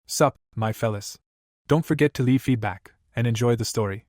Sup, my fellas. Don't forget to leave feedback, and enjoy the story.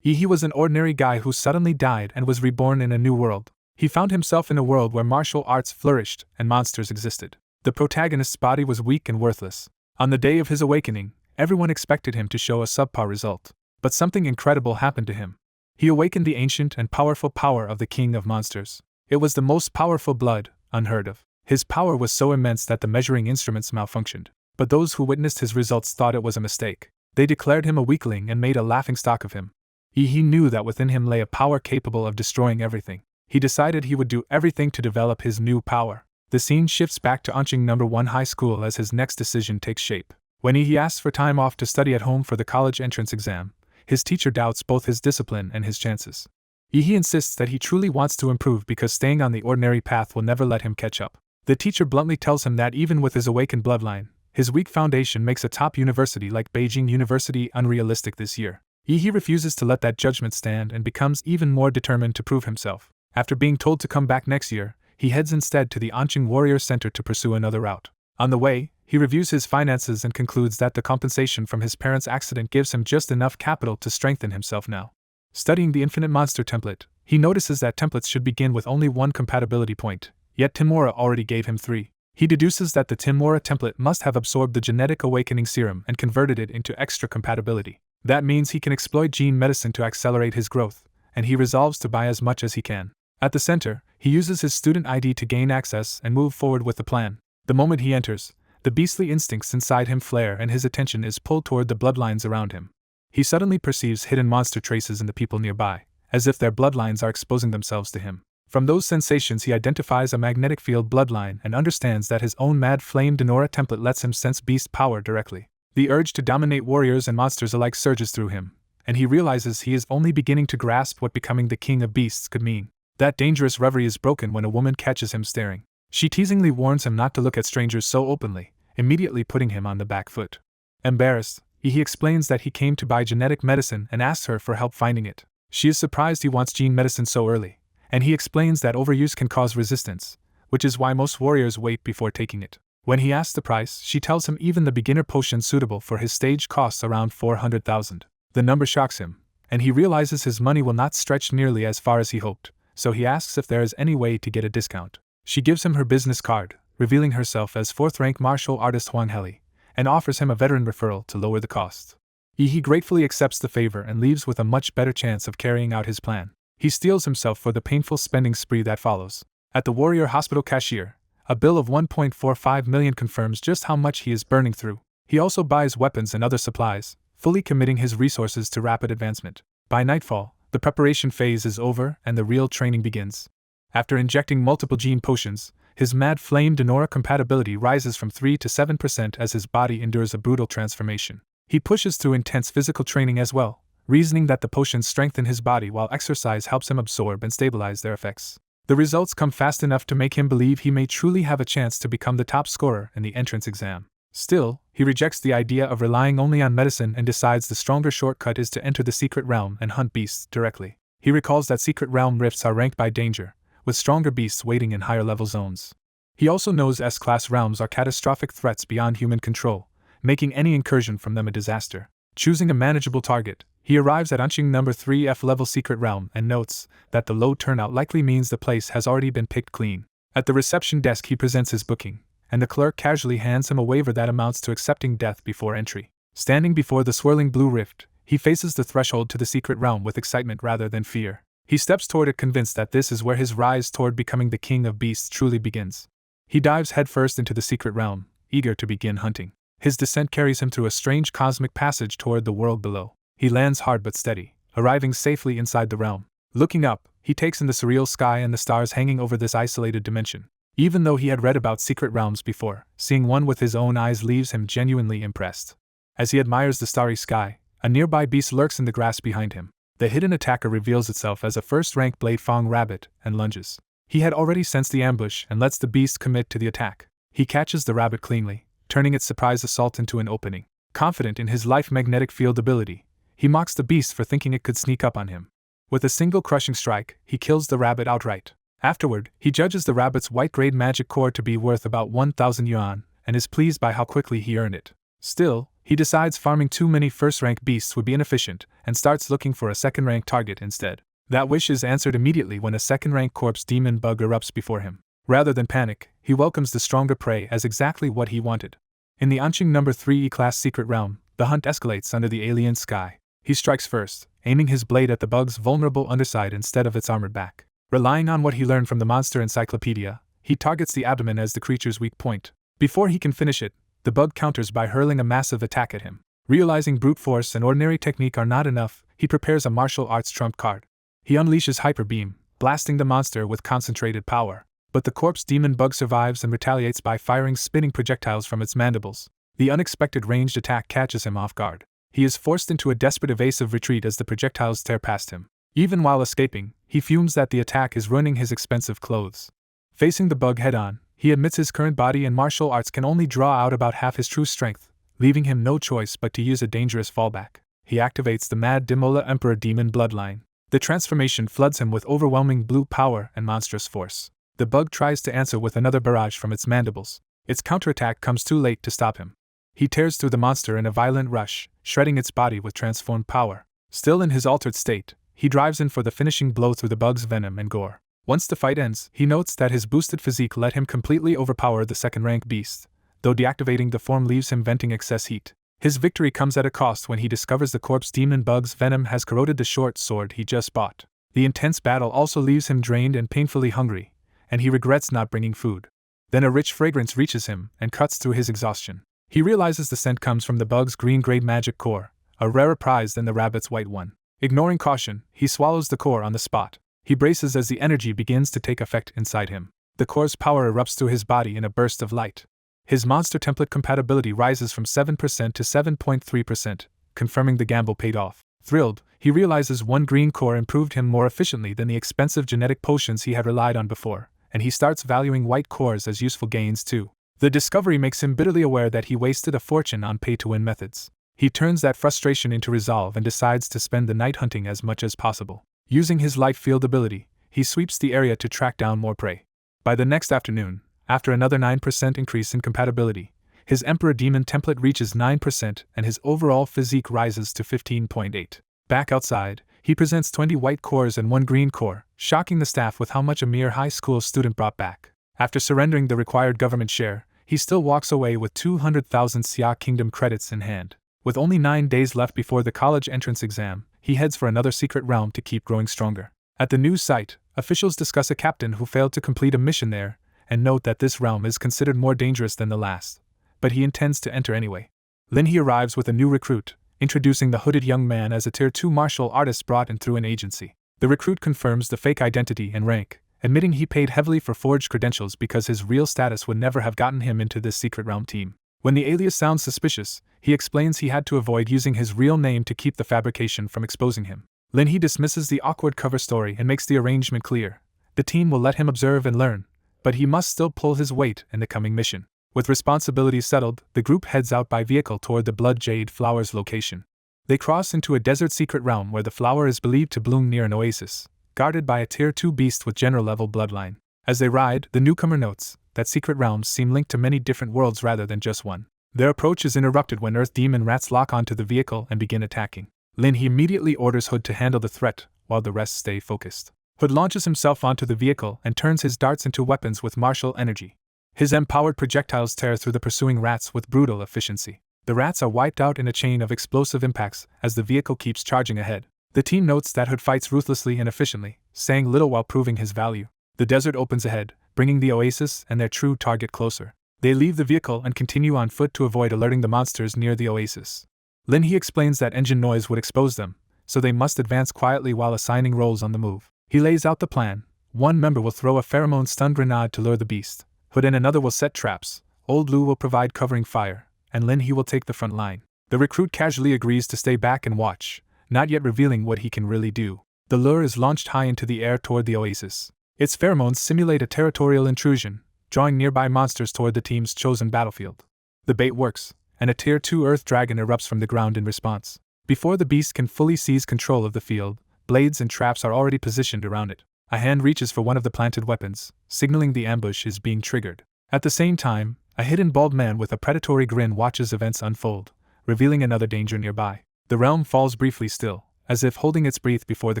He was an ordinary guy who suddenly died and was reborn in a new world. He found himself in a world where martial arts flourished and monsters existed. The protagonist's body was weak and worthless. On the day of his awakening, everyone expected him to show a subpar result. But something incredible happened to him. He awakened the ancient and powerful power of the king of monsters. It was the most powerful blood, unheard of. His power was so immense that the measuring instruments malfunctioned. But those who witnessed his results thought it was a mistake. They declared him a weakling and made a laughingstock of him. He knew that within him lay a power capable of destroying everything. He decided he would do everything to develop his new power. The scene shifts back to Anqing No. 1 High School as his next decision takes shape. When he asks for time off to study at home for the college entrance exam, his teacher doubts both his discipline and his chances. He insists that he truly wants to improve because staying on the ordinary path will never let him catch up. The teacher bluntly tells him that even with his awakened bloodline, his weak foundation makes a top university like Beijing University unrealistic this year. He refuses to let that judgment stand and becomes even more determined to prove himself. After being told to come back next year, he heads instead to the Anqing Warrior Center to pursue another route. On the way, he reviews his finances and concludes that the compensation from his parents' accident gives him just enough capital to strengthen himself now. Studying the Infinite Monster template, he notices that templates should begin with only one compatibility point, yet Timura already gave him 3. He deduces that the Timura template must have absorbed the genetic awakening serum and converted it into extra compatibility. That means he can exploit gene medicine to accelerate his growth, and he resolves to buy as much as he can. At the center, he uses his student ID to gain access and move forward with the plan. The moment he enters, the beastly instincts inside him flare and his attention is pulled toward the bloodlines around him. He suddenly perceives hidden monster traces in the people nearby, as if their bloodlines are exposing themselves to him. From those sensations he identifies a magnetic field bloodline and understands that his own Mad Flame Denora template lets him sense beast power directly. The urge to dominate warriors and monsters alike surges through him, and he realizes he is only beginning to grasp what becoming the king of beasts could mean. That dangerous reverie is broken when a woman catches him staring. She teasingly warns him not to look at strangers so openly, immediately putting him on the back foot. Embarrassed, he explains that he came to buy genetic medicine and asks her for help finding it. She is surprised he wants gene medicine so early, and he explains that overuse can cause resistance, which is why most warriors wait before taking it. When he asks the price, she tells him even the beginner potion suitable for his stage costs around 400,000. The number shocks him, and he realizes his money will not stretch nearly as far as he hoped, so he asks if there is any way to get a discount. She gives him her business card, revealing herself as 4th-rank martial artist Huang Heli, and offers him a veteran referral to lower the cost. He gratefully accepts the favor and leaves with a much better chance of carrying out his plan. He steels himself for the painful spending spree that follows. At the Warrior Hospital cashier, a bill of 1.45 million confirms just how much he is burning through. He also buys weapons and other supplies, fully committing his resources to rapid advancement. By nightfall, the preparation phase is over and the real training begins. After injecting multiple gene potions, his Mad Flame Denora compatibility rises from 3 to 7% as his body endures a brutal transformation. He pushes through intense physical training as well, reasoning that the potions strengthen his body while exercise helps him absorb and stabilize their effects. The results come fast enough to make him believe he may truly have a chance to become the top scorer in the entrance exam. Still, he rejects the idea of relying only on medicine and decides the stronger shortcut is to enter the secret realm and hunt beasts directly. He recalls that secret realm rifts are ranked by danger, with stronger beasts waiting in higher level zones. He also knows S-class realms are catastrophic threats beyond human control, making any incursion from them a disaster. Choosing a manageable target, he arrives at Anqing No. 3 F-level secret realm and notes that the low turnout likely means the place has already been picked clean. At the reception desk he presents his booking, and the clerk casually hands him a waiver that amounts to accepting death before entry. Standing before the swirling blue rift, he faces the threshold to the secret realm with excitement rather than fear. He steps toward it convinced that this is where his rise toward becoming the king of beasts truly begins. He dives headfirst into the secret realm, eager to begin hunting. His descent carries him through a strange cosmic passage toward the world below. He lands hard but steady, arriving safely inside the realm. Looking up, he takes in the surreal sky and the stars hanging over this isolated dimension. Even though he had read about secret realms before, seeing one with his own eyes leaves him genuinely impressed. As he admires the starry sky, a nearby beast lurks in the grass behind him. The hidden attacker reveals itself as a first-rank Blade Fang rabbit and lunges. He had already sensed the ambush and lets the beast commit to the attack. He catches the rabbit cleanly, turning its surprise assault into an opening. Confident in his life magnetic field ability, he mocks the beast for thinking it could sneak up on him. With a single crushing strike, he kills the rabbit outright. Afterward, he judges the rabbit's white-grade magic core to be worth about 1,000 yuan, and is pleased by how quickly he earned it. Still, he decides farming too many first-rank beasts would be inefficient and starts looking for a second-rank target instead. That wish is answered immediately when a second-rank corpse demon bug erupts before him. Rather than panic, he welcomes the stronger prey as exactly what he wanted. In the Anqing No. 3 E-Class secret realm, the hunt escalates under the alien sky. He strikes first, aiming his blade at the bug's vulnerable underside instead of its armored back. Relying on what he learned from the monster encyclopedia, he targets the abdomen as the creature's weak point. Before he can finish it, the bug counters by hurling a massive attack at him. Realizing brute force and ordinary technique are not enough, he prepares a martial arts trump card. He unleashes Hyper Beam, blasting the monster with concentrated power. But the corpse demon bug survives and retaliates by firing spinning projectiles from its mandibles. The unexpected ranged attack catches him off guard. He is forced into a desperate evasive retreat as the projectiles tear past him. Even while escaping, he fumes that the attack is ruining his expensive clothes. Facing the bug head-on, he admits his current body and martial arts can only draw out about half his true strength, leaving him no choice but to use a dangerous fallback. He activates the Mad Dimola Emperor Demon bloodline. The transformation floods him with overwhelming blue power and monstrous force. The bug tries to answer with another barrage from its mandibles. Its counterattack comes too late to stop him. He tears through the monster in a violent rush, shredding its body with transformed power. Still in his altered state, he drives in for the finishing blow through the bug's venom and gore. Once the fight ends, he notes that his boosted physique let him completely overpower the second-rank beast, though deactivating the form leaves him venting excess heat. His victory comes at a cost when he discovers the corpse demon bug's venom has corroded the short sword he just bought. The intense battle also leaves him drained and painfully hungry, and he regrets not bringing food. Then a rich fragrance reaches him and cuts through his exhaustion. He realizes the scent comes from the bug's green-gray magic core, a rarer prize than the rabbit's white one. Ignoring caution, he swallows the core on the spot. He braces as the energy begins to take effect inside him. The core's power erupts through his body in a burst of light. His monster template compatibility rises from 7% to 7.3%, confirming the gamble paid off. Thrilled, he realizes one green core improved him more efficiently than the expensive genetic potions he had relied on before, and he starts valuing white cores as useful gains too. The discovery makes him bitterly aware that he wasted a fortune on pay-to-win methods. He turns that frustration into resolve and decides to spend the night hunting as much as possible. Using his light field ability, he sweeps the area to track down more prey. By the next afternoon, after another 9% increase in compatibility, his Emperor Demon template reaches 9% and his overall physique rises to 15.8. Back outside, he presents 20 white cores and 1 green core, shocking the staff with how much a mere high school student brought back. After surrendering the required government share, he still walks away with 200,000 Xia Kingdom credits in hand. With only 9 days left before the college entrance exam, he heads for another secret realm to keep growing stronger. At the new site, officials discuss a captain who failed to complete a mission there, and note that this realm is considered more dangerous than the last, but he intends to enter anyway. Linhee arrives with a new recruit, introducing the hooded young man as a Tier 2 martial artist brought in through an agency. The recruit confirms the fake identity and rank, admitting he paid heavily for forged credentials because his real status would never have gotten him into this secret realm team. When the alias sounds suspicious, he explains he had to avoid using his real name to keep the fabrication from exposing him. Linhee dismisses the awkward cover story and makes the arrangement clear. The team will let him observe and learn, but he must still pull his weight in the coming mission. With responsibilities settled, the group heads out by vehicle toward the Blood Jade Flower's location. They cross into a desert secret realm where the flower is believed to bloom near an oasis, guarded by a Tier 2 beast with general-level bloodline. As they ride, the newcomer notes that secret realms seem linked to many different worlds rather than just one. Their approach is interrupted when Earth Demon rats lock onto the vehicle and begin attacking. Linhee immediately orders Hood to handle the threat, while the rest stay focused. Hood launches himself onto the vehicle and turns his darts into weapons with martial energy. His M-powered projectiles tear through the pursuing rats with brutal efficiency. The rats are wiped out in a chain of explosive impacts as the vehicle keeps charging ahead. The team notes that Hood fights ruthlessly and efficiently, saying little while proving his value. The desert opens ahead, bringing the oasis and their true target closer. They leave the vehicle and continue on foot to avoid alerting the monsters near the oasis. Linhee explains that engine noise would expose them, so they must advance quietly while assigning roles on the move. He lays out the plan. One member will throw a pheromone stun grenade to lure the beast. Hood and another will set traps. Old Lou will provide covering fire, and Linhee will take the front line. The recruit casually agrees to stay back and watch, not yet revealing what he can really do. The lure is launched high into the air toward the oasis. Its pheromones simulate a territorial intrusion, drawing nearby monsters toward the team's chosen battlefield. The bait works, and a Tier 2 Earth Dragon erupts from the ground in response. Before the beast can fully seize control of the field, blades and traps are already positioned around it. A hand reaches for one of the planted weapons, signaling the ambush is being triggered. At the same time, A hidden bald man with a predatory grin watches events unfold, revealing another danger nearby. The realm falls briefly still, as if holding its breath before the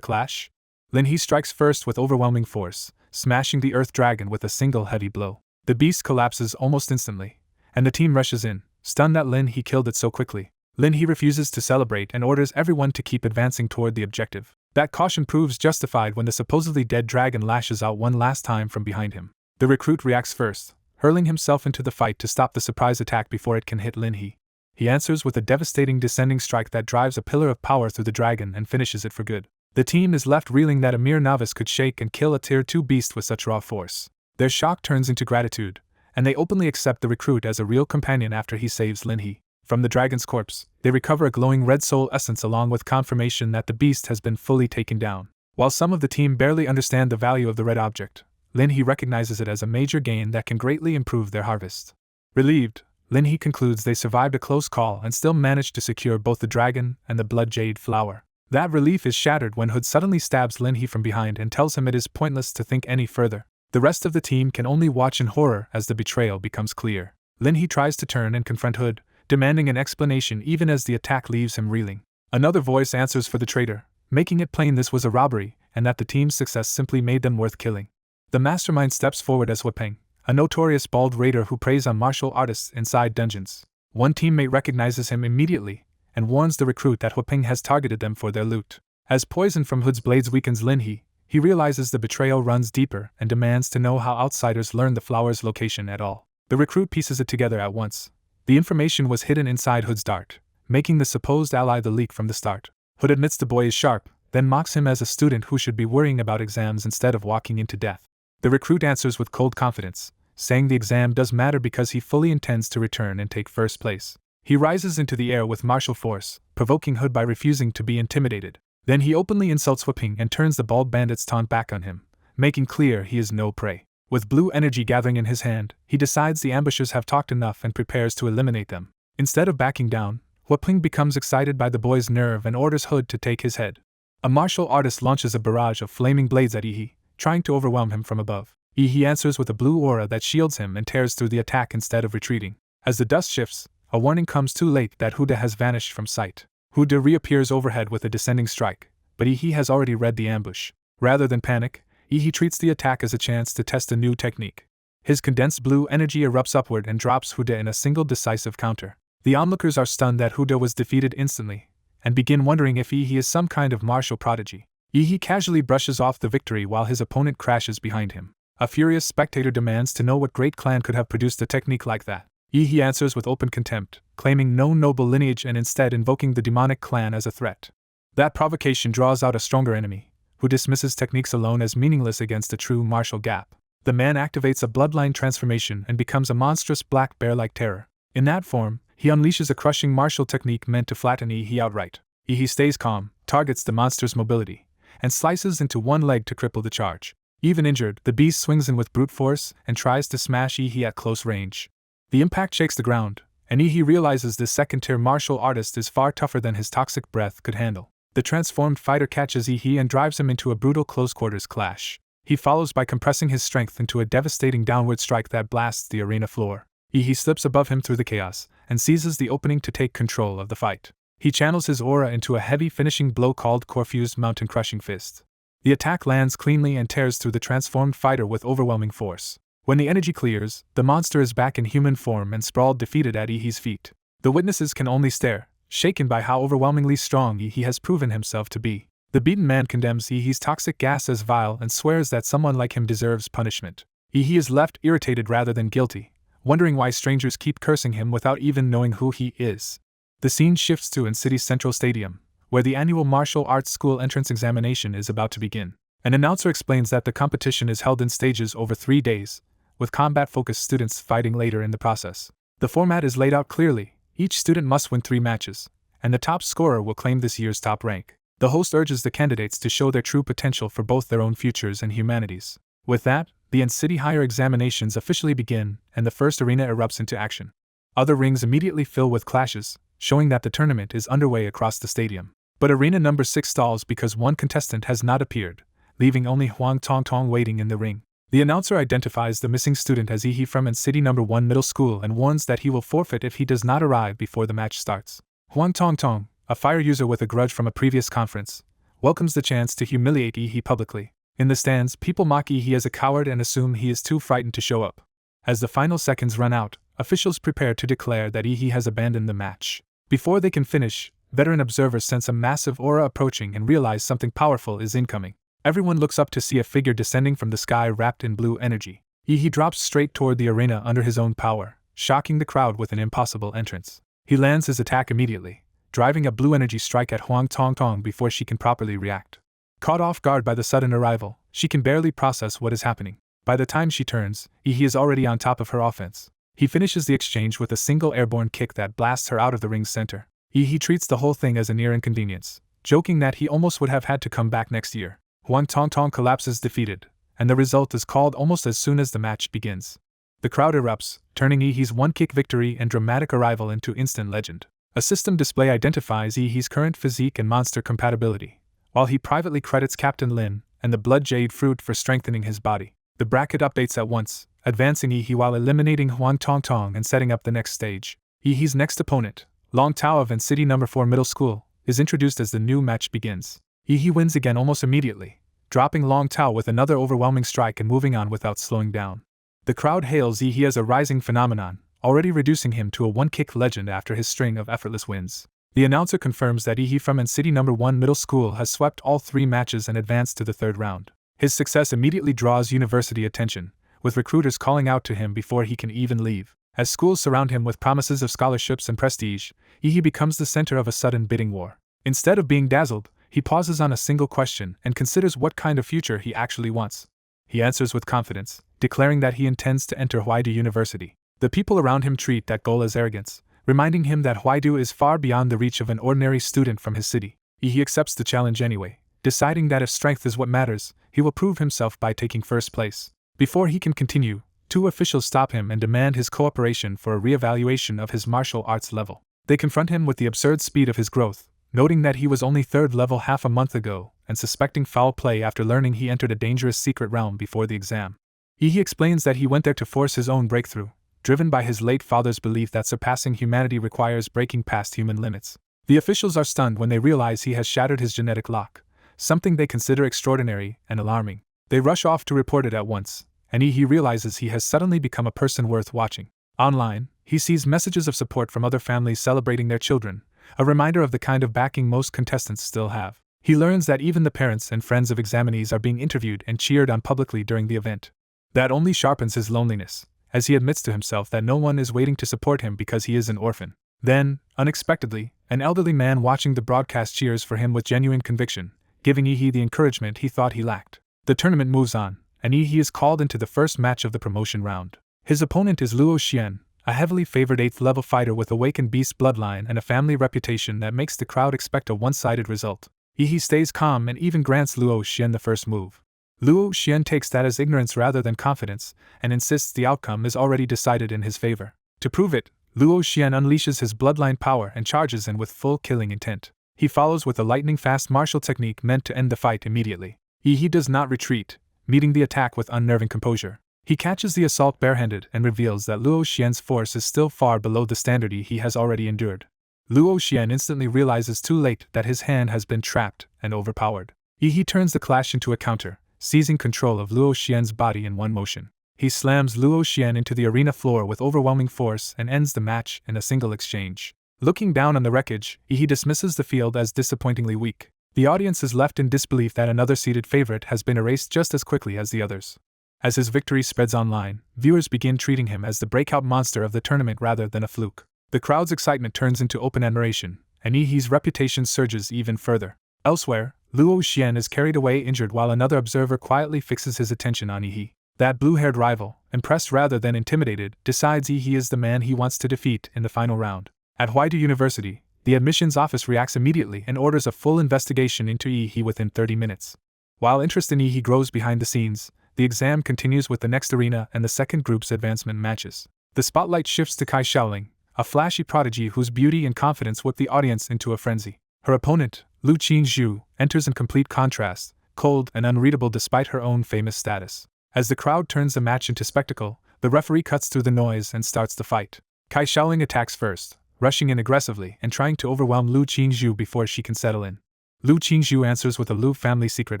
clash. Lin He strikes first with overwhelming force, smashing the earth dragon with a single heavy blow. The beast collapses almost instantly, and the team rushes in, stunned that Lin He killed it so quickly. Lin He refuses to celebrate and orders everyone to keep advancing toward the objective. That caution proves justified when the supposedly dead dragon lashes out one last time from behind him. The recruit reacts first, hurling himself into the fight to stop the surprise attack before it can hit Lin He. He answers with a devastating descending strike that drives a pillar of power through the dragon and finishes it for good. The team is left reeling that a mere novice could shake and kill a tier 2 beast with such raw force. Their shock turns into gratitude, and they openly accept the recruit as a real companion after he saves Lin He. From the dragon's corpse, they recover a glowing red soul essence along with confirmation that the beast has been fully taken down. While some of the team barely understand the value of the red object, Lin He recognizes it as a major gain that can greatly improve their harvest. Relieved, Lin He concludes they survived a close call and still managed to secure both the dragon and the blood jade flower. That relief is shattered when Hood suddenly stabs Lin He from behind and tells him it is pointless to think any further. The rest of the team can only watch in horror as the betrayal becomes clear. Lin He tries to turn and confront Hood, demanding an explanation even as the attack leaves him reeling. Another voice answers for the traitor, making it plain this was a robbery and that the team's success simply made them worth killing. The mastermind steps forward as Huapeng, a notorious bald raider who preys on martial artists inside dungeons. One teammate recognizes him immediately and warns the recruit that Huapeng has targeted them for their loot. As poison from Hood's blades weakens Lin He, he realizes the betrayal runs deeper and demands to know how outsiders learned the flower's location at all. The recruit pieces it together at once. The information was hidden inside Hood's dart, making the supposed ally the leak from the start. Hood admits the boy is sharp, then mocks him as a student who should be worrying about exams instead of walking into death. The recruit answers with cold confidence, saying the exam does matter because he fully intends to return and take first place. He rises into the air with martial force, provoking Hood by refusing to be intimidated. Then he openly insults Huapeng and turns the bald bandit's taunt back on him, making clear he is no prey. With blue energy gathering in his hand, he decides the ambushers have talked enough and prepares to eliminate them. Instead of backing down, Huapeng becomes excited by the boy's nerve and orders Hood to take his head. A martial artist launches a barrage of flaming blades at Yi, trying to overwhelm him from above. Yi answers with a blue aura that shields him and tears through the attack instead of retreating. As the dust shifts, a warning comes too late that Huda has vanished from sight. Huda reappears overhead with a descending strike, but Yi has already read the ambush. Rather than panic, Yi treats the attack as a chance to test a new technique. His condensed blue energy erupts upward and drops Huda in a single decisive counter. The onlookers are stunned that Huda was defeated instantly, and begin wondering if Yi is some kind of martial prodigy. Yi casually brushes off the victory while his opponent crashes behind him. A furious spectator demands to know what great clan could have produced a technique like that. Yi answers with open contempt, claiming no noble lineage and instead invoking the demonic clan as a threat. That provocation draws out a stronger enemy, who dismisses techniques alone as meaningless against a true martial gap. The man activates a bloodline transformation and becomes a monstrous black bear-like terror. In that form, he unleashes a crushing martial technique meant to flatten Yi outright. Yi stays calm, targets the monster's mobility, and slices into one leg to cripple the charge. Even injured, the beast swings in with brute force and tries to smash Yi at close range. The impact shakes the ground, and Yi realizes this second-tier martial artist is far tougher than his toxic breath could handle. The transformed fighter catches Yi and drives him into a brutal close-quarters clash. He follows by compressing his strength into a devastating downward strike that blasts the arena floor. Yi slips above him through the chaos and seizes the opening to take control of the fight. He channels his aura into a heavy finishing blow called Corfu's Mountain Crushing Fist. The attack lands cleanly and tears through the transformed fighter with overwhelming force. When the energy clears, the monster is back in human form and sprawled defeated at Yi's feet. The witnesses can only stare, shaken by how overwhelmingly strong Yi has proven himself to be. The beaten man condemns Yi's toxic gas as vile and swears that someone like him deserves punishment. Yi is left irritated rather than guilty, wondering why strangers keep cursing him without even knowing who he is. The scene shifts to City's Central Stadium, where the annual martial arts school entrance examination is about to begin. An announcer explains that the competition is held in stages over 3 days, with combat-focused students fighting later in the process. The format is laid out clearly. Each student must win 3 matches, and the top scorer will claim this year's top rank. The host urges the candidates to show their true potential for both their own futures and humanities. With that, the City Higher examinations officially begin, and the first arena erupts into action. Other rings immediately fill with clashes, showing that the tournament is underway across the stadium. But arena number 6 stalls because one contestant has not appeared, leaving only Huang Tongtong waiting in the ring. The announcer identifies the missing student as Yi from City No. 1 Middle School and warns that he will forfeit if he does not arrive before the match starts. Huang Tongtong, a fire user with a grudge from a previous conference, welcomes the chance to humiliate Yi publicly. In the stands, people mock Yi as a coward and assume he is too frightened to show up. As the final seconds run out, officials prepare to declare that Yi has abandoned the match. Before they can finish, veteran observers sense a massive aura approaching and realize something powerful is incoming. Everyone looks up to see a figure descending from the sky wrapped in blue energy. Yi drops straight toward the arena under his own power, shocking the crowd with an impossible entrance. He lands his attack immediately, driving a blue energy strike at Huang Tongtong before she can properly react. Caught off guard by the sudden arrival, she can barely process what is happening. By the time she turns, Yi is already on top of her offense. He finishes the exchange with a single airborne kick that blasts her out of the ring's center. Yi treats the whole thing as a near inconvenience, joking that he almost would have had to come back next year. Huang Tongtong collapses defeated, and the result is called almost as soon as the match begins. The crowd erupts, turning Yi's one-kick victory and dramatic arrival into instant legend. A system display identifies Yi's current physique and monster compatibility, while he privately credits Captain Lin and the Blood Jade Fruit for strengthening his body. The bracket updates at once, advancing Yi while eliminating Huang Tongtong and setting up the next stage. Yi's next opponent, Long Tao of City No. 4 Middle School, is introduced as the new match begins. Yi wins again almost immediately, dropping Long Tao with another overwhelming strike and moving on without slowing down. The crowd hails Yi as a rising phenomenon, already reducing him to a one-kick legend after his string of effortless wins. The announcer confirms that Yi from City No. 1 Middle School has swept all 3 matches and advanced to the 3rd round. His success immediately draws university attention, with recruiters calling out to him before he can even leave. As schools surround him with promises of scholarships and prestige, Yi becomes the center of a sudden bidding war. Instead of being dazzled, he pauses on a single question and considers what kind of future he actually wants. He answers with confidence, declaring that he intends to enter Huaidu University. The people around him treat that goal as arrogance, reminding him that Huaidu is far beyond the reach of an ordinary student from his city. He accepts the challenge anyway, deciding that if strength is what matters, he will prove himself by taking first place. Before he can continue, 2 officials stop him and demand his cooperation for a re-evaluation of his martial arts level. They confront him with the absurd speed of his growth, noting that he was only 3rd level half a month ago and suspecting foul play after learning he entered a dangerous secret realm before the exam. Yi explains that he went there to force his own breakthrough, driven by his late father's belief that surpassing humanity requires breaking past human limits. The officials are stunned when they realize he has shattered his genetic lock, something they consider extraordinary and alarming. They rush off to report it at once, and Yi realizes he has suddenly become a person worth watching. Online, he sees messages of support from other families celebrating their children, a reminder of the kind of backing most contestants still have. He learns that even the parents and friends of examinees are being interviewed and cheered on publicly during the event. That only sharpens his loneliness, as he admits to himself that no one is waiting to support him because he is an orphan. Then, unexpectedly, an elderly man watching the broadcast cheers for him with genuine conviction, giving Yi the encouragement he thought he lacked. The tournament moves on, and Yi is called into the first match of the promotion round. His opponent is Luo Xian, a heavily favored 8th-level fighter with awakened beast bloodline and a family reputation that makes the crowd expect a one-sided result. Yi stays calm and even grants Luo Xian the first move. Luo Xian takes that as ignorance rather than confidence, and insists the outcome is already decided in his favor. To prove it, Luo Xian unleashes his bloodline power and charges in with full killing intent. He follows with a lightning-fast martial technique meant to end the fight immediately. Yi does not retreat, meeting the attack with unnerving composure. He catches the assault barehanded and reveals that Luo Xian's force is still far below the standard he has already endured. Luo Xian instantly realizes too late that his hand has been trapped and overpowered. Yi turns the clash into a counter, seizing control of Luo Xian's body in one motion. He slams Luo Xian into the arena floor with overwhelming force and ends the match in a single exchange. Looking down on the wreckage, Yi dismisses the field as disappointingly weak. The audience is left in disbelief that another seeded favorite has been erased just as quickly as the others. As his victory spreads online, viewers begin treating him as the breakout monster of the tournament rather than a fluke. The crowd's excitement turns into open admiration, and Yi's reputation surges even further. Elsewhere, Luo Xian is carried away injured while another observer quietly fixes his attention on Yi. That blue-haired rival, impressed rather than intimidated, decides Yi is the man he wants to defeat in the final round. At Huaidu University, the admissions office reacts immediately and orders a full investigation into Yi within 30 minutes. While interest in Yi grows behind the scenes, the exam continues with the next arena and the second group's advancement matches. The spotlight shifts to Kai Shaoling, a flashy prodigy whose beauty and confidence whip the audience into a frenzy. Her opponent, Lu Qingzhu, enters in complete contrast, cold and unreadable despite her own famous status. As the crowd turns the match into spectacle, the referee cuts through the noise and starts the fight. Kai Shaoling attacks first, rushing in aggressively and trying to overwhelm Lu Qingzhu before she can settle in. Lu Qingzhu answers with a Lu family secret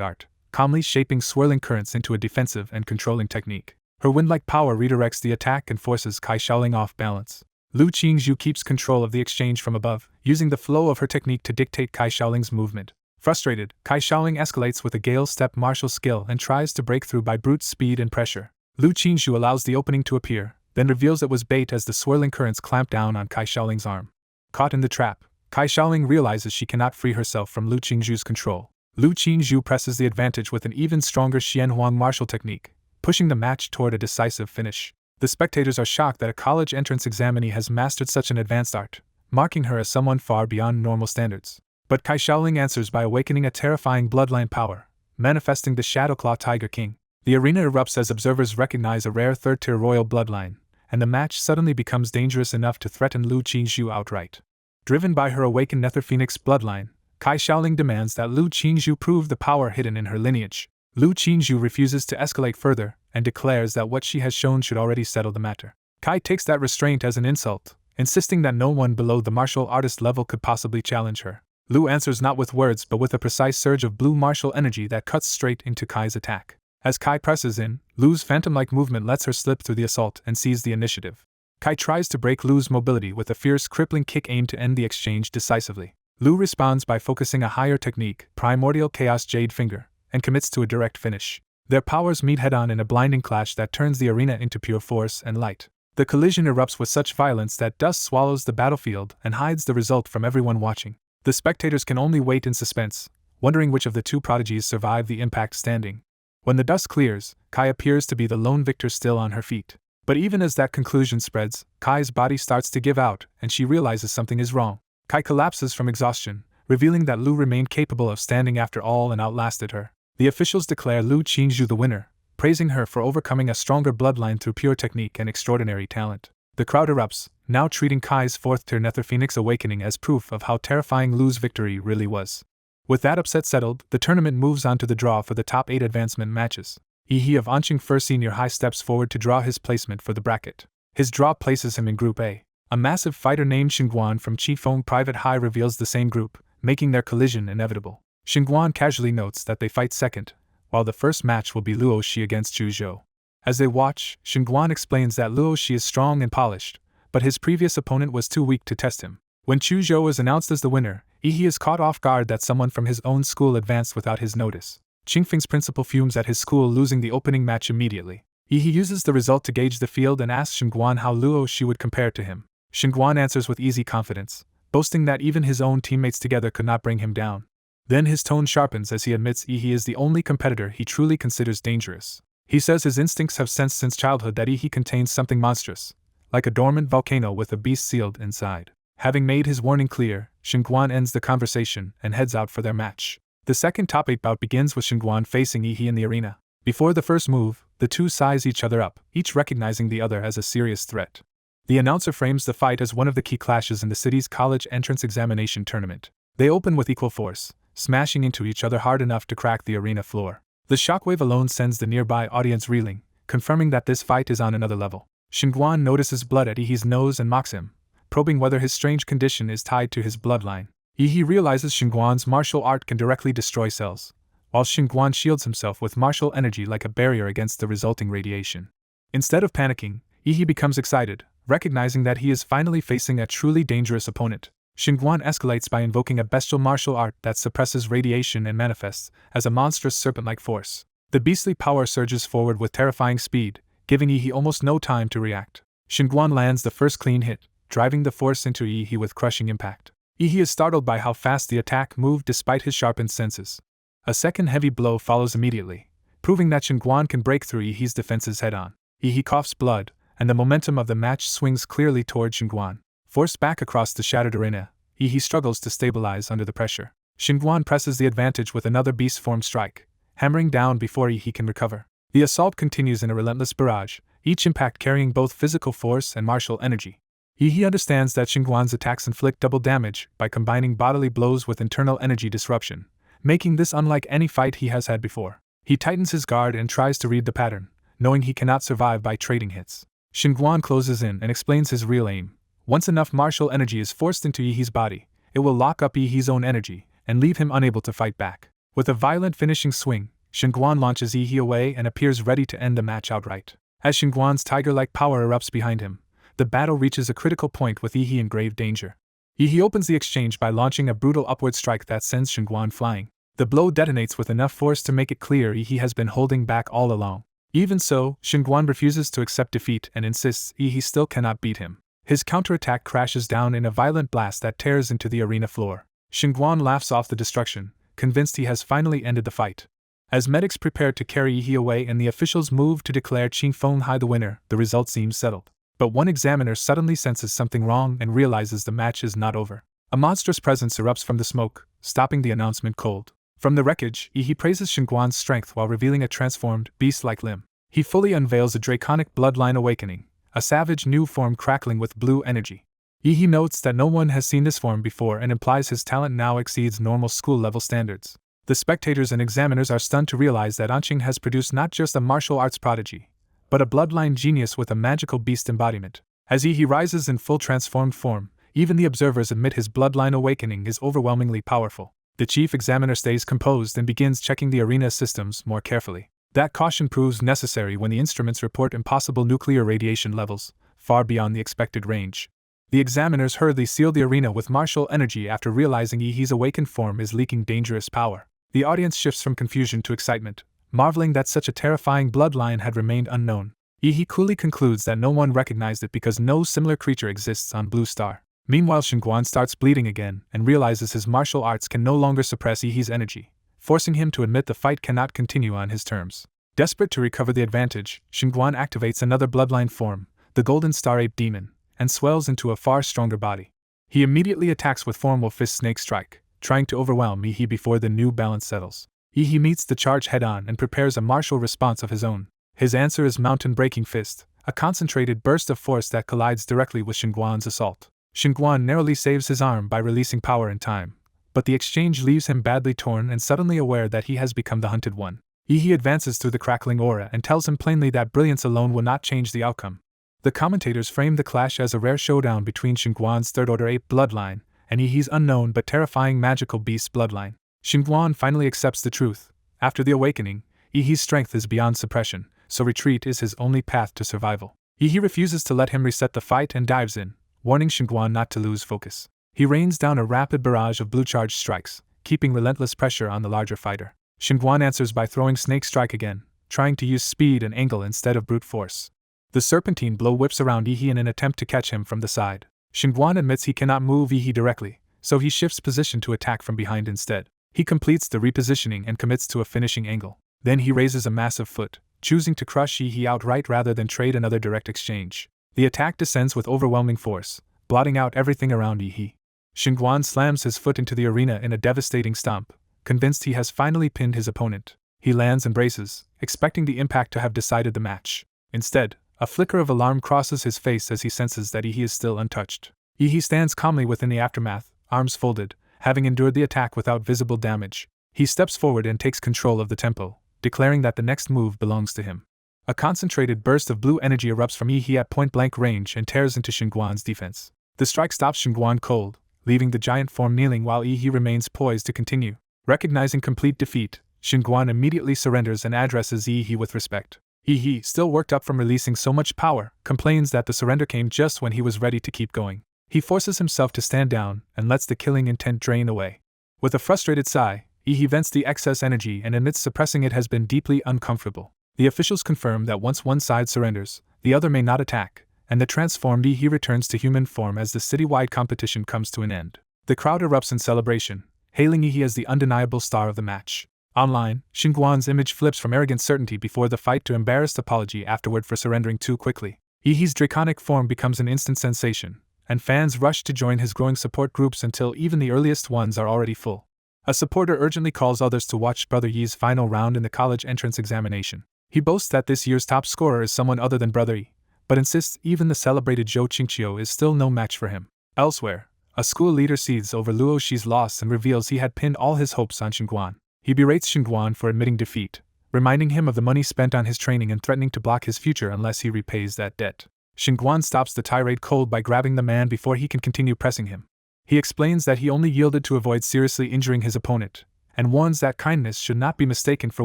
art, calmly shaping swirling currents into a defensive and controlling technique. Her wind-like power redirects the attack and forces Kai Shaoling off balance. Lu Qingzhu keeps control of the exchange from above, using the flow of her technique to dictate Kai Shaoling's movement. Frustrated, Kai Shaoling escalates with a Gale Step martial skill and tries to break through by brute speed and pressure. Lu Qingzhu allows the opening to appear, then reveals it was bait as the swirling currents clamp down on Kai Shaoling's arm. Caught in the trap, Kai Shaoling realizes she cannot free herself from Lu Qingzhu's control. Lu Qingzhu presses the advantage with an even stronger Xianhuang martial technique, pushing the match toward a decisive finish. The spectators are shocked that a college entrance examinee has mastered such an advanced art, marking her as someone far beyond normal standards. But Kai Shaoling answers by awakening a terrifying bloodline power, manifesting the Shadowclaw Tiger King. The arena erupts as observers recognize a rare third-tier royal bloodline, and the match suddenly becomes dangerous enough to threaten Lu Qingzhu outright. Driven by her awakened Nether Phoenix bloodline, Kai Shaoling demands that Lu Qingzhu prove the power hidden in her lineage. Lu Qingzhu refuses to escalate further and declares that what she has shown should already settle the matter. Kai takes that restraint as an insult, insisting that no one below the martial artist level could possibly challenge her. Lu answers not with words but with a precise surge of blue martial energy that cuts straight into Kai's attack. As Kai presses in, Lu's phantom-like movement lets her slip through the assault and seize the initiative. Kai tries to break Lu's mobility with a fierce crippling kick aimed to end the exchange decisively. Lu responds by focusing a higher technique, Primordial Chaos Jade Finger, and commits to a direct finish. Their powers meet head-on in a blinding clash that turns the arena into pure force and light. The collision erupts with such violence that dust swallows the battlefield and hides the result from everyone watching. The spectators can only wait in suspense, wondering which of the two prodigies survive the impact standing. When the dust clears, Kai appears to be the lone victor still on her feet. But even as that conclusion spreads, Kai's body starts to give out and she realizes something is wrong. Kai collapses from exhaustion, revealing that Lu remained capable of standing after all and outlasted her. The officials declare Lu Qingzhu the winner, praising her for overcoming a stronger bloodline through pure technique and extraordinary talent. The crowd erupts, now treating Kai's fourth-tier Nether Phoenix awakening as proof of how terrifying Lu's victory really was. With that upset settled, the tournament moves on to the draw for the top 8 advancement matches. Yi of Anqing First Senior High steps forward to draw his placement for the bracket. His draw places him in Group A. A massive fighter named Xingguan from Qifeng Private High reveals the same group, making their collision inevitable. Xingguan casually notes that they fight second, while the first match will be Luo Shi against Zhu Zhou. As they watch, Xingguan explains that Luo Shi is strong and polished, but his previous opponent was too weak to test him. When Zhu Zhou is announced as the winner, Yi is caught off guard that someone from his own school advanced without his notice. Qingfeng's principal fumes at his school losing the opening match immediately. Yi uses the result to gauge the field and asks Xingguan how Luo Shi would compare to him. Xingguan answers with easy confidence, boasting that even his own teammates together could not bring him down. Then his tone sharpens as he admits Yi is the only competitor he truly considers dangerous. He says his instincts have sensed since childhood that Yi contains something monstrous, like a dormant volcano with a beast sealed inside. Having made his warning clear, Xingguan ends the conversation and heads out for their match. The second top 8 bout begins with Xingguan facing Yi in the arena. Before the first move, the two size each other up, each recognizing the other as a serious threat. The announcer frames the fight as one of the key clashes in the city's college entrance examination tournament. They open with equal force, smashing into each other hard enough to crack the arena floor. The shockwave alone sends the nearby audience reeling, confirming that this fight is on another level. Xingguan notices blood at Yi's nose and mocks him, probing whether his strange condition is tied to his bloodline. Yi realizes Xingguan's martial art can directly destroy cells, while Xingguan shields himself with martial energy like a barrier against the resulting radiation. Instead of panicking, Yi becomes excited, recognizing that he is finally facing a truly dangerous opponent. Xingguan escalates by invoking a bestial martial art that suppresses radiation and manifests as a monstrous serpent-like force. The beastly power surges forward with terrifying speed, giving Yi almost no time to react. Xingguan lands the first clean hit, driving the force into Yi with crushing impact. Yi is startled by how fast the attack moved despite his sharpened senses. A second heavy blow follows immediately, proving that Xingguan can break through Yi's defenses head-on. Yi coughs blood, and the momentum of the match swings clearly toward Xingguan. Forced back across the shattered arena, Yi struggles to stabilize under the pressure. Xingguan presses the advantage with another beast form strike, hammering down before Yi can recover. The assault continues in a relentless barrage, each impact carrying both physical force and martial energy. Yi understands that Xingguan's attacks inflict double damage by combining bodily blows with internal energy disruption, making this unlike any fight he has had before. He tightens his guard and tries to read the pattern, knowing he cannot survive by trading hits. Xinguan closes in and explains his real aim. Once enough martial energy is forced into Yi's body, it will lock up Yi's own energy and leave him unable to fight back. With a violent finishing swing, Xinguan launches Yi away and appears ready to end the match outright. As Xinguan's tiger-like power erupts behind him, the battle reaches a critical point with Yi in grave danger. Yi opens the exchange by launching a brutal upward strike that sends Xinguan flying. The blow detonates with enough force to make it clear Yi has been holding back all along. Even so, Xinguan refuses to accept defeat and insists Yi still cannot beat him. His counterattack crashes down in a violent blast that tears into the arena floor. Xinguan laughs off the destruction, convinced he has finally ended the fight. As medics prepare to carry Yi away and the officials move to declare Qing Fenghai the winner, the result seems settled. But one examiner suddenly senses something wrong and realizes the match is not over. A monstrous presence erupts from the smoke, stopping the announcement cold. From the wreckage, Yi praises Xinguan's strength while revealing a transformed, beast-like limb. He fully unveils a draconic bloodline awakening, a savage new form crackling with blue energy. Yi notes that no one has seen this form before and implies his talent now exceeds normal school-level standards. The spectators and examiners are stunned to realize that Anqing has produced not just a martial arts prodigy, but a bloodline genius with a magical beast embodiment. As Yi rises in full transformed form, even the observers admit his bloodline awakening is overwhelmingly powerful. The chief examiner stays composed and begins checking the arena systems more carefully. That caution proves necessary when the instruments report impossible nuclear radiation levels, far beyond the expected range. The examiners hurriedly seal the arena with martial energy after realizing Yi's awakened form is leaking dangerous power. The audience shifts from confusion to excitement, marveling that such a terrifying bloodline had remained unknown. Yi coolly concludes that no one recognized it because no similar creature exists on Blue Star. Meanwhile, Xinguan starts bleeding again and realizes his martial arts can no longer suppress Yi's energy, forcing him to admit the fight cannot continue on his terms. Desperate to recover the advantage, Xinguan activates another bloodline form, the Golden Star Ape Demon, and swells into a far stronger body. He immediately attacks with Formal Fist Snake Strike, trying to overwhelm Yi before the new balance settles. Yi meets the charge head-on and prepares a martial response of his own. His answer is Mountain Breaking Fist, a concentrated burst of force that collides directly with Xinguan's assault. Xinguan narrowly saves his arm by releasing power in time, but the exchange leaves him badly torn and suddenly aware that he has become the hunted one. Yi advances through the crackling aura and tells him plainly that brilliance alone will not change the outcome. The commentators frame the clash as a rare showdown between Xinguan's third-order ape bloodline and Yi's unknown but terrifying magical beast bloodline. Xinguan finally accepts the truth. After the awakening, Yi's strength is beyond suppression, so retreat is his only path to survival. Yi refuses to let him reset the fight and dives in, warning Xinguan not to lose focus. He rains down a rapid barrage of blue-charged strikes, keeping relentless pressure on the larger fighter. Xinguan answers by throwing Snake Strike again, trying to use speed and angle instead of brute force. The serpentine blow whips around Yi in an attempt to catch him from the side. Xinguan admits he cannot move Yi directly, so he shifts position to attack from behind instead. He completes the repositioning and commits to a finishing angle. Then he raises a massive foot, choosing to crush Yi outright rather than trade another direct exchange. The attack descends with overwhelming force, blotting out everything around Yi. Xinguan slams his foot into the arena in a devastating stomp, convinced he has finally pinned his opponent. He lands and braces, expecting the impact to have decided the match. Instead, a flicker of alarm crosses his face as he senses that Yi is still untouched. Yi stands calmly within the aftermath, arms folded, having endured the attack without visible damage. He steps forward and takes control of the tempo, declaring that the next move belongs to him. A concentrated burst of blue energy erupts from Yi at point-blank range and tears into Xinguan's defense. The strike stops Xinguan cold, leaving the giant form kneeling while Yi remains poised to continue. Recognizing complete defeat, Xinguan immediately surrenders and addresses Yi with respect. Yi, still worked up from releasing so much power, complains that the surrender came just when he was ready to keep going. He forces himself to stand down and lets the killing intent drain away. With a frustrated sigh, Yi vents the excess energy and admits suppressing it has been deeply uncomfortable. The officials confirm that once one side surrenders, the other may not attack, and the transformed Yi returns to human form as the citywide competition comes to an end. The crowd erupts in celebration, hailing Yi as the undeniable star of the match. Online, Xinguan's image flips from arrogant certainty before the fight to embarrassed apology afterward for surrendering too quickly. Yi's draconic form becomes an instant sensation, and fans rush to join his growing support groups until even the earliest ones are already full. A supporter urgently calls others to watch Brother Yi's final round in the college entrance examination. He boasts that this year's top scorer is someone other than Brother Yi, but insists even the celebrated Zhou Qingqiu is still no match for him. Elsewhere, a school leader seethes over Luo Shi's loss and reveals he had pinned all his hopes on Xinguan. He berates Xinguan for admitting defeat, reminding him of the money spent on his training and threatening to block his future unless he repays that debt. Xingguan stops the tirade cold by grabbing the man before he can continue pressing him. He explains that he only yielded to avoid seriously injuring his opponent, and warns that kindness should not be mistaken for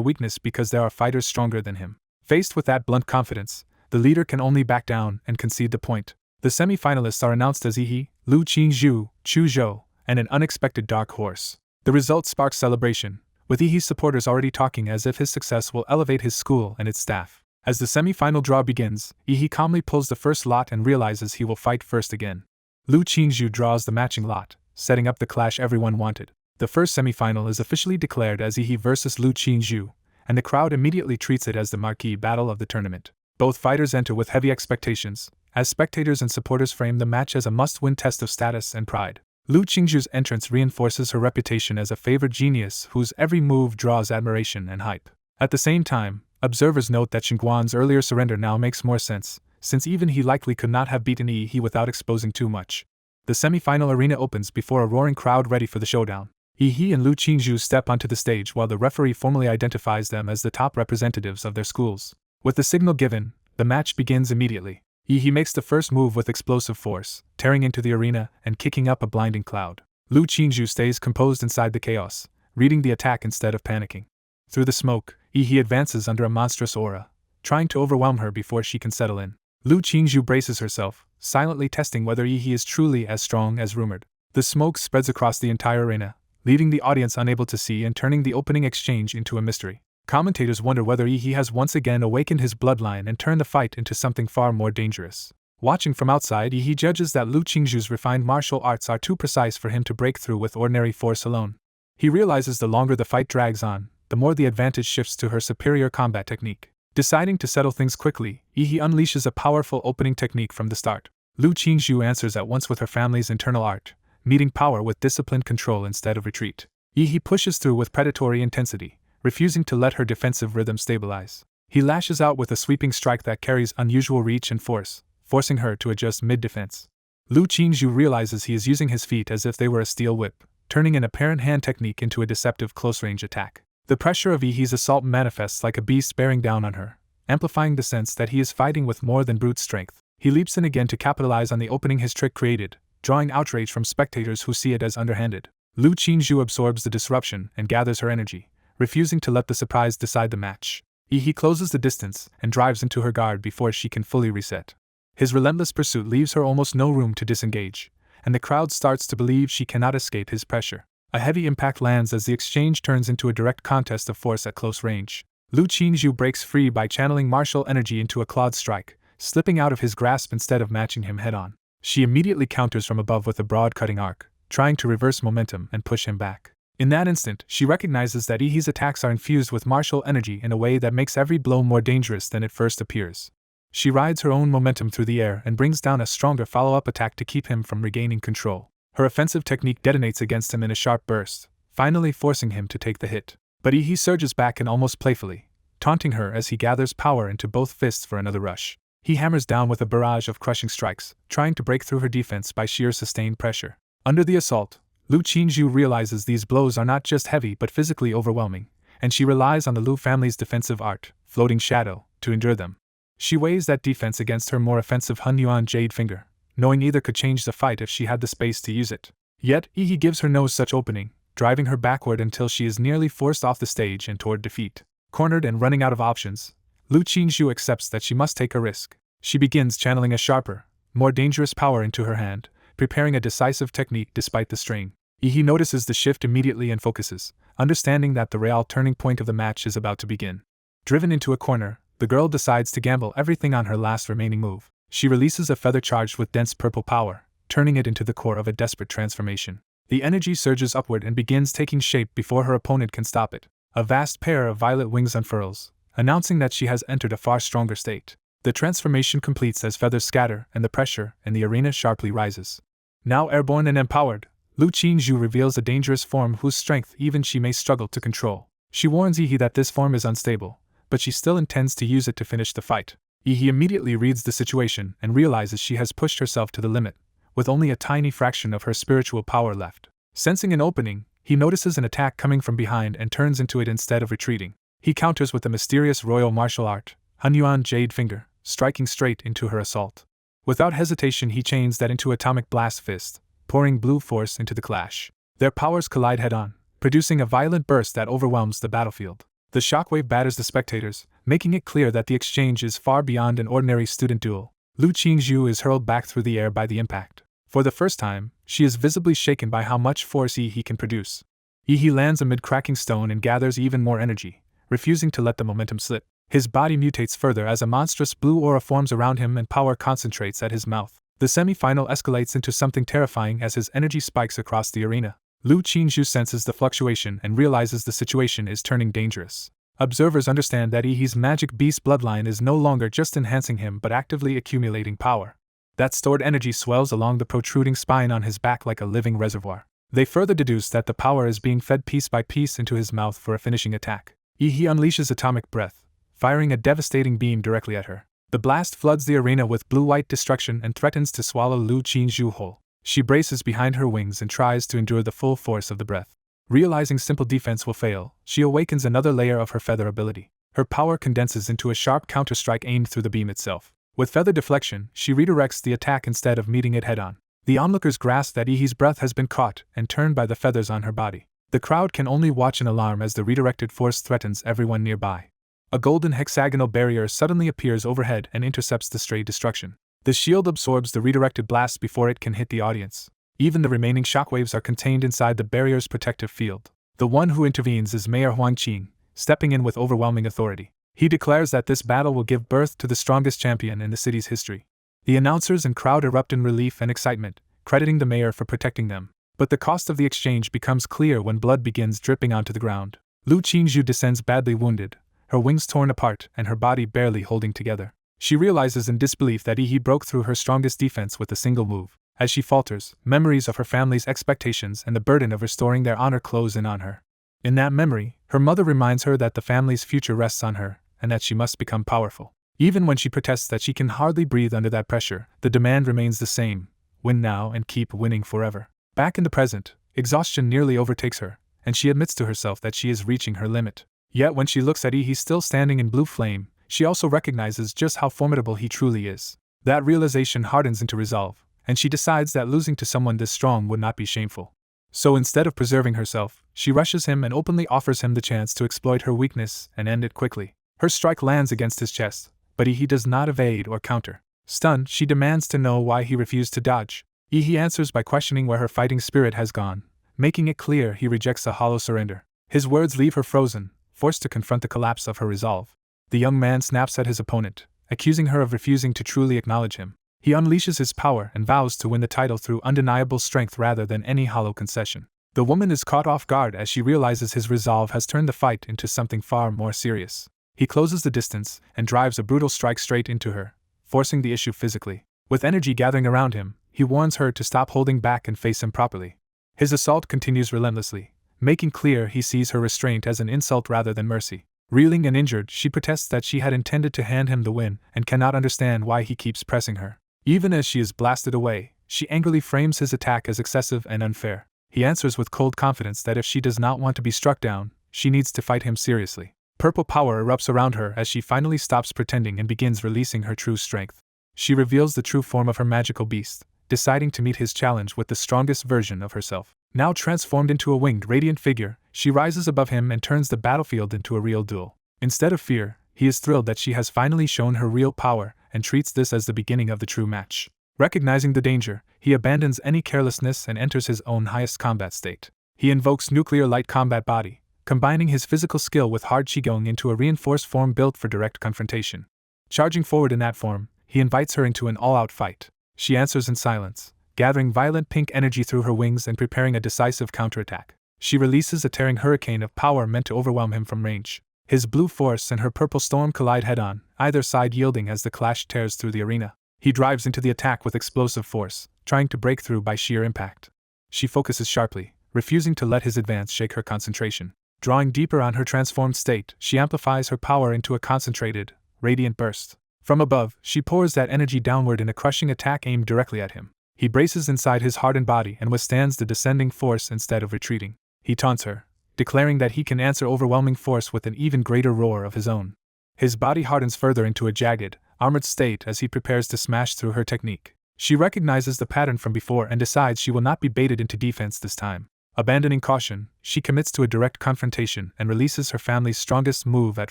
weakness because there are fighters stronger than him. Faced with that blunt confidence, the leader can only back down and concede the point. The semi-finalists are announced as Yi, Lu Qingzhu, Chu Zhou, and an unexpected dark horse. The result sparks celebration, with Yi's supporters already talking as if his success will elevate his school and its staff. As the semi-final draw begins, Yi calmly pulls the first lot and realizes he will fight first again. Lu Qingzhu draws the matching lot, setting up the clash everyone wanted. The first semi-final is officially declared as Yi versus Lu Qingzhu, and the crowd immediately treats it as the marquee battle of the tournament. Both fighters enter with heavy expectations, as spectators and supporters frame the match as a must-win test of status and pride. Lu Qingzhu's entrance reinforces her reputation as a favored genius whose every move draws admiration and hype. At the same time, observers note that Xingguan's earlier surrender now makes more sense, since even he likely could not have beaten Yi without exposing too much. The semi-final arena opens before a roaring crowd ready for the showdown. Yi and Lu Qingzhu step onto the stage while the referee formally identifies them as the top representatives of their schools. With the signal given, the match begins immediately. Yi makes the first move with explosive force, tearing into the arena and kicking up a blinding cloud. Lu Qingzhu stays composed inside the chaos, reading the attack instead of panicking. Through the smoke, Yi advances under a monstrous aura, trying to overwhelm her before she can settle in. Lu Qingzhu braces herself, silently testing whether Yi is truly as strong as rumored. The smoke spreads across the entire arena, leaving the audience unable to see and turning the opening exchange into a mystery. Commentators wonder whether Yi has once again awakened his bloodline and turned the fight into something far more dangerous. Watching from outside, Yi judges that Lu Qingzhu's refined martial arts are too precise for him to break through with ordinary force alone. He realizes the longer the fight drags on, the more the advantage shifts to her superior combat technique. Deciding to settle things quickly, Yi unleashes a powerful opening technique from the start. Lu Qingzhu answers at once with her family's internal art, meeting power with disciplined control instead of retreat. Yi pushes through with predatory intensity, refusing to let her defensive rhythm stabilize. He lashes out with a sweeping strike that carries unusual reach and force, forcing her to adjust mid-defense. Lu Qingzhu realizes he is using his feet as if they were a steel whip, turning an apparent hand technique into a deceptive close-range attack. The pressure of Yi's assault manifests like a beast bearing down on her, amplifying the sense that he is fighting with more than brute strength. He leaps in again to capitalize on the opening his trick created, drawing outrage from spectators who see it as underhanded. Lu Qingzhu absorbs the disruption and gathers her energy, refusing to let the surprise decide the match. Yi closes the distance and drives into her guard before she can fully reset. His relentless pursuit leaves her almost no room to disengage, and the crowd starts to believe she cannot escape his pressure. A heavy impact lands as the exchange turns into a direct contest of force at close range. Lu Qingzhu breaks free by channeling martial energy into a clawed strike, slipping out of his grasp instead of matching him head-on. She immediately counters from above with a broad cutting arc, trying to reverse momentum and push him back. In that instant, she recognizes that Yi's attacks are infused with martial energy in a way that makes every blow more dangerous than it first appears. She rides her own momentum through the air and brings down a stronger follow-up attack to keep him from regaining control. Her offensive technique detonates against him in a sharp burst, finally forcing him to take the hit. But Yi surges back and almost playfully, taunting her as he gathers power into both fists for another rush. He hammers down with a barrage of crushing strikes, trying to break through her defense by sheer sustained pressure. Under the assault, Lu Qingzhu realizes these blows are not just heavy but physically overwhelming, and she relies on the Lu family's defensive art, Floating Shadow, to endure them. She weighs that defense against her more offensive Hunyuan Jade Finger, knowing either could change the fight if she had the space to use it. Yet, Yi gives her no such opening, driving her backward until she is nearly forced off the stage and toward defeat. Cornered and running out of options, Lu Qingzhu accepts that she must take a risk. She begins channeling a sharper, more dangerous power into her hand, preparing a decisive technique despite the strain. Yi notices the shift immediately and focuses, understanding that the real turning point of the match is about to begin. Driven into a corner, the girl decides to gamble everything on her last remaining move. She releases a feather charged with dense purple power, turning it into the core of a desperate transformation. The energy surges upward and begins taking shape before her opponent can stop it. A vast pair of violet wings unfurls, announcing that she has entered a far stronger state. The transformation completes as feathers scatter and the pressure in the arena sharply rises. Now airborne and empowered, Lu Qingzhu reveals a dangerous form whose strength even she may struggle to control. She warns Yi that this form is unstable, but she still intends to use it to finish the fight. Yi immediately reads the situation and realizes she has pushed herself to the limit, with only a tiny fraction of her spiritual power left. Sensing an opening, he notices an attack coming from behind and turns into it instead of retreating. He counters with the mysterious royal martial art, Hunyuan Jade Finger, striking straight into her assault. Without hesitation he chains that into Atomic Blast Fist, pouring blue force into the clash. Their powers collide head-on, producing a violent burst that overwhelms the battlefield. The shockwave batters the spectators, making it clear that the exchange is far beyond an ordinary student duel. Lu Qingzhu is hurled back through the air by the impact. For the first time, she is visibly shaken by how much force he can produce. He lands amid cracking stone and gathers even more energy, refusing to let the momentum slip. His body mutates further as a monstrous blue aura forms around him and power concentrates at his mouth. The semi-final escalates into something terrifying as his energy spikes across the arena. Lu Qingzhu senses the fluctuation and realizes the situation is turning dangerous. Observers understand that Yi's magic beast bloodline is no longer just enhancing him but actively accumulating power. That stored energy swells along the protruding spine on his back like a living reservoir. They further deduce that the power is being fed piece by piece into his mouth for a finishing attack. Yi unleashes atomic breath, firing a devastating beam directly at her. The blast floods the arena with blue-white destruction and threatens to swallow Lu Qingzhu whole. She braces behind her wings and tries to endure the full force of the breath. Realizing simple defense will fail, she awakens another layer of her feather ability. Her power condenses into a sharp counterstrike aimed through the beam itself. With feather deflection, she redirects the attack instead of meeting it head-on. The onlookers grasp that Yi's breath has been caught and turned by the feathers on her body. The crowd can only watch in alarm as the redirected force threatens everyone nearby. A golden hexagonal barrier suddenly appears overhead and intercepts the stray destruction. The shield absorbs the redirected blast before it can hit the audience. Even the remaining shockwaves are contained inside the barrier's protective field. The one who intervenes is Mayor Huang Qing, stepping in with overwhelming authority. He declares that this battle will give birth to the strongest champion in the city's history. The announcers and crowd erupt in relief and excitement, crediting the mayor for protecting them. But the cost of the exchange becomes clear when blood begins dripping onto the ground. Lu Qingzhu descends badly wounded, her wings torn apart and her body barely holding together. She realizes in disbelief that Yi broke through her strongest defense with a single move. As she falters, memories of her family's expectations and the burden of restoring their honor close in on her. In that memory, her mother reminds her that the family's future rests on her, and that she must become powerful. Even when she protests that she can hardly breathe under that pressure, the demand remains the same: win now and keep winning forever. Back in the present, exhaustion nearly overtakes her, and she admits to herself that she is reaching her limit. Yet when she looks at Yi still standing in blue flame, she also recognizes just how formidable he truly is. That realization hardens into resolve, and she decides that losing to someone this strong would not be shameful. So instead of preserving herself, she rushes him and openly offers him the chance to exploit her weakness and end it quickly. Her strike lands against his chest, but Yi does not evade or counter. Stunned, she demands to know why he refused to dodge. Yi answers by questioning where her fighting spirit has gone, making it clear he rejects a hollow surrender. His words leave her frozen, forced to confront the collapse of her resolve. The young man snaps at his opponent, accusing her of refusing to truly acknowledge him. He unleashes his power and vows to win the title through undeniable strength rather than any hollow concession. The woman is caught off guard as she realizes his resolve has turned the fight into something far more serious. He closes the distance and drives a brutal strike straight into her, forcing the issue physically. With energy gathering around him, he warns her to stop holding back and face him properly. His assault continues relentlessly, making clear he sees her restraint as an insult rather than mercy. Reeling and injured, she protests that she had intended to hand him the win and cannot understand why he keeps pressing her. Even as she is blasted away, she angrily frames his attack as excessive and unfair. He answers with cold confidence that if she does not want to be struck down, she needs to fight him seriously. Purple power erupts around her as she finally stops pretending and begins releasing her true strength. She reveals the true form of her magical beast, deciding to meet his challenge with the strongest version of herself. Now transformed into a winged, radiant figure, she rises above him and turns the battlefield into a real duel. Instead of fear, he is thrilled that she has finally shown her real power and treats this as the beginning of the true match. Recognizing the danger, he abandons any carelessness and enters his own highest combat state. He invokes Nuclear Light Combat Body, combining his physical skill with hard qigong into a reinforced form built for direct confrontation. Charging forward in that form, he invites her into an all-out fight. She answers in silence, gathering violent pink energy through her wings and preparing a decisive counterattack. She releases a tearing hurricane of power meant to overwhelm him from range. His blue force and her purple storm collide head-on, either side yielding as the clash tears through the arena. He drives into the attack with explosive force, trying to break through by sheer impact. She focuses sharply, refusing to let his advance shake her concentration. Drawing deeper on her transformed state, she amplifies her power into a concentrated, radiant burst. From above, she pours that energy downward in a crushing attack aimed directly at him. He braces inside his hardened body and withstands the descending force instead of retreating. He taunts her, declaring that he can answer overwhelming force with an even greater roar of his own. His body hardens further into a jagged, armored state as he prepares to smash through her technique. She recognizes the pattern from before and decides she will not be baited into defense this time. Abandoning caution, she commits to a direct confrontation and releases her family's strongest move at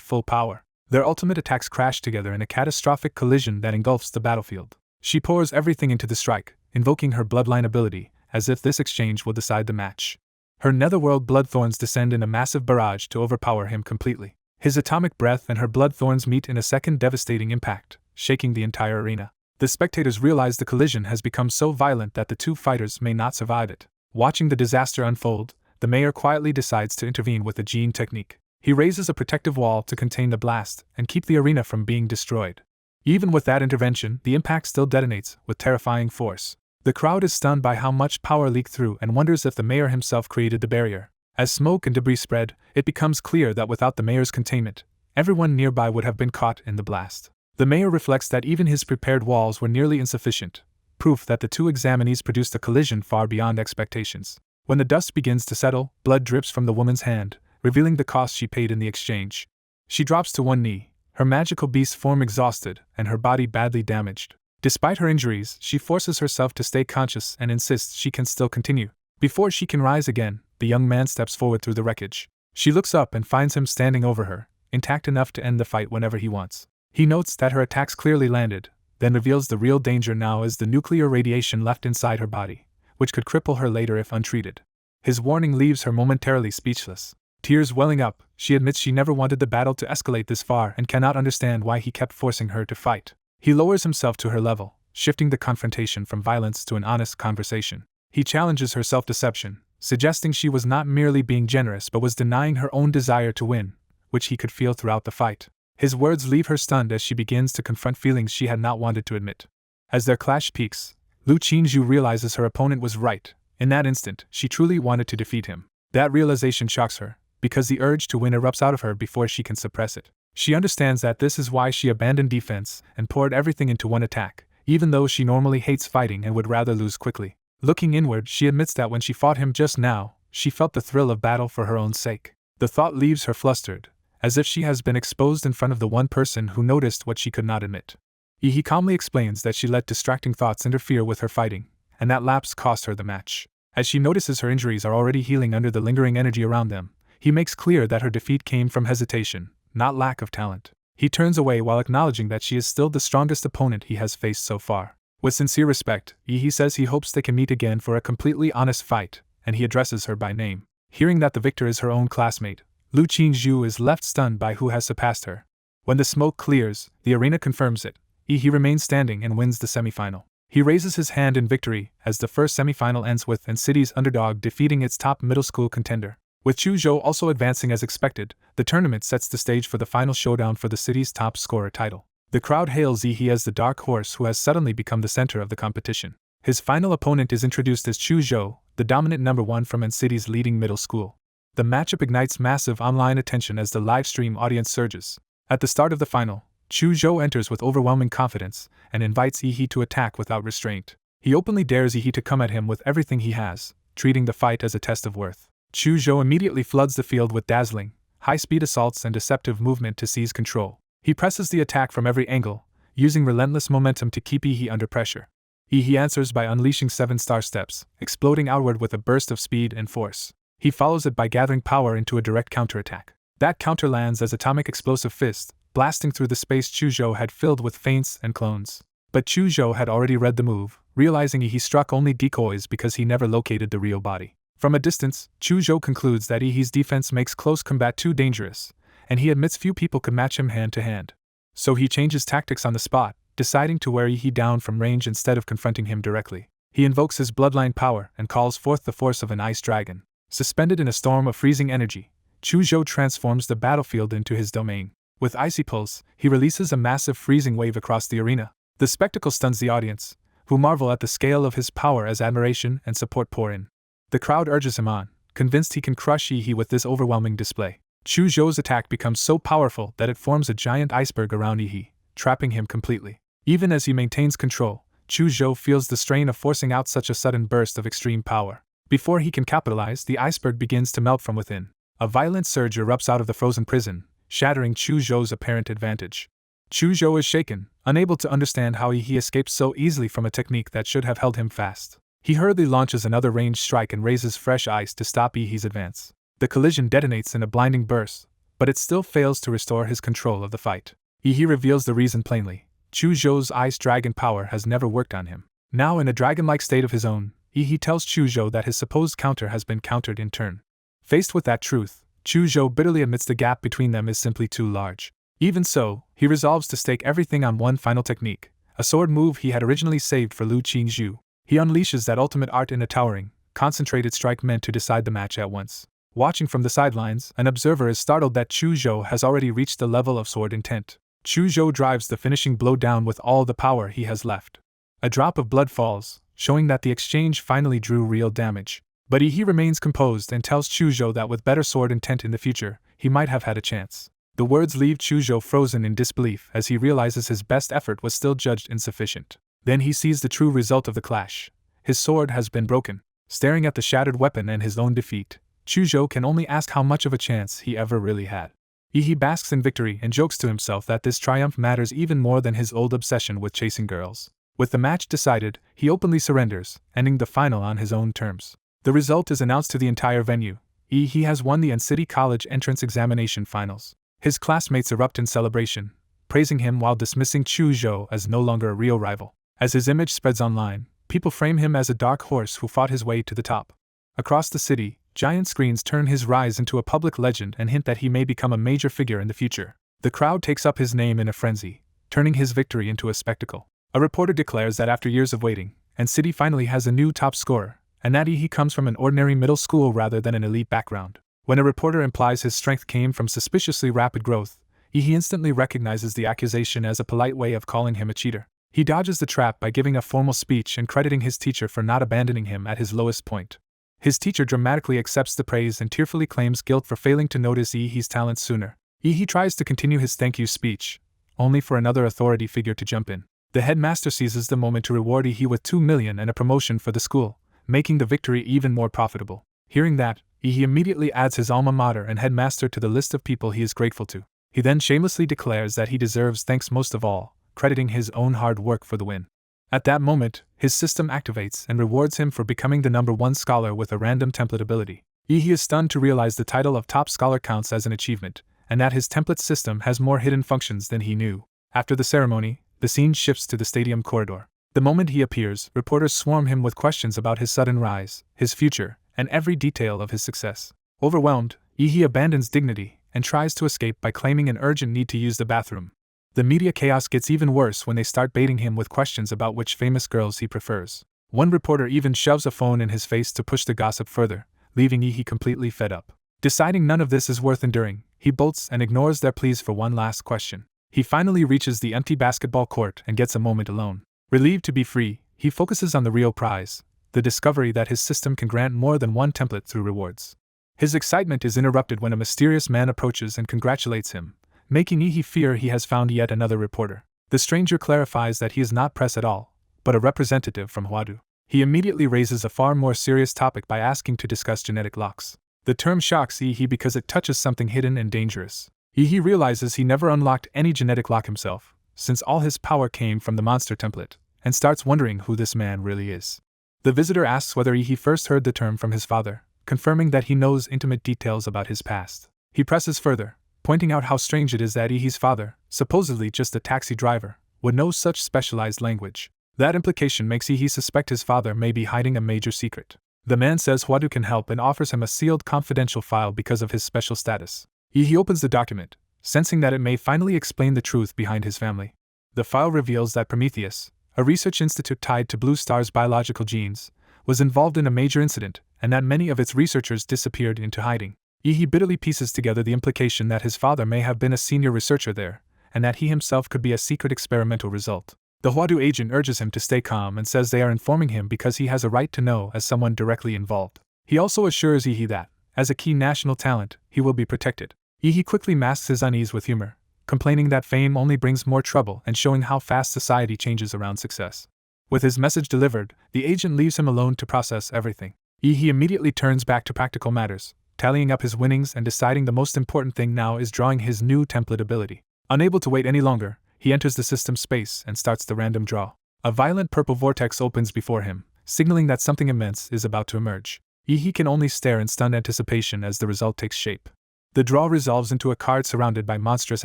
full power. Their ultimate attacks crash together in a catastrophic collision that engulfs the battlefield. She pours everything into the strike, invoking her bloodline ability, as if this exchange will decide the match. Her netherworld blood thorns descend in a massive barrage to overpower him completely. His atomic breath and her blood thorns meet in a second devastating impact, shaking the entire arena. The spectators realize the collision has become so violent that the two fighters may not survive it. Watching the disaster unfold, the mayor quietly decides to intervene with a gene technique. He raises a protective wall to contain the blast and keep the arena from being destroyed. Even with that intervention, the impact still detonates with terrifying force. The crowd is stunned by how much power leaked through and wonders if the mayor himself created the barrier. As smoke and debris spread, it becomes clear that without the mayor's containment, everyone nearby would have been caught in the blast. The mayor reflects that even his prepared walls were nearly insufficient, proof that the two examinees produced a collision far beyond expectations. When the dust begins to settle, blood drips from the woman's hand, revealing the cost she paid in the exchange. She drops to one knee, her magical beast form exhausted and her body badly damaged. Despite her injuries, she forces herself to stay conscious and insists she can still continue. Before she can rise again, the young man steps forward through the wreckage. She looks up and finds him standing over her, intact enough to end the fight whenever he wants. He notes that her attacks clearly landed, then reveals the real danger now is the nuclear radiation left inside her body, which could cripple her later if untreated. His warning leaves her momentarily speechless. Tears welling up, she admits she never wanted the battle to escalate this far and cannot understand why he kept forcing her to fight. He lowers himself to her level, shifting the confrontation from violence to an honest conversation. He challenges her self-deception, suggesting she was not merely being generous but was denying her own desire to win, which he could feel throughout the fight. His words leave her stunned as she begins to confront feelings she had not wanted to admit. As their clash peaks, Lu Qingzhu realizes her opponent was right. In that instant, she truly wanted to defeat him. That realization shocks her, because the urge to win erupts out of her before she can suppress it. She understands that this is why she abandoned defense and poured everything into one attack, even though she normally hates fighting and would rather lose quickly. Looking inward, she admits that when she fought him just now, she felt the thrill of battle for her own sake. The thought leaves her flustered, as if she has been exposed in front of the one person who noticed what she could not admit. He calmly explains that she let distracting thoughts interfere with her fighting, and that lapse cost her the match. As she notices her injuries are already healing under the lingering energy around them, he makes clear that her defeat came from hesitation, not lack of talent. He turns away while acknowledging that she is still the strongest opponent he has faced so far. With sincere respect, he says he hopes they can meet again for a completely honest fight, and he addresses her by name. Hearing that the victor is her own classmate, Lu Qingzhu is left stunned by who has surpassed her. When the smoke clears, the arena confirms it. He remains standing and wins the semifinal. He raises his hand in victory as the first semifinal ends with An City's underdog defeating its top middle school contender. With Chuzhou also advancing as expected, the tournament sets the stage for the final showdown for the city's top scorer title. The crowd hails Yi as the dark horse who has suddenly become the center of the competition. His final opponent is introduced as Chuzhou, the dominant number one from An City's leading middle school. The matchup ignites massive online attention as the live stream audience surges. At the start of the final, Chuzhou enters with overwhelming confidence and invites Yi to attack without restraint. He openly dares Yi to come at him with everything he has, treating the fight as a test of worth. Chuzhou immediately floods the field with dazzling, high-speed assaults and deceptive movement to seize control. He presses the attack from every angle, using relentless momentum to keep Yi under pressure. Yi answers by unleashing 7-star steps, exploding outward with a burst of speed and force. He follows it by gathering power into a direct counterattack. That counter lands as atomic explosive fist, blasting through the space Chuzhou had filled with feints and clones. But Chuzhou had already read the move, realizing he struck only decoys because he never located the real body. From a distance, Chuzhou concludes that Yi's defense makes close combat too dangerous, and he admits few people could match him hand to hand. So he changes tactics on the spot, deciding to wear Yi down from range instead of confronting him directly. He invokes his bloodline power and calls forth the force of an ice dragon. Suspended in a storm of freezing energy, Chuzhou transforms the battlefield into his domain. With icy pulse, he releases a massive freezing wave across the arena. The spectacle stuns the audience, who marvel at the scale of his power as admiration and support pour in. The crowd urges him on, convinced he can crush Yi with this overwhelming display. Chuzhou's attack becomes so powerful that it forms a giant iceberg around Yi, trapping him completely. Even as he maintains control, Chuzhou feels the strain of forcing out such a sudden burst of extreme power. Before he can capitalize, the iceberg begins to melt from within. A violent surge erupts out of the frozen prison, shattering Chu Zhou's apparent advantage. Chu Zhou is shaken, unable to understand how he escaped so easily from a technique that should have held him fast. He hurriedly launches another ranged strike and raises fresh ice to stop Yi's advance. The collision detonates in a blinding burst, but it still fails to restore his control of the fight. Yi reveals the reason plainly. Chu Zhou's ice dragon power has never worked on him. Now in a dragon-like state of his own, Yi tells Chu Zhou that his supposed counter has been countered in turn. Faced with that truth, Chu Zhou bitterly admits the gap between them is simply too large. Even so, he resolves to stake everything on one final technique, a sword move he had originally saved for Lu Qingzhu. He unleashes that ultimate art in a towering, concentrated strike meant to decide the match at once. Watching from the sidelines, an observer is startled that Chu Zhou has already reached the level of sword intent. Chu Zhou drives the finishing blow down with all the power he has left. A drop of blood falls, showing that the exchange finally drew real damage. But he remains composed and tells Chu Zhou that with better sword intent in the future, he might have had a chance. The words leave Chu Zhou frozen in disbelief as he realizes his best effort was still judged insufficient. Then he sees the true result of the clash. His sword has been broken. Staring at the shattered weapon and his own defeat, Chu Zhou can only ask how much of a chance he ever really had. He basks in victory and jokes to himself that this triumph matters even more than his old obsession with chasing girls. With the match decided, he openly surrenders, ending the final on his own terms. The result is announced to the entire venue. He has won the City College entrance examination finals. His classmates erupt in celebration, praising him while dismissing Chu Zhou as no longer a real rival. As his image spreads online, people frame him as a dark horse who fought his way to the top. Across the city, giant screens turn his rise into a public legend and hint that he may become a major figure in the future. The crowd takes up his name in a frenzy, turning his victory into a spectacle. A reporter declares that after years of waiting, City finally has a new top scorer, and that he comes from an ordinary middle school rather than an elite background. When a reporter implies his strength came from suspiciously rapid growth, he instantly recognizes the accusation as a polite way of calling him a cheater. He dodges the trap by giving a formal speech and crediting his teacher for not abandoning him at his lowest point. His teacher dramatically accepts the praise and tearfully claims guilt for failing to notice Yi's talents sooner. Yi tries to continue his thank you speech, only for another authority figure to jump in. The headmaster seizes the moment to reward Yi with 2 million and a promotion for the school, making the victory even more profitable. Hearing that, Yi immediately adds his alma mater and headmaster to the list of people he is grateful to. He then shamelessly declares that he deserves thanks most of all, crediting his own hard work for the win. At that moment, his system activates and rewards him for becoming the #1 scholar with a random template ability. Yi is stunned to realize the title of top scholar counts as an achievement, and that his template system has more hidden functions than he knew. After the ceremony, the scene shifts to the stadium corridor. The moment he appears, reporters swarm him with questions about his sudden rise, his future, and every detail of his success. Overwhelmed, Yi abandons dignity and tries to escape by claiming an urgent need to use the bathroom. The media chaos gets even worse when they start baiting him with questions about which famous girls he prefers. One reporter even shoves a phone in his face to push the gossip further, leaving Yi completely fed up. Deciding none of this is worth enduring, he bolts and ignores their pleas for one last question. He finally reaches the empty basketball court and gets a moment alone. Relieved to be free, he focuses on the real prize, the discovery that his system can grant more than one template through rewards. His excitement is interrupted when a mysterious man approaches and congratulates him, making Yi fear he has found yet another reporter. The stranger clarifies that he is not press at all, but a representative from Huadu. He immediately raises a far more serious topic by asking to discuss genetic locks. The term shocks Yi because it touches something hidden and dangerous. Yi realizes he never unlocked any genetic lock himself, since all his power came from the monster template, and starts wondering who this man really is. The visitor asks whether Yi first heard the term from his father, confirming that he knows intimate details about his past. He presses further, pointing out how strange it is that Yi's father, supposedly just a taxi driver, would know such specialized language. That implication makes Yi suspect his father may be hiding a major secret. The man says Huadu can help and offers him a sealed confidential file because of his special status. Yi opens the document, sensing that it may finally explain the truth behind his family. The file reveals that Prometheus, a research institute tied to Blue Star's biological genes, was involved in a major incident, and that many of its researchers disappeared into hiding. Yi bitterly pieces together the implication that his father may have been a senior researcher there, and that he himself could be a secret experimental result. The Huadu agent urges him to stay calm and says they are informing him because he has a right to know as someone directly involved. He also assures Yi that, as a key national talent, he will be protected. Yi quickly masks his unease with humor, complaining that fame only brings more trouble and showing how fast society changes around success. With his message delivered, the agent leaves him alone to process everything. Yi immediately turns back to practical matters, tallying up his winnings and deciding the most important thing now is drawing his new template ability. Unable to wait any longer, he enters the system space and starts the random draw. A violent purple vortex opens before him, signaling that something immense is about to emerge. He can only stare in stunned anticipation as the result takes shape. The draw resolves into a card surrounded by monstrous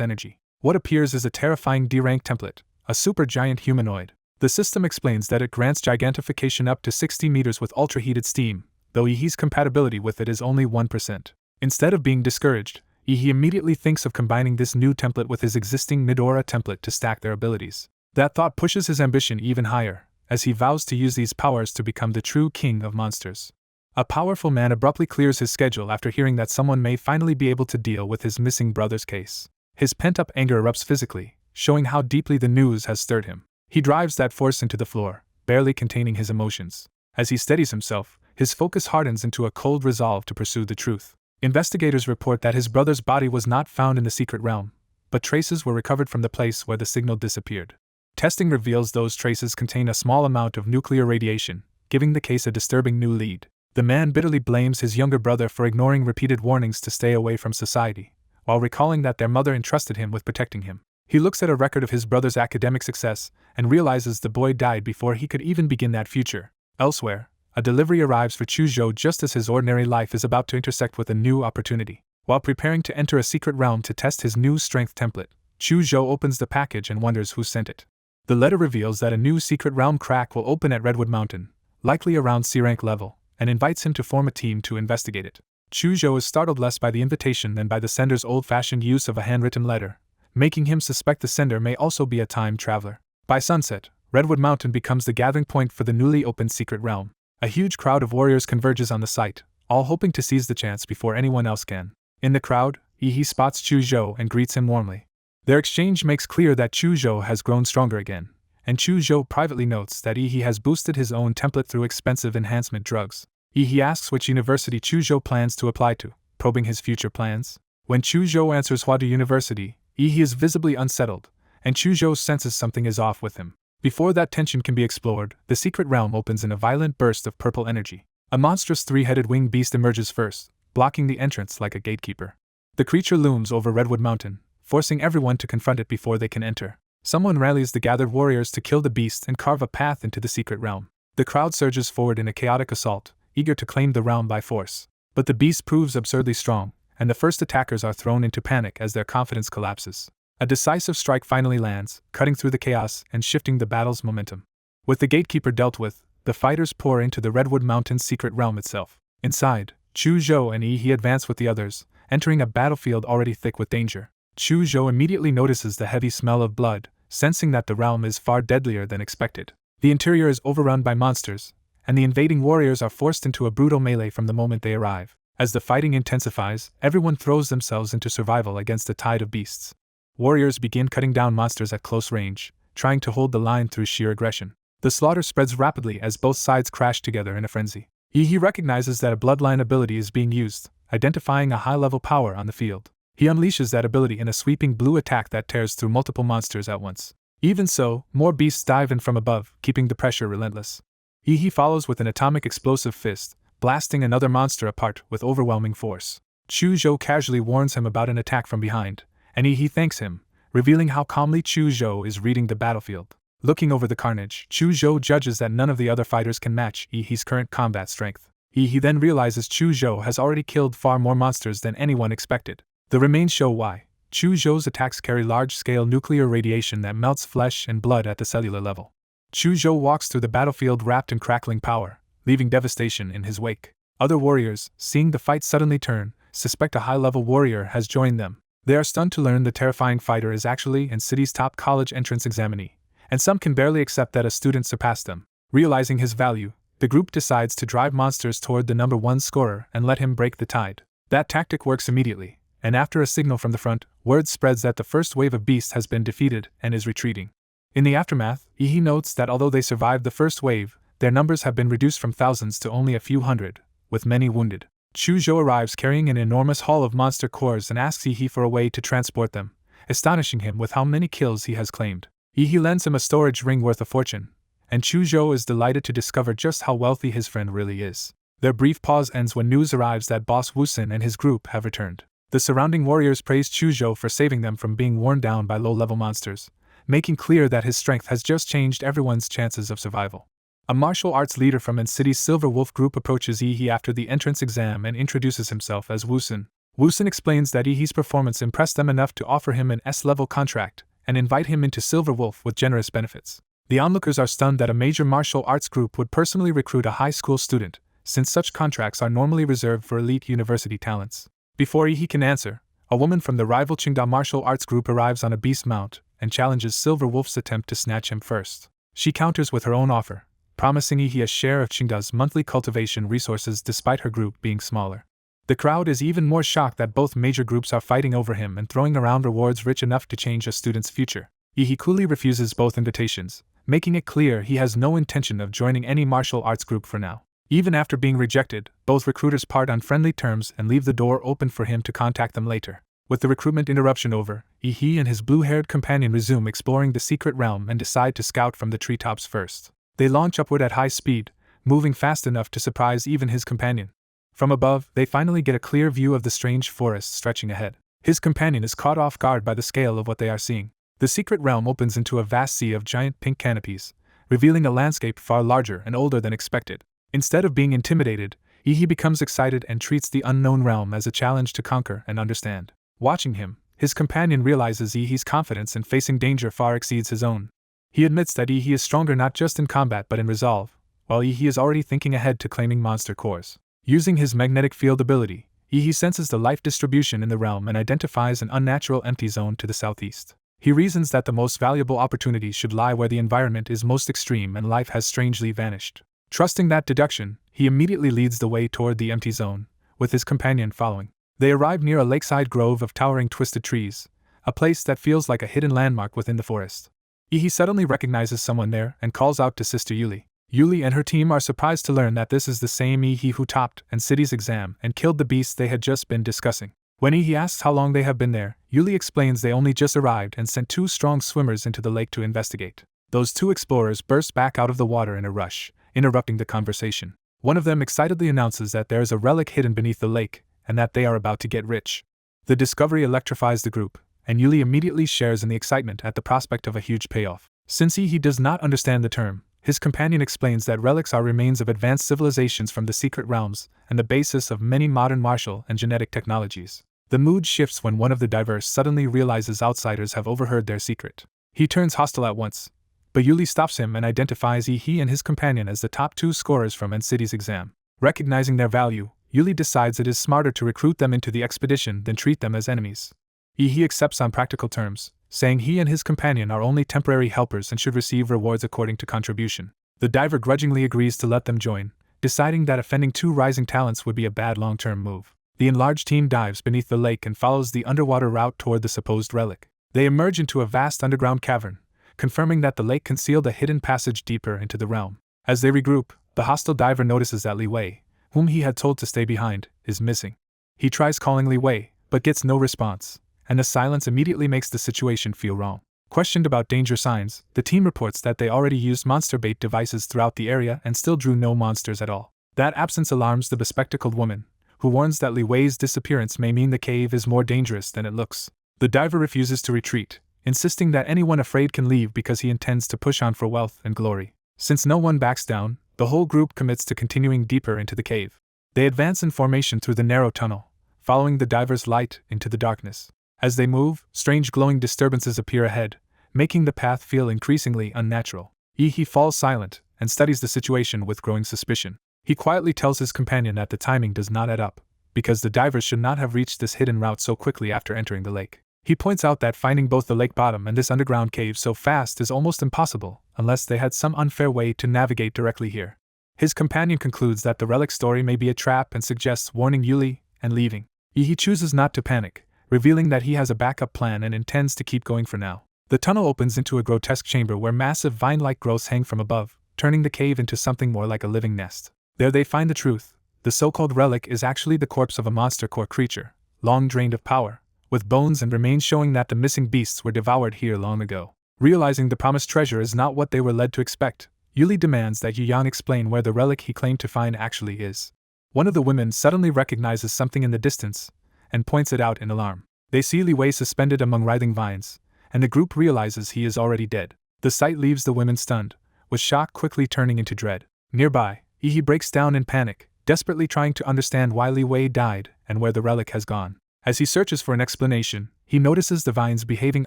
energy. What appears is a terrifying D-rank template, a supergiant humanoid. The system explains that it grants gigantification up to 60 meters with ultra-heated steam, though Ihi's compatibility with it is only 1%. Instead of being discouraged, Ihi immediately thinks of combining this new template with his existing mid-aura template to stack their abilities. That thought pushes his ambition even higher, as he vows to use these powers to become the true king of monsters. A powerful man abruptly clears his schedule after hearing that someone may finally be able to deal with his missing brother's case. His pent-up anger erupts physically, showing how deeply the news has stirred him. He drives that force into the floor, barely containing his emotions. As he steadies himself, his focus hardens into a cold resolve to pursue the truth. Investigators report that his brother's body was not found in the secret realm, but traces were recovered from the place where the signal disappeared. Testing reveals those traces contain a small amount of nuclear radiation, giving the case a disturbing new lead. The man bitterly blames his younger brother for ignoring repeated warnings to stay away from society, while recalling that their mother entrusted him with protecting him. He looks at a record of his brother's academic success and realizes the boy died before he could even begin that future. Elsewhere, a delivery arrives for Chuzhou just as his ordinary life is about to intersect with a new opportunity. While preparing to enter a secret realm to test his new strength template, Chuzhou opens the package and wonders who sent it. The letter reveals that a new secret realm crack will open at Redwood Mountain, likely around C-rank level, and invites him to form a team to investigate it. Chuzhou is startled less by the invitation than by the sender's old-fashioned use of a handwritten letter, making him suspect the sender may also be a time traveler. By sunset, Redwood Mountain becomes the gathering point for the newly opened secret realm. A huge crowd of warriors converges on the site, all hoping to seize the chance before anyone else can. In the crowd, Ihi spots Chuzhou and greets him warmly. Their exchange makes clear that Chuzhou has grown stronger again, and Chuzhou privately notes that Ihi has boosted his own template through expensive enhancement drugs. Ihi asks which university Chuzhou plans to apply to, probing his future plans. When Chuzhou answers Huadu University, Ihi is visibly unsettled, and Chuzhou senses something is off with him. Before that tension can be explored, the secret realm opens in a violent burst of purple energy. A monstrous three-headed winged beast emerges first, blocking the entrance like a gatekeeper. The creature looms over Redwood Mountain, forcing everyone to confront it before they can enter. Someone rallies the gathered warriors to kill the beast and carve a path into the secret realm. The crowd surges forward in a chaotic assault, eager to claim the realm by force. But the beast proves absurdly strong, and the first attackers are thrown into panic as their confidence collapses. A decisive strike finally lands, cutting through the chaos and shifting the battle's momentum. With the gatekeeper dealt with, the fighters pour into the Redwood Mountain's secret realm itself. Inside, Chuzhou and Ihi advance with the others, entering a battlefield already thick with danger. Chuzhou immediately notices the heavy smell of blood, sensing that the realm is far deadlier than expected. The interior is overrun by monsters, and the invading warriors are forced into a brutal melee from the moment they arrive. As the fighting intensifies, everyone throws themselves into survival against a tide of beasts. Warriors begin cutting down monsters at close range, trying to hold the line through sheer aggression. The slaughter spreads rapidly as both sides crash together in a frenzy. He recognizes that a bloodline ability is being used, identifying a high-level power on the field. He unleashes that ability in a sweeping blue attack that tears through multiple monsters at once. Even so, more beasts dive in from above, keeping the pressure relentless. He follows with an atomic explosive fist, blasting another monster apart with overwhelming force. Chuzhou casually warns him about an attack from behind, and he thanks him, revealing how calmly Chuzhou is reading the battlefield. Looking over the carnage, Chuzhou judges that none of the other fighters can match Ihi's current combat strength. He then realizes Chuzhou has already killed far more monsters than anyone expected. The remains show why. Chuzhou's attacks carry large-scale nuclear radiation that melts flesh and blood at the cellular level. Chuzhou walks through the battlefield wrapped in crackling power, leaving devastation in his wake. Other warriors, seeing the fight suddenly turn, suspect a high-level warrior has joined them. They are stunned to learn the terrifying fighter is actually in city's top college entrance examinee, and some can barely accept that a student surpassed them. Realizing his value, the group decides to drive monsters toward the number one scorer and let him break the tide. That tactic works immediately, and after a signal from the front, word spreads that the first wave of beasts has been defeated and is retreating. In the aftermath, Ihi notes that although they survived the first wave, their numbers have been reduced from thousands to only a few hundred, with many wounded. Chuzhou arrives carrying an enormous haul of monster cores and asks Ihi for a way to transport them, astonishing him with how many kills he has claimed. Ihi lends him a storage ring worth a fortune, and Chuzhou is delighted to discover just how wealthy his friend really is. Their brief pause ends when news arrives that Boss Wusun and his group have returned. The surrounding warriors praise Chuzhou for saving them from being worn down by low-level monsters, making clear that his strength has just changed everyone's chances of survival. A martial arts leader from N-City's Silver Wolf group approaches Yi after the entrance exam and introduces himself as Wusun. Wusun explains that Yi's performance impressed them enough to offer him an S-level contract and invite him into Silver Wolf with generous benefits. The onlookers are stunned that a major martial arts group would personally recruit a high school student, since such contracts are normally reserved for elite university talents. Before Yi can answer, a woman from the rival Qingda martial arts group arrives on a beast mount and challenges Silver Wolf's attempt to snatch him first. She counters with her own offer, promising Yi a share of Qingda's monthly cultivation resources despite her group being smaller. The crowd is even more shocked that both major groups are fighting over him and throwing around rewards rich enough to change a student's future. Yi coolly refuses both invitations, making it clear he has no intention of joining any martial arts group for now. Even after being rejected, both recruiters part on friendly terms and leave the door open for him to contact them later. With the recruitment interruption over, Yi and his blue-haired companion resume exploring the secret realm and decide to scout from the treetops first. They launch upward at high speed, moving fast enough to surprise even his companion. From above, they finally get a clear view of the strange forest stretching ahead. His companion is caught off guard by the scale of what they are seeing. The secret realm opens into a vast sea of giant pink canopies, revealing a landscape far larger and older than expected. Instead of being intimidated, Yi becomes excited and treats the unknown realm as a challenge to conquer and understand. Watching him, his companion realizes Yi's confidence in facing danger far exceeds his own. He admits that Yi is stronger not just in combat but in resolve, while Yi is already thinking ahead to claiming monster cores. Using his magnetic field ability, Yi senses the life distribution in the realm and identifies an unnatural empty zone to the southeast. He reasons that the most valuable opportunities should lie where the environment is most extreme and life has strangely vanished. Trusting that deduction, he immediately leads the way toward the empty zone, with his companion following. They arrive near a lakeside grove of towering twisted trees, a place that feels like a hidden landmark within the forest. Yi suddenly recognizes someone there and calls out to Sister Yuli. Yuli and her team are surprised to learn that this is the same Yi who topped N-City's exam and killed the beast they had just been discussing. When Yi asks how long they have been there, Yuli explains they only just arrived and sent 2 strong swimmers into the lake to investigate. Those 2 explorers burst back out of the water in a rush, interrupting the conversation. One of them excitedly announces that there is a relic hidden beneath the lake, and that they are about to get rich. The discovery electrifies the group, and Yuli immediately shares in the excitement at the prospect of a huge payoff. Since he does not understand the term, his companion explains that relics are remains of advanced civilizations from the secret realms, and the basis of many modern martial and genetic technologies. The mood shifts when one of the divers suddenly realizes outsiders have overheard their secret. He turns hostile at once, but Yuli stops him and identifies he and his companion as the top 2 scorers from N-City's exam. Recognizing their value, Yuli decides it is smarter to recruit them into the expedition than treat them as enemies. He accepts on practical terms, saying he and his companion are only temporary helpers and should receive rewards according to contribution. The diver grudgingly agrees to let them join, deciding that offending 2 rising talents would be a bad long-term move. The enlarged team dives beneath the lake and follows the underwater route toward the supposed relic. They emerge into a vast underground cavern, confirming that the lake concealed a hidden passage deeper into the realm. As they regroup, the hostile diver notices that Li Wei, whom he had told to stay behind, is missing. He tries calling Li Wei, but gets no response, and the silence immediately makes the situation feel wrong. Questioned about danger signs, the team reports that they already used monster bait devices throughout the area and still drew no monsters at all. That absence alarms the bespectacled woman, who warns that Li Wei's disappearance may mean the cave is more dangerous than it looks. The diver refuses to retreat, insisting that anyone afraid can leave because he intends to push on for wealth and glory. Since no one backs down, the whole group commits to continuing deeper into the cave. They advance in formation through the narrow tunnel, following the diver's light into the darkness. As they move, strange glowing disturbances appear ahead, making the path feel increasingly unnatural. He falls silent and studies the situation with growing suspicion. He quietly tells his companion that the timing does not add up, because the divers should not have reached this hidden route so quickly after entering the lake. He points out that finding both the lake bottom and this underground cave so fast is almost impossible, unless they had some unfair way to navigate directly here. His companion concludes that the relic story may be a trap and suggests warning Yuli and leaving. He chooses not to panic, revealing that he has a backup plan and intends to keep going for now. The tunnel opens into a grotesque chamber where massive vine-like growths hang from above, turning the cave into something more like a living nest. There they find the truth. The so-called relic is actually the corpse of a monster core creature, long drained of power, with bones and remains showing that the missing beasts were devoured here long ago. Realizing the promised treasure is not what they were led to expect, Yuli demands that Yu Yang explain where the relic he claimed to find actually is. One of the women suddenly recognizes something in the distance and points it out in alarm. They see Li Wei suspended among writhing vines, and the group realizes he is already dead. The sight leaves the women stunned, with shock quickly turning into dread. Nearby, Yi breaks down in panic, desperately trying to understand why Li Wei died and where the relic has gone. As he searches for an explanation, he notices the vines behaving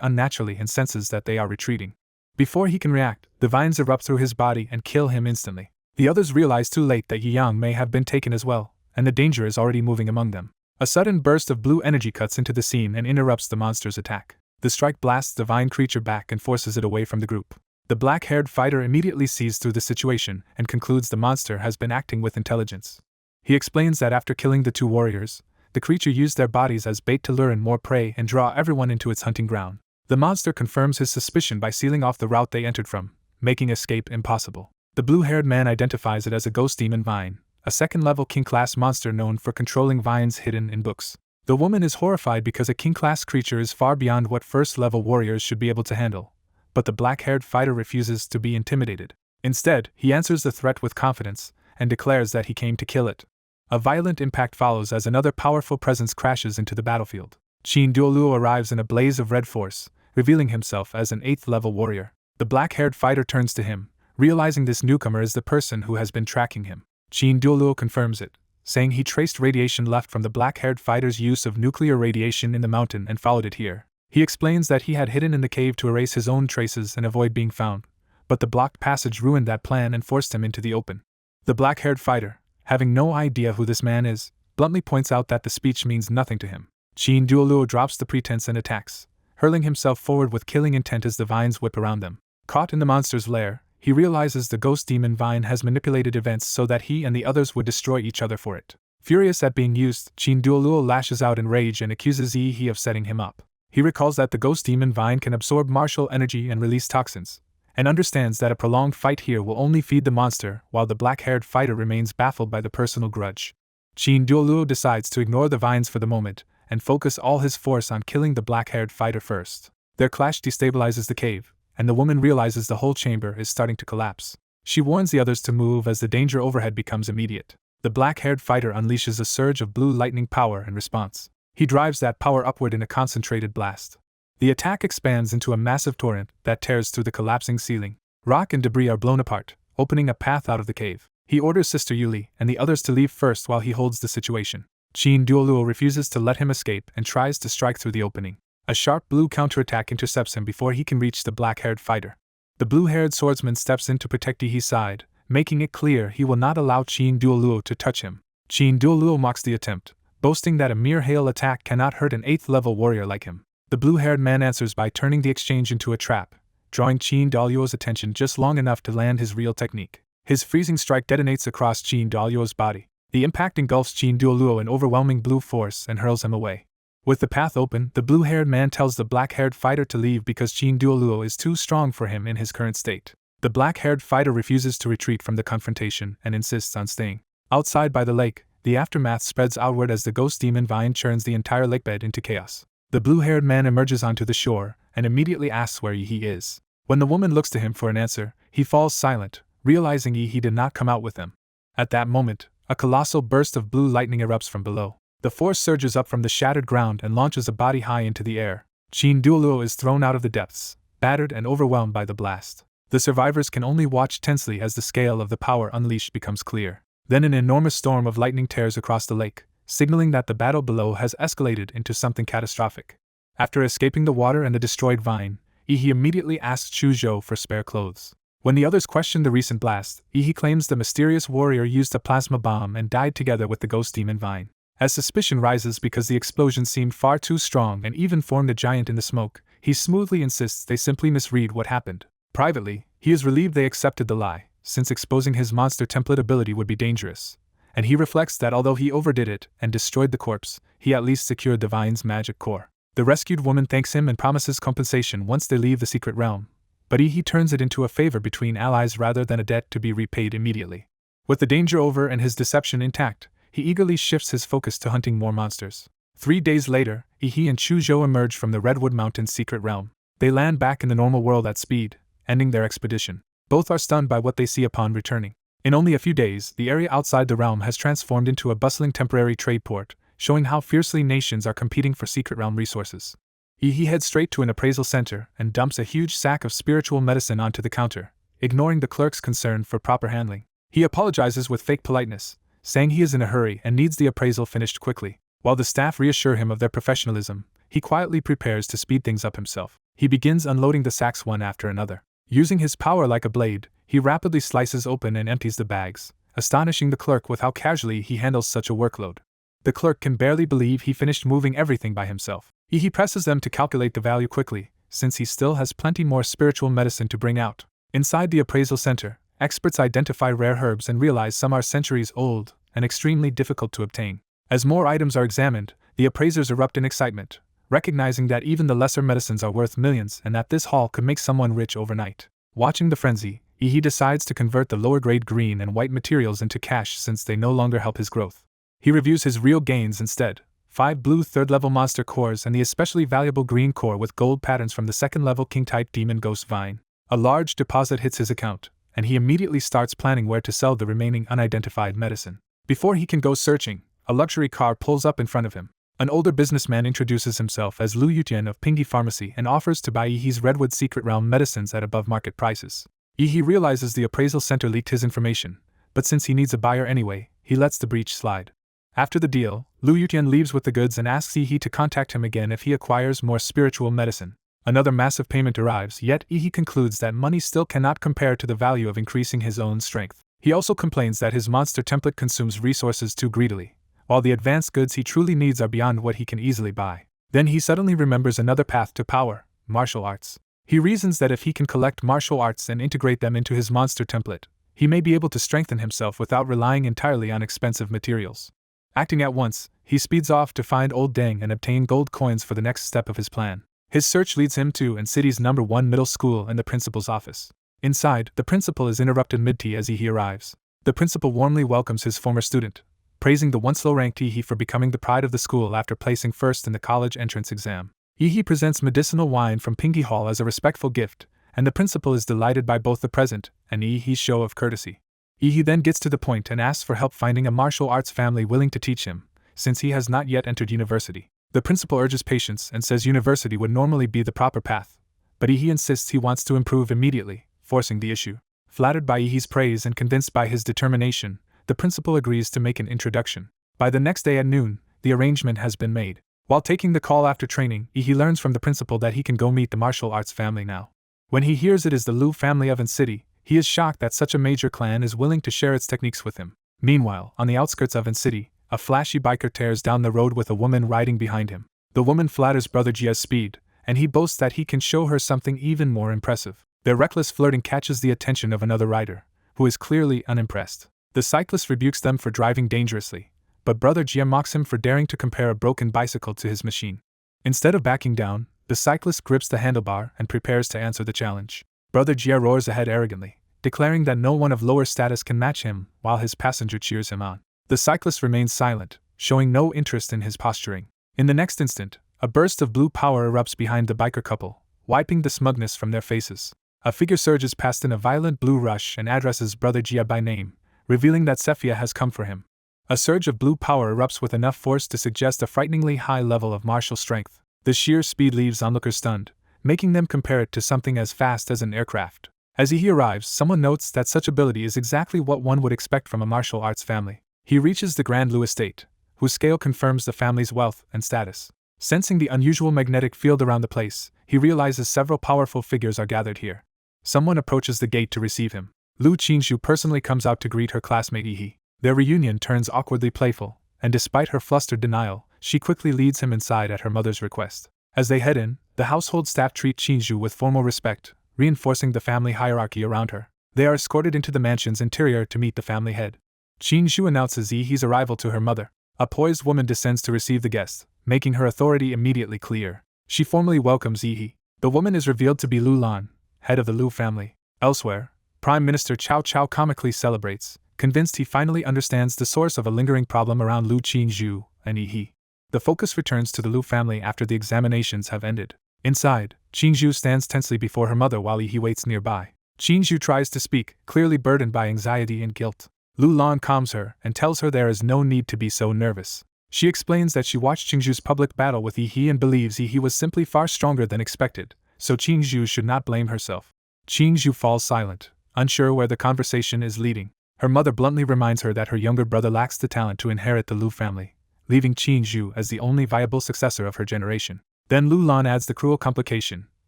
unnaturally and senses that they are retreating. Before he can react, the vines erupt through his body and kill him instantly. The others realize too late that Yi Yang may have been taken as well, and the danger is already moving among them. A sudden burst of blue energy cuts into the scene and interrupts the monster's attack. The strike blasts the vine creature back and forces it away from the group. The black-haired fighter immediately sees through the situation and concludes the monster has been acting with intelligence. He explains that after killing the two warriors, the creature used their bodies as bait to lure in more prey and draw everyone into its hunting ground. The monster confirms his suspicion by sealing off the route they entered from, making escape impossible. The blue-haired man identifies it as a ghost demon vine, a second-level king-class monster known for controlling vines hidden in books. The woman is horrified because a king-class creature is far beyond what first-level warriors should be able to handle, but the black-haired fighter refuses to be intimidated. Instead, he answers the threat with confidence and declares that he came to kill it. A violent impact follows as another powerful presence crashes into the battlefield. Qin Duoluo arrives in a blaze of red force, revealing himself as an 8th-level warrior. The black-haired fighter turns to him, realizing this newcomer is the person who has been tracking him. Qin Duoluo confirms it, saying he traced radiation left from the black-haired fighter's use of nuclear radiation in the mountain and followed it here. He explains that he had hidden in the cave to erase his own traces and avoid being found, but the blocked passage ruined that plan and forced him into the open. The black-haired fighter, having no idea who this man is, bluntly points out that the speech means nothing to him. Qin Duoluo drops the pretense and attacks, hurling himself forward with killing intent as the vines whip around them. Caught in the monster's lair, he realizes the ghost demon vine has manipulated events so that he and the others would destroy each other for it. Furious at being used, Qin Duoluo lashes out in rage and accuses Yi of setting him up. He recalls that the ghost demon vine can absorb martial energy and release toxins, and understands that a prolonged fight here will only feed the monster while the black-haired fighter remains baffled by the personal grudge. Qin Duoluo decides to ignore the vines for the moment and focus all his force on killing the black-haired fighter first. Their clash destabilizes the cave, and the woman realizes the whole chamber is starting to collapse. She warns the others to move as the danger overhead becomes immediate. The black-haired fighter unleashes a surge of blue lightning power in response. He drives that power upward in a concentrated blast. The attack expands into a massive torrent that tears through the collapsing ceiling. Rock and debris are blown apart, opening a path out of the cave. He orders Sister Yuli and the others to leave first while he holds the situation. Qin Duoluo refuses to let him escape and tries to strike through the opening. A sharp blue counterattack intercepts him before he can reach the black-haired fighter. The blue-haired swordsman steps in to protect Yi's side, making it clear he will not allow Qin Duoluo to touch him. Qin Duoluo mocks the attempt, boasting that a mere hail attack cannot hurt an 8th-level warrior like him. The blue-haired man answers by turning the exchange into a trap, drawing Qin Duoluo's attention just long enough to land his real technique. His freezing strike detonates across Qin Duoluo's body. The impact engulfs Qin Duoluo in overwhelming blue force and hurls him away. With the path open, the blue-haired man tells the black-haired fighter to leave because Qin Duoluo is too strong for him in his current state. The black-haired fighter refuses to retreat from the confrontation and insists on staying. Outside by the lake, the aftermath spreads outward as the ghost demon vine churns the entire lakebed into chaos. The blue-haired man emerges onto the shore and immediately asks where Yi is. When the woman looks to him for an answer, he falls silent, realizing Yi did not come out with them. At that moment, a colossal burst of blue lightning erupts from below. The force surges up from the shattered ground and launches a body high into the air. Qin Duoluo is thrown out of the depths, battered and overwhelmed by the blast. The survivors can only watch tensely as the scale of the power unleashed becomes clear. Then an enormous storm of lightning tears across the lake, signaling that the battle below has escalated into something catastrophic. After escaping the water and the destroyed vine, Yi immediately asks Chu Zhou for spare clothes. When the others question the recent blast, Yi claims the mysterious warrior used a plasma bomb and died together with the ghost demon vine. As suspicion rises because the explosion seemed far too strong and even formed a giant in the smoke, he smoothly insists they simply misread what happened. Privately, he is relieved they accepted the lie, since exposing his monster template ability would be dangerous, and he reflects that although he overdid it and destroyed the corpse, he at least secured the vine's magic core. The rescued woman thanks him and promises compensation once they leave the secret realm, but he turns it into a favor between allies rather than a debt to be repaid immediately. With the danger over and his deception intact, he eagerly shifts his focus to hunting more monsters. 3 days later, Yi and Chu Zhou emerge from the Redwood Mountains' secret realm. They land back in the normal world at speed, ending their expedition. Both are stunned by what they see upon returning. In only a few days, the area outside the realm has transformed into a bustling temporary trade port, showing how fiercely nations are competing for secret realm resources. He heads straight to an appraisal center and dumps a huge sack of spiritual medicine onto the counter, ignoring the clerk's concern for proper handling. He apologizes with fake politeness, saying he is in a hurry and needs the appraisal finished quickly. While the staff reassure him of their professionalism, he quietly prepares to speed things up himself. He begins unloading the sacks one after another. Using his power like a blade, he rapidly slices open and empties the bags, astonishing the clerk with how casually he handles such a workload. The clerk can barely believe he finished moving everything by himself. He presses them to calculate the value quickly, since he still has plenty more spiritual medicine to bring out. Inside the appraisal center, experts identify rare herbs and realize some are centuries old and extremely difficult to obtain. As more items are examined, the appraisers erupt in excitement, recognizing that even the lesser medicines are worth millions and that this haul could make someone rich overnight. Watching the frenzy, he decides to convert the lower-grade green and white materials into cash since they no longer help his growth. He reviews his real gains instead: 5 blue third-level monster cores and the especially valuable green core with gold patterns from the second-level king-type demon ghost vine. A large deposit hits his account, and he immediately starts planning where to sell the remaining unidentified medicine. Before he can go searching, a luxury car pulls up in front of him. An older businessman introduces himself as Liu Yutian of Pingyi Pharmacy and offers to buy Yihe's Redwood Secret Realm medicines at above-market prices. Yihe realizes the appraisal center leaked his information, but since he needs a buyer anyway, he lets the breach slide. After the deal, Liu Yutian leaves with the goods and asks Yihe to contact him again if he acquires more spiritual medicine. Another massive payment arrives, yet Yihe concludes that money still cannot compare to the value of increasing his own strength. He also complains that his monster template consumes resources too greedily, while the advanced goods he truly needs are beyond what he can easily buy. Then he suddenly remembers another path to power: martial arts. He reasons that if he can collect martial arts and integrate them into his monster template, he may be able to strengthen himself without relying entirely on expensive materials. Acting at once, he speeds off to find Old Deng and obtain gold coins for the next step of his plan. His search leads him to an city's #1 middle school and the principal's office. Inside, the principal is interrupted mid-tea as he arrives. The principal warmly welcomes his former student, praising the once low-ranked Yihe for becoming the pride of the school after placing first in the college entrance exam. Yihe presents medicinal wine from Pingyi Hall as a respectful gift, and the principal is delighted by both the present and Yihe's show of courtesy. Yihe then gets to the point and asks for help finding a martial arts family willing to teach him, since he has not yet entered university. The principal urges patience and says university would normally be the proper path, but Yihe insists he wants to improve immediately, forcing the issue. Flattered by Yihe's praise and convinced by his determination, the principal agrees to make an introduction. By the next day at noon, the arrangement has been made. While taking the call after training, Yihe learns from the principal that he can go meet the martial arts family now. When he hears it is the Liu family of An City, he is shocked that such a major clan is willing to share its techniques with him. Meanwhile, on the outskirts of An City, a flashy biker tears down the road with a woman riding behind him. The woman flatters Brother Jia's speed, and he boasts that he can show her something even more impressive. Their reckless flirting catches the attention of another rider, who is clearly unimpressed. The cyclist rebukes them for driving dangerously, but Brother Jia mocks him for daring to compare a broken bicycle to his machine. Instead of backing down, the cyclist grips the handlebar and prepares to answer the challenge. Brother Jia roars ahead arrogantly, declaring that no one of lower status can match him, while his passenger cheers him on. The cyclist remains silent, showing no interest in his posturing. In the next instant, a burst of blue power erupts behind the biker couple, wiping the smugness from their faces. A figure surges past in a violent blue rush and addresses Brother Jia by name, revealing that Sephia has come for him. A surge of blue power erupts with enough force to suggest a frighteningly high level of martial strength. The sheer speed leaves onlookers stunned, making them compare it to something as fast as an aircraft. As he arrives, someone notes that such ability is exactly what one would expect from a martial arts family. He reaches the Grand Liu estate, whose scale confirms the family's wealth and status. Sensing the unusual magnetic field around the place, he realizes several powerful figures are gathered here. Someone approaches the gate to receive him. Lu Qingshu personally comes out to greet her classmate Yihe. Their reunion turns awkwardly playful, and despite her flustered denial, she quickly leads him inside at her mother's request. As they head in, the household staff treat Qingshu with formal respect, reinforcing the family hierarchy around her. They are escorted into the mansion's interior to meet the family head. Qingshu announces Yihe's arrival to her mother. A poised woman descends to receive the guest, making her authority immediately clear. She formally welcomes Yihe. The woman is revealed to be Lu Lan, head of the Liu family. Elsewhere, Prime Minister Cao Cao comically celebrates, convinced he finally understands the source of a lingering problem around Lu Qingshu and Yihe. The focus returns to the Liu family after the examinations have ended. Inside, Qingshu stands tensely before her mother while Yihe waits nearby. Qingzhu tries to speak, clearly burdened by anxiety and guilt. Lu Lan calms her and tells her there is no need to be so nervous. She explains that she watched Qingzhu's public battle with Yi He and believes Yi He was simply far stronger than expected, so Qingzhu should not blame herself. Qingzhu falls silent, unsure where the conversation is leading. Her mother bluntly reminds her that her younger brother lacks the talent to inherit the Lu family, leaving Qingzhu as the only viable successor of her generation. Then Lu Lan adds the cruel complication: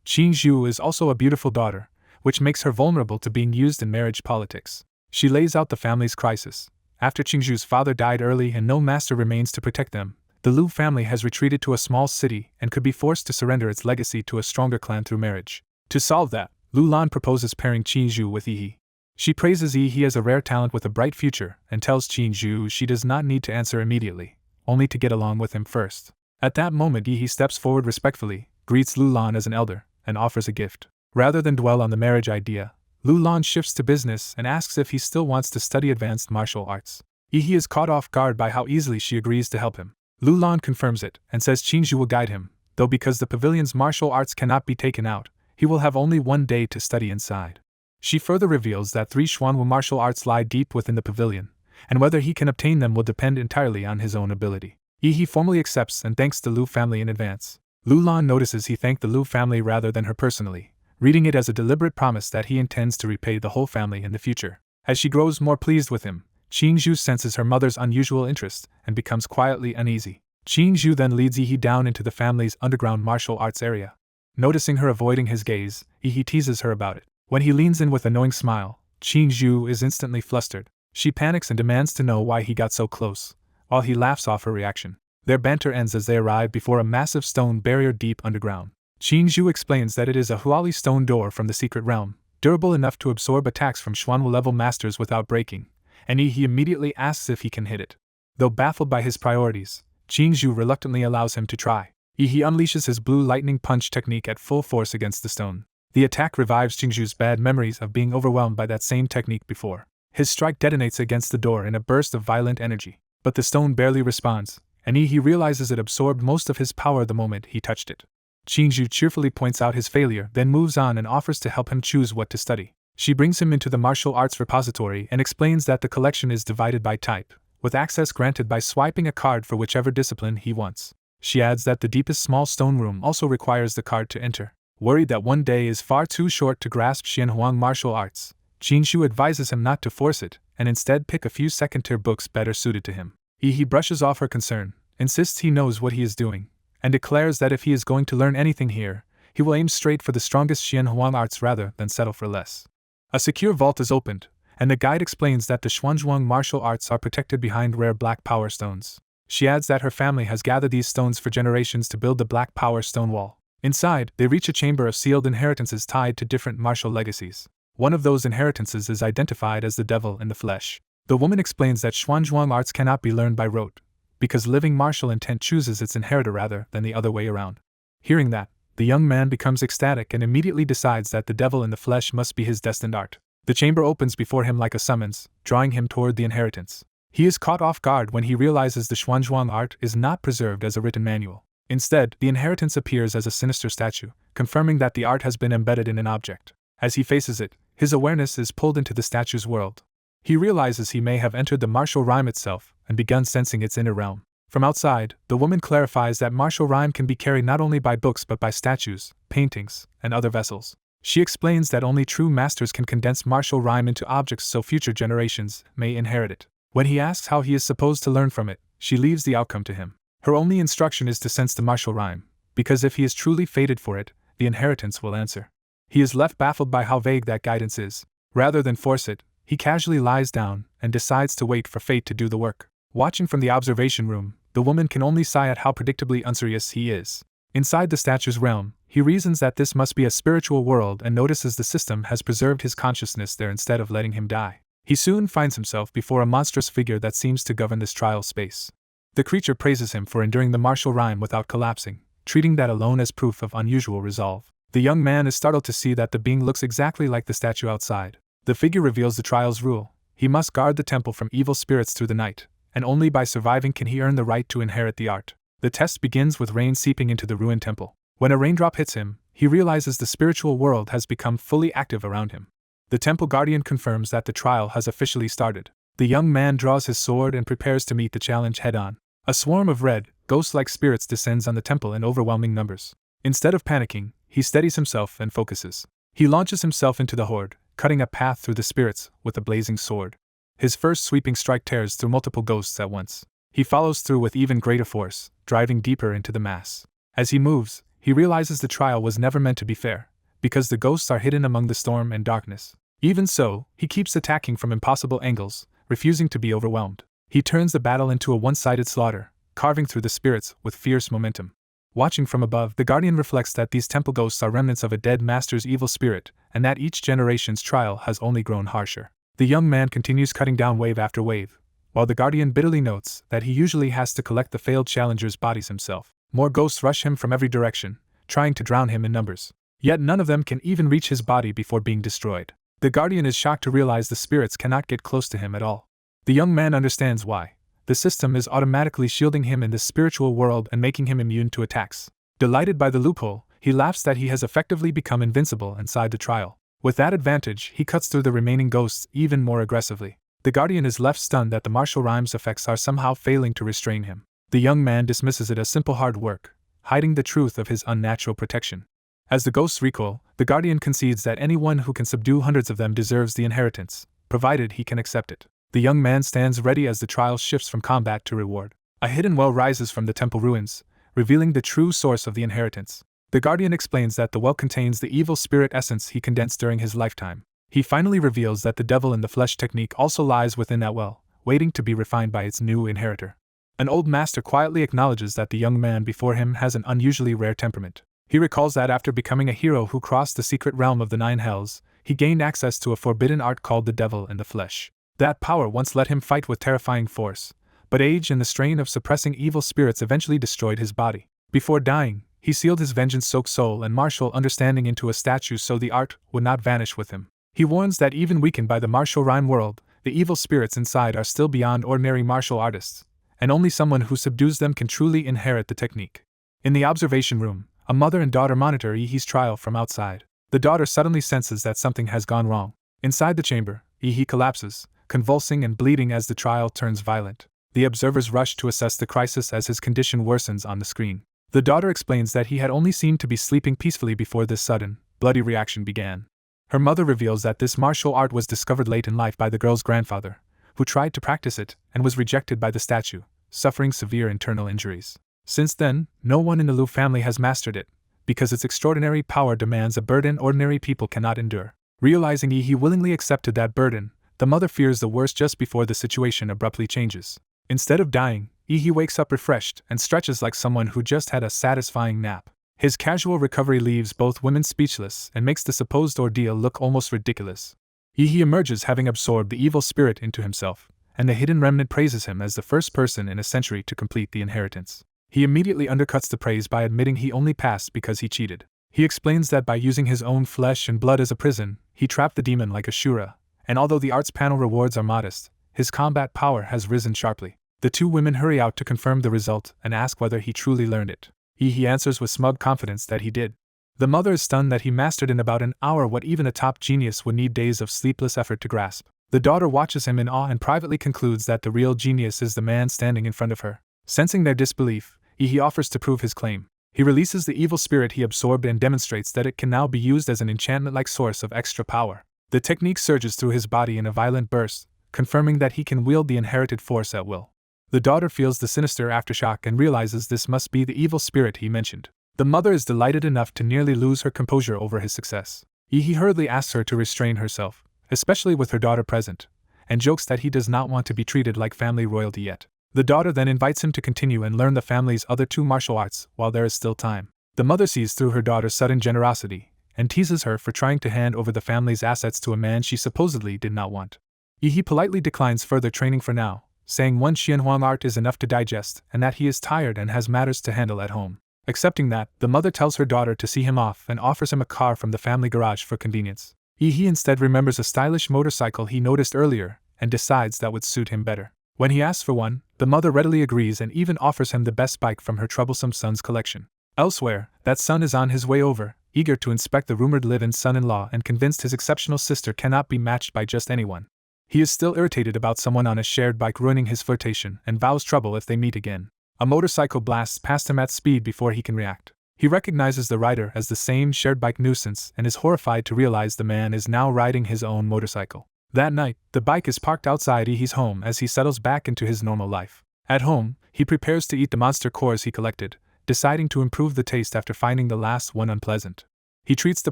Qingzhu is also a beautiful daughter, which makes her vulnerable to being used in marriage politics. She lays out the family's crisis. After Qingzhu's father died early and no master remains to protect them, the Lu family has retreated to a small city and could be forced to surrender its legacy to a stronger clan through marriage. To solve that, Lu Lan proposes pairing Qingzhu with Yi He. She praises Yi He as a rare talent with a bright future and tells Qingzhu she does not need to answer immediately, only to get along with him first. At that moment, Yi He steps forward respectfully, greets Lu Lan as an elder, and offers a gift. Rather than dwell on the marriage idea, Lu Lan shifts to business and asks if he still wants to study advanced martial arts. Yi He is caught off guard by how easily she agrees to help him. Lu Lan confirms it and says Qingzhu will guide him, though because the pavilion's martial arts cannot be taken out, he will have only one day to study inside. She further reveals that 3 Xuanwu martial arts lie deep within the pavilion, and whether he can obtain them will depend entirely on his own ability. Yi He formally accepts and thanks the Lu family in advance. Lu Lan notices he thanked the Lu family rather than her personally, reading it as a deliberate promise that he intends to repay the whole family in the future. As she grows more pleased with him, Qingzhu senses her mother's unusual interest and becomes quietly uneasy. Qingzhu then leads Yi He down into the family's underground martial arts area. Noticing her avoiding his gaze, Yi He teases her about it. When he leans in with an knowing smile, Qingzhu is instantly flustered. She panics and demands to know why he got so close, while he laughs off her reaction. Their banter ends as they arrive before a massive stone barrier deep underground. Qingzhu explains that it is a Huali stone door from the secret realm, durable enough to absorb attacks from Xuanwu-level masters without breaking, and Yi He immediately asks if he can hit it. Though baffled by his priorities, Qingzhu reluctantly allows him to try. Yi He unleashes his blue lightning punch technique at full force against the stone. The attack revives Qingzhu's bad memories of being overwhelmed by that same technique before. His strike detonates against the door in a burst of violent energy, but the stone barely responds, and Yi He realizes it absorbed most of his power the moment he touched it. Qingzhu cheerfully points out his failure, then moves on and offers to help him choose what to study. She brings him into the martial arts repository and explains that the collection is divided by type, with access granted by swiping a card for whichever discipline he wants. She adds that the deepest small stone room also requires the card to enter. Worried that one day is far too short to grasp Xianhuang martial arts, Qingzhu advises him not to force it, and instead pick a few second-tier books better suited to him. Yi He brushes off her concern, insists he knows what he is doing, and declares that if he is going to learn anything here, he will aim straight for the strongest Xianhuang arts rather than settle for less. A secure vault is opened, and the guide explains that the Xuanzhuang martial arts are protected behind rare black power stones. She adds that her family has gathered these stones for generations to build the black power stone wall. Inside, they reach a chamber of sealed inheritances tied to different martial legacies. One of those inheritances is identified as the devil in the flesh. The woman explains that Xuanzhuang arts cannot be learned by rote, because living martial intent chooses its inheritor rather than the other way around. Hearing that, the young man becomes ecstatic and immediately decides that the devil in the flesh must be his destined art. The chamber opens before him like a summons, drawing him toward the inheritance. He is caught off guard when he realizes the Xuanzhuang art is not preserved as a written manual. Instead, the inheritance appears as a sinister statue, confirming that the art has been embedded in an object. As he faces it, his awareness is pulled into the statue's world. He realizes he may have entered the martial rhyme itself and begun sensing its inner realm. From outside, the woman clarifies that martial rhyme can be carried not only by books but by statues, paintings, and other vessels. She explains that only true masters can condense martial rhyme into objects so future generations may inherit it. When he asks how he is supposed to learn from it, she leaves the outcome to him. Her only instruction is to sense the martial rhyme, because if he is truly fated for it, the inheritance will answer. He is left baffled by how vague that guidance is. Rather than force it, he casually lies down and decides to wait for fate to do the work. Watching from the observation room, the woman can only sigh at how predictably unserious he is. Inside the statue's realm, he reasons that this must be a spiritual world and notices the system has preserved his consciousness there instead of letting him die. He soon finds himself before a monstrous figure that seems to govern this trial space. The creature praises him for enduring the martial rhyme without collapsing, treating that alone as proof of unusual resolve. The young man is startled to see that the being looks exactly like the statue outside. The figure reveals the trial's rule: he must guard the temple from evil spirits through the night, and only by surviving can he earn the right to inherit the art. The test begins with rain seeping into the ruined temple. When a raindrop hits him, he realizes the spiritual world has become fully active around him. The temple guardian confirms that the trial has officially started. The young man draws his sword and prepares to meet the challenge head-on. A swarm of red, ghost-like spirits descends on the temple in overwhelming numbers. Instead of panicking, he steadies himself and focuses. He launches himself into the horde, cutting a path through the spirits with a blazing sword. His first sweeping strike tears through multiple ghosts at once. He follows through with even greater force, driving deeper into the mass. As he moves, he realizes the trial was never meant to be fair, because the ghosts are hidden among the storm and darkness. Even so, he keeps attacking from impossible angles, refusing to be overwhelmed. He turns the battle into a one-sided slaughter, carving through the spirits with fierce momentum. Watching from above, the Guardian reflects that these temple ghosts are remnants of a dead master's evil spirit, and that each generation's trial has only grown harsher. The young man continues cutting down wave after wave, while the Guardian bitterly notes that he usually has to collect the failed challengers' bodies himself. More ghosts rush him from every direction, trying to drown him in numbers. Yet none of them can even reach his body before being destroyed. The Guardian is shocked to realize the spirits cannot get close to him at all. The young man understands why. The system is automatically shielding him in this spiritual world and making him immune to attacks. Delighted by the loophole, he laughs that he has effectively become invincible inside the trial. With that advantage, he cuts through the remaining ghosts even more aggressively. The Guardian is left stunned that the martial rhyme's effects are somehow failing to restrain him. The young man dismisses it as simple hard work, hiding the truth of his unnatural protection. As the ghosts recoil, the Guardian concedes that anyone who can subdue hundreds of them deserves the inheritance, provided he can accept it. The young man stands ready as the trial shifts from combat to reward. A hidden well rises from the temple ruins, revealing the true source of the inheritance. The Guardian explains that the well contains the evil spirit essence he condensed during his lifetime. He finally reveals that the devil in the flesh technique also lies within that well, waiting to be refined by its new inheritor. An old master quietly acknowledges that the young man before him has an unusually rare temperament. He recalls that after becoming a hero who crossed the secret realm of the Nine Hells, he gained access to a forbidden art called the devil in the flesh. That power once let him fight with terrifying force, but age and the strain of suppressing evil spirits eventually destroyed his body. Before dying, he sealed his vengeance-soaked soul and martial understanding into a statue so the art would not vanish with him. He warns that even weakened by the martial rhyme world, the evil spirits inside are still beyond ordinary martial artists, and only someone who subdues them can truly inherit the technique. In the observation room, a mother and daughter monitor Ihi's trial from outside. The daughter suddenly senses that something has gone wrong. Inside the chamber, Ihi collapses, convulsing and bleeding as the trial turns violent. The observers rush to assess the crisis as his condition worsens on the screen. The daughter explains that he had only seemed to be sleeping peacefully before this sudden, bloody reaction began. Her mother reveals that this martial art was discovered late in life by the girl's grandfather, who tried to practice it and was rejected by the statue, suffering severe internal injuries. Since then, no one in the Liu family has mastered it, because its extraordinary power demands a burden ordinary people cannot endure. Realizing he willingly accepted that burden, the mother fears the worst just before the situation abruptly changes. Instead of dying, Ihi wakes up refreshed and stretches like someone who just had a satisfying nap. His casual recovery leaves both women speechless and makes the supposed ordeal look almost ridiculous. Ihi emerges having absorbed the evil spirit into himself, and the hidden remnant praises him as the first person in a century to complete the inheritance. He immediately undercuts the praise by admitting he only passed because he cheated. He explains that by using his own flesh and blood as a prison, he trapped the demon like a Shura, and although the arts panel rewards are modest, his combat power has risen sharply. The two women hurry out to confirm the result and ask whether he truly learned it. He answers with smug confidence that he did. The mother is stunned that he mastered in about an hour what even a top genius would need days of sleepless effort to grasp. The daughter watches him in awe and privately concludes that the real genius is the man standing in front of her. Sensing their disbelief, he offers to prove his claim. He releases the evil spirit he absorbed and demonstrates that it can now be used as an enchantment-like source of extra power. The technique surges through his body in a violent burst, confirming that he can wield the inherited force at will. The daughter feels the sinister aftershock and realizes this must be the evil spirit he mentioned. The mother is delighted enough to nearly lose her composure over his success. He hurriedly asks her to restrain herself, especially with her daughter present, and jokes that he does not want to be treated like family royalty yet. The daughter then invites him to continue and learn the family's other two martial arts while there is still time. The mother sees through her daughter's sudden generosity and teases her for trying to hand over the family's assets to a man she supposedly did not want. He politely declines further training for now, saying one Xianhuang art is enough to digest and that he is tired and has matters to handle at home. Accepting that, the mother tells her daughter to see him off and offers him a car from the family garage for convenience. He instead remembers a stylish motorcycle he noticed earlier and decides that would suit him better. When he asks for one, the mother readily agrees and even offers him the best bike from her troublesome son's collection. Elsewhere, that son is on his way over. eager to inspect the rumored live-in son-in-law and convinced his exceptional sister cannot be matched by just anyone. He is still irritated about someone on a shared bike ruining his flirtation and vows trouble if they meet again. A motorcycle blasts past him at speed before he can react. He recognizes the rider as the same shared bike nuisance and is horrified to realize the man is now riding his own motorcycle. That night, the bike is parked outside He's home as he settles back into his normal life. At home, he prepares to eat the monster cores he collected, deciding to improve the taste after finding the last one unpleasant. He treats the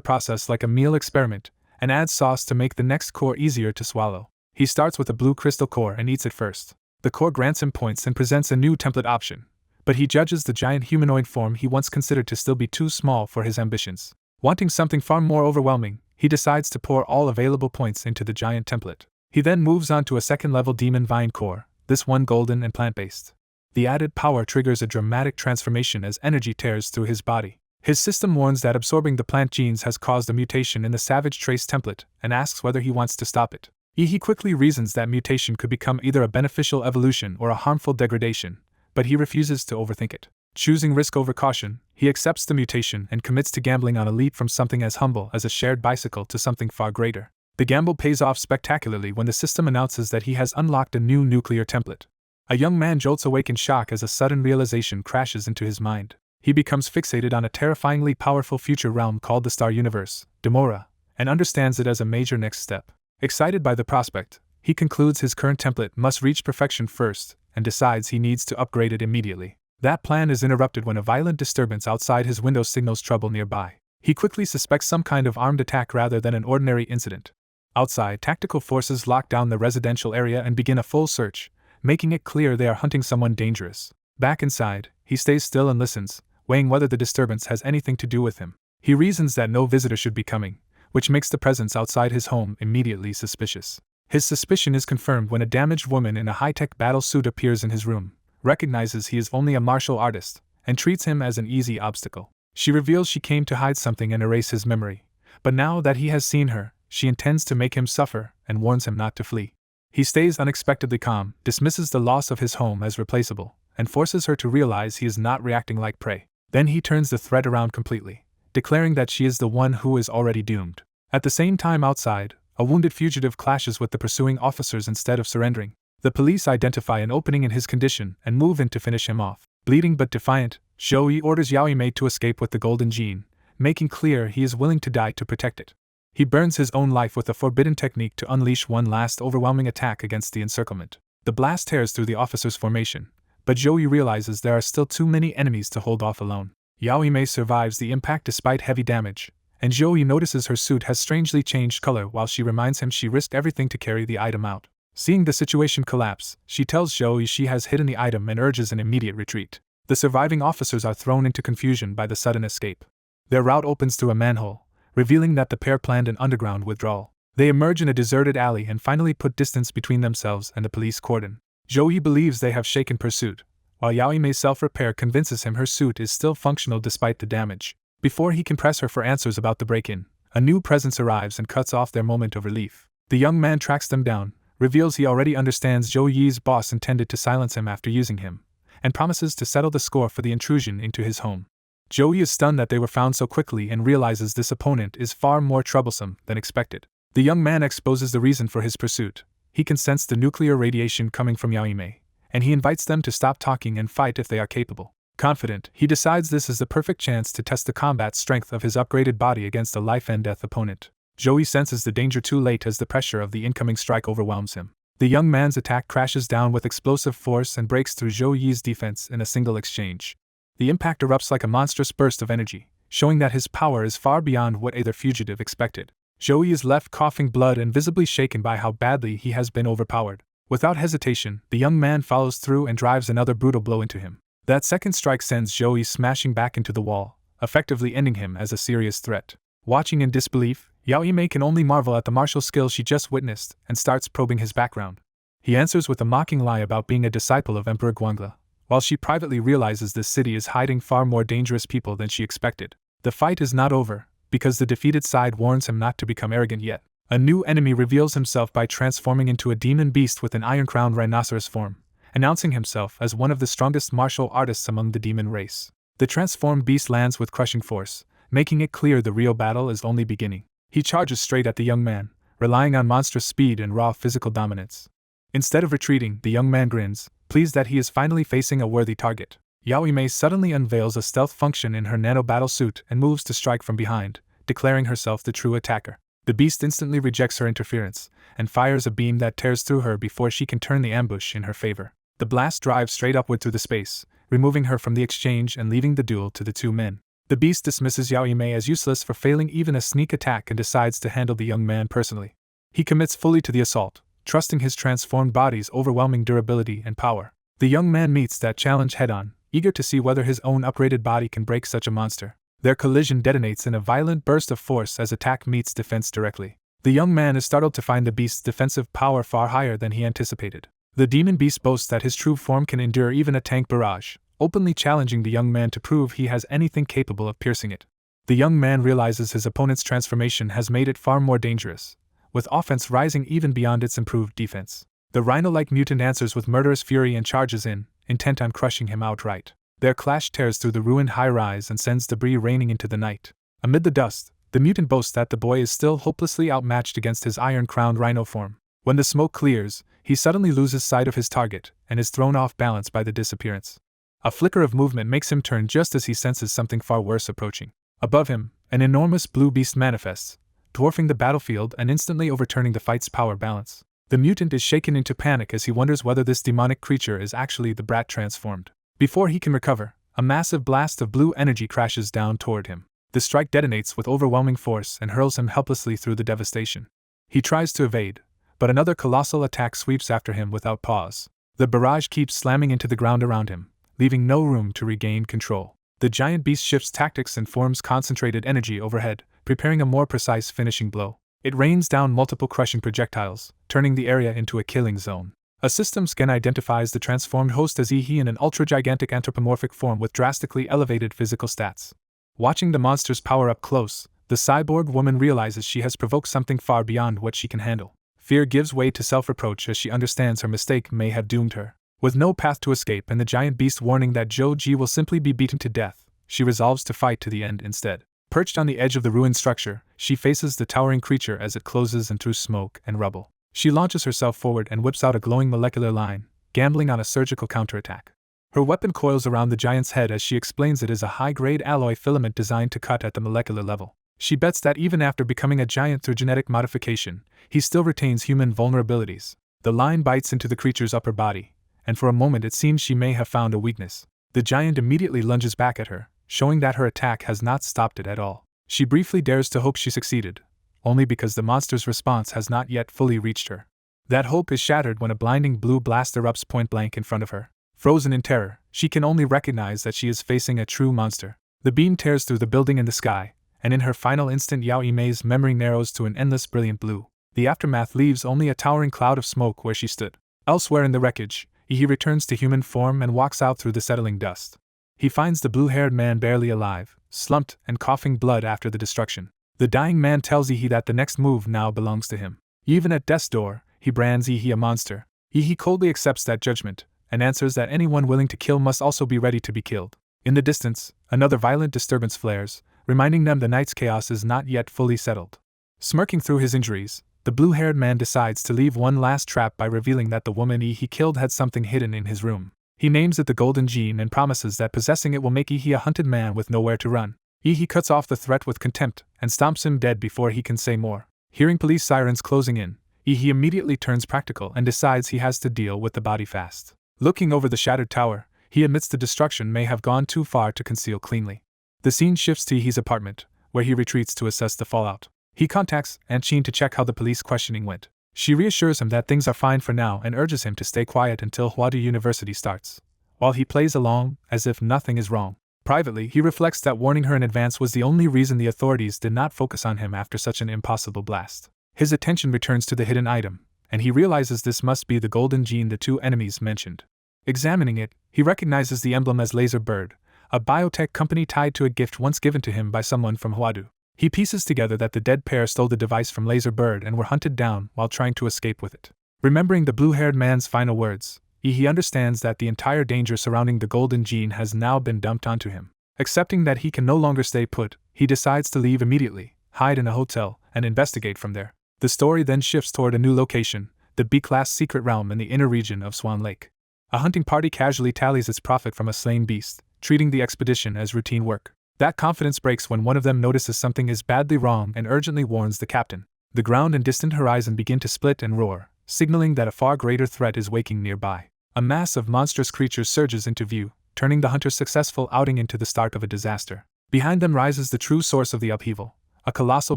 process like a meal experiment and adds sauce to make the next core easier to swallow. He starts with a blue crystal core and eats it first. The core grants him points and presents a new template option, but he judges the giant humanoid form he once considered to still be too small for his ambitions. Wanting something far more overwhelming, he decides to pour all available points into the giant template. He then moves on to a second-level demon vine core, this one golden and plant-based. The added power triggers a dramatic transformation as energy tears through his body. His system warns that absorbing the plant genes has caused a mutation in the Savage Trace template and asks whether he wants to stop it. He quickly reasons that mutation could become either a beneficial evolution or a harmful degradation, but he refuses to overthink it. Choosing risk over caution, he accepts the mutation and commits to gambling on a leap from something as humble as a shared bicycle to something far greater. The gamble pays off spectacularly when the system announces that he has unlocked a new nuclear template. A young man jolts awake in shock as a sudden realization crashes into his mind. He becomes fixated on a terrifyingly powerful future realm called the Star Universe, Demora, and understands it as a major next step. Excited by the prospect, he concludes his current template must reach perfection first and decides he needs to upgrade it immediately. That plan is interrupted when a violent disturbance outside his window signals trouble nearby. He quickly suspects some kind of armed attack rather than an ordinary incident. Outside, tactical forces lock down the residential area and begin a full search, making it clear they are hunting someone dangerous. Back inside, he stays still and listens, weighing whether the disturbance has anything to do with him. He reasons that no visitor should be coming, which makes the presence outside his home immediately suspicious. His suspicion is confirmed when a damaged woman in a high-tech battle suit appears in his room, recognizes he is only a martial artist, and treats him as an easy obstacle. She reveals she came to hide something and erase his memory, but now that he has seen her, she intends to make him suffer and warns him not to flee. He stays unexpectedly calm, dismisses the loss of his home as replaceable, and forces her to realize he is not reacting like prey. Then he turns the threat around completely, declaring that she is the one who is already doomed. At the same time outside, a wounded fugitive clashes with the pursuing officers instead of surrendering. The police identify an opening in his condition and move in to finish him off. Bleeding but defiant, Zhou Yi orders Yao Yimei to escape with the golden gene, making clear he is willing to die to protect it. He burns his own life with a forbidden technique to unleash one last overwhelming attack against the encirclement. The blast tears through the officer's formation, but Zhou Yi realizes there are still too many enemies to hold off alone. Yao Yimei survives the impact despite heavy damage, and Zhou Yi notices her suit has strangely changed color while she reminds him she risked everything to carry the item out. Seeing the situation collapse, she tells Zhou Yi she has hidden the item and urges an immediate retreat. The surviving officers are thrown into confusion by the sudden escape. Their route opens through a manhole, revealing that the pair planned an underground withdrawal. They emerge in a deserted alley and finally put distance between themselves and the police cordon. Zhou Yi believes they have shaken pursuit, while Yao Yimei's self-repair convinces him her suit is still functional despite the damage. Before he can press her for answers about the break-in, a new presence arrives and cuts off their moment of relief. The young man tracks them down, reveals he already understands Zhou Yi's boss intended to silence him after using him, and promises to settle the score for the intrusion into his home. Zhou Yi is stunned that they were found so quickly and realizes this opponent is far more troublesome than expected. The young man exposes the reason for his pursuit. He can sense the nuclear radiation coming from Yao Yimei, and he invites them to stop talking and fight if they are capable. Confident, he decides this is the perfect chance to test the combat strength of his upgraded body against a life-and-death opponent. Zhou Yi senses the danger too late as the pressure of the incoming strike overwhelms him. The young man's attack crashes down with explosive force and breaks through Zhou Yi's defense in a single exchange. The impact erupts like a monstrous burst of energy, showing that his power is far beyond what either fugitive expected. Zhou Yi is left coughing blood and visibly shaken by how badly he has been overpowered. Without hesitation, the young man follows through and drives another brutal blow into him. That second strike sends Zhou Yi smashing back into the wall, effectively ending him as a serious threat. Watching in disbelief, Yao Yimei can only marvel at the martial skill she just witnessed and starts probing his background. He answers with a mocking lie about being a disciple of Emperor Guangla, while she privately realizes this city is hiding far more dangerous people than she expected. The fight is not over, because the defeated side warns him not to become arrogant yet. A new enemy reveals himself by transforming into a demon beast with an iron-crowned rhinoceros form, announcing himself as one of the strongest martial artists among the demon race. The transformed beast lands with crushing force, making it clear the real battle is only beginning. He charges straight at the young man, relying on monstrous speed and raw physical dominance. Instead of retreating, the young man grins, pleased that he is finally facing a worthy target. Yao Imei suddenly unveils a stealth function in her nano-battle suit and moves to strike from behind, declaring herself the true attacker. The beast instantly rejects her interference, and fires a beam that tears through her before she can turn the ambush in her favor. The blast drives straight upward through the space, removing her from the exchange and leaving the duel to the two men. The beast dismisses Yao Imei as useless for failing even a sneak attack and decides to handle the young man personally. He commits fully to the assault, trusting his transformed body's overwhelming durability and power. The young man meets that challenge head-on, eager to see whether his own upgraded body can break such a monster. Their collision detonates in a violent burst of force as attack meets defense directly. The young man is startled to find the beast's defensive power far higher than he anticipated. The demon beast boasts that his true form can endure even a tank barrage, openly challenging the young man to prove he has anything capable of piercing it. The young man realizes his opponent's transformation has made it far more dangerous, with offense rising even beyond its improved defense. The rhino-like mutant answers with murderous fury and charges in, intent on crushing him outright. Their clash tears through the ruined high-rise and sends debris raining into the night. Amid the dust, the mutant boasts that the boy is still hopelessly outmatched against his iron-crowned rhino form. When the smoke clears, he suddenly loses sight of his target and is thrown off balance by the disappearance. A flicker of movement makes him turn just as he senses something far worse approaching. Above him, an enormous blue beast manifests, dwarfing the battlefield and instantly overturning the fight's power balance. The mutant is shaken into panic as he wonders whether this demonic creature is actually the brat transformed. Before he can recover, a massive blast of blue energy crashes down toward him. The strike detonates with overwhelming force and hurls him helplessly through the devastation. He tries to evade, but another colossal attack sweeps after him without pause. The barrage keeps slamming into the ground around him, leaving no room to regain control. The giant beast shifts tactics and forms concentrated energy overhead, preparing a more precise finishing blow. It rains down multiple crushing projectiles, turning the area into a killing zone. A system scan identifies the transformed host as he in an ultra-gigantic anthropomorphic form with drastically elevated physical stats. Watching the monster's power up close, the cyborg woman realizes she has provoked something far beyond what she can handle. Fear gives way to self-reproach as she understands her mistake may have doomed her. With no path to escape and the giant beast warning that Zhou will simply be beaten to death, she resolves to fight to the end instead. Perched on the edge of the ruined structure, she faces the towering creature as it closes in through smoke and rubble. She launches herself forward and whips out a glowing molecular line, gambling on a surgical counterattack. Her weapon coils around the giant's head as she explains it is a high-grade alloy filament designed to cut at the molecular level. She bets that even after becoming a giant through genetic modification, he still retains human vulnerabilities. The line bites into the creature's upper body, and for a moment it seems she may have found a weakness. The giant immediately lunges back at her, showing that her attack has not stopped it at all. She briefly dares to hope she succeeded, only because the monster's response has not yet fully reached her. That hope is shattered when a blinding blue blast erupts point-blank in front of her. Frozen in terror, she can only recognize that she is facing a true monster. The beam tears through the building and the sky, and in her final instant Yao Imei's memory narrows to an endless brilliant blue. The aftermath leaves only a towering cloud of smoke where she stood. Elsewhere in the wreckage, he returns to human form and walks out through the settling dust. He finds the blue-haired man barely alive, slumped and coughing blood after the destruction. The dying man tells Yi that the next move now belongs to him. Even at death's door, he brands Yi a monster. Yi coldly accepts that judgment, and answers that anyone willing to kill must also be ready to be killed. In the distance, another violent disturbance flares, reminding them the night's chaos is not yet fully settled. Smirking through his injuries, the blue-haired man decides to leave one last trap by revealing that the woman he killed had something hidden in his room. He names it the Golden Gene and promises that possessing it will make a hunted man with nowhere to run. He cuts off the threat with contempt and stomps him dead before he can say more. Hearing police sirens closing in, he immediately turns practical and decides he has to deal with the body fast. Looking over the shattered tower, he admits the destruction may have gone too far to conceal cleanly. The scene shifts to his apartment, where he retreats to assess the fallout. He contacts Aunt Chin to check how the police questioning went. She reassures him that things are fine for now and urges him to stay quiet until Huadu University starts, while he plays along as if nothing is wrong. Privately, he reflects that warning her in advance was the only reason the authorities did not focus on him after such an impossible blast. His attention returns to the hidden item, and he realizes this must be the golden gene the two enemies mentioned. Examining it, he recognizes the emblem as Laser Bird, a biotech company tied to a gift once given to him by someone from Huadu. He pieces together that the dead pair stole the device from Laser Bird and were hunted down while trying to escape with it. Remembering the blue-haired man's final words, he understands that the entire danger surrounding the golden gene has now been dumped onto him. Accepting that he can no longer stay put, he decides to leave immediately, hide in a hotel, and investigate from there. The story then shifts toward a new location, the B-class secret realm in the inner region of Swan Lake. A hunting party casually tallies its profit from a slain beast, treating the expedition as routine work. That confidence breaks when one of them notices something is badly wrong and urgently warns the captain. The ground and distant horizon begin to split and roar, signaling that a far greater threat is waking nearby. A mass of monstrous creatures surges into view, turning the hunter's successful outing into the start of a disaster. Behind them rises the true source of the upheaval, a colossal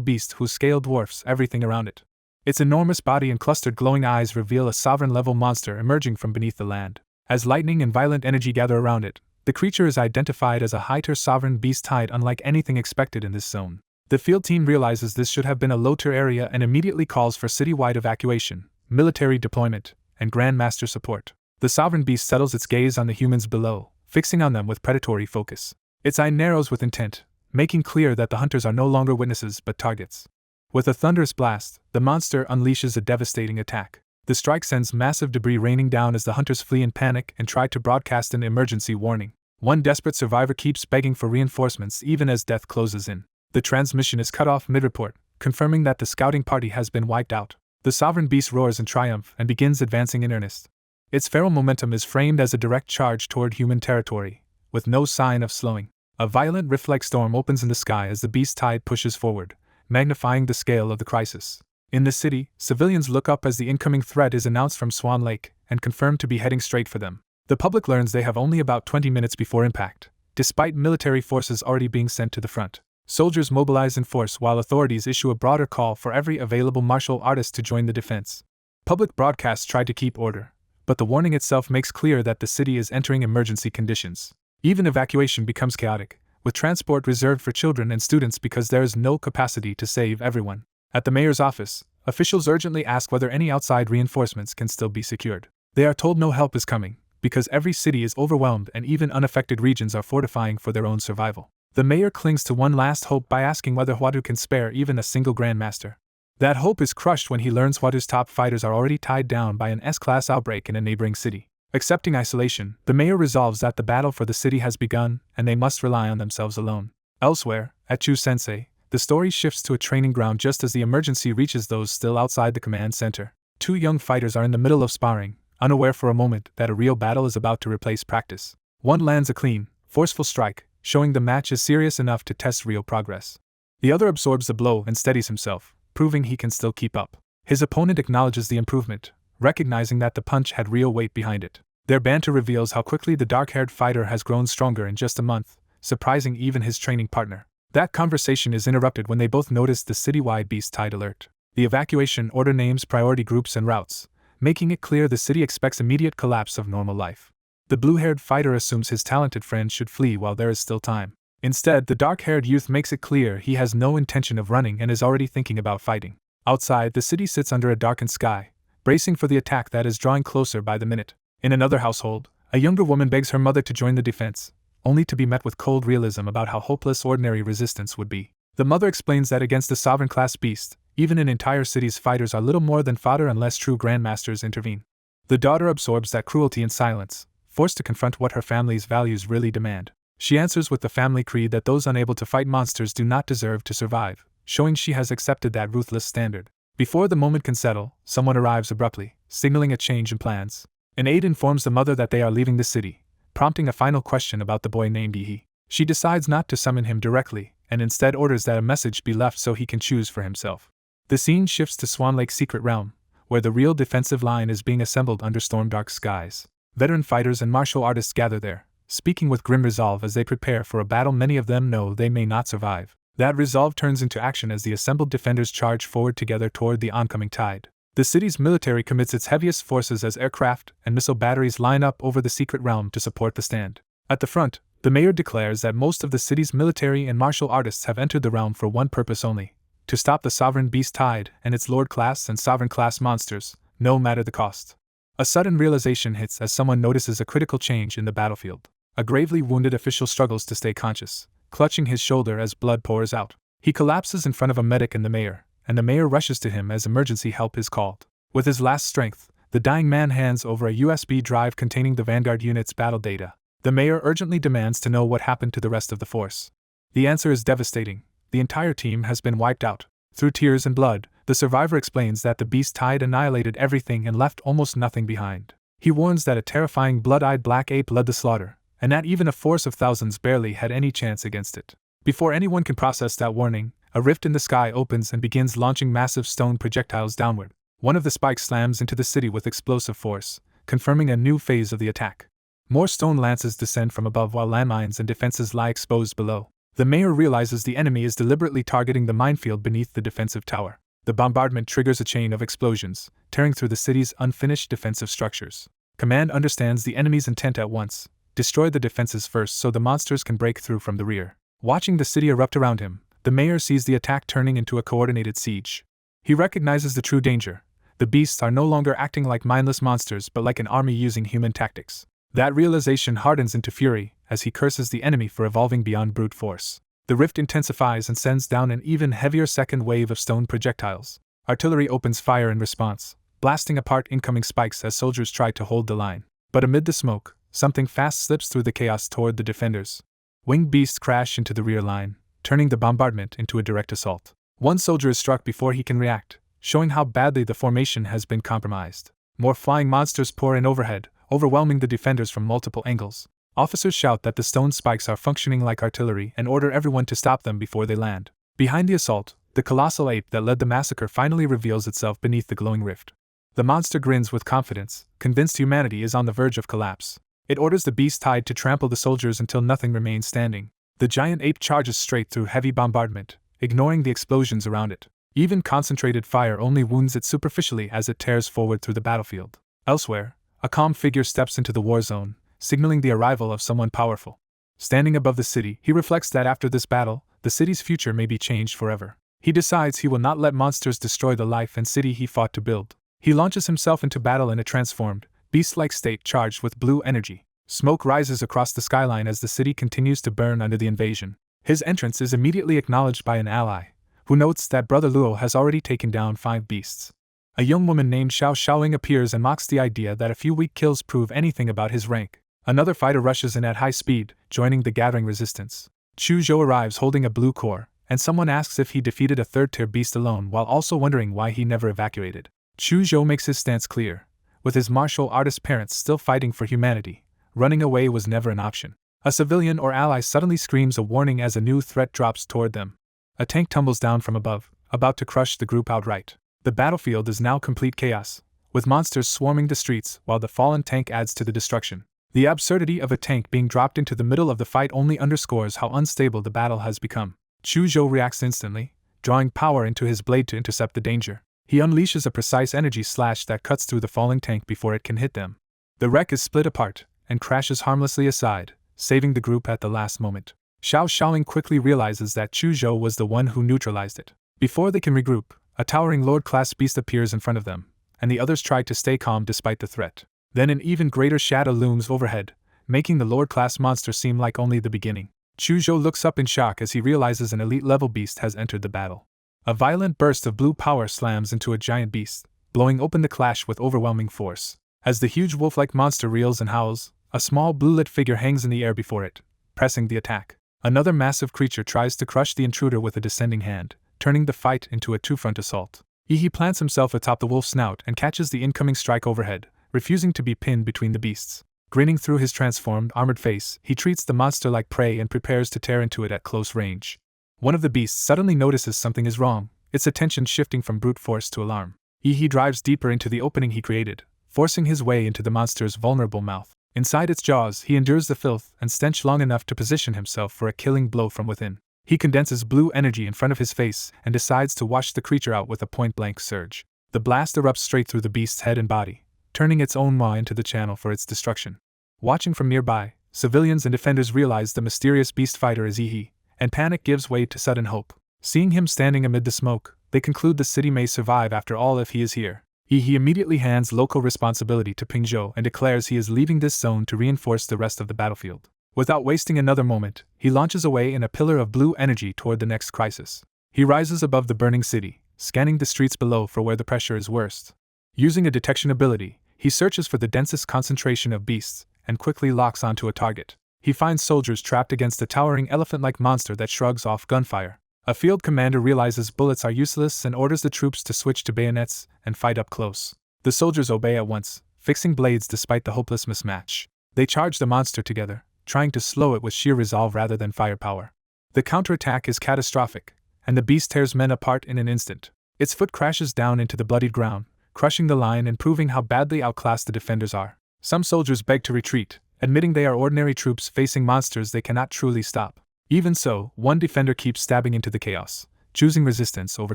beast whose scale dwarfs everything around it. Its enormous body and clustered glowing eyes reveal a sovereign-level monster emerging from beneath the land. As lightning and violent energy gather around it, the creature is identified as a high-tier sovereign beast type unlike anything expected in this zone. The field team realizes this should have been a low-tier area and immediately calls for citywide evacuation, military deployment, and Grandmaster support. The sovereign beast settles its gaze on the humans below, fixing on them with predatory focus. Its eye narrows with intent, making clear that the hunters are no longer witnesses but targets. With a thunderous blast, the monster unleashes a devastating attack. The strike sends massive debris raining down as the hunters flee in panic and try to broadcast an emergency warning. One desperate survivor keeps begging for reinforcements even as death closes in. The transmission is cut off mid-report, confirming that the scouting party has been wiped out. The sovereign beast roars in triumph and begins advancing in earnest. Its feral momentum is framed as a direct charge toward human territory, with no sign of slowing. A violent rift-like storm opens in the sky as the beast tide pushes forward, magnifying the scale of the crisis. In the city, civilians look up as the incoming threat is announced from Swan Lake and confirmed to be heading straight for them. The public learns they have only about 20 minutes before impact, despite military forces already being sent to the front. Soldiers mobilize in force while authorities issue a broader call for every available martial artist to join the defense. Public broadcasts try to keep order, but the warning itself makes clear that the city is entering emergency conditions. Even evacuation becomes chaotic, with transport reserved for children and students because there is no capacity to save everyone. At the mayor's office, officials urgently ask whether any outside reinforcements can still be secured. They are told no help is coming, because every city is overwhelmed and even unaffected regions are fortifying for their own survival. The mayor clings to one last hope by asking whether Huadu can spare even a single grandmaster. That hope is crushed when he learns Huadu's top fighters are already tied down by an S-class outbreak in a neighboring city. Accepting isolation, the mayor resolves that the battle for the city has begun and they must rely on themselves alone. Elsewhere, at Chu-sensei, the story shifts to a training ground just as the emergency reaches those still outside the command center. Two young fighters are in the middle of sparring, unaware for a moment that a real battle is about to replace practice. One lands a clean, forceful strike, showing the match is serious enough to test real progress. The other absorbs the blow and steadies himself, proving he can still keep up. His opponent acknowledges the improvement, recognizing that the punch had real weight behind it. Their banter reveals how quickly the dark-haired fighter has grown stronger in just a month, surprising even his training partner. That conversation is interrupted when they both notice the citywide beast tide alert. The evacuation order names priority groups and routes, making it clear the city expects immediate collapse of normal life. The blue-haired fighter assumes his talented friend should flee while there is still time. Instead, the dark-haired youth makes it clear he has no intention of running and is already thinking about fighting. Outside, the city sits under a darkened sky, bracing for the attack that is drawing closer by the minute. In another household, a younger woman begs her mother to join the defense, only to be met with cold realism about how hopeless ordinary resistance would be. The mother explains that against a sovereign-class beast, even an entire city's fighters are little more than fodder unless true grandmasters intervene. The daughter absorbs that cruelty in silence, forced to confront what her family's values really demand. She answers with the family creed that those unable to fight monsters do not deserve to survive, showing she has accepted that ruthless standard. Before the moment can settle, someone arrives abruptly, signaling a change in plans. An aide informs the mother that they are leaving the city, prompting a final question about the boy named Yi. She decides not to summon him directly, and instead orders that a message be left so he can choose for himself. The scene shifts to Swan Lake's secret realm, where the real defensive line is being assembled under storm-dark skies. Veteran fighters and martial artists gather there, speaking with grim resolve as they prepare for a battle many of them know they may not survive. That resolve turns into action as the assembled defenders charge forward together toward the oncoming tide. The city's military commits its heaviest forces as aircraft and missile batteries line up over the secret realm to support the stand. At the front, the mayor declares that most of the city's military and martial artists have entered the realm for one purpose only: to stop the sovereign beast tide and its lord-class and sovereign-class monsters, no matter the cost. A sudden realization hits as someone notices a critical change in the battlefield. A gravely wounded official struggles to stay conscious, clutching his shoulder as blood pours out. He collapses in front of a medic and the mayor rushes to him as emergency help is called. With his last strength, the dying man hands over a USB drive containing the Vanguard unit's battle data. The mayor urgently demands to know what happened to the rest of the force. The answer is devastating. The entire team has been wiped out. Through tears and blood, the survivor explains that the beast tide annihilated everything and left almost nothing behind. He warns that a terrifying blood-eyed black ape led the slaughter, and that even a force of thousands barely had any chance against it. Before anyone can process that warning, a rift in the sky opens and begins launching massive stone projectiles downward. One of the spikes slams into the city with explosive force, confirming a new phase of the attack. More stone lances descend from above while landmines and defenses lie exposed below. The mayor realizes the enemy is deliberately targeting the minefield beneath the defensive tower. The bombardment triggers a chain of explosions, tearing through the city's unfinished defensive structures. Command understands the enemy's intent at once: destroy the defenses first so the monsters can break through from the rear. Watching the city erupt around him, the mayor sees the attack turning into a coordinated siege. He recognizes the true danger. The beasts are no longer acting like mindless monsters but like an army using human tactics. That realization hardens into fury as he curses the enemy for evolving beyond brute force. The rift intensifies and sends down an even heavier second wave of stone projectiles. Artillery opens fire in response, blasting apart incoming spikes as soldiers try to hold the line. But amid the smoke, something fast slips through the chaos toward the defenders. Winged beasts crash into the rear line, turning the bombardment into a direct assault. One soldier is struck before he can react, showing how badly the formation has been compromised. More flying monsters pour in overhead, overwhelming the defenders from multiple angles. Officers shout that the stone spikes are functioning like artillery and order everyone to stop them before they land. Behind the assault, the colossal ape that led the massacre finally reveals itself beneath the glowing rift. The monster grins with confidence, convinced humanity is on the verge of collapse. It orders the beast tide to trample the soldiers until nothing remains standing. The giant ape charges straight through heavy bombardment, ignoring the explosions around it. Even concentrated fire only wounds it superficially as it tears forward through the battlefield. Elsewhere, a calm figure steps into the war zone, signaling the arrival of someone powerful. Standing above the city, he reflects that after this battle, the city's future may be changed forever. He decides he will not let monsters destroy the life and city he fought to build. He launches himself into battle in a transformed, beast-like state charged with blue energy. Smoke rises across the skyline as the city continues to burn under the invasion. His entrance is immediately acknowledged by an ally, who notes that Brother Luo has already taken down 5 beasts. A young woman named Xiao Xiaoling appears and mocks the idea that a few weak kills prove anything about his rank. Another fighter rushes in at high speed, joining the gathering resistance. Chu Zhou arrives holding a blue core, and someone asks if he defeated a third-tier beast alone while also wondering why he never evacuated. Chu Zhou makes his stance clear. With his martial artist parents still fighting for humanity, running away was never an option. A civilian or ally suddenly screams a warning as a new threat drops toward them. A tank tumbles down from above, about to crush the group outright. The battlefield is now complete chaos, with monsters swarming the streets while the fallen tank adds to the destruction. The absurdity of a tank being dropped into the middle of the fight only underscores how unstable the battle has become. Chu Zhou reacts instantly, drawing power into his blade to intercept the danger. He unleashes a precise energy slash that cuts through the falling tank before it can hit them. The wreck is split apart and crashes harmlessly aside, saving the group at the last moment. Xiao Xiaoling quickly realizes that Chu Zhou was the one who neutralized it. Before they can regroup, a towering Lord-class beast appears in front of them, and the others try to stay calm despite the threat. Then an even greater shadow looms overhead, making the Lord-class monster seem like only the beginning. Chu Zhou looks up in shock as he realizes an elite-level beast has entered the battle. A violent burst of blue power slams into a giant beast, blowing open the clash with overwhelming force. As the huge wolf-like monster reels and howls, a small blue-lit figure hangs in the air before it, pressing the attack. Another massive creature tries to crush the intruder with a descending hand, turning the fight into a two-front assault. He plants himself atop the wolf's snout and catches the incoming strike overhead, refusing to be pinned between the beasts. Grinning through his transformed, armored face, he treats the monster like prey and prepares to tear into it at close range. One of the beasts suddenly notices something is wrong, its attention shifting from brute force to alarm. He drives deeper into the opening he created, forcing his way into the monster's vulnerable mouth. Inside its jaws, he endures the filth and stench long enough to position himself for a killing blow from within. He condenses blue energy in front of his face and decides to wash the creature out with a point-blank surge. The blast erupts straight through the beast's head and body, turning its own maw into the channel for its destruction. Watching from nearby, civilians and defenders realize the mysterious beast fighter is Yi, and panic gives way to sudden hope. Seeing him standing amid the smoke, they conclude the city may survive after all if he is here. He immediately hands local responsibility to Ping Zhou and declares he is leaving this zone to reinforce the rest of the battlefield. Without wasting another moment, he launches away in a pillar of blue energy toward the next crisis. He rises above the burning city, scanning the streets below for where the pressure is worst. Using a detection ability, he searches for the densest concentration of beasts and quickly locks onto a target. He finds soldiers trapped against a towering elephant-like monster that shrugs off gunfire. A field commander realizes bullets are useless and orders the troops to switch to bayonets and fight up close. The soldiers obey at once, fixing blades despite the hopeless mismatch. They charge the monster together, trying to slow it with sheer resolve rather than firepower. The counterattack is catastrophic, and the beast tears men apart in an instant. Its foot crashes down into the bloodied ground, crushing the line and proving how badly outclassed the defenders are. Some soldiers beg to retreat, admitting they are ordinary troops facing monsters they cannot truly stop. Even so, one defender keeps stabbing into the chaos, choosing resistance over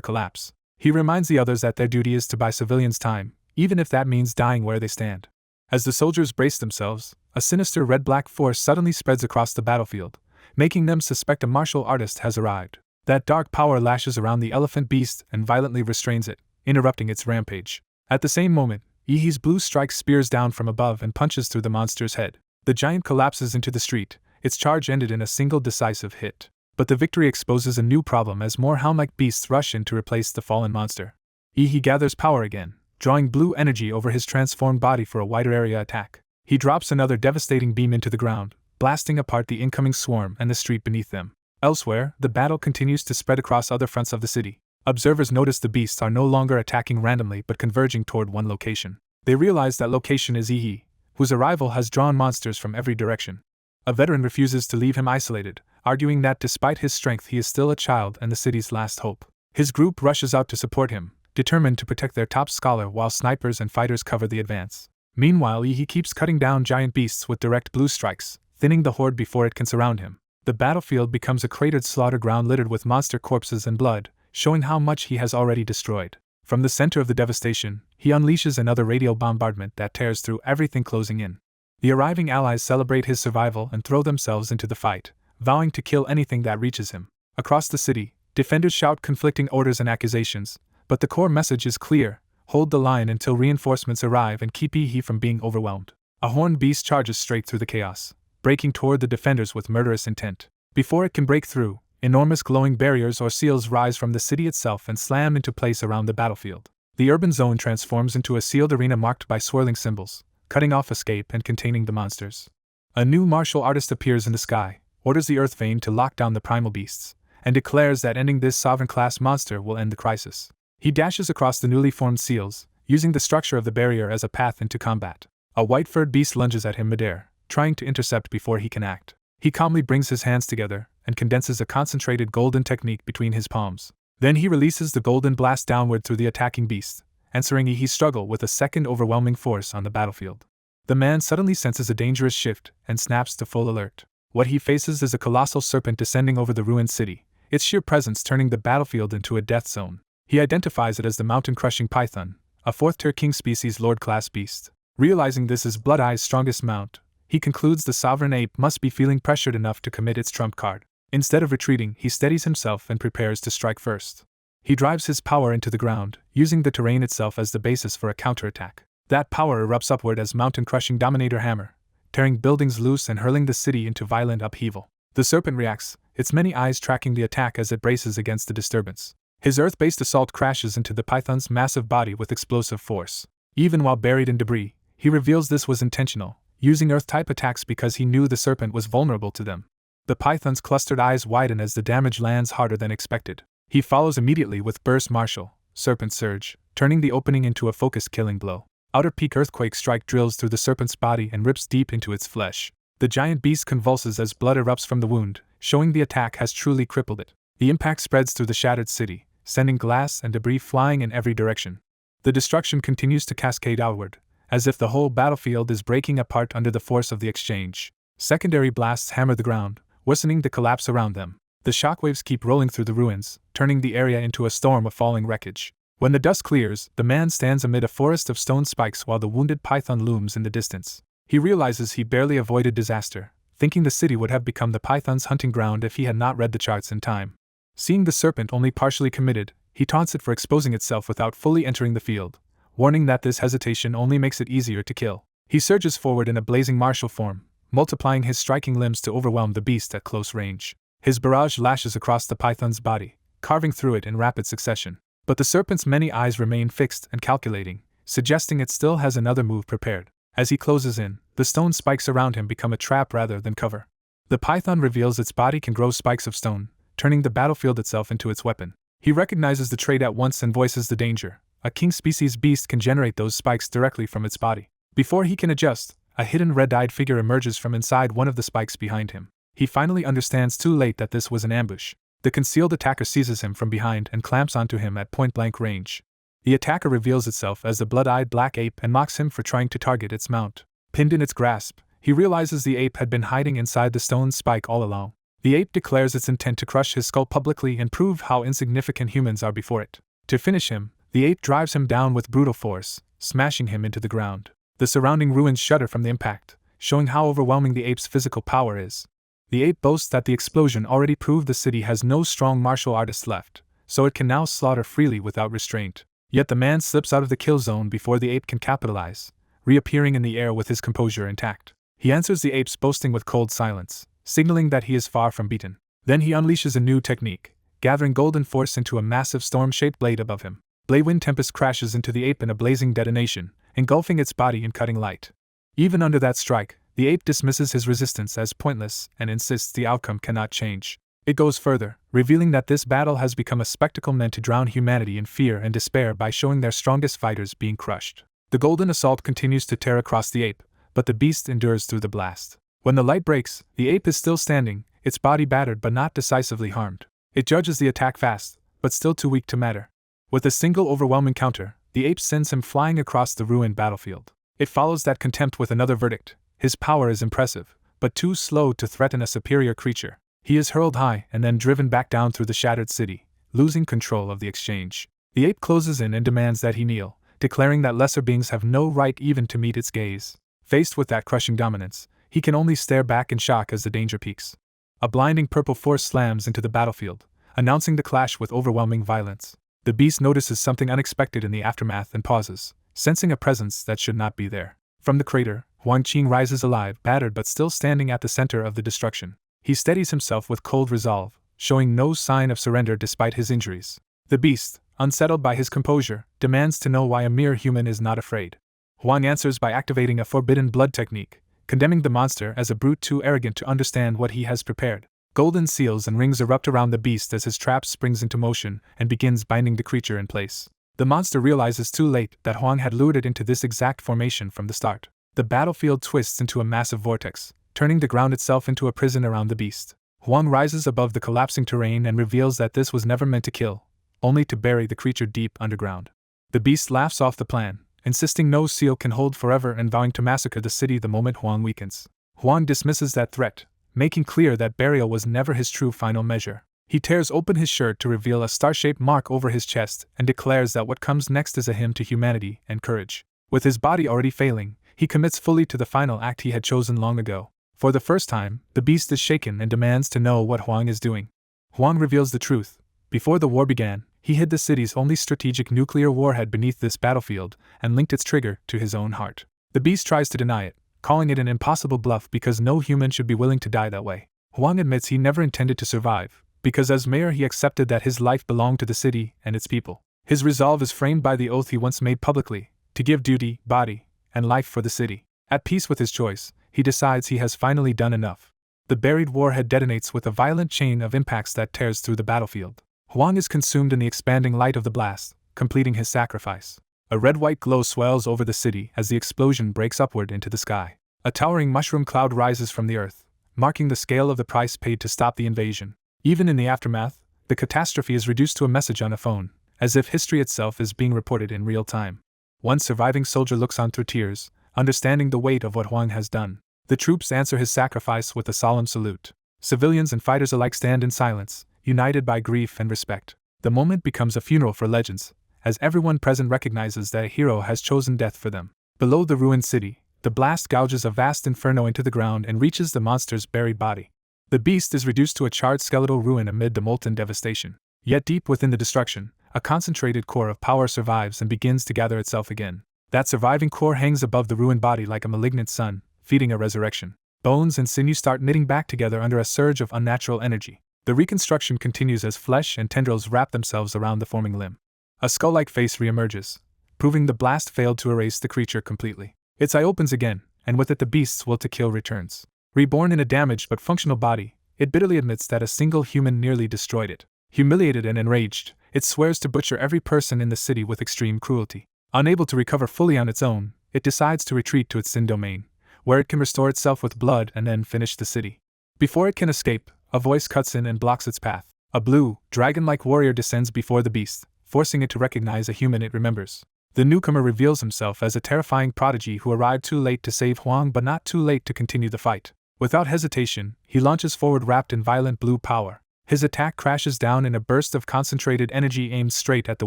collapse. He reminds the others that their duty is to buy civilians time, even if that means dying where they stand. As the soldiers brace themselves, a sinister red-black force suddenly spreads across the battlefield, making them suspect a martial artist has arrived. That dark power lashes around the elephant beast and violently restrains it, interrupting its rampage. At the same moment, Ihi's blue strikes spears down from above and punches through the monster's head. The giant collapses into the street, its charge ended in a single decisive hit. But the victory exposes a new problem as more hound-like beasts rush in to replace the fallen monster. Ihi gathers power again, drawing blue energy over his transformed body for a wider area attack. He drops another devastating beam into the ground, blasting apart the incoming swarm and the street beneath them. Elsewhere, the battle continues to spread across other fronts of the city. Observers notice the beasts are no longer attacking randomly but converging toward one location. They realize that location is Ihi, whose arrival has drawn monsters from every direction. A veteran refuses to leave him isolated, arguing that despite his strength he is still a child and the city's last hope. His group rushes out to support him, determined to protect their top scholar while snipers and fighters cover the advance. Meanwhile, Ihi keeps cutting down giant beasts with direct blue strikes, thinning the horde before it can surround him. The battlefield becomes a cratered slaughter ground littered with monster corpses and blood, showing how much he has already destroyed. From the center of the devastation, he unleashes another radial bombardment that tears through everything closing in. The arriving allies celebrate his survival and throw themselves into the fight, vowing to kill anything that reaches him. Across the city, defenders shout conflicting orders and accusations, but the core message is clear: hold the line until reinforcements arrive and keep Ihi from being overwhelmed. A horned beast charges straight through the chaos, breaking toward the defenders with murderous intent. Before it can break through, enormous glowing barriers or seals rise from the city itself and slam into place around the battlefield. The urban zone transforms into a sealed arena marked by swirling symbols, cutting off escape and containing the monsters. A new martial artist appears in the sky, orders the Earth Vein to lock down the primal beasts, and declares that ending this sovereign-class monster will end the crisis. He dashes across the newly formed seals, using the structure of the barrier as a path into combat. A white-furred beast lunges at him midair, trying to intercept before he can act. He calmly brings his hands together and condenses a concentrated golden technique between his palms. Then he releases the golden blast downward through the attacking beast, answering Ihi's struggle with a second overwhelming force on the battlefield. The man suddenly senses a dangerous shift and snaps to full alert. What he faces is a colossal serpent descending over the ruined city, its sheer presence turning the battlefield into a death zone. He identifies it as the mountain-crushing python, a fourth-tier king species lord-class beast. Realizing this is Blood Eye's strongest mount, he concludes the sovereign ape must be feeling pressured enough to commit its trump card. Instead of retreating, he steadies himself and prepares to strike first. He drives his power into the ground, using the terrain itself as the basis for a counterattack. That power erupts upward as mountain-crushing Dominator Hammer, tearing buildings loose and hurling the city into violent upheaval. The serpent reacts, its many eyes tracking the attack as it braces against the disturbance. His earth-based assault crashes into the python's massive body with explosive force. Even while buried in debris, he reveals this was intentional, using earth-type attacks because he knew the serpent was vulnerable to them. The python's clustered eyes widen as the damage lands harder than expected. He follows immediately with Burst Martial, Serpent Surge, turning the opening into a focused killing blow. Outer Peak Earthquake Strike drills through the serpent's body and rips deep into its flesh. The giant beast convulses as blood erupts from the wound, showing the attack has truly crippled it. The impact spreads through the shattered city, sending glass and debris flying in every direction. The destruction continues to cascade outward, as if the whole battlefield is breaking apart under the force of the exchange. Secondary blasts hammer the ground, worsening the collapse around them. The shockwaves keep rolling through the ruins, turning the area into a storm of falling wreckage. When the dust clears, the man stands amid a forest of stone spikes while the wounded python looms in the distance. He realizes he barely avoided disaster, thinking the city would have become the python's hunting ground if he had not read the charts in time. Seeing the serpent only partially committed, he taunts it for exposing itself without fully entering the field, warning that this hesitation only makes it easier to kill. He surges forward in a blazing martial form, multiplying his striking limbs to overwhelm the beast at close range. His barrage lashes across the python's body, carving through it in rapid succession. But the serpent's many eyes remain fixed and calculating, suggesting it still has another move prepared. As he closes in, the stone spikes around him become a trap rather than cover. The python reveals its body can grow spikes of stone, turning the battlefield itself into its weapon. He recognizes the trait at once and voices the danger. A king species beast can generate those spikes directly from its body. Before he can adjust, a hidden red-eyed figure emerges from inside one of the spikes behind him. He finally understands too late that this was an ambush. The concealed attacker seizes him from behind and clamps onto him at point-blank range. The attacker reveals itself as the blood-eyed black ape and mocks him for trying to target its mount. Pinned in its grasp, he realizes the ape had been hiding inside the stone spike all along. The ape declares its intent to crush his skull publicly and prove how insignificant humans are before it. To finish him, the ape drives him down with brutal force, smashing him into the ground. The surrounding ruins shudder from the impact, showing how overwhelming the ape's physical power is. The ape boasts that the explosion already proved the city has no strong martial artists left, so it can now slaughter freely without restraint. Yet the man slips out of the kill zone before the ape can capitalize, reappearing in the air with his composure intact. He answers the ape's boasting with cold silence, signaling that he is far from beaten. Then he unleashes a new technique, gathering golden force into a massive storm-shaped blade above him. Wind Tempest crashes into the ape in a blazing detonation, engulfing its body in cutting light. Even under that strike, the ape dismisses his resistance as pointless and insists the outcome cannot change. It goes further, revealing that this battle has become a spectacle meant to drown humanity in fear and despair by showing their strongest fighters being crushed. The golden assault continues to tear across the ape, but the beast endures through the blast. When the light breaks, the ape is still standing, its body battered but not decisively harmed. It judges the attack fast, but still too weak to matter. With a single overwhelming counter, the ape sends him flying across the ruined battlefield. It follows that contempt with another verdict. His power is impressive, but too slow to threaten a superior creature. He is hurled high and then driven back down through the shattered city, losing control of the exchange. The ape closes in and demands that he kneel, declaring that lesser beings have no right even to meet its gaze. Faced with that crushing dominance, he can only stare back in shock as the danger peaks. A blinding purple force slams into the battlefield, announcing the clash with overwhelming violence. The beast notices something unexpected in the aftermath and pauses, sensing a presence that should not be there. From the crater, Huang Qing rises alive, battered but still standing at the center of the destruction. He steadies himself with cold resolve, showing no sign of surrender despite his injuries. The beast, unsettled by his composure, demands to know why a mere human is not afraid. Huang answers by activating a forbidden blood technique, condemning the monster as a brute too arrogant to understand what he has prepared. Golden seals and rings erupt around the beast as his trap springs into motion and begins binding the creature in place. The monster realizes too late that Huang had lured it into this exact formation from the start. The battlefield twists into a massive vortex, turning the ground itself into a prison around the beast. Huang rises above the collapsing terrain and reveals that this was never meant to kill, only to bury the creature deep underground. The beast laughs off the plan, insisting no seal can hold forever and vowing to massacre the city the moment Huang weakens. Huang dismisses that threat, making clear that burial was never his true final measure. He tears open his shirt to reveal a star-shaped mark over his chest and declares that what comes next is a hymn to humanity and courage. With his body already failing, he commits fully to the final act he had chosen long ago. For the first time, the beast is shaken and demands to know what Huang is doing. Huang reveals the truth. Before the war began, he hid the city's only strategic nuclear warhead beneath this battlefield and linked its trigger to his own heart. The beast tries to deny it, calling it an impossible bluff because no human should be willing to die that way. Huang admits he never intended to survive, because as mayor he accepted that his life belonged to the city and its people. His resolve is framed by the oath he once made publicly, to give duty, body, and life for the city. At peace with his choice, he decides he has finally done enough. The buried warhead detonates with a violent chain of impacts that tears through the battlefield. Huang is consumed in the expanding light of the blast, completing his sacrifice. A red-white glow swells over the city as the explosion breaks upward into the sky. A towering mushroom cloud rises from the earth, marking the scale of the price paid to stop the invasion. Even in the aftermath, the catastrophe is reduced to a message on a phone, as if history itself is being reported in real time. One surviving soldier looks on through tears, understanding the weight of what Huang has done. The troops answer his sacrifice with a solemn salute. Civilians and fighters alike stand in silence, united by grief and respect. The moment becomes a funeral for legends, as everyone present recognizes that a hero has chosen death for them. Below the ruined city, the blast gouges a vast inferno into the ground and reaches the monster's buried body. The beast is reduced to a charred skeletal ruin amid the molten devastation. Yet deep within the destruction, a concentrated core of power survives and begins to gather itself again. That surviving core hangs above the ruined body like a malignant sun, feeding a resurrection. Bones and sinew start knitting back together under a surge of unnatural energy. The reconstruction continues as flesh and tendrils wrap themselves around the forming limb. A skull-like face reemerges, proving the blast failed to erase the creature completely. Its eye opens again, and with it the beast's will to kill returns. Reborn in a damaged but functional body, it bitterly admits that a single human nearly destroyed it. Humiliated and enraged, it swears to butcher every person in the city with extreme cruelty. Unable to recover fully on its own, it decides to retreat to its sin domain, where it can restore itself with blood and then finish the city. Before it can escape, a voice cuts in and blocks its path. A blue, dragon-like warrior descends before the beast, forcing it to recognize a human it remembers. The newcomer reveals himself as a terrifying prodigy who arrived too late to save Huang but not too late to continue the fight. Without hesitation, he launches forward wrapped in violent blue power. His attack crashes down in a burst of concentrated energy aimed straight at the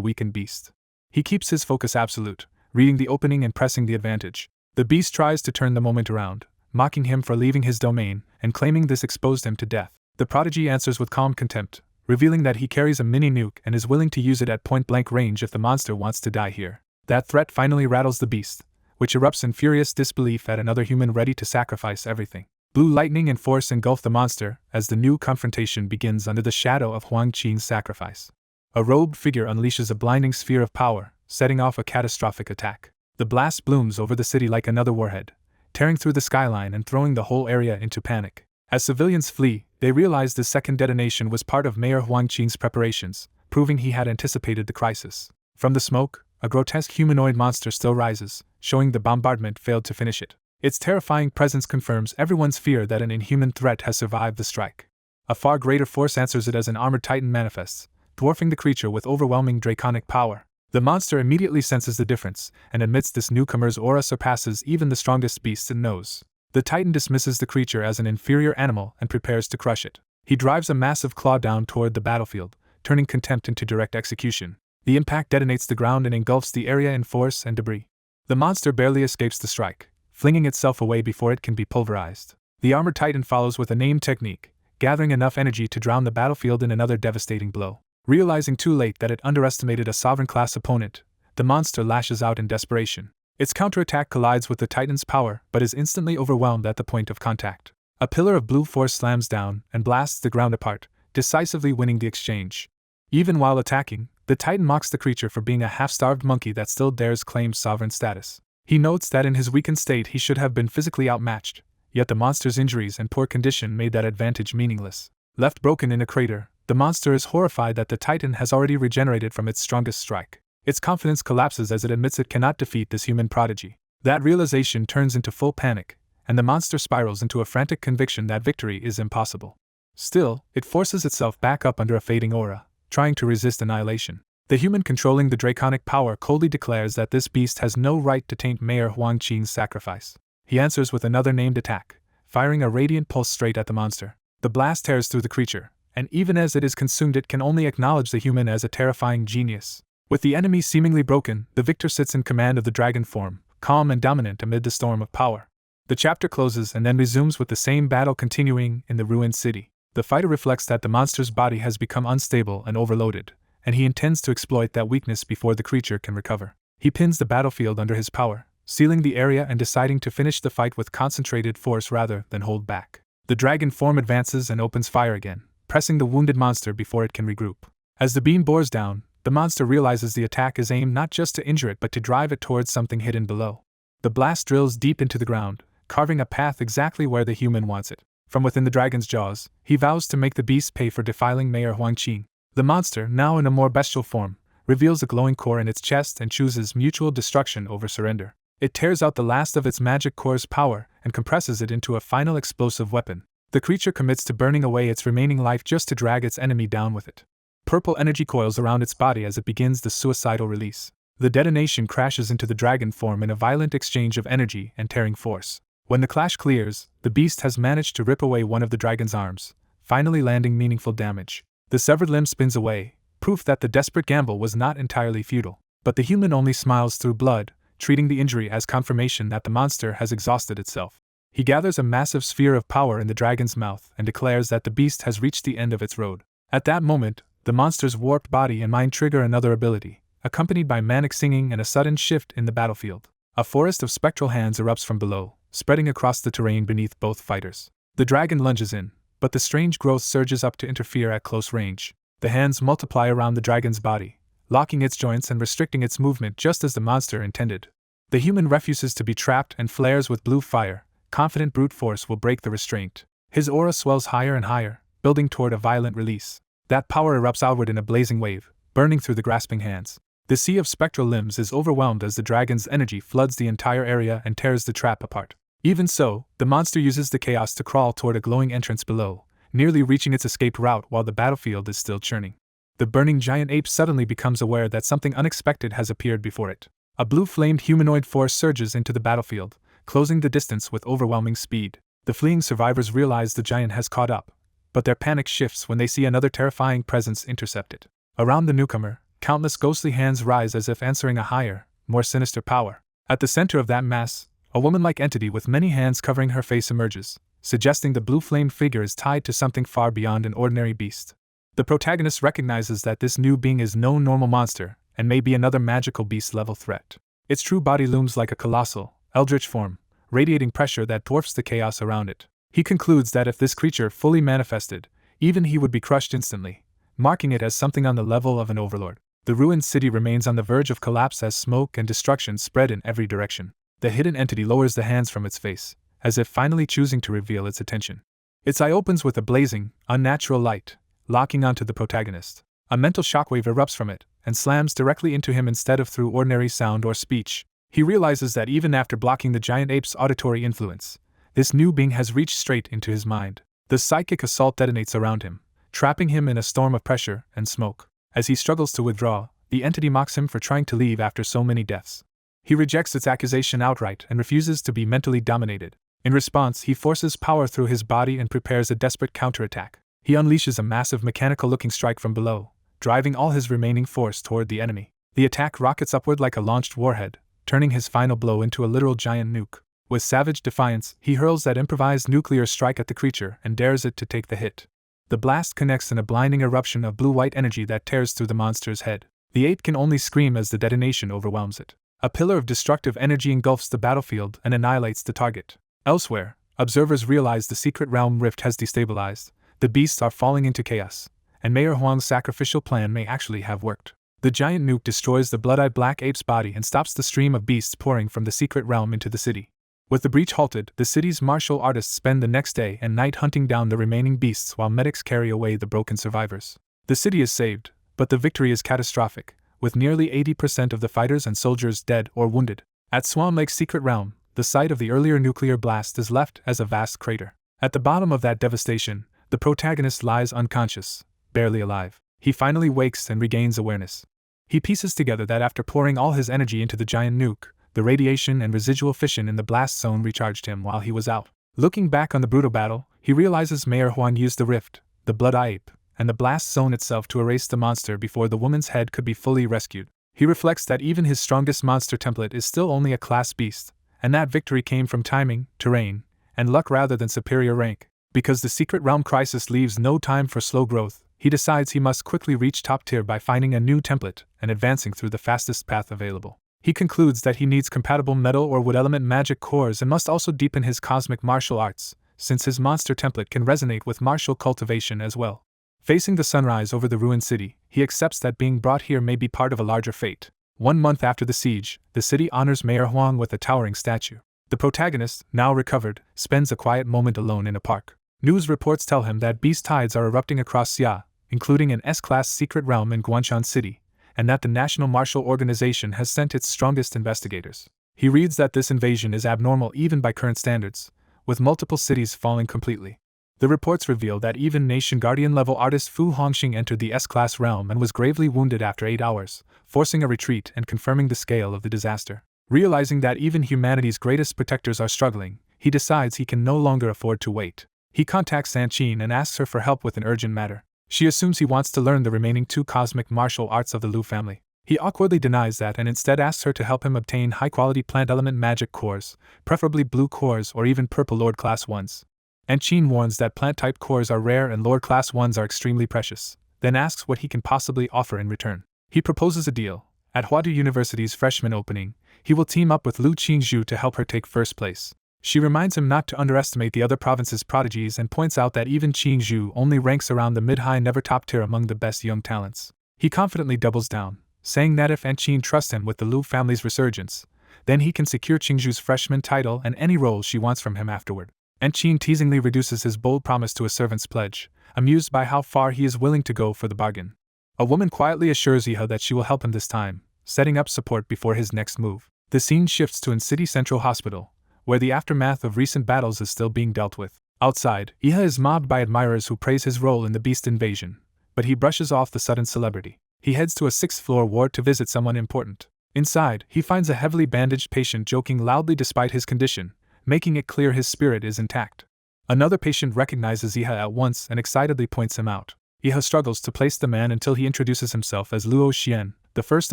weakened beast. He keeps his focus absolute, reading the opening and pressing the advantage. The beast tries to turn the moment around, mocking him for leaving his domain and claiming this exposed him to death. The prodigy answers with calm contempt, revealing that he carries a mini-nuke and is willing to use it at point-blank range if the monster wants to die here. That threat finally rattles the beast, which erupts in furious disbelief at another human ready to sacrifice everything. Blue lightning and force engulf the monster as the new confrontation begins under the shadow of Huang Qing's sacrifice. A robed figure unleashes a blinding sphere of power, setting off a catastrophic attack. The blast blooms over the city like another warhead, tearing through the skyline and throwing the whole area into panic. As civilians flee, they realize the second detonation was part of Mayor Huang Qing's preparations, proving he had anticipated the crisis. From the smoke, a grotesque humanoid monster still rises, showing the bombardment failed to finish it. Its terrifying presence confirms everyone's fear that an inhuman threat has survived the strike. A far greater force answers it as an armored titan manifests, dwarfing the creature with overwhelming draconic power. The monster immediately senses the difference, and admits this newcomer's aura surpasses even the strongest beasts it knows. The titan dismisses the creature as an inferior animal and prepares to crush it. He drives a massive claw down toward the battlefield, turning contempt into direct execution. The impact detonates the ground and engulfs the area in force and debris. The monster barely escapes the strike, flinging itself away before it can be pulverized. The armored titan follows with a named technique, gathering enough energy to drown the battlefield in another devastating blow. Realizing too late that it underestimated a sovereign-class opponent, the monster lashes out in desperation. Its counterattack collides with the titan's power but is instantly overwhelmed at the point of contact. A pillar of blue force slams down and blasts the ground apart, decisively winning the exchange. Even while attacking, the titan mocks the creature for being a half-starved monkey that still dares claim sovereign status. He notes that in his weakened state he should have been physically outmatched, yet the monster's injuries and poor condition made that advantage meaningless. Left broken in a crater, the monster is horrified that the titan has already regenerated from its strongest strike. Its confidence collapses as it admits it cannot defeat this human prodigy. That realization turns into full panic, and the monster spirals into a frantic conviction that victory is impossible. Still, it forces itself back up under a fading aura, trying to resist annihilation. The human controlling the draconic power coldly declares that this beast has no right to taint Mayor Huang Qing's sacrifice. He answers with another named attack, firing a radiant pulse straight at the monster. The blast tears through the creature, and even as it is consumed it can only acknowledge the human as a terrifying genius. With the enemy seemingly broken, the victor sits in command of the dragon form, calm and dominant amid the storm of power. The chapter closes and then resumes with the same battle continuing in the ruined city. The fighter reflects that the monster's body has become unstable and overloaded, and he intends to exploit that weakness before the creature can recover. He pins the battlefield under his power, sealing the area and deciding to finish the fight with concentrated force rather than hold back. The dragon form advances and opens fire again, pressing the wounded monster before it can regroup. As the beam bores down, the monster realizes the attack is aimed not just to injure it but to drive it towards something hidden below. The blast drills deep into the ground, carving a path exactly where the human wants it. From within the dragon's jaws, he vows to make the beast pay for defiling Mayor Huang Qing. The monster, now in a more bestial form, reveals a glowing core in its chest and chooses mutual destruction over surrender. It tears out the last of its magic core's power and compresses it into a final explosive weapon. The creature commits to burning away its remaining life just to drag its enemy down with it. Purple energy coils around its body as it begins the suicidal release. The detonation crashes into the dragon form in a violent exchange of energy and tearing force. When the clash clears, the beast has managed to rip away one of the dragon's arms, finally landing meaningful damage. The severed limb spins away, proof that the desperate gamble was not entirely futile. But the human only smiles through blood, treating the injury as confirmation that the monster has exhausted itself. He gathers a massive sphere of power in the dragon's mouth and declares that the beast has reached the end of its road. At that moment, the monster's warped body and mind trigger another ability, accompanied by manic singing and a sudden shift in the battlefield. A forest of spectral hands erupts from below, spreading across the terrain beneath both fighters. The dragon lunges in, but the strange growth surges up to interfere at close range. The hands multiply around the dragon's body, locking its joints and restricting its movement just as the monster intended. The human refuses to be trapped and flares with blue fire, confident brute force will break the restraint. His aura swells higher and higher, building toward a violent release. That power erupts outward in a blazing wave, burning through the grasping hands. The sea of spectral limbs is overwhelmed as the dragon's energy floods the entire area and tears the trap apart. Even so, the monster uses the chaos to crawl toward a glowing entrance below, nearly reaching its escaped route while the battlefield is still churning. The burning giant ape suddenly becomes aware that something unexpected has appeared before it. A blue-flamed humanoid force surges into the battlefield, closing the distance with overwhelming speed. The fleeing survivors realize the giant has caught up, but their panic shifts when they see another terrifying presence intercept it. Around the newcomer, countless ghostly hands rise as if answering a higher, more sinister power. At the center of that mass, a woman-like entity with many hands covering her face emerges, suggesting the blue-flamed figure is tied to something far beyond an ordinary beast. The protagonist recognizes that this new being is no normal monster, and may be another magical beast-level threat. Its true body looms like a colossal, eldritch form, radiating pressure that dwarfs the chaos around it. He concludes that if this creature fully manifested, even he would be crushed instantly, marking it as something on the level of an overlord. The ruined city remains on the verge of collapse as smoke and destruction spread in every direction. The hidden entity lowers the hands from its face, as if finally choosing to reveal its attention. Its eye opens with a blazing, unnatural light, locking onto the protagonist. A mental shockwave erupts from it, and slams directly into him instead of through ordinary sound or speech. He realizes that even after blocking the giant ape's auditory influence, this new being has reached straight into his mind. The psychic assault detonates around him, trapping him in a storm of pressure and smoke. As he struggles to withdraw, the entity mocks him for trying to leave after so many deaths. He rejects its accusation outright and refuses to be mentally dominated. In response, he forces power through his body and prepares a desperate counterattack. He unleashes a massive mechanical-looking strike from below, driving all his remaining force toward the enemy. The attack rockets upward like a launched warhead, turning his final blow into a literal giant nuke. With savage defiance, he hurls that improvised nuclear strike at the creature and dares it to take the hit. The blast connects in a blinding eruption of blue-white energy that tears through the monster's head. The ape can only scream as the detonation overwhelms it. A pillar of destructive energy engulfs the battlefield and annihilates the target. Elsewhere, observers realize the secret realm rift has destabilized, the beasts are falling into chaos, and Mayor Huang's sacrificial plan may actually have worked. The giant nuke destroys the blood-eyed black ape's body and stops the stream of beasts pouring from the secret realm into the city. With the breach halted, the city's martial artists spend the next day and night hunting down the remaining beasts while medics carry away the broken survivors. The city is saved, but the victory is catastrophic, with nearly 80% of the fighters and soldiers dead or wounded. At Swan Lake's secret realm, the site of the earlier nuclear blast is left as a vast crater. At the bottom of that devastation, the protagonist lies unconscious, barely alive. He finally wakes and regains awareness. He pieces together that after pouring all his energy into the giant nuke, the radiation and residual fission in the blast zone recharged him while he was out. Looking back on the brutal battle, he realizes Mayor Huang used the rift, the blood ape, and the blast zone itself to erase the monster before the woman's head could be fully rescued. He reflects that even his strongest monster template is still only a class beast, and that victory came from timing, terrain, and luck rather than superior rank. Because the secret realm crisis leaves no time for slow growth, he decides he must quickly reach top tier by finding a new template and advancing through the fastest path available. He concludes that he needs compatible metal or wood element magic cores and must also deepen his cosmic martial arts, since his monster template can resonate with martial cultivation as well. Facing the sunrise over the ruined city, he accepts that being brought here may be part of a larger fate. 1 month after the siege, the city honors Mayor Huang with a towering statue. The protagonist, now recovered, spends a quiet moment alone in a park. News reports tell him that beast tides are erupting across Xia, including an S-class secret realm in Guanshan City, and that the National Martial Organization has sent its strongest investigators. He reads that this invasion is abnormal even by current standards, with multiple cities falling completely. The reports reveal that even Nation Guardian-level artist Fu Hongxing entered the S-class realm and was gravely wounded after 8 hours, forcing a retreat and confirming the scale of the disaster. Realizing that even humanity's greatest protectors are struggling, he decides he can no longer afford to wait. He contacts Sanqin and asks her for help with an urgent matter. She assumes he wants to learn the remaining 2 cosmic martial arts of the Liu family. He awkwardly denies that and instead asks her to help him obtain high-quality plant element magic cores, preferably blue cores or even purple Lord Class ones. Sanqin warns that plant-type cores are rare and Lord Class ones are extremely precious, then asks what he can possibly offer in return. He proposes a deal. At Huadu University's freshman opening, he will team up with Lu Qingzhu to help her take first place. She reminds him not to underestimate the other province's prodigies and points out that even Qingzhu only ranks around the mid-high, never top tier among the best young talents. He confidently doubles down, saying that if Sanqin trusts him with the Liu family's resurgence, Then he can secure Qingzhu's freshman title and any role she wants from him afterward. And Qin teasingly reduces his bold promise to a servant's pledge, amused by how far he is willing to go for the bargain. A woman quietly assures Iha that she will help him this time, setting up support before his next move. The scene shifts to an city central hospital, where the aftermath of recent battles is still being dealt with. Outside, Iha is mobbed by admirers who praise his role in the beast invasion, but he brushes off the sudden celebrity. He heads to a 6th-floor ward to visit someone important. Inside, he finds a heavily bandaged patient joking loudly despite his condition, making it clear his spirit is intact. Another patient recognizes Iha at once and excitedly points him out. Iha struggles to place the man until he introduces himself as Luo Xian, the first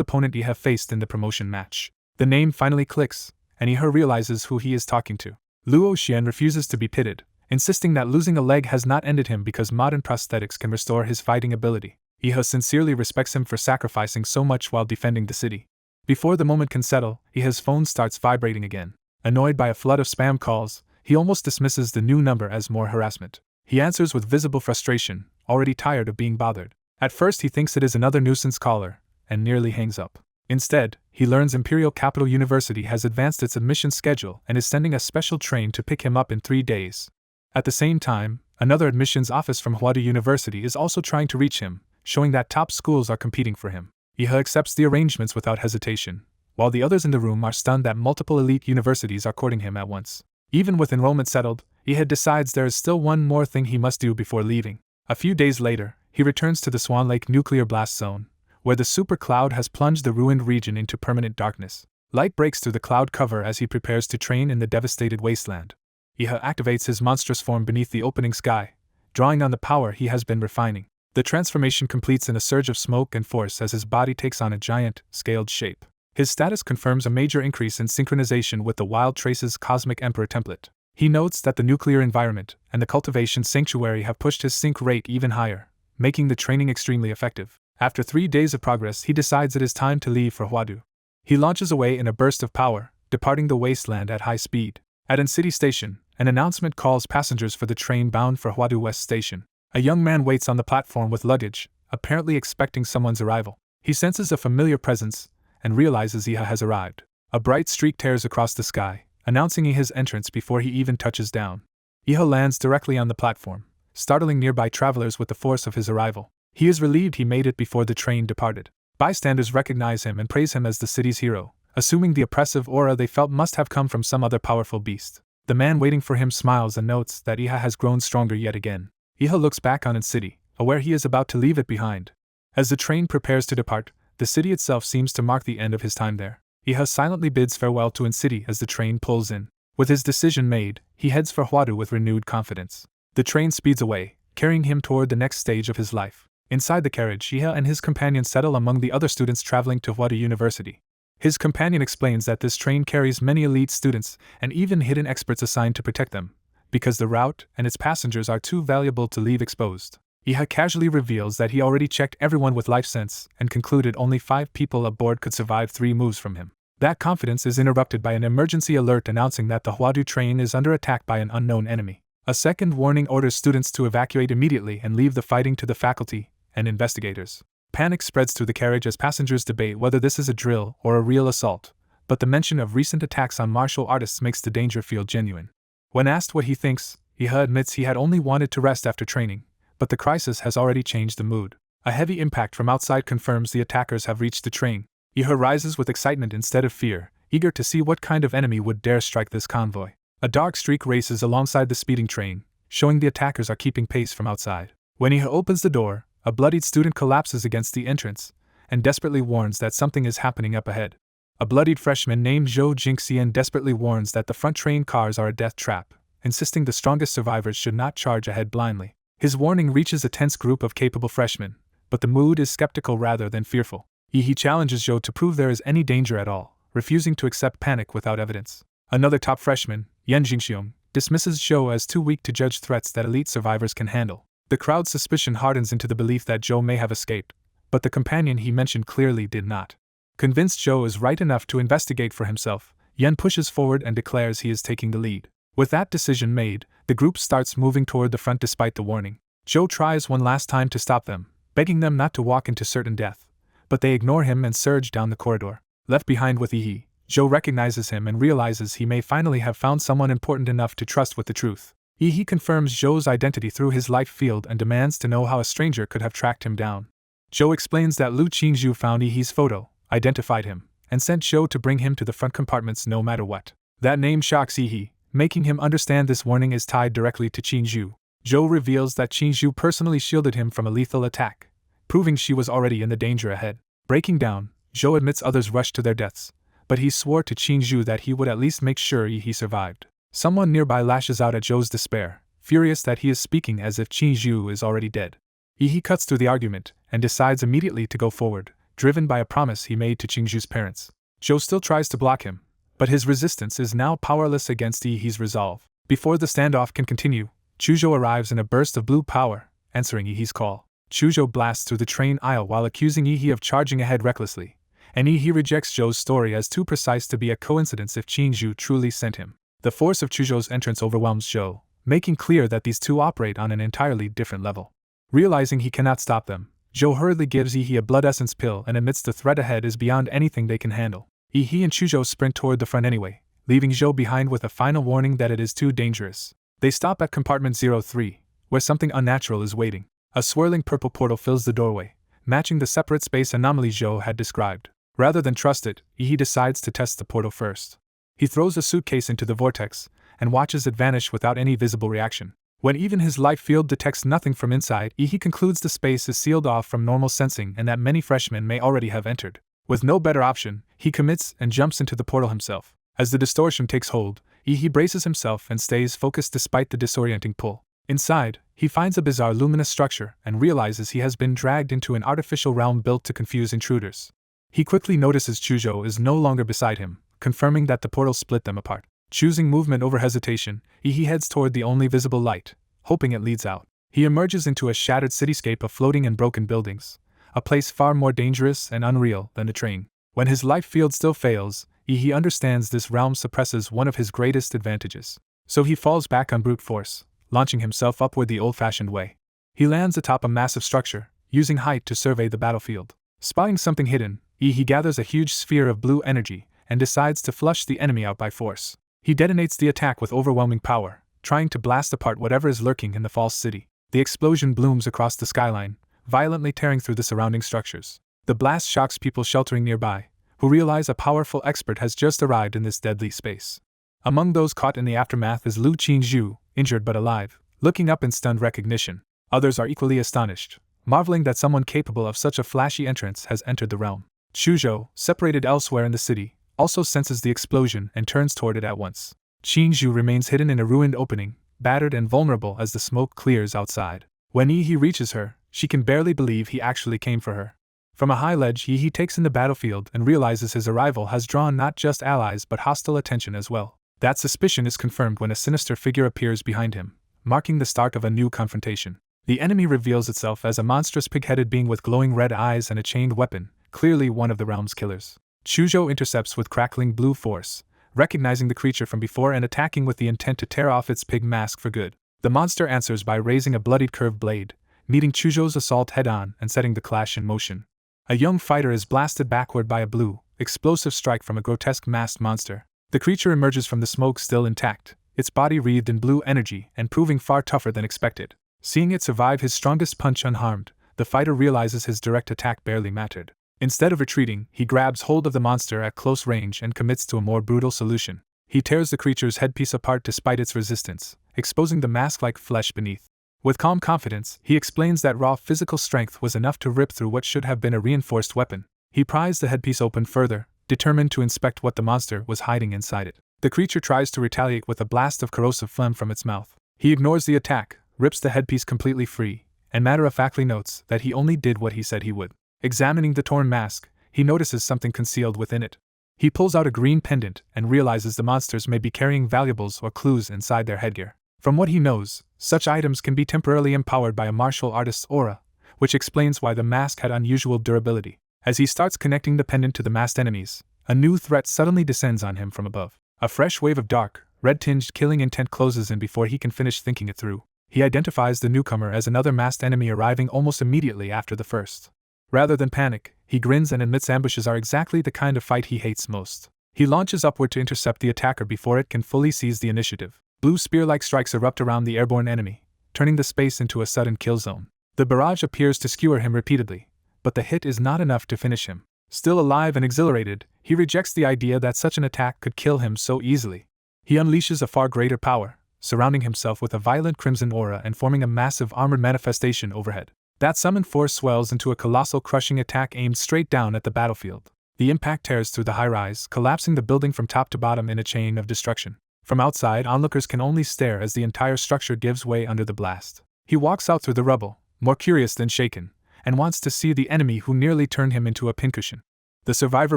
opponent Iha faced in the promotion match. The name finally clicks, and Iha realizes who he is talking to. Luo Xian refuses to be pitted, insisting that losing a leg has not ended him because modern prosthetics can restore his fighting ability. Iha sincerely respects him for sacrificing so much while defending the city. Before the moment can settle, Iha's phone starts vibrating again. Annoyed by a flood of spam calls, he almost dismisses the new number as more harassment. He answers with visible frustration, already tired of being bothered. At first he thinks it is another nuisance caller, and nearly hangs up. Instead, he learns Imperial Capital University has advanced its admission schedule and is sending a special train to pick him up in 3 days. At the same time, another admissions office from Huadu University is also trying to reach him, showing that top schools are competing for him. Iha accepts the arrangements without hesitation, while the others in the room are stunned that multiple elite universities are courting him at once. Even with enrollment settled, Iha decides there is still one more thing he must do before leaving. A few days later, he returns to the Swan Lake nuclear blast zone, where the super cloud has plunged the ruined region into permanent darkness. Light breaks through the cloud cover as he prepares to train in the devastated wasteland. Iha activates his monstrous form beneath the opening sky, drawing on the power he has been refining. The transformation completes in a surge of smoke and force as his body takes on a giant, scaled shape. His status confirms a major increase in synchronization with the Wild Trace's Cosmic Emperor template. He notes that the nuclear environment and the cultivation sanctuary have pushed his sync rate even higher, making the training extremely effective. After 3 days of progress, he decides it is time to leave for Huadu. He launches away in a burst of power, departing the wasteland at high speed. At an city station, an announcement calls passengers for the train bound for Huadu West Station. A young man waits on the platform with luggage, apparently expecting someone's arrival. He senses a familiar presence and realizes Iha has arrived. A bright streak tears across the sky, announcing Iha's entrance before he even touches down. Iha lands directly on the platform, startling nearby travelers with the force of his arrival. He is relieved he made it before the train departed. Bystanders recognize him and praise him as the city's hero, assuming the oppressive aura they felt must have come from some other powerful beast. The man waiting for him smiles and notes that Iha has grown stronger yet again. Iha looks back on its city, aware he is about to leave it behind. As the train prepares to depart, the city itself seems to mark the end of his time there. Iha silently bids farewell to City as the train pulls in. With his decision made, he heads for Huadu with renewed confidence. The train speeds away, carrying him toward the next stage of his life. Inside the carriage, Iha and his companion settle among the other students traveling to Huadu University. His companion explains that this train carries many elite students and even hidden experts assigned to protect them, because the route and its passengers are too valuable to leave exposed. Iha casually reveals that he already checked everyone with life sense and concluded only 5 people aboard could survive 3 moves from him. That confidence is interrupted by an emergency alert announcing that the Huadu train is under attack by an unknown enemy. A second warning orders students to evacuate immediately and leave the fighting to the faculty and investigators. Panic spreads through the carriage as passengers debate whether this is a drill or a real assault, but the mention of recent attacks on martial artists makes the danger feel genuine. When asked what he thinks, Iha admits he had only wanted to rest after training, but the crisis has already changed the mood. A heavy impact from outside confirms the attackers have reached the train. Iha rises with excitement instead of fear, eager to see what kind of enemy would dare strike this convoy. A dark streak races alongside the speeding train, showing the attackers are keeping pace from outside. When Iha opens the door, a bloodied student collapses against the entrance and desperately warns that something is happening up ahead. A bloodied freshman named Zhou Jingxian desperately warns that the front train cars are a death trap, insisting the strongest survivors should not charge ahead blindly. His warning reaches a tense group of capable freshmen, but the mood is skeptical rather than fearful. He challenges Zhou to prove there is any danger at all, refusing to accept panic without evidence. Another top freshman, Yan Jingxiong, dismisses Zhou as too weak to judge threats that elite survivors can handle. The crowd's suspicion hardens into the belief that Zhou may have escaped, but the companion he mentioned clearly did not. Convinced Zhou is right enough to investigate for himself, Yan pushes forward and declares he is taking the lead. With that decision made, the group starts moving toward the front despite the warning. Zhou tries one last time to stop them, begging them not to walk into certain death, but they ignore him and surge down the corridor. Left behind with Yi, Zhou recognizes him and realizes he may finally have found someone important enough to trust with the truth. He confirms Zhou's identity through his life field and demands to know how a stranger could have tracked him down. Zhou explains that Lu Qingzhu found Yi's photo, identified him, and sent Zhou to bring him to the front compartments no matter what. That name shocks Yi, making him understand this warning is tied directly to Qingzhu. Zhou reveals that Qingzhu personally shielded him from a lethal attack, proving she was already in the danger ahead. Breaking down, Zhou admits others rushed to their deaths, but he swore to Qingzhu that he would at least make sure Yi survived. Someone nearby lashes out at Zhou's despair, furious that he is speaking as if Qingzhu is already dead. Yi cuts through the argument and decides immediately to go forward, driven by a promise he made to Qingzhu's parents. Zhou still tries to block him, but his resistance is now powerless against Yi's resolve. Before the standoff can continue, Chuzhou arrives in a burst of blue power, answering Yi's call. Chuzhou blasts through the train aisle while accusing Yi of charging ahead recklessly, and Yi rejects Zhou's story as too precise to be a coincidence if Qingzhu truly sent him. The force of Chuzhou's entrance overwhelms Zhou, making clear that these two operate on an entirely different level. Realizing he cannot stop them, Zhou hurriedly gives Yi a blood essence pill and admits the threat ahead is beyond anything they can handle. Yi and Chuzhou sprint toward the front anyway, leaving Zhou behind with a final warning that it is too dangerous. They stop at compartment 03, where something unnatural is waiting. A swirling purple portal fills the doorway, matching the separate space anomaly Zhou had described. Rather than trust it, Yi decides to test the portal first. He throws a suitcase into the vortex and watches it vanish without any visible reaction. When even his life field detects nothing from inside, Yi concludes the space is sealed off from normal sensing and that many freshmen may already have entered. With no better option, he commits and jumps into the portal himself. As the distortion takes hold, Yi braces himself and stays focused despite the disorienting pull. Inside, he finds a bizarre luminous structure and realizes he has been dragged into an artificial realm built to confuse intruders. He quickly notices Chuzhou is no longer beside him, confirming that the portal split them apart. Choosing movement over hesitation, Yi heads toward the only visible light, hoping it leads out. He emerges into a shattered cityscape of floating and broken buildings, a place far more dangerous and unreal than the train. When his life field still fails, Yi understands this realm suppresses one of his greatest advantages. So he falls back on brute force, launching himself upward the old-fashioned way. He lands atop a massive structure, using height to survey the battlefield. Spotting something hidden, Yi gathers a huge sphere of blue energy and decides to flush the enemy out by force. He detonates the attack with overwhelming power, trying to blast apart whatever is lurking in the false city. The explosion blooms across the skyline, violently tearing through the surrounding structures. The blast shocks people sheltering nearby, who realize a powerful expert has just arrived in this deadly space. Among those caught in the aftermath is Lu Qingzhu, injured but alive, looking up in stunned recognition. Others are equally astonished, marveling that someone capable of such a flashy entrance has entered the realm. Chuzhou, separated elsewhere in the city, also senses the explosion and turns toward it at once. Qingzhu remains hidden in a ruined opening, battered and vulnerable as the smoke clears outside. When Yi reaches her, she can barely believe he actually came for her. From a high ledge, Yi takes in the battlefield and realizes his arrival has drawn not just allies but hostile attention as well. That suspicion is confirmed when a sinister figure appears behind him, marking the start of a new confrontation. The enemy reveals itself as a monstrous pig-headed being with glowing red eyes and a chained weapon, clearly one of the realm's killers. Chuzhou intercepts with crackling blue force, recognizing the creature from before and attacking with the intent to tear off its pig mask for good. The monster answers by raising a bloodied curved blade, meeting Chuzhou's assault head-on and setting the clash in motion. A young fighter is blasted backward by a blue, explosive strike from a grotesque masked monster. The creature emerges from the smoke still intact, its body wreathed in blue energy and proving far tougher than expected. Seeing it survive his strongest punch unharmed, the fighter realizes his direct attack barely mattered. Instead of retreating, he grabs hold of the monster at close range and commits to a more brutal solution. He tears the creature's headpiece apart despite its resistance, exposing the mask-like flesh beneath. With calm confidence, he explains that raw physical strength was enough to rip through what should have been a reinforced weapon. He pries the headpiece open further, determined to inspect what the monster was hiding inside it. The creature tries to retaliate with a blast of corrosive phlegm from its mouth. He ignores the attack, rips the headpiece completely free, and matter-of-factly notes that he only did what he said he would. Examining the torn mask, he notices something concealed within it. He pulls out a green pendant and realizes the monsters may be carrying valuables or clues inside their headgear. From what he knows, such items can be temporarily empowered by a martial artist's aura, which explains why the mask had unusual durability. As he starts connecting the pendant to the masked enemies, a new threat suddenly descends on him from above. A fresh wave of dark, red-tinged killing intent closes in before he can finish thinking it through. He identifies the newcomer as another masked enemy arriving almost immediately after the first. Rather than panic, he grins and admits ambushes are exactly the kind of fight he hates most. He launches upward to intercept the attacker before it can fully seize the initiative. Blue spear-like strikes erupt around the airborne enemy, turning the space into a sudden kill zone. The barrage appears to skewer him repeatedly, but the hit is not enough to finish him. Still alive and exhilarated, he rejects the idea that such an attack could kill him so easily. He unleashes a far greater power, surrounding himself with a violent crimson aura and forming a massive armored manifestation overhead. That summoned force swells into a colossal crushing attack aimed straight down at the battlefield. The impact tears through the high-rise, collapsing the building from top to bottom in a chain of destruction. From outside, onlookers can only stare as the entire structure gives way under the blast. He walks out through the rubble, more curious than shaken, and wants to see the enemy who nearly turned him into a pincushion. The survivor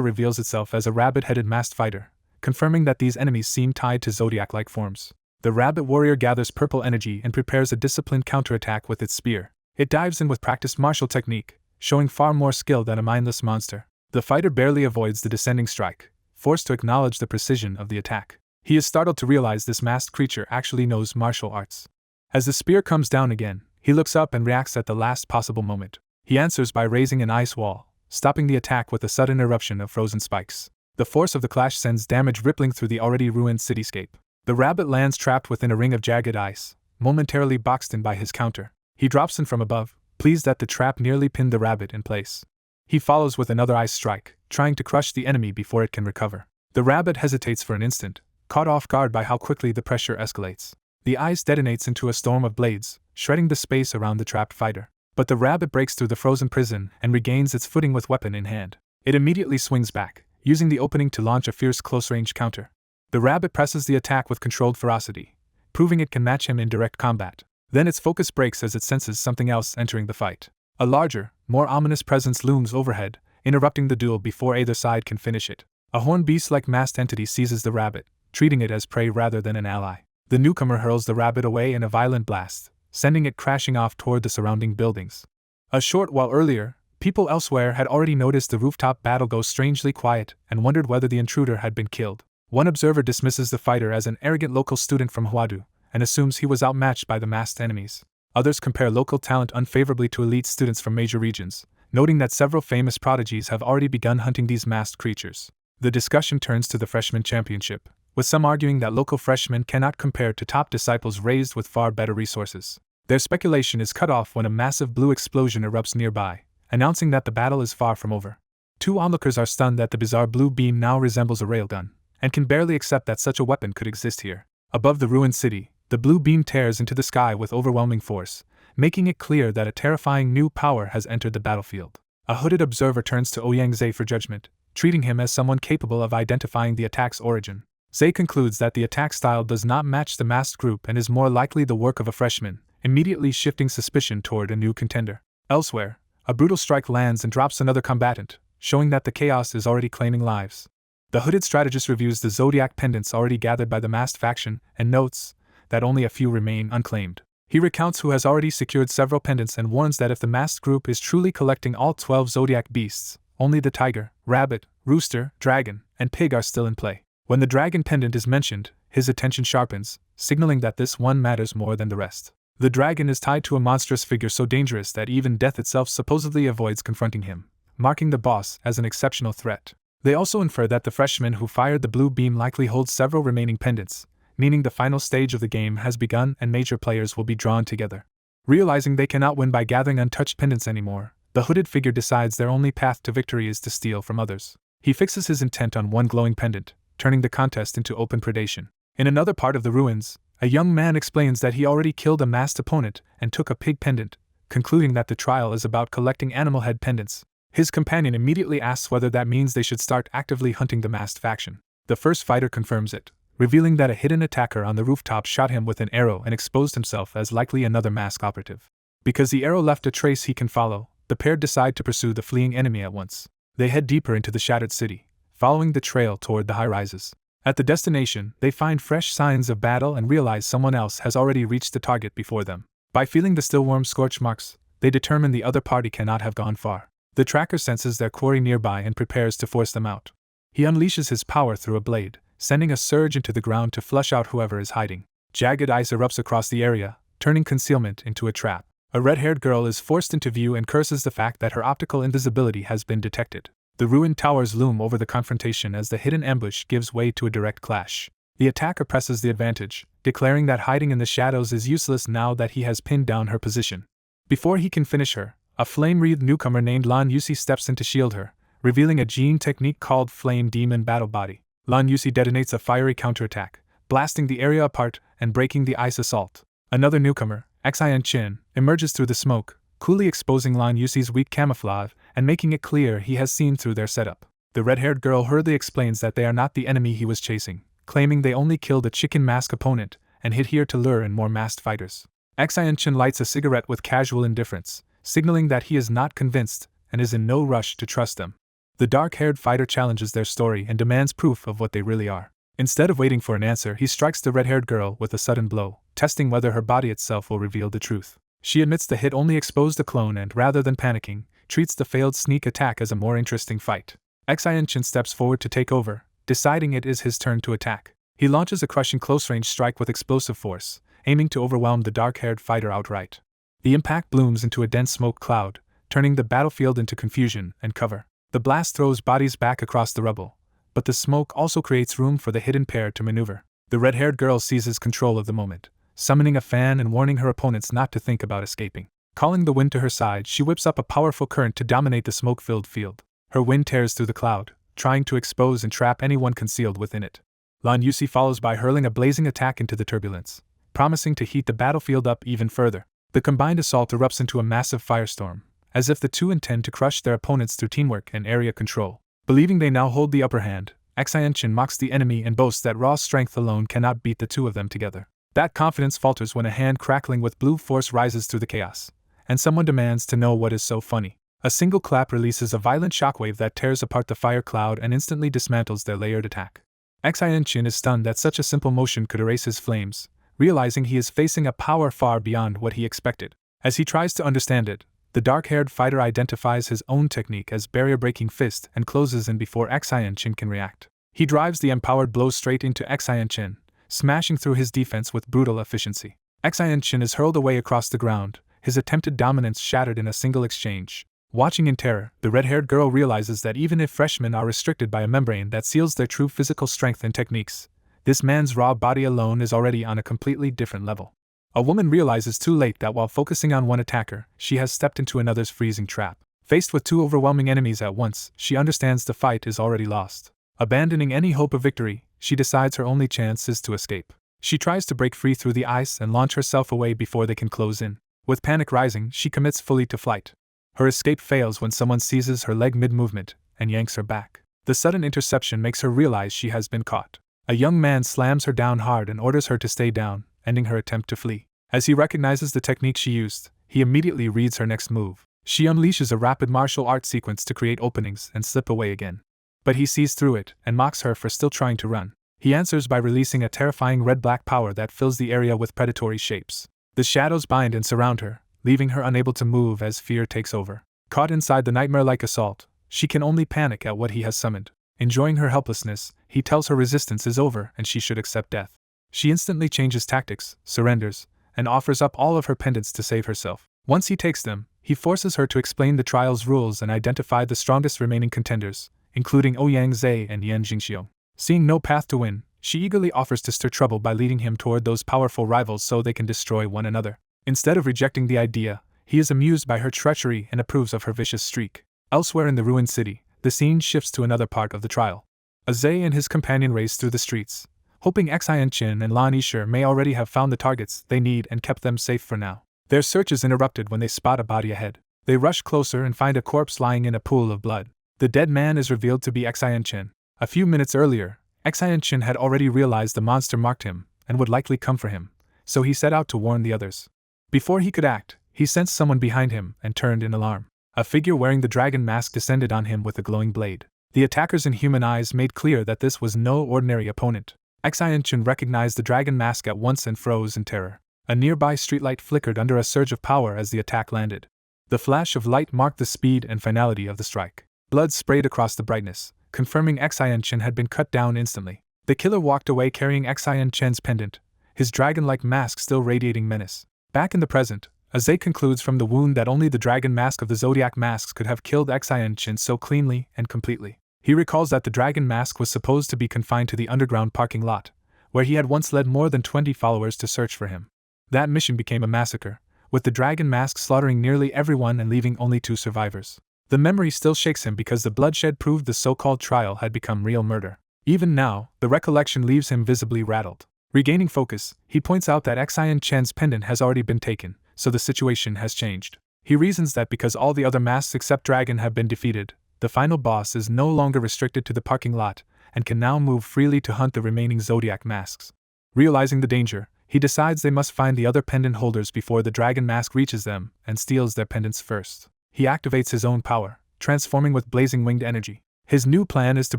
reveals itself as a rabbit-headed masked fighter, confirming that these enemies seem tied to zodiac-like forms. The rabbit warrior gathers purple energy and prepares a disciplined counterattack with its spear. It dives in with practiced martial technique, showing far more skill than a mindless monster. The fighter barely avoids the descending strike, forced to acknowledge the precision of the attack. He is startled to realize this masked creature actually knows martial arts. As the spear comes down again, he looks up and reacts at the last possible moment. He answers by raising an ice wall, stopping the attack with a sudden eruption of frozen spikes. The force of the clash sends damage rippling through the already ruined cityscape. The rabbit lands trapped within a ring of jagged ice, momentarily boxed in by his counter. He drops in from above, pleased that the trap nearly pinned the rabbit in place. He follows with another ice strike, trying to crush the enemy before it can recover. The rabbit hesitates for an instant, caught off guard by how quickly the pressure escalates. The ice detonates into a storm of blades, shredding the space around the trapped fighter. But the rabbit breaks through the frozen prison and regains its footing with weapon in hand. It immediately swings back, using the opening to launch a fierce close-range counter. The rabbit presses the attack with controlled ferocity, proving it can match him in direct combat. Then its focus breaks as it senses something else entering the fight. A larger, more ominous presence looms overhead, interrupting the duel before either side can finish it. A horned beast-like masked entity seizes the rabbit, treating it as prey rather than an ally. The newcomer hurls the rabbit away in a violent blast, sending it crashing off toward the surrounding buildings. A short while earlier, people elsewhere had already noticed the rooftop battle go strangely quiet and wondered whether the intruder had been killed. One observer dismisses the fighter as an arrogant local student from Hwadu, and assumes he was outmatched by the masked enemies. Others compare local talent unfavorably to elite students from major regions, noting that several famous prodigies have already begun hunting these masked creatures. The discussion turns to the freshman championship, with some arguing that local freshmen cannot compare to top disciples raised with far better resources. Their speculation is cut off when a massive blue explosion erupts nearby, announcing that the battle is far from over. Two onlookers are stunned that the bizarre blue beam now resembles a railgun, and can barely accept that such a weapon could exist here. Above the ruined city, the blue beam tears into the sky with overwhelming force, making it clear that a terrifying new power has entered the battlefield. A hooded observer turns to Ouyang Zhe for judgment, treating him as someone capable of identifying the attack's origin. Zhe concludes that the attack style does not match the masked group and is more likely the work of a freshman, immediately shifting suspicion toward a new contender. Elsewhere, a brutal strike lands and drops another combatant, showing that the chaos is already claiming lives. The hooded strategist reviews the zodiac pendants already gathered by the masked faction and notes that only a few remain unclaimed. He recounts who has already secured several pendants and warns that if the masked group is truly collecting all 12 zodiac beasts, only the tiger, rabbit, rooster, dragon, and pig are still in play. When the dragon pendant is mentioned, his attention sharpens, signaling that this one matters more than the rest. The dragon is tied to a monstrous figure so dangerous that even death itself supposedly avoids confronting him, marking the boss as an exceptional threat. They also infer that the freshman who fired the blue beam likely holds several remaining pendants, meaning the final stage of the game has begun and major players will be drawn together. Realizing they cannot win by gathering untouched pendants anymore, the hooded figure decides their only path to victory is to steal from others. He fixes his intent on one glowing pendant, turning the contest into open predation. In another part of the ruins, a young man explains that he already killed a masked opponent and took a pig pendant, concluding that the trial is about collecting animal head pendants. His companion immediately asks whether that means they should start actively hunting the masked faction. The first fighter confirms it, revealing that a hidden attacker on the rooftop shot him with an arrow and exposed himself as likely another masked operative. Because the arrow left a trace he can follow, the pair decide to pursue the fleeing enemy at once. They head deeper into the shattered city, following the trail toward the high-rises. At the destination, they find fresh signs of battle and realize someone else has already reached the target before them. By feeling the stillworm's scorch marks, they determine the other party cannot have gone far. The tracker senses their quarry nearby and prepares to force them out. He unleashes his power through a blade, sending a surge into the ground to flush out whoever is hiding. Jagged ice erupts across the area, turning concealment into a trap. A red-haired girl is forced into view and curses the fact that her optical invisibility has been detected. The ruined towers loom over the confrontation as the hidden ambush gives way to a direct clash. The attacker presses the advantage, declaring that hiding in the shadows is useless now that he has pinned down her position. Before he can finish her, a flame-wreathed newcomer named Lan Yusi steps in to shield her, revealing a Jin technique called Flame Demon Battle Body. Lan Yusi detonates a fiery counterattack, blasting the area apart and breaking the ice assault. Another newcomer, Xian Chin, emerges through the smoke, coolly exposing Lan Yusi's weak camouflage and making it clear he has seen through their setup. The red-haired girl hurriedly explains that they are not the enemy he was chasing, claiming they only killed a chicken mask opponent and hid here to lure in more masked fighters. Xian Chin lights a cigarette with casual indifference, signaling that he is not convinced and is in no rush to trust them. The dark-haired fighter challenges their story and demands proof of what they really are. Instead of waiting for an answer, he strikes the red-haired girl with a sudden blow, testing whether her body itself will reveal the truth. She admits the hit only exposed the clone and, rather than panicking, treats the failed sneak attack as a more interesting fight. Xian Chin steps forward to take over, deciding it is his turn to attack. He launches a crushing close-range strike with explosive force, aiming to overwhelm the dark-haired fighter outright. The impact blooms into a dense smoke cloud, turning the battlefield into confusion and cover. The blast throws bodies back across the rubble, but the smoke also creates room for the hidden pair to maneuver. The red-haired girl seizes control of the moment, summoning a fan and warning her opponents not to think about escaping. Calling the wind to her side, she whips up a powerful current to dominate the smoke-filled field. Her wind tears through the cloud, trying to expose and trap anyone concealed within it. Lan Yusi follows by hurling a blazing attack into the turbulence, promising to heat the battlefield up even further. The combined assault erupts into a massive firestorm, as if the two intend to crush their opponents through teamwork and area control. Believing they now hold the upper hand, Xian Chin mocks the enemy and boasts that raw strength alone cannot beat the two of them together. That confidence falters when a hand crackling with blue force rises through the chaos, and someone demands to know what is so funny. A single clap releases a violent shockwave that tears apart the fire cloud and instantly dismantles their layered attack. Xian Chin is stunned that such a simple motion could erase his flames, realizing he is facing a power far beyond what he expected. As he tries to understand it, the dark-haired fighter identifies his own technique as barrier-breaking fist and closes in before Xian Chin can react. He drives the empowered blow straight into Xian Chin, smashing through his defense with brutal efficiency. Xian Chin is hurled away across the ground, his attempted dominance shattered in a single exchange. Watching in terror, the red-haired girl realizes that even if freshmen are restricted by a membrane that seals their true physical strength and techniques, this man's raw body alone is already on a completely different level. A woman realizes too late that while focusing on one attacker, she has stepped into another's freezing trap. Faced with two overwhelming enemies at once, she understands the fight is already lost. Abandoning any hope of victory, she decides her only chance is to escape. She tries to break free through the ice and launch herself away before they can close in. With panic rising, she commits fully to flight. Her escape fails when someone seizes her leg mid-movement and yanks her back. The sudden interception makes her realize she has been caught. A young man slams her down hard and orders her to stay down, ending her attempt to flee. As he recognizes the technique she used, he immediately reads her next move. She unleashes a rapid martial arts sequence to create openings and slip away again. But he sees through it and mocks her for still trying to run. He answers by releasing a terrifying red-black power that fills the area with predatory shapes. The shadows bind and surround her, leaving her unable to move as fear takes over. Caught inside the nightmare-like assault, she can only panic at what he has summoned. Enjoying her helplessness, he tells her resistance is over and she should accept death. She instantly changes tactics, surrenders, and offers up all of her pendants to save herself. Once he takes them, he forces her to explain the trial's rules and identify the strongest remaining contenders, including Ouyang Zhe and Yan Jingxiu. Seeing no path to win, she eagerly offers to stir trouble by leading him toward those powerful rivals so they can destroy one another. Instead of rejecting the idea, he is amused by her treachery and approves of her vicious streak. Elsewhere in the ruined city, the scene shifts to another part of the trial. Zhe and his companion race through the streets, hoping Xian Chin and Lan Yishe may already have found the targets they need and kept them safe for now. Their search is interrupted when they spot a body ahead. They rush closer and find a corpse lying in a pool of blood. The dead man is revealed to be Xian Chin. A few minutes earlier, Xian Chin had already realized the monster marked him and would likely come for him, so he set out to warn the others. Before he could act, he sensed someone behind him and turned in alarm. A figure wearing the dragon mask descended on him with a glowing blade. The attacker's inhuman eyes made clear that this was no ordinary opponent. Xian Chin recognized the dragon mask at once and froze in terror. A nearby streetlight flickered under a surge of power as the attack landed. The flash of light marked the speed and finality of the strike. Blood sprayed across the brightness, confirming Xian Chin had been cut down instantly. The killer walked away carrying Xian Chin's pendant, his dragon-like mask still radiating menace. Back in the present, Aze concludes from the wound that only the dragon mask of the zodiac masks could have killed Xian Chin so cleanly and completely. He recalls that the dragon mask was supposed to be confined to the underground parking lot, where he had once led more than 20 followers to search for him. That mission became a massacre, with the dragon mask slaughtering nearly everyone and leaving only 2 survivors. The memory still shakes him because the bloodshed proved the so-called trial had become real murder. Even now, the recollection leaves him visibly rattled. Regaining focus, he points out that Xian Chen's pendant has already been taken, so the situation has changed. He reasons that because all the other masks except Dragon have been defeated, the final boss is no longer restricted to the parking lot and can now move freely to hunt the remaining zodiac masks. Realizing the danger, he decides they must find the other pendant holders before the dragon mask reaches them and steals their pendants first. He activates his own power, transforming with blazing winged energy. His new plan is to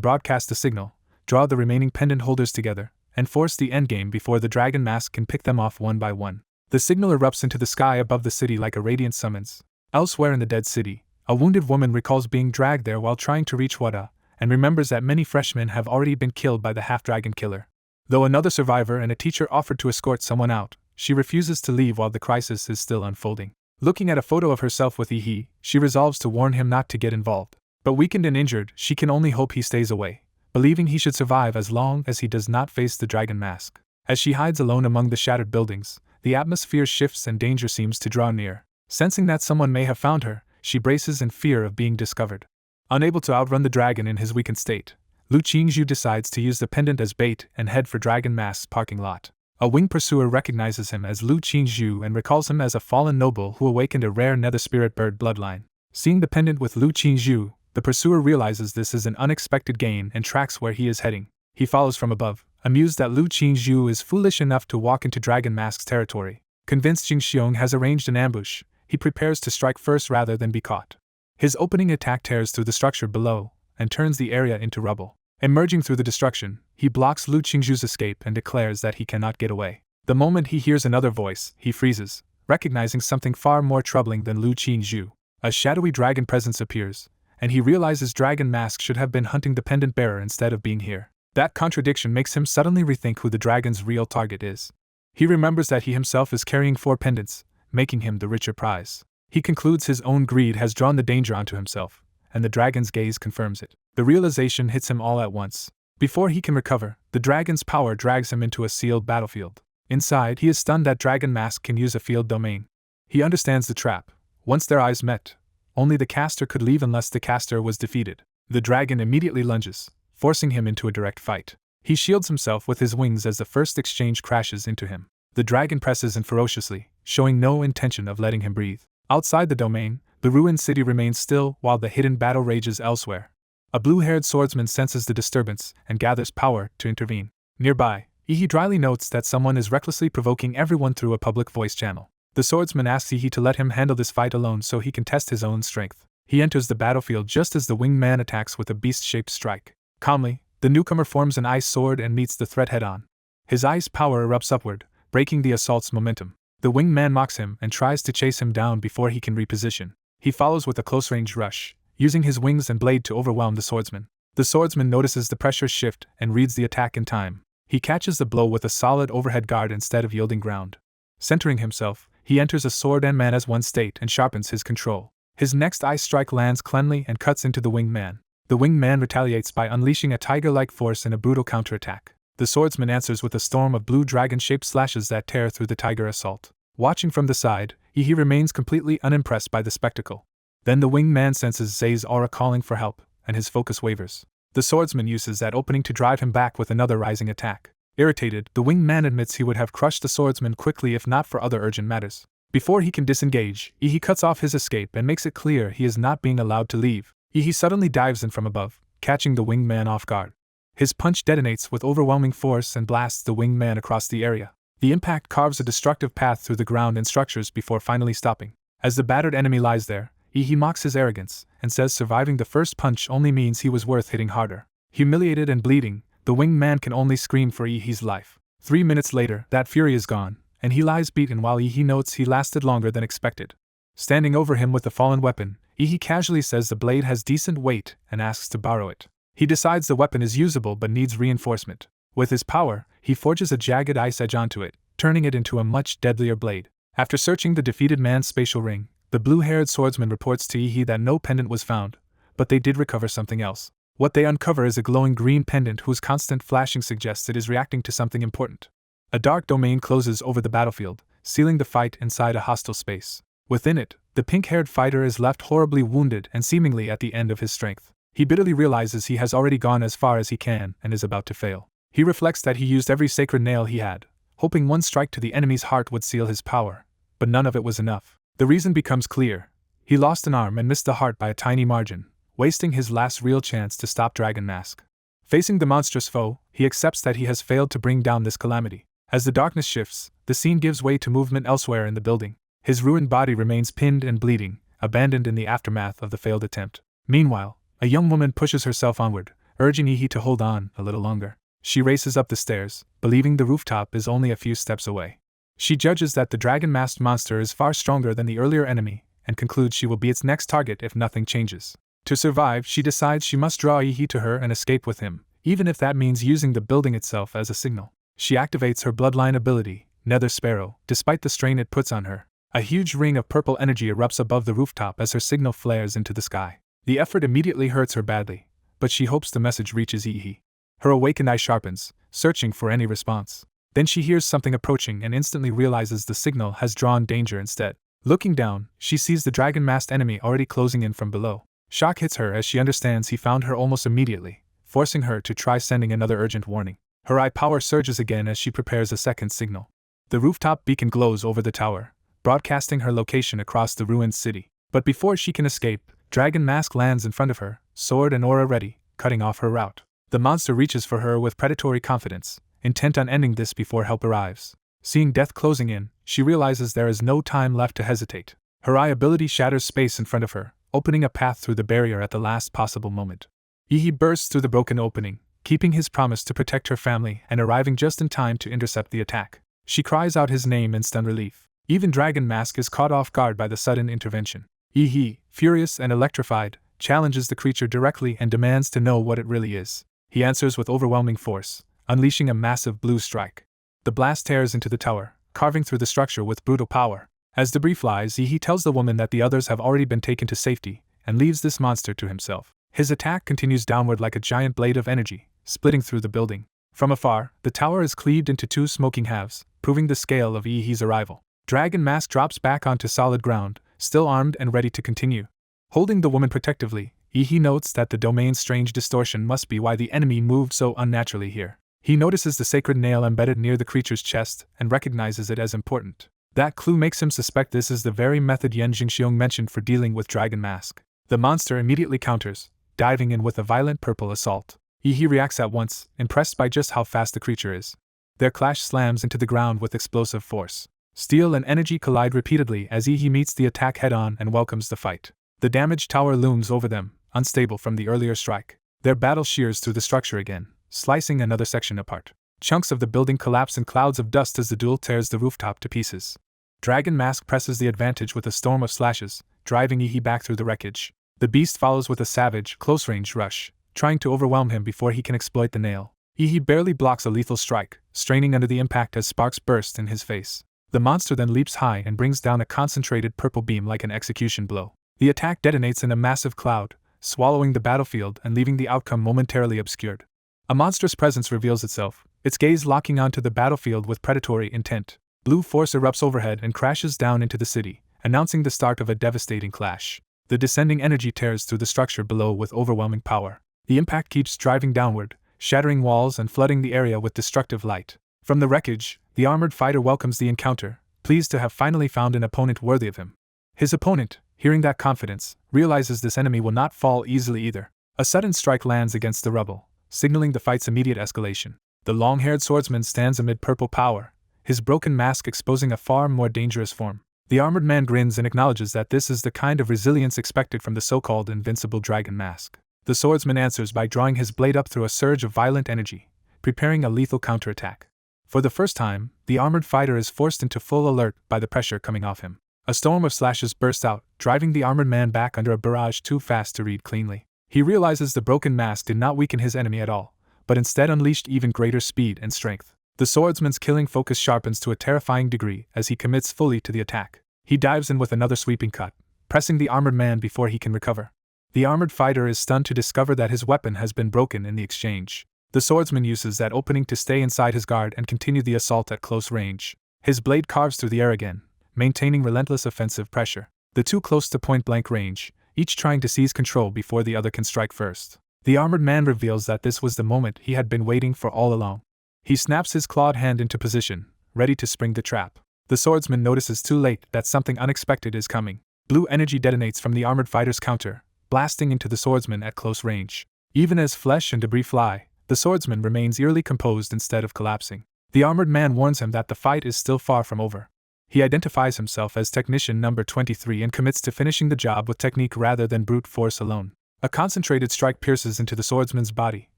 broadcast the signal, draw the remaining pendant holders together, and force the endgame before the dragon mask can pick them off one by one. The signal erupts into the sky above the city like a radiant summons. Elsewhere in the dead city, a wounded woman recalls being dragged there while trying to reach Wada, and remembers that many freshmen have already been killed by the half-dragon killer. Though another survivor and a teacher offered to escort someone out, she refuses to leave while the crisis is still unfolding. Looking at a photo of herself with Yi, she resolves to warn him not to get involved. But weakened and injured, she can only hope he stays away, believing he should survive as long as he does not face the dragon mask. As she hides alone among the shattered buildings, the atmosphere shifts and danger seems to draw near. Sensing that someone may have found her, she braces in fear of being discovered. Unable to outrun the dragon in his weakened state, Lu Qingzhu decides to use the pendant as bait and head for Dragon Mask's parking lot. A winged pursuer recognizes him as Lu Qingzhu and recalls him as a fallen noble who awakened a rare nether spirit bird bloodline. Seeing the pendant with Lu Qingzhu, the pursuer realizes this is an unexpected gain and tracks where he is heading. He follows from above, amused that Lu Qingzhu is foolish enough to walk into Dragon Mask's territory. Convinced Jing Xiong has arranged an ambush, he prepares to strike first rather than be caught. His opening attack tears through the structure below and turns the area into rubble. Emerging through the destruction, he blocks Lu Qingzhu's escape and declares that he cannot get away. The moment he hears another voice, he freezes, recognizing something far more troubling than Lu Qingzhu. A shadowy dragon presence appears, and he realizes Dragon Mask should have been hunting the pendant bearer instead of being here. That contradiction makes him suddenly rethink who the dragon's real target is. He remembers that he himself is carrying 4 pendants, making him the richer prize. He concludes his own greed has drawn the danger onto himself, and the dragon's gaze confirms it. The realization hits him all at once. Before he can recover, the dragon's power drags him into a sealed battlefield. Inside, he is stunned that Dragon Mask can use a field domain. He understands the trap. Once their eyes met, only the caster could leave unless the caster was defeated. The dragon immediately lunges, forcing him into a direct fight. He shields himself with his wings as the first exchange crashes into him. The dragon presses in ferociously, showing no intention of letting him breathe. Outside the domain, the ruined city remains still while the hidden battle rages elsewhere. A blue-haired swordsman senses the disturbance and gathers power to intervene. Nearby, Yi dryly notes that someone is recklessly provoking everyone through a public voice channel. The swordsman asks Yi to let him handle this fight alone so he can test his own strength. He enters the battlefield just as the winged man attacks with a beast-shaped strike. Calmly, the newcomer forms an ice sword and meets the threat head-on. His ice power erupts upward, breaking the assault's momentum. The winged man mocks him and tries to chase him down before he can reposition. He follows with a close-range rush, using his wings and blade to overwhelm the swordsman. The swordsman notices the pressure shift and reads the attack in time. He catches the blow with a solid overhead guard instead of yielding ground. Centering himself, he enters a sword and man as one state and sharpens his control. His next ice strike lands cleanly and cuts into the winged man. The winged man retaliates by unleashing a tiger-like force in a brutal counterattack. The swordsman answers with a storm of blue dragon-shaped slashes that tear through the tiger assault. Watching from the side, Yi remains completely unimpressed by the spectacle. Then the winged man senses Zay's aura calling for help, and his focus wavers. The swordsman uses that opening to drive him back with another rising attack. Irritated, the winged man admits he would have crushed the swordsman quickly if not for other urgent matters. Before he can disengage, Yi cuts off his escape and makes it clear he is not being allowed to leave. Yi suddenly dives in from above, catching the winged man off guard. His punch detonates with overwhelming force and blasts the winged man across the area. The impact carves a destructive path through the ground and structures before finally stopping. As the battered enemy lies there, Yi mocks his arrogance and says surviving the first punch only means he was worth hitting harder. Humiliated and bleeding, the winged man can only scream for Yi's life. 3 minutes later, that fury is gone, and he lies beaten while Yi notes he lasted longer than expected. Standing over him with the fallen weapon, Yi casually says the blade has decent weight and asks to borrow it. He decides the weapon is usable but needs reinforcement. With his power, he forges a jagged ice edge onto it, turning it into a much deadlier blade. After searching the defeated man's spatial ring, the blue-haired swordsman reports to Yi that no pendant was found, but they did recover something else. What they uncover is a glowing green pendant whose constant flashing suggests it is reacting to something important. A dark domain closes over the battlefield, sealing the fight inside a hostile space. Within it, the pink-haired fighter is left horribly wounded and seemingly at the end of his strength. He bitterly realizes he has already gone as far as he can and is about to fail. He reflects that he used every sacred nail he had, hoping one strike to the enemy's heart would seal his power, but none of it was enough. The reason becomes clear. He lost an arm and missed the heart by a tiny margin, wasting his last real chance to stop Dragon Mask. Facing the monstrous foe, he accepts that he has failed to bring down this calamity. As the darkness shifts, the scene gives way to movement elsewhere in the building. His ruined body remains pinned and bleeding, abandoned in the aftermath of the failed attempt. Meanwhile, a young woman pushes herself onward, urging Yi to hold on a little longer. She races up the stairs, believing the rooftop is only a few steps away. She judges that the dragon-masked monster is far stronger than the earlier enemy, and concludes she will be its next target if nothing changes. To survive, she decides she must draw Yi to her and escape with him, even if that means using the building itself as a signal. She activates her bloodline ability, Nether Sparrow, despite the strain it puts on her. A huge ring of purple energy erupts above the rooftop as her signal flares into the sky. The effort immediately hurts her badly, but she hopes the message reaches Yi. Her awakened eye sharpens, searching for any response. Then she hears something approaching and instantly realizes the signal has drawn danger instead. Looking down, she sees the dragon-masked enemy already closing in from below. Shock hits her as she understands he found her almost immediately, forcing her to try sending another urgent warning. Her eye power surges again as she prepares a second signal. The rooftop beacon glows over the tower, broadcasting her location across the ruined city. But before she can escape, Dragon Mask lands in front of her, sword and aura ready, cutting off her route. The monster reaches for her with predatory confidence, intent on ending this before help arrives. Seeing death closing in, she realizes there is no time left to hesitate. Her eye ability shatters space in front of her, opening a path through the barrier at the last possible moment. Yi bursts through the broken opening, keeping his promise to protect her family and arriving just in time to intercept the attack. She cries out his name in stunned relief. Even Dragon Mask is caught off guard by the sudden intervention. Yi, furious and electrified, challenges the creature directly and demands to know what it really is. He answers with overwhelming force, unleashing a massive blue strike. The blast tears into the tower, carving through the structure with brutal power. As debris flies, Yi tells the woman that the others have already been taken to safety, and leaves this monster to himself. His attack continues downward like a giant blade of energy, splitting through the building. From afar, the tower is cleaved into two smoking halves, proving the scale of Yi's arrival. Dragon Mask drops back onto solid ground, still armed and ready to continue. Holding the woman protectively, Yi notes that the domain's strange distortion must be why the enemy moved so unnaturally here. He notices the sacred nail embedded near the creature's chest and recognizes it as important. That clue makes him suspect this is the very method Yen Jingxiong mentioned for dealing with Dragon Mask. The monster immediately counters, diving in with a violent purple assault. Yi reacts at once, impressed by just how fast the creature is. Their clash slams into the ground with explosive force. Steel and energy collide repeatedly as Yi meets the attack head-on and welcomes the fight. The damaged tower looms over them, unstable from the earlier strike. Their battle shears through the structure again, slicing another section apart. Chunks of the building collapse in clouds of dust as the duel tears the rooftop to pieces. Dragon Mask presses the advantage with a storm of slashes, driving Yi back through the wreckage. The beast follows with a savage, close-range rush, trying to overwhelm him before he can exploit the nail. Yi barely blocks a lethal strike, straining under the impact as sparks burst in his face. The monster then leaps high and brings down a concentrated purple beam like an execution blow. The attack detonates in a massive cloud, swallowing the battlefield and leaving the outcome momentarily obscured. A monstrous presence reveals itself, its gaze locking onto the battlefield with predatory intent. Blue force erupts overhead and crashes down into the city, announcing the start of a devastating clash. The descending energy tears through the structure below with overwhelming power. The impact keeps driving downward, shattering walls and flooding the area with destructive light. From the wreckage, the armored fighter welcomes the encounter, pleased to have finally found an opponent worthy of him. His opponent, hearing that confidence, realizes this enemy will not fall easily either. A sudden strike lands against the rubble, signaling the fight's immediate escalation. The long-haired swordsman stands amid purple power, his broken mask exposing a far more dangerous form. The armored man grins and acknowledges that this is the kind of resilience expected from the so-called invincible Dragon Mask. The swordsman answers by drawing his blade up through a surge of violent energy, preparing a lethal counterattack. For the first time, the armored fighter is forced into full alert by the pressure coming off him. A storm of slashes bursts out, driving the armored man back under a barrage too fast to read cleanly. He realizes the broken mask did not weaken his enemy at all, but instead unleashed even greater speed and strength. The swordsman's killing focus sharpens to a terrifying degree as he commits fully to the attack. He dives in with another sweeping cut, pressing the armored man before he can recover. The armored fighter is stunned to discover that his weapon has been broken in the exchange. The swordsman uses that opening to stay inside his guard and continue the assault at close range. His blade carves through the air again, maintaining relentless offensive pressure. The two close to point-blank range, each trying to seize control before the other can strike first. The armored man reveals that this was the moment he had been waiting for all along. He snaps his clawed hand into position, ready to spring the trap. The swordsman notices too late that something unexpected is coming. Blue energy detonates from the armored fighter's counter, blasting into the swordsman at close range. Even as flesh and debris fly, the swordsman remains eerily composed instead of collapsing. The armored man warns him that the fight is still far from over. He identifies himself as Technician Number 23 and commits to finishing the job with technique rather than brute force alone. A concentrated strike pierces into the swordsman's body,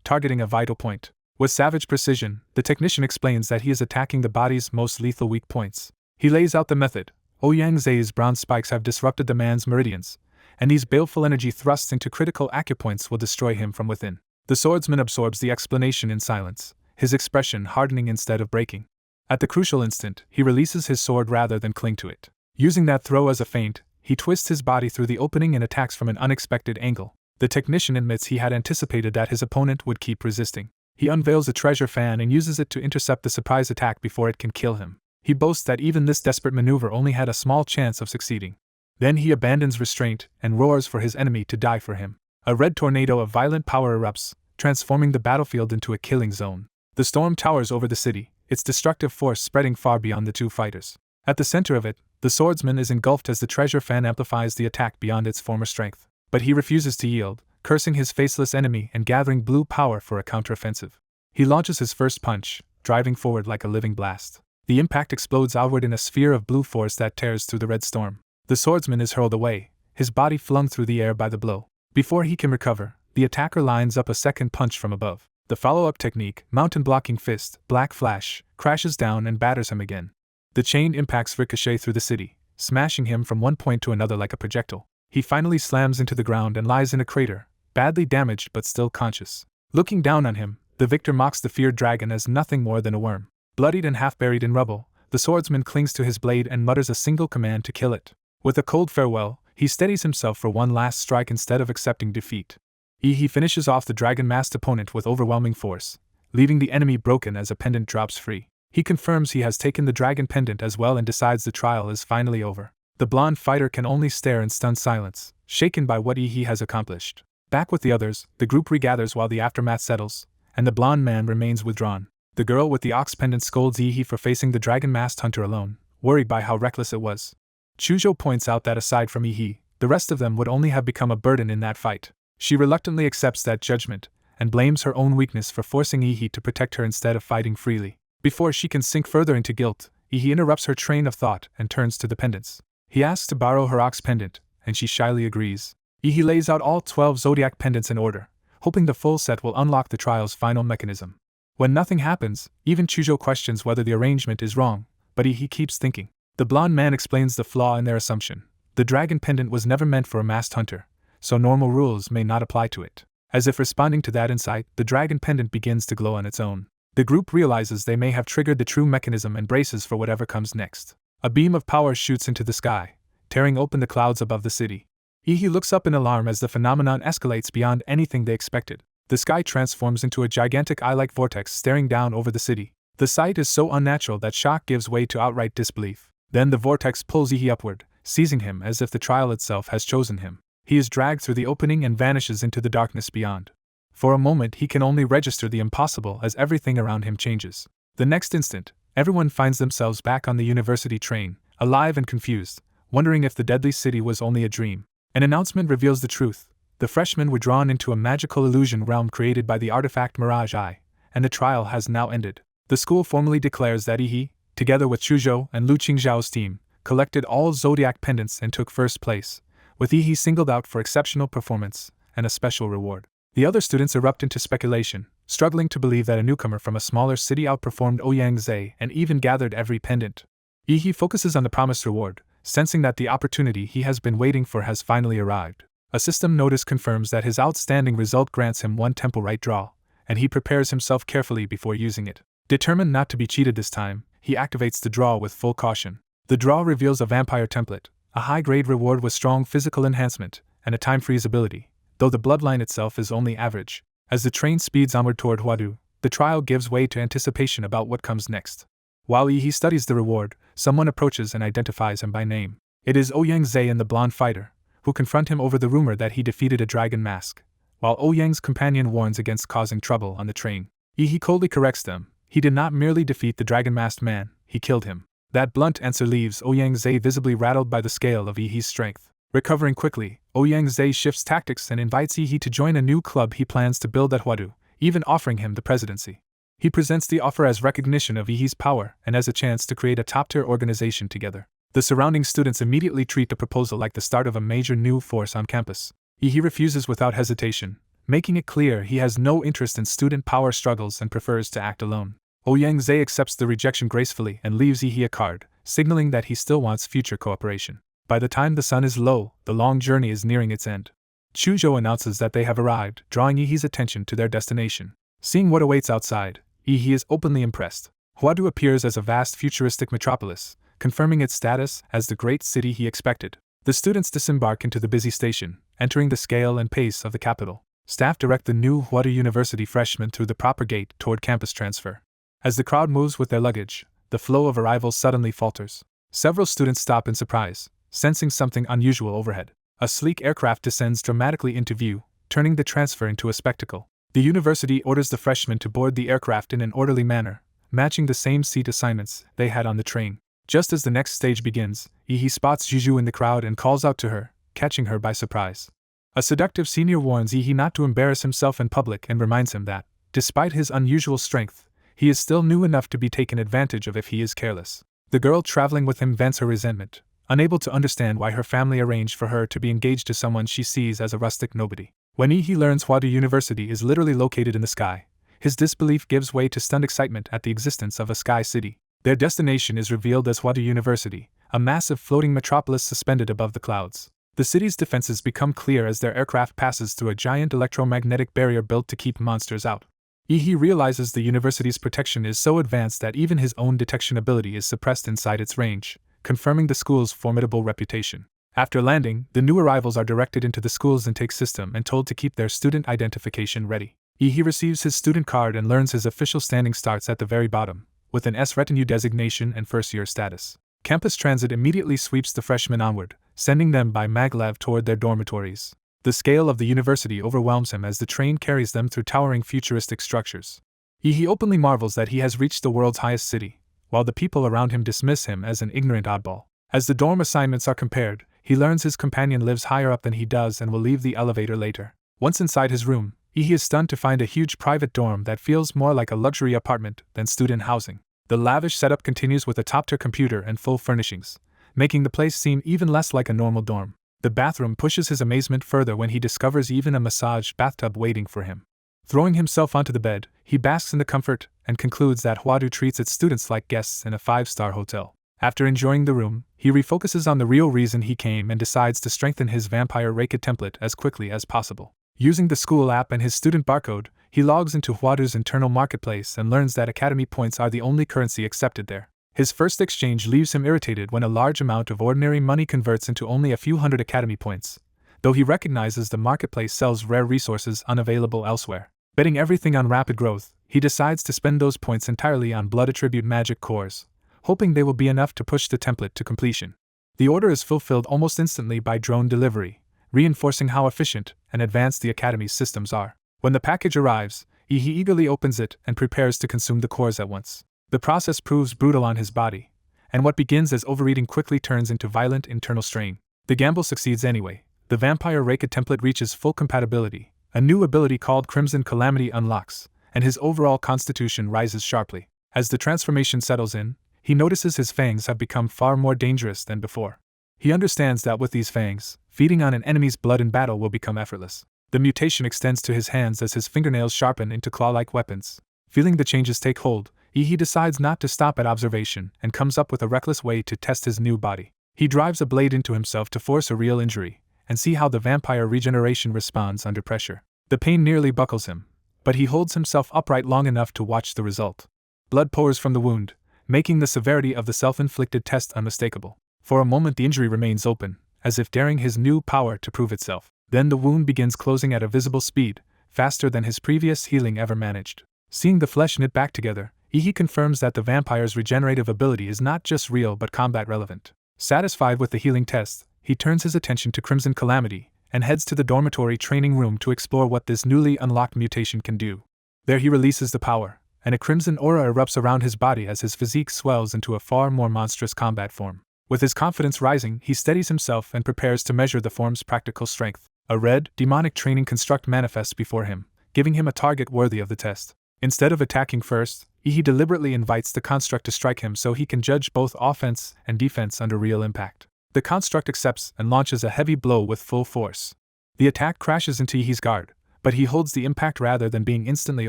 targeting a vital point. With savage precision, the technician explains that he is attacking the body's most lethal weak points. He lays out the method. Ouyang-Zai's bronze spikes have disrupted the man's meridians, and these baleful energy thrusts into critical acupoints will destroy him from within. The swordsman absorbs the explanation in silence, his expression hardening instead of breaking. At the crucial instant, he releases his sword rather than cling to it. Using that throw as a feint, he twists his body through the opening and attacks from an unexpected angle. The technician admits he had anticipated that his opponent would keep resisting. He unveils a treasure fan and uses it to intercept the surprise attack before it can kill him. He boasts that even this desperate maneuver only had a small chance of succeeding. Then he abandons restraint and roars for his enemy to die for him. A red tornado of violent power erupts, transforming the battlefield into a killing zone. The storm towers over the city, its destructive force spreading far beyond the two fighters. At the center of it, the swordsman is engulfed as the treasure fan amplifies the attack beyond its former strength. But he refuses to yield, cursing his faceless enemy and gathering blue power for a counteroffensive. He launches his first punch, driving forward like a living blast. The impact explodes outward in a sphere of blue force that tears through the red storm. The swordsman is hurled away, his body flung through the air by the blow. Before he can recover, the attacker lines up a second punch from above. The follow-up technique, mountain blocking fist, black flash, crashes down and batters him again. The chained impacts ricochet through the city, smashing him from one point to another like a projectile. He finally slams into the ground and lies in a crater, badly damaged but still conscious. Looking down on him, the victor mocks the feared dragon as nothing more than a worm. Bloodied and half buried in rubble, the swordsman clings to his blade and mutters a single command to kill it. With a cold farewell, he steadies himself for one last strike instead of accepting defeat. He finishes off the dragon-masked opponent with overwhelming force, leaving the enemy broken as a pendant drops free. He confirms he has taken the dragon pendant as well and decides the trial is finally over. The blonde fighter can only stare in stunned silence, shaken by what he has accomplished. Back with the others, the group regathers while the aftermath settles, and the blonde man remains withdrawn. The girl with the ox pendant scolds Yi for facing the dragon-masked hunter alone, worried by how reckless it was. Chuzhou points out that aside from Yi, the rest of them would only have become a burden in that fight. She reluctantly accepts that judgment, and blames her own weakness for forcing Yi to protect her instead of fighting freely. Before she can sink further into guilt, Yi interrupts her train of thought and turns to the pendants. He asks to borrow her ox pendant, and she shyly agrees. Yi lays out all 12 zodiac pendants in order, hoping the full set will unlock the trial's final mechanism. When nothing happens, even Chuzhou questions whether the arrangement is wrong, but Yi keeps thinking. The blonde man explains the flaw in their assumption. The dragon pendant was never meant for a masked hunter, so normal rules may not apply to it. As if responding to that insight, the dragon pendant begins to glow on its own. The group realizes they may have triggered the true mechanism and braces for whatever comes next. A beam of power shoots into the sky, tearing open the clouds above the city. Yi looks up in alarm as the phenomenon escalates beyond anything they expected. The sky transforms into a gigantic eye-like vortex staring down over the city. The sight is so unnatural that shock gives way to outright disbelief. Then the vortex pulls Yi upward, seizing him as if the trial itself has chosen him. He is dragged through the opening and vanishes into the darkness beyond. For a moment he can only register the impossible as everything around him changes. The next instant, everyone finds themselves back on the university train, alive and confused, wondering if the deadly city was only a dream. An announcement reveals the truth. The freshmen were drawn into a magical illusion realm created by the artifact Mirage Eye, and the trial has now ended. The school formally declares that Yi, together with Chuzhou and Lu Qingzhao's team, collected all zodiac pendants and took first place, with Yi singled out for exceptional performance and a special reward. The other students erupt into speculation, struggling to believe that a newcomer from a smaller city outperformed Ouyang-Zai and even gathered every pendant. Yi focuses on the promised reward, sensing that the opportunity he has been waiting for has finally arrived. A system notice confirms that his outstanding result grants him one temple right draw, and he prepares himself carefully before using it. Determined not to be cheated this time, he activates the draw with full caution. The draw reveals a vampire template, a high-grade reward with strong physical enhancement, and a time-freeze ability, though the bloodline itself is only average. As the train speeds onward toward Huadu, the trial gives way to anticipation about what comes next. While he studies the reward, someone approaches and identifies him by name. It is Ouyang Zhe and the blonde fighter, who confront him over the rumor that he defeated a dragon mask. While Ouyang's companion warns against causing trouble on the train, he coldly corrects them. He did not merely defeat the dragon-masked man, he killed him. That blunt answer leaves Ouyang Zhe visibly rattled by the scale of He's strength. Recovering quickly, Ouyang Zhe shifts tactics and invites He to join a new club he plans to build at Huadu, even offering him the presidency. He presents the offer as recognition of He's power and as a chance to create a top-tier organization together. The surrounding students immediately treat the proposal like the start of a major new force on campus. He refuses without hesitation, making it clear he has no interest in student power struggles and prefers to act alone. Ouyang Zhe accepts the rejection gracefully and leaves He a card, signaling that he still wants future cooperation. By the time the sun is low, the long journey is nearing its end. Chuzhou announces that they have arrived, drawing He's attention to their destination. Seeing what awaits outside, He is openly impressed. Huadu appears as a vast futuristic metropolis, confirming its status as the great city he expected. The students disembark into the busy station, entering the scale and pace of the capital. Staff direct the new Huadu University freshmen through the proper gate toward campus transfer. As the crowd moves with their luggage, the flow of arrivals suddenly falters. Several students stop in surprise, sensing something unusual overhead. A sleek aircraft descends dramatically into view, turning the transfer into a spectacle. The university orders the freshmen to board the aircraft in an orderly manner, matching the same seat assignments they had on the train. Just as the next stage begins, He spots Juju in the crowd and calls out to her, catching her by surprise. A seductive senior warns He not to embarrass himself in public and reminds him that, despite his unusual strength, he is still new enough to be taken advantage of if he is careless. The girl traveling with him vents her resentment, unable to understand why her family arranged for her to be engaged to someone she sees as a rustic nobody. When He learns Huadu University is literally located in the sky, his disbelief gives way to stunned excitement at the existence of a sky city. Their destination is revealed as Huadu University, a massive floating metropolis suspended above the clouds. The city's defenses become clear as their aircraft passes through a giant electromagnetic barrier built to keep monsters out. He realizes the university's protection is so advanced that even his own detection ability is suppressed inside its range, confirming the school's formidable reputation. After landing, the new arrivals are directed into the school's intake system and told to keep their student identification ready. He receives his student card and learns his official standing starts at the very bottom, with an S retinue designation and first-year status. Campus transit immediately sweeps the freshmen onward, sending them by maglev toward their dormitories. The scale of the university overwhelms him as the train carries them through towering futuristic structures. He openly marvels that he has reached the world's highest city, while the people around him dismiss him as an ignorant oddball. As the dorm assignments are compared, he learns his companion lives higher up than he does and will leave the elevator later. Once inside his room, he is stunned to find a huge private dorm that feels more like a luxury apartment than student housing. The lavish setup continues with a top-tier computer and full furnishings, making the place seem even less like a normal dorm. The bathroom pushes his amazement further when he discovers even a massage bathtub waiting for him. Throwing himself onto the bed, he basks in the comfort and concludes that Huadu treats its students like guests in a 5-star hotel. After enjoying the room, he refocuses on the real reason he came and decides to strengthen his vampire Reiki template as quickly as possible. Using the school app and his student barcode, he logs into Huadu's internal marketplace and learns that academy points are the only currency accepted there. His first exchange leaves him irritated when a large amount of ordinary money converts into only a few hundred academy points, though he recognizes the marketplace sells rare resources unavailable elsewhere. Betting everything on rapid growth, he decides to spend those points entirely on blood attribute magic cores, hoping they will be enough to push the template to completion. The order is fulfilled almost instantly by drone delivery, reinforcing how efficient and advanced the academy's systems are. When the package arrives, he eagerly opens it and prepares to consume the cores at once. The process proves brutal on his body, and what begins as overeating quickly turns into violent internal strain. The gamble succeeds anyway. The Vampire Reiki template reaches full compatibility, a new ability called Crimson Calamity unlocks, and his overall constitution rises sharply. As the transformation settles in, he notices his fangs have become far more dangerous than before. He understands that with these fangs, feeding on an enemy's blood in battle will become effortless. The mutation extends to his hands as his fingernails sharpen into claw-like weapons. Feeling the changes take hold, he decides not to stop at observation and comes up with a reckless way to test his new body. He drives a blade into himself to force a real injury, and see how the vampire regeneration responds under pressure. The pain nearly buckles him, but he holds himself upright long enough to watch the result. Blood pours from the wound, making the severity of the self-inflicted test unmistakable. For a moment the injury remains open, as if daring his new power to prove itself. Then the wound begins closing at a visible speed, faster than his previous healing ever managed. Seeing the flesh knit back together, he confirms that the vampire's regenerative ability is not just real but combat relevant. Satisfied with the healing test, he turns his attention to Crimson Calamity and heads to the dormitory training room to explore what this newly unlocked mutation can do. There he releases the power, and a crimson aura erupts around his body as his physique swells into a far more monstrous combat form. With his confidence rising, he steadies himself and prepares to measure the form's practical strength. A red, demonic training construct manifests before him, giving him a target worthy of the test. Instead of attacking first, he deliberately invites the construct to strike him so he can judge both offense and defense under real impact. The construct accepts and launches a heavy blow with full force. The attack crashes into Ihi's guard, but he holds the impact rather than being instantly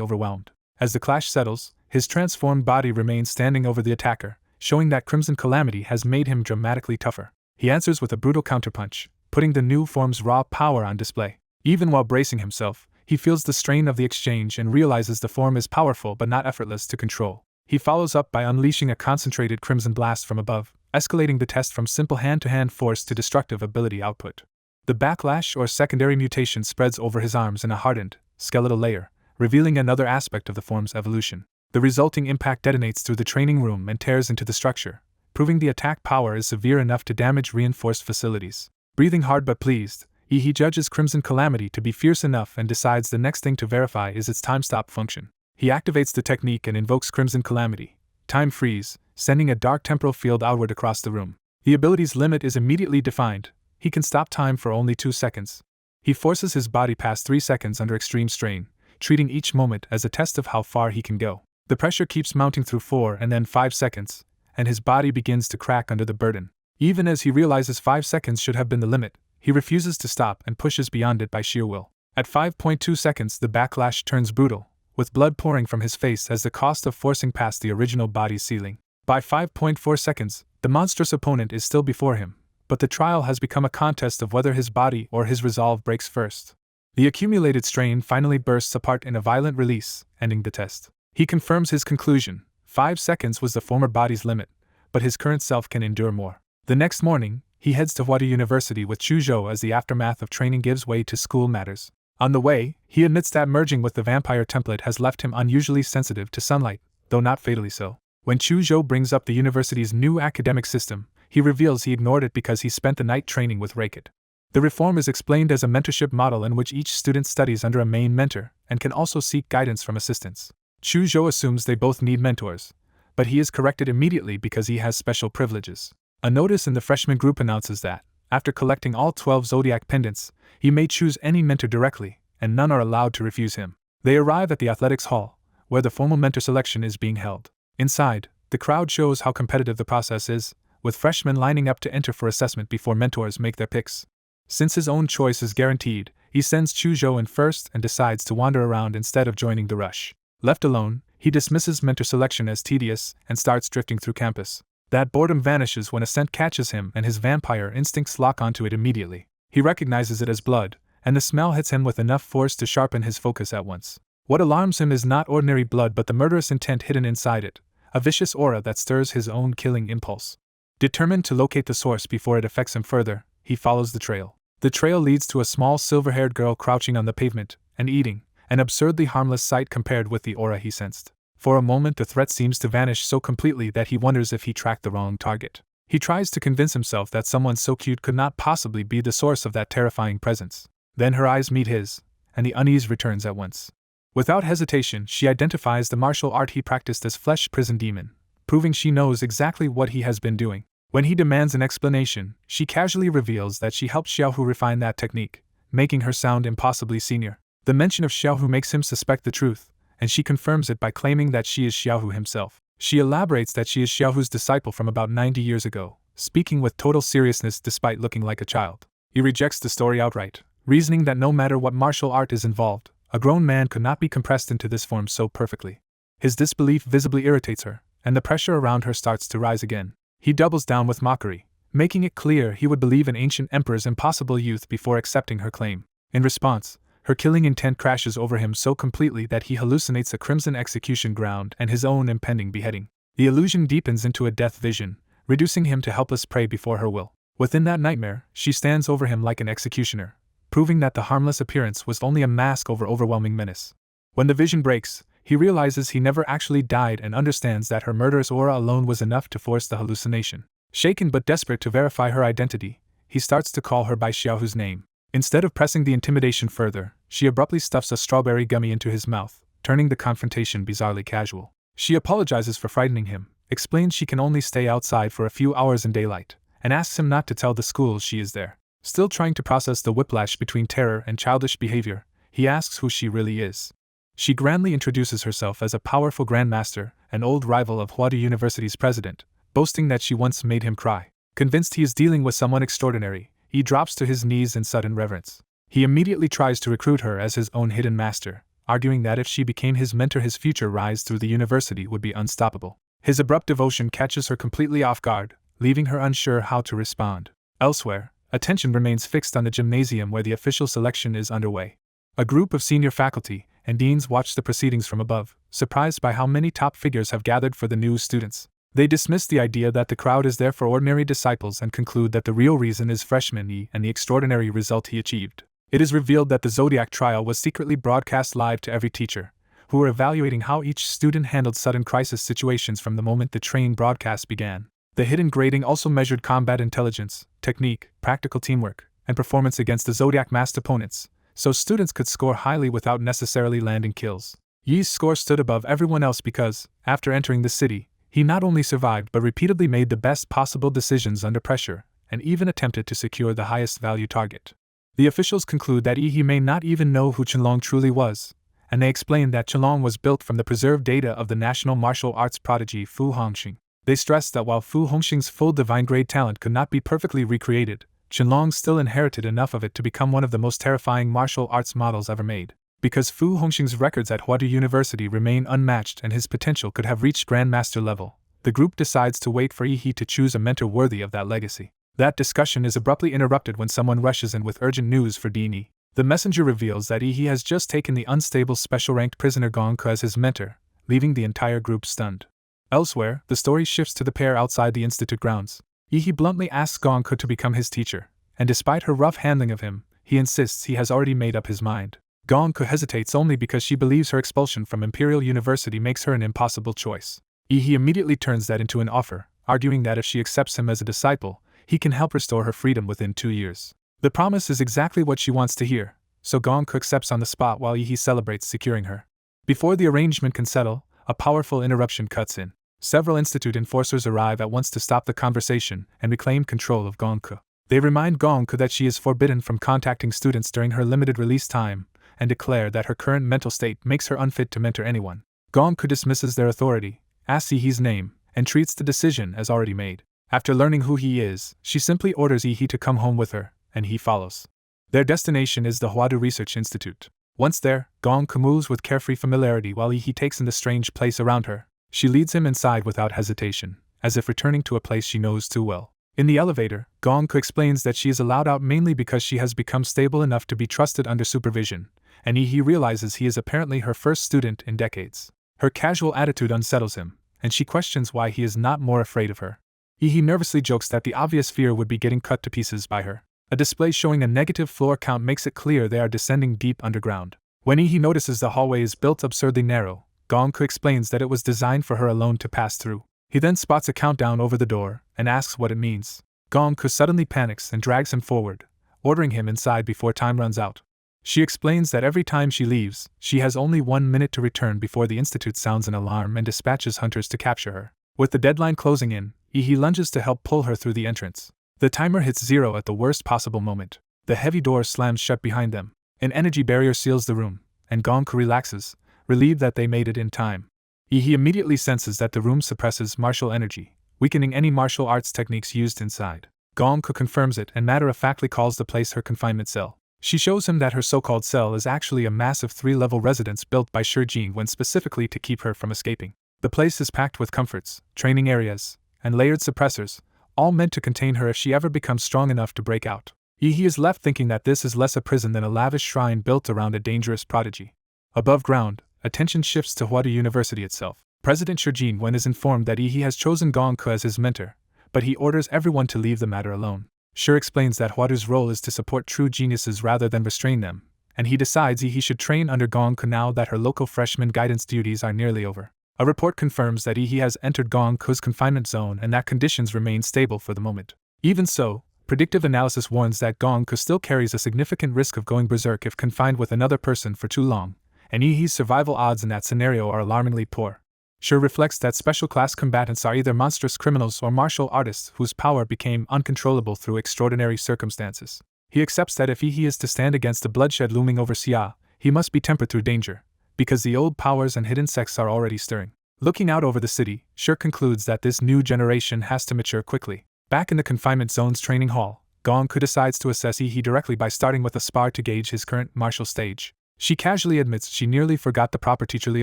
overwhelmed. As the clash settles, his transformed body remains standing over the attacker, showing that Crimson Calamity has made him dramatically tougher. He answers with a brutal counterpunch, putting the new form's raw power on display. Even while bracing himself, he feels the strain of the exchange and realizes the form is powerful but not effortless to control. He follows up by unleashing a concentrated crimson blast from above, escalating the test from simple hand-to-hand force to destructive ability output. The backlash or secondary mutation spreads over his arms in a hardened, skeletal layer, revealing another aspect of the form's evolution. The resulting impact detonates through the training room and tears into the structure, proving the attack power is severe enough to damage reinforced facilities. Breathing hard but pleased, he judges Crimson Calamity to be fierce enough and decides the next thing to verify is its time-stop function. He activates the technique and invokes Crimson Calamity, Time Freeze, sending a dark temporal field outward across the room. The ability's limit is immediately defined. He can stop time for only 2 seconds. He forces his body past 3 seconds under extreme strain, treating each moment as a test of how far he can go. The pressure keeps mounting through 4 and then 5 seconds, and his body begins to crack under the burden. Even as he realizes 5 seconds should have been the limit, he refuses to stop and pushes beyond it by sheer will. At 5.2 seconds the backlash turns brutal, with blood pouring from his face as the cost of forcing past the original body's ceiling. By 5.4 seconds, the monstrous opponent is still before him, but the trial has become a contest of whether his body or his resolve breaks first. The accumulated strain finally bursts apart in a violent release, ending the test. He confirms his conclusion: 5 seconds was the former body's limit, but his current self can endure more. The next morning, he heads to Huadi University with Chuzhou as the aftermath of training gives way to school matters. On the way, he admits that merging with the vampire template has left him unusually sensitive to sunlight, though not fatally so. When Chuzhou brings up the university's new academic system, he reveals he ignored it because he spent the night training with Raked. The reform is explained as a mentorship model in which each student studies under a main mentor and can also seek guidance from assistants. Chuzhou assumes they both need mentors, but he is corrected immediately because he has special privileges. A notice in the freshman group announces that, after collecting all 12 zodiac pendants, he may choose any mentor directly, and none are allowed to refuse him. They arrive at the athletics hall, where the formal mentor selection is being held. Inside, the crowd shows how competitive the process is, with freshmen lining up to enter for assessment before mentors make their picks. Since his own choice is guaranteed, he sends Chuzhou in first and decides to wander around instead of joining the rush. Left alone, he dismisses mentor selection as tedious and starts drifting through campus. That boredom vanishes when a scent catches him and his vampire instincts lock onto it immediately. He recognizes it as blood, and the smell hits him with enough force to sharpen his focus at once. What alarms him is not ordinary blood but the murderous intent hidden inside it, a vicious aura that stirs his own killing impulse. Determined to locate the source before it affects him further, he follows the trail. The trail leads to a small silver-haired girl crouching on the pavement and eating, an absurdly harmless sight compared with the aura he sensed. For a moment the threat seems to vanish so completely that he wonders if he tracked the wrong target. He tries to convince himself that someone so cute could not possibly be the source of that terrifying presence. Then her eyes meet his, and the unease returns at once. Without hesitation, she identifies the martial art he practiced as Flesh Prison Demon, proving she knows exactly what he has been doing. When he demands an explanation, she casually reveals that she helped Xiaohu refine that technique, making her sound impossibly senior. The mention of Xiaohu makes him suspect the truth, and she confirms it by claiming that she is Xiaohu himself. She elaborates that she is Xiaohu's disciple from about 90 years ago, speaking with total seriousness despite looking like a child. He rejects the story outright, reasoning that no matter what martial art is involved, a grown man could not be compressed into this form so perfectly. His disbelief visibly irritates her, and the pressure around her starts to rise again. He doubles down with mockery, making it clear he would believe an ancient emperor's impossible youth before accepting her claim. In response, Her killing intent crashes over him so completely that he hallucinates a crimson execution ground and his own impending beheading. The illusion deepens into a death vision, reducing him to helpless prey before her will. Within that nightmare, she stands over him like an executioner, proving that the harmless appearance was only a mask over overwhelming menace. When the vision breaks, he realizes he never actually died and understands that her murderous aura alone was enough to force the hallucination. Shaken but desperate to verify her identity, he starts to call her by Xiaohu's name. Instead of pressing the intimidation further, she abruptly stuffs a strawberry gummy into his mouth, turning the confrontation bizarrely casual. She apologizes for frightening him, explains she can only stay outside for a few hours in daylight, and asks him not to tell the school she is there. Still trying to process the whiplash between terror and childish behavior, he asks who she really is. She grandly introduces herself as a powerful grandmaster, an old rival of Huadu University's president, boasting that she once made him cry. Convinced he is dealing with someone extraordinary, he drops to his knees in sudden reverence. He immediately tries to recruit her as his own hidden master, arguing that if she became his mentor, his future rise through the university would be unstoppable. His abrupt devotion catches her completely off guard, leaving her unsure how to respond. Elsewhere, attention remains fixed on the gymnasium where the official selection is underway. A group of senior faculty and deans watch the proceedings from above, surprised by how many top figures have gathered for the new students. They dismiss the idea that the crowd is there for ordinary disciples and conclude that the real reason is freshman E and the extraordinary result he achieved. It is revealed that the Zodiac trial was secretly broadcast live to every teacher, who were evaluating how each student handled sudden crisis situations from the moment the train broadcast began. The hidden grading also measured combat intelligence, technique, practical teamwork, and performance against the Zodiac masked opponents, so students could score highly without necessarily landing kills. Yi's score stood above everyone else because, after entering the city, he not only survived but repeatedly made the best possible decisions under pressure, and even attempted to secure the highest value target. The officials conclude that he may not even know who Qianlong truly was, and they explain that Qianlong was built from the preserved data of the national martial arts prodigy Fu Hongxing. They stress that while Fu Hongxing's full divine-grade talent could not be perfectly recreated, Qianlong still inherited enough of it to become one of the most terrifying martial arts models ever made. Because Fu Hongxing's records at Huadu University remain unmatched and his potential could have reached Grandmaster level, the group decides to wait for Yi to choose a mentor worthy of that legacy. That discussion is abruptly interrupted when someone rushes in with urgent news for Dean Yi. The messenger reveals that Yi has just taken the unstable special-ranked prisoner Gong Ke as his mentor, leaving the entire group stunned. Elsewhere, the story shifts to the pair outside the institute grounds. Yi bluntly asks Gong Ke to become his teacher, and despite her rough handling of him, he insists he has already made up his mind. Gong Ke hesitates only because she believes her expulsion from Imperial University makes her an impossible choice. Yi immediately turns that into an offer, arguing that if she accepts him as a disciple, he can help restore her freedom within 2 years. The promise is exactly what she wants to hear, so Gong Ke accepts on the spot while Yi celebrates securing her. Before the arrangement can settle, a powerful interruption cuts in. Several institute enforcers arrive at once to stop the conversation and reclaim control of Gong Ke. They remind Gong Ke that she is forbidden from contacting students during her limited release time, and declare that her current mental state makes her unfit to mentor anyone. Gong Ke dismisses their authority, asks Yi's name, and treats the decision as already made. After learning who he is, she simply orders Yi to come home with her, and he follows. Their destination is the Huadu Research Institute. Once there, Gong Ke moves with carefree familiarity while Yi takes in the strange place around her. She leads him inside without hesitation, as if returning to a place she knows too well. In the elevator, Gong Ke explains that she is allowed out mainly because she has become stable enough to be trusted under supervision, and Yi realizes he is apparently her first student in decades. Her casual attitude unsettles him, and she questions why he is not more afraid of her. Yi nervously jokes that the obvious fear would be getting cut to pieces by her. A display showing a negative floor count makes it clear they are descending deep underground. When Yi notices the hallway is built absurdly narrow, Gong Ke explains that it was designed for her alone to pass through. He then spots a countdown over the door and asks what it means. Gong Ke suddenly panics and drags him forward, ordering him inside before time runs out. She explains that every time she leaves, she has only 1 minute to return before the institute sounds an alarm and dispatches hunters to capture her. With the deadline closing in, Yi lunges to help pull her through the entrance. The timer hits 0 at the worst possible moment. The heavy door slams shut behind them. An energy barrier seals the room, and Gong Ke relaxes, relieved that they made it in time. Yi immediately senses that the room suppresses martial energy, weakening any martial arts techniques used inside. Gong Ke confirms it and matter-of-factly calls the place her confinement cell. She shows him that her so-called cell is actually a massive 3-level residence built by Shi Jing specifically to keep her from escaping. The place is packed with comforts, training areas, and layered suppressors, all meant to contain her if she ever becomes strong enough to break out. He is left thinking that this is less a prison than a lavish shrine built around a dangerous prodigy. Above ground, attention shifts to Hwadu University itself. President Shurjin Wen is informed that he has chosen Gong Ke as his mentor, but he orders everyone to leave the matter alone. Shur explains that Hwadu's role is to support true geniuses rather than restrain them, and he decides he should train under Gong Ke now that her local freshman guidance duties are nearly over. A report confirms that he has entered Gong Ke's confinement zone and that conditions remain stable for the moment. Even so, predictive analysis warns that Gong Ke still carries a significant risk of going berserk if confined with another person for too long, and He's survival odds in that scenario are alarmingly poor. Shur reflects that special class combatants are either monstrous criminals or martial artists whose power became uncontrollable through extraordinary circumstances. He accepts that if he is to stand against the bloodshed looming over Xia, he must be tempered through danger, because the old powers and hidden sects are already stirring. Looking out over the city, Shur concludes that this new generation has to mature quickly. Back in the confinement zone's training hall, Gong Ke decides to assess he directly by starting with a spar to gauge his current martial stage. She casually admits she nearly forgot the proper teacherly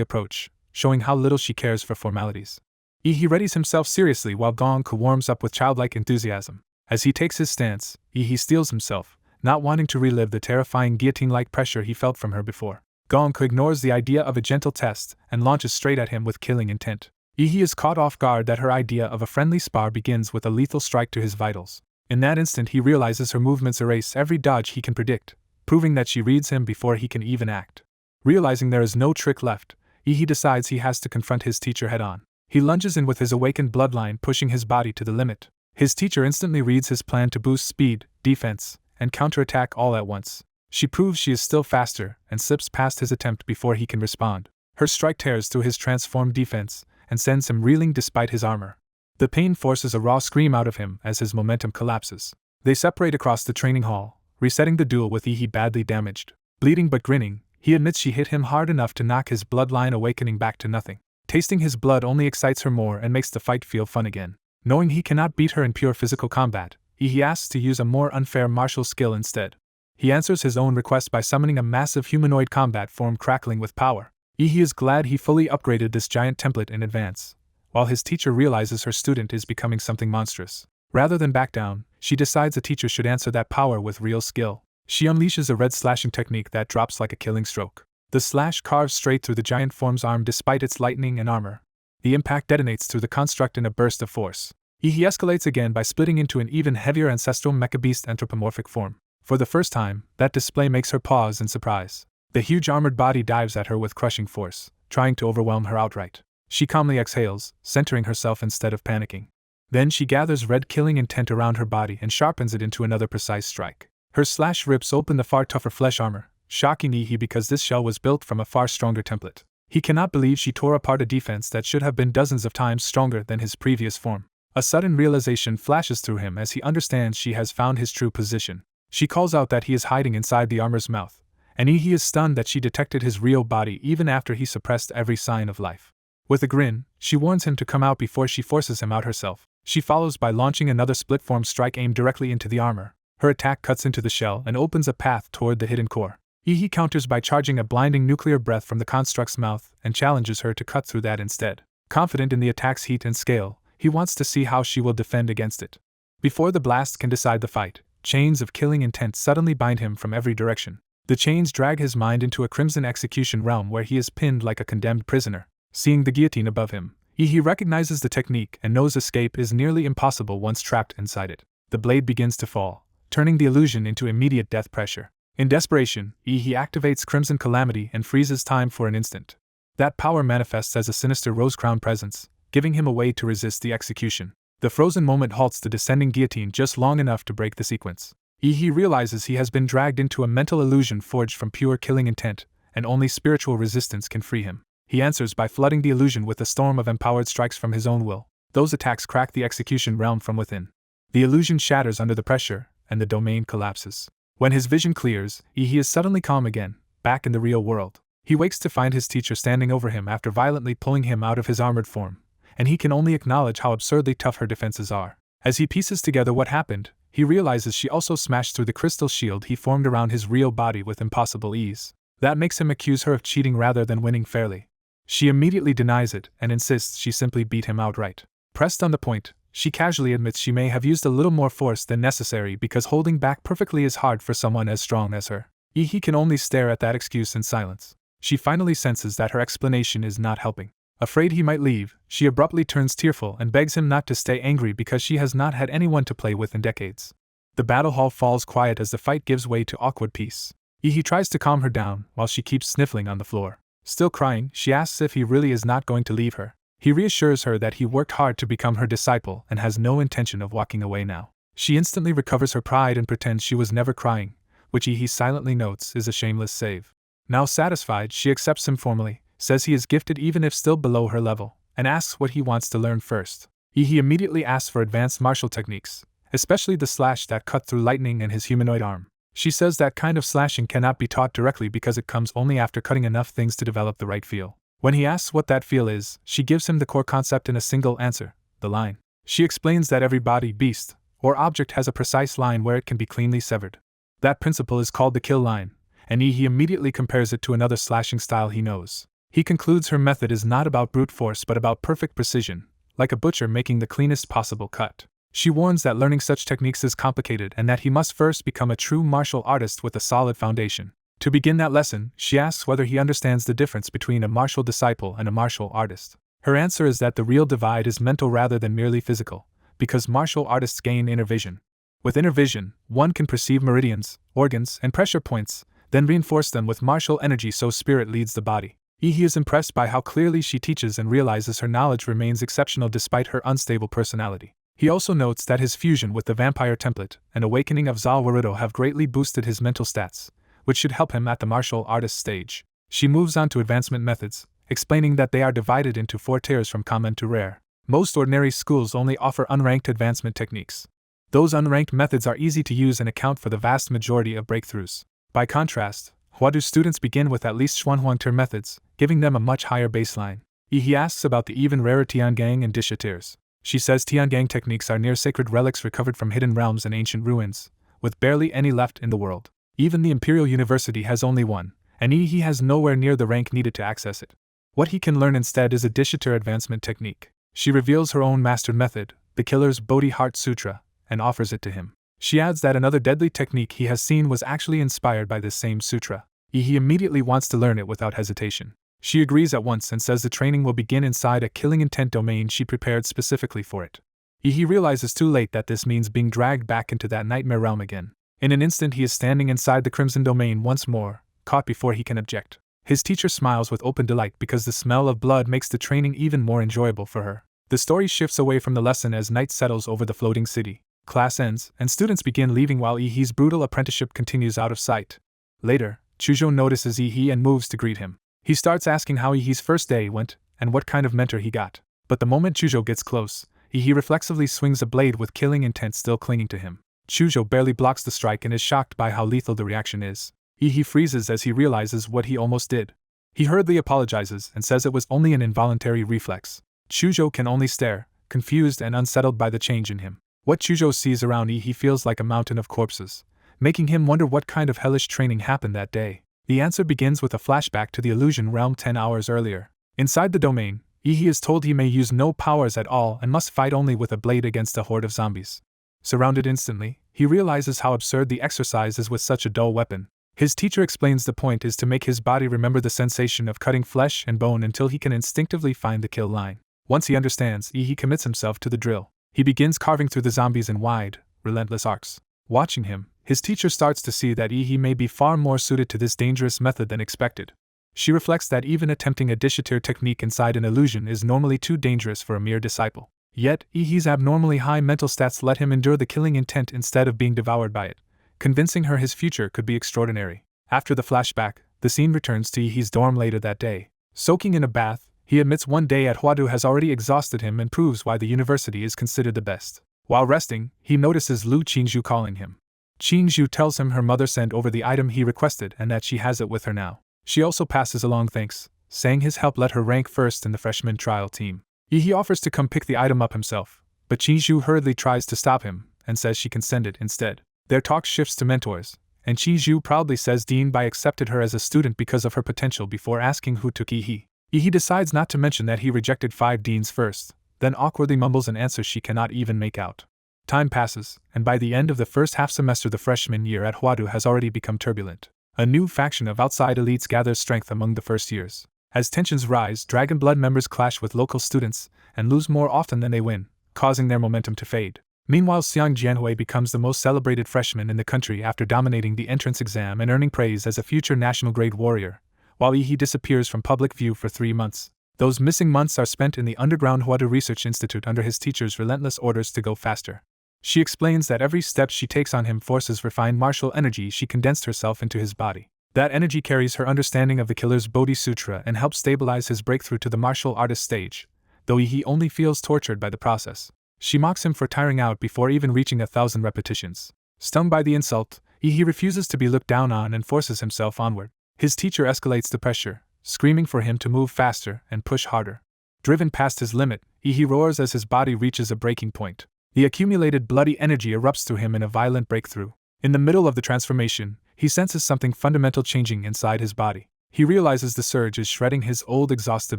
approach, showing how little she cares for formalities. He readies himself seriously while Gong Ke warms up with childlike enthusiasm. As he takes his stance, he steels himself, not wanting to relive the terrifying guillotine-like pressure he felt from her before. Gong Ke ignores the idea of a gentle test and launches straight at him with killing intent. He is caught off guard that her idea of a friendly spar begins with a lethal strike to his vitals. In that instant he realizes her movements erase every dodge he can predict, proving that she reads him before he can even act. Realizing there is no trick left, he decides he has to confront his teacher head-on. He lunges in with his awakened bloodline pushing his body to the limit. His teacher instantly reads his plan to boost speed, defense, and counterattack all at once. She proves she is still faster and slips past his attempt before he can respond. Her strike tears through his transformed defense and sends him reeling despite his armor. The pain forces a raw scream out of him as his momentum collapses. They separate across the training hall, resetting the duel with He badly damaged. Bleeding but grinning, he admits she hit him hard enough to knock his bloodline awakening back to nothing. Tasting his blood only excites her more and makes the fight feel fun again. Knowing he cannot beat her in pure physical combat, he asks to use a more unfair martial skill instead. He answers his own request by summoning a massive humanoid combat form crackling with power. He is glad he fully upgraded this giant template in advance, while his teacher realizes her student is becoming something monstrous. Rather than back down, she decides the teacher should answer that power with real skill. She unleashes a red slashing technique that drops like a killing stroke. The slash carves straight through the giant form's arm despite its lightning and armor. The impact detonates through the construct in a burst of force. He escalates again by splitting into an even heavier ancestral mecha beast anthropomorphic form. For the first time, that display makes her pause in surprise. The huge armored body dives at her with crushing force, trying to overwhelm her outright. She calmly exhales, centering herself instead of panicking. Then she gathers red killing intent around her body and sharpens it into another precise strike. Her slash rips open the far tougher flesh armor, shocking He because this shell was built from a far stronger template. He cannot believe she tore apart a defense that should have been dozens of times stronger than his previous form. A sudden realization flashes through him as he understands she has found his true position. She calls out that he is hiding inside the armor's mouth, and he is stunned that she detected his real body even after he suppressed every sign of life. With a grin, she warns him to come out before she forces him out herself. She follows by launching another split-form strike aimed directly into the armor. Her attack cuts into the shell and opens a path toward the hidden core. He counters by charging a blinding nuclear breath from the construct's mouth and challenges her to cut through that instead. Confident in the attack's heat and scale, he wants to see how she will defend against it. Before the blast can decide the fight, chains of killing intent suddenly bind him from every direction. The chains drag his mind into a crimson execution realm where he is pinned like a condemned prisoner. Seeing the guillotine above him, he recognizes the technique and knows escape is nearly impossible once trapped inside it. The blade begins to fall, turning the illusion into immediate death pressure. In desperation, he activates Crimson Calamity and freezes time for an instant. That power manifests as a sinister rose-crowned presence, giving him a way to resist the execution. The frozen moment halts the descending guillotine just long enough to break the sequence. He realizes he has been dragged into a mental illusion forged from pure killing intent, and only spiritual resistance can free him. He answers by flooding the illusion with a storm of empowered strikes from his own will. Those attacks crack the execution realm from within. The illusion shatters under the pressure, and the domain collapses. When his vision clears, he is suddenly calm again, back in the real world. He wakes to find his teacher standing over him after violently pulling him out of his armored form, and he can only acknowledge how absurdly tough her defenses are. As he pieces together what happened, he realizes she also smashed through the crystal shield he formed around his real body with impossible ease. That makes him accuse her of cheating rather than winning fairly. She immediately denies it and insists she simply beat him outright. Pressed on the point, She casually admits she may have used a little more force than necessary because holding back perfectly is hard for someone as strong as her. He can only stare at that excuse in silence. She finally senses that her explanation is not helping. Afraid he might leave, she abruptly turns tearful and begs him not to stay angry because she has not had anyone to play with in decades. The battle hall falls quiet as the fight gives way to awkward peace. He tries to calm her down while she keeps sniffling on the floor. Still crying, she asks if he really is not going to leave her. He reassures her that he worked hard to become her disciple and has no intention of walking away now. She instantly recovers her pride and pretends she was never crying, which he silently notes is a shameless save. Now satisfied, she accepts him formally, says he is gifted even if still below her level, and asks what he wants to learn first. He immediately asks for advanced martial techniques, especially the slash that cut through lightning and his humanoid arm. She says that kind of slashing cannot be taught directly because it comes only after cutting enough things to develop the right feel. When he asks what that feel is, she gives him the core concept in a single answer, the line. She explains that every body, beast, or object has a precise line where it can be cleanly severed. That principle is called the kill line, and he immediately compares it to another slashing style he knows. He concludes her method is not about brute force but about perfect precision, like a butcher making the cleanest possible cut. She warns that learning such techniques is complicated and that he must first become a true martial artist with a solid foundation. To begin that lesson, she asks whether he understands the difference between a martial disciple and a martial artist. Her answer is that the real divide is mental rather than merely physical, because martial artists gain inner vision. With inner vision, one can perceive meridians, organs, and pressure points, then reinforce them with martial energy so spirit leads the body. He is impressed by how clearly she teaches and realizes her knowledge remains exceptional despite her unstable personality. He also notes that his fusion with the vampire template and awakening of Zal Warudo have greatly boosted his mental stats, which should help him at the martial artist stage. She moves on to advancement methods, explaining that they are divided into 4 tiers from common to rare. Most ordinary schools only offer unranked advancement techniques. Those unranked methods are easy to use and account for the vast majority of breakthroughs. By contrast, Huadu students begin with at least Xuanhuang tier methods, giving them a much higher baseline. He asks about the even rarer Tiangang and Disha tiers. She says Tiangang techniques are near sacred relics recovered from hidden realms and ancient ruins, with barely any left in the world. Even the Imperial University has only one, and he has nowhere near the rank needed to access it. What he can learn instead is a Dishitur advancement technique. She reveals her own mastered method, the Killer's Bodhi Heart Sutra, and offers it to him. She adds that another deadly technique he has seen was actually inspired by this same sutra. He immediately wants to learn it without hesitation. She agrees at once and says the training will begin inside a killing intent domain she prepared specifically for it. He realizes too late that this means being dragged back into that nightmare realm again. In an instant he is standing inside the Crimson Domain once more, caught before he can object. His teacher smiles with open delight because the smell of blood makes the training even more enjoyable for her. The story shifts away from the lesson as night settles over the floating city. Class ends, and students begin leaving while Yi's brutal apprenticeship continues out of sight. Later, Chuzhou notices Yi and moves to greet him. He starts asking how Yi's first day went, and what kind of mentor he got. But the moment Chuzhou gets close, Yi reflexively swings a blade with killing intent still clinging to him. Chuzhou barely blocks the strike and is shocked by how lethal the reaction is. Yi freezes as he realizes what he almost did. He hurriedly apologizes and says it was only an involuntary reflex. Chuzhou can only stare, confused and unsettled by the change in him. What Chuzhou sees around Yi feels like a mountain of corpses, making him wonder what kind of hellish training happened that day. The answer begins with a flashback to the illusion realm 10 hours earlier. Inside the domain, Yi is told he may use no powers at all and must fight only with a blade against a horde of zombies. Surrounded instantly, he realizes how absurd the exercise is with such a dull weapon. His teacher explains the point is to make his body remember the sensation of cutting flesh and bone until he can instinctively find the kill line. Once he understands, Yi commits himself to the drill. He begins carving through the zombies in wide, relentless arcs. Watching him, his teacher starts to see that Yi may be far more suited to this dangerous method than expected. She reflects that even attempting a Dishitir technique inside an illusion is normally too dangerous for a mere disciple. Yet, Yi's abnormally high mental stats let him endure the killing intent instead of being devoured by it, convincing her his future could be extraordinary. After the flashback, the scene returns to Yi's dorm later that day. Soaking in a bath, he admits one day at Huadu has already exhausted him and proves why the university is considered the best. While resting, he notices Lu Qingzhu calling him. Qingzhu tells him her mother sent over the item he requested and that she has it with her now. She also passes along thanks, saying his help let her rank first in the freshman trial team. Yi offers to come pick the item up himself, but Qingzhu hurriedly tries to stop him and says she can send it instead. Their talk shifts to mentors, and Qingzhu proudly says Dean Bai accepted her as a student because of her potential before asking who took Yi. Yi decides not to mention that he rejected 5 deans first, then awkwardly mumbles an answer she cannot even make out. Time passes, and by the end of the first half semester the freshman year at Huadu has already become turbulent. A new faction of outside elites gathers strength among the first years. As tensions rise, Dragon Blood members clash with local students, and lose more often than they win, causing their momentum to fade. Meanwhile, Xiang Jianhui becomes the most celebrated freshman in the country after dominating the entrance exam and earning praise as a future national-grade warrior, while Yi disappears from public view for 3 months. Those missing months are spent in the underground Huadu Research Institute under his teacher's relentless orders to go faster. She explains that every step she takes on him forces refined martial energy. She condensed herself into his body. That energy carries her understanding of the killer's Bodhi Sutra and helps stabilize his breakthrough to the martial artist stage, though he only feels tortured by the process. She mocks him for tiring out before even reaching 1,000 repetitions. Stung by the insult, he refuses to be looked down on and forces himself onward. His teacher escalates the pressure, screaming for him to move faster and push harder. Driven past his limit, he roars as his body reaches a breaking point. The accumulated bloody energy erupts through him in a violent breakthrough. In the middle of the transformation, he senses something fundamental changing inside his body. He realizes the surge is shredding his old exhausted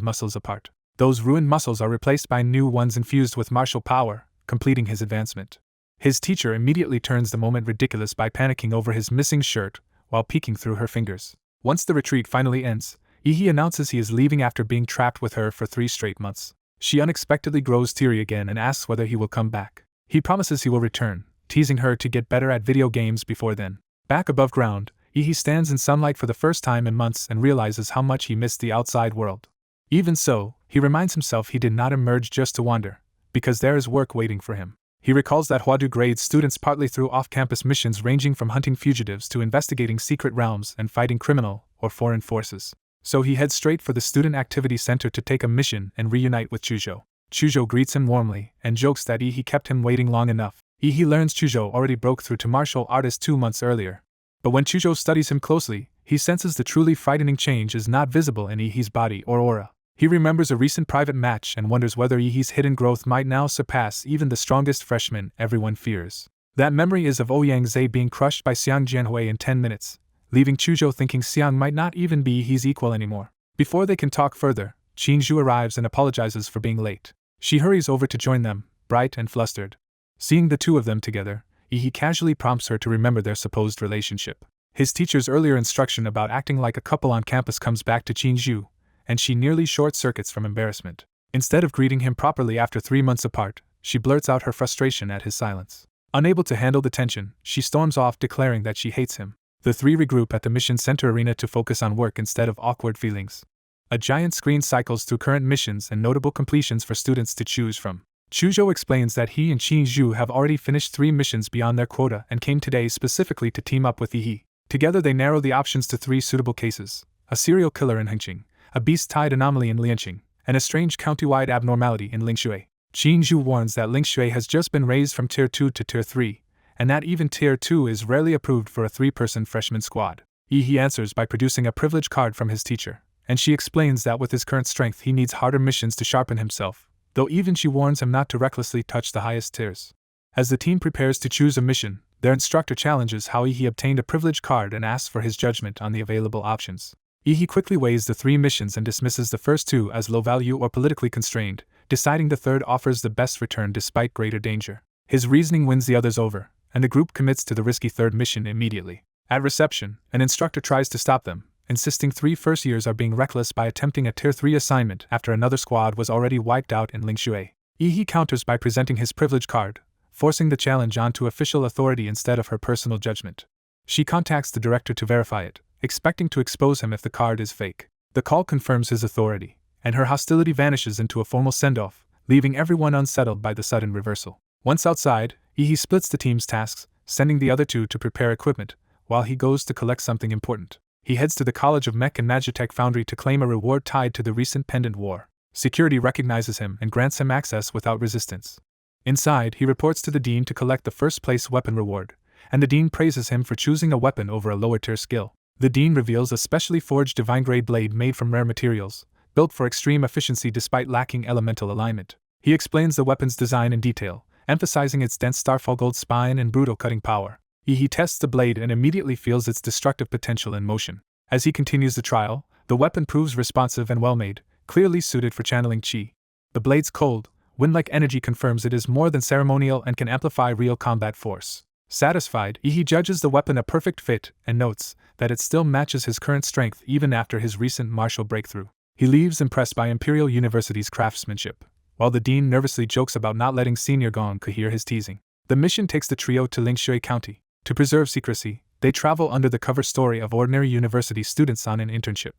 muscles apart. Those ruined muscles are replaced by new ones infused with martial power, completing his advancement. His teacher immediately turns the moment ridiculous by panicking over his missing shirt while peeking through her fingers. Once the retreat finally ends, Yi announces he is leaving after being trapped with her for 3 straight months. She unexpectedly grows teary again and asks whether he will come back. He promises he will return, teasing her to get better at video games before then. Back above ground, Yi stands in sunlight for the first time in months and realizes how much he missed the outside world. Even so, he reminds himself he did not emerge just to wander, because there is work waiting for him. He recalls that Huadu grades students partly through off-campus missions ranging from hunting fugitives to investigating secret realms and fighting criminal or foreign forces. So he heads straight for the Student Activity Center to take a mission and reunite with Chuzhou. Chuzhou greets him warmly and jokes that he kept him waiting long enough. He learns Chuzhou already broke through to martial artist 2 months earlier. But when Chuzhou studies him closely, he senses the truly frightening change is not visible in Yi's body or aura. He remembers a recent private match and wonders whether Yi's hidden growth might now surpass even the strongest freshman everyone fears. That memory is of Ouyang Zhe being crushed by Xiang Jianhui in 10 minutes, leaving Chuzhou thinking Xiang might not even be his equal anymore. Before they can talk further, Qingzhu arrives and apologizes for being late. She hurries over to join them, bright and flustered. Seeing the two of them together, Yi casually prompts her to remember their supposed relationship. His teacher's earlier instruction about acting like a couple on campus comes back to Qingzhu, and she nearly short-circuits from embarrassment. Instead of greeting him properly after 3 months apart, she blurts out her frustration at his silence. Unable to handle the tension, she storms off declaring that she hates him. The three regroup at the mission center arena to focus on work instead of awkward feelings. A giant screen cycles through current missions and notable completions for students to choose from. Chuzhou explains that he and Qingzhu have already finished 3 missions beyond their quota and came today specifically to team up with Yi. Together they narrow the options to 3 suitable cases: a serial killer in Hengqing, a beast-tide anomaly in Lianqing, and a strange county-wide abnormality in Lingshui. Qingzhu warns that Lingshui has just been raised from Tier 2 to Tier 3, and that even Tier 2 is rarely approved for a 3-person freshman squad. Yi answers by producing a privilege card from his teacher, and she explains that with his current strength he needs harder missions to sharpen himself, though even she warns him not to recklessly touch the highest tiers. As the team prepares to choose a mission, their instructor challenges how he obtained a privilege card and asks for his judgment on the available options. Yi quickly weighs the 3 missions and dismisses the first 2 as low value or politically constrained, deciding the third offers the best return despite greater danger. His reasoning wins the others over, and the group commits to the risky third mission immediately. At reception, an instructor tries to stop them, insisting 3 first-years are being reckless by attempting a Tier 3 assignment after another squad was already wiped out in Lingshui. Yi counters by presenting his privilege card, forcing the challenge onto official authority instead of her personal judgment. She contacts the director to verify it, expecting to expose him if the card is fake. The call confirms his authority, and her hostility vanishes into a formal send-off, leaving everyone unsettled by the sudden reversal. Once outside, Yi splits the team's tasks, sending the other 2 to prepare equipment, while he goes to collect something important. He heads to the College of Mech and Magitech Foundry to claim a reward tied to the recent pendant war. Security recognizes him and grants him access without resistance. Inside, he reports to the dean to collect the first-place weapon reward, and the dean praises him for choosing a weapon over a lower-tier skill. The dean reveals a specially forged divine-grade blade made from rare materials, built for extreme efficiency despite lacking elemental alignment. He explains the weapon's design in detail, emphasizing its dense starfall gold spine and brutal cutting power. He tests the blade and immediately feels its destructive potential in motion. As he continues the trial, the weapon proves responsive and well-made, clearly suited for channeling chi. The blade's cold, wind-like energy confirms it is more than ceremonial and can amplify real combat force. Satisfied, he judges the weapon a perfect fit and notes that it still matches his current strength even after his recent martial breakthrough. He leaves impressed by Imperial University's craftsmanship, while the dean nervously jokes about not letting Senior Gong hear his teasing. The mission takes the trio to Lingshui County. To preserve secrecy, they travel under the cover story of ordinary university students on an internship.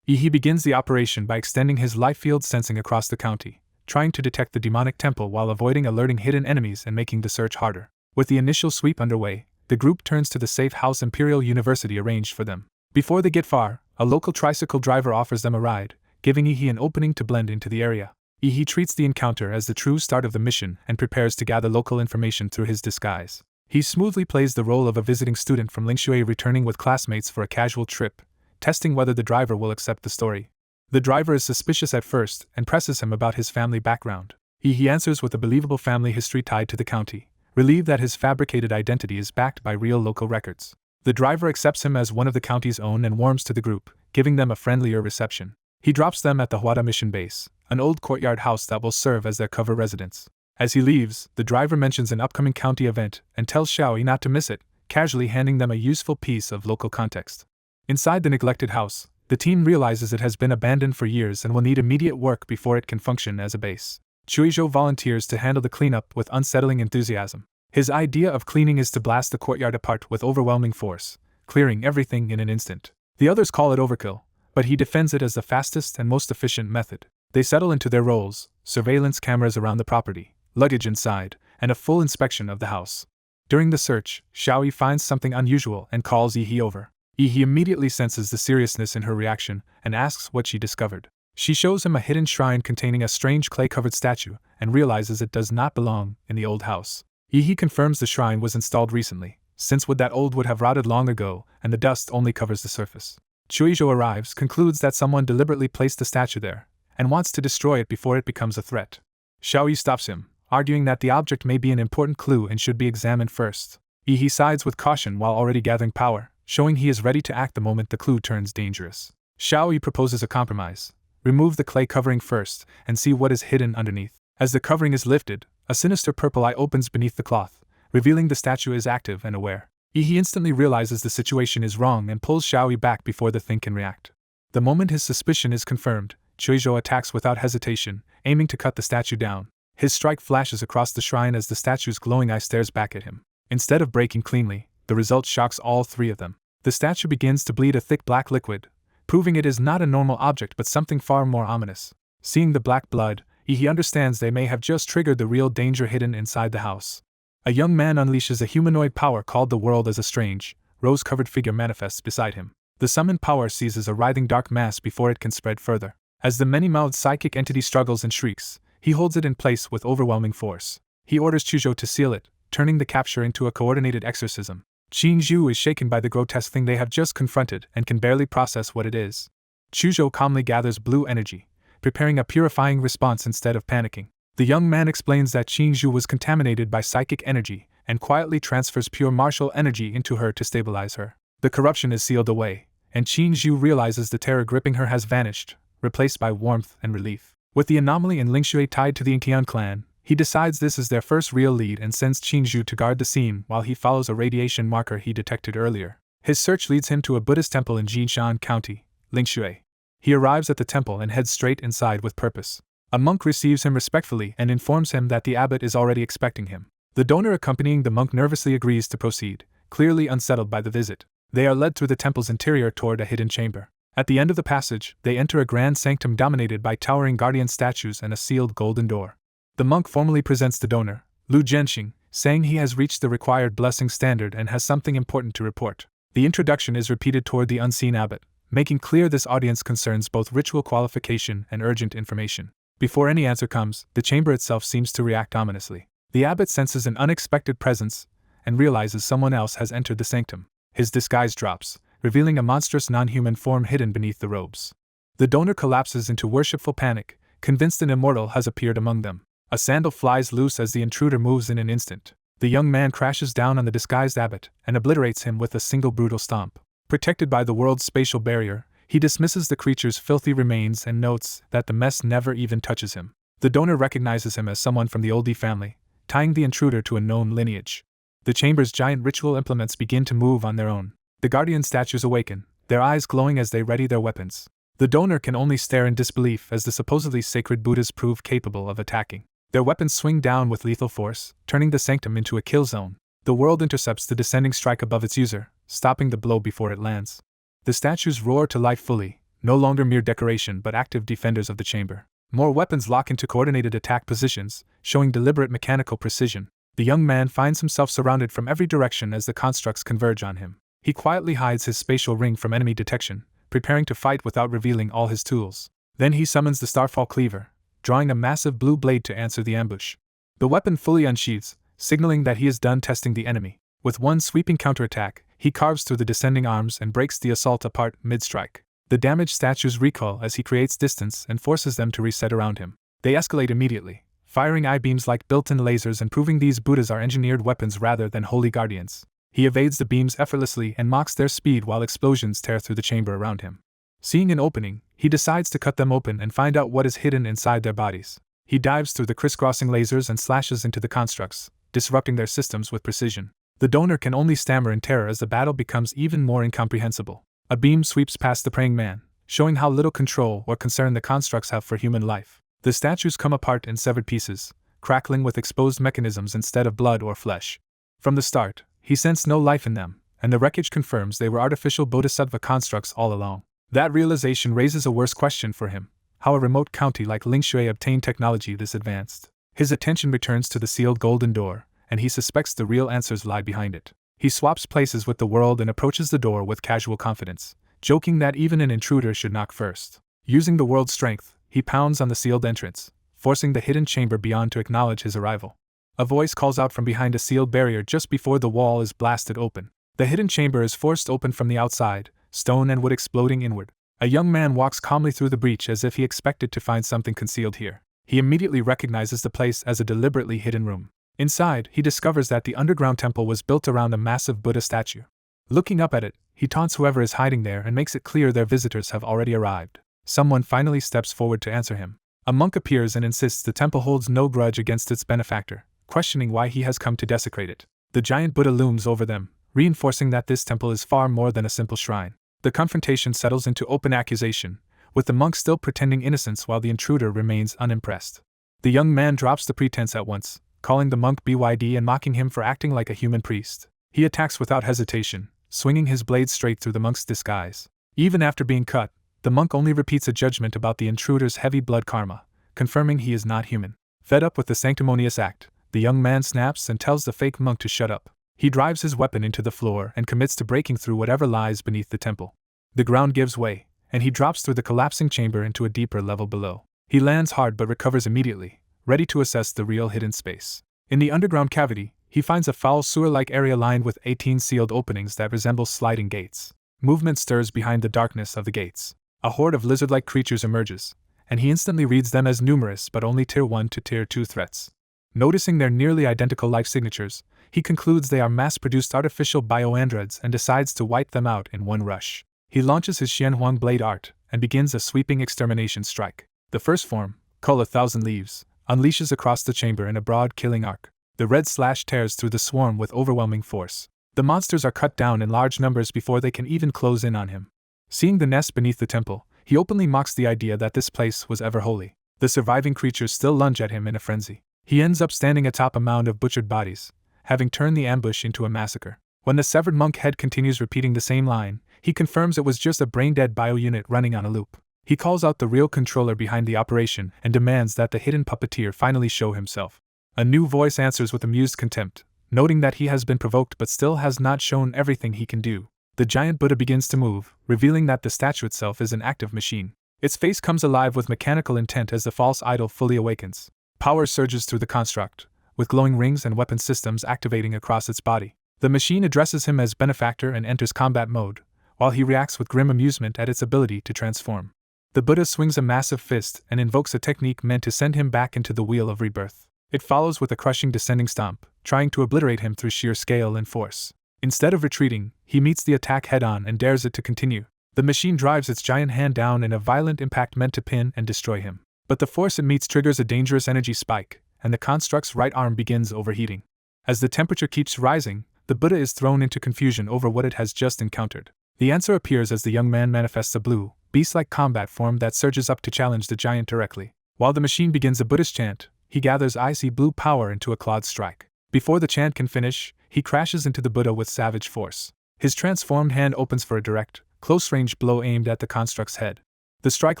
He begins the operation by extending his life field sensing across the county, trying to detect the demonic temple while avoiding alerting hidden enemies and making the search harder. With the initial sweep underway, the group turns to the safe house Imperial University arranged for them. Before they get far, a local tricycle driver offers them a ride, giving Yi an opening to blend into the area. Yi treats the encounter as the true start of the mission and prepares to gather local information through his disguise. He smoothly plays the role of a visiting student from Lingshui returning with classmates for a casual trip, testing whether the driver will accept the story. The driver is suspicious at first and presses him about his family background. He answers with a believable family history tied to the county, relieved that his fabricated identity is backed by real local records. The driver accepts him as one of the county's own and warms to the group, giving them a friendlier reception. He drops them at the Huada mission base, an old courtyard house that will serve as their cover residence. As he leaves, the driver mentions an upcoming county event and tells Xiaoyi not to miss it, casually handing them a useful piece of local context. Inside the neglected house, the team realizes it has been abandoned for years and will need immediate work before it can function as a base. Chuizhou volunteers to handle the cleanup with unsettling enthusiasm. His idea of cleaning is to blast the courtyard apart with overwhelming force, clearing everything in an instant. The others call it overkill, but he defends it as the fastest and most efficient method. They settle into their roles, surveillance cameras around the property, luggage inside, and a full inspection of the house. During the search, Xiaoyi finds something unusual and calls Yi over. Yi immediately senses the seriousness in her reaction and asks what she discovered. She shows him a hidden shrine containing a strange clay-covered statue and realizes it does not belong in the old house. Yi confirms the shrine was installed recently, since wood that old would have rotted long ago and the dust only covers the surface. Chuizhou arrives, concludes that someone deliberately placed the statue there, and wants to destroy it before it becomes a threat. Xiaoyi stops him, arguing that the object may be an important clue and should be examined first. Yi sides with caution while already gathering power, showing he is ready to act the moment the clue turns dangerous. Xiaoyi proposes a compromise. Remove the clay covering first and see what is hidden underneath. As the covering is lifted, a sinister purple eye opens beneath the cloth, revealing the statue is active and aware. Yi instantly realizes the situation is wrong and pulls Xiaoyi back before the thing can react. The moment his suspicion is confirmed, Chuizhou attacks without hesitation, aiming to cut the statue down. His strike flashes across the shrine as the statue's glowing eye stares back at him. Instead of breaking cleanly, the result shocks all three of them. The statue begins to bleed a thick black liquid, proving it is not a normal object but something far more ominous. Seeing the black blood, he understands they may have just triggered the real danger hidden inside the house. A young man unleashes a humanoid power called the world as a strange, rose-covered figure manifests beside him. The summoned power seizes a writhing dark mass before it can spread further. As the many-mouthed psychic entity struggles and shrieks, he holds it in place with overwhelming force. He orders Chuizhou to seal it, turning the capture into a coordinated exorcism. Qingzhu is shaken by the grotesque thing they have just confronted and can barely process what it is. Chuizhou calmly gathers blue energy, preparing a purifying response instead of panicking. The young man explains that Qingzhu was contaminated by psychic energy and quietly transfers pure martial energy into her to stabilize her. The corruption is sealed away, and Qingzhu realizes the terror gripping her has vanished, replaced by warmth and relief. With the anomaly in Lingshui tied to the Inqian clan, he decides this is their first real lead and sends Qingzhu to guard the scene while he follows a radiation marker he detected earlier. His search leads him to a Buddhist temple in Jinshan County, Lingshui. He arrives at the temple and heads straight inside with purpose. A monk receives him respectfully and informs him that the abbot is already expecting him. The donor accompanying the monk nervously agrees to proceed, clearly unsettled by the visit. They are led through the temple's interior toward a hidden chamber. At the end of the passage, they enter a grand sanctum dominated by towering guardian statues and a sealed golden door. The monk formally presents the donor, Lu Zhenxing, saying he has reached the required blessing standard and has something important to report. The introduction is repeated toward the unseen abbot, making clear this audience concerns both ritual qualification and urgent information. Before any answer comes, the chamber itself seems to react ominously. The abbot senses an unexpected presence and realizes someone else has entered the sanctum. His disguise drops, revealing a monstrous non-human form hidden beneath the robes. The donor collapses into worshipful panic, convinced an immortal has appeared among them. A sandal flies loose as the intruder moves in an instant. The young man crashes down on the disguised abbot and obliterates him with a single brutal stomp. Protected by the world's spatial barrier, he dismisses the creature's filthy remains and notes that the mess never even touches him. The donor recognizes him as someone from the Oldie family, tying the intruder to a known lineage. The chamber's giant ritual implements begin to move on their own. The guardian statues awaken, their eyes glowing as they ready their weapons. The donor can only stare in disbelief as the supposedly sacred Buddhas prove capable of attacking. Their weapons swing down with lethal force, turning the sanctum into a kill zone. The world intercepts the descending strike above its user, stopping the blow before it lands. The statues roar to life fully, no longer mere decoration but active defenders of the chamber. More weapons lock into coordinated attack positions, showing deliberate mechanical precision. The young man finds himself surrounded from every direction as the constructs converge on him. He quietly hides his spatial ring from enemy detection, preparing to fight without revealing all his tools. Then he summons the Starfall Cleaver, drawing a massive blue blade to answer the ambush. The weapon fully unsheathes, signaling that he is done testing the enemy. With one sweeping counterattack, he carves through the descending arms and breaks the assault apart mid-strike. The damaged statues recoil as he creates distance and forces them to reset around him. They escalate immediately, firing eye-beams like built-in lasers and proving these Buddhas are engineered weapons rather than holy guardians. He evades the beams effortlessly and mocks their speed while explosions tear through the chamber around him. Seeing an opening, he decides to cut them open and find out what is hidden inside their bodies. He dives through the crisscrossing lasers and slashes into the constructs, disrupting their systems with precision. The donor can only stammer in terror as the battle becomes even more incomprehensible. A beam sweeps past the praying man, showing how little control or concern the constructs have for human life. The statues come apart in severed pieces, crackling with exposed mechanisms instead of blood or flesh. From the start, he sensed no life in them, and the wreckage confirms they were artificial bodhisattva constructs all along. That realization raises a worse question for him: how a remote county like Lingshui obtained technology this advanced. His attention returns to the sealed golden door, and he suspects the real answers lie behind it. He swaps places with the world and approaches the door with casual confidence, joking that even an intruder should knock first. Using the world's strength, he pounds on the sealed entrance, forcing the hidden chamber beyond to acknowledge his arrival. A voice calls out from behind a sealed barrier just before the wall is blasted open. The hidden chamber is forced open from the outside, stone and wood exploding inward. A young man walks calmly through the breach as if he expected to find something concealed here. He immediately recognizes the place as a deliberately hidden room. Inside, he discovers that the underground temple was built around a massive Buddha statue. Looking up at it, he taunts whoever is hiding there and makes it clear their visitors have already arrived. Someone finally steps forward to answer him. A monk appears and insists the temple holds no grudge against its benefactor, questioning why he has come to desecrate it. The giant Buddha looms over them, reinforcing that this temple is far more than a simple shrine. The confrontation settles into open accusation, with the monk still pretending innocence while the intruder remains unimpressed. The young man drops the pretense at once, calling the monk BYD and mocking him for acting like a human priest. He attacks without hesitation, swinging his blade straight through the monk's disguise. Even after being cut, the monk only repeats a judgment about the intruder's heavy blood karma, confirming he is not human. Fed up with the sanctimonious act, the young man snaps and tells the fake monk to shut up. He drives his weapon into the floor and commits to breaking through whatever lies beneath the temple. The ground gives way, and he drops through the collapsing chamber into a deeper level below. He lands hard but recovers immediately, ready to assess the real hidden space. In the underground cavity, he finds a foul sewer-like area lined with 18 sealed openings that resemble sliding gates. Movement stirs behind the darkness of the gates. A horde of lizard-like creatures emerges, and he instantly reads them as numerous but only Tier 1 to Tier 2 threats. Noticing their nearly identical life signatures, he concludes they are mass-produced artificial bioandroids and decides to wipe them out in one rush. He launches his Xianhuang blade art and begins a sweeping extermination strike. The first form, Cull 1,000 Leaves, unleashes across the chamber in a broad killing arc. The red slash tears through the swarm with overwhelming force. The monsters are cut down in large numbers before they can even close in on him. Seeing the nest beneath the temple, he openly mocks the idea that this place was ever holy. The surviving creatures still lunge at him in a frenzy. He ends up standing atop a mound of butchered bodies, having turned the ambush into a massacre. When the severed monk head continues repeating the same line, he confirms it was just a brain-dead bio-unit running on a loop. He calls out the real controller behind the operation and demands that the hidden puppeteer finally show himself. A new voice answers with amused contempt, noting that he has been provoked but still has not shown everything he can do. The giant Buddha begins to move, revealing that the statue itself is an active machine. Its face comes alive with mechanical intent as the false idol fully awakens. Power surges through the construct, with glowing rings and weapon systems activating across its body. The machine addresses him as benefactor and enters combat mode, while he reacts with grim amusement at its ability to transform. The Buddha swings a massive fist and invokes a technique meant to send him back into the wheel of rebirth. It follows with a crushing descending stomp, trying to obliterate him through sheer scale and force. Instead of retreating, he meets the attack head-on and dares it to continue. The machine drives its giant hand down in a violent impact meant to pin and destroy him. But the force it meets triggers a dangerous energy spike, and the construct's right arm begins overheating. As the temperature keeps rising, the Buddha is thrown into confusion over what it has just encountered. The answer appears as the young man manifests a blue, beast-like combat form that surges up to challenge the giant directly. While the machine begins a Buddhist chant, he gathers icy blue power into a clawed strike. Before the chant can finish, he crashes into the Buddha with savage force. His transformed hand opens for a direct, close-range blow aimed at the construct's head. The strike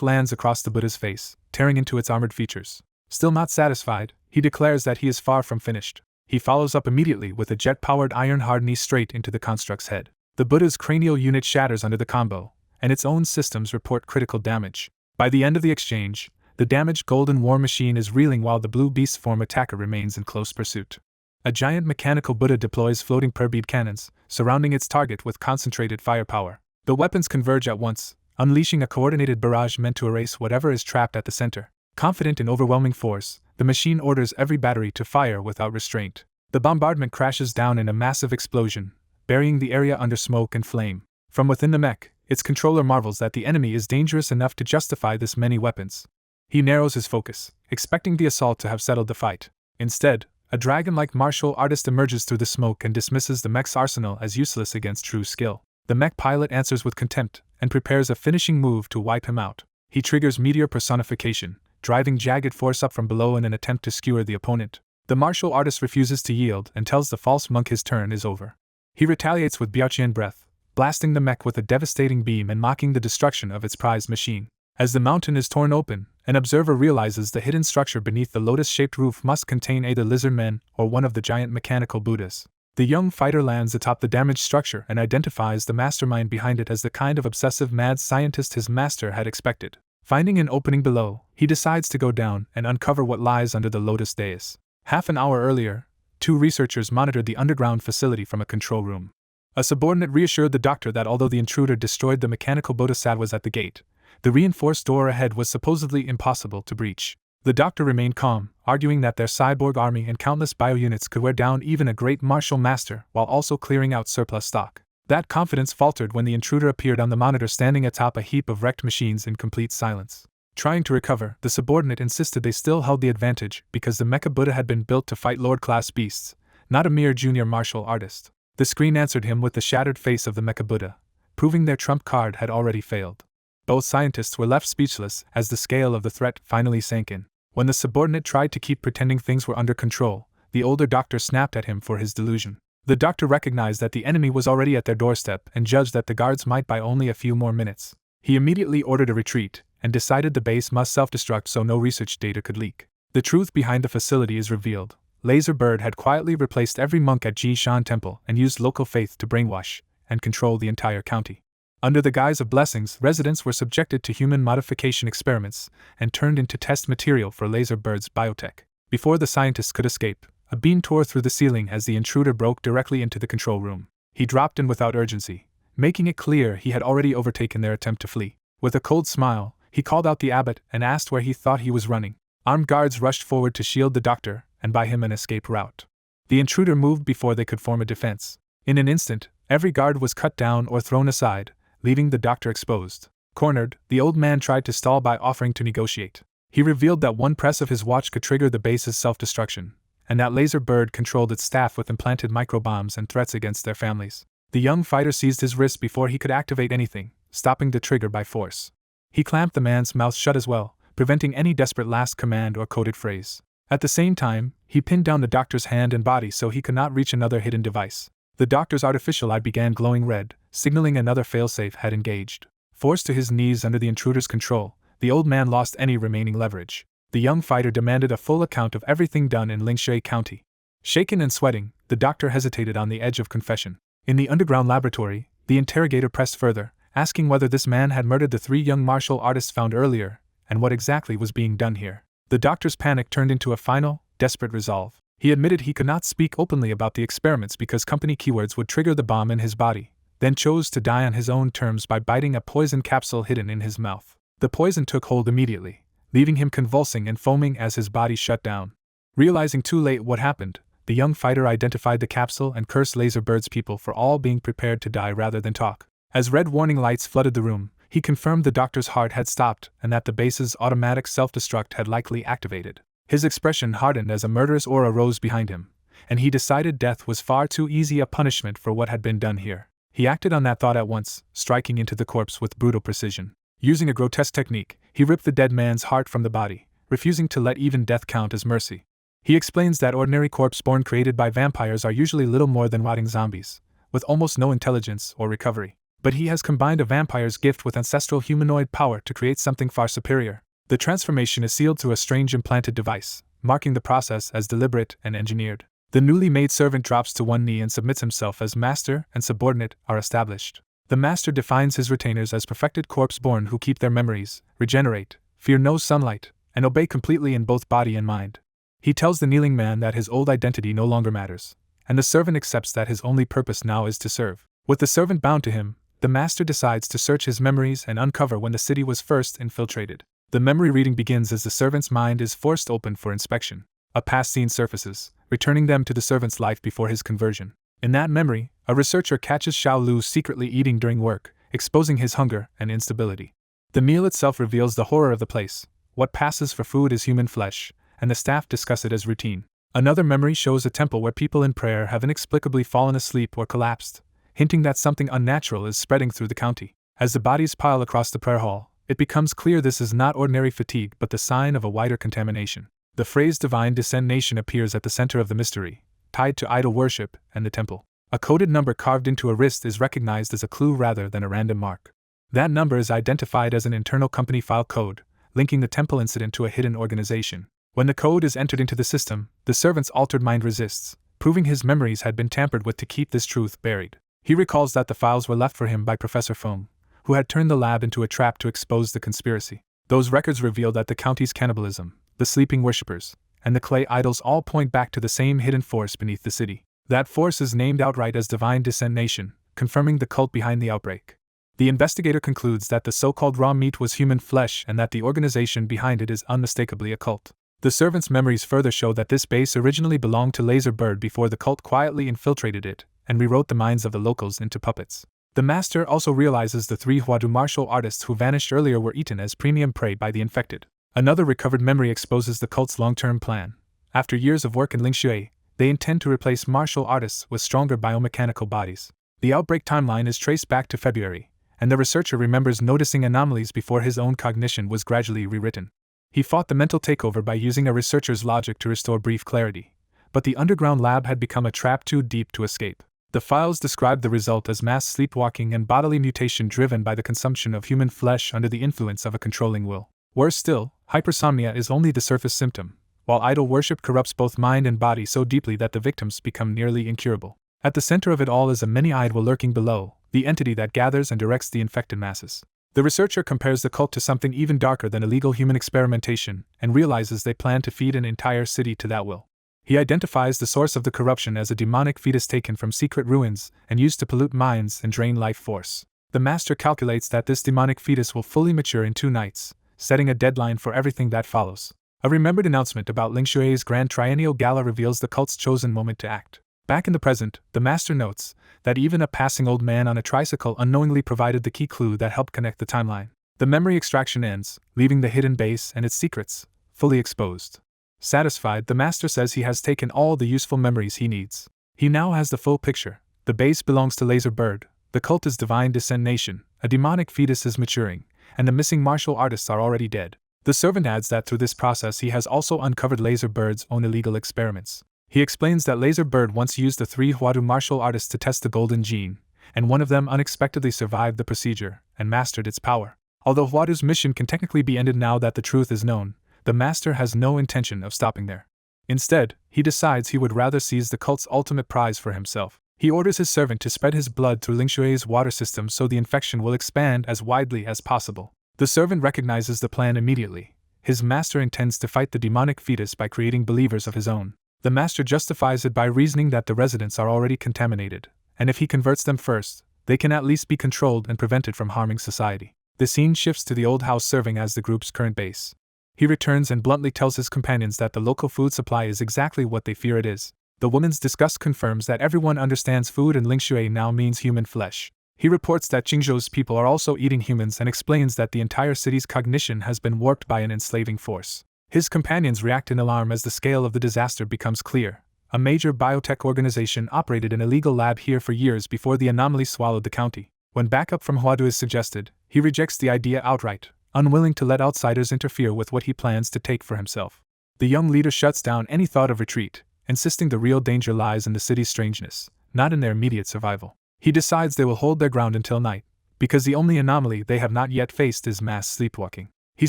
lands across the Buddha's face, tearing into its armored features. Still not satisfied, he declares that he is far from finished. He follows up immediately with a jet-powered iron-hard knee straight into the construct's head. The Buddha's cranial unit shatters under the combo, and its own systems report critical damage. By the end of the exchange, the damaged golden war machine is reeling while the blue beast form attacker remains in close pursuit. A giant mechanical Buddha deploys floating per-bead cannons, surrounding its target with concentrated firepower. The weapons converge at once, unleashing a coordinated barrage meant to erase whatever is trapped at the center. Confident in overwhelming force, the machine orders every battery to fire without restraint. The bombardment crashes down in a massive explosion, burying the area under smoke and flame. From within the mech, its controller marvels that the enemy is dangerous enough to justify this many weapons. He narrows his focus, expecting the assault to have settled the fight. Instead, a dragon-like martial artist emerges through the smoke and dismisses the mech's arsenal as useless against true skill. The mech pilot answers with contempt and prepares a finishing move to wipe him out. He triggers meteor personification, driving jagged force up from below in an attempt to skewer the opponent. The martial artist refuses to yield and tells the false monk his turn is over. He retaliates with Biaoqian breath, blasting the mech with a devastating beam and mocking the destruction of its prized machine. As the mountain is torn open, an observer realizes the hidden structure beneath the lotus-shaped roof must contain either lizard men or one of the giant mechanical Buddhas. The young fighter lands atop the damaged structure and identifies the mastermind behind it as the kind of obsessive mad scientist his master had expected. Finding an opening below, he decides to go down and uncover what lies under the lotus dais. Half an hour earlier, 2 researchers monitored the underground facility from a control room. A subordinate reassured the doctor that although the intruder destroyed the mechanical bodhisattva was at the gate, the reinforced door ahead was supposedly impossible to breach. The doctor remained calm, arguing that their cyborg army and countless bio-units could wear down even a great martial master while also clearing out surplus stock. That confidence faltered when the intruder appeared on the monitor standing atop a heap of wrecked machines in complete silence. Trying to recover, the subordinate insisted they still held the advantage because the Mecha Buddha had been built to fight Lord-class beasts, not a mere junior martial artist. The screen answered him with the shattered face of the Mecha Buddha, proving their trump card had already failed. Both scientists were left speechless as the scale of the threat finally sank in. When the subordinate tried to keep pretending things were under control, the older doctor snapped at him for his delusion. The doctor recognized that the enemy was already at their doorstep and judged that the guards might buy only a few more minutes. He immediately ordered a retreat and decided the base must self-destruct so no research data could leak. The truth behind the facility is revealed. Laser Bird had quietly replaced every monk at Jishan Temple and used local faith to brainwash and control the entire county. Under the guise of blessings, residents were subjected to human modification experiments and turned into test material for Laser Bird's biotech. Before the scientists could escape, a beam tore through the ceiling as the intruder broke directly into the control room. He dropped in without urgency, making it clear he had already overtaken their attempt to flee. With a cold smile, he called out the abbot and asked where he thought he was running. Armed guards rushed forward to shield the doctor and buy him an escape route. The intruder moved before they could form a defense. In an instant, every guard was cut down or thrown aside, leaving the doctor exposed. Cornered, the old man tried to stall by offering to negotiate. He revealed that one press of his watch could trigger the base's self-destruction, and that Laser Bird controlled its staff with implanted microbombs and threats against their families. The young fighter seized his wrist before he could activate anything, stopping the trigger by force. He clamped the man's mouth shut as well, preventing any desperate last command or coded phrase. At the same time, he pinned down the doctor's hand and body so he could not reach another hidden device. The doctor's artificial eye began glowing red, signaling another failsafe had engaged. Forced to his knees under the intruder's control, the old man lost any remaining leverage. The young fighter demanded a full account of everything done in Lingshui County. Shaken and sweating, the doctor hesitated on the edge of confession. In the underground laboratory, the interrogator pressed further, asking whether this man had murdered the 3 young martial artists found earlier, and what exactly was being done here. The doctor's panic turned into a final, desperate resolve. He admitted he could not speak openly about the experiments because company keywords would trigger the bomb in his body, then chose to die on his own terms by biting a poison capsule hidden in his mouth. The poison took hold immediately, leaving him convulsing and foaming as his body shut down. Realizing too late what happened, the young fighter identified the capsule and cursed Laser Bird's people for all being prepared to die rather than talk. As red warning lights flooded the room, He confirmed the doctor's heart had stopped and that the base's automatic self-destruct had likely activated. His expression hardened as a murderous aura rose behind him, and he decided death was far too easy a punishment for what had been done here. He acted on that thought at once, striking into the corpse with brutal precision. Using a grotesque technique, he ripped the dead man's heart from the body, refusing to let even death count as mercy. He explains that ordinary corpse-born created by vampires are usually little more than rotting zombies, with almost no intelligence or recovery. But he has combined a vampire's gift with ancestral humanoid power to create something far superior. The transformation is sealed through a strange implanted device, marking the process as deliberate and engineered. The newly made servant drops to one knee and submits himself as master and subordinate are established. The master defines his retainers as perfected corpse-born who keep their memories, regenerate, fear no sunlight, and obey completely in both body and mind. He tells the kneeling man that his old identity no longer matters, and the servant accepts that his only purpose now is to serve. With the servant bound to him, the master decides to search his memories and uncover when the city was first infiltrated. The memory reading begins as the servant's mind is forced open for inspection. A past scene surfaces, returning them to the servant's life before his conversion. In that memory, a researcher catches Xiao Lu secretly eating during work, exposing his hunger and instability. The meal itself reveals the horror of the place. What passes for food is human flesh, and the staff discuss it as routine. Another memory shows a temple where people in prayer have inexplicably fallen asleep or collapsed, hinting that something unnatural is spreading through the county. As the bodies pile across the prayer hall, it becomes clear this is not ordinary fatigue but the sign of a wider contamination. The phrase divine descendation appears at the center of the mystery, tied to idol worship and the temple. A coded number carved into a wrist is recognized as a clue rather than a random mark. That number is identified as an internal company file code, linking the temple incident to a hidden organization. When the code is entered into the system, the servant's altered mind resists, proving his memories had been tampered with to keep this truth buried. He recalls that the files were left for him by Professor Foam, who had turned the lab into a trap to expose the conspiracy. Those records reveal that the county's cannibalism, the sleeping worshippers, and the clay idols all point back to the same hidden force beneath the city. That force is named outright as Divine Descendation, confirming the cult behind the outbreak. The investigator concludes that the so-called raw meat was human flesh and that the organization behind it is unmistakably a cult. The servant's memories further show that this base originally belonged to Laser Bird before the cult quietly infiltrated it and rewrote the minds of the locals into puppets. The master also realizes the 3 Huadu martial artists who vanished earlier were eaten as premium prey by the infected. Another recovered memory exposes the cult's long-term plan. After years of work in Lingshui, they intend to replace martial artists with stronger biomechanical bodies. The outbreak timeline is traced back to February, and the researcher remembers noticing anomalies before his own cognition was gradually rewritten. He fought the mental takeover by using a researcher's logic to restore brief clarity, but the underground lab had become a trap too deep to escape. The files described the result as mass sleepwalking and bodily mutation driven by the consumption of human flesh under the influence of a controlling will. Worse still, hypersomnia is only the surface symptom, while idol worship corrupts both mind and body so deeply that the victims become nearly incurable. At the center of it all is a many-eyed will lurking below, the entity that gathers and directs the infected masses. The researcher compares the cult to something even darker than illegal human experimentation and realizes they plan to feed an entire city to that will. He identifies the source of the corruption as a demonic fetus taken from secret ruins and used to pollute minds and drain life force. The master calculates that this demonic fetus will fully mature in 2 nights, setting a deadline for everything that follows. A remembered announcement about Lingshui's Grand Triennial Gala reveals the cult's chosen moment to act. Back in the present, the master notes that even a passing old man on a tricycle unknowingly provided the key clue that helped connect the timeline. The memory extraction ends, leaving the hidden base and its secrets fully exposed. Satisfied, the master says he has taken all the useful memories he needs. He now has the full picture. The base belongs to Laser Bird, the cult is Divine Descendation, a demonic fetus is maturing, and the missing martial artists are already dead. The servant adds that through this process he has also uncovered Laser Bird's own illegal experiments. He explains that Laser Bird once used the 3 Huadu martial artists to test the golden gene, and one of them unexpectedly survived the procedure and mastered its power. Although Huadu's mission can technically be ended now that the truth is known, the master has no intention of stopping there. Instead, he decides he would rather seize the cult's ultimate prize for himself. He orders his servant to spread his blood through Lingshui's water system so the infection will expand as widely as possible. The servant recognizes the plan immediately. His master intends to fight the demonic fetus by creating believers of his own. The master justifies it by reasoning that the residents are already contaminated, and if he converts them first, they can at least be controlled and prevented from harming society. The scene shifts to the old house serving as the group's current base. He returns and bluntly tells his companions that the local food supply is exactly what they fear it is. The woman's disgust confirms that everyone understands food in Lingshui now means human flesh. He reports that Qingzhou's people are also eating humans and explains that the entire city's cognition has been warped by an enslaving force. His companions react in alarm as the scale of the disaster becomes clear. A major biotech organization operated an illegal lab here for years before the anomaly swallowed the county. When backup from Huadu is suggested, he rejects the idea outright, unwilling to let outsiders interfere with what he plans to take for himself. The young leader shuts down any thought of retreat, insisting the real danger lies in the city's strangeness, not in their immediate survival. He decides they will hold their ground until night, because the only anomaly they have not yet faced is mass sleepwalking. He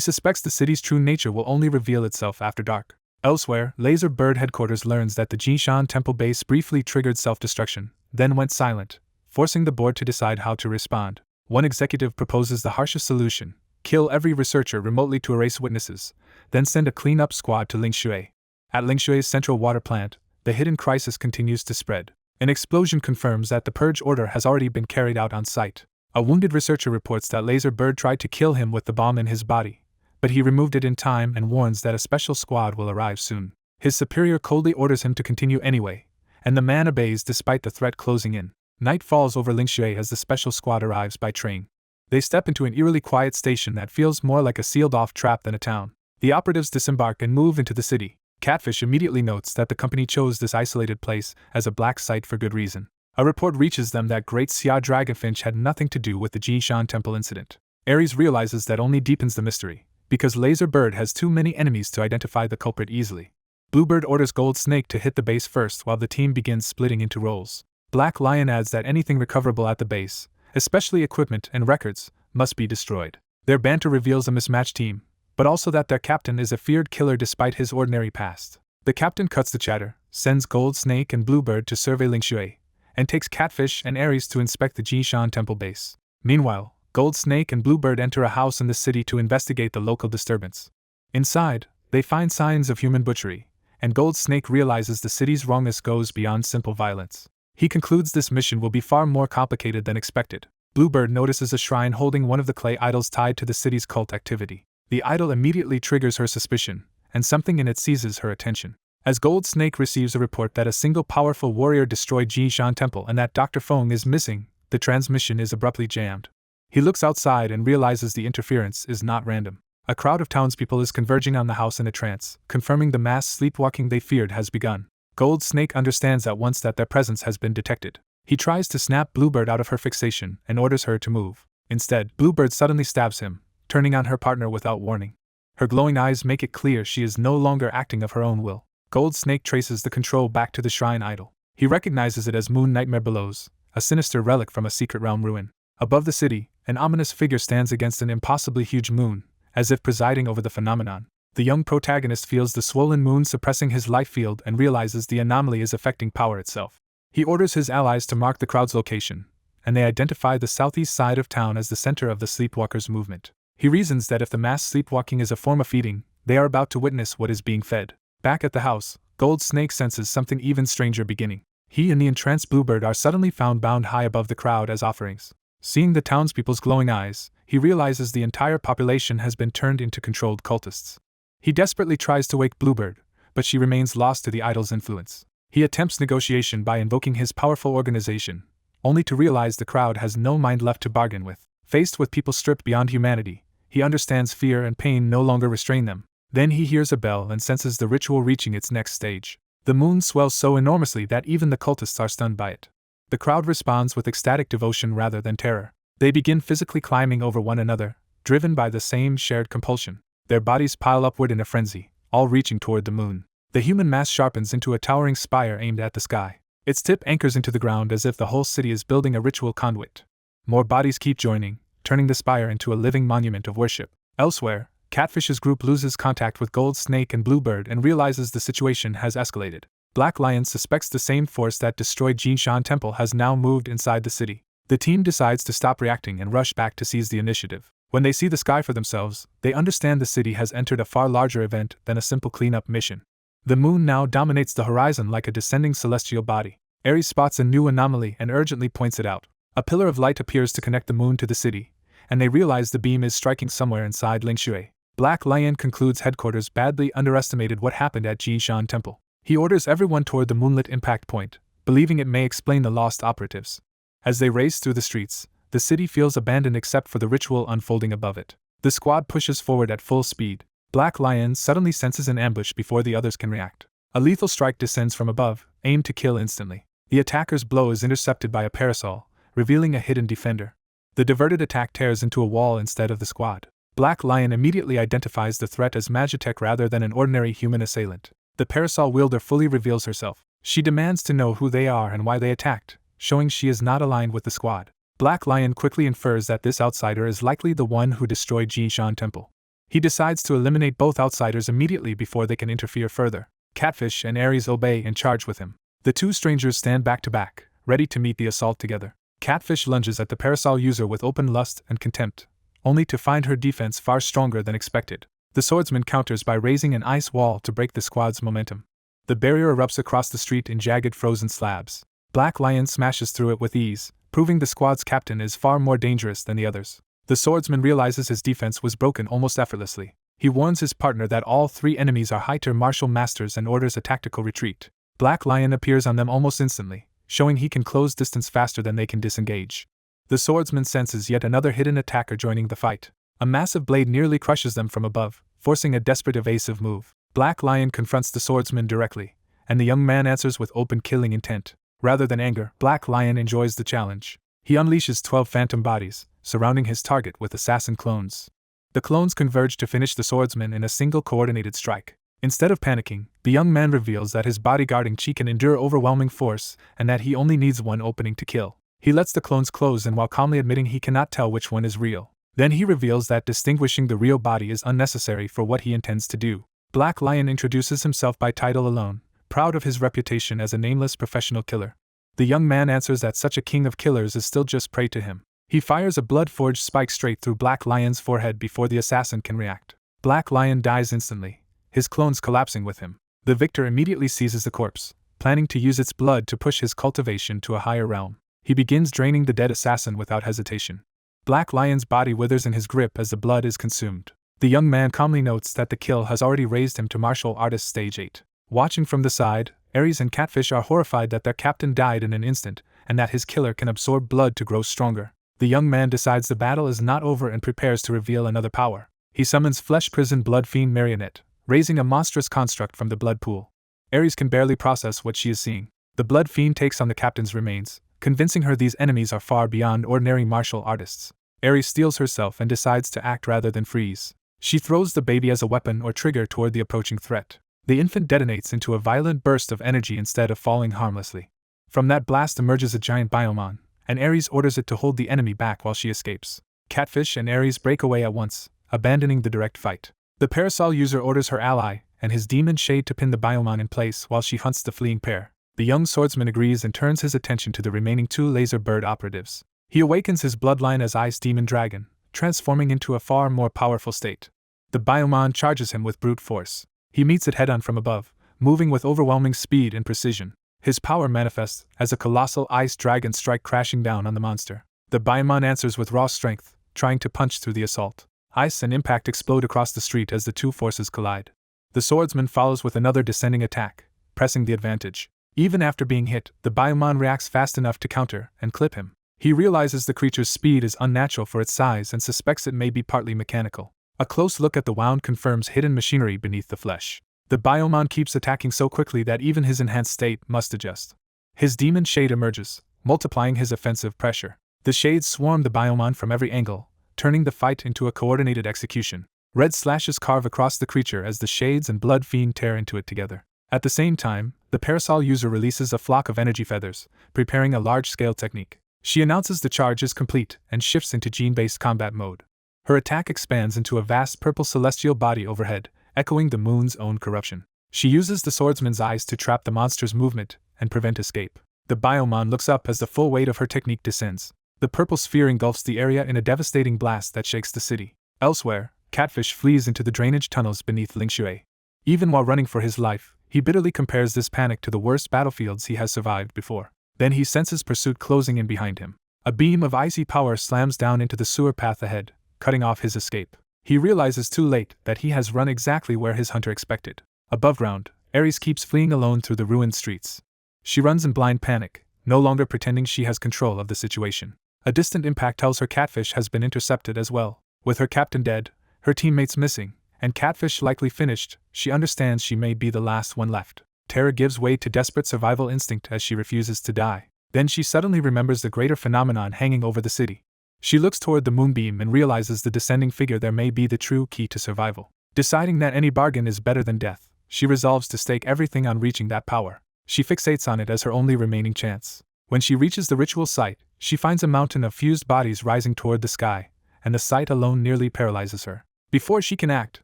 suspects the city's true nature will only reveal itself after dark. Elsewhere, Laser Bird Headquarters learns that the Jishan Temple base briefly triggered self-destruction, then went silent, forcing the board to decide how to respond. One executive proposes the harshest solution: kill every researcher remotely to erase witnesses, then send a cleanup squad to Lingshui. At Lingshui's central water plant, the hidden crisis continues to spread. An explosion confirms that the purge order has already been carried out on site. A wounded researcher reports that Laser Bird tried to kill him with the bomb in his body, but he removed it in time and warns that a special squad will arrive soon. His superior coldly orders him to continue anyway, and the man obeys despite the threat closing in. Night falls over Lingshui as the special squad arrives by train. They step into an eerily quiet station that feels more like a sealed-off trap than a town. The operatives disembark and move into the city. Catfish immediately notes that the company chose this isolated place as a black site for good reason. A report reaches them that Great Xia Dragonfinch had nothing to do with the Jishan Temple incident. Ares realizes that only deepens the mystery, because Laser Bird has too many enemies to identify the culprit easily. Bluebird orders Gold Snake to hit the base first while the team begins splitting into roles. Black Lion adds that anything recoverable at the base, especially equipment and records, must be destroyed. Their banter reveals a mismatched team, but also that their captain is a feared killer despite his ordinary past. The captain cuts the chatter, sends Gold Snake and Bluebird to survey Lingshui, and takes Catfish and Ares to inspect the Jishan Temple base. Meanwhile, Gold Snake and Bluebird enter a house in the city to investigate the local disturbance. Inside, they find signs of human butchery, and Gold Snake realizes the city's wrongness goes beyond simple violence. He concludes this mission will be far more complicated than expected. Bluebird notices a shrine holding one of the clay idols tied to the city's cult activity. The idol immediately triggers her suspicion, and something in it seizes her attention. As Gold Snake receives a report that a single powerful warrior destroyed Jishan Temple and that Dr. Feng is missing, the transmission is abruptly jammed. He looks outside and realizes the interference is not random. A crowd of townspeople is converging on the house in a trance, confirming the mass sleepwalking they feared has begun. Gold Snake understands at once that their presence has been detected. He tries to snap Bluebird out of her fixation and orders her to move. Instead, Bluebird suddenly stabs him, turning on her partner without warning. Her glowing eyes make it clear she is no longer acting of her own will. Gold Snake traces the control back to the shrine idol. He recognizes it as Moon Nightmare Bellows, a sinister relic from a secret realm ruin. Above the city, an ominous figure stands against an impossibly huge moon, as if presiding over the phenomenon. The young protagonist feels the swollen moon suppressing his life field and realizes the anomaly is affecting power itself. He orders his allies to mark the crowd's location, and they identify the southeast side of town as the center of the sleepwalkers' movement. He reasons that if the mass sleepwalking is a form of feeding, they are about to witness what is being fed. Back at the house, Gold Snake senses something even stranger beginning. He and the entranced Bluebird are suddenly found bound high above the crowd as offerings. Seeing the townspeople's glowing eyes, he realizes the entire population has been turned into controlled cultists. He desperately tries to wake Bluebird, but she remains lost to the idol's influence. He attempts negotiation by invoking his powerful organization, only to realize the crowd has no mind left to bargain with. Faced with people stripped beyond humanity, he understands fear and pain no longer restrain them. Then he hears a bell and senses the ritual reaching its next stage. The moon swells so enormously that even the cultists are stunned by it. The crowd responds with ecstatic devotion rather than terror. They begin physically climbing over one another, driven by the same shared compulsion. Their bodies pile upward in a frenzy, all reaching toward the moon. The human mass sharpens into a towering spire aimed at the sky. Its tip anchors into the ground as if the whole city is building a ritual conduit. More bodies keep joining, turning the spire into a living monument of worship. Elsewhere, Catfish's group loses contact with Gold Snake and Bluebird and realizes the situation has escalated. Black Lion suspects the same force that destroyed Jishan Temple has now moved inside the city. The team decides to stop reacting and rush back to seize the initiative. When they see the sky for themselves, they understand the city has entered a far larger event than a simple cleanup mission. The moon now dominates the horizon like a descending celestial body. Ares spots a new anomaly and urgently points it out. A pillar of light appears to connect the moon to the city, and they realize the beam is striking somewhere inside Lingshui. Black Lion concludes headquarters badly underestimated what happened at Jishan Temple. He orders everyone toward the moonlit impact point, believing it may explain the lost operatives. As they race through the streets, the city feels abandoned except for the ritual unfolding above it. The squad pushes forward at full speed. Black Lion suddenly senses an ambush before the others can react. A lethal strike descends from above, aimed to kill instantly. The attacker's blow is intercepted by a parasol, revealing a hidden defender. The diverted attack tears into a wall instead of the squad. Black Lion immediately identifies the threat as Magitech rather than an ordinary human assailant. The parasol wielder fully reveals herself. She demands to know who they are and why they attacked, showing she is not aligned with the squad. Black Lion quickly infers that this outsider is likely the one who destroyed Jishan Temple. He decides to eliminate both outsiders immediately before they can interfere further. Catfish and Ares obey and charge with him. The two strangers stand back to back, ready to meet the assault together. Catfish lunges at the parasol user with open lust and contempt, only to find her defense far stronger than expected. The swordsman counters by raising an ice wall to break the squad's momentum. The barrier erupts across the street in jagged frozen slabs. Black Lion smashes through it with ease, proving the squad's captain is far more dangerous than the others. The swordsman realizes his defense was broken almost effortlessly. He warns his partner that all three enemies are high-tier martial masters and orders a tactical retreat. Black Lion appears on them almost instantly, showing he can close distance faster than they can disengage. The swordsman senses yet another hidden attacker joining the fight. A massive blade nearly crushes them from above, forcing a desperate evasive move. Black Lion confronts the swordsman directly, and the young man answers with open killing intent. Rather than anger, Black Lion enjoys the challenge. He unleashes 12 phantom bodies, surrounding his target with assassin clones. The clones converge to finish the swordsman in a single coordinated strike. Instead of panicking, the young man reveals that his bodyguarding chi can endure overwhelming force and that he only needs one opening to kill. He lets the clones close in while calmly admitting he cannot tell which one is real. Then he reveals that distinguishing the real body is unnecessary for what he intends to do. Black Lion introduces himself by title alone, proud of his reputation as a nameless professional killer. The young man answers that such a king of killers is still just prey to him. He fires a blood-forged spike straight through Black Lion's forehead before the assassin can react. Black Lion dies instantly, his clones collapsing with him. The victor immediately seizes the corpse, planning to use its blood to push his cultivation to a higher realm. He begins draining the dead assassin without hesitation. Black Lion's body withers in his grip as the blood is consumed. The young man calmly notes that the kill has already raised him to martial artist stage 8. Watching from the side, Ares and Catfish are horrified that their captain died in an instant, and that his killer can absorb blood to grow stronger. The young man decides the battle is not over and prepares to reveal another power. He summons Flesh Prison Blood Fiend Marionette, raising a monstrous construct from the blood pool. Ares can barely process what she is seeing. The Blood Fiend takes on the captain's remains, convincing her these enemies are far beyond ordinary martial artists. Ares steels herself and decides to act rather than freeze. She throws the baby as a weapon or trigger toward the approaching threat. The infant detonates into a violent burst of energy instead of falling harmlessly. From that blast emerges a giant Biomon, and Ares orders it to hold the enemy back while she escapes. Catfish and Ares break away at once, abandoning the direct fight. The parasol user orders her ally and his demon shade to pin the Biomon in place while she hunts the fleeing pair. The young swordsman agrees and turns his attention to the remaining two laser bird operatives. He awakens his bloodline as Ice Demon Dragon, transforming into a far more powerful state. The Biomon charges him with brute force. He meets it head-on from above, moving with overwhelming speed and precision. His power manifests as a colossal ice dragon strike crashing down on the monster. The Biomon answers with raw strength, trying to punch through the assault. Ice and impact explode across the street as the two forces collide. The swordsman follows with another descending attack, pressing the advantage. Even after being hit, the Biomon reacts fast enough to counter and clip him. He realizes the creature's speed is unnatural for its size and suspects it may be partly mechanical. A close look at the wound confirms hidden machinery beneath the flesh. The Biomon keeps attacking so quickly that even his enhanced state must adjust. His demon shade emerges, multiplying his offensive pressure. The shades swarm the Biomon from every angle, turning the fight into a coordinated execution. Red slashes carve across the creature as the shades and blood fiend tear into it together. At the same time, the parasol user releases a flock of energy feathers, preparing a large-scale technique. She announces the charge is complete and shifts into gene-based combat mode. Her attack expands into a vast purple celestial body overhead, echoing the moon's own corruption. She uses the swordsman's eyes to trap the monster's movement and prevent escape. The Biomon looks up as the full weight of her technique descends. The purple sphere engulfs the area in a devastating blast that shakes the city. Elsewhere, Catfish flees into the drainage tunnels beneath Lingshui. Even while running for his life, he bitterly compares this panic to the worst battlefields he has survived before. Then he senses pursuit closing in behind him. A beam of icy power slams down into the sewer path ahead, cutting off his escape. He realizes too late that he has run exactly where his hunter expected. Above ground, Ares keeps fleeing alone through the ruined streets. She runs in blind panic, no longer pretending she has control of the situation. A distant impact tells her Catfish has been intercepted as well. With her captain dead, her teammates missing, and Catfish likely finished, she understands she may be the last one left. Terror gives way to desperate survival instinct as she refuses to die. Then she suddenly remembers the greater phenomenon hanging over the city. She looks toward the moonbeam and realizes the descending figure there may be the true key to survival. Deciding that any bargain is better than death, she resolves to stake everything on reaching that power. She fixates on it as her only remaining chance. When she reaches the ritual site, she finds a mountain of fused bodies rising toward the sky, and the sight alone nearly paralyzes her. Before she can act,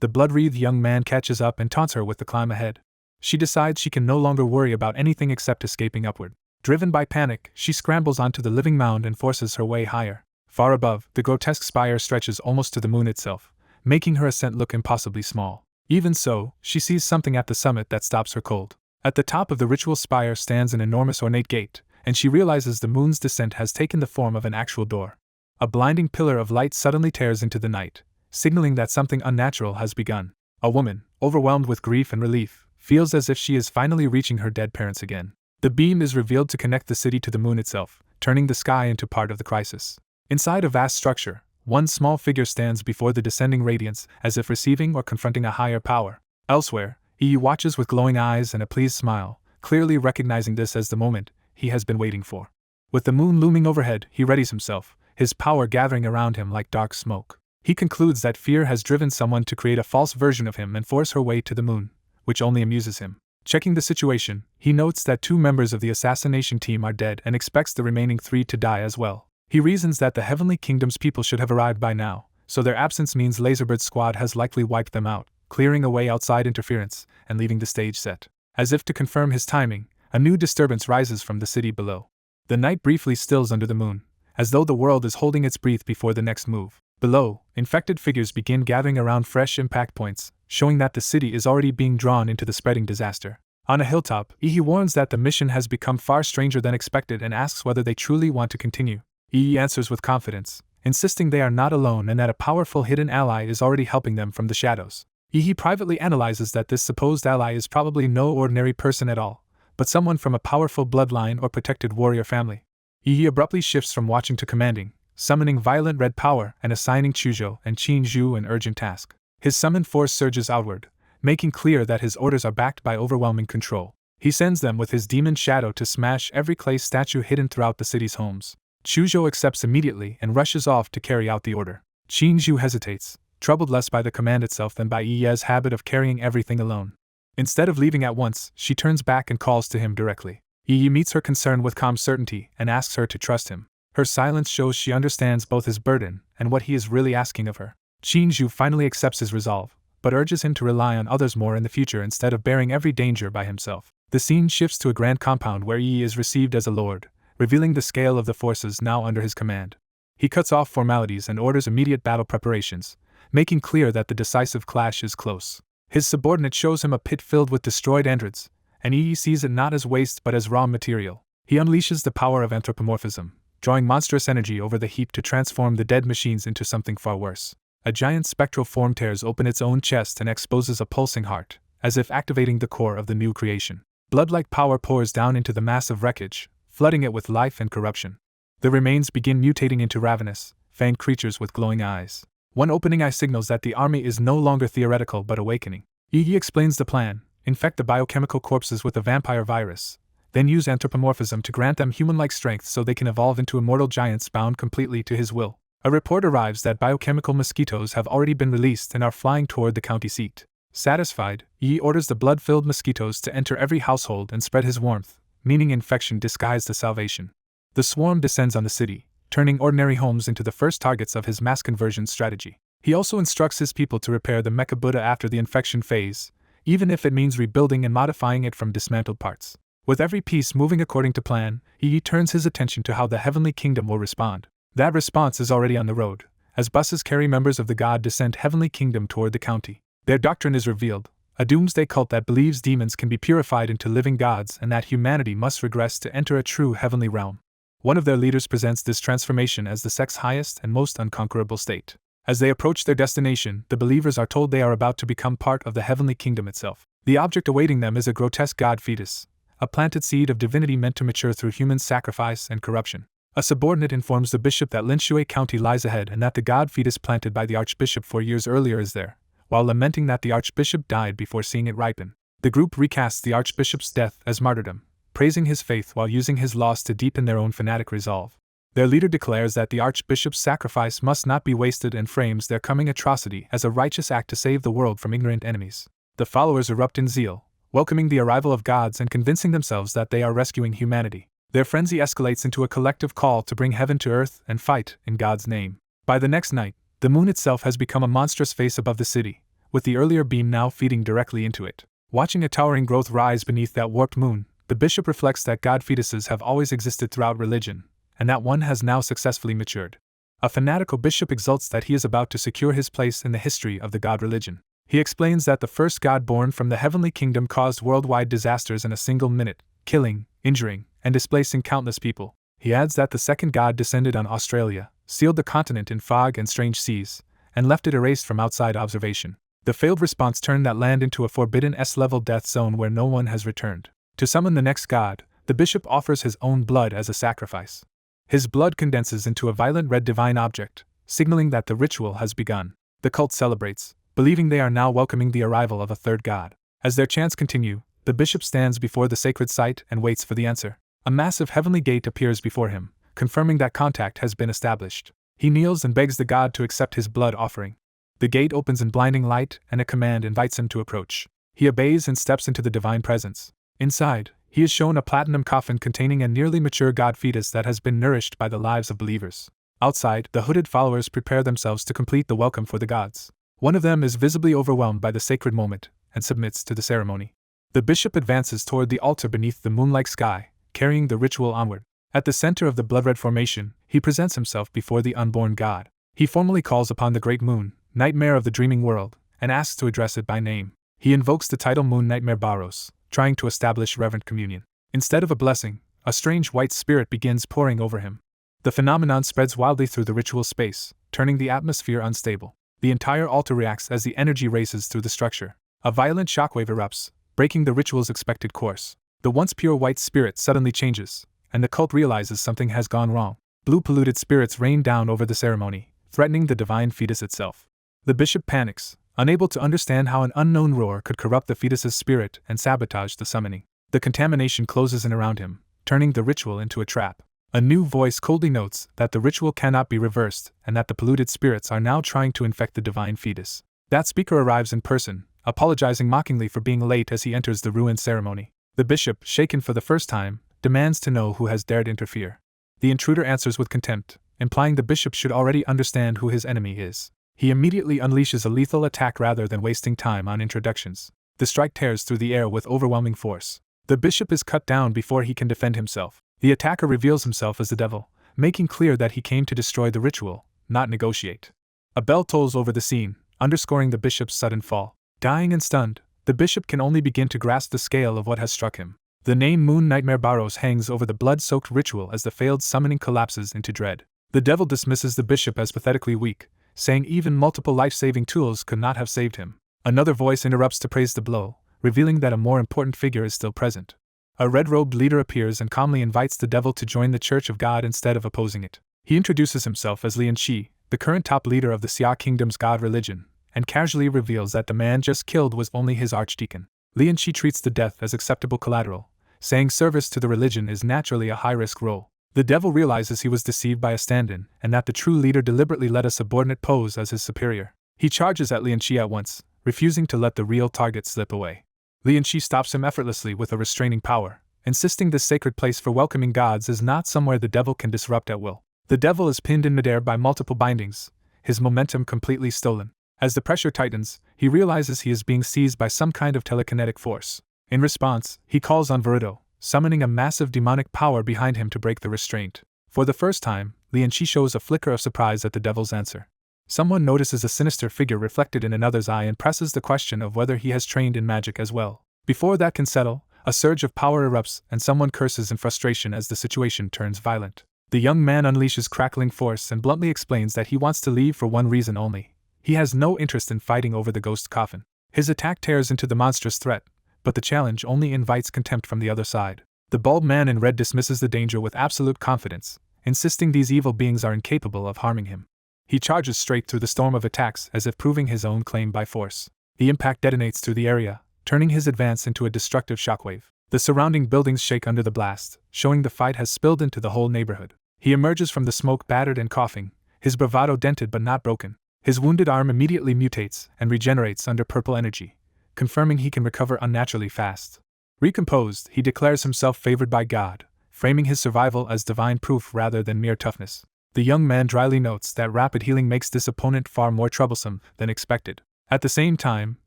the blood-wreathed young man catches up and taunts her with the climb ahead. She decides she can no longer worry about anything except escaping upward. Driven by panic, she scrambles onto the living mound and forces her way higher. Far above, the grotesque spire stretches almost to the moon itself, making her ascent look impossibly small. Even so, she sees something at the summit that stops her cold. At the top of the ritual spire stands an enormous ornate gate, and she realizes the moon's descent has taken the form of an actual door. A blinding pillar of light suddenly tears into the night, signaling that something unnatural has begun. A woman, overwhelmed with grief and relief, feels as if she is finally reaching her dead parents again. The beam is revealed to connect the city to the moon itself, turning the sky into part of the crisis. Inside a vast structure, one small figure stands before the descending radiance, as if receiving or confronting a higher power. Elsewhere, he watches with glowing eyes and a pleased smile, clearly recognizing this as the moment he has been waiting for. With the moon looming overhead, he readies himself, his power gathering around him like dark smoke. He concludes that fear has driven someone to create a false version of him and force her way to the moon, which only amuses him. Checking the situation, he notes that 2 members of the assassination team are dead and expects the remaining 3 to die as well. He reasons that the Heavenly Kingdom's people should have arrived by now, so their absence means Laserbird's squad has likely wiped them out, clearing away outside interference and leaving the stage set. As if to confirm his timing, a new disturbance rises from the city below. The night briefly stills under the moon, as though the world is holding its breath before the next move. Below, infected figures begin gathering around fresh impact points, showing that the city is already being drawn into the spreading disaster. On a hilltop, Ihi warns that the mission has become far stranger than expected and asks whether they truly want to continue. Ihi answers with confidence, insisting they are not alone and that a powerful hidden ally is already helping them from the shadows. Ihi privately analyzes that this supposed ally is probably no ordinary person at all, but someone from a powerful bloodline or protected warrior family. Ihi abruptly shifts from watching to commanding, summoning violent red power and assigning Chuzhou and Qinzhu an urgent task. His summoned force surges outward, making clear that his orders are backed by overwhelming control. He sends them with his demon shadow to smash every clay statue hidden throughout the city's homes. Chuzhou accepts immediately and rushes off to carry out the order. Qinzhu hesitates, troubled less by the command itself than by Yi's habit of carrying everything alone. Instead of leaving at once, she turns back and calls to him directly. Yi meets her concern with calm certainty and asks her to trust him. Her silence shows she understands both his burden and what he is really asking of her. Qinzhu finally accepts his resolve, but urges him to rely on others more in the future instead of bearing every danger by himself. The scene shifts to a grand compound where Yi is received as a lord, revealing the scale of the forces now under his command. He cuts off formalities and orders immediate battle preparations, making clear that the decisive clash is close. His subordinate shows him a pit filled with destroyed androids, and Yi sees it not as waste but as raw material. He unleashes the power of anthropomorphism, drawing monstrous energy over the heap to transform the dead machines into something far worse. A giant spectral form tears open its own chest and exposes a pulsing heart, as if activating the core of the new creation. Blood-like power pours down into the massive wreckage, flooding it with life and corruption. The remains begin mutating into ravenous, fanged creatures with glowing eyes. One opening eye signals that the army is no longer theoretical but awakening. Iggy explains the plan: infect the biochemical corpses with a vampire virus, then use anthropomorphism to grant them human-like strength so they can evolve into immortal giants bound completely to his will. A report arrives that biochemical mosquitoes have already been released and are flying toward the county seat. Satisfied, Yi orders the blood-filled mosquitoes to enter every household and spread his warmth, meaning infection disguised as salvation. The swarm descends on the city, turning ordinary homes into the first targets of his mass conversion strategy. He also instructs his people to repair the Mecha Buddha after the infection phase, even if it means rebuilding and modifying it from dismantled parts. With every piece moving according to plan, Yi turns his attention to how the Heavenly Kingdom will respond. That response is already on the road, as buses carry members of the God-descent Heavenly Kingdom toward the county. Their doctrine is revealed, a doomsday cult that believes demons can be purified into living gods and that humanity must regress to enter a true heavenly realm. One of their leaders presents this transformation as the sect's highest and most unconquerable state. As they approach their destination, the believers are told they are about to become part of the Heavenly Kingdom itself. The object awaiting them is a grotesque god fetus, a planted seed of divinity meant to mature through human sacrifice and corruption. A subordinate informs the bishop that Linshui County lies ahead and that the god fetus planted by the archbishop 4 years earlier is there, while lamenting that the archbishop died before seeing it ripen. The group recasts the archbishop's death as martyrdom, praising his faith while using his loss to deepen their own fanatic resolve. Their leader declares that the archbishop's sacrifice must not be wasted and frames their coming atrocity as a righteous act to save the world from ignorant enemies. The followers erupt in zeal, welcoming the arrival of gods and convincing themselves that they are rescuing humanity. Their frenzy escalates into a collective call to bring heaven to earth and fight in God's name. By the next night, the moon itself has become a monstrous face above the city, with the earlier beam now feeding directly into it. Watching a towering growth rise beneath that warped moon, the bishop reflects that god fetuses have always existed throughout religion, and that one has now successfully matured. A fanatical bishop exults that he is about to secure his place in the history of the god religion. He explains that the first god born from the heavenly kingdom caused worldwide disasters in a single minute, killing, injuring, and displacing countless people. He adds that the second god descended on Australia, sealed the continent in fog and strange seas, and left it erased from outside observation. The failed response turned that land into a forbidden S-level death zone where no one has returned. To summon the next god, the bishop offers his own blood as a sacrifice. His blood condenses into a violent red divine object, signaling that the ritual has begun. The cult celebrates, believing they are now welcoming the arrival of a third god. As their chants continue, the bishop stands before the sacred site and waits for the answer. A massive heavenly gate appears before him, confirming that contact has been established. He kneels and begs the god to accept his blood offering. The gate opens in blinding light, and a command invites him to approach. He obeys and steps into the divine presence. Inside, he is shown a platinum coffin containing a nearly mature god fetus that has been nourished by the lives of believers. Outside, the hooded followers prepare themselves to complete the welcome for the gods. One of them is visibly overwhelmed by the sacred moment and submits to the ceremony. The bishop advances toward the altar beneath the moonlike sky, carrying the ritual onward. At the center of the blood-red formation, he presents himself before the unborn god. He formally calls upon the great moon, nightmare of the dreaming world, and asks to address it by name. He invokes the title Moon Nightmare Baros, trying to establish reverent communion. Instead of a blessing, a strange white spirit begins pouring over him. The phenomenon spreads wildly through the ritual space, turning the atmosphere unstable. The entire altar reacts as the energy races through the structure. A violent shockwave erupts, breaking the ritual's expected course. The once pure white spirit suddenly changes, and the cult realizes something has gone wrong. Blue polluted spirits rain down over the ceremony, threatening the divine fetus itself. The bishop panics, unable to understand how an unknown roar could corrupt the fetus's spirit and sabotage the summoning. The contamination closes in around him, turning the ritual into a trap. A new voice coldly notes that the ritual cannot be reversed and that the polluted spirits are now trying to infect the divine fetus. That speaker arrives in person, apologizing mockingly for being late as he enters the ruined ceremony. The bishop, shaken for the first time, demands to know who has dared interfere. The intruder answers with contempt, implying the bishop should already understand who his enemy is. He immediately unleashes a lethal attack rather than wasting time on introductions. The strike tears through the air with overwhelming force. The bishop is cut down before he can defend himself. The attacker reveals himself as the devil, making clear that he came to destroy the ritual, not negotiate. A bell tolls over the scene, underscoring the bishop's sudden fall. Dying and stunned, the bishop can only begin to grasp the scale of what has struck him. The name Moon Nightmare Baros hangs over the blood-soaked ritual as the failed summoning collapses into dread. The devil dismisses the bishop as pathetically weak, saying even multiple life-saving tools could not have saved him. Another voice interrupts to praise the blow, revealing that a more important figure is still present. A red-robed leader appears and calmly invites the devil to join the Church of God instead of opposing it. He introduces himself as Lian Shi, the current top leader of the Xia Kingdom's god religion, and casually reveals that the man just killed was only his archdeacon. Lian Shi treats the death as acceptable collateral, saying service to the religion is naturally a high-risk role. The devil realizes he was deceived by a stand-in, and that the true leader deliberately let a subordinate pose as his superior. He charges at Lian Shi at once, refusing to let the real target slip away. Lian Shi stops him effortlessly with a restraining power, insisting this sacred place for welcoming gods is not somewhere the devil can disrupt at will. The devil is pinned in midair by multiple bindings, his momentum completely stolen. As the pressure tightens, he realizes he is being seized by some kind of telekinetic force. In response, he calls on Verudo, summoning a massive demonic power behind him to break the restraint. For the first time, Lian Shi shows a flicker of surprise at the devil's answer. Someone notices a sinister figure reflected in another's eye and presses the question of whether he has trained in magic as well. Before that can settle, a surge of power erupts and someone curses in frustration as the situation turns violent. The young man unleashes crackling force and bluntly explains that he wants to leave for one reason only. He has no interest in fighting over the ghost coffin. His attack tears into the monstrous threat, but the challenge only invites contempt from the other side. The bald man in red dismisses the danger with absolute confidence, insisting these evil beings are incapable of harming him. He charges straight through the storm of attacks as if proving his own claim by force. The impact detonates through the area, turning his advance into a destructive shockwave. The surrounding buildings shake under the blast, showing the fight has spilled into the whole neighborhood. He emerges from the smoke battered and coughing, his bravado dented but not broken. His wounded arm immediately mutates and regenerates under purple energy, confirming he can recover unnaturally fast. Recomposed, he declares himself favored by God, framing his survival as divine proof rather than mere toughness. The young man dryly notes that rapid healing makes this opponent far more troublesome than expected. At the same time,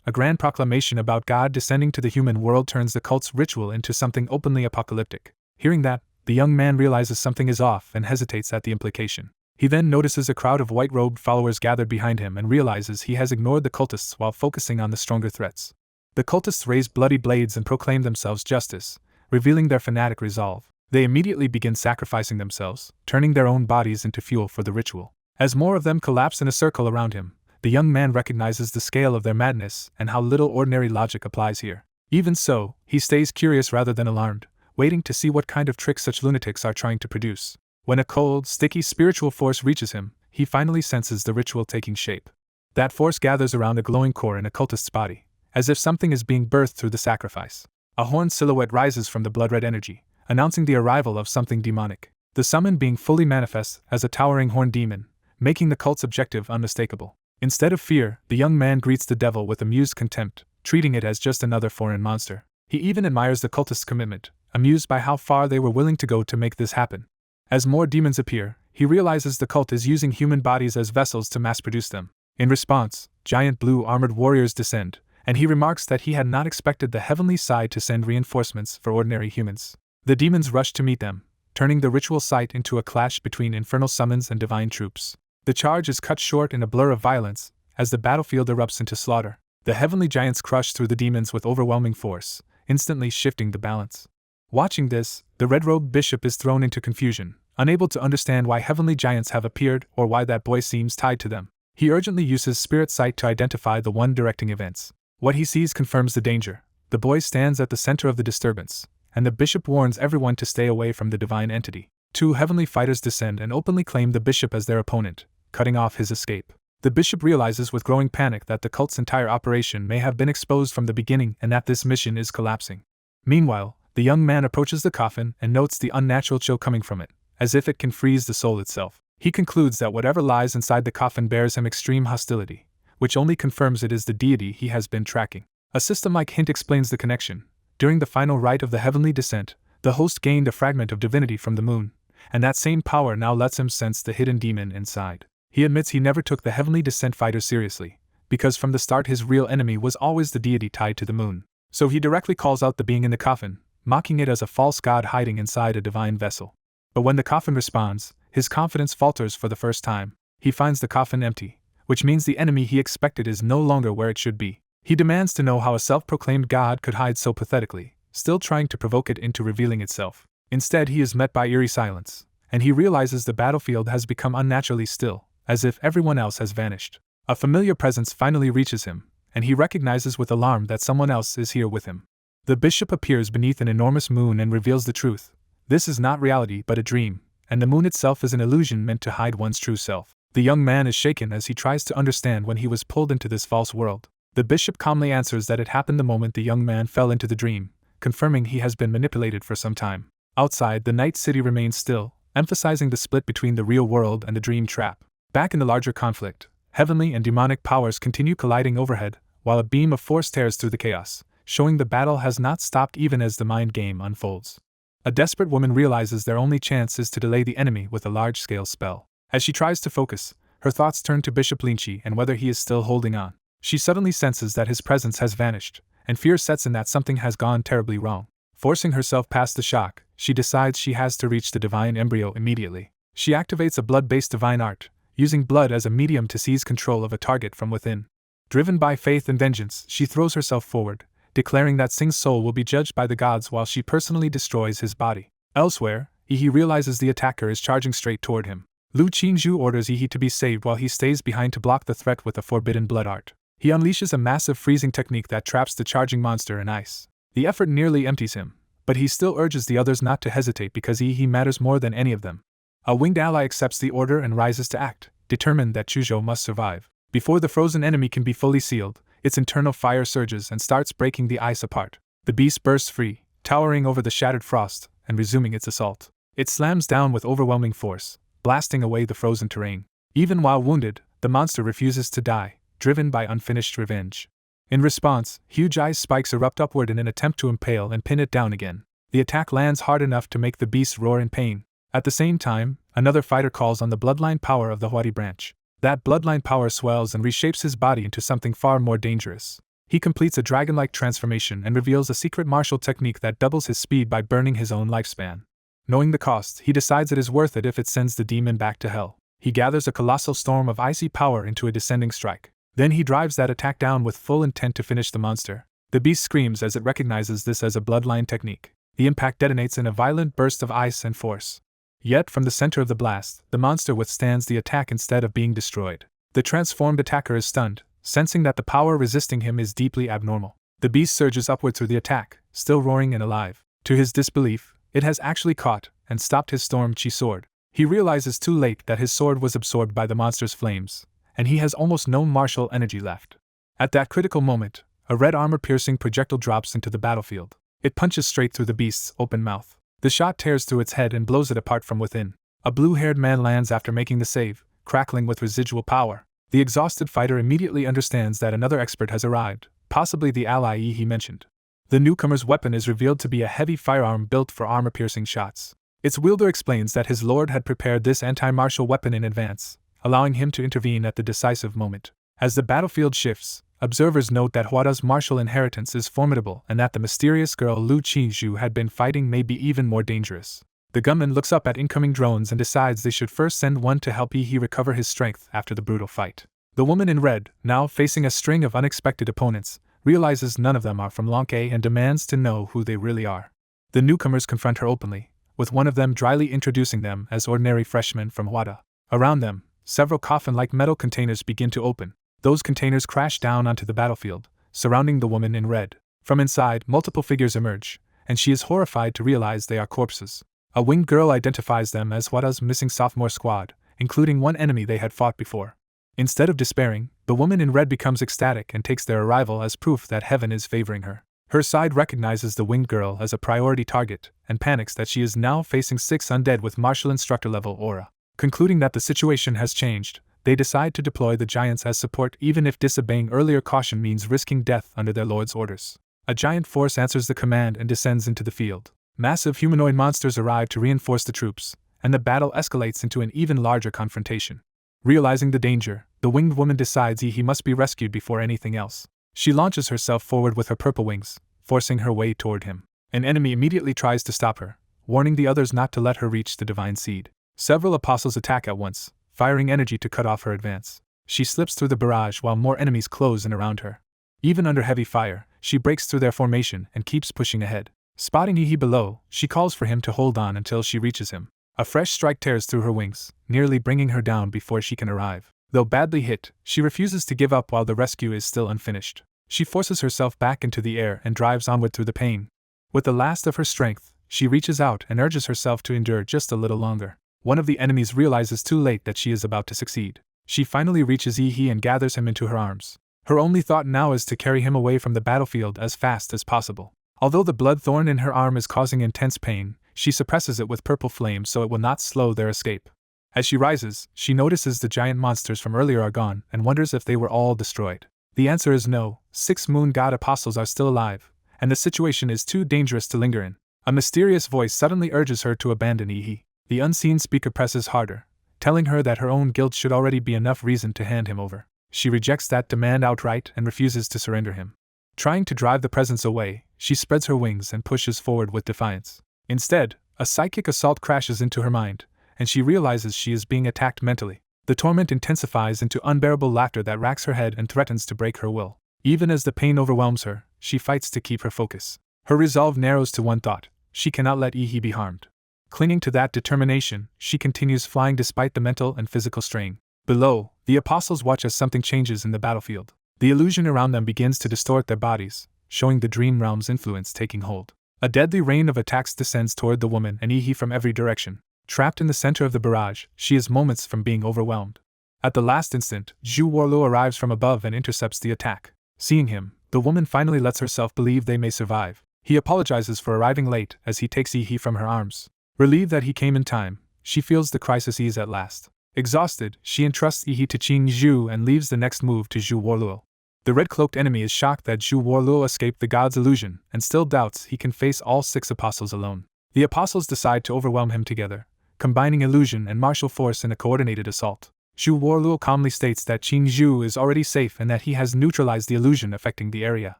a grand proclamation about God descending to the human world turns the cult's ritual into something openly apocalyptic. Hearing that, the young man realizes something is off and hesitates at the implication. He then notices a crowd of white-robed followers gathered behind him and realizes he has ignored the cultists while focusing on the stronger threats. The cultists raise bloody blades and proclaim themselves justice, revealing their fanatic resolve. They immediately begin sacrificing themselves, turning their own bodies into fuel for the ritual. As more of them collapse in a circle around him, the young man recognizes the scale of their madness and how little ordinary logic applies here. Even so, he stays curious rather than alarmed, waiting to see what kind of trick such lunatics are trying to produce. When a cold, sticky spiritual force reaches him, he finally senses the ritual taking shape. That force gathers around a glowing core in a cultist's body, as if something is being birthed through the sacrifice. A horned silhouette rises from the blood-red energy, announcing the arrival of something demonic. The summon being fully manifests as a towering horned demon, making the cult's objective unmistakable. Instead of fear, the young man greets the devil with amused contempt, treating it as just another foreign monster. He even admires the cultist's commitment, amused by how far they were willing to go to make this happen. As more demons appear, he realizes the cult is using human bodies as vessels to mass-produce them. In response, giant blue armored warriors descend, and he remarks that he had not expected the heavenly side to send reinforcements for ordinary humans. The demons rush to meet them, turning the ritual site into a clash between infernal summons and divine troops. The charge is cut short in a blur of violence, as the battlefield erupts into slaughter. The heavenly giants crush through the demons with overwhelming force, instantly shifting the balance. Watching this, the red-robed bishop is thrown into confusion, unable to understand why heavenly giants have appeared or why that boy seems tied to them. He urgently uses spirit sight to identify the one directing events. What he sees confirms the danger. The boy stands at the center of the disturbance, and the bishop warns everyone to stay away from the divine entity. Two heavenly fighters descend and openly claim the bishop as their opponent, cutting off his escape. The bishop realizes with growing panic that the cult's entire operation may have been exposed from the beginning and that this mission is collapsing. Meanwhile, the young man approaches the coffin and notes the unnatural chill coming from it, as if it can freeze the soul itself. He concludes that whatever lies inside the coffin bears him extreme hostility, which only confirms it is the deity he has been tracking. A system-like hint explains the connection. During the final rite of the heavenly descent, the host gained a fragment of divinity from the moon, and that same power now lets him sense the hidden demon inside. He admits he never took the heavenly descent fighters seriously, because from the start his real enemy was always the deity tied to the moon. So he directly calls out the being in the coffin, mocking it as a false god hiding inside a divine vessel. But when the coffin responds, his confidence falters for the first time. He finds the coffin empty, which means the enemy he expected is no longer where it should be. He demands to know how a self-proclaimed god could hide so pathetically, still trying to provoke it into revealing itself. Instead, he is met by eerie silence, and he realizes the battlefield has become unnaturally still, as if everyone else has vanished. A familiar presence finally reaches him, and he recognizes with alarm that someone else is here with him. The bishop appears beneath an enormous moon and reveals the truth. This is not reality but a dream, and the moon itself is an illusion meant to hide one's true self. The young man is shaken as he tries to understand when he was pulled into this false world. The bishop calmly answers that it happened the moment the young man fell into the dream, confirming he has been manipulated for some time. Outside, the night city remains still, emphasizing the split between the real world and the dream trap. Back in the larger conflict, heavenly and demonic powers continue colliding overhead, while a beam of force tears through the chaos, showing the battle has not stopped even as the mind game unfolds. A desperate woman realizes their only chance is to delay the enemy with a large-scale spell. As she tries to focus, her thoughts turn to Bishop Lynchie and whether he is still holding on. She suddenly senses that his presence has vanished, and fear sets in that something has gone terribly wrong. Forcing herself past the shock, she decides she has to reach the divine embryo immediately. She activates a blood-based divine art, using blood as a medium to seize control of a target from within. Driven by faith and vengeance, she throws herself forward, declaring that Sing's soul will be judged by the gods while she personally destroys his body. Elsewhere, Yi realizes the attacker is charging straight toward him. Lu Qingzhu orders Yi to be saved while he stays behind to block the threat with a forbidden blood art. He unleashes a massive freezing technique that traps the charging monster in ice. The effort nearly empties him, but he still urges the others not to hesitate because Yi matters more than any of them. A winged ally accepts the order and rises to act, determined that Chuzhou must survive. Before the frozen enemy can be fully sealed, its internal fire surges and starts breaking the ice apart. The beast bursts free, towering over the shattered frost, and resuming its assault. It slams down with overwhelming force, blasting away the frozen terrain. Even while wounded, the monster refuses to die, driven by unfinished revenge. In response, huge ice spikes erupt upward in an attempt to impale and pin it down again. The attack lands hard enough to make the beast roar in pain. At the same time, another fighter calls on the bloodline power of the Huadi branch. That bloodline power swells and reshapes his body into something far more dangerous. He completes a dragon-like transformation and reveals a secret martial technique that doubles his speed by burning his own lifespan. Knowing the cost, he decides it is worth it if it sends the demon back to hell. He gathers a colossal storm of icy power into a descending strike. Then he drives that attack down with full intent to finish the monster. The beast screams as it recognizes this as a bloodline technique. The impact detonates in a violent burst of ice and force. Yet, from the center of the blast, the monster withstands the attack instead of being destroyed. The transformed attacker is stunned, sensing that the power resisting him is deeply abnormal. The beast surges upward through the attack, still roaring and alive. To his disbelief, it has actually caught and stopped his storm chi sword. He realizes too late that his sword was absorbed by the monster's flames, and he has almost no martial energy left. At that critical moment, a red armor-piercing projectile drops into the battlefield. It punches straight through the beast's open mouth. The shot tears through its head and blows it apart from within. A blue-haired man lands after making the save, crackling with residual power. The exhausted fighter immediately understands that another expert has arrived, possibly the ally he mentioned. The newcomer's weapon is revealed to be a heavy firearm built for armor-piercing shots. Its wielder explains that his lord had prepared this anti-martial weapon in advance, allowing him to intervene at the decisive moment. As the battlefield shifts, observers note that Huada's martial inheritance is formidable and that the mysterious girl Lu Qizhu had been fighting may be even more dangerous. The gunman looks up at incoming drones and decides they should first send one to help Yi recover his strength after the brutal fight. The woman in red, now facing a string of unexpected opponents, realizes none of them are from Lonke and demands to know who they really are. The newcomers confront her openly, with one of them dryly introducing them as ordinary freshmen from Huada. Around them, several coffin-like metal containers begin to open. Those containers crash down onto the battlefield, surrounding the woman in red. From inside, multiple figures emerge, and she is horrified to realize they are corpses. A winged girl identifies them as Huada's missing sophomore squad, including one enemy they had fought before. Instead of despairing, the woman in red becomes ecstatic and takes their arrival as proof that heaven is favoring her. Her side recognizes the winged girl as a priority target, and panics that she is now facing 6 undead with martial instructor level aura. Concluding that the situation has changed, they decide to deploy the giants as support even if disobeying earlier caution means risking death under their lord's orders. A giant force answers the command and descends into the field. Massive humanoid monsters arrive to reinforce the troops, and the battle escalates into an even larger confrontation. Realizing the danger, the winged woman decides he must be rescued before anything else. She launches herself forward with her purple wings, forcing her way toward him. An enemy immediately tries to stop her, warning the others not to let her reach the divine seed. Several apostles attack at once, firing energy to cut off her advance. She slips through the barrage while more enemies close in around her. Even under heavy fire, she breaks through their formation and keeps pushing ahead. Spotting Yi below, she calls for him to hold on until she reaches him. A fresh strike tears through her wings, nearly bringing her down before she can arrive. Though badly hit, she refuses to give up while the rescue is still unfinished. She forces herself back into the air and drives onward through the pain. With the last of her strength, she reaches out and urges herself to endure just a little longer. One of the enemies realizes too late that she is about to succeed. She finally reaches Yi and gathers him into her arms. Her only thought now is to carry him away from the battlefield as fast as possible. Although the blood thorn in her arm is causing intense pain, she suppresses it with purple flame so it will not slow their escape. As she rises, she notices the giant monsters from earlier are gone and wonders if they were all destroyed. The answer is no. 6 moon god apostles are still alive, and the situation is too dangerous to linger in. A mysterious voice suddenly urges her to abandon Yi. The unseen speaker presses harder, telling her that her own guilt should already be enough reason to hand him over. She rejects that demand outright and refuses to surrender him. Trying to drive the presence away, she spreads her wings and pushes forward with defiance. Instead, a psychic assault crashes into her mind, and she realizes she is being attacked mentally. The torment intensifies into unbearable laughter that racks her head and threatens to break her will. Even as the pain overwhelms her, she fights to keep her focus. Her resolve narrows to one thought: she cannot let Yi be harmed. Clinging to that determination, she continues flying despite the mental and physical strain. Below, the apostles watch as something changes in the battlefield. The illusion around them begins to distort their bodies, showing the dream realm's influence taking hold. A deadly rain of attacks descends toward the woman and Yi from every direction. Trapped in the center of the barrage, she is moments from being overwhelmed. At the last instant, Zhu Warluo arrives from above and intercepts the attack. Seeing him, the woman finally lets herself believe they may survive. He apologizes for arriving late as he takes Yi from her arms. Relieved that he came in time, she feels the crisis ease at last. Exhausted, she entrusts Yi to Qing Zhu and leaves the next move to Zhu Warluo. The red-cloaked enemy is shocked that Zhu Warluo escaped the god's illusion and still doubts he can face all 6 apostles alone. The apostles decide to overwhelm him together, combining illusion and martial force in a coordinated assault. Zhu Warluo calmly states that Qing Zhu is already safe and that he has neutralized the illusion affecting the area.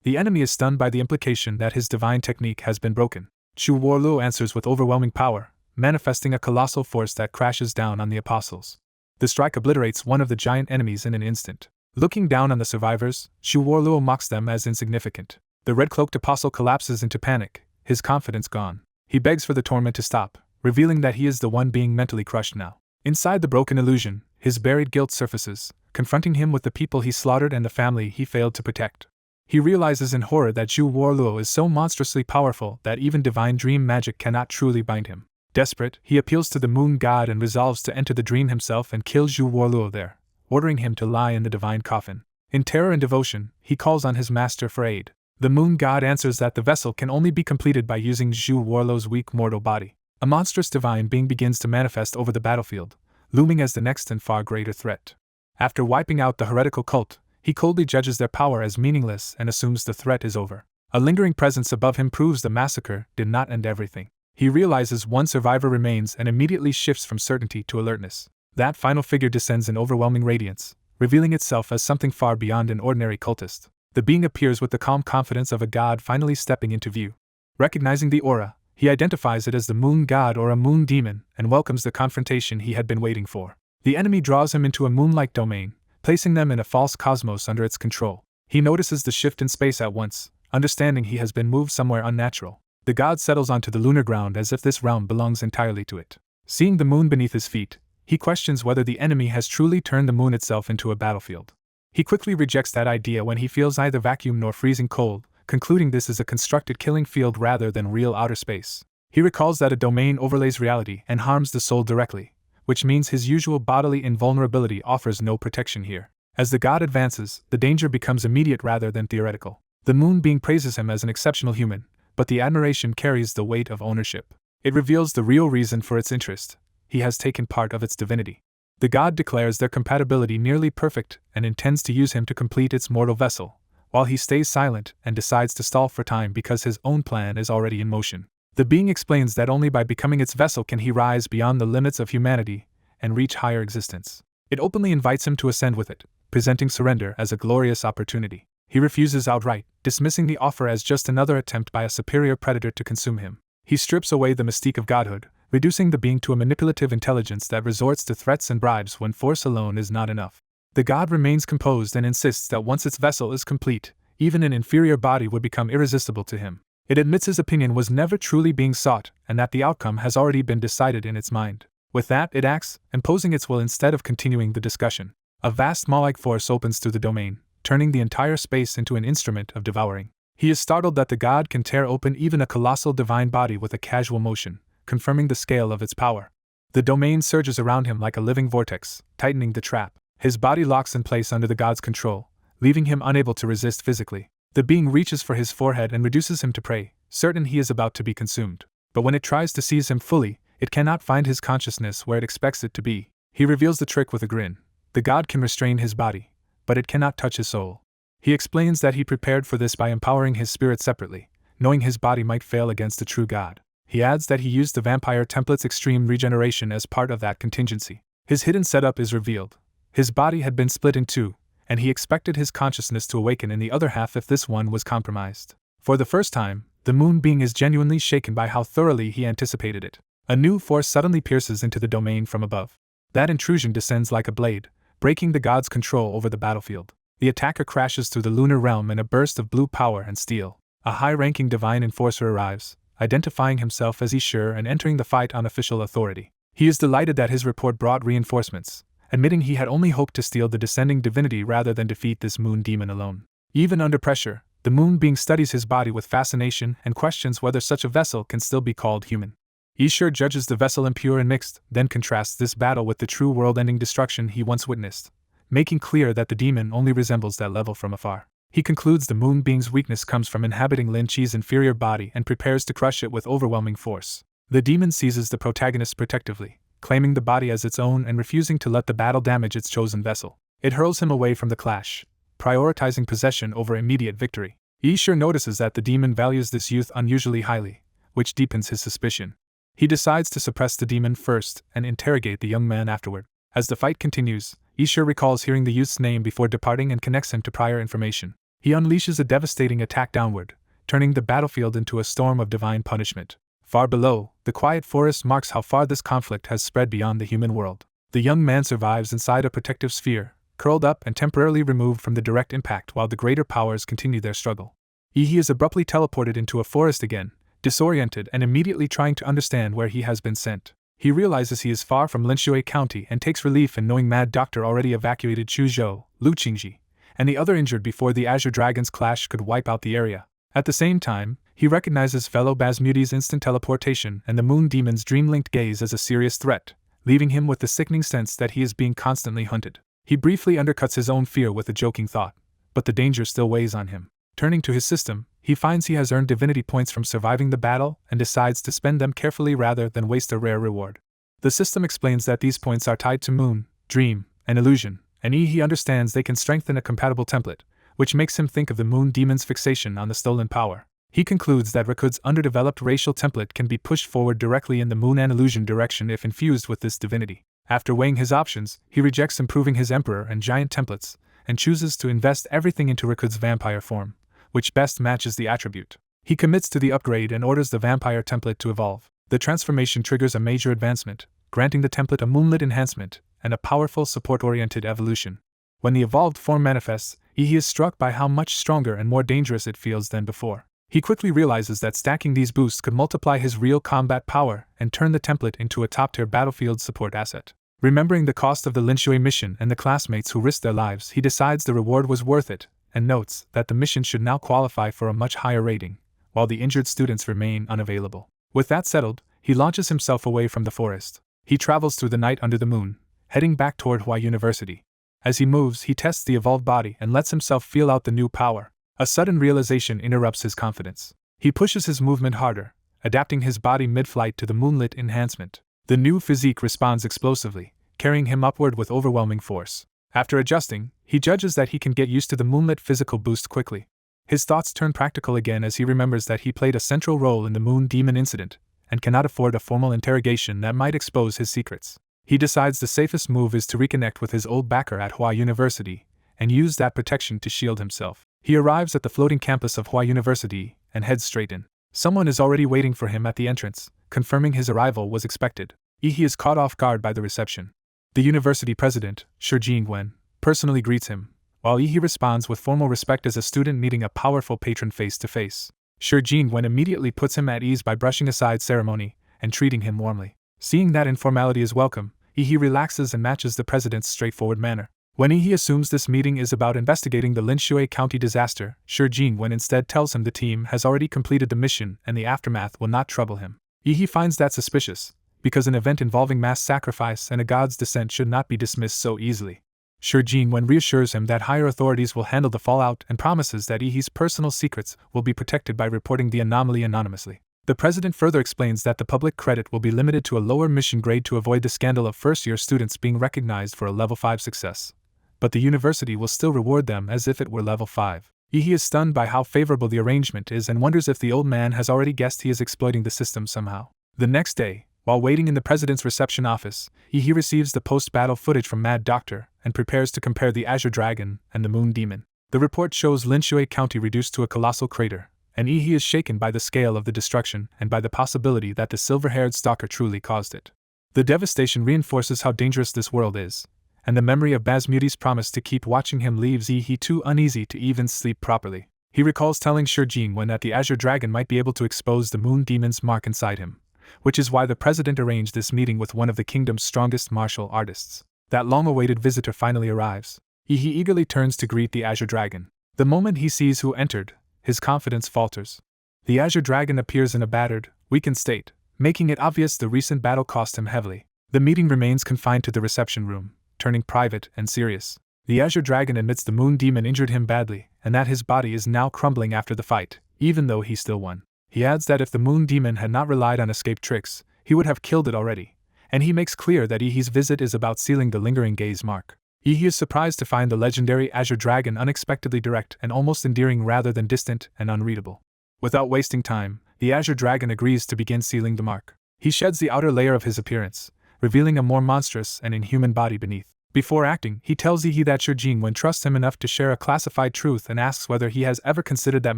The enemy is stunned by the implication that his divine technique has been broken. Zhu Warluo answers with overwhelming power, manifesting a colossal force that crashes down on the apostles. The strike obliterates one of the giant enemies in an instant. Looking down on the survivors, Zhu Warluo mocks them as insignificant. The red-cloaked apostle collapses into panic, his confidence gone. He begs for the torment to stop, revealing that he is the one being mentally crushed now. Inside the broken illusion, his buried guilt surfaces, confronting him with the people he slaughtered and the family he failed to protect. He realizes in horror that Zhu Warluo is so monstrously powerful that even divine dream magic cannot truly bind him. Desperate, he appeals to the moon god and resolves to enter the dream himself and kill Zhu Warluo there, ordering him to lie in the divine coffin. In terror and devotion, he calls on his master for aid. The moon god answers that the vessel can only be completed by using Zhu Warluo's weak mortal body. A monstrous divine being begins to manifest over the battlefield, looming as the next and far greater threat. After wiping out the heretical cult, he coldly judges their power as meaningless and assumes the threat is over. A lingering presence above him proves the massacre did not end everything. He realizes one survivor remains and immediately shifts from certainty to alertness. That final figure descends in overwhelming radiance, revealing itself as something far beyond an ordinary cultist. The being appears with the calm confidence of a god finally stepping into view. Recognizing the aura, he identifies it as the moon god or a moon demon and welcomes the confrontation he had been waiting for. The enemy draws him into a moon-like domain, placing them in a false cosmos under its control. He notices the shift in space at once, understanding he has been moved somewhere unnatural. The god settles onto the lunar ground as if this realm belongs entirely to it. Seeing the moon beneath his feet, he questions whether the enemy has truly turned the moon itself into a battlefield. He quickly rejects that idea when he feels neither vacuum nor freezing cold, concluding this is a constructed killing field rather than real outer space. He recalls that a domain overlays reality and harms the soul directly, which means his usual bodily invulnerability offers no protection here. As the god advances, the danger becomes immediate rather than theoretical. The moon being praises him as an exceptional human, but the admiration carries the weight of ownership. It reveals the real reason for its interest: he has taken part of its divinity. The god declares their compatibility nearly perfect and intends to use him to complete its mortal vessel, while he stays silent and decides to stall for time because his own plan is already in motion. The being explains that only by becoming its vessel can he rise beyond the limits of humanity and reach higher existence. It openly invites him to ascend with it, presenting surrender as a glorious opportunity. He refuses outright, dismissing the offer as just another attempt by a superior predator to consume him. He strips away the mystique of godhood, reducing the being to a manipulative intelligence that resorts to threats and bribes when force alone is not enough. The god remains composed and insists that once its vessel is complete, even an inferior body would become irresistible to him. It admits his opinion was never truly being sought and that the outcome has already been decided in its mind. With that, it acts, imposing its will instead of continuing the discussion. A vast maw-like force opens through the domain, turning the entire space into an instrument of devouring. He is startled that the god can tear open even a colossal divine body with a casual motion, confirming the scale of its power. The domain surges around him like a living vortex, tightening the trap. His body locks in place under the god's control, leaving him unable to resist physically. The being reaches for his forehead and reduces him to prey, certain he is about to be consumed. But when it tries to seize him fully, it cannot find his consciousness where it expects it to be. He reveals the trick with a grin. The god can restrain his body, but it cannot touch his soul. He explains that he prepared for this by empowering his spirit separately, knowing his body might fail against the true god. He adds that he used the vampire template's extreme regeneration as part of that contingency. His hidden setup is revealed. His body had been split in two, and he expected his consciousness to awaken in the other half if this one was compromised. For the first time, the moon being is genuinely shaken by how thoroughly he anticipated it. A new force suddenly pierces into the domain from above. That intrusion descends like a blade, breaking the god's control over the battlefield. The attacker crashes through the lunar realm in a burst of blue power and steel. A high-ranking divine enforcer arrives, identifying himself as Ishur and entering the fight on official authority. He is delighted that his report brought reinforcements, admitting he had only hoped to steal the descending divinity rather than defeat this moon demon alone. Even under pressure, the moon being studies his body with fascination and questions whether such a vessel can still be called human. Yi judges the vessel impure and mixed, then contrasts this battle with the true world-ending destruction he once witnessed, making clear that the demon only resembles that level from afar. He concludes the moon being's weakness comes from inhabiting Lin Chi's inferior body and prepares to crush it with overwhelming force. The demon seizes the protagonist protectively, claiming the body as its own and refusing to let the battle damage its chosen vessel. It hurls him away from the clash, prioritizing possession over immediate victory. Yi notices that the demon values this youth unusually highly, which deepens his suspicion. He decides to suppress the demon first and interrogate the young man afterward. As the fight continues, Yi recalls hearing the youth's name before departing and connects him to prior information. He unleashes a devastating attack downward, turning the battlefield into a storm of divine punishment. Far below, the quiet forest marks how far this conflict has spread beyond the human world. The young man survives inside a protective sphere, curled up and temporarily removed from the direct impact while the greater powers continue their struggle. Yi is abruptly teleported into a forest again, disoriented and immediately trying to understand where he has been sent. He realizes he is far from Linshui County and takes relief in knowing Mad Doctor already evacuated Chuzhou, Lu Qingji, and the other injured before the Azure Dragon's clash could wipe out the area. At the same time, he recognizes fellow Basmuti's instant teleportation and the Moon Demon's dream-linked gaze as a serious threat, leaving him with the sickening sense that he is being constantly hunted. He briefly undercuts his own fear with a joking thought, but the danger still weighs on him. Turning to his system, he finds he has earned divinity points from surviving the battle and decides to spend them carefully rather than waste a rare reward. The system explains that these points are tied to moon, dream, and illusion, and he understands they can strengthen a compatible template, which makes him think of the Moon Demon's fixation on the stolen power. He concludes that Rakud's underdeveloped racial template can be pushed forward directly in the moon and illusion direction if infused with this divinity. After weighing his options, he rejects improving his Emperor and Giant templates, and chooses to invest everything into Rakud's vampire form, which best matches the attribute. He commits to the upgrade and orders the vampire template to evolve. The transformation triggers a major advancement, granting the template a moonlit enhancement and a powerful support-oriented evolution. When the evolved form manifests, he is struck by how much stronger and more dangerous it feels than before. He quickly realizes that stacking these boosts could multiply his real combat power and turn the template into a top-tier battlefield support asset. Remembering the cost of the Linshui mission and the classmates who risked their lives, he decides the reward was worth it, and notes that the mission should now qualify for a much higher rating, while the injured students remain unavailable. With that settled, he launches himself away from the forest. He travels through the night under the moon, heading back toward Hua University. As he moves, he tests the evolved body and lets himself feel out the new power. A sudden realization interrupts his confidence. He pushes his movement harder, adapting his body mid-flight to the moonlit enhancement. The new physique responds explosively, carrying him upward with overwhelming force. After adjusting, he judges that he can get used to the moonlit physical boost quickly. His thoughts turn practical again as he remembers that he played a central role in the Moon Demon incident, and cannot afford a formal interrogation that might expose his secrets. He decides the safest move is to reconnect with his old backer at Hua University, and use that protection to shield himself. He arrives at the floating campus of Hua University, and heads straight in. Someone is already waiting for him at the entrance, confirming his arrival was expected. He is caught off guard by the reception. The university president, Shi Jingwen, personally greets him, while he responds with formal respect as a student meeting a powerful patron face-to-face. Shi Jingwen immediately puts him at ease by brushing aside ceremony and treating him warmly. Seeing that informality is welcome, he relaxes and matches the president's straightforward manner. When he assumes this meeting is about investigating the Linshui County disaster, Shi Jingwen instead tells him the team has already completed the mission and the aftermath will not trouble him. He finds that suspicious, because an event involving mass sacrifice and a god's descent should not be dismissed so easily. Shi Jingwen reassures him that higher authorities will handle the fallout and promises that Yi's personal secrets will be protected by reporting the anomaly anonymously. The president further explains that the public credit will be limited to a lower mission grade to avoid the scandal of first-year students being recognized for a level 5 success. But the university will still reward them as if it were level 5. Yi is stunned by how favorable the arrangement is and wonders if the old man has already guessed he is exploiting the system somehow. The next day, while waiting in the president's reception office, Yi receives the post-battle footage from Mad Doctor and prepares to compare the Azure Dragon and the Moon Demon. The report shows Linshui County reduced to a colossal crater, and Yi is shaken by the scale of the destruction and by the possibility that the silver-haired stalker truly caused it. The devastation reinforces how dangerous this world is, and the memory of Basmuti's promise to keep watching him leaves Yi too uneasy to even sleep properly. He recalls telling Shi Jingwen that the Azure Dragon might be able to expose the Moon Demon's mark inside him, which is why the president arranged this meeting with one of the kingdom's strongest martial artists. That long-awaited visitor finally arrives. He eagerly turns to greet the Azure Dragon. The moment he sees who entered, his confidence falters. The Azure Dragon appears in a battered, weakened state, making it obvious the recent battle cost him heavily. The meeting remains confined to the reception room, turning private and serious. The Azure Dragon admits the Moon Demon injured him badly, and that his body is now crumbling after the fight, even though he still won. He adds that if the Moon Demon had not relied on escape tricks, he would have killed it already, and he makes clear that Ihi's visit is about sealing the lingering gaze mark. Ihi is surprised to find the legendary Azure Dragon unexpectedly direct and almost endearing rather than distant and unreadable. Without wasting time, the Azure Dragon agrees to begin sealing the mark. He sheds the outer layer of his appearance, revealing a more monstrous and inhuman body beneath. Before acting, he tells Ihi that Shijingwen trusts him enough to share a classified truth and asks whether he has ever considered that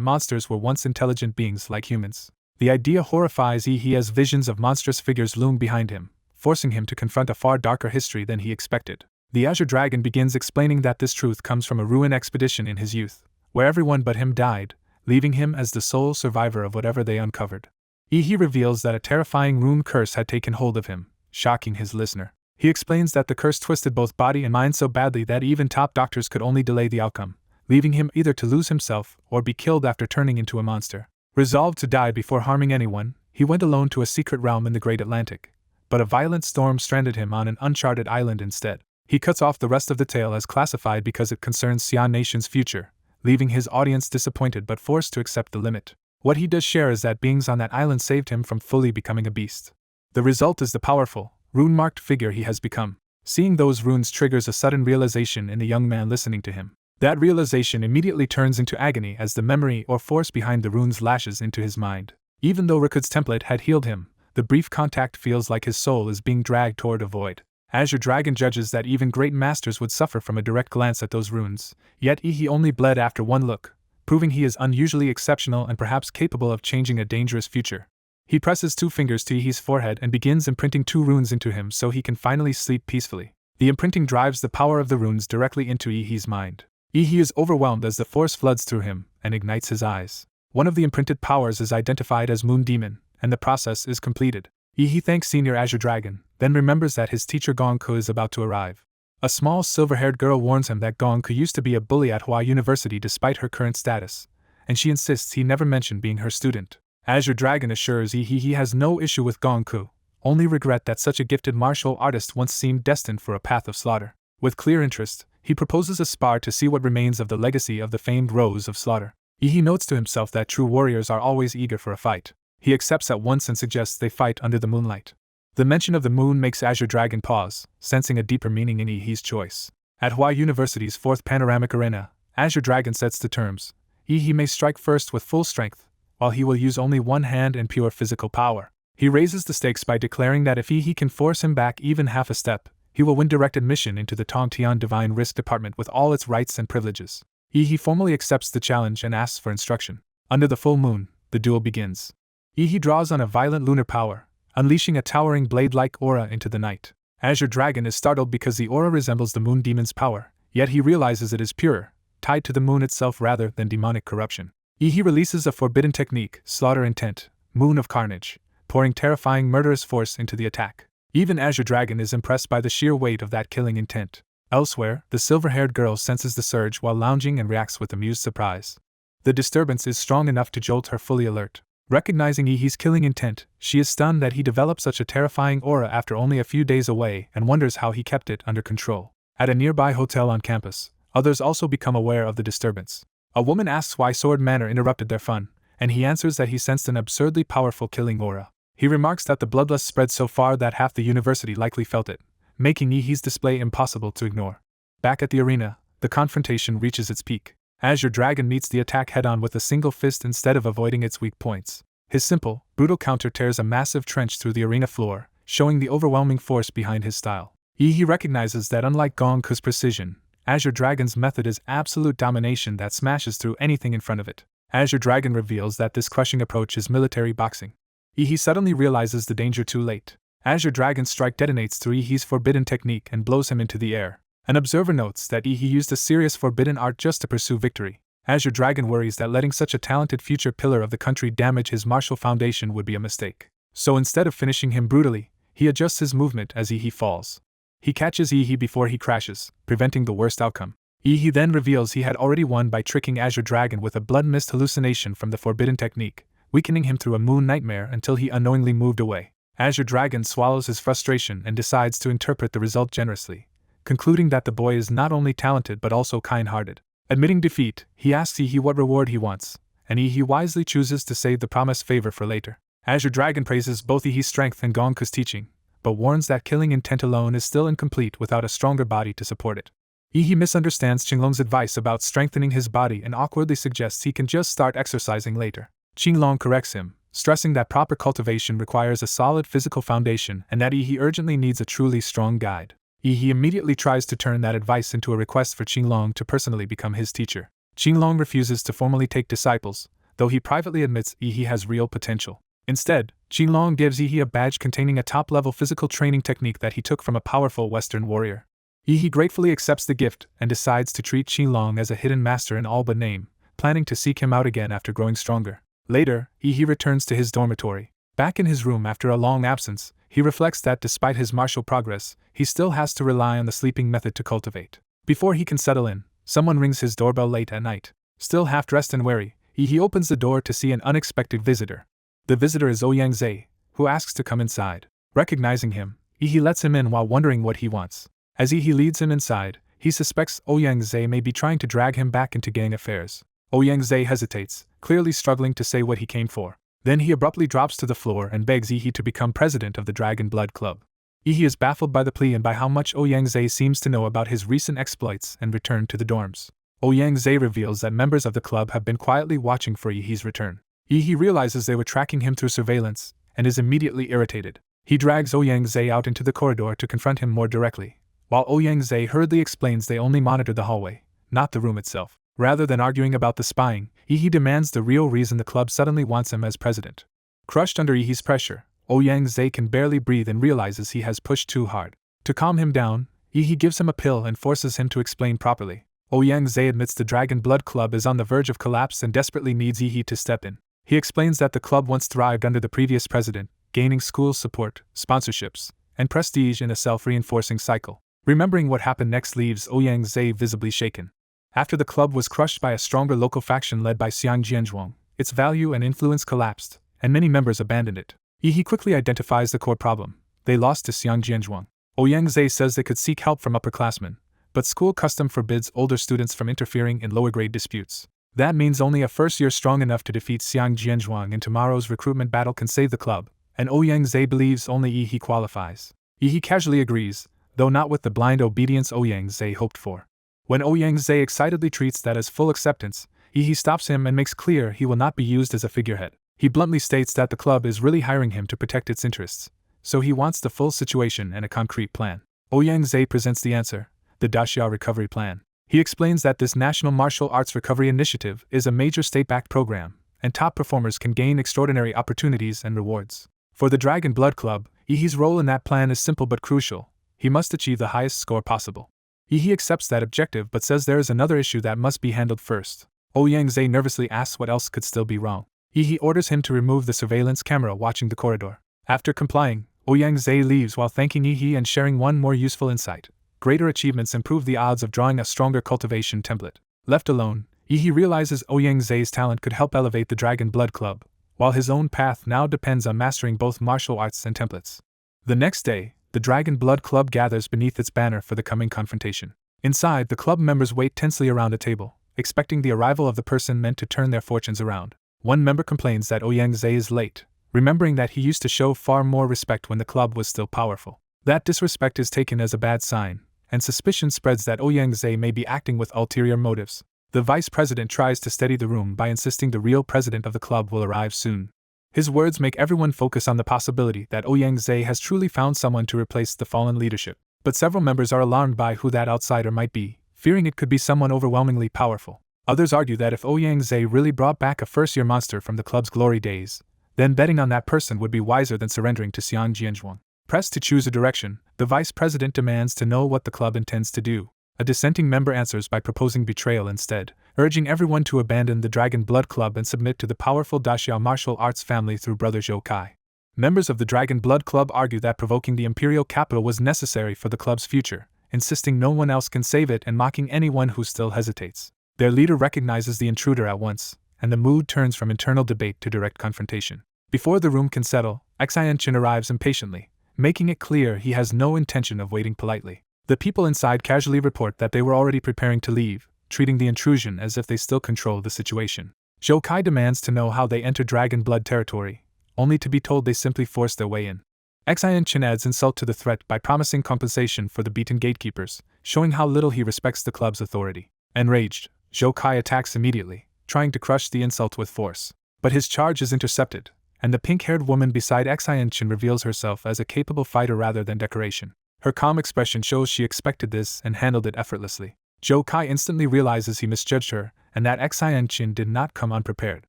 monsters were once intelligent beings like humans. The idea horrifies Ihi as visions of monstrous figures loom behind him, forcing him to confront a far darker history than he expected. The Azure Dragon begins explaining that this truth comes from a ruin expedition in his youth, where everyone but him died, leaving him as the sole survivor of whatever they uncovered. Ihi reveals that a terrifying rune curse had taken hold of him, shocking his listener. He explains that the curse twisted both body and mind so badly that even top doctors could only delay the outcome, leaving him either to lose himself or be killed after turning into a monster. Resolved to die before harming anyone, he went alone to a secret realm in the Great Atlantic, but a violent storm stranded him on an uncharted island instead. He cuts off the rest of the tale as classified because it concerns Xi'an Nation's future, leaving his audience disappointed but forced to accept the limit. What he does share is that beings on that island saved him from fully becoming a beast. The result is the powerful, rune-marked figure he has become. Seeing those runes triggers a sudden realization in the young man listening to him. That realization immediately turns into agony as the memory or force behind the runes lashes into his mind. Even though Rakud's template had healed him, the brief contact feels like his soul is being dragged toward a void. Azure Dragon judges that even great masters would suffer from a direct glance at those runes, yet Ihi only bled after one look, proving he is unusually exceptional and perhaps capable of changing a dangerous future. He presses 2 fingers to Ihi's forehead and begins imprinting 2 runes into him so he can finally sleep peacefully. The imprinting drives the power of the runes directly into Ihi's mind. Ihi is overwhelmed as the force floods through him and ignites his eyes. One of the imprinted powers is identified as Moon Demon, and the process is completed. Ihi thanks Senior Azure Dragon, then remembers that his teacher Gongku is about to arrive. A small silver-haired girl warns him that Gongku used to be a bully at Hua University despite her current status, and she insists he never mentioned being her student. Azure Dragon assures Ihi he has no issue with Gongku, only regret that such a gifted martial artist once seemed destined for a path of slaughter. With clear interest, he proposes a spar to see what remains of the legacy of the famed Rose of Slaughter. Ihi notes to himself that true warriors are always eager for a fight. He accepts at once and suggests they fight under the moonlight. The mention of the moon makes Azure Dragon pause, sensing a deeper meaning in Ihi's choice. At Hua University's 4th Panoramic Arena, Azure Dragon sets the terms. Ihi may strike first with full strength, while he will use only one hand and pure physical power. He raises the stakes by declaring that if Ihi can force him back even half a step, he will win direct admission into the Tongtian Divine Risk Department with all its rights and privileges. Ihi formally accepts the challenge and asks for instruction. Under the full moon, the duel begins. Ihi draws on a violent lunar power, unleashing a towering blade-like aura into the night. Azure Dragon is startled because the aura resembles the Moon Demon's power, yet he realizes it is purer, tied to the moon itself rather than demonic corruption. Ihi releases a forbidden technique, Slaughter Intent, Moon of Carnage, pouring terrifying murderous force into the attack. Even Azure Dragon is impressed by the sheer weight of that killing intent. Elsewhere, the silver-haired girl senses the surge while lounging and reacts with amused surprise. The disturbance is strong enough to jolt her fully alert. Recognizing Ihi's killing intent, she is stunned that he developed such a terrifying aura after only a few days away and wonders how he kept it under control. At a nearby hotel on campus, others also become aware of the disturbance. A woman asks why Sword Manor interrupted their fun, and he answers that he sensed an absurdly powerful killing aura. He remarks that the bloodlust spread so far that half the university likely felt it, making Ihi's display impossible to ignore. Back at the arena, the confrontation reaches its peak. Azure Dragon meets the attack head-on with a single fist instead of avoiding its weak points. His simple, brutal counter tears a massive trench through the arena floor, showing the overwhelming force behind his style. Ihi recognizes that unlike Gongku's precision, Azure Dragon's method is absolute domination that smashes through anything in front of it. Azure Dragon reveals that this crushing approach is military boxing. Ihi suddenly realizes the danger too late. Azure Dragon's strike detonates through Ihi's forbidden technique and blows him into the air. An observer notes that Ihi used a serious forbidden art just to pursue victory. Azure Dragon worries that letting such a talented future pillar of the country damage his martial foundation would be a mistake. So instead of finishing him brutally, he adjusts his movement as Ihi falls. He catches Ihi before he crashes, preventing the worst outcome. Ihi then reveals he had already won by tricking Azure Dragon with a blood mist hallucination from the forbidden technique, weakening him through a moon nightmare until he unknowingly moved away. Azure Dragon swallows his frustration and decides to interpret the result generously, concluding that the boy is not only talented but also kind-hearted. Admitting defeat, he asks Yi what reward he wants, and Yi wisely chooses to save the promised favor for later. Azure Dragon praises both Yi's strength and Gongku's teaching, but warns that killing intent alone is still incomplete without a stronger body to support it. Yi misunderstands Qinglong's advice about strengthening his body and awkwardly suggests he can just start exercising later. Qinglong corrects him, stressing that proper cultivation requires a solid physical foundation and that Yi urgently needs a truly strong guide. Yi immediately tries to turn that advice into a request for Qinglong to personally become his teacher. Qinglong refuses to formally take disciples, though he privately admits Yi has real potential. Instead, Qinglong gives Yi a badge containing a top-level physical training technique that he took from a powerful Western warrior. Yi gratefully accepts the gift and decides to treat Qinglong as a hidden master in all but name, planning to seek him out again after growing stronger. Later, Yi returns to his dormitory. Back in his room after a long absence, he reflects that despite his martial progress, he still has to rely on the sleeping method to cultivate. Before he can settle in, someone rings his doorbell late at night. Still half-dressed and wary, Yi opens the door to see an unexpected visitor. The visitor is Ouyang, who asks to come inside. Recognizing him, Yi lets him in while wondering what he wants. As Yi leads him inside, he suspects Ouyang may be trying to drag him back into gang affairs. Ouyang hesitates, clearly struggling to say what he came for. Then he abruptly drops to the floor and begs Yi to become president of the Dragon Blood Club. Yi is baffled by the plea and by how much Ouyang seems to know about his recent exploits and returned to the dorms. Ouyang reveals that members of the club have been quietly watching for Yi's return. Yi realizes they were tracking him through surveillance, and is immediately irritated. He drags Ouyang out into the corridor to confront him more directly, while Ouyang hurriedly explains they only monitor the hallway, not the room itself. Rather than arguing about the spying, Yi demands the real reason the club suddenly wants him as president. Crushed under Yi's pressure, Ouyang can barely breathe and realizes he has pushed too hard. To calm him down, Yi gives him a pill and forces him to explain properly. Ouyang admits the Dragon Blood Club is on the verge of collapse and desperately needs Yi to step in. He explains that the club once thrived under the previous president, gaining school support, sponsorships, and prestige in a self-reinforcing cycle. Remembering what happened next leaves Ouyang visibly shaken. After the club was crushed by a stronger local faction led by Xiang Jianzhuang, its value and influence collapsed, and many members abandoned it. Yi quickly identifies the core problem: they lost to Xiang Jianzhuang. Ouyang says they could seek help from upperclassmen, but school custom forbids older students from interfering in lower-grade disputes. That means only a first year strong enough to defeat Xiang Jianzhuang in tomorrow's recruitment battle can save the club, and Ouyang believes only Yi qualifies. Yi casually agrees, though not with the blind obedience Ouyang hoped for. When Ouyang excitedly treats that as full acceptance, Yi stops him and makes clear he will not be used as a figurehead. He bluntly states that the club is really hiring him to protect its interests, so he wants the full situation and a concrete plan. Ouyang presents the answer: the Daxia Recovery Plan. He explains that this National Martial Arts Recovery Initiative is a major state-backed program, and top performers can gain extraordinary opportunities and rewards. For the Dragon Blood Club, Yi's role in that plan is simple but crucial: he must achieve the highest score possible. Yi accepts that objective but says there is another issue that must be handled first. Ouyang nervously asks what else could still be wrong. Yi orders him to remove the surveillance camera watching the corridor. After complying, Ouyang leaves while thanking Yi and sharing one more useful insight: greater achievements improve the odds of drawing a stronger cultivation template. Left alone, Yi realizes Ouyang talent could help elevate the Dragon Blood Club, while his own path now depends on mastering both martial arts and templates. The next day, the Dragon Blood Club gathers beneath its banner for the coming confrontation. Inside, the club members wait tensely around a table, expecting the arrival of the person meant to turn their fortunes around. One member complains that Ouyang is late, remembering that he used to show far more respect when the club was still powerful. That disrespect is taken as a bad sign, and suspicion spreads that Ouyang may be acting with ulterior motives. The vice president tries to steady the room by insisting the real president of the club will arrive soon. His words make everyone focus on the possibility that Ouyang has truly found someone to replace the fallen leadership. But several members are alarmed by who that outsider might be, fearing it could be someone overwhelmingly powerful. Others argue that if Ouyang really brought back a first-year monster from the club's glory days, then betting on that person would be wiser than surrendering to Xiang Jianzhuang. Pressed to choose a direction, the vice president demands to know what the club intends to do. A dissenting member answers by proposing betrayal instead, urging everyone to abandon the Dragon Blood Club and submit to the powerful Daxia martial arts family through brother Zhou Kai. Members of the Dragon Blood Club argue that provoking the imperial capital was necessary for the club's future, insisting no one else can save it and mocking anyone who still hesitates. Their leader recognizes the intruder at once, and the mood turns from internal debate to direct confrontation. Before the room can settle, Xian arrives impatiently, making it clear he has no intention of waiting politely. The people inside casually report that they were already preparing to leave, treating the intrusion as if they still control the situation. Zhou Kai demands to know how they entered Dragon Blood territory, only to be told they simply forced their way in. Xian adds insult to the threat by promising compensation for the beaten gatekeepers, showing how little he respects the club's authority. Enraged, Zhou Kai attacks immediately, trying to crush the insult with force. But his charge is intercepted, and the pink-haired woman beside Xian reveals herself as a capable fighter rather than decoration. Her calm expression shows she expected this and handled it effortlessly. Zhou Kai instantly realizes he misjudged her, and that Xian did not come unprepared.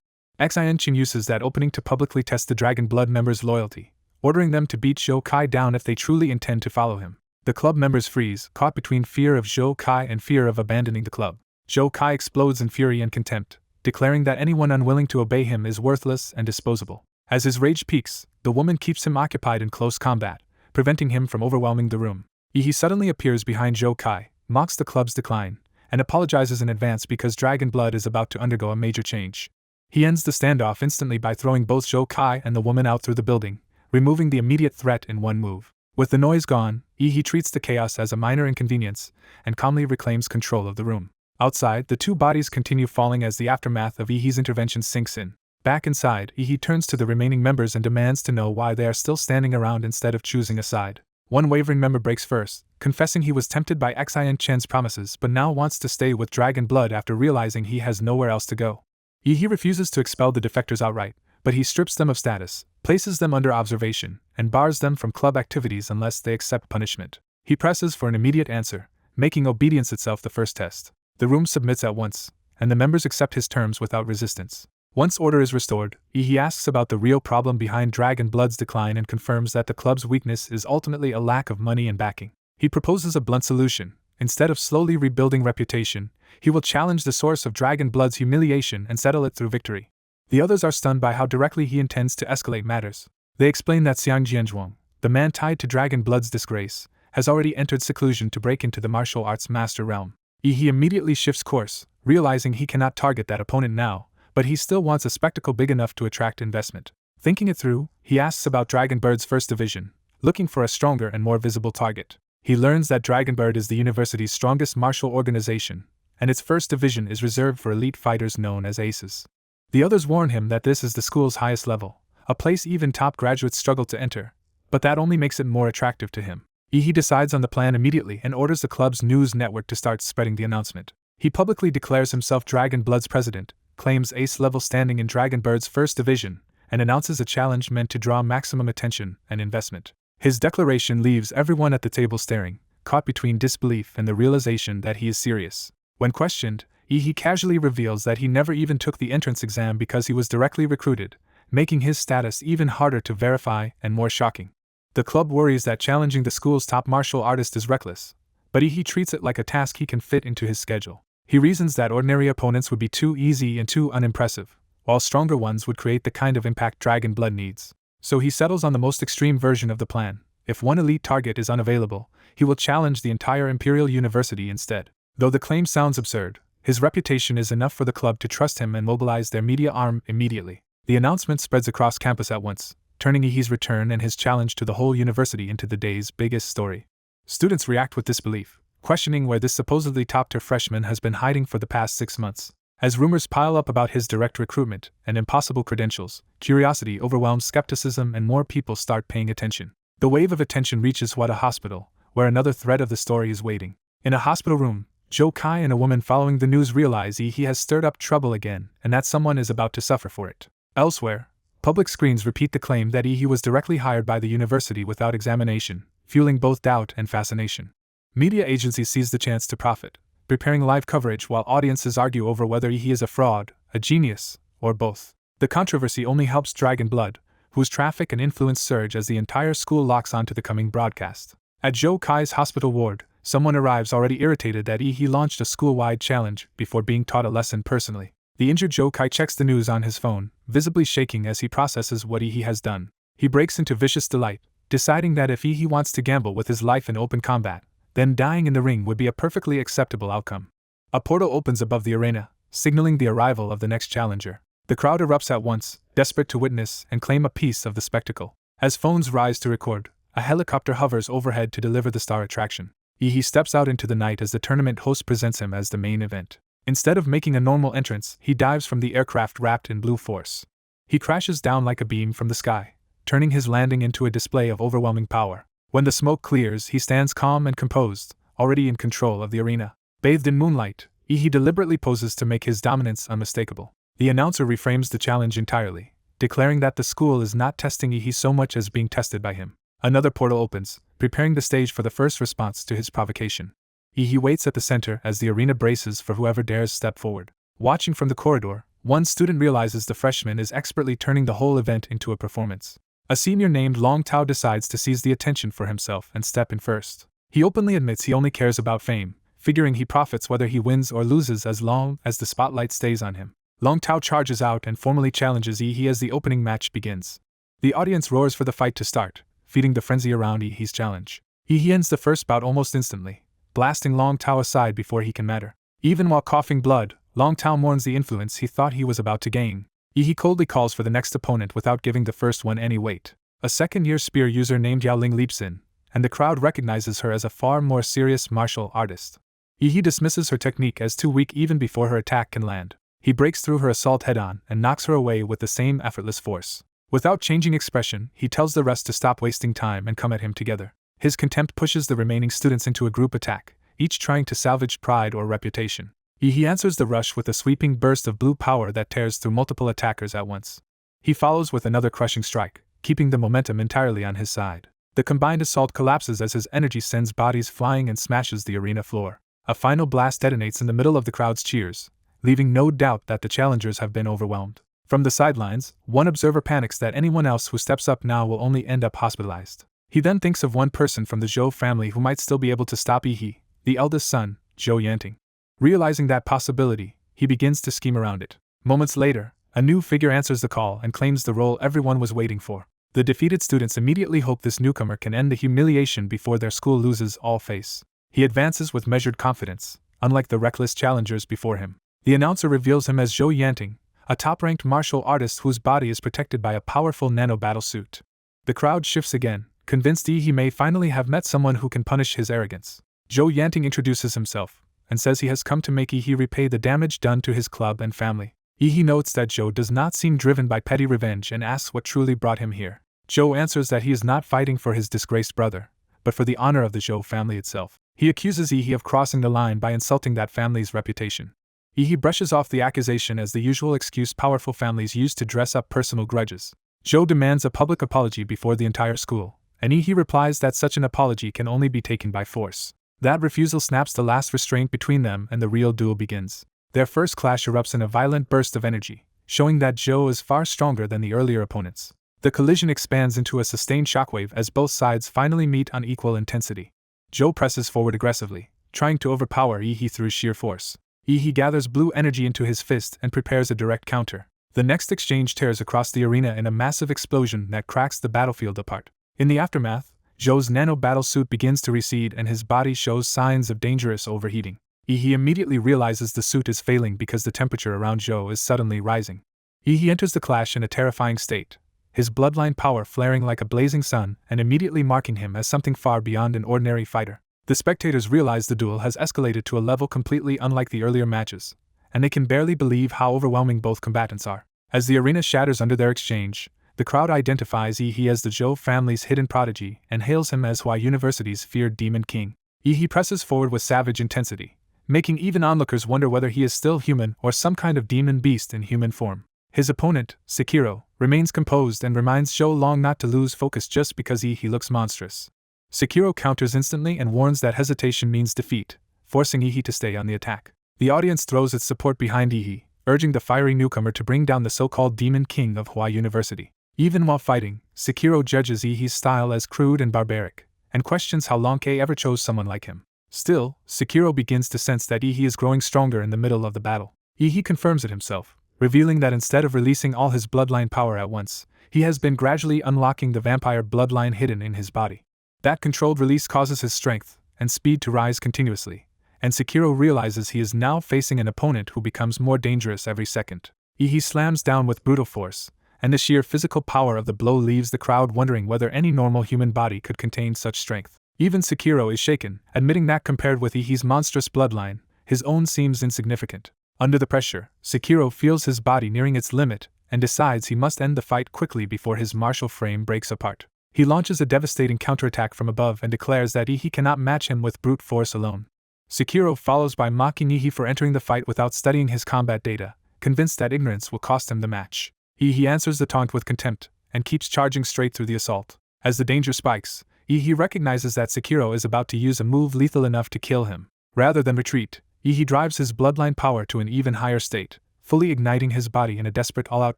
Xian uses that opening to publicly test the Dragon Blood members' loyalty, ordering them to beat Zhou Kai down if they truly intend to follow him. The club members freeze, caught between fear of Zhou Kai and fear of abandoning the club. Zhou Kai explodes in fury and contempt, declaring that anyone unwilling to obey him is worthless and disposable. As his rage peaks, the woman keeps him occupied in close combat, preventing him from overwhelming the room. He suddenly appears behind Zhou Kai, mocks the club's decline, and apologizes in advance because Dragon Blood is about to undergo a major change. He ends the standoff instantly by throwing both Zhou Kai and the woman out through the building, removing the immediate threat in one move. With the noise gone, he treats the chaos as a minor inconvenience and calmly reclaims control of the room. Outside, the two bodies continue falling as the aftermath of He's intervention sinks in. Back inside, He turns to the remaining members and demands to know why they are still standing around instead of choosing a side. One wavering member breaks first, confessing he was tempted by Xian's promises but now wants to stay with Dragon Blood after realizing he has nowhere else to go. He refuses to expel the defectors outright, but he strips them of status, places them under observation, and bars them from club activities unless they accept punishment. He presses for an immediate answer, making obedience itself the first test. The room submits at once, and the members accept his terms without resistance. Once order is restored, he asks about the real problem behind Dragon Blood's decline and confirms that the club's weakness is ultimately a lack of money and backing. He proposes a blunt solution. Instead of slowly rebuilding reputation, he will challenge the source of Dragon Blood's humiliation and settle it through victory. The others are stunned by how directly he intends to escalate matters. They explain that Xiang Jianzhuang, the man tied to Dragon Blood's disgrace, has already entered seclusion to break into the martial arts master realm. He immediately shifts course, realizing he cannot target that opponent now, but he still wants a spectacle big enough to attract investment. Thinking it through, he asks about Dragon Bird's first division, looking for a stronger and more visible target. He learns that Dragon Bird is the university's strongest martial organization, and its first division is reserved for elite fighters known as aces. The others warn him that this is the school's highest level, a place even top graduates struggle to enter, but that only makes it more attractive to him. He decides on the plan immediately and orders the club's news network to start spreading the announcement. He publicly declares himself Dragon Blood's president, claims ace-level standing in Dragon Bird's first division, and announces a challenge meant to draw maximum attention and investment. His declaration leaves everyone at the table staring, caught between disbelief and the realization that he is serious. When questioned, he casually reveals that he never even took the entrance exam because he was directly recruited, making his status even harder to verify and more shocking. The club worries that challenging the school's top martial artist is reckless, but he treats it like a task he can fit into his schedule. He reasons that ordinary opponents would be too easy and too unimpressive, while stronger ones would create the kind of impact Dragon Blood needs. So he settles on the most extreme version of the plan. If one elite target is unavailable, he will challenge the entire Imperial University instead. Though the claim sounds absurd, his reputation is enough for the club to trust him and mobilize their media arm immediately. The announcement spreads across campus at once, turning He's return and his challenge to the whole university into the day's biggest story. Students react with disbelief, questioning where this supposedly top-tier freshman has been hiding for the past 6 months. As rumors pile up about his direct recruitment and impossible credentials, curiosity overwhelms skepticism and more people start paying attention. The wave of attention reaches Wada Hospital, where another thread of the story is waiting. In a hospital room, Zhou Kai and a woman following the news realize he has stirred up trouble again and that someone is about to suffer for it. Elsewhere, public screens repeat the claim that he was directly hired by the university without examination, fueling both doubt and fascination. Media agencies seize the chance to profit, preparing live coverage while audiences argue over whether he is a fraud, a genius, or both. The controversy only helps Dragon Blood, whose traffic and influence surge as the entire school locks onto the coming broadcast. At Zhou Kai's hospital ward, someone arrives already irritated that he launched a school-wide challenge before being taught a lesson personally. The injured Zhou Kai checks the news on his phone, visibly shaking as he processes what he has done. He breaks into vicious delight, deciding that if he wants to gamble with his life in open combat, then dying in the ring would be a perfectly acceptable outcome. A portal opens above the arena, signaling the arrival of the next challenger. The crowd erupts at once, desperate to witness and claim a piece of the spectacle. As phones rise to record, a helicopter hovers overhead to deliver the star attraction. He steps out into the night as the tournament host presents him as the main event. Instead of making a normal entrance, he dives from the aircraft wrapped in blue force. He crashes down like a beam from the sky, turning his landing into a display of overwhelming power. When the smoke clears, he stands calm and composed, already in control of the arena. Bathed in moonlight, he deliberately poses to make his dominance unmistakable. The announcer reframes the challenge entirely, declaring that the school is not testing He so much as being tested by him. Another portal opens, preparing the stage for the first response to his provocation. He waits at the center as the arena braces for whoever dares step forward. Watching from the corridor, one student realizes the freshman is expertly turning the whole event into a performance. A senior named Long Tao decides to seize the attention for himself and step in first. He openly admits he only cares about fame, figuring he profits whether he wins or loses as long as the spotlight stays on him. Long Tao charges out and formally challenges He as the opening match begins. The audience roars for the fight to start, feeding the frenzy around He's challenge. He ends the first bout almost instantly, blasting Long Tao aside before he can matter. Even while coughing blood, Long Tao mourns the influence he thought he was about to gain. He coldly calls for the next opponent without giving the first one any weight. A second-year spear user named Yao Ling leaps in, and the crowd recognizes her as a far more serious martial artist. He dismisses her technique as too weak even before her attack can land. He breaks through her assault head-on and knocks her away with the same effortless force. Without changing expression, he tells the rest to stop wasting time and come at him together. His contempt pushes the remaining students into a group attack, each trying to salvage pride or reputation. He answers the rush with a sweeping burst of blue power that tears through multiple attackers at once. He follows with another crushing strike, keeping the momentum entirely on his side. The combined assault collapses as his energy sends bodies flying and smashes the arena floor. A final blast detonates in the middle of the crowd's cheers, leaving no doubt that the challengers have been overwhelmed. From the sidelines, one observer panics that anyone else who steps up now will only end up hospitalized. He then thinks of one person from the Zhou family who might still be able to stop Yi, the eldest son, Zhou Yanting. Realizing that possibility, he begins to scheme around it. Moments later, a new figure answers the call and claims the role everyone was waiting for. The defeated students immediately hope this newcomer can end the humiliation before their school loses all face. He advances with measured confidence, unlike the reckless challengers before him. The announcer reveals him as Zhou Yanting, a top-ranked martial artist whose body is protected by a powerful nano-battle suit. The crowd shifts again, convinced he may finally have met someone who can punish his arrogance. Zhou Yanting introduces himself, and says he has come to make Yi repay the damage done to his club and family. Yi notes that Zhou does not seem driven by petty revenge and asks what truly brought him here. Zhou answers that he is not fighting for his disgraced brother, but for the honor of the Zhou family itself. He accuses Yi of crossing the line by insulting that family's reputation. Yi brushes off the accusation as the usual excuse powerful families use to dress up personal grudges. Zhou demands a public apology before the entire school, and Yi replies that such an apology can only be taken by force. That refusal snaps the last restraint between them and the real duel begins. Their first clash erupts in a violent burst of energy, showing that Zhou is far stronger than the earlier opponents. The collision expands into a sustained shockwave as both sides finally meet on equal intensity. Zhou presses forward aggressively, trying to overpower Yi through sheer force. Yi gathers blue energy into his fist and prepares a direct counter. The next exchange tears across the arena in a massive explosion that cracks the battlefield apart. In the aftermath, Zhou's nano-battle suit begins to recede and his body shows signs of dangerous overheating. Yi immediately realizes the suit is failing because the temperature around Zhou is suddenly rising. Yi enters the clash in a terrifying state, his bloodline power flaring like a blazing sun and immediately marking him as something far beyond an ordinary fighter. The spectators realize the duel has escalated to a level completely unlike the earlier matches, and they can barely believe how overwhelming both combatants are. As the arena shatters under their exchange, the crowd identifies Yi as the Zhou family's hidden prodigy and hails him as Hua University's feared Demon King. Yi presses forward with savage intensity, making even onlookers wonder whether he is still human or some kind of demon beast in human form. His opponent, Sekiro, remains composed and reminds Zhou Long not to lose focus just because Yi looks monstrous. Sekiro counters instantly and warns that hesitation means defeat, forcing Yi to stay on the attack. The audience throws its support behind Yi, urging the fiery newcomer to bring down the so-called Demon King of Hua University. Even while fighting, Sekiro judges Yi's style as crude and barbaric, and questions how Long Ke ever chose someone like him. Still, Sekiro begins to sense that Yi is growing stronger in the middle of the battle. Yi confirms it himself, revealing that instead of releasing all his bloodline power at once, he has been gradually unlocking the vampire bloodline hidden in his body. That controlled release causes his strength and speed to rise continuously, and Sekiro realizes he is now facing an opponent who becomes more dangerous every second. Yi slams down with brutal force, and the sheer physical power of the blow leaves the crowd wondering whether any normal human body could contain such strength. Even Sekiro is shaken, admitting that compared with Ihi's monstrous bloodline, his own seems insignificant. Under the pressure, Sekiro feels his body nearing its limit and decides he must end the fight quickly before his martial frame breaks apart. He launches a devastating counterattack from above and declares that Ihi cannot match him with brute force alone. Sekiro follows by mocking Ihi for entering the fight without studying his combat data, convinced that ignorance will cost him the match. Ihi answers the taunt with contempt and keeps charging straight through the assault. As the danger spikes, Ihi recognizes that Sekiro is about to use a move lethal enough to kill him. Rather than retreat, Ihi drives his bloodline power to an even higher state, fully igniting his body in a desperate all-out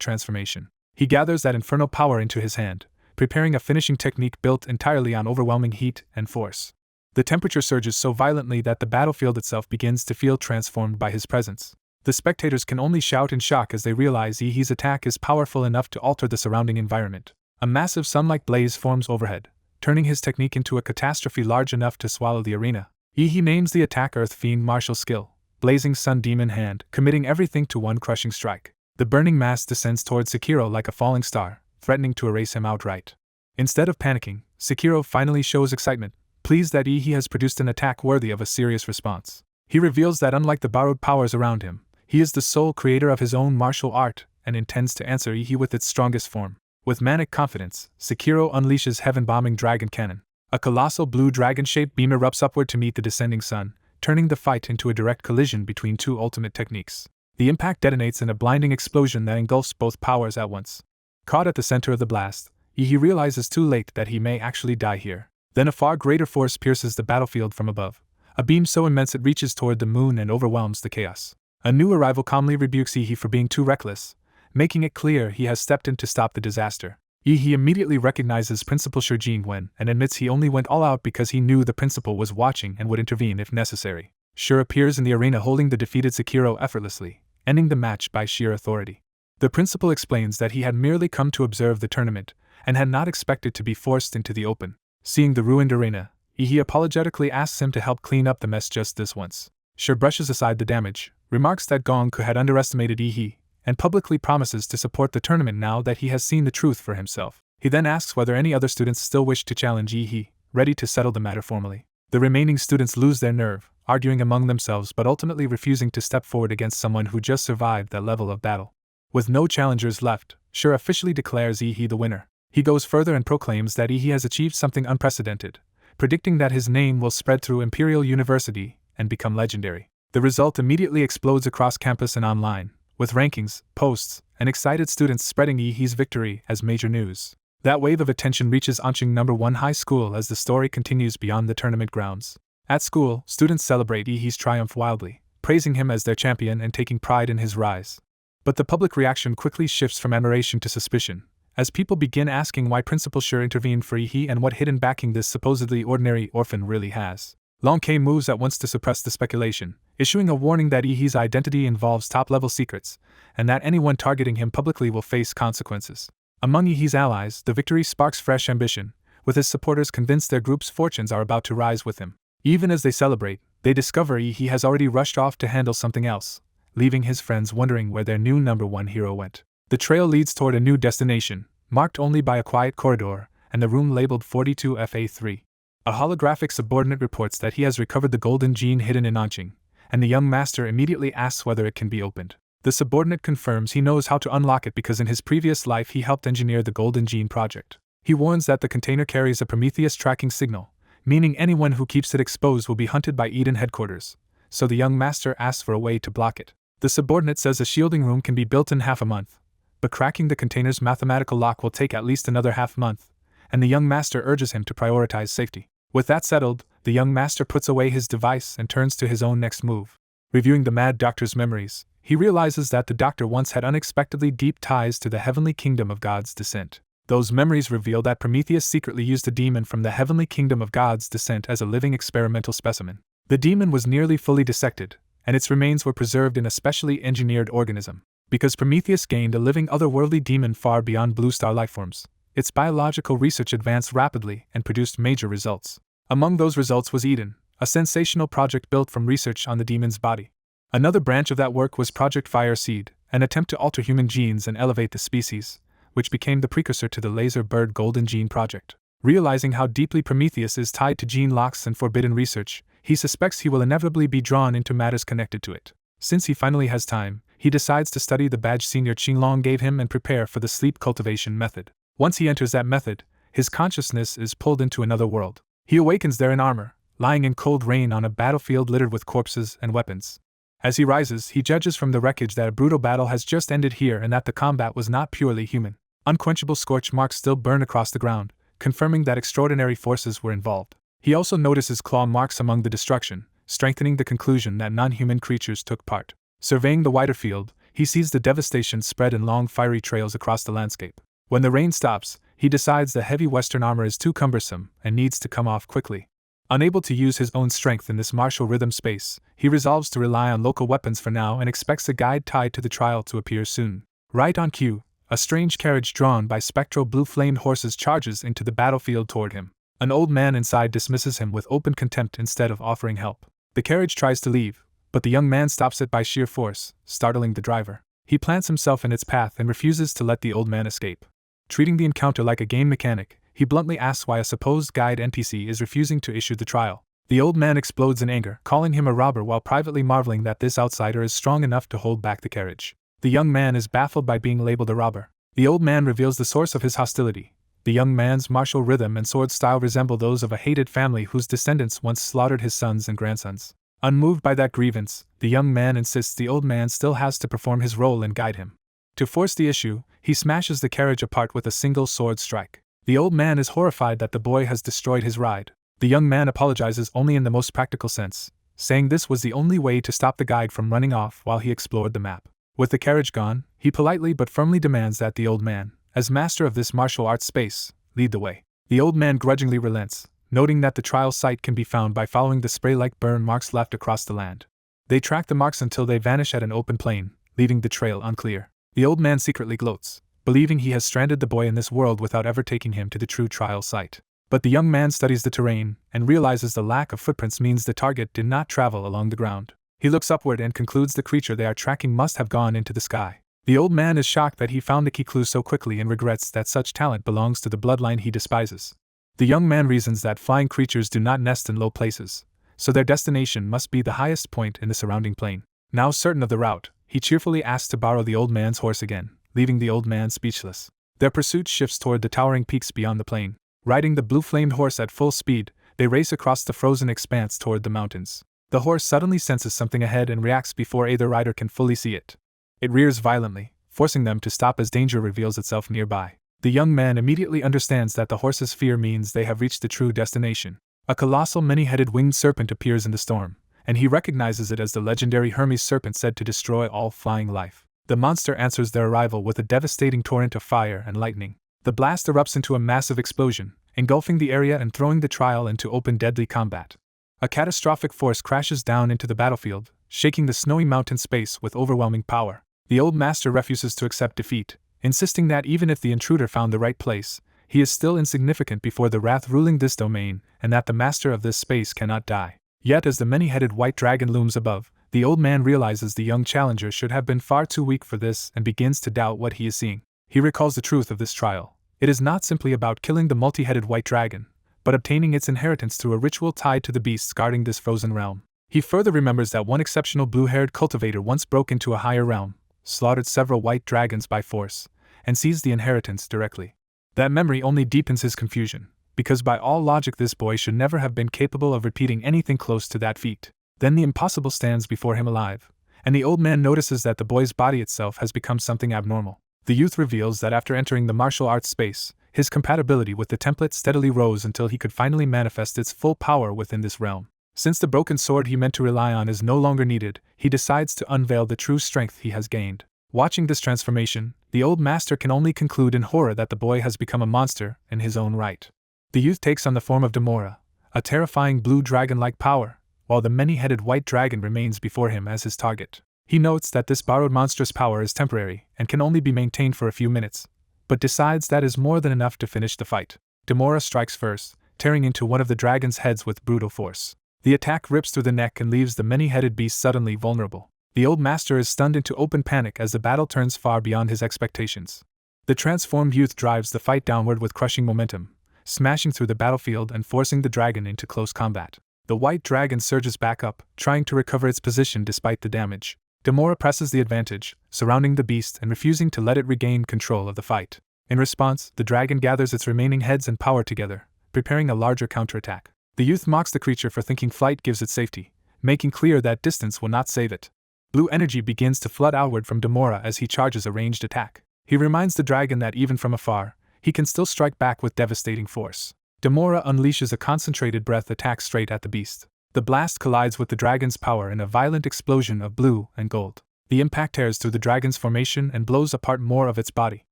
transformation. He gathers that infernal power into his hand, preparing a finishing technique built entirely on overwhelming heat and force. The temperature surges so violently that the battlefield itself begins to feel transformed by his presence. The spectators can only shout in shock as they realize Ihi's attack is powerful enough to alter the surrounding environment. A massive sun-like blaze forms overhead, turning his technique into a catastrophe large enough to swallow the arena. Ihi names the attack Earth Fiend Martial Skill, blazing sun demon hand, committing everything to one crushing strike. The burning mass descends towards Sekiro like a falling star, threatening to erase him outright. Instead of panicking, Sekiro finally shows excitement, pleased that Ihi has produced an attack worthy of a serious response. He reveals that unlike the borrowed powers around him, he is the sole creator of his own martial art and intends to answer Ihi with its strongest form. With manic confidence, Sekiro unleashes heaven-bombing dragon cannon. A colossal blue dragon-shaped beam erupts upward to meet the descending sun, turning the fight into a direct collision between two ultimate techniques. The impact detonates in a blinding explosion that engulfs both powers at once. Caught at the center of the blast, Ihi realizes too late that he may actually die here. Then a far greater force pierces the battlefield from above, a beam so immense it reaches toward the moon and overwhelms the chaos. A new arrival calmly rebukes Ihi for being too reckless, making it clear he has stepped in to stop the disaster. Ihi immediately recognizes Principal Shijin Wen and admits he only went all out because he knew the principal was watching and would intervene if necessary. Shur appears in the arena holding the defeated Sekiro effortlessly, ending the match by sheer authority. The principal explains that he had merely come to observe the tournament and had not expected to be forced into the open. Seeing the ruined arena, Ihi apologetically asks him to help clean up the mess just this once. Shur brushes aside the damage, remarks that Gong had underestimated Ihi, and publicly promises to support the tournament now that he has seen the truth for himself. He then asks whether any other students still wish to challenge Ihi, ready to settle the matter formally. The remaining students lose their nerve, arguing among themselves but ultimately refusing to step forward against someone who just survived that level of battle. With no challengers left, Shur officially declares Ihi the winner. He goes further and proclaims that Ihi has achieved something unprecedented, predicting that his name will spread through Imperial University and become legendary. The result immediately explodes across campus and online, with rankings, posts, and excited students spreading Ihi's victory as major news. That wave of attention reaches Anqing No. 1 High School as the story continues beyond the tournament grounds. At school, students celebrate Ihi's triumph wildly, praising him as their champion and taking pride in his rise. But the public reaction quickly shifts from admiration to suspicion, as people begin asking why Principal Shur intervened for Ihi and what hidden backing this supposedly ordinary orphan really has. Long K moves at once to suppress the speculation, issuing a warning that Ihi's identity involves top-level secrets, and that anyone targeting him publicly will face consequences. Among Ihi's allies, the victory sparks fresh ambition, with his supporters convinced their group's fortunes are about to rise with him. Even as they celebrate, they discover Ihi has already rushed off to handle something else, leaving his friends wondering where their new number 1 hero went. The trail leads toward a new destination, marked only by a quiet corridor, and the room labeled 42FA3. A holographic subordinate reports that he has recovered the golden gene hidden in Anqing, and the young master immediately asks whether it can be opened. The subordinate confirms he knows how to unlock it because in his previous life he helped engineer the Golden Gene project. He warns that the container carries a Prometheus tracking signal, meaning anyone who keeps it exposed will be hunted by Eden headquarters, so the young master asks for a way to block it. The subordinate says a shielding room can be built in half a month, but cracking the container's mathematical lock will take at least another half month, and the young master urges him to prioritize safety. With that settled, the young master puts away his device and turns to his own next move. Reviewing the mad doctor's memories, he realizes that the doctor once had unexpectedly deep ties to the heavenly kingdom of God's descent. Those memories reveal that Prometheus secretly used a demon from the heavenly kingdom of God's descent as a living experimental specimen. The demon was nearly fully dissected, and its remains were preserved in a specially engineered organism. Because Prometheus gained a living otherworldly demon far beyond blue star lifeforms, its biological research advanced rapidly and produced major results. Among those results was Eden, a sensational project built from research on the demon's body. Another branch of that work was Project Fire Seed, an attempt to alter human genes and elevate the species, which became the precursor to the Laser Bird Golden Gene Project. Realizing how deeply Prometheus is tied to gene locks and forbidden research, he suspects he will inevitably be drawn into matters connected to it. Since he finally has time, he decides to study the badge Senior Qinglong gave him and prepare for the sleep cultivation method. Once he enters that method, his consciousness is pulled into another world. He awakens there in armor, lying in cold rain on a battlefield littered with corpses and weapons. As he rises, he judges from the wreckage that a brutal battle has just ended here and that the combat was not purely human. Unquenchable scorch marks still burn across the ground, confirming that extraordinary forces were involved. He also notices claw marks among the destruction, strengthening the conclusion that non-human creatures took part. Surveying the wider field, he sees the devastation spread in long fiery trails across the landscape. When the rain stops, he decides the heavy Western armor is too cumbersome and needs to come off quickly. Unable to use his own strength in this martial rhythm space, he resolves to rely on local weapons for now and expects a guide tied to the trial to appear soon. Right on cue, a strange carriage drawn by spectral blue-flamed horses charges into the battlefield toward him. An old man inside dismisses him with open contempt instead of offering help. The carriage tries to leave, but the young man stops it by sheer force, startling the driver. He plants himself in its path and refuses to let the old man escape. Treating the encounter like a game mechanic, he bluntly asks why a supposed guide NPC is refusing to issue the trial. The old man explodes in anger, calling him a robber while privately marveling that this outsider is strong enough to hold back the carriage. The young man is baffled by being labeled a robber. The old man reveals the source of his hostility. The young man's martial rhythm and sword style resemble those of a hated family whose descendants once slaughtered his sons and grandsons. Unmoved by that grievance, the young man insists the old man still has to perform his role and guide him. To force the issue, he smashes the carriage apart with a single sword strike. The old man is horrified that the boy has destroyed his ride. The young man apologizes only in the most practical sense, saying this was the only way to stop the guide from running off while he explored the map. With the carriage gone, he politely but firmly demands that the old man, as master of this martial arts space, lead the way. The old man grudgingly relents, noting that the trial site can be found by following the spray-like burn marks left across the land. They track the marks until they vanish at an open plain, leaving the trail unclear. The old man secretly gloats, believing he has stranded the boy in this world without ever taking him to the true trial site. But the young man studies the terrain and realizes the lack of footprints means the target did not travel along the ground. He looks upward and concludes the creature they are tracking must have gone into the sky. The old man is shocked that he found the key clue so quickly and regrets that such talent belongs to the bloodline he despises. The young man reasons that flying creatures do not nest in low places, so their destination must be the highest point in the surrounding plain. Now certain of the route, he cheerfully asks to borrow the old man's horse again, leaving the old man speechless. Their pursuit shifts toward the towering peaks beyond the plain. Riding the blue-flamed horse at full speed, they race across the frozen expanse toward the mountains. The horse suddenly senses something ahead and reacts before either rider can fully see it. It rears violently, forcing them to stop as danger reveals itself nearby. The young man immediately understands that the horse's fear means they have reached the true destination. A colossal many-headed winged serpent appears in the storm, and he recognizes it as the legendary Hermes serpent said to destroy all flying life. The monster answers their arrival with a devastating torrent of fire and lightning. The blast erupts into a massive explosion, engulfing the area and throwing the trial into open deadly combat. A catastrophic force crashes down into the battlefield, shaking the snowy mountain space with overwhelming power. The old master refuses to accept defeat, insisting that even if the intruder found the right place, he is still insignificant before the wrath ruling this domain, and that the master of this space cannot die. Yet as the many-headed white dragon looms above, the old man realizes the young challenger should have been far too weak for this and begins to doubt what he is seeing. He recalls the truth of this trial. It is not simply about killing the multi-headed white dragon, but obtaining its inheritance through a ritual tied to the beasts guarding this frozen realm. He further remembers that one exceptional blue-haired cultivator once broke into a higher realm, slaughtered several white dragons by force, and seized the inheritance directly. That memory only deepens his confusion, because by all logic this boy should never have been capable of repeating anything close to that feat. Then the impossible stands before him alive, and the old man notices that the boy's body itself has become something abnormal. The youth reveals that after entering the martial arts space, his compatibility with the template steadily rose until he could finally manifest its full power within this realm. Since the broken sword he meant to rely on is no longer needed, he decides to unveil the true strength he has gained. Watching this transformation, the old master can only conclude in horror that the boy has become a monster in his own right. The youth takes on the form of Demora, a terrifying blue dragon-like power, while the many-headed white dragon remains before him as his target. He notes that this borrowed monstrous power is temporary and can only be maintained for a few minutes, but decides that is more than enough to finish the fight. Demora strikes first, tearing into one of the dragon's heads with brutal force. The attack rips through the neck and leaves the many-headed beast suddenly vulnerable. The old master is stunned into open panic as the battle turns far beyond his expectations. The transformed youth drives the fight downward with crushing momentum, smashing through the battlefield and forcing the dragon into close combat. The white dragon surges back up, trying to recover its position despite the damage. Demora presses the advantage, surrounding the beast and refusing to let it regain control of the fight. In response, the dragon gathers its remaining heads and power together, preparing a larger counterattack. The youth mocks the creature for thinking flight gives it safety, making clear that distance will not save it. Blue energy begins to flood outward from Demora as he charges a ranged attack. He reminds the dragon that even from afar, he can still strike back with devastating force. Demora unleashes a concentrated breath attack straight at the beast. The blast collides with the dragon's power in a violent explosion of blue and gold. The impact tears through the dragon's formation and blows apart more of its body.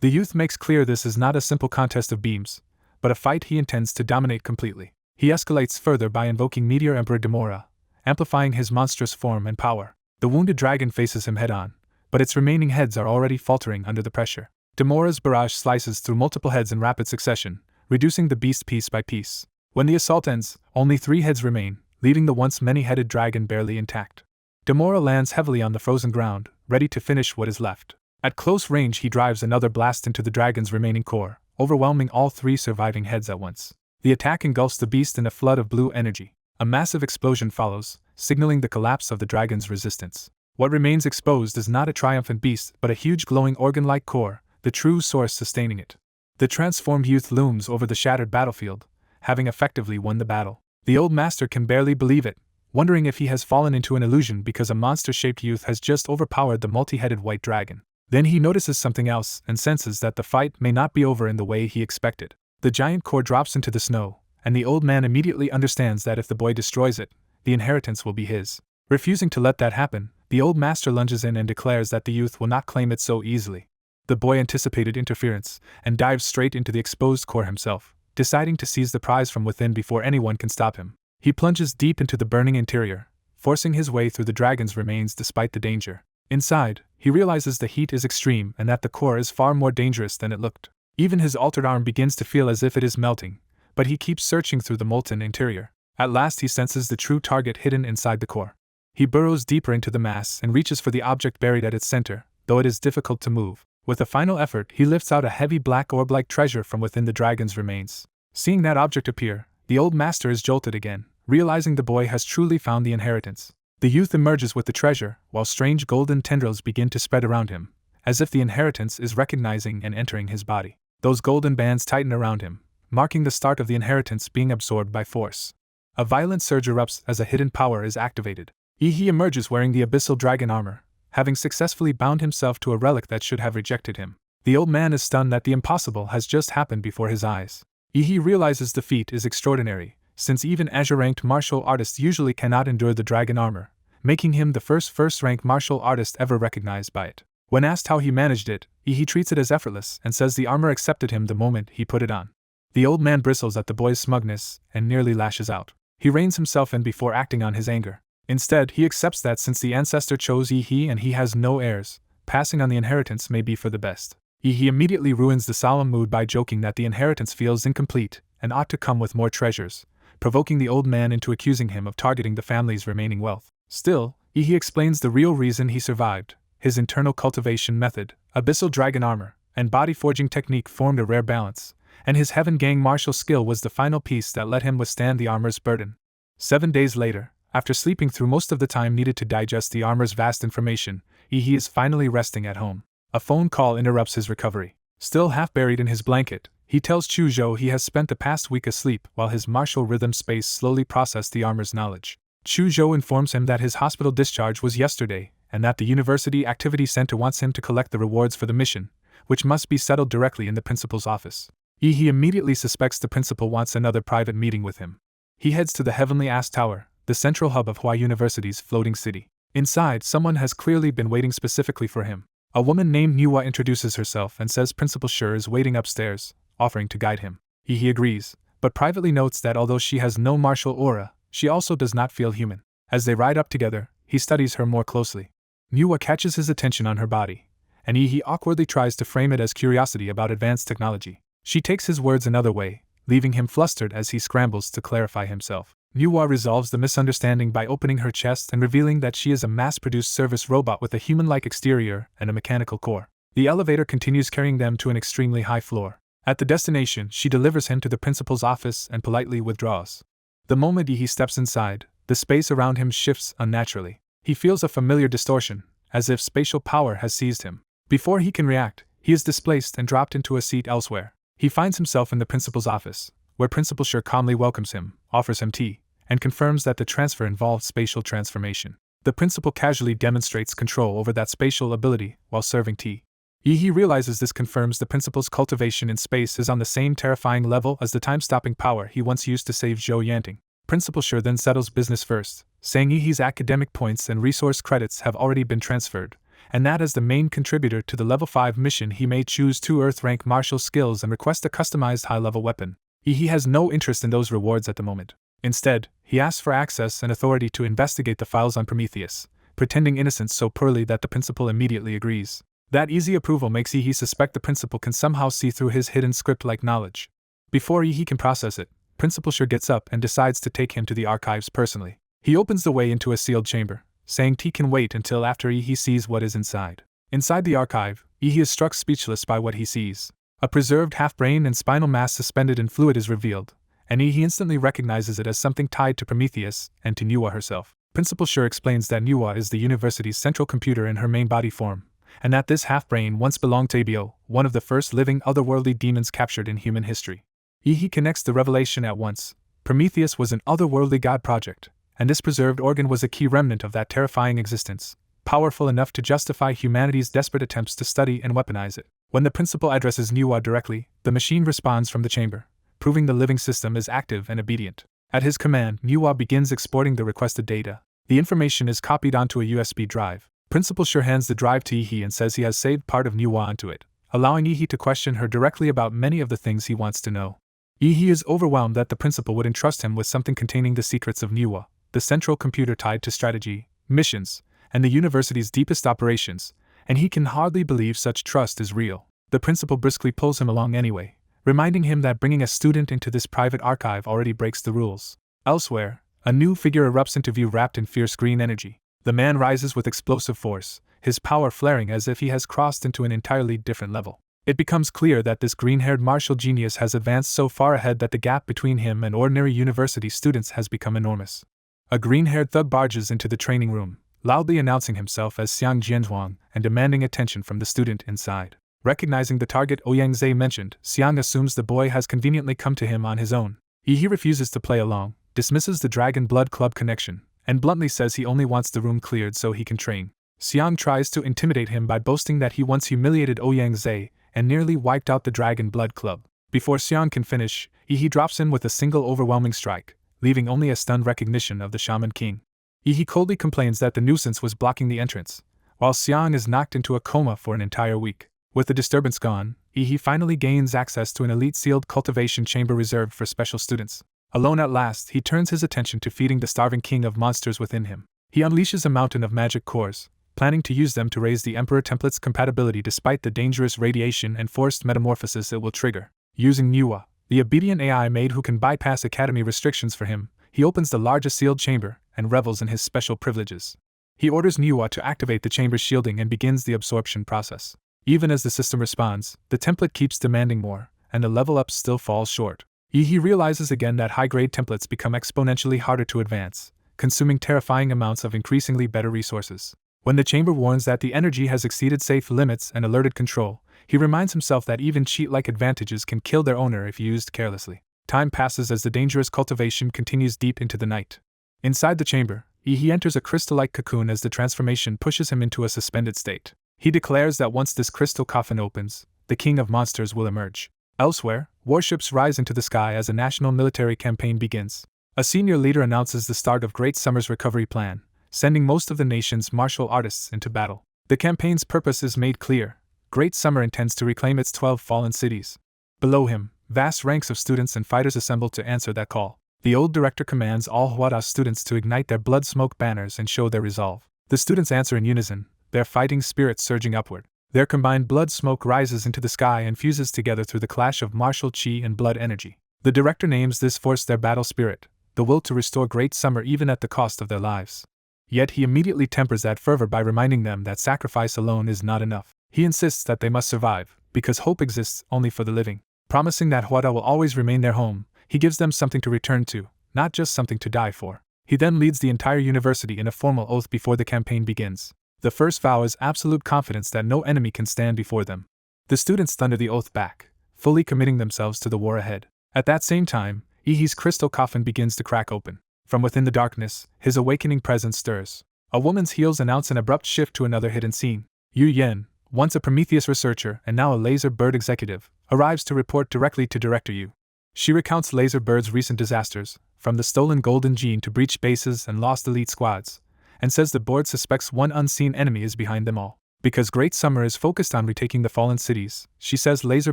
The youth makes clear this is not a simple contest of beams, but a fight he intends to dominate completely. He escalates further by invoking Meteor Emperor Demora, amplifying his monstrous form and power. The wounded dragon faces him head-on, but its remaining heads are already faltering under the pressure. Demora's barrage slices through multiple heads in rapid succession, reducing the beast piece by piece. When the assault ends, only 3 heads remain, leaving the once many-headed dragon barely intact. Demora lands heavily on the frozen ground, ready to finish what is left. At close range he drives another blast into the dragon's remaining core, overwhelming all 3 surviving heads at once. The attack engulfs the beast in a flood of blue energy. A massive explosion follows, signaling the collapse of the dragon's resistance. What remains exposed is not a triumphant beast but a huge glowing organ-like core, the true source sustaining it. The transformed youth looms over the shattered battlefield, having effectively won the battle. The old master can barely believe it, wondering if he has fallen into an illusion because a monster-shaped youth has just overpowered the multi-headed white dragon. Then he notices something else and senses that the fight may not be over in the way he expected. The giant core drops into the snow, and the old man immediately understands that if the boy destroys it, the inheritance will be his. Refusing to let that happen, the old master lunges in and declares that the youth will not claim it so easily. The boy anticipated interference and dives straight into the exposed core himself, deciding to seize the prize from within before anyone can stop him. He plunges deep into the burning interior, forcing his way through the dragon's remains despite the danger. Inside, he realizes the heat is extreme and that the core is far more dangerous than it looked. Even his altered arm begins to feel as if it is melting, but he keeps searching through the molten interior. At last he senses the true target hidden inside the core. He burrows deeper into the mass and reaches for the object buried at its center, though it is difficult to move. With a final effort, he lifts out a heavy black orb-like treasure from within the dragon's remains. Seeing that object appear, the old master is jolted again, realizing the boy has truly found the inheritance. The youth emerges with the treasure, while strange golden tendrils begin to spread around him, as if the inheritance is recognizing and entering his body. Those golden bands tighten around him, marking the start of the inheritance being absorbed by force. A violent surge erupts as a hidden power is activated. He emerges wearing the abyssal dragon armor, having successfully bound himself to a relic that should have rejected him. The old man is stunned that the impossible has just happened before his eyes. He realizes the feat is extraordinary, since even Azure-ranked martial artists usually cannot endure the dragon armor, making him the first-rank martial artist ever recognized by it. When asked how he managed it, he treats it as effortless and says the armor accepted him the moment he put it on. The old man bristles at the boy's smugness and nearly lashes out. He reins himself in before acting on his anger. Instead, he accepts that since the ancestor chose he and he has no heirs, passing on the inheritance may be for the best. He immediately ruins the solemn mood by joking that the inheritance feels incomplete and ought to come with more treasures, provoking the old man into accusing him of targeting the family's remaining wealth. Still, he explains the real reason he survived. His internal cultivation method, abyssal dragon armor, and body forging technique formed a rare balance, and his Heaven Gang martial skill was the final piece that let him withstand the armor's burden. 7 days later, after sleeping through most of the time needed to digest the armor's vast information, he is finally resting at home. A phone call interrupts his recovery. Still half buried in his blanket, he tells Chu Zhou he has spent the past week asleep while his martial rhythm space slowly processed the armor's knowledge. Chu Zhou informs him that his hospital discharge was yesterday, and that the University Activity Center wants him to collect the rewards for the mission, which must be settled directly in the principal's office. He immediately suspects the principal wants another private meeting with him. He heads to the Heavenly Ass Tower, the central hub of Hua University's floating city. Inside, someone has clearly been waiting specifically for him. A woman named Manhwa introduces herself and says Principal Sure is waiting upstairs, offering to guide him. He agrees, but privately notes that although she has no martial aura, she also does not feel human. As they ride up together, he studies her more closely. Manhwa catches his attention on her body, and he awkwardly tries to frame it as curiosity about advanced technology. She takes his words another way, leaving him flustered as he scrambles to clarify himself. Manhwa resolves the misunderstanding by opening her chest and revealing that she is a mass-produced service robot with a human-like exterior and a mechanical core. The elevator continues carrying them to an extremely high floor. At the destination, she delivers him to the principal's office and politely withdraws. The moment he steps inside, the space around him shifts unnaturally. He feels a familiar distortion, as if spatial power has seized him. Before he can react, he is displaced and dropped into a seat elsewhere. He finds himself in the principal's office, where Principal Sher calmly welcomes him, offers him tea, and confirms that the transfer involved spatial transformation. The principal casually demonstrates control over that spatial ability while serving tea. He realizes this confirms the principal's cultivation in space is on the same terrifying level as the time-stopping power he once used to save Zhou Yanting. Principal Sher then settles business first, saying Yi's academic points and resource credits have already been transferred, and that as the main contributor to the level 5 mission he may choose 2 Earth-rank martial skills and request a customized high-level weapon. He has no interest in those rewards at the moment. Instead, he asks for access and authority to investigate the files on Prometheus, pretending innocence so poorly that the principal immediately agrees. That easy approval makes he suspect the principal can somehow see through his hidden script-like knowledge. Before he can process it, Principal Sher gets up and decides to take him to the archives personally. He opens the way into a sealed chamber, saying T can wait until after he sees what is inside. Inside the archive, he is struck speechless by what he sees. A preserved half-brain and spinal mass suspended in fluid is revealed, and he instantly recognizes it as something tied to Prometheus and to Manhwa herself. Principal Sher explains that Manhwa is the university's central computer in her main body form, and that this half-brain once belonged to Abo, one of the first living otherworldly demons captured in human history. He connects the revelation at once. Prometheus was an otherworldly god project, and this preserved organ was a key remnant of that terrifying existence, powerful enough to justify humanity's desperate attempts to study and weaponize it. When the principal addresses Manhwa directly, the machine responds from the chamber, proving the living system is active and obedient. At his command, Manhwa begins exporting the requested data. The information is copied onto a USB drive. Principal Sher hands the drive to Yi and says he has saved part of Manhwa onto it, allowing Yi to question her directly about many of the things he wants to know. Yi is overwhelmed that the principal would entrust him with something containing the secrets of Manhwa, the central computer tied to strategy, missions, and the university's deepest operations, and he can hardly believe such trust is real. The principal briskly pulls him along anyway, reminding him that bringing a student into this private archive already breaks the rules. Elsewhere, a new figure erupts into view wrapped in fierce green energy. The man rises with explosive force, his power flaring as if he has crossed into an entirely different level. It becomes clear that this green-haired martial genius has advanced so far ahead that the gap between him and ordinary university students has become enormous. A green-haired thug barges into the training room, loudly announcing himself as Xiang Jianzhuang and demanding attention from the student inside. Recognizing the target Ouyang Zhe mentioned, Xiang assumes the boy has conveniently come to him on his own. He refuses to play along, dismisses the Dragon Blood Club connection, and bluntly says he only wants the room cleared so he can train. Xiang tries to intimidate him by boasting that he once humiliated Ouyang Zhe and nearly wiped out the Dragon Blood Club. Before Xiang can finish, he drops in with a single overwhelming strike, leaving only a stunned recognition of the Shaman King. He coldly complains that the nuisance was blocking the entrance, while Xiang is knocked into a coma for an entire week. With the disturbance gone, he finally gains access to an elite sealed cultivation chamber reserved for special students. Alone at last, he turns his attention to feeding the starving king of monsters within him. He unleashes a mountain of magic cores, planning to use them to raise the Emperor Template's compatibility despite the dangerous radiation and forced metamorphosis it will trigger. Using Manhwa, the obedient AI maid who can bypass academy restrictions for him, he opens the largest sealed chamber and revels in his special privileges. He orders Manhwa to activate the chamber's shielding and begins the absorption process. Even as the system responds, the template keeps demanding more, and the level up still falls short. He realizes again that high-grade templates become exponentially harder to advance, consuming terrifying amounts of increasingly better resources. When the chamber warns that the energy has exceeded safe limits and alerted control, he reminds himself that even cheat-like advantages can kill their owner if used carelessly. Time passes as the dangerous cultivation continues deep into the night. Inside the chamber, he enters a crystal-like cocoon as the transformation pushes him into a suspended state. He declares that once this crystal coffin opens, the king of monsters will emerge. Elsewhere, warships rise into the sky as a national military campaign begins. A senior leader announces the start of Great Summer's recovery plan, sending most of the nation's martial artists into battle. The campaign's purpose is made clear. Great Summer intends to reclaim its 12 fallen cities. Below him, vast ranks of students and fighters assemble to answer that call. The old director commands all Huada students to ignite their blood smoke banners and show their resolve. The students answer in unison, their fighting spirits surging upward. Their combined blood smoke rises into the sky and fuses together through the clash of martial chi and blood energy. The director names this force their battle spirit, the will to restore Great Summer even at the cost of their lives. Yet he immediately tempers that fervor by reminding them that sacrifice alone is not enough. He insists that they must survive, because hope exists only for the living. Promising that Huada will always remain their home, he gives them something to return to, not just something to die for. He then leads the entire university in a formal oath before the campaign begins. The first vow is absolute confidence that no enemy can stand before them. The students thunder the oath back, fully committing themselves to the war ahead. At that same time, Ihi's crystal coffin begins to crack open. From within the darkness, his awakening presence stirs. A woman's heels announce an abrupt shift to another hidden scene. Yu Yen, once a Prometheus researcher and now a Laser Bird executive, arrives to report directly to Director Yu. She recounts Laser Bird's recent disasters, from the stolen golden gene to breached bases and lost elite squads, and says the board suspects one unseen enemy is behind them all. Because Great Summer is focused on retaking the fallen cities, she says Laser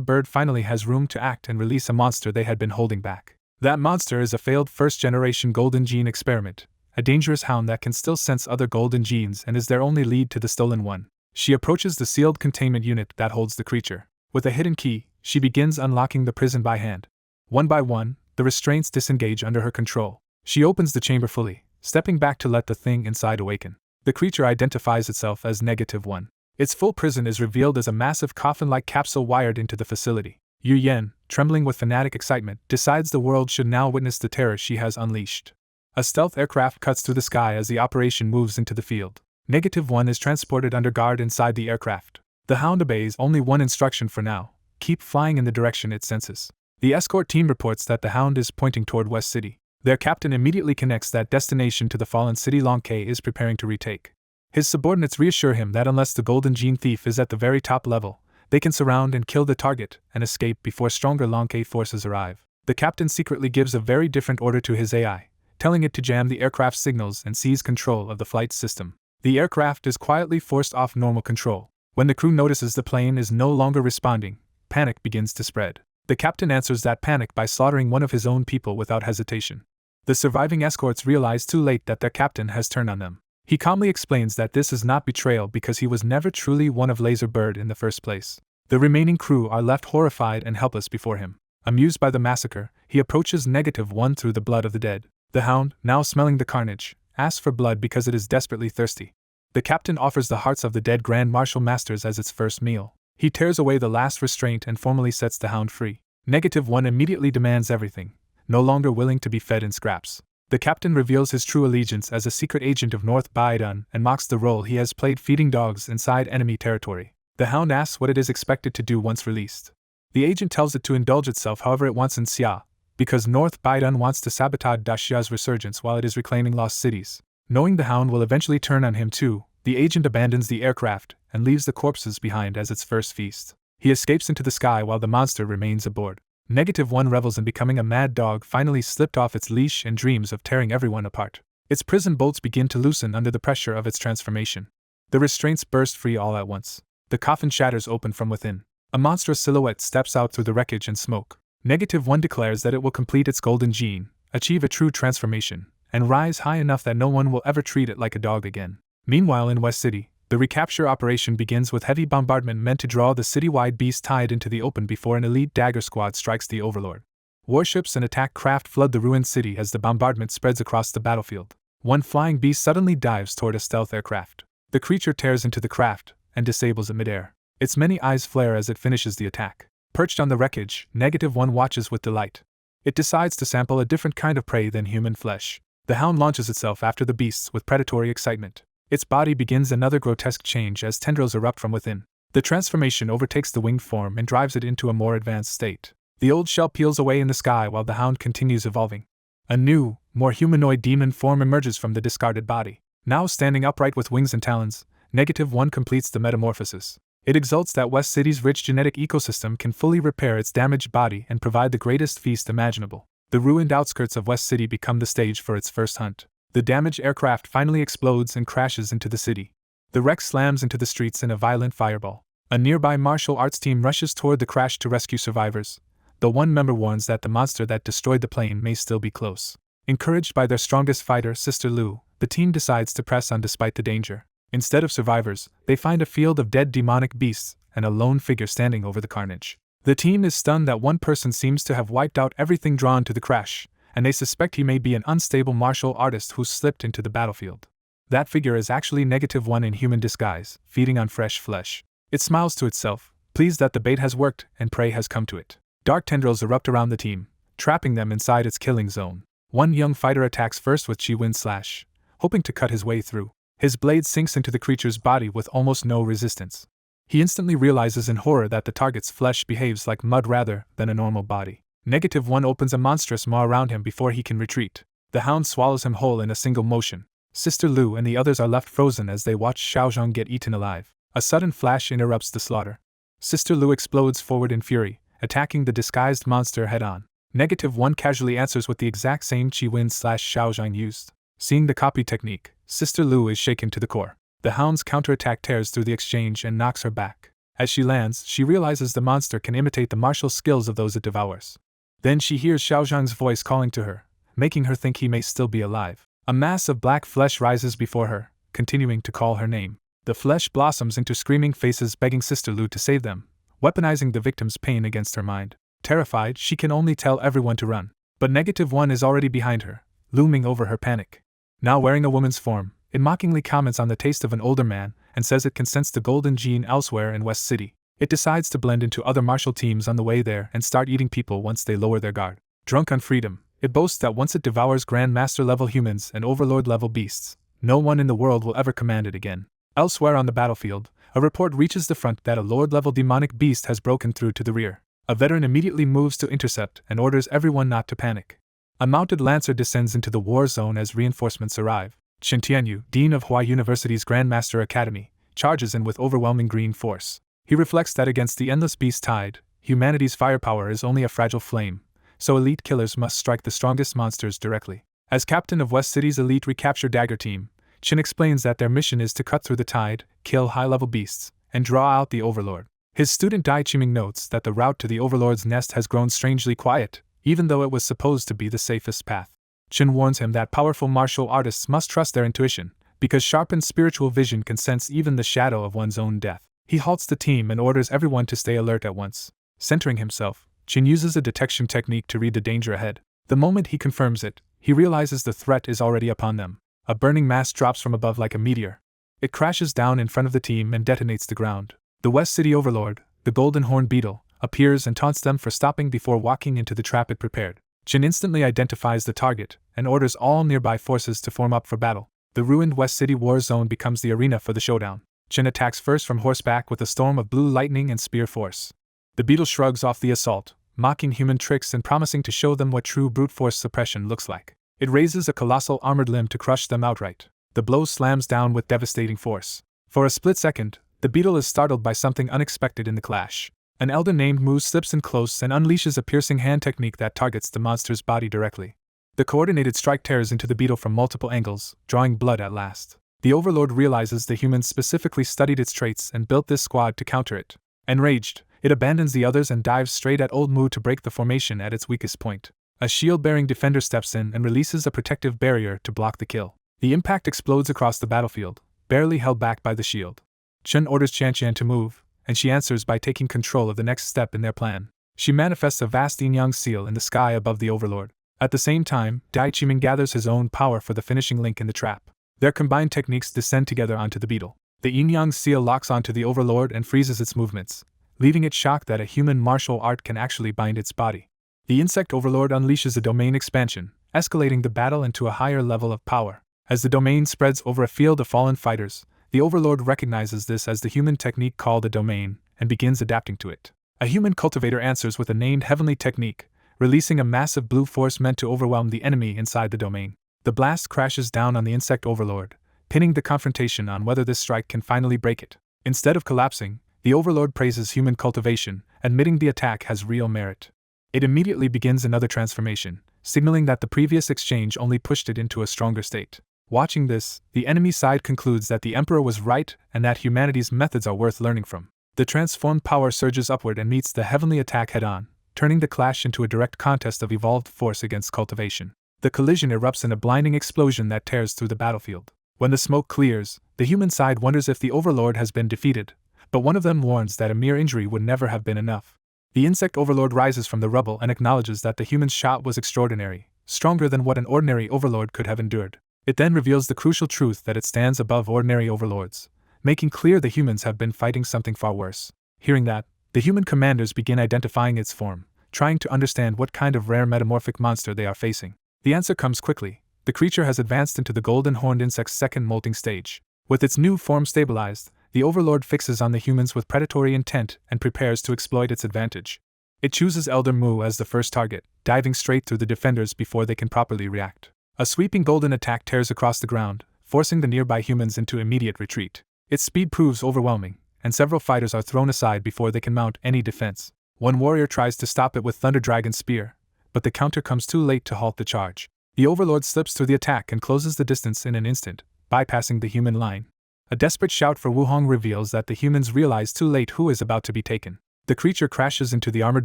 Bird finally has room to act and release a monster they had been holding back. That monster is a failed first-generation golden gene experiment, a dangerous hound that can still sense other golden genes and is their only lead to the stolen one. She approaches the sealed containment unit that holds the creature. With a hidden key, she begins unlocking the prison by hand. One by one, the restraints disengage under her control. She opens the chamber fully, stepping back to let the thing inside awaken. The creature identifies itself as -1. Its full prison is revealed as a massive coffin-like capsule wired into the facility. Yu Yen, trembling with fanatic excitement, decides the world should now witness the terror she has unleashed. A stealth aircraft cuts through the sky as the operation moves into the field. -1 is transported under guard inside the aircraft. The Hound obeys only one instruction for now: keep flying in the direction it senses. The escort team reports that the Hound is pointing toward West City. Their captain immediately connects that destination to the fallen city Long K is preparing to retake. His subordinates reassure him that unless the golden gene thief is at the very top level, they can surround and kill the target and escape before stronger Long K forces arrive. The captain secretly gives a very different order to his AI, telling it to jam the aircraft's signals and seize control of the flight system. The aircraft is quietly forced off normal control. When the crew notices the plane is no longer responding, panic begins to spread. The captain answers that panic by slaughtering one of his own people without hesitation. The surviving escorts realize too late that their captain has turned on them. He calmly explains that this is not betrayal because he was never truly one of Laser Bird in the first place. The remaining crew are left horrified and helpless before him. Amused by the massacre, he approaches -1 through the blood of the dead. The Hound, now smelling the carnage, asks for blood because it is desperately thirsty. The captain offers the hearts of the dead Grand Marshal Masters as its first meal. He tears away the last restraint and formally sets the Hound free. -1 immediately demands everything, no longer willing to be fed in scraps. The captain reveals his true allegiance as a secret agent of North Baidun and mocks the role he has played feeding dogs inside enemy territory. The Hound asks what it is expected to do once released. The agent tells it to indulge itself however it wants in Xia, because North Baidun wants to sabotage Daxia's resurgence while it is reclaiming lost cities. Knowing the Hound will eventually turn on him too, the agent abandons the aircraft and leaves the corpses behind as its first feast. He escapes into the sky while the monster remains aboard. -1 revels in becoming a mad dog finally slipped off its leash and dreams of tearing everyone apart. Its prison bolts begin to loosen under the pressure of its transformation. The restraints burst free all at once. The coffin shatters open from within. A monstrous silhouette steps out through the wreckage and smoke. -1 declares that it will complete its golden gene, achieve a true transformation, and rise high enough that no one will ever treat it like a dog again. Meanwhile in West City, the recapture operation begins with heavy bombardment meant to draw the citywide beast tide into the open before an elite dagger squad strikes the Overlord. Warships and attack craft flood the ruined city as the bombardment spreads across the battlefield. One flying beast suddenly dives toward a stealth aircraft. The creature tears into the craft and disables it midair. Its many eyes flare as it finishes the attack. Perched on the wreckage, -1 watches with delight. It decides to sample a different kind of prey than human flesh. The Hound launches itself after the beasts with predatory excitement. Its body begins another grotesque change as tendrils erupt from within. The transformation overtakes the winged form and drives it into a more advanced state. The old shell peels away in the sky while the Hound continues evolving. A new, more humanoid demon form emerges from the discarded body. Now standing upright with wings and talons, -1 completes the metamorphosis. It exults that West City's rich genetic ecosystem can fully repair its damaged body and provide the greatest feast imaginable. The ruined outskirts of West City become the stage for its first hunt. The damaged aircraft finally explodes and crashes into the city. The wreck slams into the streets in a violent fireball. A nearby martial arts team rushes toward the crash to rescue survivors, though one member warns that the monster that destroyed the plane may still be close. Encouraged by their strongest fighter, Sister Lu, the team decides to press on despite the danger. Instead of survivors, they find a field of dead demonic beasts and a lone figure standing over the carnage. The team is stunned that one person seems to have wiped out everything drawn to the crash, and they suspect he may be an unstable martial artist who slipped into the battlefield. That figure is actually -1 in human disguise, feeding on fresh flesh. It smiles to itself, pleased that the bait has worked and prey has come to it. Dark tendrils erupt around the team, trapping them inside its killing zone. One young fighter attacks first with Chi-Wind Slash, hoping to cut his way through. His blade sinks into the creature's body with almost no resistance. He instantly realizes in horror that the target's flesh behaves like mud rather than a normal body. -1 opens a monstrous maw around him before he can retreat. The hound swallows him whole in a single motion. Sister Lu and the others are left frozen as they watch Xiaozhong get eaten alive. A sudden flash interrupts the slaughter. Sister Lu explodes forward in fury, attacking the disguised monster head-on. -1 casually answers with the exact same Chi-Wind Slash Xiaozhong used. Seeing the copy technique, Sister Lu is shaken to the core. The hound's counterattack tears through the exchange and knocks her back. As she lands, she realizes the monster can imitate the martial skills of those it devours. Then she hears Xiaozhong's voice calling to her, making her think he may still be alive. A mass of black flesh rises before her, continuing to call her name. The flesh blossoms into screaming faces begging Sister Lu to save them, weaponizing the victim's pain against her mind. Terrified, she can only tell everyone to run. But -1 is already behind her, looming over her panic. Now wearing a woman's form, it mockingly comments on the taste of an older man and says it can sense the golden gene elsewhere in West City. It decides to blend into other martial teams on the way there and start eating people once they lower their guard. Drunk on freedom, it boasts that once it devours Grand Master-level humans and Overlord-level beasts, no one in the world will ever command it again. Elsewhere on the battlefield, a report reaches the front that a Lord-level demonic beast has broken through to the rear. A veteran immediately moves to intercept and orders everyone not to panic. A mounted lancer descends into the war zone as reinforcements arrive. Chen Tianyu, Dean of Hua University's Grandmaster Academy, charges in with overwhelming green force. He reflects that against the endless beast tide, humanity's firepower is only a fragile flame, so elite killers must strike the strongest monsters directly. As captain of West City's elite recapture dagger team, Chen explains that their mission is to cut through the tide, kill high-level beasts, and draw out the Overlord. His student Dai Chiming notes that the route to the Overlord's nest has grown strangely quiet, even though it was supposed to be the safest path. Chen warns him that powerful martial artists must trust their intuition, because sharpened spiritual vision can sense even the shadow of one's own death. He halts the team and orders everyone to stay alert at once. Centering himself, Chen uses a detection technique to read the danger ahead. The moment he confirms it, he realizes the threat is already upon them. A burning mass drops from above like a meteor. It crashes down in front of the team and detonates the ground. The West City Overlord, the Golden Horn Beetle, appears and taunts them for stopping before walking into the trap it prepared. Chen instantly identifies the target and orders all nearby forces to form up for battle. The ruined West City war zone becomes the arena for the showdown. Chen attacks first from horseback with a storm of blue lightning and spear force. The beetle shrugs off the assault, mocking human tricks and promising to show them what true brute force suppression looks like. It raises a colossal armored limb to crush them outright. The blow slams down with devastating force. For a split second, the beetle is startled by something unexpected in the clash. An elder named Mu slips in close and unleashes a piercing hand technique that targets the monster's body directly. The coordinated strike tears into the beetle from multiple angles, drawing blood at last. The Overlord realizes the humans specifically studied its traits and built this squad to counter it. Enraged, it abandons the others and dives straight at old Mu to break the formation at its weakest point. A shield-bearing defender steps in and releases a protective barrier to block the kill. The impact explodes across the battlefield, barely held back by the shield. Chen orders Qianqian to move, and she answers by taking control of the next step in their plan. She manifests a vast yin-yang seal in the sky above the Overlord. At the same time, Dai Qiming gathers his own power for the finishing link in the trap. Their combined techniques descend together onto the beetle. The yin-yang seal locks onto the Overlord and freezes its movements, leaving it shocked that a human martial art can actually bind its body. The insect Overlord unleashes a domain expansion, escalating the battle into a higher level of power. As the domain spreads over a field of fallen fighters, the Overlord recognizes this as the human technique called a domain, and begins adapting to it. A human cultivator answers with a named heavenly technique, releasing a massive blue force meant to overwhelm the enemy inside the domain. The blast crashes down on the insect Overlord, pinning the confrontation on whether this strike can finally break it. Instead of collapsing, the Overlord praises human cultivation, admitting the attack has real merit. It immediately begins another transformation, signaling that the previous exchange only pushed it into a stronger state. Watching this, the enemy side concludes that the Emperor was right and that humanity's methods are worth learning from. The transformed power surges upward and meets the heavenly attack head-on, turning the clash into a direct contest of evolved force against cultivation. The collision erupts in a blinding explosion that tears through the battlefield. When the smoke clears, the human side wonders if the Overlord has been defeated, but one of them warns that a mere injury would never have been enough. The insect Overlord rises from the rubble and acknowledges that the human's shot was extraordinary, stronger than what an ordinary Overlord could have endured. It then reveals the crucial truth that it stands above ordinary Overlords, making clear the humans have been fighting something far worse. Hearing that, the human commanders begin identifying its form, trying to understand what kind of rare metamorphic monster they are facing. The answer comes quickly. The creature has advanced into the golden horned insect's second molting stage. With its new form stabilized, the overlord fixes on the humans with predatory intent and prepares to exploit its advantage. It chooses Elder Mu as the first target, diving straight through the defenders before they can properly react. A sweeping golden attack tears across the ground, forcing the nearby humans into immediate retreat. Its speed proves overwhelming, and several fighters are thrown aside before they can mount any defense. One warrior tries to stop it with Thunder Dragon's spear, but the counter comes too late to halt the charge. The overlord slips through the attack and closes the distance in an instant, bypassing the human line. A desperate shout for Wuhong reveals that the humans realize too late who is about to be taken. The creature crashes into the armored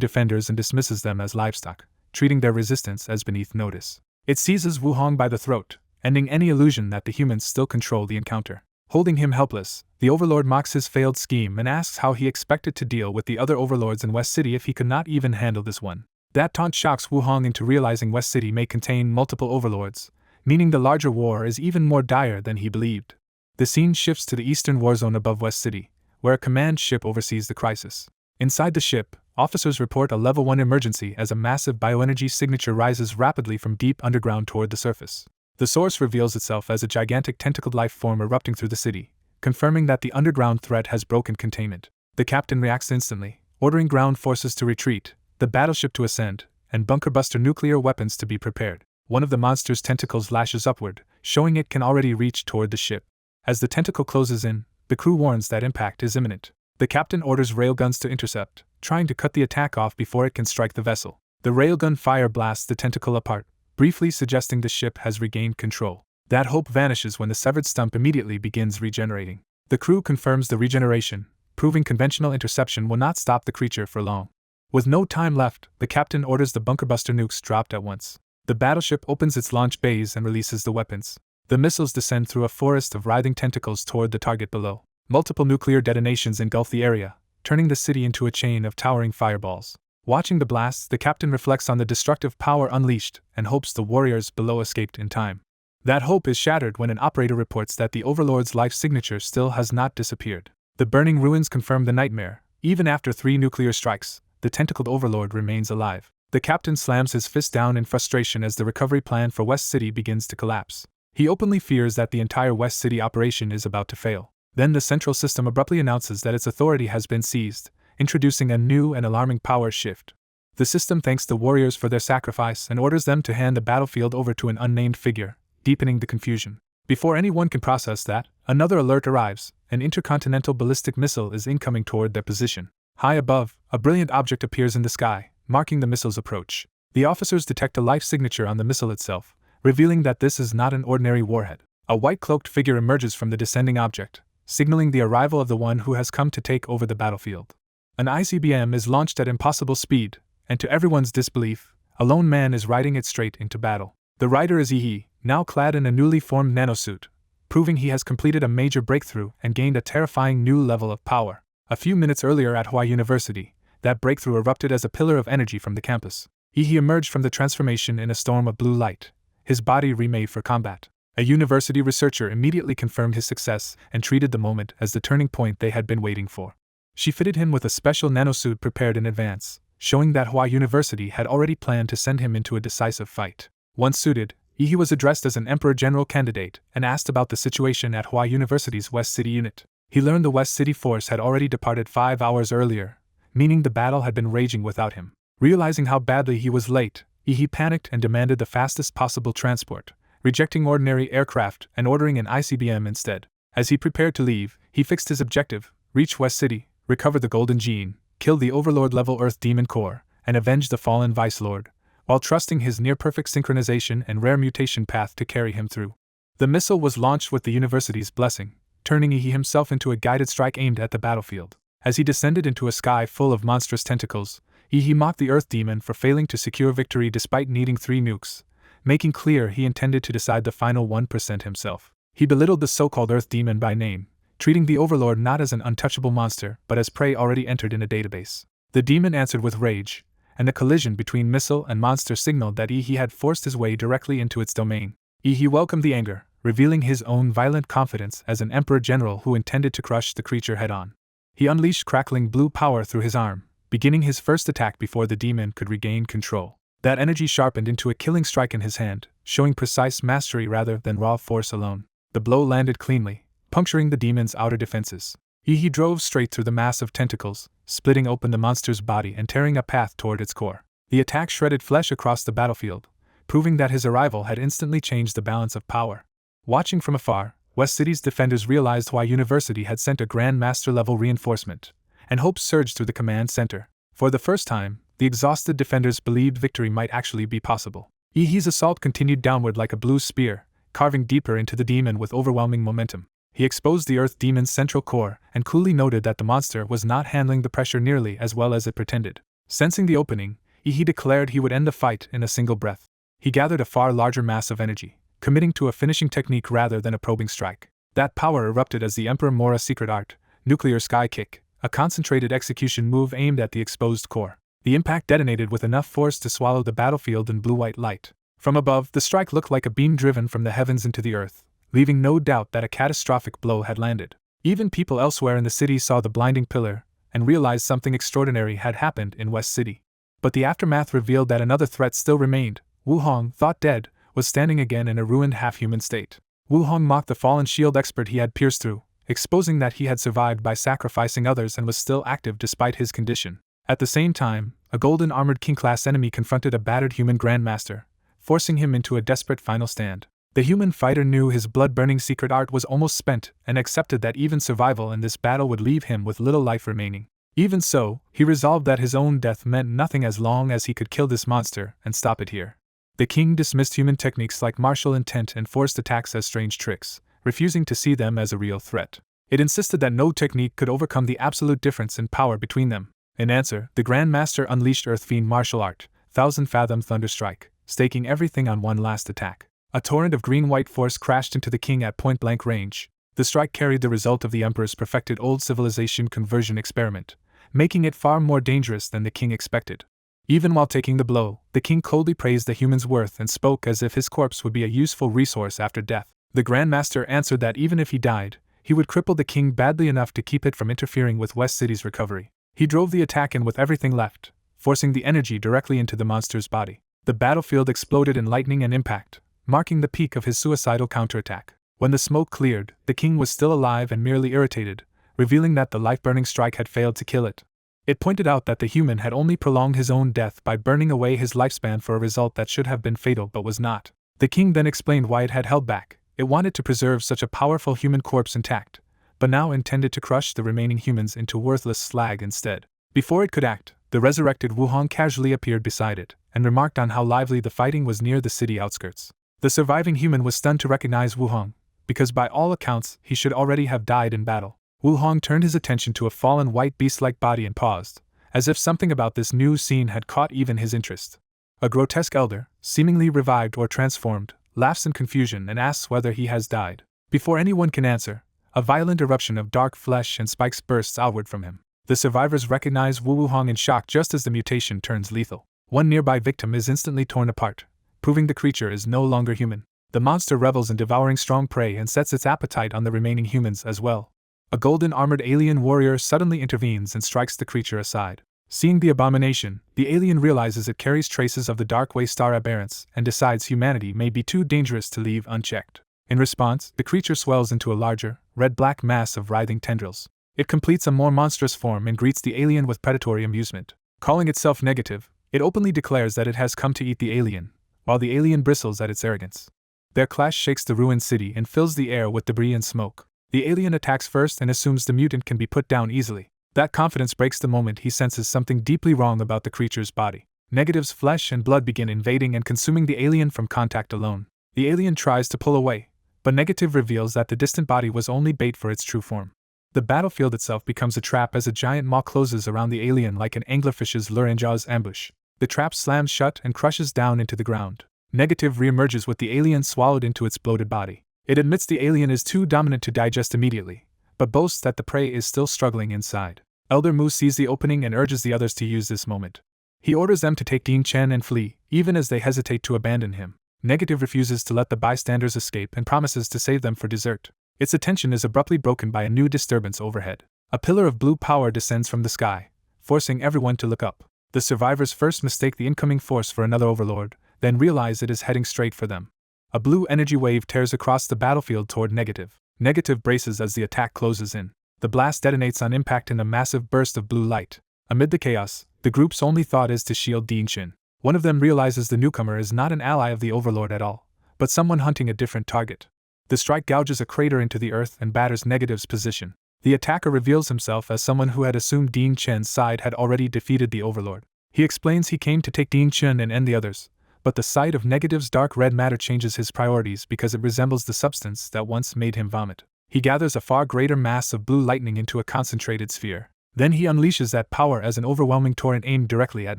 defenders and dismisses them as livestock, treating their resistance as beneath notice. It seizes Wuhong by the throat, ending any illusion that the humans still control the encounter. Holding him helpless, the overlord mocks his failed scheme and asks how he expected to deal with the other overlords in West City if he could not even handle this one. That taunt shocks Wuhong into realizing West City may contain multiple overlords, meaning the larger war is even more dire than he believed. The scene shifts to the eastern war zone above West City, where a command ship oversees the crisis. Inside the ship, officers report a Level 1 emergency as a massive bioenergy signature rises rapidly from deep underground toward the surface. The source reveals itself as a gigantic tentacled life form erupting through the city, confirming that the underground threat has broken containment. The captain reacts instantly, ordering ground forces to retreat, the battleship to ascend, and bunker-buster nuclear weapons to be prepared. One of the monster's tentacles lashes upward, showing it can already reach toward the ship. As the tentacle closes in, the crew warns that impact is imminent. The captain orders railguns to intercept, trying to cut the attack off before it can strike the vessel. The railgun fire blasts the tentacle apart, briefly suggesting the ship has regained control. That hope vanishes when the severed stump immediately begins regenerating. The crew confirms the regeneration, proving conventional interception will not stop the creature for long. With no time left, the captain orders the bunker-buster nukes dropped at once. The battleship opens its launch bays and releases the weapons. The missiles descend through a forest of writhing tentacles toward the target below. Multiple nuclear detonations engulf the area, turning the city into a chain of towering fireballs. Watching the blasts, the captain reflects on the destructive power unleashed and hopes the warriors below escaped in time. That hope is shattered when an operator reports that the overlord's life signature still has not disappeared. The burning ruins confirm the nightmare. Even after 3 nuclear strikes, the tentacled overlord remains alive. The captain slams his fist down in frustration as the recovery plan for West City begins to collapse. He openly fears that the entire West City operation is about to fail. Then the central system abruptly announces that its authority has been seized, introducing a new and alarming power shift. The system thanks the warriors for their sacrifice and orders them to hand the battlefield over to an unnamed figure, deepening the confusion. Before anyone can process that, another alert arrives. An intercontinental ballistic missile is incoming toward their position. High above, a brilliant object appears in the sky, marking the missile's approach. The officers detect a life signature on the missile itself, revealing that this is not an ordinary warhead. A white-cloaked figure emerges from the descending object, signaling the arrival of the one who has come to take over the battlefield. An ICBM is launched at impossible speed, and to everyone's disbelief, a lone man is riding it straight into battle. The rider is Yi, now clad in a newly formed nanosuit, proving he has completed a major breakthrough and gained a terrifying new level of power. A few minutes earlier at Hawaii University, that breakthrough erupted as a pillar of energy from the campus. Yi emerged from the transformation in a storm of blue light, his body remade for combat. A university researcher immediately confirmed his success and treated the moment as the turning point they had been waiting for. She fitted him with a special nanosuit prepared in advance, showing that Hawaii University had already planned to send him into a decisive fight. Once suited, Yi was addressed as an Emperor General candidate and asked about the situation at Hawaii University's West City unit. He learned the West City force had already departed 5 hours earlier, meaning the battle had been raging without him. Realizing how badly he was late, Yi panicked and demanded the fastest possible transport, rejecting ordinary aircraft and ordering an ICBM instead. As he prepared to leave, he fixed his objective: reach West City, recover the Golden Gene, kill the Overlord-level Earth Demon Core, and avenge the fallen Vice Lord, while trusting his near-perfect synchronization and rare mutation path to carry him through. The missile was launched with the university's blessing, turning Yi himself into a guided strike aimed at the battlefield. As he descended into a sky full of monstrous tentacles, Yi mocked the Earth Demon for failing to secure victory despite needing 3 nukes, making clear he intended to decide the final 1% himself. He belittled the so-called Earth Demon by name, treating the Overlord not as an untouchable monster but as prey already entered in a database. The demon answered with rage, and the collision between missile and monster signaled that Yi had forced his way directly into its domain. Yi welcomed the anger, revealing his own violent confidence as an emperor general who intended to crush the creature head-on. He unleashed crackling blue power through his arm, beginning his first attack before the demon could regain control. That energy sharpened into a killing strike in his hand, showing precise mastery rather than raw force alone. The blow landed cleanly, puncturing the demon's outer defenses. He drove straight through the mass of tentacles, splitting open the monster's body and tearing a path toward its core. The attack shredded flesh across the battlefield, proving that his arrival had instantly changed the balance of power. Watching from afar, West City's defenders realized why University had sent a Grand Master-level reinforcement, and hopes surged through the command center. For the first time, the exhausted defenders believed victory might actually be possible. Yi's assault continued downward like a blue spear, carving deeper into the demon with overwhelming momentum. He exposed the Earth Demon's central core and coolly noted that the monster was not handling the pressure nearly as well as it pretended. Sensing the opening, Yi declared he would end the fight in a single breath. He gathered a far larger mass of energy, committing to a finishing technique rather than a probing strike. That power erupted as the Emperor Mora's secret art, Nuclear Sky Kick, a concentrated execution move aimed at the exposed core. The impact detonated with enough force to swallow the battlefield in blue-white light. From above, the strike looked like a beam driven from the heavens into the earth, leaving no doubt that a catastrophic blow had landed. Even people elsewhere in the city saw the blinding pillar and realized something extraordinary had happened in West City. But the aftermath revealed that another threat still remained. Wu Hong, thought dead, was standing again in a ruined half-human state. Wu Hong mocked the fallen shield expert he had pierced through, exposing that he had survived by sacrificing others and was still active despite his condition. At the same time, a golden armored king-class enemy confronted a battered human grandmaster, forcing him into a desperate final stand. The human fighter knew his blood-burning secret art was almost spent and accepted that even survival in this battle would leave him with little life remaining. Even so, he resolved that his own death meant nothing as long as he could kill this monster and stop it here. The king dismissed human techniques like martial intent and forced attacks as strange tricks, refusing to see them as a real threat. It insisted that no technique could overcome the absolute difference in power between them. In answer, the Grand Master unleashed Earth Fiend martial art, Thousand Fathom Thunderstrike, staking everything on one last attack. A torrent of green-white force crashed into the king at point-blank range. The strike carried the result of the Emperor's perfected old civilization conversion experiment, making it far more dangerous than the king expected. Even while taking the blow, the king coldly praised the human's worth and spoke as if his corpse would be a useful resource after death. The Grand Master answered that even if he died, he would cripple the king badly enough to keep it from interfering with West City's recovery. He drove the attack in with everything left, forcing the energy directly into the monster's body. The battlefield exploded in lightning and impact, marking the peak of his suicidal counterattack. When the smoke cleared, the king was still alive and merely irritated, revealing that the life-burning strike had failed to kill it. It pointed out that the human had only prolonged his own death by burning away his lifespan for a result that should have been fatal but was not. The king then explained why it had held back. It wanted to preserve such a powerful human corpse intact, but now intended to crush the remaining humans into worthless slag instead. Before it could act, the resurrected Wu Hong casually appeared beside it, and remarked on how lively the fighting was near the city outskirts. The surviving human was stunned to recognize Wu Hong, because by all accounts he should already have died in battle. Wu Hong turned his attention to a fallen white beast-like body and paused, as if something about this new scene had caught even his interest. A grotesque elder, seemingly revived or transformed, laughs in confusion and asks whether he has died. Before anyone can answer, a violent eruption of dark flesh and spikes bursts outward from him. The survivors recognize Wu Hong in shock just as the mutation turns lethal. One nearby victim is instantly torn apart, proving the creature is no longer human. The monster revels in devouring strong prey and sets its appetite on the remaining humans as well. A golden armored alien warrior suddenly intervenes and strikes the creature aside. Seeing the abomination, the alien realizes it carries traces of the Darkway Star aberrance and decides humanity may be too dangerous to leave unchecked. In response, the creature swells into a larger, red-black mass of writhing tendrils. It completes a more monstrous form and greets the alien with predatory amusement. Calling itself negative, it openly declares that it has come to eat the alien, while the alien bristles at its arrogance. Their clash shakes the ruined city and fills the air with debris and smoke. The alien attacks first and assumes the mutant can be put down easily. That confidence breaks the moment he senses something deeply wrong about the creature's body. Negative's flesh and blood begin invading and consuming the alien from contact alone. The alien tries to pull away, but Negative reveals that the distant body was only bait for its true form. The battlefield itself becomes a trap as a giant maw closes around the alien like an anglerfish's lure in Jaw's ambush. The trap slams shut and crushes down into the ground. Negative reemerges with the alien swallowed into its bloated body. It admits the alien is too dominant to digest immediately, but boasts that the prey is still struggling inside. Elder Mu sees the opening and urges the others to use this moment. He orders them to take Ding Chen and flee, even as they hesitate to abandon him. Negative refuses to let the bystanders escape and promises to save them for dessert. Its attention is abruptly broken by a new disturbance overhead. A pillar of blue power descends from the sky, forcing everyone to look up. The survivors first mistake the incoming force for another overlord, then realize it is heading straight for them. A blue energy wave tears across the battlefield toward Negative. Negative braces as the attack closes in. The blast detonates on impact in a massive burst of blue light. Amid the chaos, the group's only thought is to shield Dinshin. One of them realizes the newcomer is not an ally of the overlord at all, but someone hunting a different target. The strike gouges a crater into the earth and batters Negative's position. The attacker reveals himself as someone who had assumed Din Chen's side had already defeated the overlord. He explains he came to take Din Chen and end the others, but the sight of Negative's dark red matter changes his priorities because it resembles the substance that once made him vomit. He gathers a far greater mass of blue lightning into a concentrated sphere. Then he unleashes that power as an overwhelming torrent aimed directly at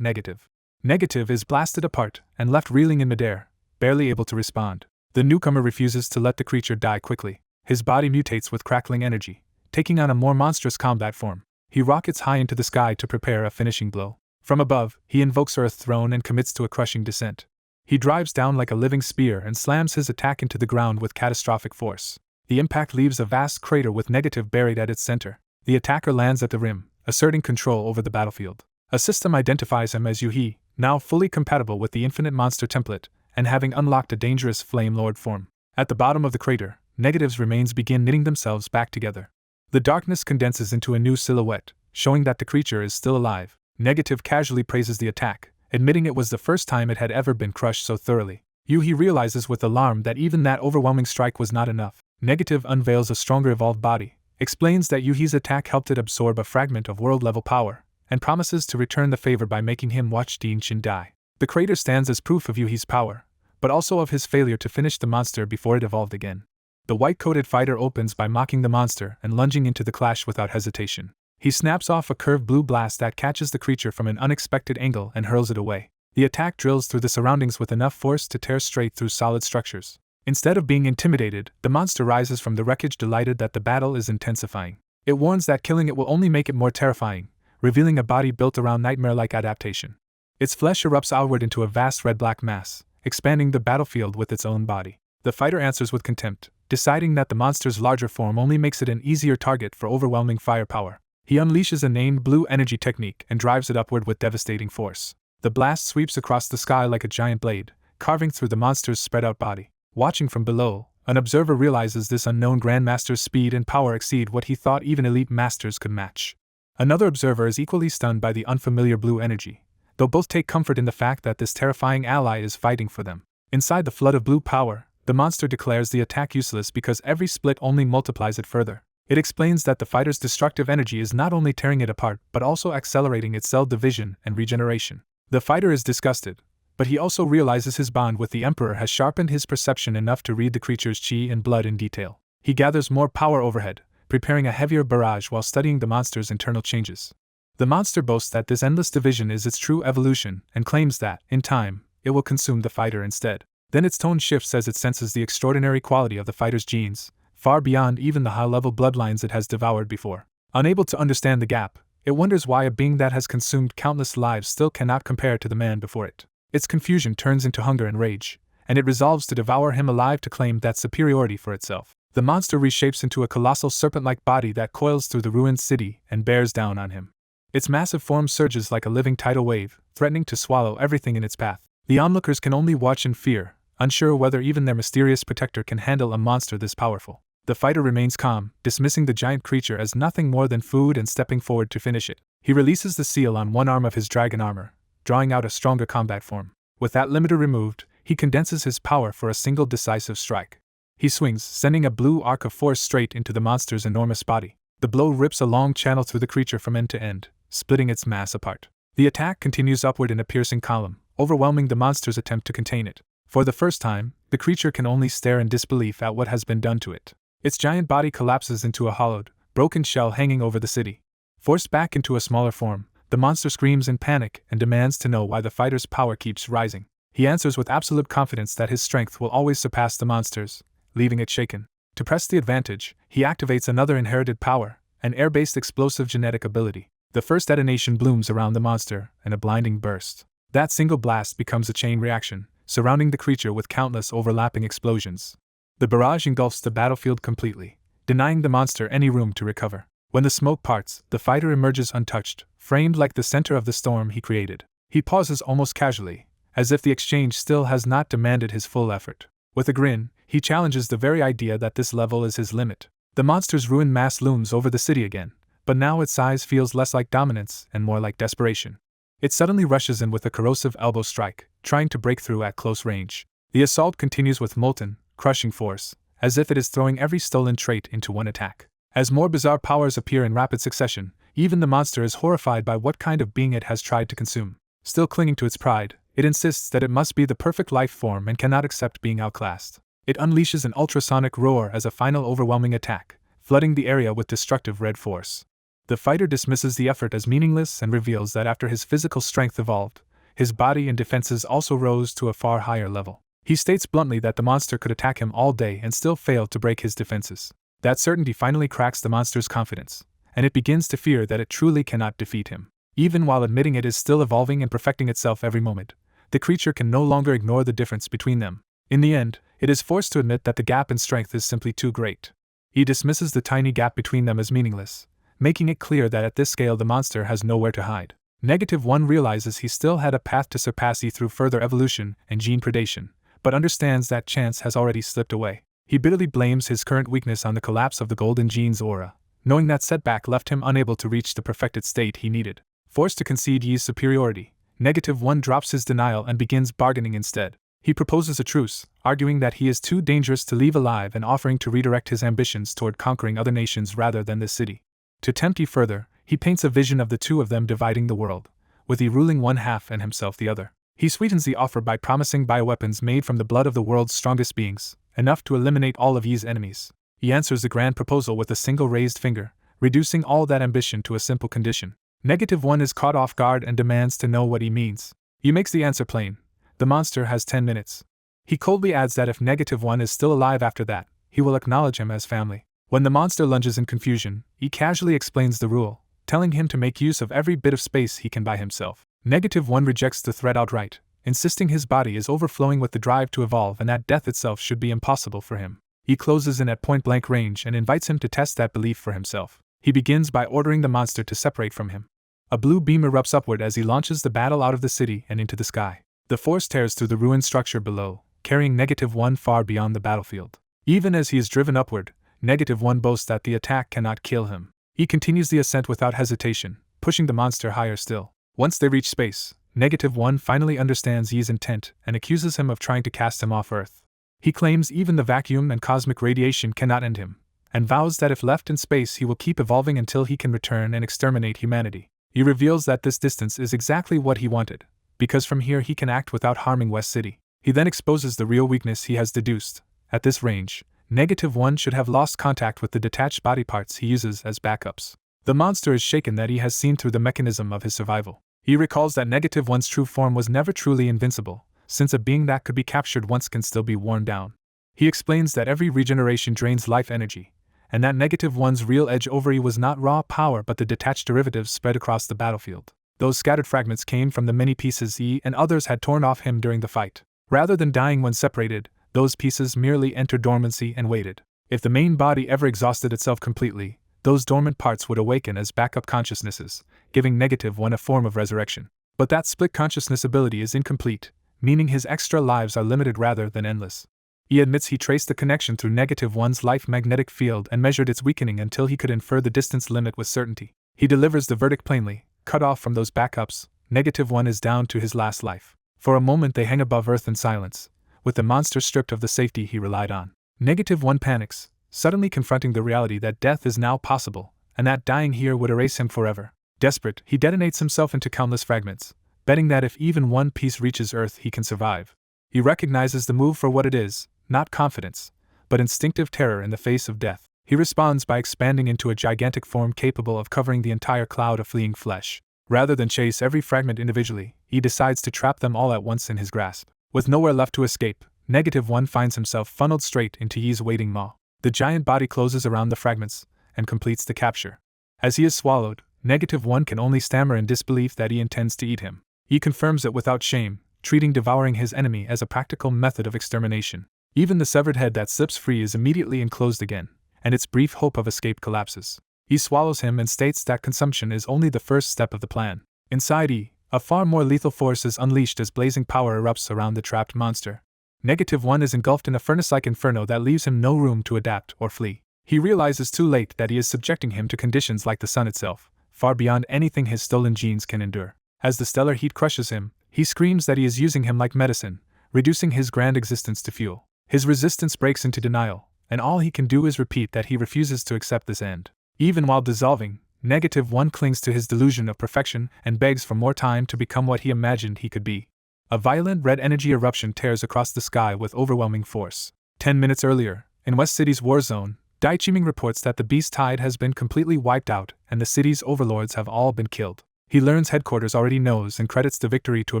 Negative. Negative is blasted apart and left reeling in midair, barely able to respond. The newcomer refuses to let the creature die quickly. His body mutates with crackling energy, taking on a more monstrous combat form. He rockets high into the sky to prepare a finishing blow. From above, he invokes Earth Throne and commits to a crushing descent. He drives down like a living spear and slams his attack into the ground with catastrophic force. The impact leaves a vast crater with Negative buried at its center. The attacker lands at the rim, asserting control over the battlefield. A system identifies him as Yuhi, now fully compatible with the Infinite Monster template, and having unlocked a dangerous Flame Lord form. At the bottom of the crater, Negative's remains begin knitting themselves back together. The darkness condenses into a new silhouette, showing that the creature is still alive. Negative casually praises the attack, admitting it was the first time it had ever been crushed so thoroughly. Yuhi realizes with alarm that even that overwhelming strike was not enough. Negative unveils a stronger evolved body, explains that Yuhi's attack helped it absorb a fragment of world-level power, and promises to return the favor by making him watch Dinshin die. The crater stands as proof of Yuhi's power, but also of his failure to finish the monster before it evolved again. The white-coated fighter opens by mocking the monster and lunging into the clash without hesitation. He snaps off a curved blue blast that catches the creature from an unexpected angle and hurls it away. The attack drills through the surroundings with enough force to tear straight through solid structures. Instead of being intimidated, the monster rises from the wreckage delighted that the battle is intensifying. It warns that killing it will only make it more terrifying, revealing a body built around nightmare-like adaptation. Its flesh erupts outward into a vast red-black mass, expanding the battlefield with its own body. The fighter answers with contempt, deciding that the monster's larger form only makes it an easier target for overwhelming firepower. He unleashes a named blue energy technique and drives it upward with devastating force. The blast sweeps across the sky like a giant blade, carving through the monster's spread-out body. Watching from below, an observer realizes this unknown Grandmaster's speed and power exceed what he thought even elite masters could match. Another observer is equally stunned by the unfamiliar blue energy, though both take comfort in the fact that this terrifying ally is fighting for them. Inside the flood of blue power, the monster declares the attack useless because every split only multiplies it further. It explains that the fighter's destructive energy is not only tearing it apart but also accelerating its cell division and regeneration. The fighter is disgusted, but he also realizes his bond with the Emperor has sharpened his perception enough to read the creature's chi and blood in detail. He gathers more power overhead, preparing a heavier barrage while studying the monster's internal changes. The monster boasts that this endless division is its true evolution and claims that, in time, it will consume the fighter instead. Then its tone shifts as it senses the extraordinary quality of the fighter's genes, far beyond even the high-level bloodlines it has devoured before. Unable to understand the gap, it wonders why a being that has consumed countless lives still cannot compare to the man before it. Its confusion turns into hunger and rage, and it resolves to devour him alive to claim that superiority for itself. The monster reshapes into a colossal serpent-like body that coils through the ruined city and bears down on him. Its massive form surges like a living tidal wave, threatening to swallow everything in its path. The onlookers can only watch in fear, unsure whether even their mysterious protector can handle a monster this powerful. The fighter remains calm, dismissing the giant creature as nothing more than food and stepping forward to finish it. He releases the seal on one arm of his dragon armor, drawing out a stronger combat form. With that limiter removed, he condenses his power for a single decisive strike. He swings, sending a blue arc of force straight into the monster's enormous body. The blow rips a long channel through the creature from end to end, splitting its mass apart. The attack continues upward in a piercing column, overwhelming the monster's attempt to contain it. For the first time, the creature can only stare in disbelief at what has been done to it. Its giant body collapses into a hollowed, broken shell hanging over the city. Forced back into a smaller form, the monster screams in panic and demands to know why the fighter's power keeps rising. He answers with absolute confidence that his strength will always surpass the monster's, leaving it shaken. To press the advantage, he activates another inherited power, an air-based explosive genetic ability. The first detonation blooms around the monster, and a blinding burst. That single blast becomes a chain reaction, surrounding the creature with countless overlapping explosions. The barrage engulfs the battlefield completely, denying the monster any room to recover. When the smoke parts, the fighter emerges untouched, framed like the center of the storm he created. He pauses almost casually, as if the exchange still has not demanded his full effort. With a grin, he challenges the very idea that this level is his limit. The monster's ruined mass looms over the city again, but now its size feels less like dominance and more like desperation. It suddenly rushes in with a corrosive elbow strike, trying to break through at close range. The assault continues with molten, crushing force, as if it is throwing every stolen trait into one attack. As more bizarre powers appear in rapid succession, even the monster is horrified by what kind of being it has tried to consume. Still clinging to its pride, it insists that it must be the perfect life form and cannot accept being outclassed. It unleashes an ultrasonic roar as a final overwhelming attack, flooding the area with destructive red force. The fighter dismisses the effort as meaningless and reveals that after his physical strength evolved, his body and defenses also rose to a far higher level. He states bluntly that the monster could attack him all day and still fail to break his defenses. That certainty finally cracks the monster's confidence, and it begins to fear that it truly cannot defeat him. Even while admitting it is still evolving and perfecting itself every moment, the creature can no longer ignore the difference between them. In the end, it is forced to admit that the gap in strength is simply too great. He dismisses the tiny gap between them as meaningless, making it clear that at this scale the monster has nowhere to hide. -1 realizes he still had a path to surpass E through further evolution and gene predation, but understands that chance has already slipped away. He bitterly blames his current weakness on the collapse of the golden gene's aura, knowing that setback left him unable to reach the perfected state he needed. Forced to concede Yi's superiority, -1 drops his denial and begins bargaining instead. He proposes a truce, arguing that he is too dangerous to leave alive and offering to redirect his ambitions toward conquering other nations rather than this city. To tempt Yi further, he paints a vision of the two of them dividing the world, with Yi ruling one half and himself the other. He sweetens the offer by promising bioweapons made from the blood of the world's strongest beings, enough to eliminate all of Yi's enemies. He answers the grand proposal with a single raised finger, reducing all that ambition to a simple condition. -1 is caught off guard and demands to know what he means. He makes the answer plain. The monster has 10 minutes. He coldly adds that if -1 is still alive after that, he will acknowledge him as family. When the monster lunges in confusion, he casually explains the rule, telling him to make use of every bit of space he can by himself. -1 rejects the threat outright, insisting his body is overflowing with the drive to evolve and that death itself should be impossible for him. He closes in at point-blank range and invites him to test that belief for himself. He begins by ordering the monster to separate from him. A blue beam erupts upward as he launches the battle out of the city and into the sky. The force tears through the ruined structure below, carrying -1 far beyond the battlefield. Even as he is driven upward, -1 boasts that the attack cannot kill him. He continues the ascent without hesitation, pushing the monster higher still. Once they reach space, -1 finally understands Yi's intent and accuses him of trying to cast him off Earth. He claims even the vacuum and cosmic radiation cannot end him, and vows that if left in space he will keep evolving until he can return and exterminate humanity. He reveals that this distance is exactly what he wanted, because from here he can act without harming West City. He then exposes the real weakness he has deduced. At this range, -1 should have lost contact with the detached body parts he uses as backups. The monster is shaken that he has seen through the mechanism of his survival. He recalls that -1's true form was never truly invincible, since a being that could be captured once can still be worn down. He explains that every regeneration drains life energy, and that -1's real edge over E was not raw power but the detached derivatives spread across the battlefield. Those scattered fragments came from the many pieces E and others had torn off him during the fight. Rather than dying when separated, those pieces merely entered dormancy and waited. If the main body ever exhausted itself completely, those dormant parts would awaken as backup consciousnesses, giving -1 a form of resurrection. But that split consciousness ability is incomplete, meaning his extra lives are limited rather than endless. He admits he traced the connection through -1's life magnetic field and measured its weakening until he could infer the distance limit with certainty. He delivers the verdict plainly: cut off from those backups, -1 is down to his last life. For a moment they hang above Earth in silence, with the monster stripped of the safety he relied on. -1 panics, suddenly confronting the reality that death is now possible, and that dying here would erase him forever. Desperate, he detonates himself into countless fragments, betting that if even one piece reaches Earth he can survive. He recognizes the move for what it is, not confidence, but instinctive terror in the face of death. He responds by expanding into a gigantic form capable of covering the entire cloud of fleeing flesh. Rather than chase every fragment individually, he decides to trap them all at once in his grasp. With nowhere left to escape, -1 finds himself funneled straight into Yi's waiting maw. The giant body closes around the fragments and completes the capture. As he is swallowed, -1 can only stammer in disbelief that he intends to eat him. He confirms it without shame, treating devouring his enemy as a practical method of extermination. Even the severed head that slips free is immediately enclosed again, and its brief hope of escape collapses. He swallows him and states that consumption is only the first step of the plan. Inside E, a far more lethal force is unleashed as blazing power erupts around the trapped monster. -1 is engulfed in a furnace-like inferno that leaves him no room to adapt or flee. He realizes too late that he is subjecting him to conditions like the sun itself, far beyond anything his stolen genes can endure. As the stellar heat crushes him, he screams that he is using him like medicine, reducing his grand existence to fuel. His resistance breaks into denial, and all he can do is repeat that he refuses to accept this end. Even while dissolving, -1 clings to his delusion of perfection and begs for more time to become what he imagined he could be. A violent red energy eruption tears across the sky with overwhelming force. 10 minutes earlier, in West City's war zone, Dai Chiming reports that the beast tide has been completely wiped out and the city's overlords have all been killed. He learns headquarters already knows and credits the victory to a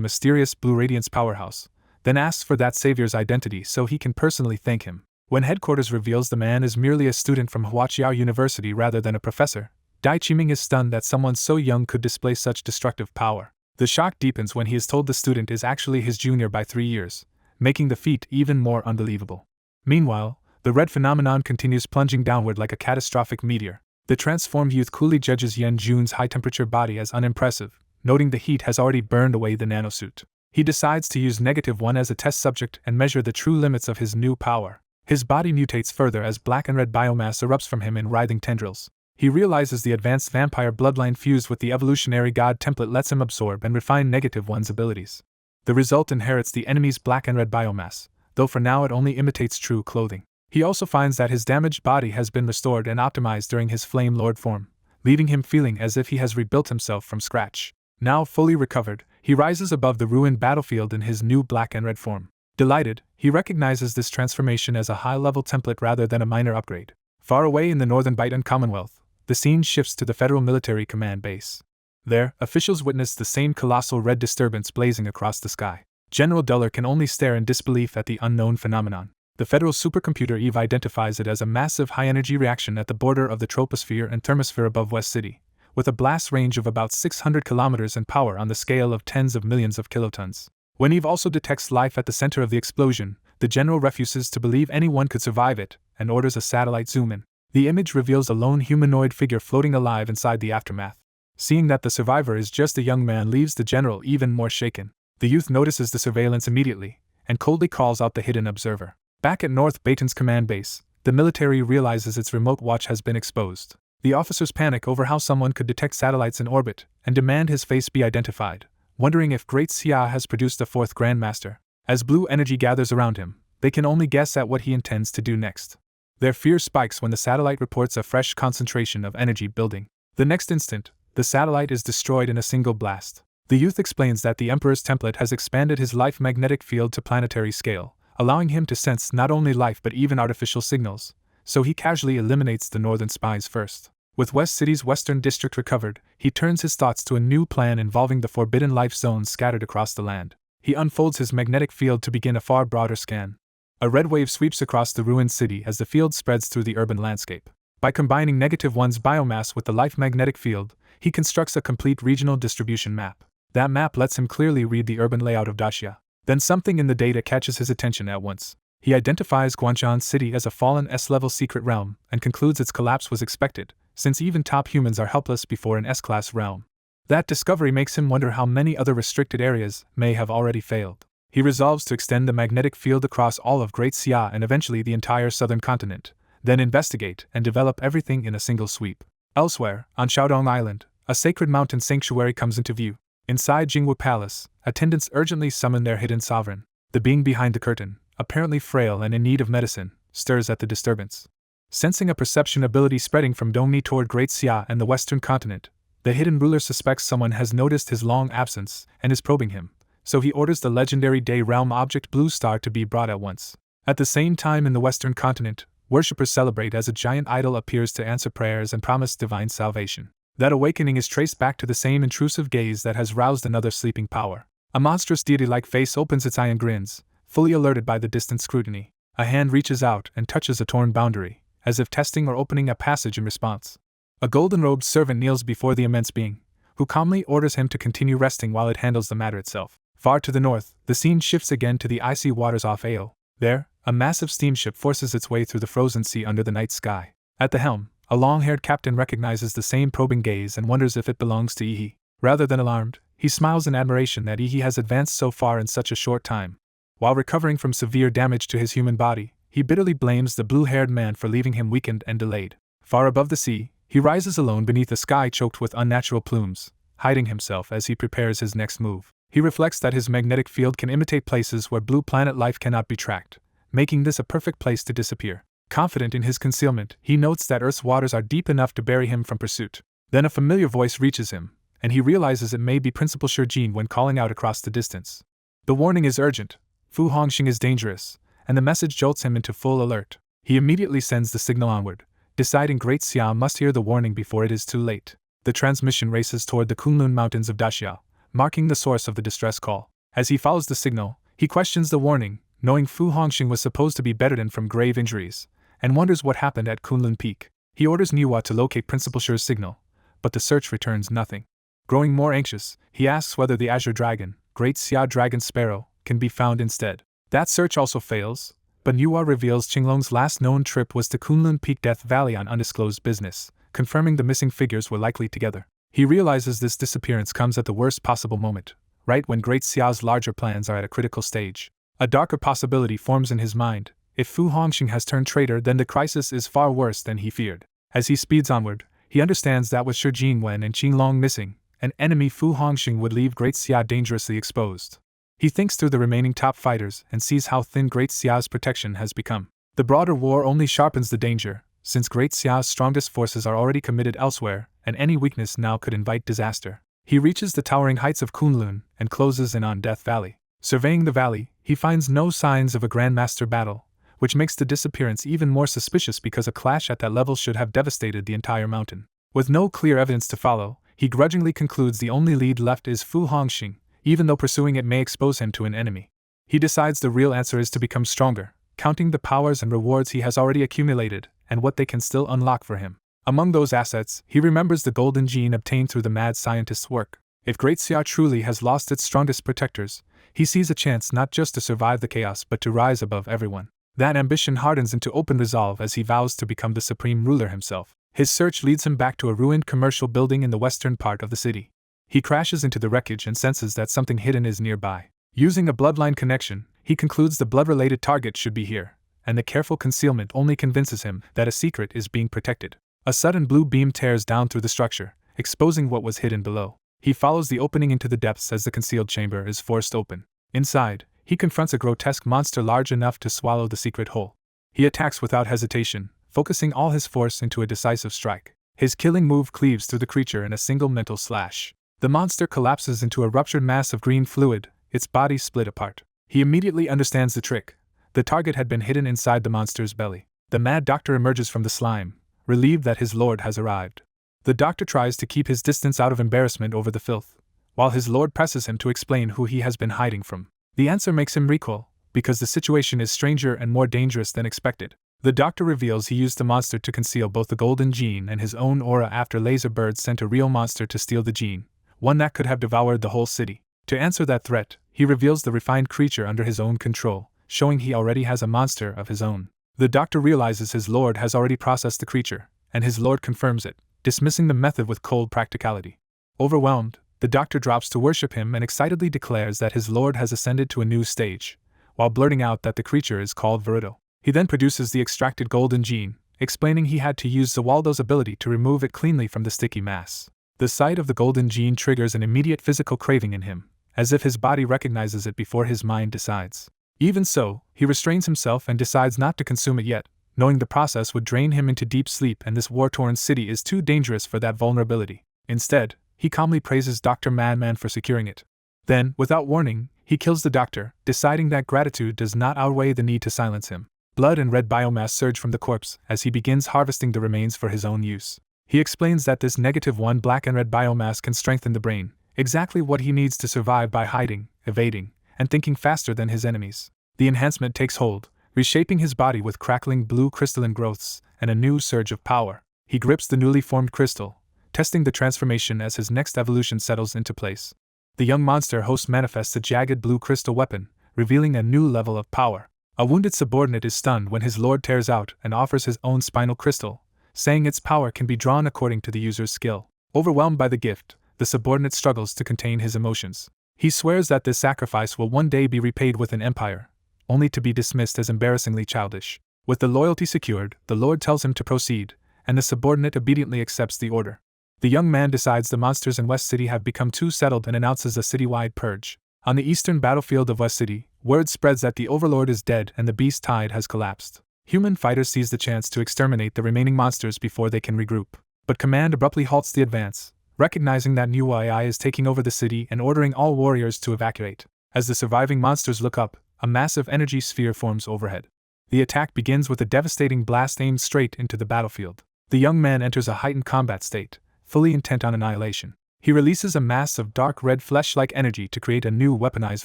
mysterious Blue Radiance powerhouse, then asks for that savior's identity so he can personally thank him. When headquarters reveals the man is merely a student from Huaqiao University rather than a professor, Dai Chiming is stunned that someone so young could display such destructive power. The shock deepens when he is told the student is actually his junior by 3 years, making the feat even more unbelievable. Meanwhile, the red phenomenon continues plunging downward like a catastrophic meteor. The transformed youth coolly judges Yen Jun's high-temperature body as unimpressive, noting the heat has already burned away the nanosuit. He decides to use -1 as a test subject and measure the true limits of his new power. His body mutates further as black and red biomass erupts from him in writhing tendrils. He realizes the advanced vampire bloodline fused with the evolutionary god template lets him absorb and refine -1's abilities. The result inherits the enemy's black and red biomass, though for now it only imitates true clothing. He also finds that his damaged body has been restored and optimized during his Flame Lord form, leaving him feeling as if he has rebuilt himself from scratch. Now fully recovered, he rises above the ruined battlefield in his new black and red form. Delighted, he recognizes this transformation as a high-level template rather than a minor upgrade. Far away in the northern Baitan Commonwealth, the scene shifts to the Federal Military Command Base. There, officials witness the same colossal red disturbance blazing across the sky. General Duller can only stare in disbelief at the unknown phenomenon. The federal supercomputer Eve identifies it as a massive high-energy reaction at the border of the troposphere and thermosphere above West City, with a blast range of about 600 kilometers and power on the scale of tens of millions of kilotons. When Eve also detects life at the center of the explosion, the general refuses to believe anyone could survive it and orders a satellite zoom in. The image reveals a lone humanoid figure floating alive inside the aftermath. Seeing that the survivor is just a young man leaves the general even more shaken. The youth notices the surveillance immediately, and coldly calls out the hidden observer. Back at North Baton's command base, the military realizes its remote watch has been exposed. The officers panic over how someone could detect satellites in orbit, and demand his face be identified, wondering if Great Xia has produced a fourth Grandmaster. As blue energy gathers around him, they can only guess at what he intends to do next. Their fear spikes when the satellite reports a fresh concentration of energy building. The next instant, the satellite is destroyed in a single blast. The youth explains that the Emperor's template has expanded his life magnetic field to planetary scale, allowing him to sense not only life but even artificial signals, so he casually eliminates the northern spies first. With West City's western district recovered, he turns his thoughts to a new plan involving the forbidden life zones scattered across the land. He unfolds his magnetic field to begin a far broader scan. A red wave sweeps across the ruined city as the field spreads through the urban landscape. By combining -1's biomass with the life magnetic field, he constructs a complete regional distribution map. That map lets him clearly read the urban layout of Daxia. Then something in the data catches his attention at once. He identifies Guangzhou City as a fallen S-level secret realm and concludes its collapse was expected, since even top humans are helpless before an S-class realm. That discovery makes him wonder how many other restricted areas may have already failed. He resolves to extend the magnetic field across all of Great Xia and eventually the entire southern continent, then investigate and develop everything in a single sweep. Elsewhere, on Shaodong Island, a sacred mountain sanctuary comes into view. Inside Jingwu Palace, attendants urgently summon their hidden sovereign. The being behind the curtain, apparently frail and in need of medicine, stirs at the disturbance. Sensing a perception ability spreading from Dongni toward Great Xia and the western continent, the hidden ruler suspects someone has noticed his long absence and is probing him, so he orders the legendary Day Realm object Blue Star to be brought at once. At the same time in the western continent, worshippers celebrate as a giant idol appears to answer prayers and promise divine salvation. That awakening is traced back to the same intrusive gaze that has roused another sleeping power. A monstrous deity-like face opens its eye and grins, fully alerted by the distant scrutiny. A hand reaches out and touches a torn boundary, as if testing or opening a passage in response. A golden-robed servant kneels before the immense being, who calmly orders him to continue resting while it handles the matter itself. Far to the north, the scene shifts again to the icy waters off Ao. There, a massive steamship forces its way through the frozen sea under the night sky. At the helm, a long-haired captain recognizes the same probing gaze and wonders if it belongs to Ihi. Rather than alarmed, he smiles in admiration that Ihi has advanced so far in such a short time. While recovering from severe damage to his human body, he bitterly blames the blue-haired man for leaving him weakened and delayed. Far above the sea, he rises alone beneath a sky choked with unnatural plumes, hiding himself as he prepares his next move. He reflects that his magnetic field can imitate places where blue planet life cannot be tracked, making this a perfect place to disappear. Confident in his concealment, he notes that Earth's waters are deep enough to bury him from pursuit. Then a familiar voice reaches him, and he realizes it may be Principal Shurjin when calling out across the distance. The warning is urgent. Fu Hongxing is dangerous, and the message jolts him into full alert. He immediately sends the signal onward, deciding Great Xia must hear the warning before it is too late. The transmission races toward the Kunlun Mountains of Daxiao, marking the source of the distress call. As he follows the signal, he questions the warning, knowing Fu Hongxing was supposed to be bedridden from grave injuries, and wonders what happened at Kunlun Peak. He orders Niwa to locate Principal Shu's signal, but the search returns nothing. Growing more anxious, he asks whether the Azure Dragon, Great Xia Dragon Sparrow, can be found instead. That search also fails, but Niwa reveals Qinglong's last known trip was to Kunlun Peak Death Valley on undisclosed business, confirming the missing figures were likely together. He realizes this disappearance comes at the worst possible moment, right when Great Xia's larger plans are at a critical stage. A darker possibility forms in his mind. If Fu Hongxing has turned traitor, then the crisis is far worse than he feared. As he speeds onward, he understands that with Shi Jingwen and Qinglong missing, an enemy Fu Hongxing would leave Great Xia dangerously exposed. He thinks through the remaining top fighters and sees how thin Great Xia's protection has become. The broader war only sharpens the danger, since Great Xia's strongest forces are already committed elsewhere, and any weakness now could invite disaster. He reaches the towering heights of Kunlun and closes in on Death Valley. Surveying the valley, he finds no signs of a Grandmaster battle, which makes the disappearance even more suspicious because a clash at that level should have devastated the entire mountain. With no clear evidence to follow, he grudgingly concludes the only lead left is Fu Hongxing, even though pursuing it may expose him to an enemy. He decides the real answer is to become stronger, counting the powers and rewards he has already accumulated, and what they can still unlock for him. Among those assets, he remembers the golden gene obtained through the mad scientist's work. If Great Xia truly has lost its strongest protectors, he sees a chance not just to survive the chaos but to rise above everyone. That ambition hardens into open resolve as he vows to become the supreme ruler himself. His search leads him back to a ruined commercial building in the western part of the city. He crashes into the wreckage and senses that something hidden is nearby. Using a bloodline connection, he concludes the blood-related target should be here, and the careful concealment only convinces him that a secret is being protected. A sudden blue beam tears down through the structure, exposing what was hidden below. He follows the opening into the depths as the concealed chamber is forced open. Inside, he confronts a grotesque monster large enough to swallow the secret hole. He attacks without hesitation, focusing all his force into a decisive strike. His killing move cleaves through the creature in a single mental slash. The monster collapses into a ruptured mass of green fluid, its body split apart. He immediately understands the trick. The target had been hidden inside the monster's belly. The mad doctor emerges from the slime, relieved that his lord has arrived. The doctor tries to keep his distance out of embarrassment over the filth, while his lord presses him to explain who he has been hiding from. The answer makes him recoil, because the situation is stranger and more dangerous than expected. The doctor reveals he used the monster to conceal both the golden gene and his own aura after Laser Bird sent a real monster to steal the gene, one that could have devoured the whole city. To answer that threat, he reveals the refined creature under his own control, showing he already has a monster of his own. The doctor realizes his lord has already processed the creature, and his lord confirms it, dismissing the method with cold practicality. Overwhelmed, the doctor drops to worship him and excitedly declares that his lord has ascended to a new stage, while blurting out that the creature is called Verudo. He then produces the extracted golden gene, explaining he had to use Zawaldo's ability to remove it cleanly from the sticky mass. The sight of the golden gene triggers an immediate physical craving in him, as if his body recognizes it before his mind decides. Even so, he restrains himself and decides not to consume it yet, knowing the process would drain him into deep sleep and this war-torn city is too dangerous for that vulnerability. Instead, he calmly praises Dr. Madman for securing it. Then, without warning, he kills the doctor, deciding that gratitude does not outweigh the need to silence him. Blood and red biomass surge from the corpse as he begins harvesting the remains for his own use. He explains that this -1 black and red biomass can strengthen the brain, exactly what he needs to survive by hiding, evading, and thinking faster than his enemies. The enhancement takes hold, reshaping his body with crackling blue crystalline growths and a new surge of power. He grips the newly formed crystal, testing the transformation as his next evolution settles into place. The young monster host manifests a jagged blue crystal weapon, revealing a new level of power. A wounded subordinate is stunned when his lord tears out and offers his own spinal crystal, saying its power can be drawn according to the user's skill. Overwhelmed by the gift, the subordinate struggles to contain his emotions. He swears that this sacrifice will one day be repaid with an empire, only to be dismissed as embarrassingly childish. With the loyalty secured, the lord tells him to proceed, and the subordinate obediently accepts the order. The young man decides the monsters in West City have become too settled and announces a citywide purge. On the eastern battlefield of West City, word spreads that the Overlord is dead and the beast tide has collapsed. Human fighters seize the chance to exterminate the remaining monsters before they can regroup. But command abruptly halts the advance, recognizing that new AI is taking over the city and ordering all warriors to evacuate. As the surviving monsters look up, a massive energy sphere forms overhead. The attack begins with a devastating blast aimed straight into the battlefield. The young man enters a heightened combat state, fully intent on annihilation. He releases a mass of dark red flesh-like energy to create a new weaponized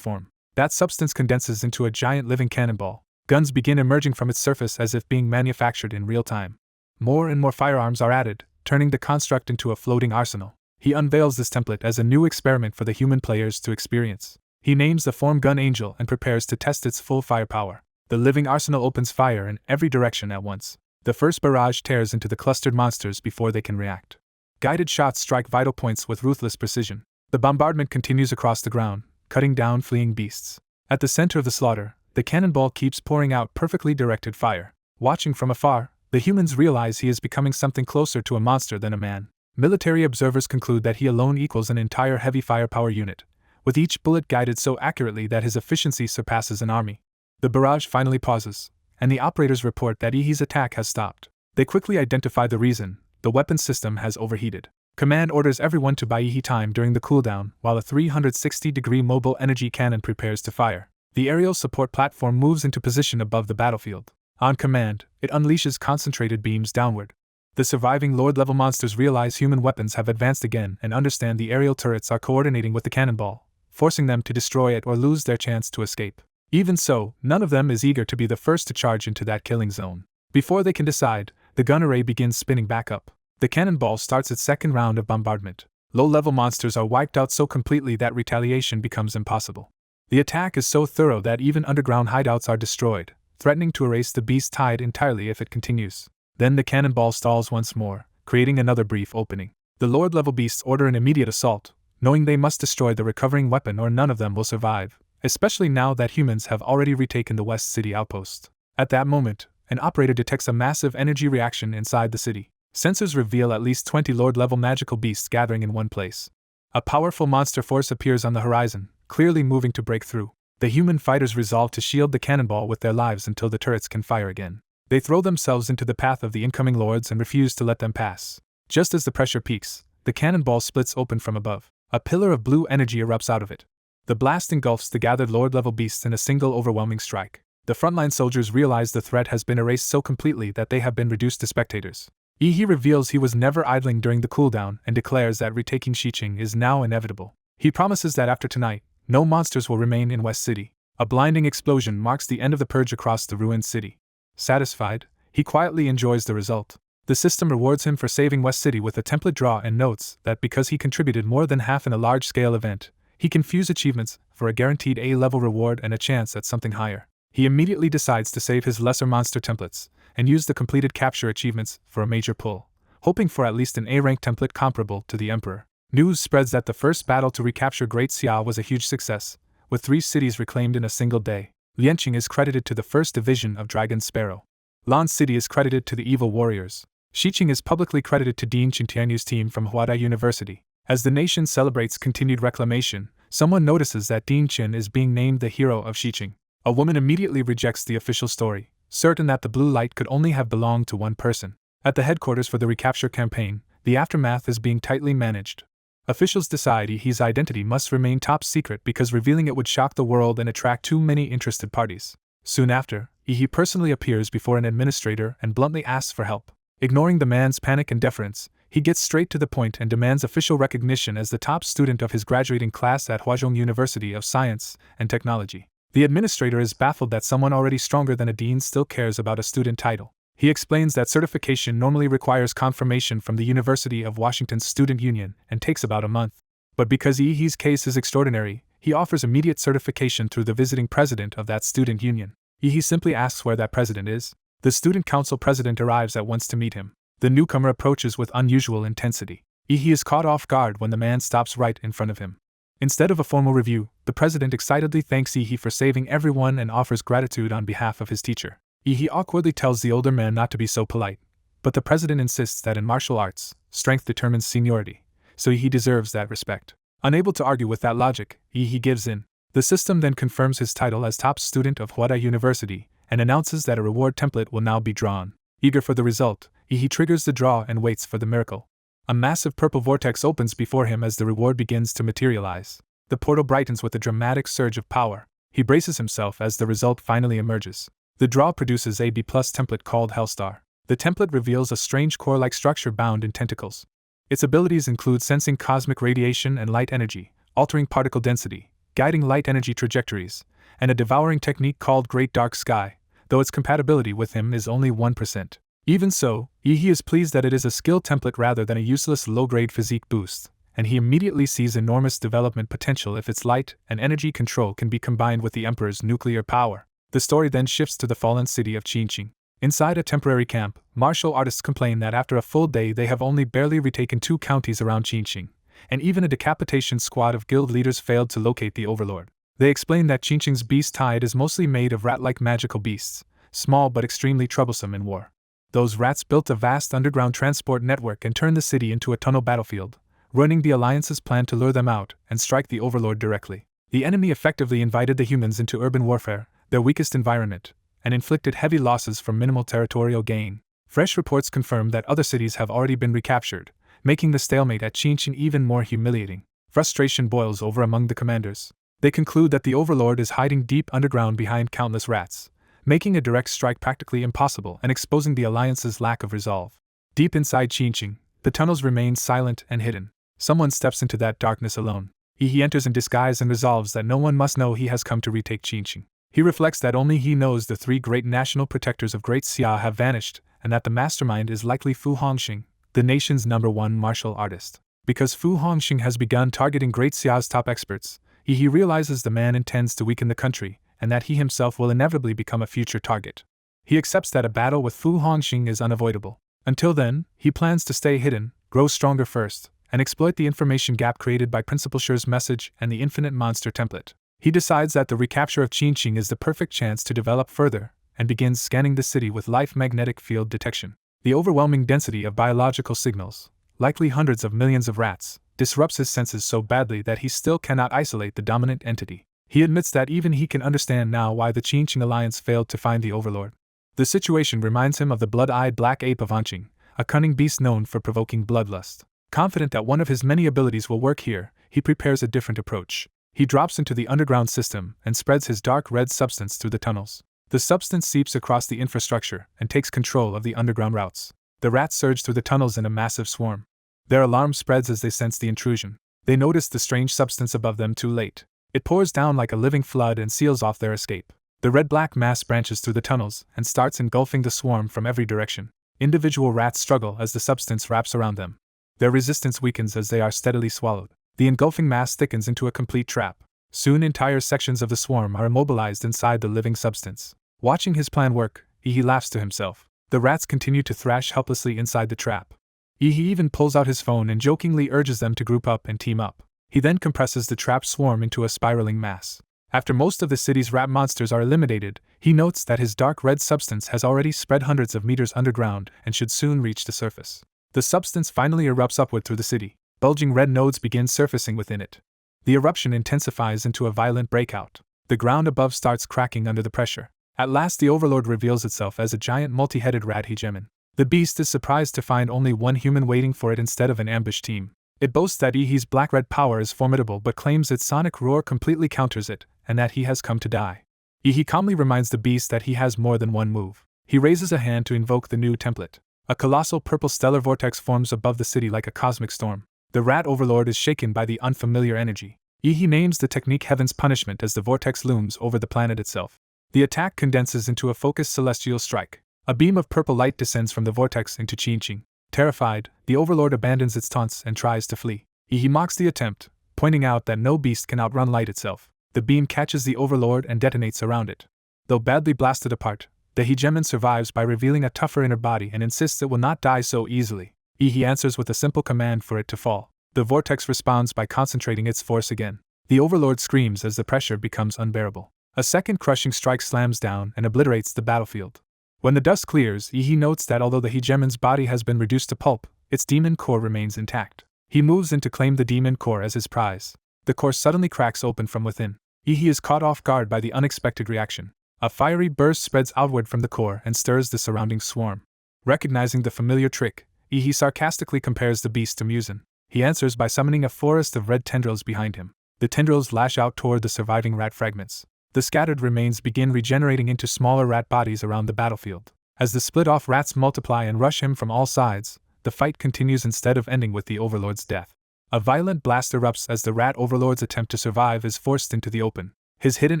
form. That substance condenses into a giant living cannonball. Guns begin emerging from its surface as if being manufactured in real time. More and more firearms are added, turning the construct into a floating arsenal. He unveils this template as a new experiment for the human players to experience. He names the form Gun Angel and prepares to test its full firepower. The living arsenal opens fire in every direction at once. The first barrage tears into the clustered monsters before they can react. Guided shots strike vital points with ruthless precision. The bombardment continues across the ground, cutting down fleeing beasts. At the center of the slaughter, the cannonball keeps pouring out perfectly directed fire. Watching from afar, the humans realize he is becoming something closer to a monster than a man. Military observers conclude that he alone equals an entire heavy firepower unit, with each bullet guided so accurately that his efficiency surpasses an army. The barrage finally pauses, and the operators report that Ihi's attack has stopped. They quickly identify the reason: the weapon system has overheated. Command orders everyone to buy Ihi time during the cooldown, while a 360-degree mobile energy cannon prepares to fire. The aerial support platform moves into position above the battlefield. On command, it unleashes concentrated beams downward. The surviving Lord-level monsters realize human weapons have advanced again and understand the aerial turrets are coordinating with the cannonball, forcing them to destroy it or lose their chance to escape. Even so, none of them is eager to be the first to charge into that killing zone. Before they can decide, the gun array begins spinning back up. The cannonball starts its second round of bombardment. Low-level monsters are wiped out so completely that retaliation becomes impossible. The attack is so thorough that even underground hideouts are destroyed, threatening to erase the beast tide entirely if it continues. Then the cannonball stalls once more, creating another brief opening. The Lord-level beasts order an immediate assault, knowing they must destroy the recovering weapon or none of them will survive, especially now that humans have already retaken the West City outpost. At that moment, an operator detects a massive energy reaction inside the city. Sensors reveal at least 20 Lord-level magical beasts gathering in one place. A powerful monster force appears on the horizon, clearly moving to break through. The human fighters resolve to shield the cannonball with their lives until the turrets can fire again. They throw themselves into the path of the incoming lords and refuse to let them pass. Just as the pressure peaks, the cannonball splits open from above. A pillar of blue energy erupts out of it. The blast engulfs the gathered Lord-level beasts in a single overwhelming strike. The frontline soldiers realize the threat has been erased so completely that they have been reduced to spectators. Ihi reveals he was never idling during the cooldown and declares that retaking Xiqing is now inevitable. He promises that after tonight, no monsters will remain in West City. A blinding explosion marks the end of the purge across the ruined city. Satisfied, he quietly enjoys the result. The system rewards him for saving West City with a template draw and notes that because he contributed more than half in a large-scale event, he can fuse achievements for a guaranteed A-level reward and a chance at something higher. He immediately decides to save his lesser monster templates and use the completed capture achievements for a major pull, hoping for at least an A-rank template comparable to the Emperor. News spreads that the first battle to recapture Great Xia was a huge success, with 3 cities reclaimed in a single day. Lianqing is credited to the 1st Division of Dragon Sparrow. Lan City is credited to the Evil Warriors. Xiqing is publicly credited to Dean Qingtianyu's team from Huadai University. As the nation celebrates continued reclamation, someone notices that Dean Qin is being named the hero of Xiqing. A woman immediately rejects the official story, certain that the blue light could only have belonged to one person. At the headquarters for the recapture campaign, the aftermath is being tightly managed. Officials decide Ihi's identity must remain top secret because revealing it would shock the world and attract too many interested parties. Soon after, Ihi personally appears before an administrator and bluntly asks for help. Ignoring the man's panic and deference, he gets straight to the point and demands official recognition as the top student of his graduating class at Huazhong University of Science and Technology. The administrator is baffled that someone already stronger than a dean still cares about a student title. He explains that certification normally requires confirmation from the University of Washington's Student Union and takes about a month. But because Yi's case is extraordinary, he offers immediate certification through the visiting president of that student union. Yi simply asks where that president is. The student council president arrives at once to meet him. The newcomer approaches with unusual intensity. Yi is caught off guard when the man stops right in front of him. Instead of a formal review, the president excitedly thanks Yi for saving everyone and offers gratitude on behalf of his teacher. Yi awkwardly tells the older man not to be so polite, but the president insists that in martial arts, strength determines seniority, so Yi deserves that respect. Unable to argue with that logic, Yi gives in. The system then confirms his title as top student of Hwada University and announces that a reward template will now be drawn. Eager for the result, Yi triggers the draw and waits for the miracle. A massive purple vortex opens before him as the reward begins to materialize. The portal brightens with a dramatic surge of power. He braces himself as the result finally emerges. The draw produces a B+ template called Hellstar. The template reveals a strange core-like structure bound in tentacles. Its abilities include sensing cosmic radiation and light energy, altering particle density, guiding light energy trajectories, and a devouring technique called Great Dark Sky, though its compatibility with him is only 1%. Even so, Yi is pleased that it is a skill template rather than a useless low-grade physique boost, and he immediately sees enormous development potential if its light and energy control can be combined with the Emperor's nuclear power. The story then shifts to the fallen city of Qinqing. Inside a temporary camp, martial artists complain that after a full day they have only barely retaken 2 counties around Qinqing, and even a decapitation squad of guild leaders failed to locate the overlord. They explain that Qinqing's beast tide is mostly made of rat-like magical beasts, small but extremely troublesome in war. Those rats built a vast underground transport network and turned the city into a tunnel battlefield, ruining the Alliance's plan to lure them out and strike the overlord directly. The enemy effectively invited the humans into urban warfare, their weakest environment, and inflicted heavy losses for minimal territorial gain. Fresh reports confirm that other cities have already been recaptured, making the stalemate at Qinqing even more humiliating. Frustration boils over among the commanders. They conclude that the overlord is hiding deep underground behind countless rats, making a direct strike practically impossible and exposing the Alliance's lack of resolve. Deep inside Qinqing, the tunnels remain silent and hidden. Someone steps into that darkness alone. He enters in disguise and resolves that no one must know he has come to retake Qinqing. He reflects that only he knows the 3 great national protectors of Great Xia have vanished, and that the mastermind is likely Fu Hongxing, the nation's #1 martial artist. Because Fu Hongxing has begun targeting Great Xia's top experts, he realizes the man intends to weaken the country, and that he himself will inevitably become a future target. He accepts that a battle with Fu Hongxing is unavoidable. Until then, he plans to stay hidden, grow stronger first, and exploit the information gap created by Principal Shi's message and the Infinite Monster template. He decides that the recapture of Qinqing is the perfect chance to develop further, and begins scanning the city with life magnetic field detection. The overwhelming density of biological signals, likely hundreds of millions of rats, disrupts his senses so badly that he still cannot isolate the dominant entity. He admits that even he can understand now why the Qinqing Alliance failed to find the overlord. The situation reminds him of the blood-eyed black ape of Anqing, a cunning beast known for provoking bloodlust. Confident that one of his many abilities will work here, he prepares a different approach. He drops into the underground system and spreads his dark red substance through the tunnels. The substance seeps across the infrastructure and takes control of the underground routes. The rats surge through the tunnels in a massive swarm. Their alarm spreads as they sense the intrusion. They notice the strange substance above them too late. It pours down like a living flood and seals off their escape. The red-black mass branches through the tunnels and starts engulfing the swarm from every direction. Individual rats struggle as the substance wraps around them. Their resistance weakens as they are steadily swallowed. The engulfing mass thickens into a complete trap. Soon entire sections of the swarm are immobilized inside the living substance. Watching his plan work, he laughs to himself. The rats continue to thrash helplessly inside the trap. He even pulls out his phone and jokingly urges them to group up and team up. He then compresses the trapped swarm into a spiraling mass. After most of the city's rat monsters are eliminated, he notes that his dark red substance has already spread hundreds of meters underground and should soon reach the surface. The substance finally erupts upward through the city. Bulging red nodes begin surfacing within it. The eruption intensifies into a violent breakout. The ground above starts cracking under the pressure. At last the overlord reveals itself as a giant multi-headed rat hegemon. The beast is surprised to find only one human waiting for it instead of an ambush team. It boasts that Yi's black-red power is formidable but claims its sonic roar completely counters it, and that he has come to die. Yi calmly reminds the beast that he has more than one move. He raises a hand to invoke the new template. A colossal purple stellar vortex forms above the city like a cosmic storm. The rat overlord is shaken by the unfamiliar energy. Yi names the technique Heaven's Punishment as the vortex looms over the planet itself. The attack condenses into a focused celestial strike. A beam of purple light descends from the vortex into Qinqing. Terrified, the overlord abandons its taunts and tries to flee. He mocks the attempt, pointing out that no beast can outrun light itself. The beam catches the Overlord and detonates around it. Though badly blasted apart, the hegemon survives by revealing a tougher inner body and insists it will not die so easily. He answers with a simple command for it to fall. The vortex responds by concentrating its force again. The Overlord screams as the pressure becomes unbearable. A second crushing strike slams down and obliterates the battlefield. When the dust clears, he notes that although the hegemon's body has been reduced to pulp, its demon core remains intact. He moves in to claim the demon core as his prize. The core suddenly cracks open from within. He is caught off guard by the unexpected reaction. A fiery burst spreads outward from the core and stirs the surrounding swarm. Recognizing the familiar trick, he sarcastically compares the beast to Musen. He answers by summoning a forest of red tendrils behind him. The tendrils lash out toward the surviving rat fragments. The scattered remains begin regenerating into smaller rat bodies around the battlefield. As the split-off rats multiply and rush him from all sides, the fight continues instead of ending with the Overlord's death. A violent blast erupts as the rat Overlord's attempt to survive is forced into the open. His hidden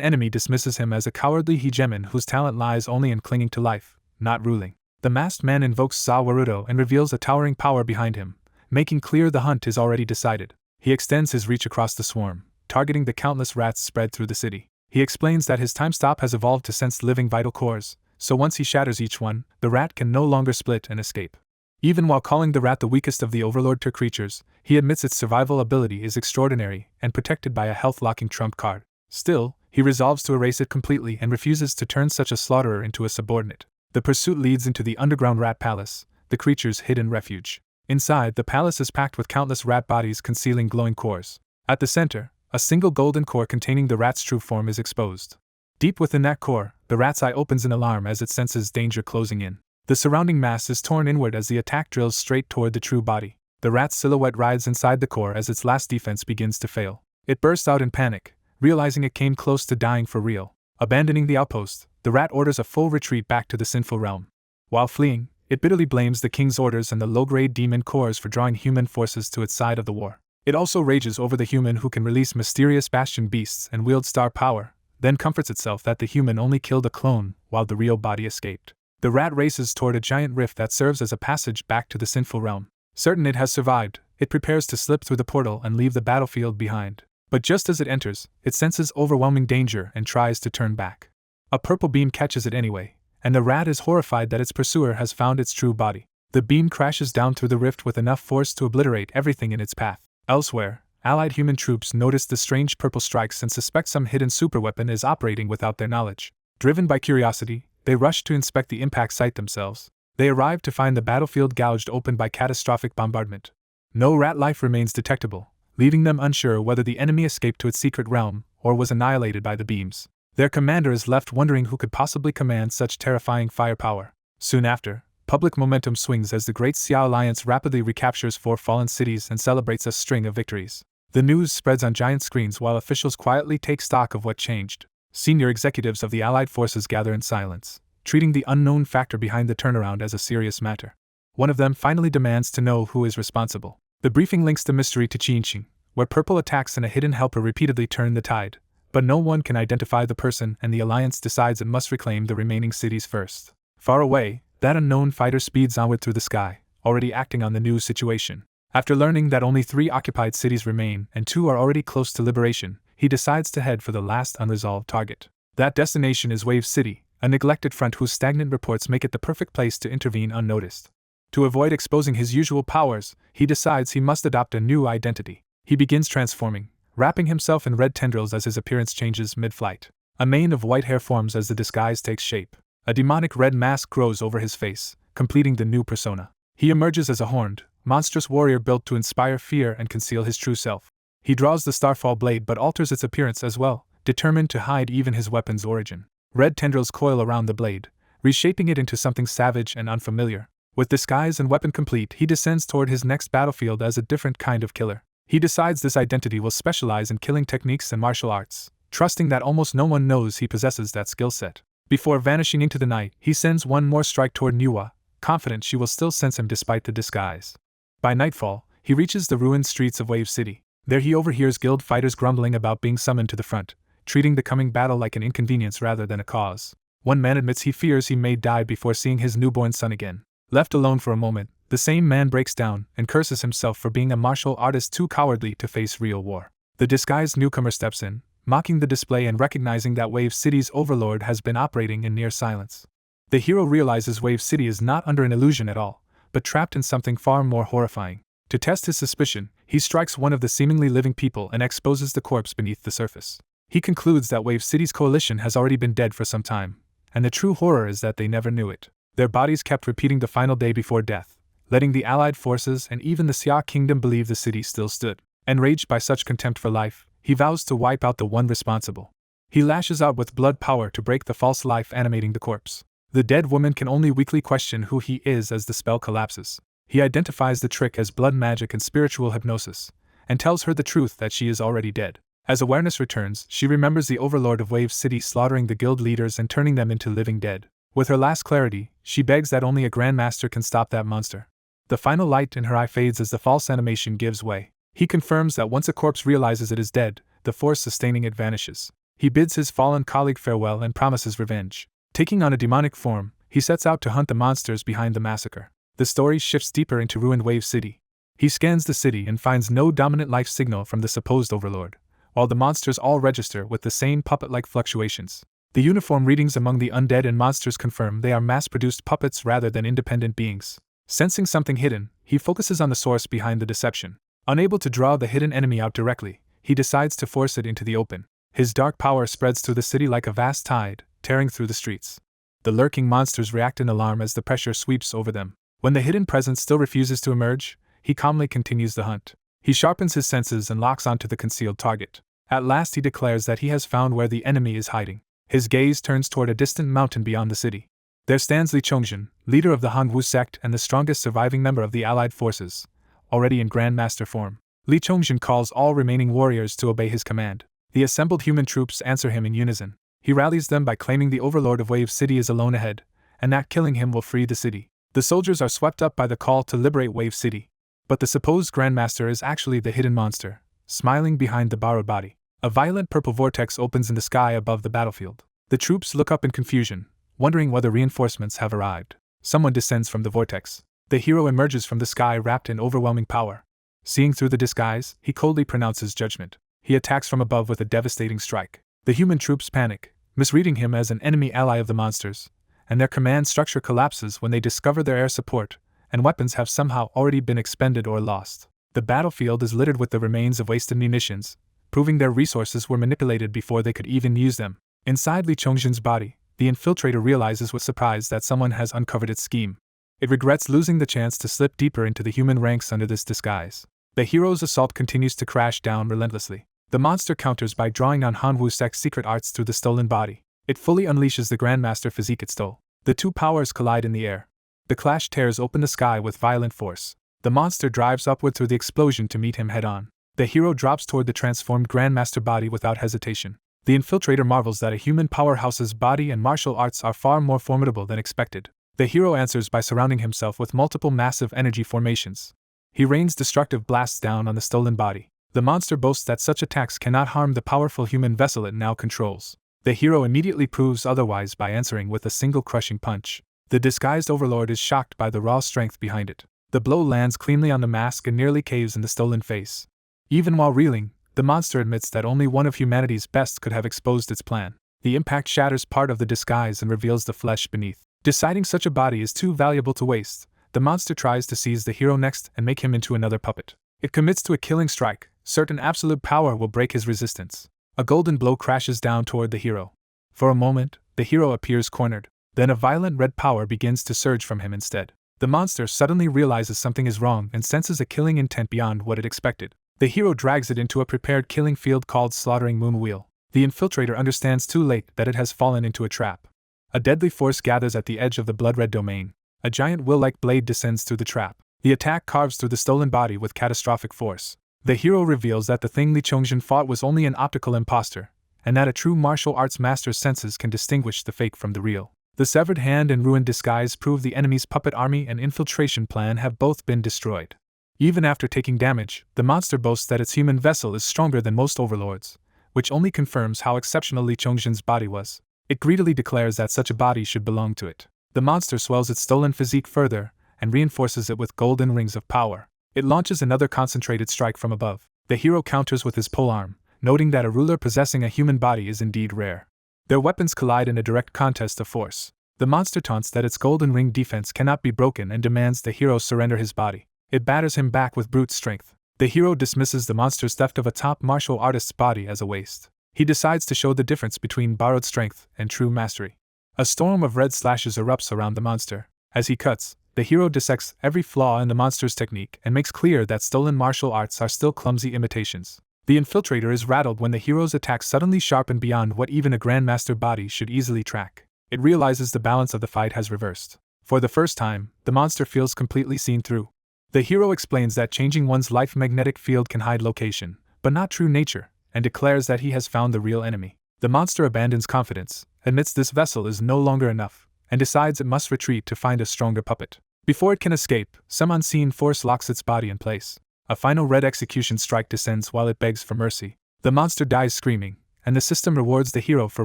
enemy dismisses him as a cowardly hegemon whose talent lies only in clinging to life, not ruling. The masked man invokes Zawarudo and reveals a towering power behind him, making clear the hunt is already decided. He extends his reach across the swarm, targeting the countless rats spread through the city. He explains that his time stop has evolved to sense living vital cores, so once he shatters each one, the rat can no longer split and escape. Even while calling the rat the weakest of the Overlord tier creatures, he admits its survival ability is extraordinary and protected by a health-locking trump card. Still, he resolves to erase it completely and refuses to turn such a slaughterer into a subordinate. The pursuit leads into the underground rat palace, the creature's hidden refuge. Inside, the palace is packed with countless rat bodies concealing glowing cores. At the center, a single golden core containing the rat's true form is exposed. Deep within that core, the rat's eye opens in alarm as it senses danger closing in. The surrounding mass is torn inward as the attack drills straight toward the true body. The rat's silhouette rides inside the core as its last defense begins to fail. It bursts out in panic, realizing it came close to dying for real. Abandoning the outpost, the rat orders a full retreat back to the sinful realm. While fleeing, it bitterly blames the king's orders and the low-grade demon cores for drawing human forces to its side of the war. It also rages over the human who can release mysterious bastion beasts and wield star power, then comforts itself that the human only killed a clone while the real body escaped. The rat races toward a giant rift that serves as a passage back to the sinful realm. Certain it has survived, it prepares to slip through the portal and leave the battlefield behind. But just as it enters, it senses overwhelming danger and tries to turn back. A purple beam catches it anyway, and the rat is horrified that its pursuer has found its true body. The beam crashes down through the rift with enough force to obliterate everything in its path. Elsewhere, allied human troops notice the strange purple strikes and suspect some hidden superweapon is operating without their knowledge. Driven by curiosity, they rush to inspect the impact site themselves. They arrive to find the battlefield gouged open by catastrophic bombardment. No rat life remains detectable, leaving them unsure whether the enemy escaped to its secret realm or was annihilated by the beams. Their commander is left wondering who could possibly command such terrifying firepower. Soon after, public momentum swings as the Great Xiao Alliance rapidly recaptures 4 fallen cities and celebrates a string of victories. The news spreads on giant screens while officials quietly take stock of what changed. Senior executives of the Allied forces gather in silence, treating the unknown factor behind the turnaround as a serious matter. One of them finally demands to know who is responsible. The briefing links the mystery to Qinqing, where purple attacks and a hidden helper repeatedly turn the tide, but no one can identify the person and the Alliance decides it must reclaim the remaining cities first. Far away, that unknown fighter speeds onward through the sky, already acting on the new situation. After learning that only 3 occupied cities remain and 2 are already close to liberation, he decides to head for the last unresolved target. That destination is Wave City, a neglected front whose stagnant reports make it the perfect place to intervene unnoticed. To avoid exposing his usual powers, he decides he must adopt a new identity. He begins transforming, wrapping himself in red tendrils as his appearance changes mid-flight. A mane of white hair forms as the disguise takes shape. A demonic red mask grows over his face, completing the new persona. He emerges as a horned, monstrous warrior built to inspire fear and conceal his true self. He draws the Starfall blade but alters its appearance as well, determined to hide even his weapon's origin. Red tendrils coil around the blade, reshaping it into something savage and unfamiliar. With disguise and weapon complete, he descends toward his next battlefield as a different kind of killer. He decides this identity will specialize in killing techniques and martial arts, trusting that almost no one knows he possesses that skill set. Before vanishing into the night, he sends one more strike toward Manhwa, confident she will still sense him despite the disguise. By nightfall, he reaches the ruined streets of Wave City. There he overhears guild fighters grumbling about being summoned to the front, treating the coming battle like an inconvenience rather than a cause. One man admits he fears he may die before seeing his newborn son again. Left alone for a moment, the same man breaks down and curses himself for being a martial artist too cowardly to face real war. The disguised newcomer steps in, mocking the display and recognizing that Wave City's overlord has been operating in near silence. The hero realizes Wave City is not under an illusion at all, but trapped in something far more horrifying. To test his suspicion, he strikes one of the seemingly living people and exposes the corpse beneath the surface. He concludes that Wave City's coalition has already been dead for some time, and the true horror is that they never knew it. Their bodies kept repeating the final day before death, letting the Allied forces and even the Xia kingdom believe the city still stood. Enraged by such contempt for life, he vows to wipe out the one responsible. He lashes out with blood power to break the false life animating the corpse. The dead woman can only weakly question who he is as the spell collapses. He identifies the trick as blood magic and spiritual hypnosis, and tells her the truth that she is already dead. As awareness returns, she remembers the overlord of Wave City slaughtering the guild leaders and turning them into living dead. With her last clarity, she begs that only a grandmaster can stop that monster. The final light in her eye fades as the false animation gives way. He confirms that once a corpse realizes it is dead, the force sustaining it vanishes. He bids his fallen colleague farewell and promises revenge. Taking on a demonic form, he sets out to hunt the monsters behind the massacre. The story shifts deeper into ruined Wave City. He scans the city and finds no dominant life signal from the supposed overlord, while the monsters all register with the same puppet-like fluctuations. The uniform readings among the undead and monsters confirm they are mass-produced puppets rather than independent beings. Sensing something hidden, he focuses on the source behind the deception. Unable to draw the hidden enemy out directly, he decides to force it into the open. His dark power spreads through the city like a vast tide, tearing through the streets. The lurking monsters react in alarm as the pressure sweeps over them. When the hidden presence still refuses to emerge, he calmly continues the hunt. He sharpens his senses and locks onto the concealed target. At last he declares that he has found where the enemy is hiding. His gaze turns toward a distant mountain beyond the city. There stands Li Chongjin, leader of the Hongwu sect and the strongest surviving member of the Allied forces, already in Grandmaster form. Li Chongjin calls all remaining warriors to obey his command. The assembled human troops answer him in unison. He rallies them by claiming the overlord of Wave City is alone ahead, and that killing him will free the city. The soldiers are swept up by the call to liberate Wave City. But the supposed Grandmaster is actually the hidden monster, smiling behind the borrowed body. A violent purple vortex opens in the sky above the battlefield. The troops look up in confusion, wondering whether reinforcements have arrived. Someone descends from the vortex. The hero emerges from the sky wrapped in overwhelming power. Seeing through the disguise, he coldly pronounces judgment. He attacks from above with a devastating strike. The human troops panic, misreading him as an enemy ally of the monsters, and their command structure collapses when they discover their air support and weapons have somehow already been expended or lost. The battlefield is littered with the remains of wasted munitions, proving their resources were manipulated before they could even use them. Inside Li Chongjin's body, the infiltrator realizes with surprise that someone has uncovered its scheme. It regrets losing the chance to slip deeper into the human ranks under this disguise. The hero's assault continues to crash down relentlessly. The monster counters by drawing on Hanwoo Sect's secret arts through the stolen body. It fully unleashes the Grandmaster Physique it stole. The two powers collide in the air. The clash tears open the sky with violent force. The monster drives upward through the explosion to meet him head-on. The hero drops toward the transformed Grandmaster body without hesitation. The infiltrator marvels that a human powerhouse's body and martial arts are far more formidable than expected. The hero answers by surrounding himself with multiple massive energy formations. He rains destructive blasts down on the stolen body. The monster boasts that such attacks cannot harm the powerful human vessel it now controls. The hero immediately proves otherwise by answering with a single crushing punch. The disguised overlord is shocked by the raw strength behind it. The blow lands cleanly on the mask and nearly caves in the stolen face. Even while reeling, the monster admits that only one of humanity's best could have exposed its plan. The impact shatters part of the disguise and reveals the flesh beneath. Deciding such a body is too valuable to waste, the monster tries to seize the hero next and make him into another puppet. It commits to a killing strike, certain absolute power will break his resistance. A golden blow crashes down toward the hero. For a moment, the hero appears cornered. Then a violent red power begins to surge from him instead. The monster suddenly realizes something is wrong and senses a killing intent beyond what it expected. The hero drags it into a prepared killing field called Slaughtering Moon Wheel. The infiltrator understands too late that it has fallen into a trap. A deadly force gathers at the edge of the blood-red domain. A giant will-like blade descends through the trap. The attack carves through the stolen body with catastrophic force. The hero reveals that the thing Li Chongjin fought was only an optical impostor, and that a true martial arts master's senses can distinguish the fake from the real. The severed hand and ruined disguise prove the enemy's puppet army and infiltration plan have both been destroyed. Even after taking damage, the monster boasts that its human vessel is stronger than most overlords, which only confirms how exceptional Li Chongjin's body was. It greedily declares that such a body should belong to it. The monster swells its stolen physique further, and reinforces it with golden rings of power. It launches another concentrated strike from above. The hero counters with his polearm, noting that a ruler possessing a human body is indeed rare. Their weapons collide in a direct contest of force. The monster taunts that its golden ring defense cannot be broken and demands the hero surrender his body. It batters him back with brute strength. The hero dismisses the monster's theft of a top martial artist's body as a waste. He decides to show the difference between borrowed strength and true mastery. A storm of red slashes erupts around the monster. As he cuts, the hero dissects every flaw in the monster's technique and makes clear that stolen martial arts are still clumsy imitations. The infiltrator is rattled when the hero's attack suddenly sharpen beyond what even a grandmaster body should easily track. It realizes the balance of the fight has reversed. For the first time, the monster feels completely seen through. The hero explains that changing one's life magnetic field can hide location, but not true nature, and declares that he has found the real enemy. The monster abandons confidence, admits this vessel is no longer enough, and decides it must retreat to find a stronger puppet. Before it can escape, some unseen force locks its body in place. A final red execution strike descends while it begs for mercy. The monster dies screaming, and the system rewards the hero for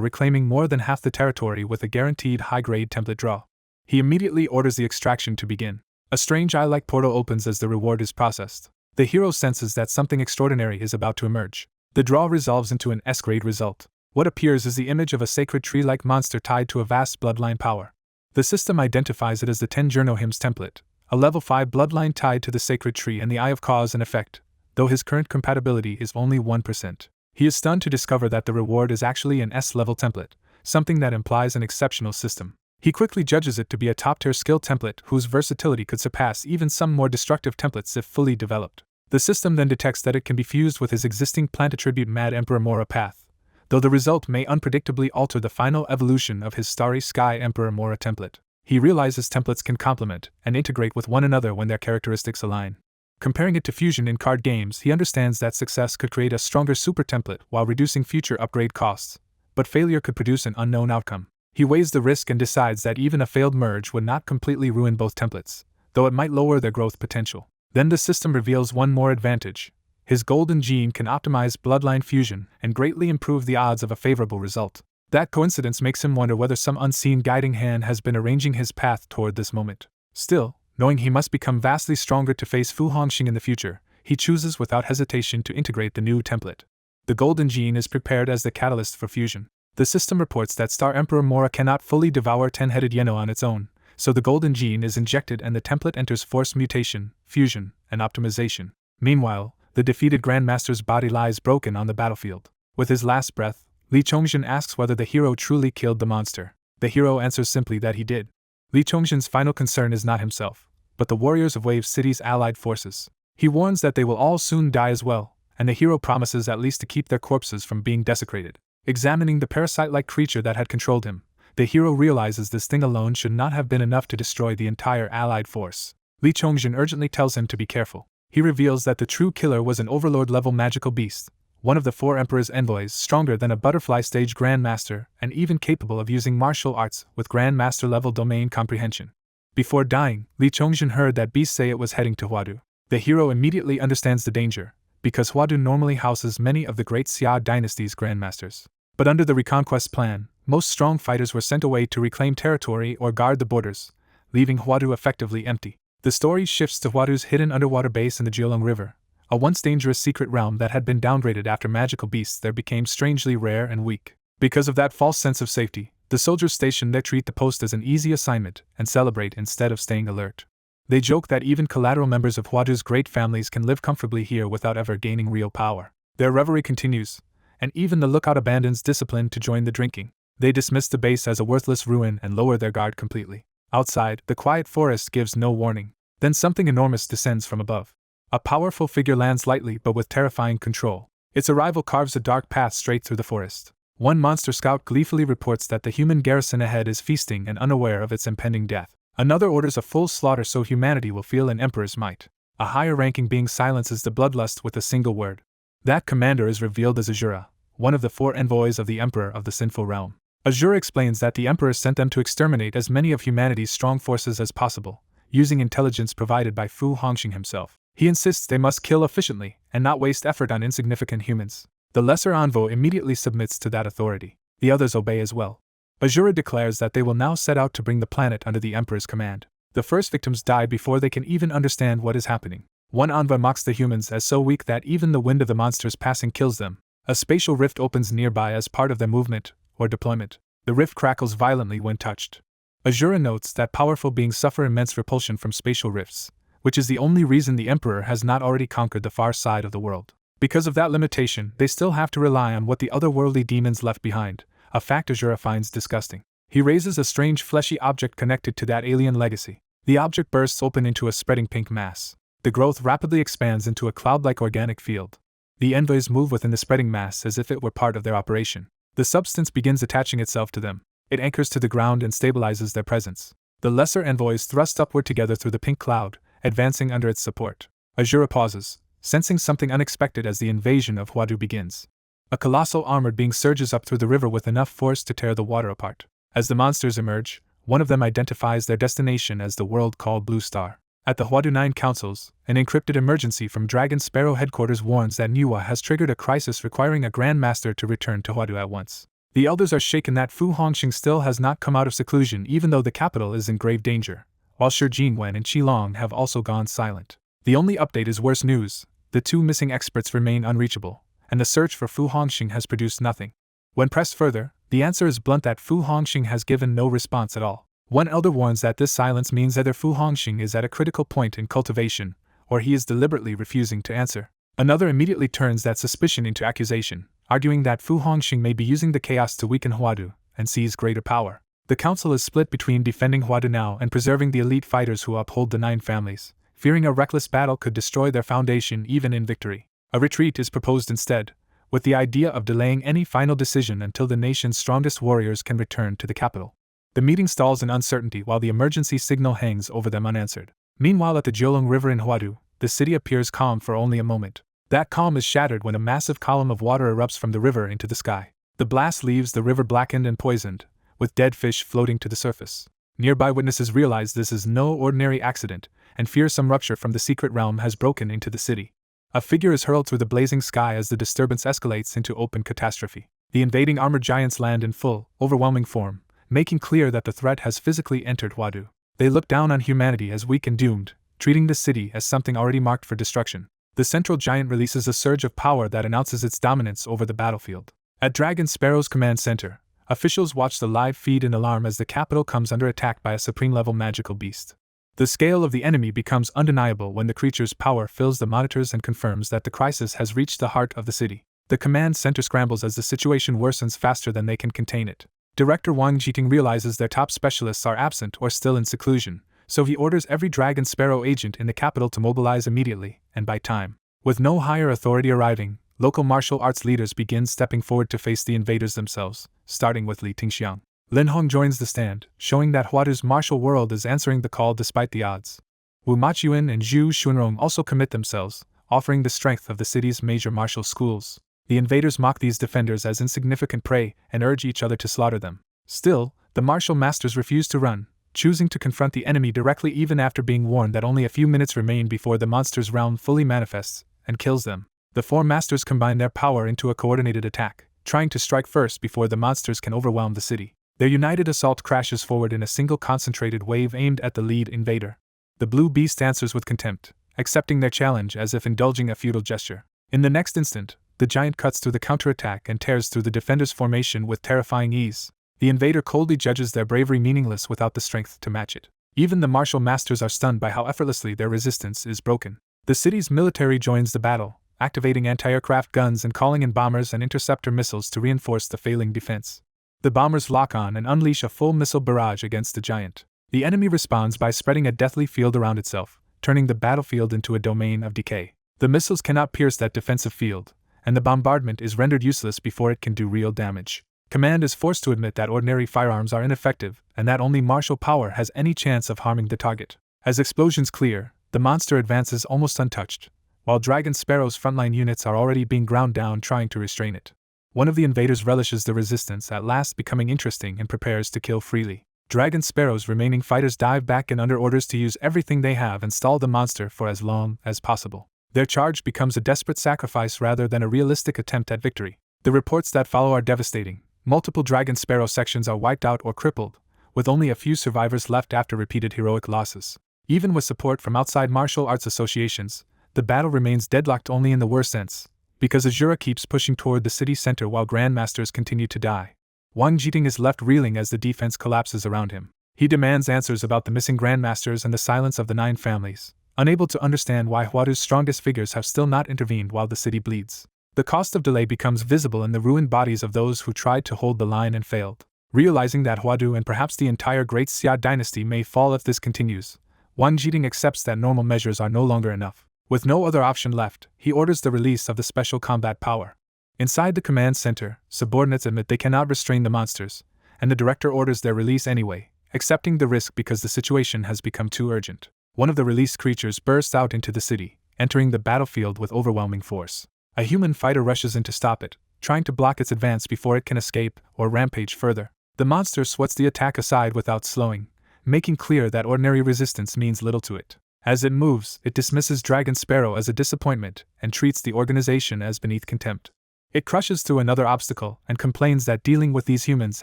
reclaiming more than half the territory with a guaranteed high-grade template draw. He immediately orders the extraction to begin. A strange eye-like portal opens as the reward is processed. The hero senses that something extraordinary is about to emerge. The draw resolves into an S-grade result. What appears is the image of a sacred tree-like monster tied to a vast bloodline power. The system identifies it as the Tenjurno Hymns template, a level 5 bloodline tied to the sacred tree and the Eye of Cause and Effect, though his current compatibility is only 1%. He is stunned to discover that the reward is actually an S-level template, something that implies an exceptional system. He quickly judges it to be a top-tier skill template whose versatility could surpass even some more destructive templates if fully developed. The system then detects that it can be fused with his existing plant attribute Mad Emperor Mora path, though the result may unpredictably alter the final evolution of his Starry Sky Emperor Mora template. He realizes templates can complement and integrate with one another when their characteristics align. Comparing it to fusion in card games, he understands that success could create a stronger super template while reducing future upgrade costs, but failure could produce an unknown outcome. He weighs the risk and decides that even a failed merge would not completely ruin both templates, though it might lower their growth potential. Then the system reveals one more advantage. His golden gene can optimize bloodline fusion and greatly improve the odds of a favorable result. That coincidence makes him wonder whether some unseen guiding hand has been arranging his path toward this moment. Still, knowing he must become vastly stronger to face Fu Hongxing in the future, he chooses without hesitation to integrate the new template. The golden gene is prepared as the catalyst for fusion. The system reports that Star Emperor Mora cannot fully devour 10-headed Yeno on its own, so the golden gene is injected and the template enters force mutation, fusion, and optimization. Meanwhile, the defeated Grandmaster's body lies broken on the battlefield. With his last breath, Li Chongzhen asks whether the hero truly killed the monster. The hero answers simply that he did. Li Chongzhen's final concern is not himself, but the warriors of Wave City's allied forces. He warns that they will all soon die as well, and the hero promises at least to keep their corpses from being desecrated. Examining the parasite-like creature that had controlled him, the hero realizes this thing alone should not have been enough to destroy the entire allied force. Li Chongzhen urgently tells him to be careful. He reveals that the true killer was an overlord-level magical beast, one of the 4 Emperor's envoys, stronger than a butterfly-stage Grandmaster and even capable of using martial arts with Grandmaster-level domain comprehension. Before dying, Li Chongzhen heard that beast say it was heading to Huadu. The hero immediately understands the danger, because Huadu normally houses many of the great Xia dynasty's Grandmasters. But under the Reconquest plan, most strong fighters were sent away to reclaim territory or guard the borders, leaving Huadu effectively empty. The story shifts to Huadu's hidden underwater base in the Jiolong River, a once dangerous secret realm that had been downgraded after magical beasts there became strangely rare and weak. Because of that false sense of safety, the soldiers stationed there treat the post as an easy assignment and celebrate instead of staying alert. They joke that even collateral members of Huadu's great families can live comfortably here without ever gaining real power. Their revelry continues, and even the lookout abandons discipline to join the drinking. They dismiss the base as a worthless ruin and lower their guard completely. Outside, the quiet forest gives no warning. Then something enormous descends from above. A powerful figure lands lightly but with terrifying control. Its arrival carves a dark path straight through the forest. One monster scout gleefully reports that the human garrison ahead is feasting and unaware of its impending death. Another orders a full slaughter so humanity will feel an emperor's might. A higher-ranking being silences the bloodlust with a single word. That commander is revealed as Azura, one of the 4 envoys of the Emperor of the Sinful Realm. Azura explains that the Emperor sent them to exterminate as many of humanity's strong forces as possible, using intelligence provided by Fu Hongxing himself. He insists they must kill efficiently and not waste effort on insignificant humans. The lesser envoy immediately submits to that authority. The others obey as well. Azura declares that they will now set out to bring the planet under the Emperor's command. The first victims die before they can even understand what is happening. One envoy mocks the humans as so weak that even the wind of the monsters passing kills them. A spatial rift opens nearby as part of their movement, or deployment. The rift crackles violently when touched. Azura notes that powerful beings suffer immense repulsion from spatial rifts, which is the only reason the Emperor has not already conquered the far side of the world. Because of that limitation, they still have to rely on what the otherworldly demons left behind, a fact Azura finds disgusting. He raises a strange fleshy object connected to that alien legacy. The object bursts open into a spreading pink mass. The growth rapidly expands into a cloud-like organic field. The envoys move within the spreading mass as if it were part of their operation. The substance begins attaching itself to them. It anchors to the ground and stabilizes their presence. The lesser envoys thrust upward together through the pink cloud, advancing under its support. Azura pauses, sensing something unexpected as the invasion of Huadu begins. A colossal armored being surges up through the river with enough force to tear the water apart. As the monsters emerge, one of them identifies their destination as the world called Blue Star. At the Huadu 9 councils, an encrypted emergency from Dragon Sparrow headquarters warns that Manhwa has triggered a crisis requiring a Grand Master to return to Huadu at once. The elders are shaken that Fu Hongxing still has not come out of seclusion even though the capital is in grave danger, while Shi Jinwen and Qilong have also gone silent. The only update is worse news: the two missing experts remain unreachable, and the search for Fu Hongxing has produced nothing. When pressed further, the answer is blunt that Fu Hongxing has given no response at all. One elder warns that this silence means either Fu Hongxing is at a critical point in cultivation, or he is deliberately refusing to answer. Another immediately turns that suspicion into accusation, arguing that Fu Hongxing may be using the chaos to weaken Huadu and seize greater power. The council is split between defending Huadu now and preserving the elite fighters who uphold the 9 families, fearing a reckless battle could destroy their foundation even in victory. A retreat is proposed instead, with the idea of delaying any final decision until the nation's strongest warriors can return to the capital. The meeting stalls in uncertainty while the emergency signal hangs over them unanswered. Meanwhile, at the Jiolong River in Huadu, the city appears calm for only a moment. That calm is shattered when a massive column of water erupts from the river into the sky. The blast leaves the river blackened and poisoned, with dead fish floating to the surface. Nearby witnesses realize this is no ordinary accident, and fear some rupture from the secret realm has broken into the city. A figure is hurled through the blazing sky as the disturbance escalates into open catastrophe. The invading armored giants land in full, overwhelming form, making clear that the threat has physically entered Huadu. They look down on humanity as weak and doomed, treating the city as something already marked for destruction. The central giant releases a surge of power that announces its dominance over the battlefield. At Dragon Sparrow's command center, officials watch the live feed in alarm as the capital comes under attack by a supreme-level magical beast. The scale of the enemy becomes undeniable when the creature's power fills the monitors and confirms that the crisis has reached the heart of the city. The command center scrambles as the situation worsens faster than they can contain it. Director Wang Jiting realizes their top specialists are absent or still in seclusion, so he orders every Dragon Sparrow agent in the capital to mobilize immediately, and by time. With no higher authority arriving, local martial arts leaders begin stepping forward to face the invaders themselves, starting with Li Tingxiang. Lin Hong joins the stand, showing that Huadu's martial world is answering the call despite the odds. Wu Machiyuan and Zhu Xunrong also commit themselves, offering the strength of the city's major martial schools. The invaders mock these defenders as insignificant prey and urge each other to slaughter them. Still, the martial masters refuse to run, choosing to confront the enemy directly even after being warned that only a few minutes remain before the monster's realm fully manifests and kills them. The 4 masters combine their power into a coordinated attack, trying to strike first before the monsters can overwhelm the city. Their united assault crashes forward in a single concentrated wave aimed at the lead invader. The blue beast answers with contempt, accepting their challenge as if indulging a futile gesture. In the next instant, the giant cuts through the counterattack and tears through the defender's formation with terrifying ease. The invader coldly judges their bravery meaningless without the strength to match it. Even the martial masters are stunned by how effortlessly their resistance is broken. The city's military joins the battle, activating anti-aircraft guns and calling in bombers and interceptor missiles to reinforce the failing defense. The bombers lock on and unleash a full missile barrage against the giant. The enemy responds by spreading a deathly field around itself, turning the battlefield into a domain of decay. The missiles cannot pierce that defensive field, and the bombardment is rendered useless before it can do real damage. Command is forced to admit that ordinary firearms are ineffective, and that only martial power has any chance of harming the target. As explosions clear, the monster advances almost untouched, while Dragon Sparrow's frontline units are already being ground down trying to restrain it. One of the invaders relishes the resistance at last becoming interesting and prepares to kill freely. Dragon Sparrow's remaining fighters dive back in under orders to use everything they have and stall the monster for as long as possible. Their charge becomes a desperate sacrifice rather than a realistic attempt at victory. The reports that follow are devastating. Multiple Dragon Sparrow sections are wiped out or crippled, with only a few survivors left after repeated heroic losses. Even with support from outside martial arts associations, the battle remains deadlocked only in the worst sense, because Azura keeps pushing toward the city center while Grandmasters continue to die. Wang Jiting is left reeling as the defense collapses around him. He demands answers about the missing Grandmasters and the silence of the 9 families, unable to understand why Huadu's strongest figures have still not intervened while the city bleeds. The cost of delay becomes visible in the ruined bodies of those who tried to hold the line and failed. Realizing that Huadu and perhaps the entire Great Xia dynasty may fall if this continues, Wang Jiting accepts that normal measures are no longer enough. With no other option left, he orders the release of the special combat power. Inside the command center, subordinates admit they cannot restrain the monsters, and the director orders their release anyway, accepting the risk because the situation has become too urgent. One of the released creatures bursts out into the city, entering the battlefield with overwhelming force. A human fighter rushes in to stop it, trying to block its advance before it can escape or rampage further. The monster swats the attack aside without slowing, making clear that ordinary resistance means little to it. As it moves, it dismisses Dragon Sparrow as a disappointment and treats the organization as beneath contempt. It crushes through another obstacle and complains that dealing with these humans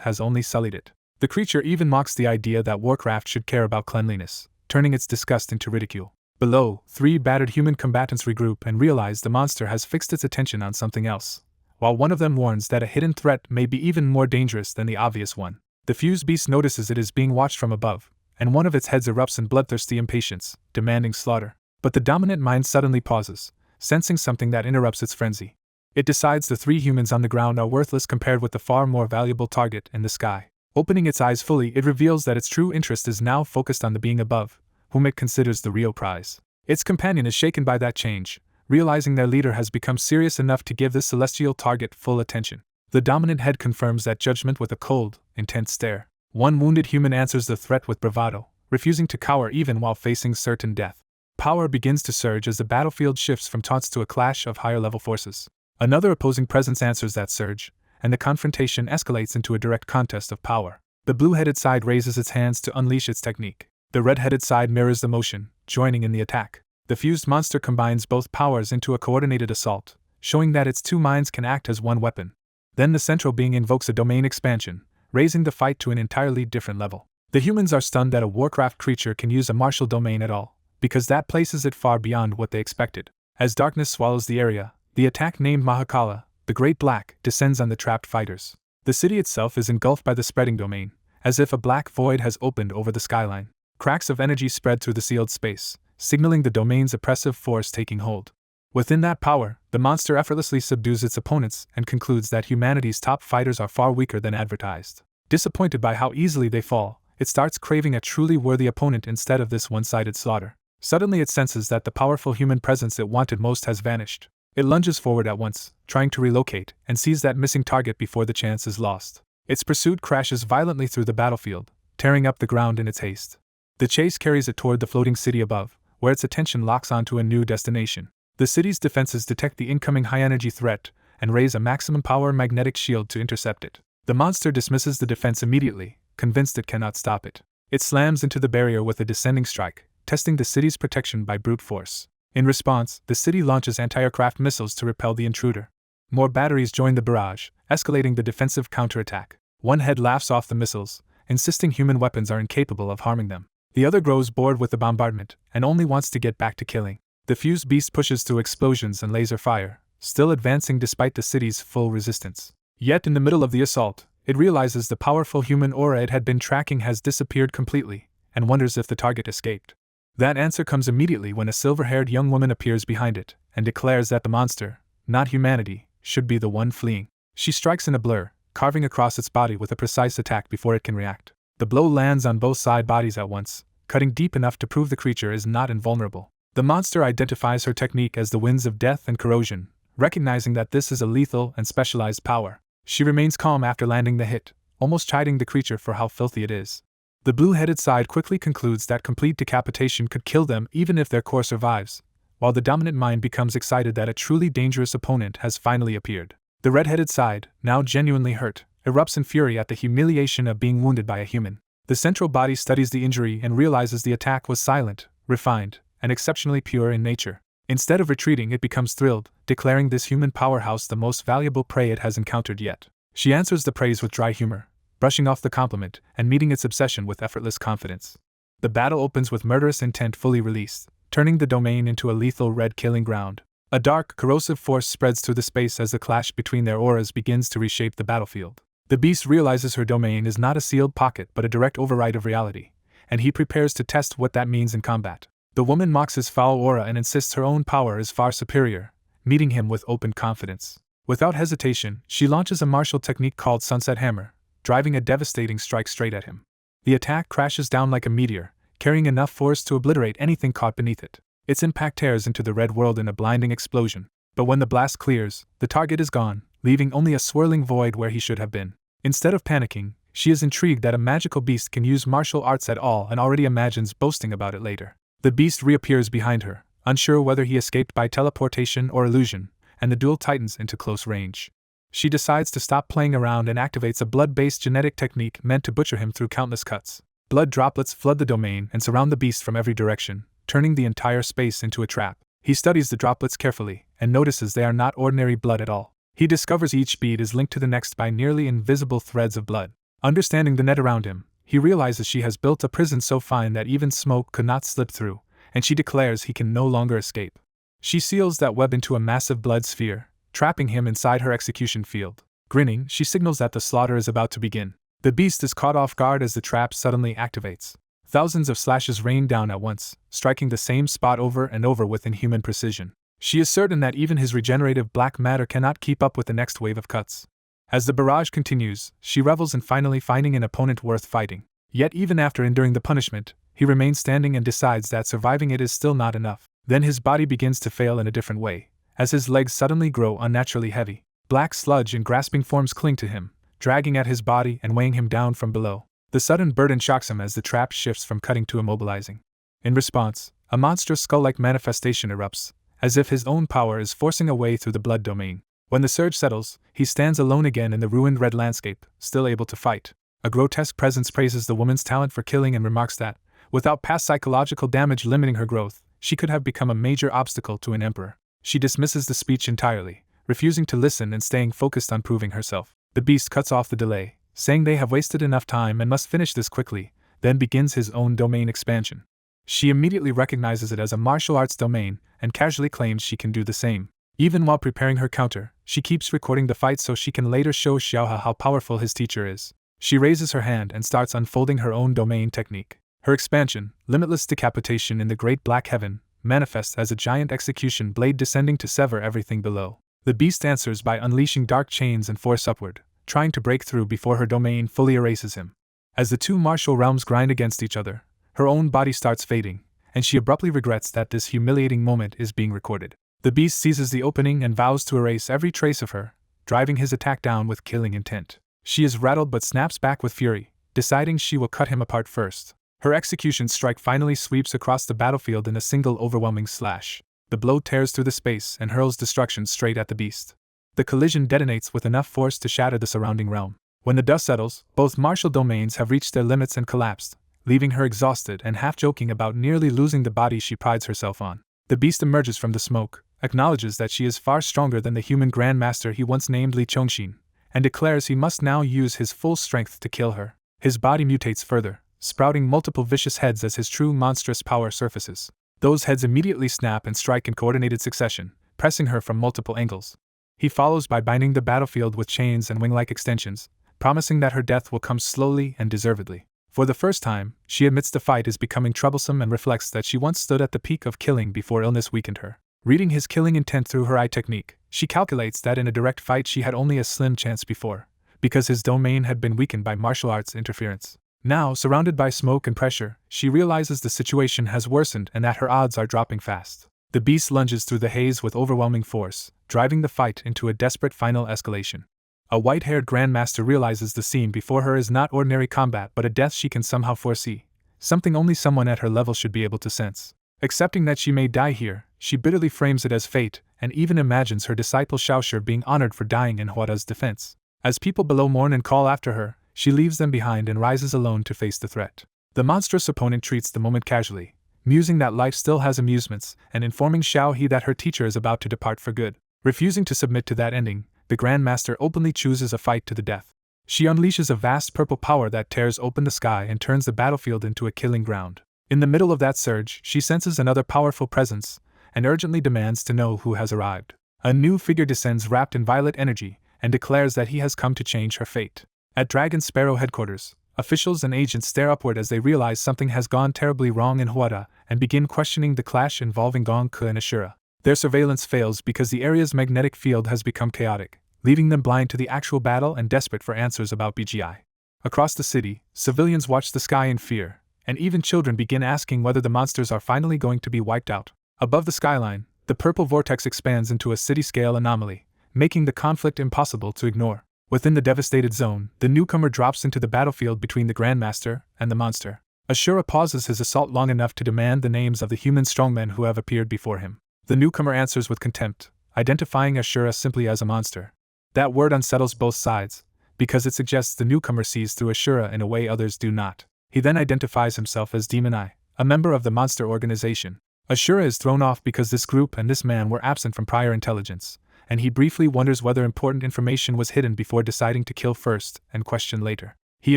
has only sullied it. The creature even mocks the idea that Warcraft should care about cleanliness, turning its disgust into ridicule. Below, 3 battered human combatants regroup and realize the monster has fixed its attention on something else, while one of them warns that a hidden threat may be even more dangerous than the obvious one. The fused beast notices it is being watched from above, and one of its heads erupts in bloodthirsty impatience, demanding slaughter. But the dominant mind suddenly pauses, sensing something that interrupts its frenzy. It decides the 3 humans on the ground are worthless compared with the far more valuable target in the sky. Opening its eyes fully, it reveals that its true interest is now focused on the being above, whom it considers the real prize. Its companion is shaken by that change, realizing their leader has become serious enough to give this celestial target full attention. The dominant head confirms that judgment with a cold, intense stare. One wounded human answers the threat with bravado, refusing to cower even while facing certain death. Power begins to surge as the battlefield shifts from taunts to a clash of higher-level forces. Another opposing presence answers that surge, and the confrontation escalates into a direct contest of power. The blue-headed side raises its hands to unleash its technique. The red-headed side mirrors the motion, joining in the attack. The fused monster combines both powers into a coordinated assault, showing that its 2 minds can act as one weapon. Then the central being invokes a domain expansion, raising the fight to an entirely different level. The humans are stunned that a Warcraft creature can use a martial domain at all, because that places it far beyond what they expected. As darkness swallows the area, the attack named Mahakala, the Great Black, descends on the trapped fighters. The city itself is engulfed by the spreading domain, as if a black void has opened over the skyline. Cracks of energy spread through the sealed space, signaling the domain's oppressive force taking hold. Within that power, the monster effortlessly subdues its opponents and concludes that humanity's top fighters are far weaker than advertised. Disappointed by how easily they fall, it starts craving a truly worthy opponent instead of this one-sided slaughter. Suddenly it senses that the powerful human presence it wanted most has vanished. It lunges forward at once, trying to relocate, and sees that missing target before the chance is lost. Its pursuit crashes violently through the battlefield, tearing up the ground in its haste. The chase carries it toward the floating city above, where its attention locks onto a new destination. The city's defenses detect the incoming high-energy threat and raise a maximum-power magnetic shield to intercept it. The monster dismisses the defense immediately, convinced it cannot stop it. It slams into the barrier with a descending strike, testing the city's protection by brute force. In response, the city launches anti-aircraft missiles to repel the intruder. More batteries join the barrage, escalating the defensive counterattack. One head laughs off the missiles, insisting human weapons are incapable of harming them. The other grows bored with the bombardment and only wants to get back to killing. The fused beast pushes through explosions and laser fire, still advancing despite the city's full resistance. Yet in the middle of the assault, it realizes the powerful human aura it had been tracking has disappeared completely, and wonders if the target escaped. That answer comes immediately when a silver-haired young woman appears behind it, and declares that the monster, not humanity, should be the one fleeing. She strikes in a blur, carving across its body with a precise attack before it can react. The blow lands on both side bodies at once, cutting deep enough to prove the creature is not invulnerable. The monster identifies her technique as the winds of death and corrosion, recognizing that this is a lethal and specialized power. She remains calm after landing the hit, almost chiding the creature for how filthy it is. The blue-headed side quickly concludes that complete decapitation could kill them even if their core survives, while the dominant mind becomes excited that a truly dangerous opponent has finally appeared. The red-headed side, now genuinely hurt, erupts in fury at the humiliation of being wounded by a human. The central body studies the injury and realizes the attack was silent, refined, and exceptionally pure in nature. Instead of retreating, it becomes thrilled, declaring this human powerhouse the most valuable prey it has encountered yet. She answers the praise with dry humor, brushing off the compliment and meeting its obsession with effortless confidence. The battle opens with murderous intent fully released, turning the domain into a lethal red killing ground. A dark, corrosive force spreads through the space as the clash between their auras begins to reshape the battlefield. The beast realizes her domain is not a sealed pocket but a direct override of reality, and he prepares to test what that means in combat. The woman mocks his foul aura and insists her own power is far superior, meeting him with open confidence. Without hesitation, she launches a martial technique called Sunset Hammer, driving a devastating strike straight at him. The attack crashes down like a meteor, carrying enough force to obliterate anything caught beneath it. Its impact tears into the red world in a blinding explosion, but when the blast clears, the target is gone, leaving only a swirling void where he should have been. Instead of panicking, she is intrigued that a magical beast can use martial arts at all and already imagines boasting about it later. The beast reappears behind her, unsure whether he escaped by teleportation or illusion, and the duel tightens into close range. She decides to stop playing around and activates a blood-based genetic technique meant to butcher him through countless cuts. Blood droplets flood the domain and surround the beast from every direction, turning the entire space into a trap. He studies the droplets carefully and notices they are not ordinary blood at all. He discovers each bead is linked to the next by nearly invisible threads of blood. Understanding the net around him, he realizes she has built a prison so fine that even smoke could not slip through, and she declares he can no longer escape. She seals that web into a massive blood sphere, trapping him inside her execution field. Grinning, she signals that the slaughter is about to begin. The beast is caught off guard as the trap suddenly activates. Thousands of slashes rain down at once, striking the same spot over and over with inhuman precision. She is certain that even his regenerative black matter cannot keep up with the next wave of cuts. As the barrage continues, she revels in finally finding an opponent worth fighting. Yet even after enduring the punishment, he remains standing and decides that surviving it is still not enough. Then his body begins to fail in a different way, as his legs suddenly grow unnaturally heavy. Black sludge and grasping forms cling to him, dragging at his body and weighing him down from below. The sudden burden shocks him as the trap shifts from cutting to immobilizing. In response, a monstrous skull-like manifestation erupts, as if his own power is forcing a way through the blood domain. When the surge settles, he stands alone again in the ruined red landscape, still able to fight. A grotesque presence praises the woman's talent for killing and remarks that, without past psychological damage limiting her growth, she could have become a major obstacle to an emperor. She dismisses the speech entirely, refusing to listen and staying focused on proving herself. The beast cuts off the delay, saying they have wasted enough time and must finish this quickly, then begins his own domain expansion. She immediately recognizes it as a martial arts domain and casually claims she can do the same. Even while preparing her counter, she keeps recording the fight so she can later show Xiaohe how powerful his teacher is. She raises her hand and starts unfolding her own domain technique. Her expansion, limitless decapitation in the great black heaven, manifests as a giant execution blade descending to sever everything below. The beast answers by unleashing dark chains and force upward, trying to break through before her domain fully erases him. As the two martial realms grind against each other, her own body starts fading, and she abruptly regrets that this humiliating moment is being recorded. The beast seizes the opening and vows to erase every trace of her, driving his attack down with killing intent. She is rattled but snaps back with fury, deciding she will cut him apart first. Her execution strike finally sweeps across the battlefield in a single overwhelming slash. The blow tears through the space and hurls destruction straight at the beast. The collision detonates with enough force to shatter the surrounding realm. When the dust settles, both martial domains have reached their limits and collapsed, leaving her exhausted and half-joking about nearly losing the body she prides herself on. The beast emerges from the smoke, acknowledges that she is far stronger than the human grandmaster he once named Li Chongxin, and declares he must now use his full strength to kill her. His body mutates further, sprouting multiple vicious heads as his true monstrous power surfaces. Those heads immediately snap and strike in coordinated succession, pressing her from multiple angles. He follows by binding the battlefield with chains and wing-like extensions, promising that her death will come slowly and deservedly. For the first time, she admits the fight is becoming troublesome and reflects that she once stood at the peak of killing before illness weakened her. Reading his killing intent through her eye technique, she calculates that in a direct fight she had only a slim chance before, because his domain had been weakened by martial arts interference. Now, surrounded by smoke and pressure, she realizes the situation has worsened and that her odds are dropping fast. The beast lunges through the haze with overwhelming force, driving the fight into a desperate final escalation. A white-haired grandmaster realizes the scene before her is not ordinary combat but a death she can somehow foresee, something only someone at her level should be able to sense. Accepting that she may die here, she bitterly frames it as fate, and even imagines her disciple Xiaoshi being honored for dying in Huada's defense. As people below mourn and call after her, she leaves them behind and rises alone to face the threat. The monstrous opponent treats the moment casually, musing that life still has amusements, and informing Xiaohe that her teacher is about to depart for good. Refusing to submit to that ending, the Grandmaster openly chooses a fight to the death. She unleashes a vast purple power that tears open the sky and turns the battlefield into a killing ground. In the middle of that surge, she senses another powerful presence and urgently demands to know who has arrived. A new figure descends wrapped in violet energy and declares that he has come to change her fate. At Dragon Sparrow headquarters, officials and agents stare upward as they realize something has gone terribly wrong in Huada and begin questioning the clash involving Gongke and Ashura. Their surveillance fails because the area's magnetic field has become chaotic, leaving them blind to the actual battle and desperate for answers about BGI. Across the city, civilians watch the sky in fear, and even children begin asking whether the monsters are finally going to be wiped out. Above the skyline, the purple vortex expands into a city-scale anomaly, making the conflict impossible to ignore. Within the devastated zone, the newcomer drops into the battlefield between the Grandmaster and the monster. Ashura pauses his assault long enough to demand the names of the human strongmen who have appeared before him. The newcomer answers with contempt, identifying Ashura simply as a monster. That word unsettles both sides, because it suggests the newcomer sees through Ashura in a way others do not. He then identifies himself as Demon Eye, a member of the monster organization. Ashura is thrown off because this group and this man were absent from prior intelligence, and he briefly wonders whether important information was hidden before deciding to kill first and question later. He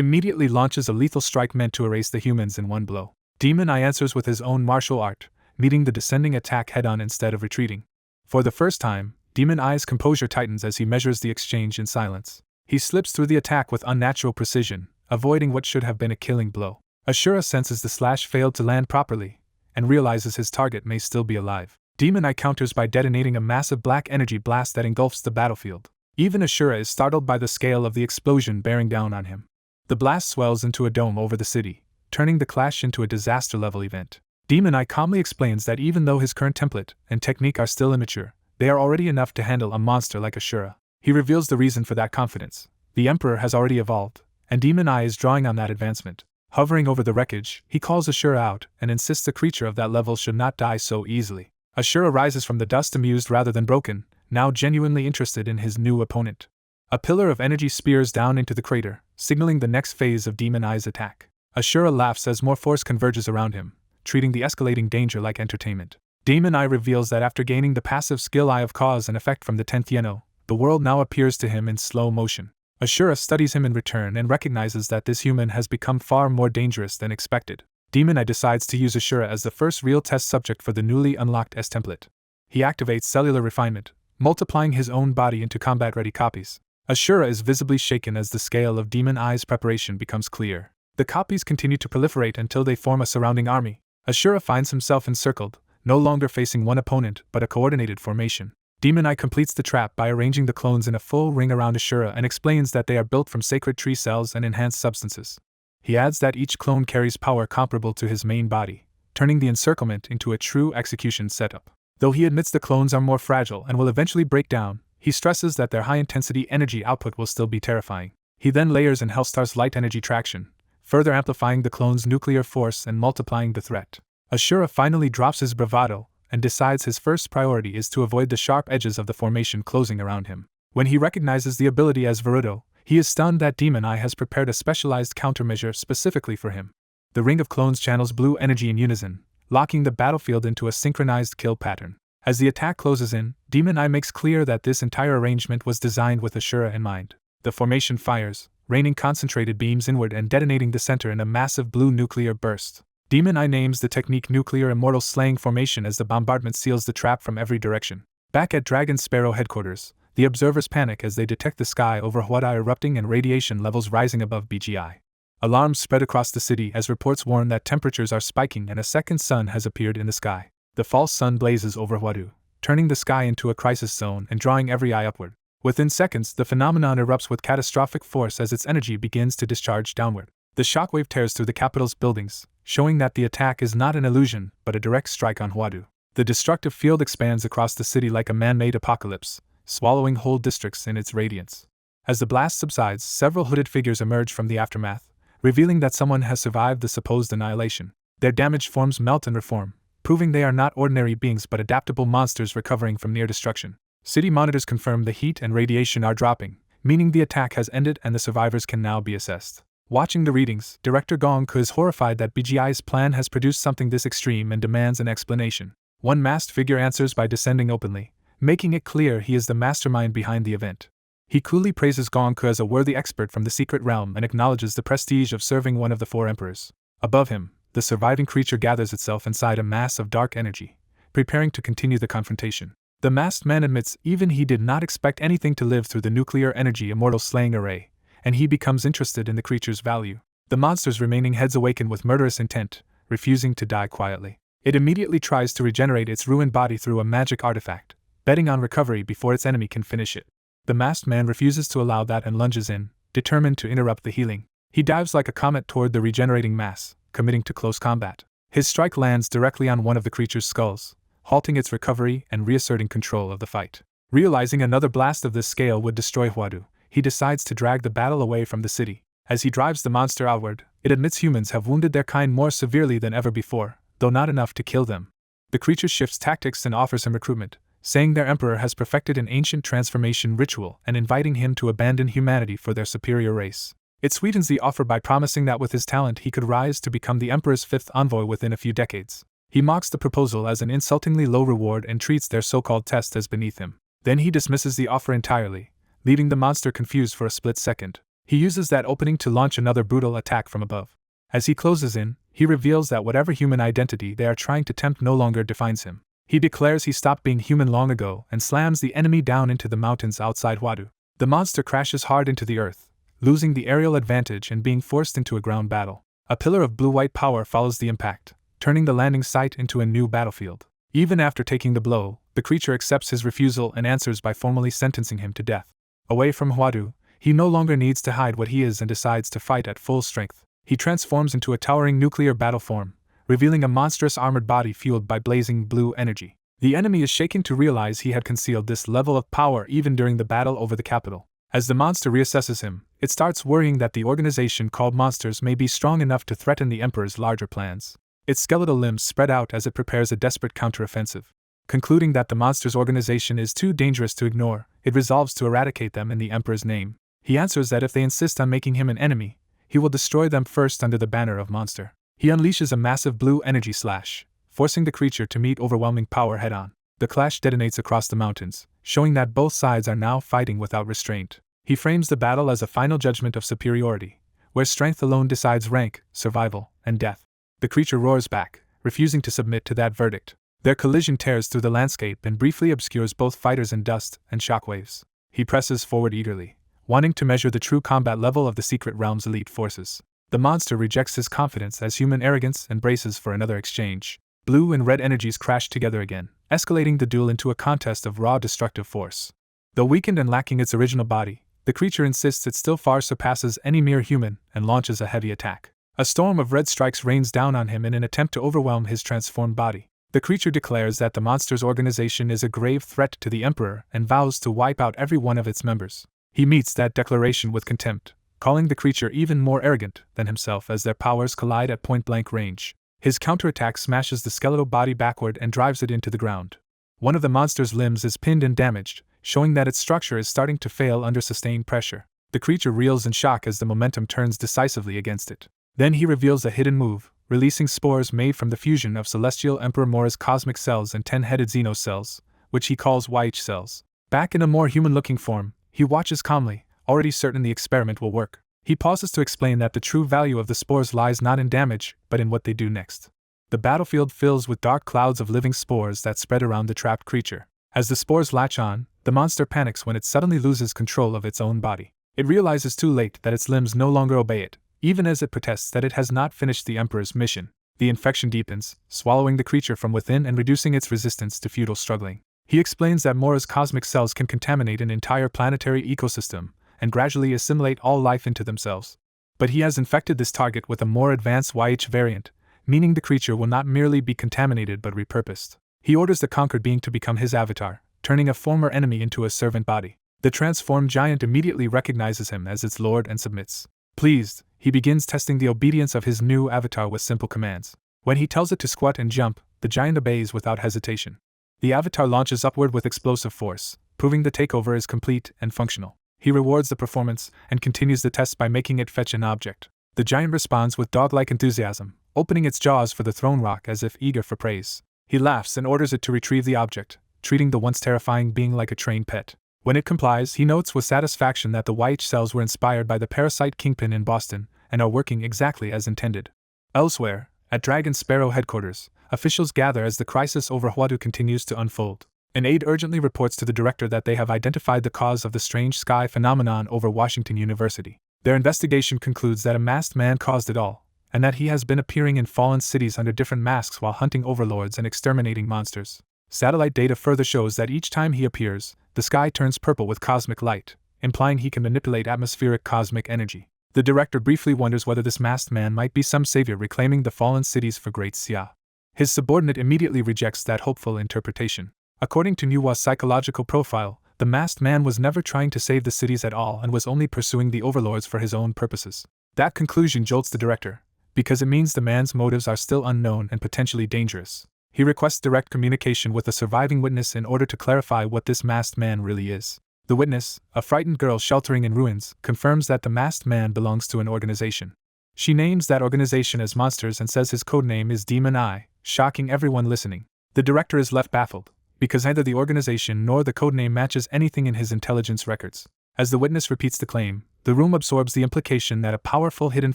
immediately launches a lethal strike meant to erase the humans in one blow. Demon Eye answers with his own martial art, meeting the descending attack head-on instead of retreating. For the first time, Demon Eye's composure tightens as he measures the exchange in silence. He slips through the attack with unnatural precision, avoiding what should have been a killing blow. Ashura senses the slash failed to land properly, and realizes his target may still be alive. Demon Eye counters by detonating a massive black energy blast that engulfs the battlefield. Even Ashura is startled by the scale of the explosion bearing down on him. The blast swells into a dome over the city, turning the clash into a disaster-level event. Demon Eye calmly explains that even though his current template and technique are still immature, they are already enough to handle a monster like Ashura. He reveals the reason for that confidence. The Emperor has already evolved, and Demon Eye is drawing on that advancement. Hovering over the wreckage, he calls Ashura out and insists a creature of that level should not die so easily. Ashura rises from the dust amused rather than broken, now genuinely interested in his new opponent. A pillar of energy spears down into the crater, signaling the next phase of Demon Eye's attack. Ashura laughs as more force converges around him, treating the escalating danger like entertainment. Demon Eye reveals that after gaining the passive skill Eye of Cause and Effect from the 10th Yeno, the world now appears to him in slow motion. Ashura studies him in return and recognizes that this human has become far more dangerous than expected. Demon Eye decides to use Ashura as the first real test subject for the newly unlocked S-template. He activates cellular refinement, multiplying his own body into combat-ready copies. Ashura is visibly shaken as the scale of Demon Eye's preparation becomes clear. The copies continue to proliferate until they form a surrounding army. Ashura finds himself encircled, no longer facing one opponent but a coordinated formation. Demon Eye completes the trap by arranging the clones in a full ring around Ashura and explains that they are built from sacred tree cells and enhanced substances. He adds that each clone carries power comparable to his main body, turning the encirclement into a true execution setup. Though he admits the clones are more fragile and will eventually break down, he stresses that their high-intensity energy output will still be terrifying. He then layers in Hellstar's light energy traction, further amplifying the clone's nuclear force and multiplying the threat. Ashura finally drops his bravado and decides his first priority is to avoid the sharp edges of the formation closing around him. When he recognizes the ability as Varuto, he is stunned that Demon Eye has prepared a specialized countermeasure specifically for him. The ring of clones channels blue energy in unison, locking the battlefield into a synchronized kill pattern. As the attack closes in, Demon Eye makes clear that this entire arrangement was designed with Ashura in mind. The formation fires, raining concentrated beams inward and detonating the center in a massive blue nuclear burst. Demon Eye names the technique Nuclear Immortal Slaying Formation as the bombardment seals the trap from every direction. Back at Dragon Sparrow headquarters, the observers panic as they detect the sky over Huada erupting and radiation levels rising above BGI. Alarms spread across the city as reports warn that temperatures are spiking and a second sun has appeared in the sky. The false sun blazes over Huadu, turning the sky into a crisis zone and drawing every eye upward. Within seconds, the phenomenon erupts with catastrophic force as its energy begins to discharge downward. The shockwave tears through the capital's buildings, showing that the attack is not an illusion but a direct strike on Huadu. The destructive field expands across the city like a man-made apocalypse, swallowing whole districts in its radiance. As the blast subsides, several hooded figures emerge from the aftermath, revealing that someone has survived the supposed annihilation. Their damaged forms melt and reform, proving they are not ordinary beings but adaptable monsters recovering from near destruction. City monitors confirm the heat and radiation are dropping, meaning the attack has ended and the survivors can now be assessed. Watching the readings, Director Gongke is horrified that BGI's plan has produced something this extreme and demands an explanation. One masked figure answers by descending openly, making it clear he is the mastermind behind the event. He coolly praises Gongke as a worthy expert from the secret realm and acknowledges the prestige of serving one of the four emperors. Above him, The surviving creature gathers itself inside a mass of dark energy, preparing to continue the confrontation. The masked man admits even he did not expect anything to live through the nuclear energy immortal slaying array, and he becomes interested in the creature's value. The monster's remaining heads awaken with murderous intent, refusing to die quietly. It immediately tries to regenerate its ruined body through a magic artifact, betting on recovery before its enemy can finish it. The masked man refuses to allow that and lunges in, determined to interrupt the healing. He dives like a comet toward the regenerating mass, committing to close combat. His strike lands directly on one of the creature's skulls, halting its recovery and reasserting control of the fight. Realizing another blast of this scale would destroy Huadu, he decides to drag the battle away from the city. As he drives the monster outward, it admits humans have wounded their kind more severely than ever before, though not enough to kill them. The creature shifts tactics and offers him recruitment, saying their emperor has perfected an ancient transformation ritual and inviting him to abandon humanity for their superior race. It sweetens the offer by promising that with his talent he could rise to become the emperor's fifth envoy within a few decades. He mocks the proposal as an insultingly low reward and treats their so-called test as beneath him. Then he dismisses the offer entirely, leaving the monster confused for a split second. He uses that opening to launch another brutal attack from above. As he closes in, he reveals that whatever human identity they are trying to tempt no longer defines him. He declares he stopped being human long ago and slams the enemy down into the mountains outside Huadu. The monster crashes hard into the earth, losing the aerial advantage and being forced into a ground battle. A pillar of blue-white power follows the impact, turning the landing site into a new battlefield. Even after taking the blow, the creature accepts his refusal and answers by formally sentencing him to death. Away from Huadu, he no longer needs to hide what he is and decides to fight at full strength. He transforms into a towering nuclear battle form, revealing a monstrous armored body fueled by blazing blue energy. The enemy is shaken to realize he had concealed this level of power even during the battle over the capital. As the monster reassesses him, it starts worrying that the organization called Monsters may be strong enough to threaten the Emperor's larger plans. Its skeletal limbs spread out as it prepares a desperate counteroffensive. Concluding that the Monsters' organization is too dangerous to ignore, it resolves to eradicate them in the Emperor's name. He answers that if they insist on making him an enemy, he will destroy them first under the banner of Monster. He unleashes a massive blue energy slash, forcing the creature to meet overwhelming power head-on. The clash detonates across the mountains, showing that both sides are now fighting without restraint. He frames the battle as a final judgment of superiority, where strength alone decides rank, survival, and death. The creature roars back, refusing to submit to that verdict. Their collision tears through the landscape and briefly obscures both fighters in dust and shockwaves. He presses forward eagerly, wanting to measure the true combat level of the Secret Realm's elite forces. The monster rejects his confidence as human arrogance and braces for another exchange. Blue and red energies crash together again, escalating the duel into a contest of raw destructive force. Though weakened and lacking its original body, the creature insists it still far surpasses any mere human and launches a heavy attack. A storm of red strikes rains down on him in an attempt to overwhelm his transformed body. The creature declares that the monster's organization is a grave threat to the Emperor and vows to wipe out every one of its members. He meets that declaration with contempt, calling the creature even more arrogant than himself as their powers collide at point-blank range. His counterattack smashes the skeletal body backward and drives it into the ground. One of the monster's limbs is pinned and damaged, showing that its structure is starting to fail under sustained pressure. The creature reels in shock as the momentum turns decisively against it. Then he reveals a hidden move, releasing spores made from the fusion of Celestial Emperor Mora's cosmic cells and 10-headed Xeno cells, which he calls YH cells. Back in a more human-looking form, he watches calmly, already certain the experiment will work. He pauses to explain that the true value of the spores lies not in damage, but in what they do next. The battlefield fills with dark clouds of living spores that spread around the trapped creature. As the spores latch on, the monster panics when it suddenly loses control of its own body. It realizes too late that its limbs no longer obey it, even as it protests that it has not finished the Emperor's mission. The infection deepens, swallowing the creature from within and reducing its resistance to futile struggling. He explains that Mora's cosmic cells can contaminate an entire planetary ecosystem and gradually assimilate all life into themselves. But he has infected this target with a more advanced YH variant, meaning the creature will not merely be contaminated but repurposed. He orders the conquered being to become his avatar, turning a former enemy into a servant body. The transformed giant immediately recognizes him as its lord and submits. Pleased, he begins testing the obedience of his new avatar with simple commands. When he tells it to squat and jump, the giant obeys without hesitation. The avatar launches upward with explosive force, proving the takeover is complete and functional. He rewards the performance and continues the test by making it fetch an object. The giant responds with dog-like enthusiasm, opening its jaws for the throne rock as if eager for praise. He laughs and orders it to retrieve the object, treating the once terrifying being like a trained pet. When it complies, he notes with satisfaction that the YH cells were inspired by the parasite Kingpin in Boston and are working exactly as intended. Elsewhere, At Dragon Sparrow headquarters, officials gather as the crisis over Huadu continues to unfold. An aide urgently reports to the director that they have identified the cause of the strange sky phenomenon over Washington University. Their investigation concludes that a masked man caused it all, and that he has been appearing in fallen cities under different masks while hunting overlords and exterminating monsters. Satellite data further shows that each time he appears, the sky turns purple with cosmic light, implying he can manipulate atmospheric cosmic energy. The director briefly wonders whether this masked man might be some savior reclaiming the fallen cities for Great Xia. His subordinate immediately rejects that hopeful interpretation. According to Manhwa's psychological profile, the masked man was never trying to save the cities at all and was only pursuing the overlords for his own purposes. That conclusion jolts the director, because it means the man's motives are still unknown and potentially dangerous. He requests direct communication with a surviving witness in order to clarify what this masked man really is. The witness, a frightened girl sheltering in ruins, confirms that the masked man belongs to an organization. She names that organization as Monsters and says his codename is Demon Eye, shocking everyone listening. The director is left baffled, because neither the organization nor the codename matches anything in his intelligence records. As the witness repeats the claim, the room absorbs the implication that a powerful hidden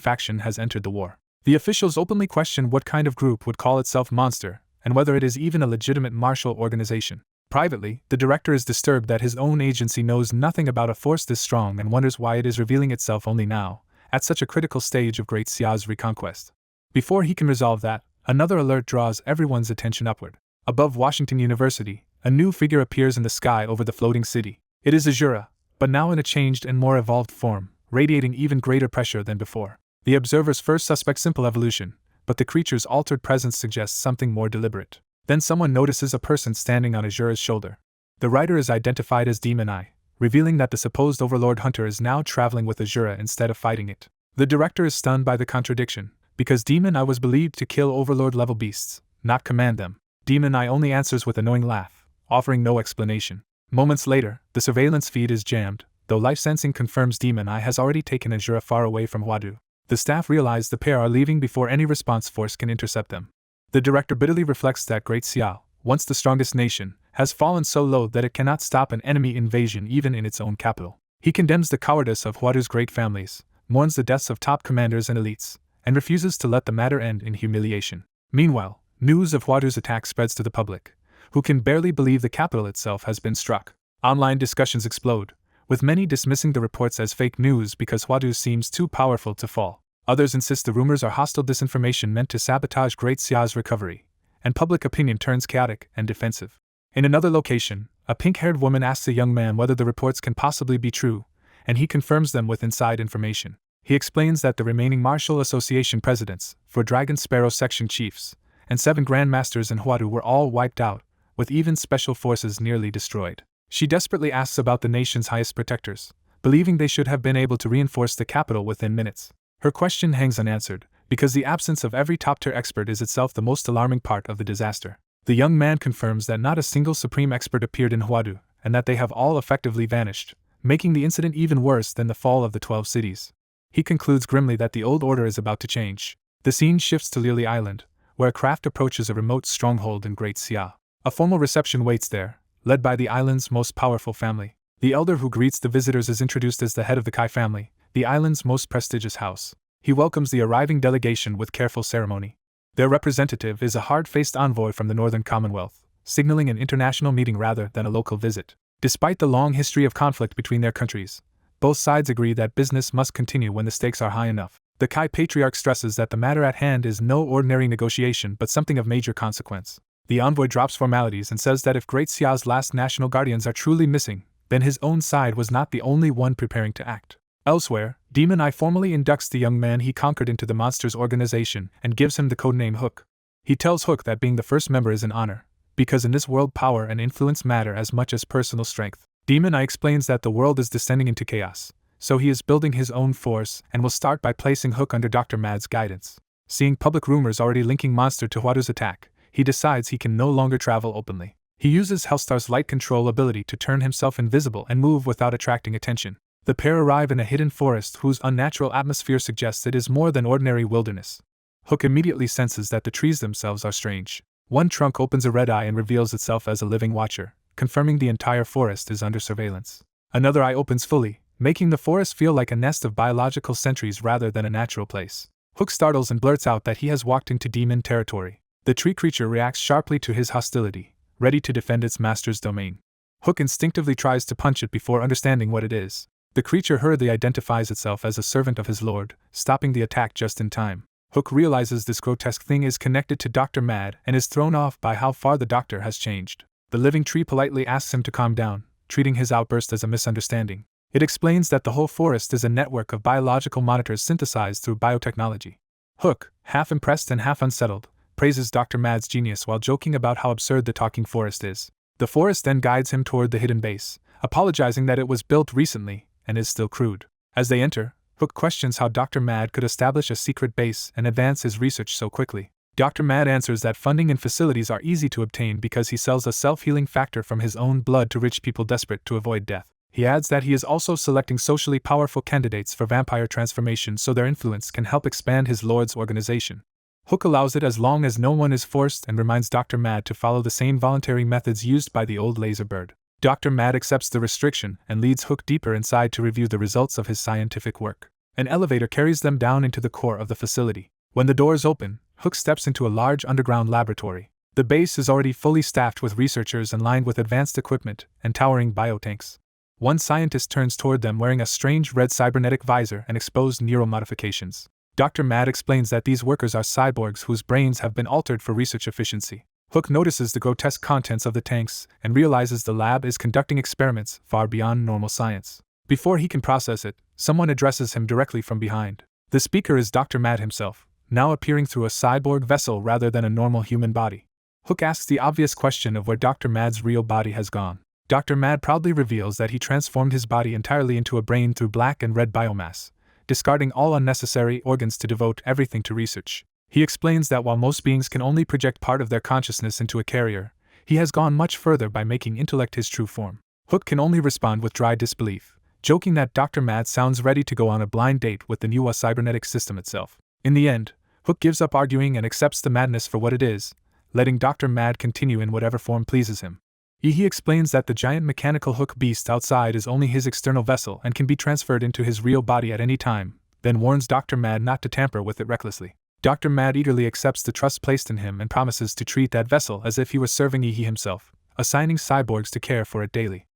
faction has entered the war. The officials openly question what kind of group would call itself Monster, and whether it is even a legitimate martial organization. Privately, the director is disturbed that his own agency knows nothing about a force this strong and wonders why it is revealing itself only now, at such a critical stage of Great Xia's reconquest. Before he can resolve that, another alert draws everyone's attention upward. Above Washington University, a new figure appears in the sky over the floating city. It is Azura, but now in a changed and more evolved form, radiating even greater pressure than before. The observers first suspect simple evolution, but the creature's altered presence suggests something more deliberate. Then someone notices a person standing on Azura's shoulder. The rider is identified as Demon Eye, revealing that the supposed Overlord Hunter is now traveling with Azura instead of fighting it. The director is stunned by the contradiction, because Demon Eye was believed to kill Overlord-level beasts, not command them. Demon Eye only answers with a knowing laugh, offering no explanation. Moments later, the surveillance feed is jammed, though life sensing confirms Demon Eye has already taken Azura far away from Huadu. The staff realize the pair are leaving before any response force can intercept them. The director bitterly reflects that Great Xia, once the strongest nation, has fallen so low that it cannot stop an enemy invasion even in its own capital. He condemns the cowardice of Huadu's great families, mourns the deaths of top commanders and elites, and refuses to let the matter end in humiliation. Meanwhile, news of Huadu's attack spreads to the public, who can barely believe the capital itself has been struck. Online discussions explode, with many dismissing the reports as fake news because Huadu seems too powerful to fall. Others insist the rumors are hostile disinformation meant to sabotage Great Xia's recovery, and public opinion turns chaotic and defensive. In another location, a pink-haired woman asks a young man whether the reports can possibly be true, and he confirms them with inside information. He explains that the remaining Martial Association presidents, 4 Dragon Sparrow section chiefs, and 7 grandmasters in Huadu were all wiped out, with even special forces nearly destroyed. She desperately asks about the nation's highest protectors, believing they should have been able to reinforce the capital within minutes. Her question hangs unanswered, because the absence of every top-tier expert is itself the most alarming part of the disaster. The young man confirms that not a single supreme expert appeared in Huadu, and that they have all effectively vanished, making the incident even worse than the fall of the 12 cities. He concludes grimly that the old order is about to change. The scene shifts to Lily Island, where a craft approaches a remote stronghold in Great Xia. A formal reception waits there, led by the island's most powerful family. The elder who greets the visitors is introduced as the head of the Kai family, the island's most prestigious house. He welcomes the arriving delegation with careful ceremony. Their representative is a hard-faced envoy from the Northern Commonwealth, signaling an international meeting rather than a local visit. Despite the long history of conflict between their countries, both sides agree that business must continue when the stakes are high enough. The Kai patriarch stresses that the matter at hand is no ordinary negotiation but something of major consequence. The envoy drops formalities and says that if Great Xia's last national guardians are truly missing, then his own side was not the only one preparing to act. Elsewhere, Demon Eye formally inducts the young man he conquered into the Monsters organization and gives him the codename Hook. He tells Hook that being the first member is an honor, because in this world power and influence matter as much as personal strength. Demon Eye explains that the world is descending into chaos, so he is building his own force and will start by placing Hook under Dr. Mad's guidance. Seeing public rumors already linking Monster to Huadu's attack, he decides he can no longer travel openly. He uses Hellstar's light control ability to turn himself invisible and move without attracting attention. The pair arrive in a hidden forest whose unnatural atmosphere suggests it is more than ordinary wilderness. Hook immediately senses that the trees themselves are strange. One trunk opens a red eye and reveals itself as a living watcher, confirming the entire forest is under surveillance. Another eye opens fully, making the forest feel like a nest of biological sentries rather than a natural place. Hook startles and blurts out that he has walked into demon territory. The tree creature reacts sharply to his hostility, ready to defend its master's domain. Hook instinctively tries to punch it before understanding what it is. The creature hurriedly identifies itself as a servant of his lord, stopping the attack just in time. Hook realizes this grotesque thing is connected to Dr. Mad and is thrown off by how far the doctor has changed. The living tree politely asks him to calm down, treating his outburst as a misunderstanding. It explains that the whole forest is a network of biological monitors synthesized through biotechnology. Hook, half impressed and half unsettled, praises Dr. Mad's genius while joking about how absurd the talking forest is. The forest then guides him toward the hidden base, apologizing that it was built recently and is still crude. As they enter, Hook questions how Dr. Mad could establish a secret base and advance his research so quickly. Dr. Mad answers that funding and facilities are easy to obtain because he sells a self-healing factor from his own blood to rich people desperate to avoid death. He adds that he is also selecting socially powerful candidates for vampire transformation so their influence can help expand his lord's organization. Hook allows it as long as no one is forced and reminds Dr. Mad to follow the same voluntary methods used by the old laser bird. Dr. Mad accepts the restriction and leads Hook deeper inside to review the results of his scientific work. An elevator carries them down into the core of the facility. When the doors open, Hook steps into a large underground laboratory. The base is already fully staffed with researchers and lined with advanced equipment and towering biotanks. One scientist turns toward them wearing a strange red cybernetic visor and exposed neuromodifications. Dr. Mad explains that these workers are cyborgs whose brains have been altered for research efficiency. Hook notices the grotesque contents of the tanks and realizes the lab is conducting experiments far beyond normal science. Before he can process it, someone addresses him directly from behind. The speaker is Dr. Mad himself, now appearing through a cyborg vessel rather than a normal human body. Hook asks the obvious question of where Dr. Mad's real body has gone. Dr. Mad proudly reveals that he transformed his body entirely into a brain through black and red biomass, discarding all unnecessary organs to devote everything to research. He explains that while most beings can only project part of their consciousness into a carrier, he has gone much further by making intellect his true form. Hook can only respond with dry disbelief, joking that Dr. Mad sounds ready to go on a blind date with the new cybernetic system itself. In the end, Hook gives up arguing and accepts the madness for what it is, letting Dr. Mad continue in whatever form pleases him. He explains that the giant mechanical hook beast outside is only his external vessel and can be transferred into his real body at any time, then warns Dr. Mad not to tamper with it recklessly. Dr. Mad eagerly accepts the trust placed in him and promises to treat that vessel as if he was serving himself, assigning cyborgs to care for it daily.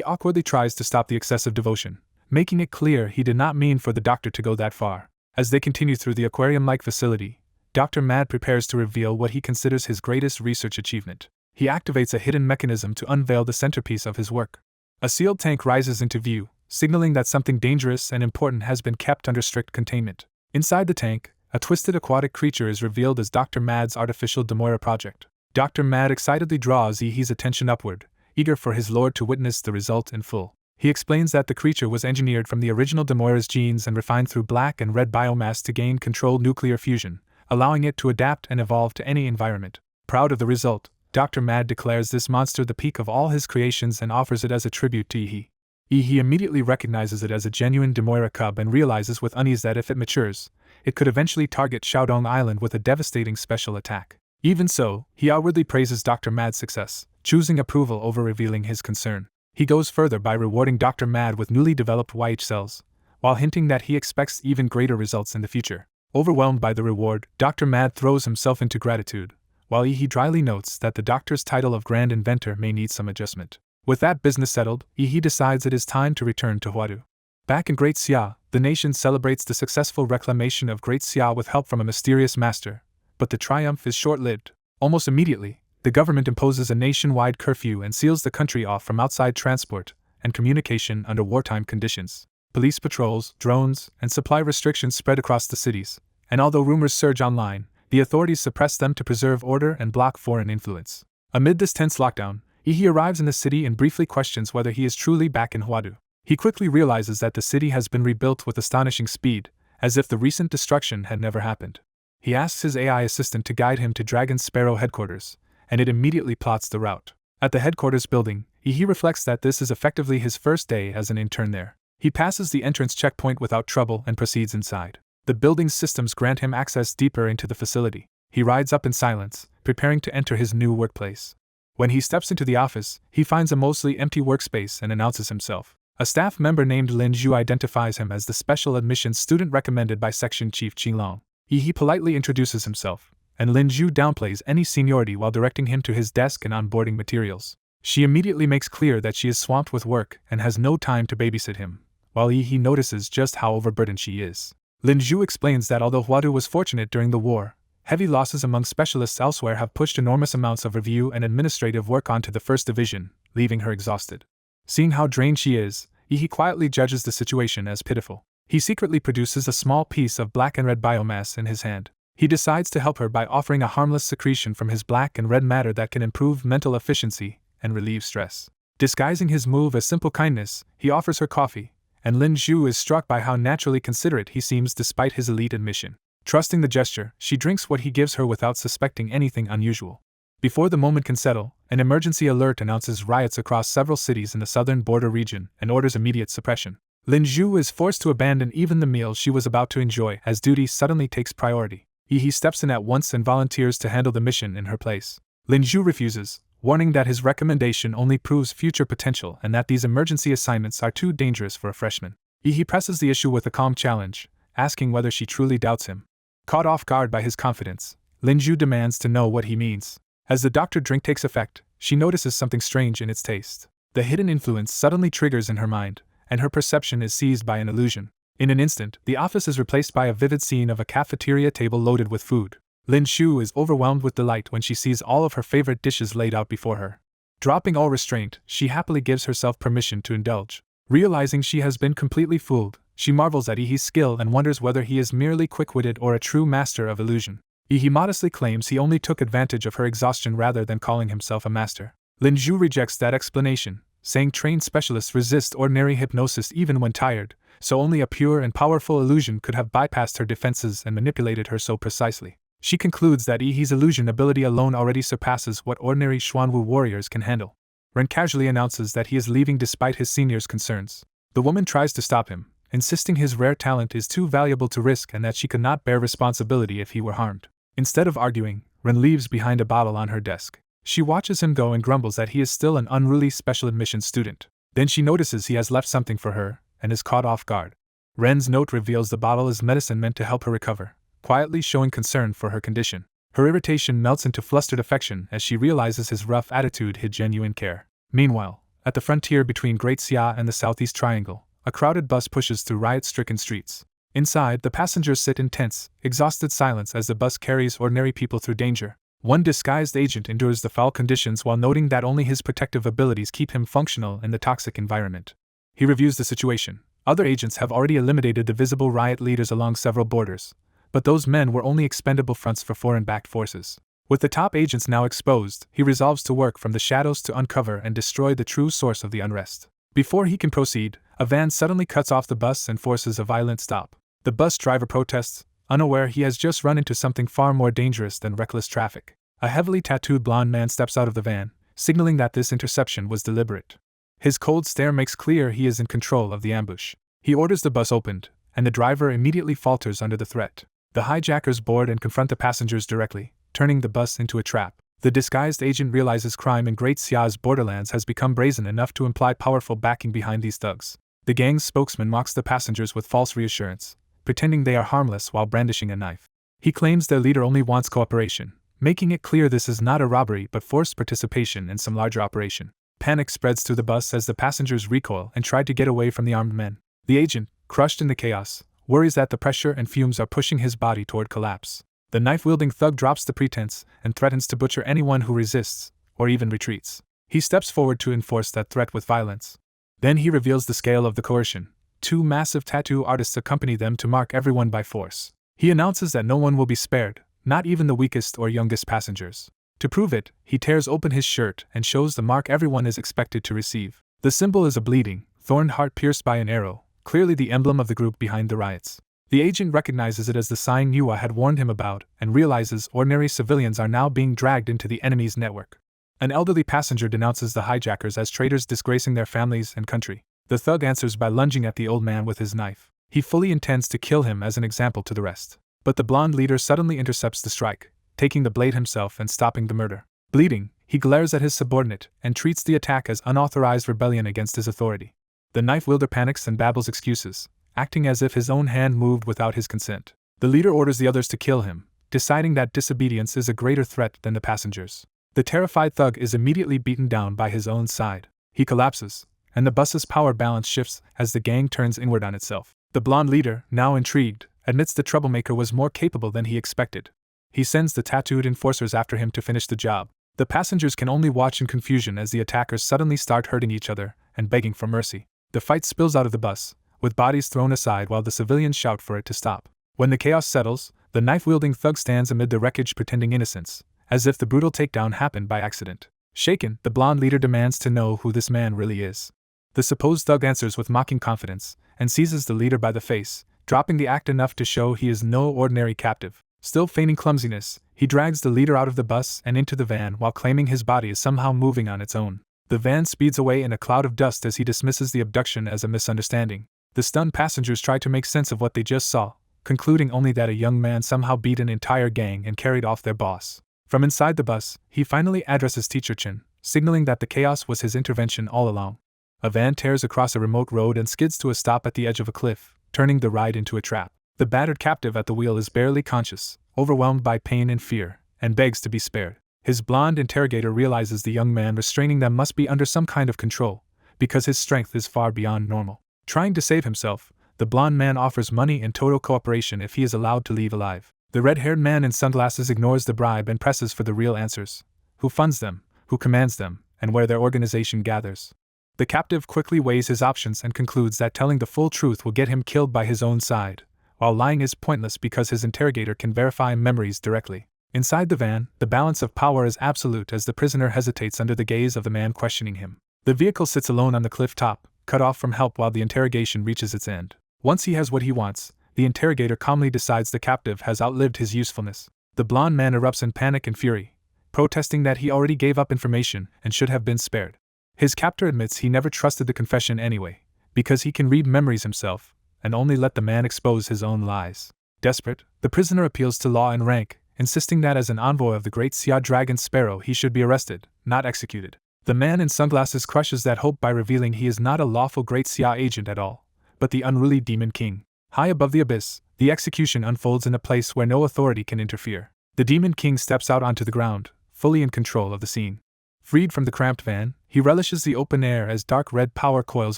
Awkwardly tries to stop the excessive devotion, making it clear he did not mean for the doctor to go that far. As they continue through the aquarium-like facility, Dr. Mad prepares to reveal what he considers his greatest research achievement. He activates a hidden mechanism to unveil the centerpiece of his work. A sealed tank rises into view, signaling that something dangerous and important has been kept under strict containment. Inside the tank, a twisted aquatic creature is revealed as Dr. Mad's artificial Demoira project. Dr. Mad excitedly draws his attention upward, eager for his lord to witness the result in full. He explains that the creature was engineered from the original Demoira's genes and refined through black and red biomass to gain controlled nuclear fusion, allowing it to adapt and evolve to any environment. Proud of the result, Dr. Mad declares this monster the peak of all his creations and offers it as a tribute to He. He immediately recognizes it as a genuine Demoira cub and realizes with unease that if it matures, it could eventually target Shaodong Island with a devastating special attack. Even so, he outwardly praises Dr. Mad's success, choosing approval over revealing his concern. He goes further by rewarding Dr. Mad with newly developed YH cells, while hinting that he expects even greater results in the future. Overwhelmed by the reward, Dr. Mad throws himself into gratitude, while he dryly notes that the doctor's title of Grand Inventor may need some adjustment. With that business settled, he decides it is time to return to Huadu. Back in Great Xia, the nation celebrates the successful reclamation of Great Xia with help from a mysterious master, but the triumph is short-lived. Almost immediately, the government imposes a nationwide curfew and seals the country off from outside transport and communication under wartime conditions. Police patrols, drones, and supply restrictions spread across the cities, and although rumors surge online, the authorities suppress them to preserve order and block foreign influence. Amid this tense lockdown, he arrives in the city and briefly questions whether he is truly back in Huadu. He quickly realizes that the city has been rebuilt with astonishing speed, as if the recent destruction had never happened. He asks his AI assistant to guide him to Dragon Sparrow headquarters, and it immediately plots the route. At the headquarters building, he reflects that this is effectively his first day as an intern there. He passes the entrance checkpoint without trouble and proceeds inside. The building's systems grant him access deeper into the facility. He rides up in silence, preparing to enter his new workplace. When he steps into the office, he finds a mostly empty workspace and announces himself. A staff member named Lin Zhu identifies him as the special admissions student recommended by Section Chief Qinglong. He politely introduces himself, and Lin Zhu downplays any seniority while directing him to his desk and onboarding materials. She immediately makes clear that she is swamped with work and has no time to babysit him, while he notices just how overburdened she is. Lin Zhu explains that although Huadu was fortunate during the war, heavy losses among specialists elsewhere have pushed enormous amounts of review and administrative work onto the First Division, leaving her exhausted. Seeing how drained she is, he quietly judges the situation as pitiful. He secretly produces a small piece of black and red biomass in his hand. He decides to help her by offering a harmless secretion from his black and red matter that can improve mental efficiency and relieve stress. Disguising his move as simple kindness, he offers her coffee, and Lin Zhu is struck by how naturally considerate he seems despite his elite admission. Trusting the gesture, she drinks what he gives her without suspecting anything unusual. Before the moment can settle, an emergency alert announces riots across several cities in the southern border region and orders immediate suppression. Lin Zhu is forced to abandon even the meal she was about to enjoy as duty suddenly takes priority. He steps in at once and volunteers to handle the mission in her place. Lin Zhu refuses, warning that his recommendation only proves future potential and that these emergency assignments are too dangerous for a freshman. He presses the issue with a calm challenge, asking whether she truly doubts him. Caught off guard by his confidence, Lin Zhu demands to know what he means. As the doctor drink takes effect, she notices something strange in its taste. The hidden influence suddenly triggers in her mind, and her perception is seized by an illusion. In an instant, the office is replaced by a vivid scene of a cafeteria table loaded with food. Lin Zhu is overwhelmed with delight when she sees all of her favorite dishes laid out before her. Dropping all restraint, she happily gives herself permission to indulge. Realizing she has been completely fooled, she marvels at Yi's skill and wonders whether he is merely quick-witted or a true master of illusion. Yi modestly claims he only took advantage of her exhaustion rather than calling himself a master. Lin Zhu rejects that explanation, saying trained specialists resist ordinary hypnosis even when tired, so only a pure and powerful illusion could have bypassed her defenses and manipulated her so precisely. She concludes that Yi's illusion ability alone already surpasses what ordinary Xuanwu warriors can handle. Ren casually announces that he is leaving despite his senior's concerns. The woman tries to stop him, insisting his rare talent is too valuable to risk and that she could not bear responsibility if he were harmed. Instead of arguing, Ren leaves behind a bottle on her desk. She watches him go and grumbles that he is still an unruly special admissions student. Then she notices he has left something for her, and is caught off guard. Ren's note reveals the bottle is medicine meant to help her recover, quietly showing concern for her condition. Her irritation melts into flustered affection as she realizes his rough attitude hid genuine care. Meanwhile, at the frontier between Great Xia and the Southeast Triangle, a crowded bus pushes through riot-stricken streets. Inside, the passengers sit in tense, exhausted silence as the bus carries ordinary people through danger. One disguised agent endures the foul conditions while noting that only his protective abilities keep him functional in the toxic environment. He reviews the situation. Other agents have already eliminated the visible riot leaders along several borders, but those men were only expendable fronts for foreign-backed forces. With the top agents now exposed, he resolves to work from the shadows to uncover and destroy the true source of the unrest. Before he can proceed, a van suddenly cuts off the bus and forces a violent stop. The bus driver protests, unaware he has just run into something far more dangerous than reckless traffic. A heavily tattooed blonde man steps out of the van, signaling that this interception was deliberate. His cold stare makes clear he is in control of the ambush. He orders the bus opened, and the driver immediately falters under the threat. The hijackers board and confront the passengers directly, turning the bus into a trap. The disguised agent realizes crime in Great Xia's borderlands has become brazen enough to imply powerful backing behind these thugs. The gang's spokesman mocks the passengers with false reassurance, pretending they are harmless while brandishing a knife. He claims their leader only wants cooperation, making it clear this is not a robbery but forced participation in some larger operation. Panic spreads through the bus as the passengers recoil and try to get away from the armed men. The agent, crushed in the chaos, worries that the pressure and fumes are pushing his body toward collapse. The knife-wielding thug drops the pretense and threatens to butcher anyone who resists, or even retreats. He steps forward to enforce that threat with violence. Then he reveals the scale of the coercion. 2 massive tattoo artists accompany them to mark everyone by force. He announces that no one will be spared, not even the weakest or youngest passengers. To prove it, he tears open his shirt and shows the mark everyone is expected to receive. The symbol is a bleeding, thorned heart pierced by an arrow, clearly the emblem of the group behind the riots. The agent recognizes it as the sign Yua had warned him about and realizes ordinary civilians are now being dragged into the enemy's network. An elderly passenger denounces the hijackers as traitors disgracing their families and country. The thug answers by lunging at the old man with his knife. He fully intends to kill him as an example to the rest. But the blonde leader suddenly intercepts the strike, taking the blade himself and stopping the murder. Bleeding, he glares at his subordinate and treats the attack as unauthorized rebellion against his authority. The knife wielder panics and babbles excuses, acting as if his own hand moved without his consent. The leader orders the others to kill him, deciding that disobedience is a greater threat than the passengers. The terrified thug is immediately beaten down by his own side. He collapses, and the bus's power balance shifts as the gang turns inward on itself. The blonde leader, now intrigued, admits the troublemaker was more capable than he expected. He sends the tattooed enforcers after him to finish the job. The passengers can only watch in confusion as the attackers suddenly start hurting each other and begging for mercy. The fight spills out of the bus, with bodies thrown aside while the civilians shout for it to stop. When the chaos settles, the knife-wielding thug stands amid the wreckage pretending innocence, as if the brutal takedown happened by accident. Shaken, the blonde leader demands to know who this man really is. The supposed thug answers with mocking confidence, and seizes the leader by the face, dropping the act enough to show he is no ordinary captive. Still feigning clumsiness, he drags the leader out of the bus and into the van while claiming his body is somehow moving on its own. The van speeds away in a cloud of dust as he dismisses the abduction as a misunderstanding. The stunned passengers try to make sense of what they just saw, concluding only that a young man somehow beat an entire gang and carried off their boss. From inside the bus, he finally addresses Teacher Chin, signaling that the chaos was his intervention all along. A van tears across a remote road and skids to a stop at the edge of a cliff, turning the ride into a trap. The battered captive at the wheel is barely conscious, overwhelmed by pain and fear, and begs to be spared. His blonde interrogator realizes the young man restraining them must be under some kind of control, because his strength is far beyond normal. Trying to save himself, the blonde man offers money and total cooperation if he is allowed to leave alive. The red-haired man in sunglasses ignores the bribe and presses for the real answers: who funds them, who commands them, and where their organization gathers. The captive quickly weighs his options and concludes that telling the full truth will get him killed by his own side, while lying is pointless because his interrogator can verify memories directly. Inside the van, the balance of power is absolute as the prisoner hesitates under the gaze of the man questioning him. The vehicle sits alone on the cliff top, cut off from help while the interrogation reaches its end. Once he has what he wants, the interrogator calmly decides the captive has outlived his usefulness. The blonde man erupts in panic and fury, protesting that he already gave up information and should have been spared. His captor admits he never trusted the confession anyway, because he can read memories himself, and only let the man expose his own lies. Desperate, the prisoner appeals to law and rank, insisting that as an envoy of the Great Xia Dragon Sparrow he should be arrested, not executed. The man in sunglasses crushes that hope by revealing he is not a lawful Great Xia agent at all, but the unruly Demon King. High above the abyss, the execution unfolds in a place where no authority can interfere. The Demon King steps out onto the ground, fully in control of the scene. Freed from the cramped van, he relishes the open air as dark red power coils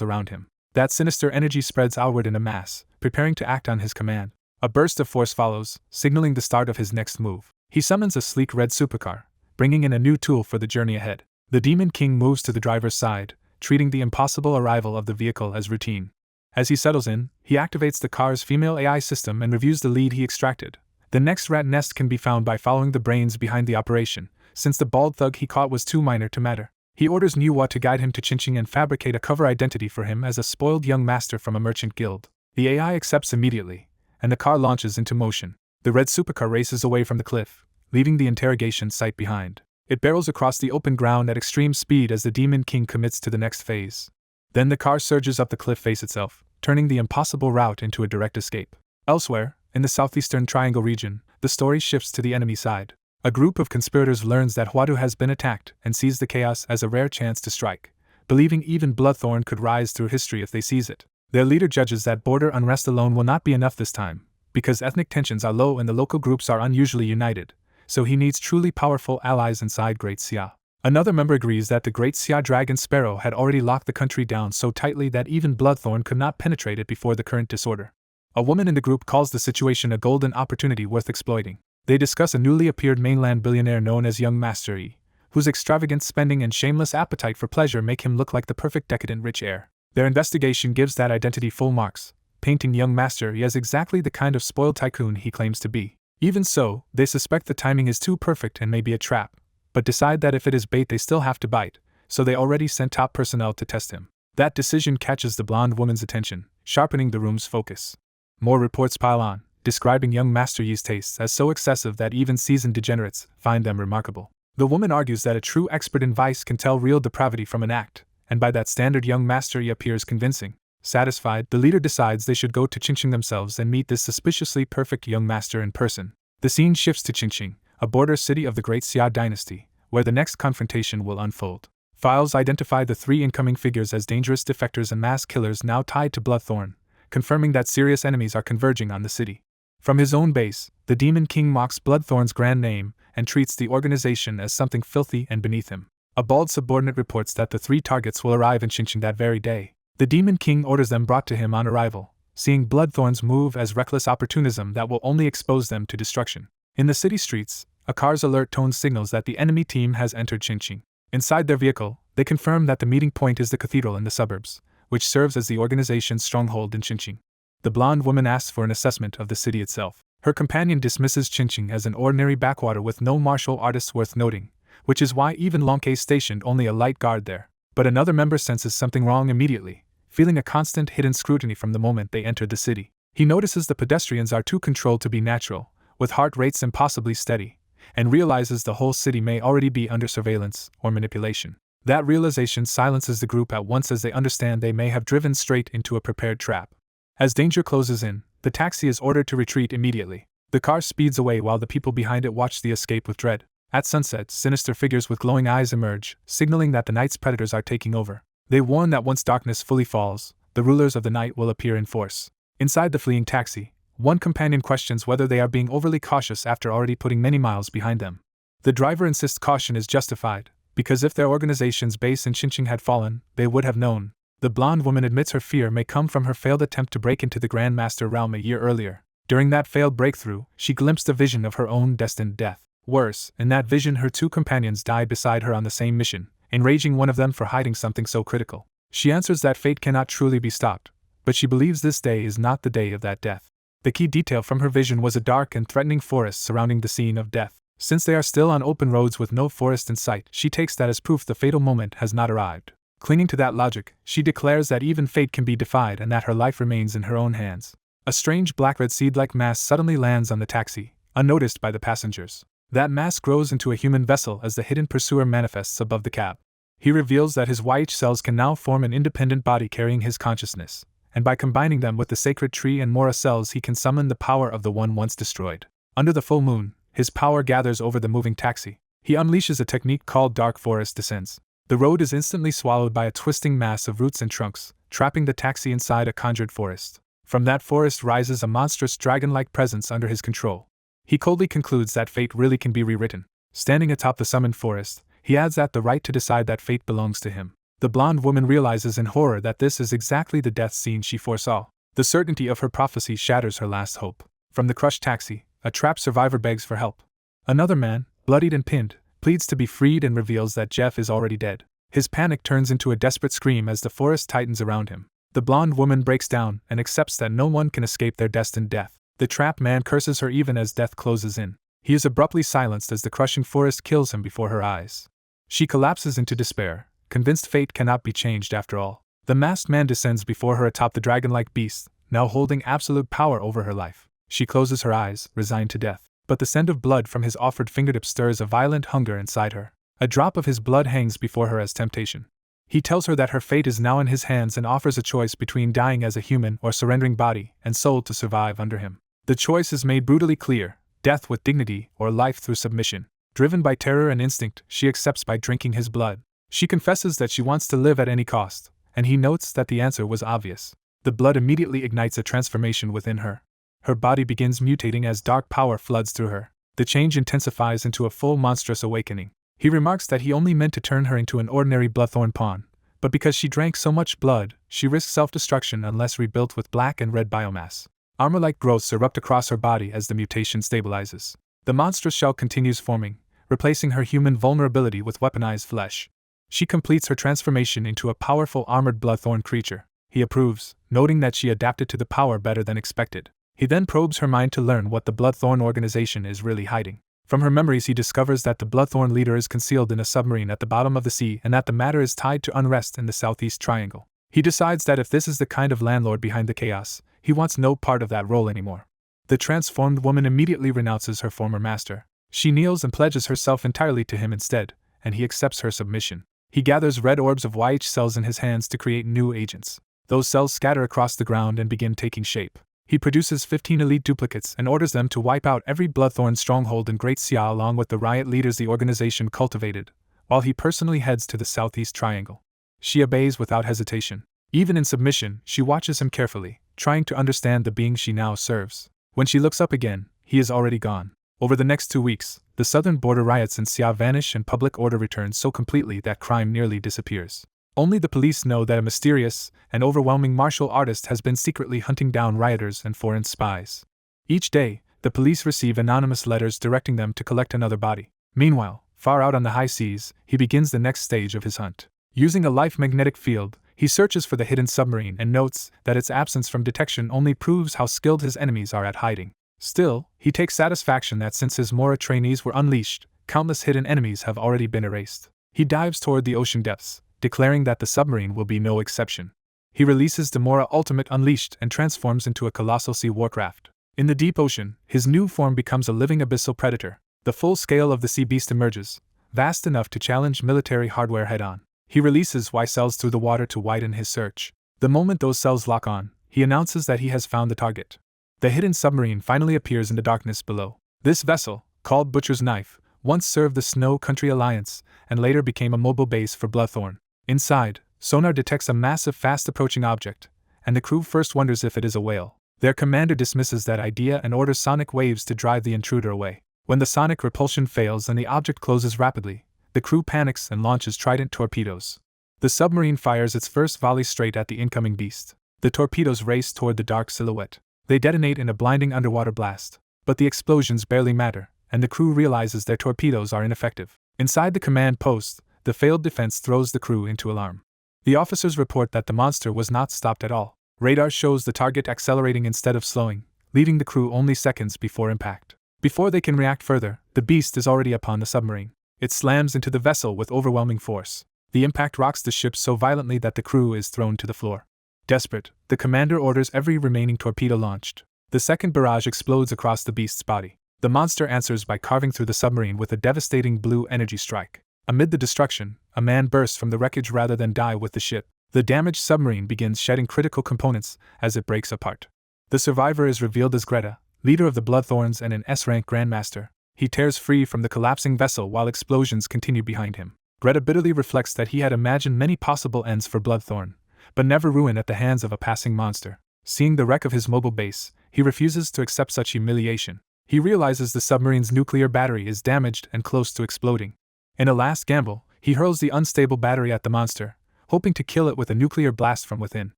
around him. That sinister energy spreads outward in a mass, preparing to act on his command. A burst of force follows, signaling the start of his next move. He summons a sleek red supercar, bringing in a new tool for the journey ahead. The Demon King moves to the driver's side, treating the impossible arrival of the vehicle as routine. As he settles in, he activates the car's female AI system and reviews the lead he extracted. The next rat nest can be found by following the brains behind the operation, since the bald thug he caught was too minor to matter. He orders Manhwa to guide him to Qingqing and fabricate a cover identity for him as a spoiled young master from a merchant guild. The AI accepts immediately, and the car launches into motion. The red supercar races away from the cliff, leaving the interrogation site behind. It barrels across the open ground at extreme speed as the Demon King commits to the next phase. Then the car surges up the cliff face itself, turning the impossible route into a direct escape. Elsewhere, in the southeastern Triangle region, the story shifts to the enemy side. A group of conspirators learns that Huadu has been attacked and sees the chaos as a rare chance to strike, believing even Bloodthorn could rise through history if they seize it. Their leader judges that border unrest alone will not be enough this time, because ethnic tensions are low and the local groups are unusually united, so he needs truly powerful allies inside Great Xia. Another member agrees that the Great Xia Dragon Sparrow had already locked the country down so tightly that even Bloodthorn could not penetrate it before the current disorder. A woman in the group calls the situation a golden opportunity worth exploiting. They discuss a newly appeared mainland billionaire known as Young Master Yi, whose extravagant spending and shameless appetite for pleasure make him look like the perfect decadent rich heir. Their investigation gives that identity full marks, painting Young Master Yi as exactly the kind of spoiled tycoon he claims to be. Even so, they suspect the timing is too perfect and may be a trap, but decide that if it is bait they still have to bite, so they already sent top personnel to test him. That decision catches the blonde woman's attention, sharpening the room's focus. More reports pile on, describing Young Master Yi's tastes as so excessive that even seasoned degenerates find them remarkable. The woman argues that a true expert in vice can tell real depravity from an act, and by that standard Young Master Yi appears convincing. Satisfied, the leader decides they should go to Qingqing themselves and meet this suspiciously perfect young master in person. The scene shifts to Qingqing, a border city of the Great Xia dynasty, where the next confrontation will unfold. Files identify the three incoming figures as dangerous defectors and mass killers now tied to Bloodthorn, confirming that serious enemies are converging on the city. From his own base, the Demon King mocks Bloodthorn's grand name and treats the organization as something filthy and beneath him. A bald subordinate reports that the 3 targets will arrive in Xinjiang that very day. The Demon King orders them brought to him on arrival, seeing Bloodthorn's move as reckless opportunism that will only expose them to destruction. In the city streets, a car's alert tone signals that the enemy team has entered Xinjiang. Inside their vehicle, they confirm that the meeting point is the cathedral in the suburbs, which serves as the organization's stronghold in Xinjiang. The blonde woman asks for an assessment of the city itself. Her companion dismisses Xinjiang as an ordinary backwater with no martial artists worth noting, which is why even Longke stationed only a light guard there. But another member senses something wrong immediately, feeling a constant hidden scrutiny from the moment they entered the city. He notices the pedestrians are too controlled to be natural, with heart rates impossibly steady, and realizes the whole city may already be under surveillance or manipulation. That realization silences the group at once as they understand they may have driven straight into a prepared trap. As danger closes in, the taxi is ordered to retreat immediately. The car speeds away while the people behind it watch the escape with dread. At sunset, sinister figures with glowing eyes emerge, signaling that the night's predators are taking over. They warn that once darkness fully falls, the rulers of the night will appear in force. Inside the fleeing taxi, one companion questions whether they are being overly cautious after already putting many miles behind them. The driver insists caution is justified, because if their organization's base in Xinjiang had fallen, they would have known. The blonde woman admits her fear may come from her failed attempt to break into the Grand Master realm a year earlier. During that failed breakthrough, she glimpsed a vision of her own destined death. Worse, in that vision her 2 companions died beside her on the same mission, enraging one of them for hiding something so critical. She answers that fate cannot truly be stopped, but she believes this day is not the day of that death. The key detail from her vision was a dark and threatening forest surrounding the scene of death. Since they are still on open roads with no forest in sight, she takes that as proof the fatal moment has not arrived. Clinging to that logic, she declares that even fate can be defied and that her life remains in her own hands. A strange black-red seed-like mass suddenly lands on the taxi, unnoticed by the passengers. That mass grows into a human vessel as the hidden pursuer manifests above the cab. He reveals that his YH cells can now form an independent body carrying his consciousness, and by combining them with the sacred tree and Mora cells he can summon the power of the one once destroyed. Under the full moon, his power gathers over the moving taxi. He unleashes a technique called Dark Forest Descents. The road is instantly swallowed by a twisting mass of roots and trunks, trapping the taxi inside a conjured forest. From that forest rises a monstrous dragon-like presence under his control. He coldly concludes that fate really can be rewritten. Standing atop the summoned forest, he adds that the right to decide that fate belongs to him. The blonde woman realizes in horror that this is exactly the death scene she foresaw. The certainty of her prophecy shatters her last hope. From the crushed taxi, a trapped survivor begs for help. Another man, bloodied and pinned, pleads to be freed and reveals that Jeff is already dead. His panic turns into a desperate scream as the forest tightens around him. The blonde woman breaks down and accepts that no one can escape their destined death. The trapped man curses her even as death closes in. He is abruptly silenced as the crushing forest kills him before her eyes. She collapses into despair, convinced fate cannot be changed after all. The masked man descends before her atop the dragon-like beast, now holding absolute power over her life. She closes her eyes, resigned to death. But the scent of blood from his offered fingertip stirs a violent hunger inside her. A drop of his blood hangs before her as temptation. He tells her that her fate is now in his hands and offers a choice between dying as a human or surrendering body and soul to survive under him. The choice is made brutally clear: death with dignity or life through submission. Driven by terror and instinct, she accepts by drinking his blood. She confesses that she wants to live at any cost, and he notes that the answer was obvious. The blood immediately ignites a transformation within her. Her body begins mutating as dark power floods through her. The change intensifies into a full monstrous awakening. He remarks that he only meant to turn her into an ordinary bloodthorn pawn, but because she drank so much blood, she risks self-destruction unless rebuilt with black and red biomass. Armor-like growths erupt across her body as the mutation stabilizes. The monstrous shell continues forming, replacing her human vulnerability with weaponized flesh. She completes her transformation into a powerful armored bloodthorn creature. He approves, noting that she adapted to the power better than expected. He then probes her mind to learn what the Bloodthorn organization is really hiding. From her memories he discovers that the Bloodthorn leader is concealed in a submarine at the bottom of the sea and that the matter is tied to unrest in the Southeast Triangle. He decides that if this is the kind of landlord behind the chaos, he wants no part of that role anymore. The transformed woman immediately renounces her former master. She kneels and pledges herself entirely to him instead, and he accepts her submission. He gathers red orbs of YH cells in his hands to create new agents. Those cells scatter across the ground and begin taking shape. He produces 15 elite duplicates and orders them to wipe out every Bloodthorn stronghold in Great Xia along with the riot leaders the organization cultivated, while he personally heads to the Southeast Triangle. She obeys without hesitation. Even in submission, she watches him carefully, trying to understand the being she now serves. When she looks up again, he is already gone. Over the next 2 weeks, the southern border riots in Xia vanish and public order returns so completely that crime nearly disappears. Only the police know that a mysterious and overwhelming martial artist has been secretly hunting down rioters and foreign spies. Each day, the police receive anonymous letters directing them to collect another body. Meanwhile, far out on the high seas, he begins the next stage of his hunt. Using a life magnetic field, he searches for the hidden submarine and notes that its absence from detection only proves how skilled his enemies are at hiding. Still, he takes satisfaction that since his Mora trainees were unleashed, countless hidden enemies have already been erased. He dives toward the ocean depths, declaring that the submarine will be no exception. He releases the Mora Ultimate Unleashed and transforms into a colossal sea warcraft. In the deep ocean, his new form becomes a living abyssal predator. The full scale of the sea beast emerges, vast enough to challenge military hardware head-on. He releases Y cells through the water to widen his search. The moment those cells lock on, he announces that he has found the target. The hidden submarine finally appears in the darkness below. This vessel, called Butcher's Knife, once served the Snow Country Alliance and later became a mobile base for Bloodthorn. Inside, sonar detects a massive fast-approaching object, and the crew first wonders if it is a whale. Their commander dismisses that idea and orders sonic waves to drive the intruder away. When the sonic repulsion fails and the object closes rapidly, the crew panics and launches trident torpedoes. The submarine fires its first volley straight at the incoming beast. The torpedoes race toward the dark silhouette. They detonate in a blinding underwater blast. But the explosions barely matter, and the crew realizes their torpedoes are ineffective. Inside the command post, the failed defense throws the crew into alarm. The officers report that the monster was not stopped at all. Radar shows the target accelerating instead of slowing, leaving the crew only seconds before impact. Before they can react further, the beast is already upon the submarine. It slams into the vessel with overwhelming force. The impact rocks the ship so violently that the crew is thrown to the floor. Desperate, the commander orders every remaining torpedo launched. The second barrage explodes across the beast's body. The monster answers by carving through the submarine with a devastating blue energy strike. Amid the destruction, a man bursts from the wreckage rather than die with the ship. The damaged submarine begins shedding critical components as it breaks apart. The survivor is revealed as Greta, leader of the Bloodthorns and an S-rank Grandmaster. He tears free from the collapsing vessel while explosions continue behind him. Greta bitterly reflects that he had imagined many possible ends for Bloodthorn, but never ruin at the hands of a passing monster. Seeing the wreck of his mobile base, he refuses to accept such humiliation. He realizes the submarine's nuclear battery is damaged and close to exploding. In a last gamble, he hurls the unstable battery at the monster, hoping to kill it with a nuclear blast from within.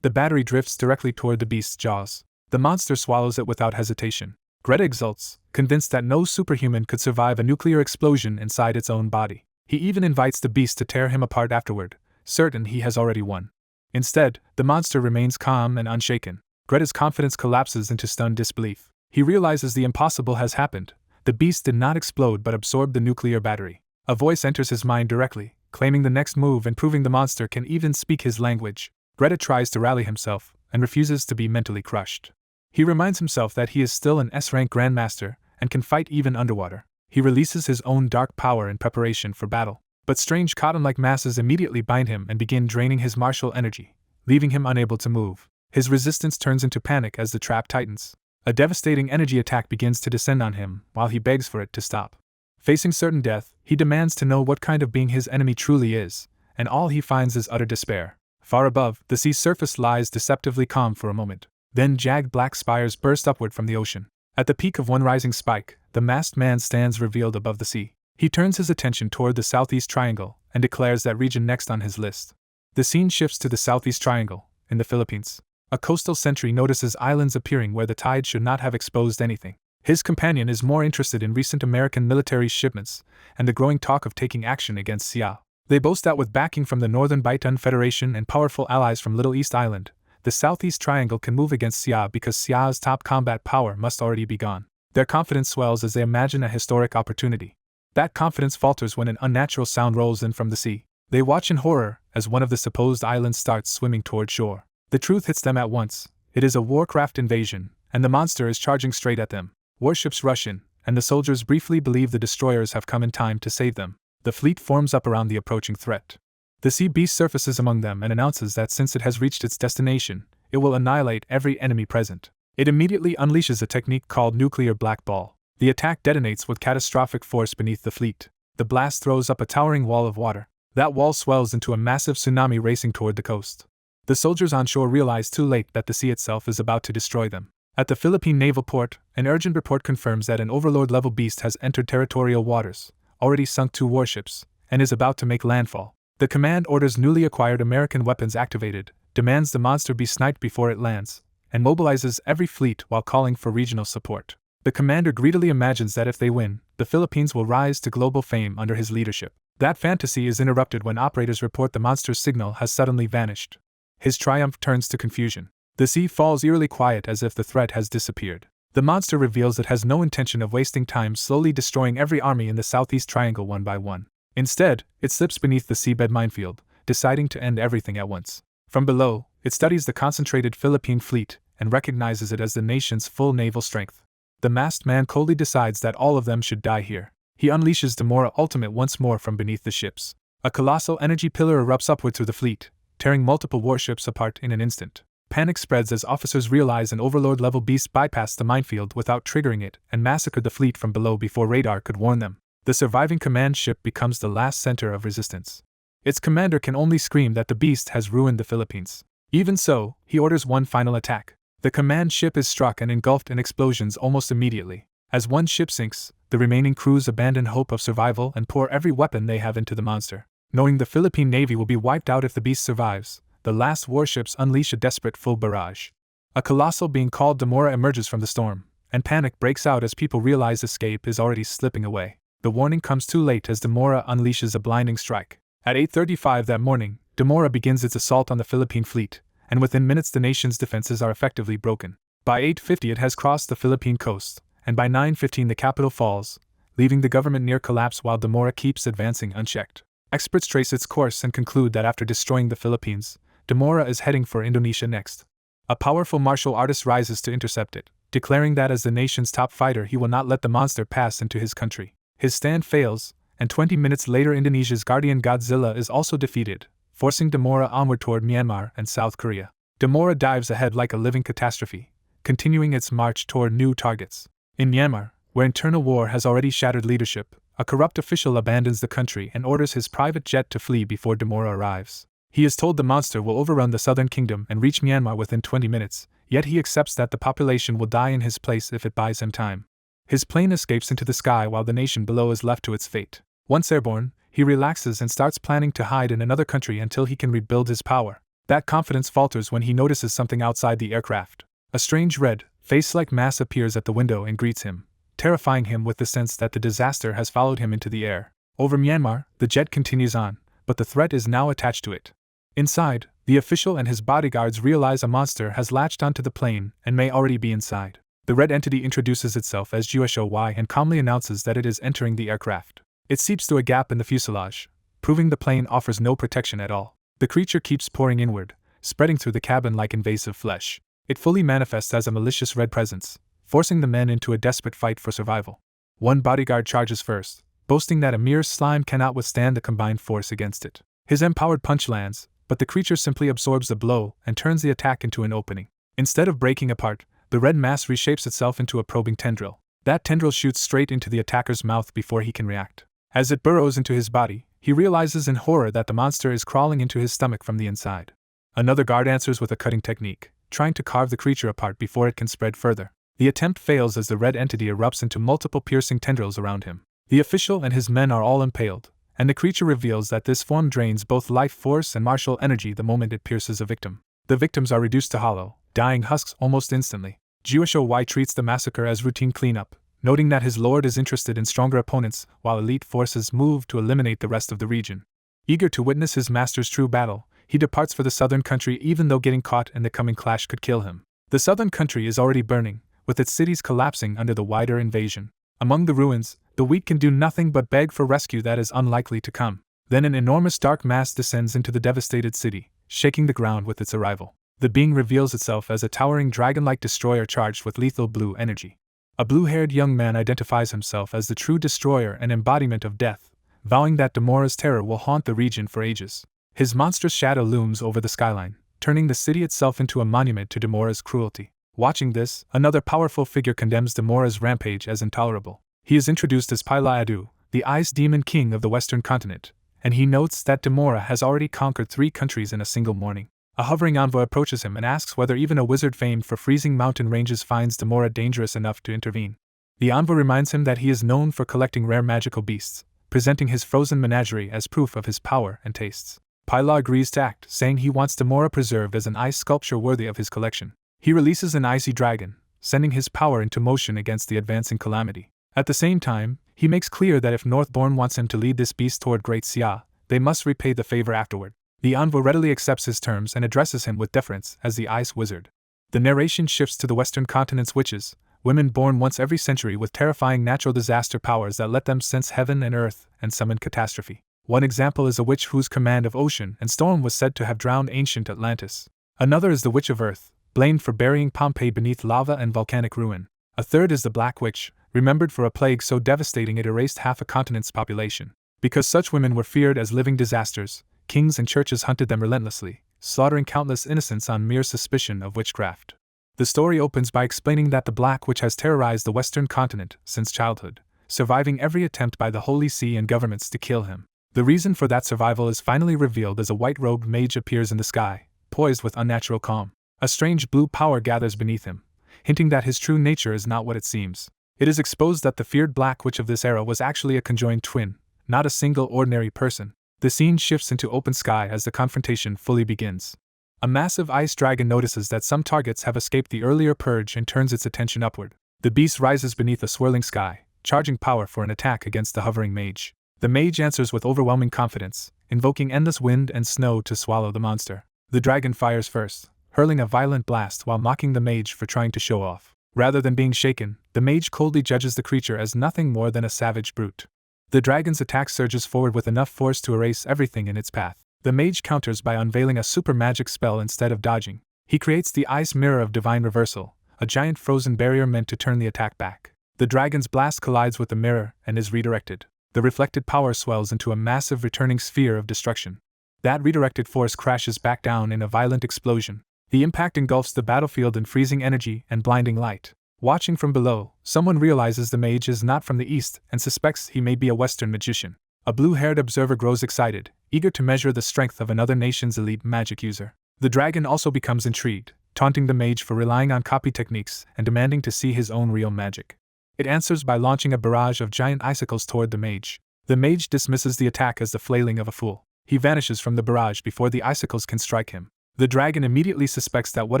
The battery drifts directly toward the beast's jaws. The monster swallows it without hesitation. Greta exults, convinced that no superhuman could survive a nuclear explosion inside its own body. He even invites the beast to tear him apart afterward, certain he has already won. Instead, the monster remains calm and unshaken. Greta's confidence collapses into stunned disbelief. He realizes the impossible has happened. The beast did not explode but absorbed the nuclear battery. A voice enters his mind directly, claiming the next move and proving the monster can even speak his language. Greta tries to rally himself, and refuses to be mentally crushed. He reminds himself that he is still an S-rank Grandmaster, and can fight even underwater. He releases his own dark power in preparation for battle. But strange cotton-like masses immediately bind him and begin draining his martial energy, leaving him unable to move. His resistance turns into panic as the trap tightens. A devastating energy attack begins to descend on him, while he begs for it to stop. Facing certain death, he demands to know what kind of being his enemy truly is, and all he finds is utter despair. Far above, the sea's surface lies deceptively calm for a moment. Then jagged black spires burst upward from the ocean. At the peak of one rising spike, the masked man stands revealed above the sea. He turns his attention toward the southeast triangle, and declares that region next on his list. The scene shifts to the southeast triangle, in the Philippines. A coastal sentry notices islands appearing where the tide should not have exposed anything. His companion is more interested in recent American military shipments, and the growing talk of taking action against Xia. They boast that with backing from the Northern Baitan Federation and powerful allies from Little East Island, the southeast triangle can move against Xia because Xia's top combat power must already be gone. Their confidence swells as they imagine a historic opportunity. That confidence falters when an unnatural sound rolls in from the sea. They watch in horror as one of the supposed islands starts swimming toward shore. The truth hits them at once. It is a warcraft invasion, and the monster is charging straight at them. Warships rush in, and the soldiers briefly believe the destroyers have come in time to save them. The fleet forms up around the approaching threat. The sea beast surfaces among them and announces that since it has reached its destination, it will annihilate every enemy present. It immediately unleashes a technique called nuclear black ball. The attack detonates with catastrophic force beneath the fleet. The blast throws up a towering wall of water. That wall swells into a massive tsunami racing toward the coast. The soldiers on shore realize too late that the sea itself is about to destroy them. At the Philippine naval port, an urgent report confirms that an overlord-level beast has entered territorial waters, already sunk 2 warships, and is about to make landfall. The command orders newly acquired American weapons activated, demands the monster be sniped before it lands, and mobilizes every fleet while calling for regional support. The commander greedily imagines that if they win, the Philippines will rise to global fame under his leadership. That fantasy is interrupted when operators report the monster's signal has suddenly vanished. His triumph turns to confusion. The sea falls eerily quiet as if the threat has disappeared. The monster reveals it has no intention of wasting time slowly destroying every army in the southeast triangle one by one. Instead, it slips beneath the seabed minefield, deciding to end everything at once. From below, it studies the concentrated Philippine fleet and recognizes it as the nation's full naval strength. The masked man coldly decides that all of them should die here. He unleashes Demora Ultimate once more from beneath the ships. A colossal energy pillar erupts upward through the fleet, tearing multiple warships apart in an instant. Panic spreads as officers realize an overlord-level beast bypassed the minefield without triggering it and massacred the fleet from below before radar could warn them. The surviving command ship becomes the last center of resistance. Its commander can only scream that the beast has ruined the Philippines. Even so, he orders one final attack. The command ship is struck and engulfed in explosions almost immediately. As one ship sinks, the remaining crews abandon hope of survival and pour every weapon they have into the monster. Knowing the Philippine Navy will be wiped out if the beast survives, the last warships unleash a desperate full barrage. A colossal being called Demora emerges from the storm, and panic breaks out as people realize escape is already slipping away. The warning comes too late as Demora unleashes a blinding strike. At 8:35 that morning, Demora begins its assault on the Philippine fleet, and within minutes the nation's defenses are effectively broken. By 8:50 it has crossed the Philippine coast, and by 9:15 the capital falls, leaving the government near collapse while Demora keeps advancing unchecked. Experts trace its course and conclude that after destroying the Philippines, Demora is heading for Indonesia next. A powerful martial artist rises to intercept it, declaring that as the nation's top fighter he will not let the monster pass into his country. His stand fails, and 20 minutes later Indonesia's guardian Godzilla is also defeated, forcing Demora onward toward Myanmar and South Korea. Demora dives ahead like a living catastrophe, continuing its march toward new targets. In Myanmar, where internal war has already shattered leadership, a corrupt official abandons the country and orders his private jet to flee before Demora arrives. He is told the monster will overrun the southern kingdom and reach Myanmar within 20 minutes, yet he accepts that the population will die in his place if it buys him time. His plane escapes into the sky while the nation below is left to its fate. Once airborne, he relaxes and starts planning to hide in another country until he can rebuild his power. That confidence falters when he notices something outside the aircraft. A strange red, face-like mass appears at the window and greets him, terrifying him with the sense that the disaster has followed him into the air. Over Myanmar, the jet continues on, but the threat is now attached to it. Inside, the official and his bodyguards realize a monster has latched onto the plane and may already be inside. The red entity introduces itself as GSOY and calmly announces that it is entering the aircraft. It seeps through a gap in the fuselage, proving the plane offers no protection at all. The creature keeps pouring inward, spreading through the cabin like invasive flesh. It fully manifests as a malicious red presence, forcing the men into a desperate fight for survival. One bodyguard charges first, boasting that a mere slime cannot withstand the combined force against it. His empowered punch lands, but the creature simply absorbs the blow and turns the attack into an opening. Instead of breaking apart, the red mass reshapes itself into a probing tendril. That tendril shoots straight into the attacker's mouth before he can react. As it burrows into his body, he realizes in horror that the monster is crawling into his stomach from the inside. Another guard answers with a cutting technique, trying to carve the creature apart before it can spread further. The attempt fails as the red entity erupts into multiple piercing tendrils around him. The official and his men are all impaled, and the creature reveals that this form drains both life force and martial energy the moment it pierces a victim. The victims are reduced to hollow, dying husks almost instantly. GSOY treats the massacre as routine cleanup, noting that his lord is interested in stronger opponents while elite forces move to eliminate the rest of the region. Eager to witness his master's true battle, he departs for the southern country even though getting caught in the coming clash could kill him. The southern country is already burning, with its cities collapsing under the wider invasion. Among the ruins, the weak can do nothing but beg for rescue that is unlikely to come. Then an enormous dark mass descends into the devastated city, shaking the ground with its arrival. The being reveals itself as a towering dragon-like destroyer charged with lethal blue energy. A blue-haired young man identifies himself as the true destroyer and embodiment of death, vowing that Demora's terror will haunt the region for ages. His monstrous shadow looms over the skyline, turning the city itself into a monument to Demora's cruelty. Watching this, another powerful figure condemns Demora's rampage as intolerable. He is introduced as Paila Adu, the Ice Demon King of the Western continent, and he notes that Demora has already conquered 3 countries in a single morning. A hovering envoy approaches him and asks whether even a wizard famed for freezing mountain ranges finds Demora dangerous enough to intervene. The envoy reminds him that he is known for collecting rare magical beasts, presenting his frozen menagerie as proof of his power and tastes. Pyla agrees to act, saying he wants Demora preserved as an ice sculpture worthy of his collection. He releases an icy dragon, sending his power into motion against the advancing calamity. At the same time, he makes clear that if Northbourne wants him to lead this beast toward Great Xia, they must repay the favor afterward. The envoy readily accepts his terms and addresses him with deference as the Ice Wizard. The narration shifts to the Western continent's witches, women born once every century with terrifying natural disaster powers that let them sense heaven and earth and summon catastrophe. One example is a witch whose command of ocean and storm was said to have drowned ancient Atlantis. Another is the Witch of Earth, blamed for burying Pompeii beneath lava and volcanic ruin. A third is the Black Witch, remembered for a plague so devastating it erased half a continent's population. Because such women were feared as living disasters, kings and churches hunted them relentlessly, slaughtering countless innocents on mere suspicion of witchcraft. The story opens by explaining that the Black Witch has terrorized the Western continent since childhood, surviving every attempt by the Holy See and governments to kill him. The reason for that survival is finally revealed as a white-robed mage appears in the sky, poised with unnatural calm. A strange blue power gathers beneath him, hinting that his true nature is not what it seems. It is exposed that the feared Black Witch of this era was actually a conjoined twin, not a single ordinary person. The scene shifts into open sky as the confrontation fully begins. A massive ice dragon notices that some targets have escaped the earlier purge and turns its attention upward. The beast rises beneath a swirling sky, charging power for an attack against the hovering mage. The mage answers with overwhelming confidence, invoking endless wind and snow to swallow the monster. The dragon fires first, hurling a violent blast while mocking the mage for trying to show off. Rather than being shaken, the mage coldly judges the creature as nothing more than a savage brute. The dragon's attack surges forward with enough force to erase everything in its path. The mage counters by unveiling a super magic spell instead of dodging. He creates the Ice Mirror of Divine Reversal, a giant frozen barrier meant to turn the attack back. The dragon's blast collides with the mirror and is redirected. The reflected power swells into a massive returning sphere of destruction. That redirected force crashes back down in a violent explosion. The impact engulfs the battlefield in freezing energy and blinding light. Watching from below, someone realizes the mage is not from the east and suspects he may be a Western magician. A blue-haired observer grows excited, eager to measure the strength of another nation's elite magic user. The dragon also becomes intrigued, taunting the mage for relying on copy techniques and demanding to see his own real magic. It answers by launching a barrage of giant icicles toward the mage. The mage dismisses the attack as the flailing of a fool. He vanishes from the barrage before the icicles can strike him. The dragon immediately suspects that what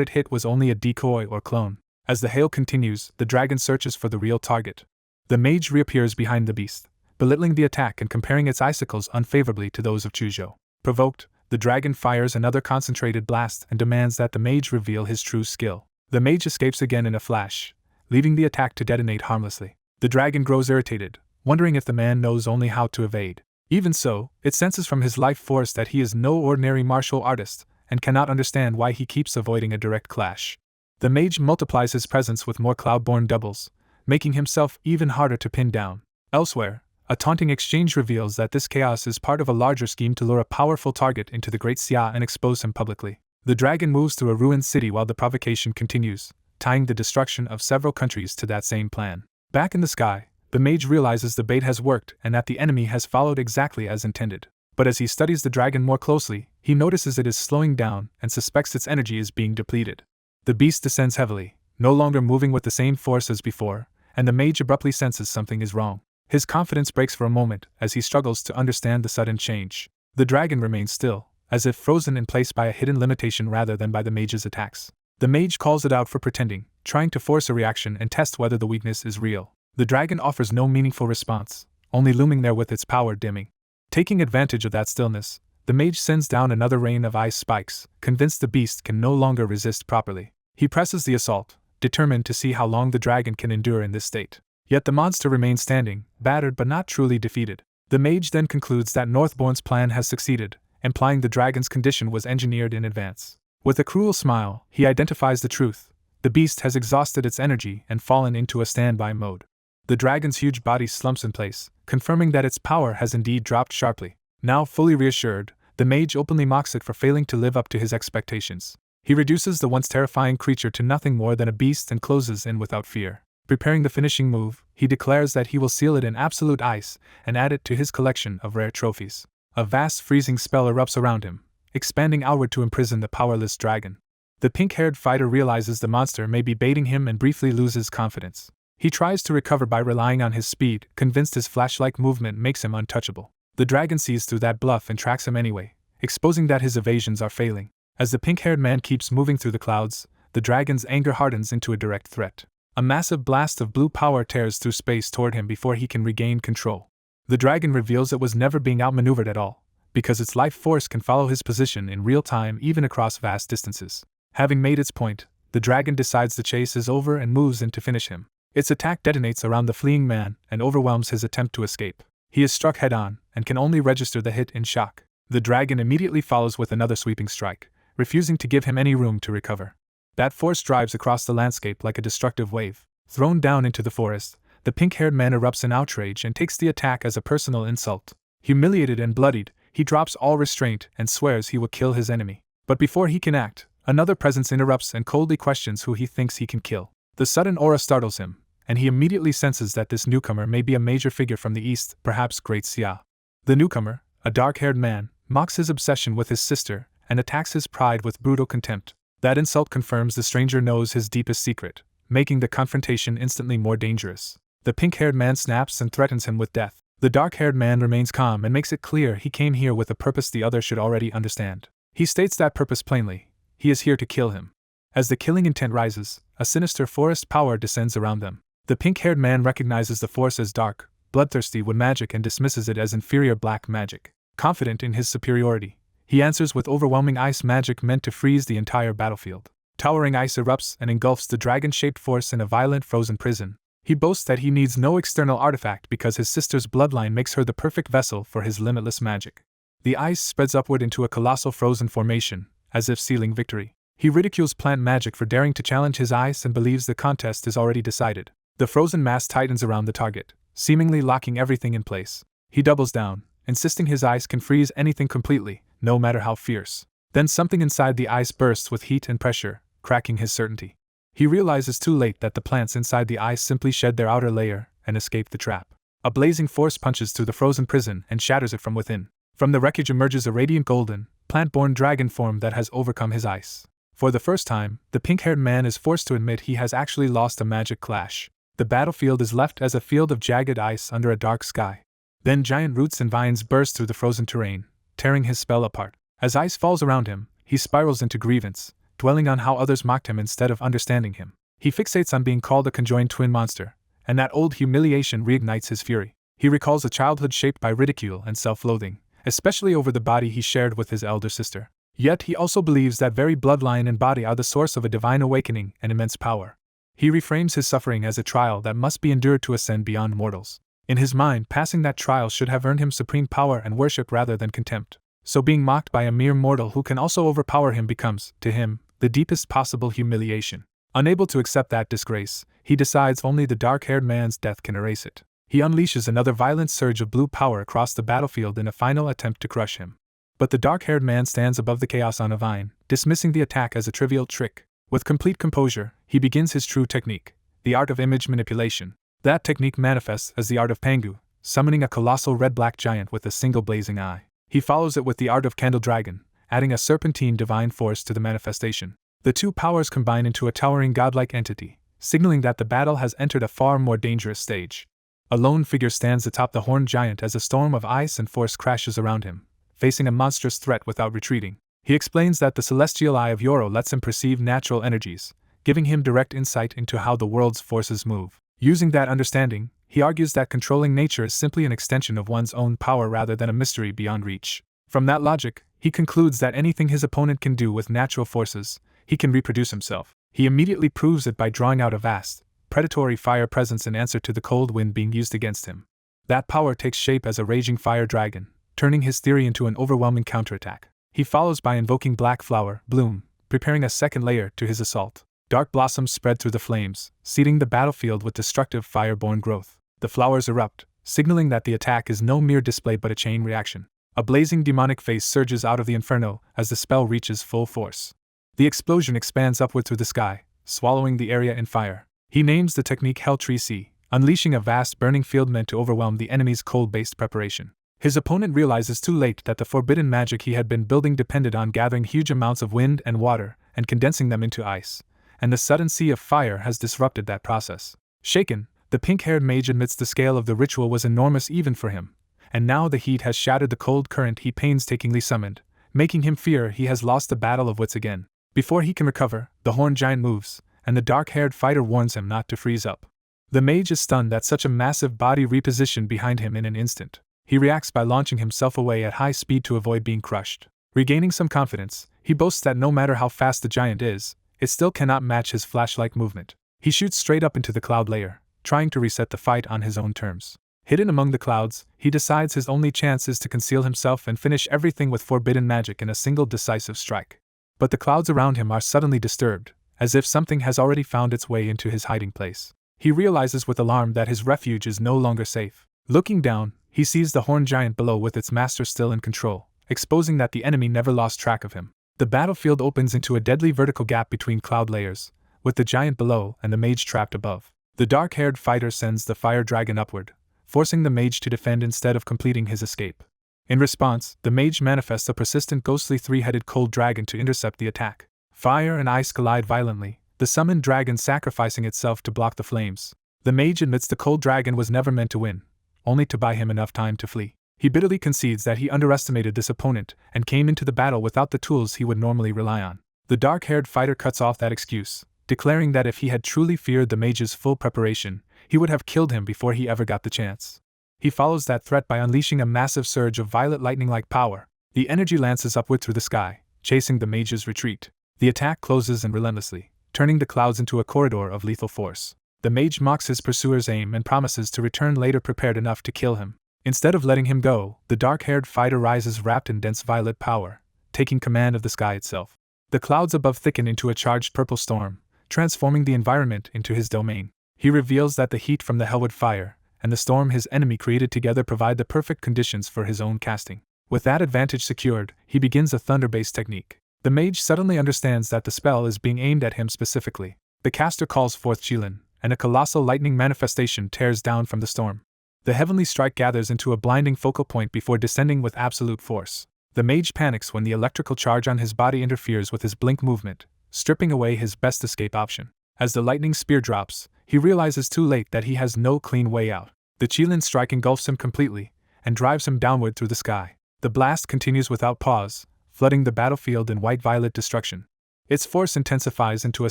it hit was only a decoy or clone. As the hail continues, the dragon searches for the real target. The mage reappears behind the beast, belittling the attack and comparing its icicles unfavorably to those of Chuzhou. Provoked, the dragon fires another concentrated blast and demands that the mage reveal his true skill. The mage escapes again in a flash, leaving the attack to detonate harmlessly. The dragon grows irritated, wondering if the man knows only how to evade. Even so, it senses from his life force that he is no ordinary martial artist, and cannot understand why he keeps avoiding a direct clash. The mage multiplies his presence with more cloud-born doubles, making himself even harder to pin down. Elsewhere, a taunting exchange reveals that this chaos is part of a larger scheme to lure a powerful target into the Great Xia and expose him publicly. The dragon moves through a ruined city while the provocation continues, tying the destruction of several countries to that same plan. Back in the sky, the mage realizes the bait has worked and that the enemy has followed exactly as intended. But as he studies the dragon more closely, he notices it is slowing down and suspects its energy is being depleted. The beast descends heavily, no longer moving with the same force as before, and the mage abruptly senses something is wrong. His confidence breaks for a moment as he struggles to understand the sudden change. The dragon remains still, as if frozen in place by a hidden limitation rather than by the mage's attacks. The mage calls it out for pretending, trying to force a reaction and test whether the weakness is real. The dragon offers no meaningful response, only looming there with its power dimming. Taking advantage of that stillness, the mage sends down another rain of ice spikes, convinced the beast can no longer resist properly. He presses the assault, determined to see how long the dragon can endure in this state. Yet the monster remains standing, battered but not truly defeated. The mage then concludes that Northbourne's plan has succeeded, implying the dragon's condition was engineered in advance. With a cruel smile, he identifies the truth. The beast has exhausted its energy and fallen into a standby mode. The dragon's huge body slumps in place, confirming that its power has indeed dropped sharply. Now fully reassured, the mage openly mocks it for failing to live up to his expectations. He reduces the once terrifying creature to nothing more than a beast and closes in without fear. Preparing the finishing move, he declares that he will seal it in absolute ice and add it to his collection of rare trophies. A vast freezing spell erupts around him, expanding outward to imprison the powerless dragon. The pink-haired fighter realizes the monster may be baiting him and briefly loses confidence. He tries to recover by relying on his speed, convinced his flash-like movement makes him untouchable. The dragon sees through that bluff and tracks him anyway, exposing that his evasions are failing. As the pink-haired man keeps moving through the clouds, the dragon's anger hardens into a direct threat. A massive blast of blue power tears through space toward him before he can regain control. The dragon reveals it was never being outmaneuvered at all, because its life force can follow his position in real time even across vast distances. Having made its point, the dragon decides the chase is over and moves in to finish him. Its attack detonates around the fleeing man and overwhelms his attempt to escape. He is struck head-on and can only register the hit in shock. The dragon immediately follows with another sweeping strike, refusing to give him any room to recover. That force drives across the landscape like a destructive wave. Thrown down into the forest, the pink-haired man erupts in outrage and takes the attack as a personal insult. Humiliated and bloodied, he drops all restraint and swears he will kill his enemy. But before he can act, another presence interrupts and coldly questions who he thinks he can kill. The sudden aura startles him, and he immediately senses that this newcomer may be a major figure from the east, perhaps Great Xia. The newcomer, a dark-haired man, mocks his obsession with his sister and attacks his pride with brutal contempt. That insult confirms the stranger knows his deepest secret, making the confrontation instantly more dangerous. The pink-haired man snaps and threatens him with death. The dark-haired man remains calm and makes it clear he came here with a purpose the other should already understand. He states that purpose plainly. He is here to kill him. As the killing intent rises, a sinister forest power descends around them. The pink-haired man recognizes the force as dark, bloodthirsty wood magic and dismisses it as inferior black magic. Confident in his superiority, he answers with overwhelming ice magic meant to freeze the entire battlefield. Towering ice erupts and engulfs the dragon-shaped force in a violent frozen prison. He boasts that he needs no external artifact because his sister's bloodline makes her the perfect vessel for his limitless magic. The ice spreads upward into a colossal frozen formation, as if sealing victory. He ridicules plant magic for daring to challenge his ice and believes the contest is already decided. The frozen mass tightens around the target, seemingly locking everything in place. He doubles down, insisting his ice can freeze anything completely, no matter how fierce. Then something inside the ice bursts with heat and pressure, cracking his certainty. He realizes too late that the plants inside the ice simply shed their outer layer and escape the trap. A blazing force punches through the frozen prison and shatters it from within. From the wreckage emerges a radiant golden, plant-born dragon form that has overcome his ice. For the first time, the pink-haired man is forced to admit he has actually lost a magic clash. The battlefield is left as a field of jagged ice under a dark sky. Then giant roots and vines burst through the frozen terrain, tearing his spell apart. As ice falls around him, he spirals into grievance, dwelling on how others mocked him instead of understanding him. He fixates on being called a conjoined twin monster, and that old humiliation reignites his fury. He recalls a childhood shaped by ridicule and self-loathing, especially over the body he shared with his elder sister. Yet he also believes that very bloodline and body are the source of a divine awakening and immense power. He reframes his suffering as a trial that must be endured to ascend beyond mortals. In his mind, passing that trial should have earned him supreme power and worship rather than contempt. So being mocked by a mere mortal who can also overpower him becomes, to him, the deepest possible humiliation. Unable to accept that disgrace, he decides only the dark-haired man's death can erase it. He unleashes another violent surge of blue power across the battlefield in a final attempt to crush him. But the dark-haired man stands above the chaos on a vine, dismissing the attack as a trivial trick. With complete composure, he begins his true technique, the art of image manipulation. That technique manifests as the art of Pangu, summoning a colossal red-black giant with a single blazing eye. He follows it with the art of Candle Dragon, adding a serpentine divine force to the manifestation. The two powers combine into a towering godlike entity, signaling that the battle has entered a far more dangerous stage. A lone figure stands atop the horned giant as a storm of ice and force crashes around him, facing a monstrous threat without retreating. He explains that the celestial eye of Yoro lets him perceive natural energies, giving him direct insight into how the world's forces move. Using that understanding, he argues that controlling nature is simply an extension of one's own power rather than a mystery beyond reach. From that logic, he concludes that anything his opponent can do with natural forces, he can reproduce himself. He immediately proves it by drawing out a vast, predatory fire presence in answer to the cold wind being used against him. That power takes shape as a raging fire dragon, turning his theory into an overwhelming counterattack. He follows by invoking Black Flower, Bloom, preparing a second layer to his assault. Dark blossoms spread through the flames, seeding the battlefield with destructive fire-born growth. The flowers erupt, signaling that the attack is no mere display but a chain reaction. A blazing demonic face surges out of the inferno as the spell reaches full force. The explosion expands upward through the sky, swallowing the area in fire. He names the technique Hell Tree Sea, unleashing a vast burning field meant to overwhelm the enemy's cold-based preparation. His opponent realizes too late that the forbidden magic he had been building depended on gathering huge amounts of wind and water and condensing them into ice, and the sudden sea of fire has disrupted that process. Shaken, the pink-haired mage admits the scale of the ritual was enormous even for him, and now the heat has shattered the cold current he painstakingly summoned, making him fear he has lost the battle of wits again. Before he can recover, the horned giant moves, and the dark-haired fighter warns him not to freeze up. The mage is stunned that such a massive body repositioned behind him in an instant. He reacts by launching himself away at high speed to avoid being crushed. Regaining some confidence, he boasts that no matter how fast the giant is, it still cannot match his flash-like movement. He shoots straight up into the cloud layer, trying to reset the fight on his own terms. Hidden among the clouds, he decides his only chance is to conceal himself and finish everything with forbidden magic in a single decisive strike. But the clouds around him are suddenly disturbed, as if something has already found its way into his hiding place. He realizes with alarm that his refuge is no longer safe. Looking down, he sees the horned giant below with its master still in control, exposing that the enemy never lost track of him. The battlefield opens into a deadly vertical gap between cloud layers, with the giant below and the mage trapped above. The dark-haired fighter sends the fire dragon upward, forcing the mage to defend instead of completing his escape. In response, the mage manifests a persistent ghostly three-headed cold dragon to intercept the attack. Fire and ice collide violently, the summoned dragon sacrificing itself to block the flames. The mage admits the cold dragon was never meant to win, only to buy him enough time to flee. He bitterly concedes that he underestimated this opponent and came into the battle without the tools he would normally rely on. The dark-haired fighter cuts off that excuse, declaring that if he had truly feared the mage's full preparation, he would have killed him before he ever got the chance. He follows that threat by unleashing a massive surge of violet lightning-like power. The energy lances upward through the sky, chasing the mage's retreat. The attack closes in relentlessly, turning the clouds into a corridor of lethal force. The mage mocks his pursuer's aim and promises to return later prepared enough to kill him. Instead of letting him go, the dark-haired fighter rises wrapped in dense violet power, taking command of the sky itself. The clouds above thicken into a charged purple storm, transforming the environment into his domain. He reveals that the heat from the hellwood fire and the storm his enemy created together provide the perfect conditions for his own casting. With that advantage secured, he begins a thunder-based technique. The mage suddenly understands that the spell is being aimed at him specifically. The caster calls forth Jilin, and a colossal lightning manifestation tears down from the storm. The heavenly strike gathers into a blinding focal point before descending with absolute force. The mage panics when the electrical charge on his body interferes with his blink movement, stripping away his best escape option. As the lightning spear drops, he realizes too late that he has no clean way out. The Qilin strike engulfs him completely, and drives him downward through the sky. The blast continues without pause, flooding the battlefield in white-violet destruction. Its force intensifies into a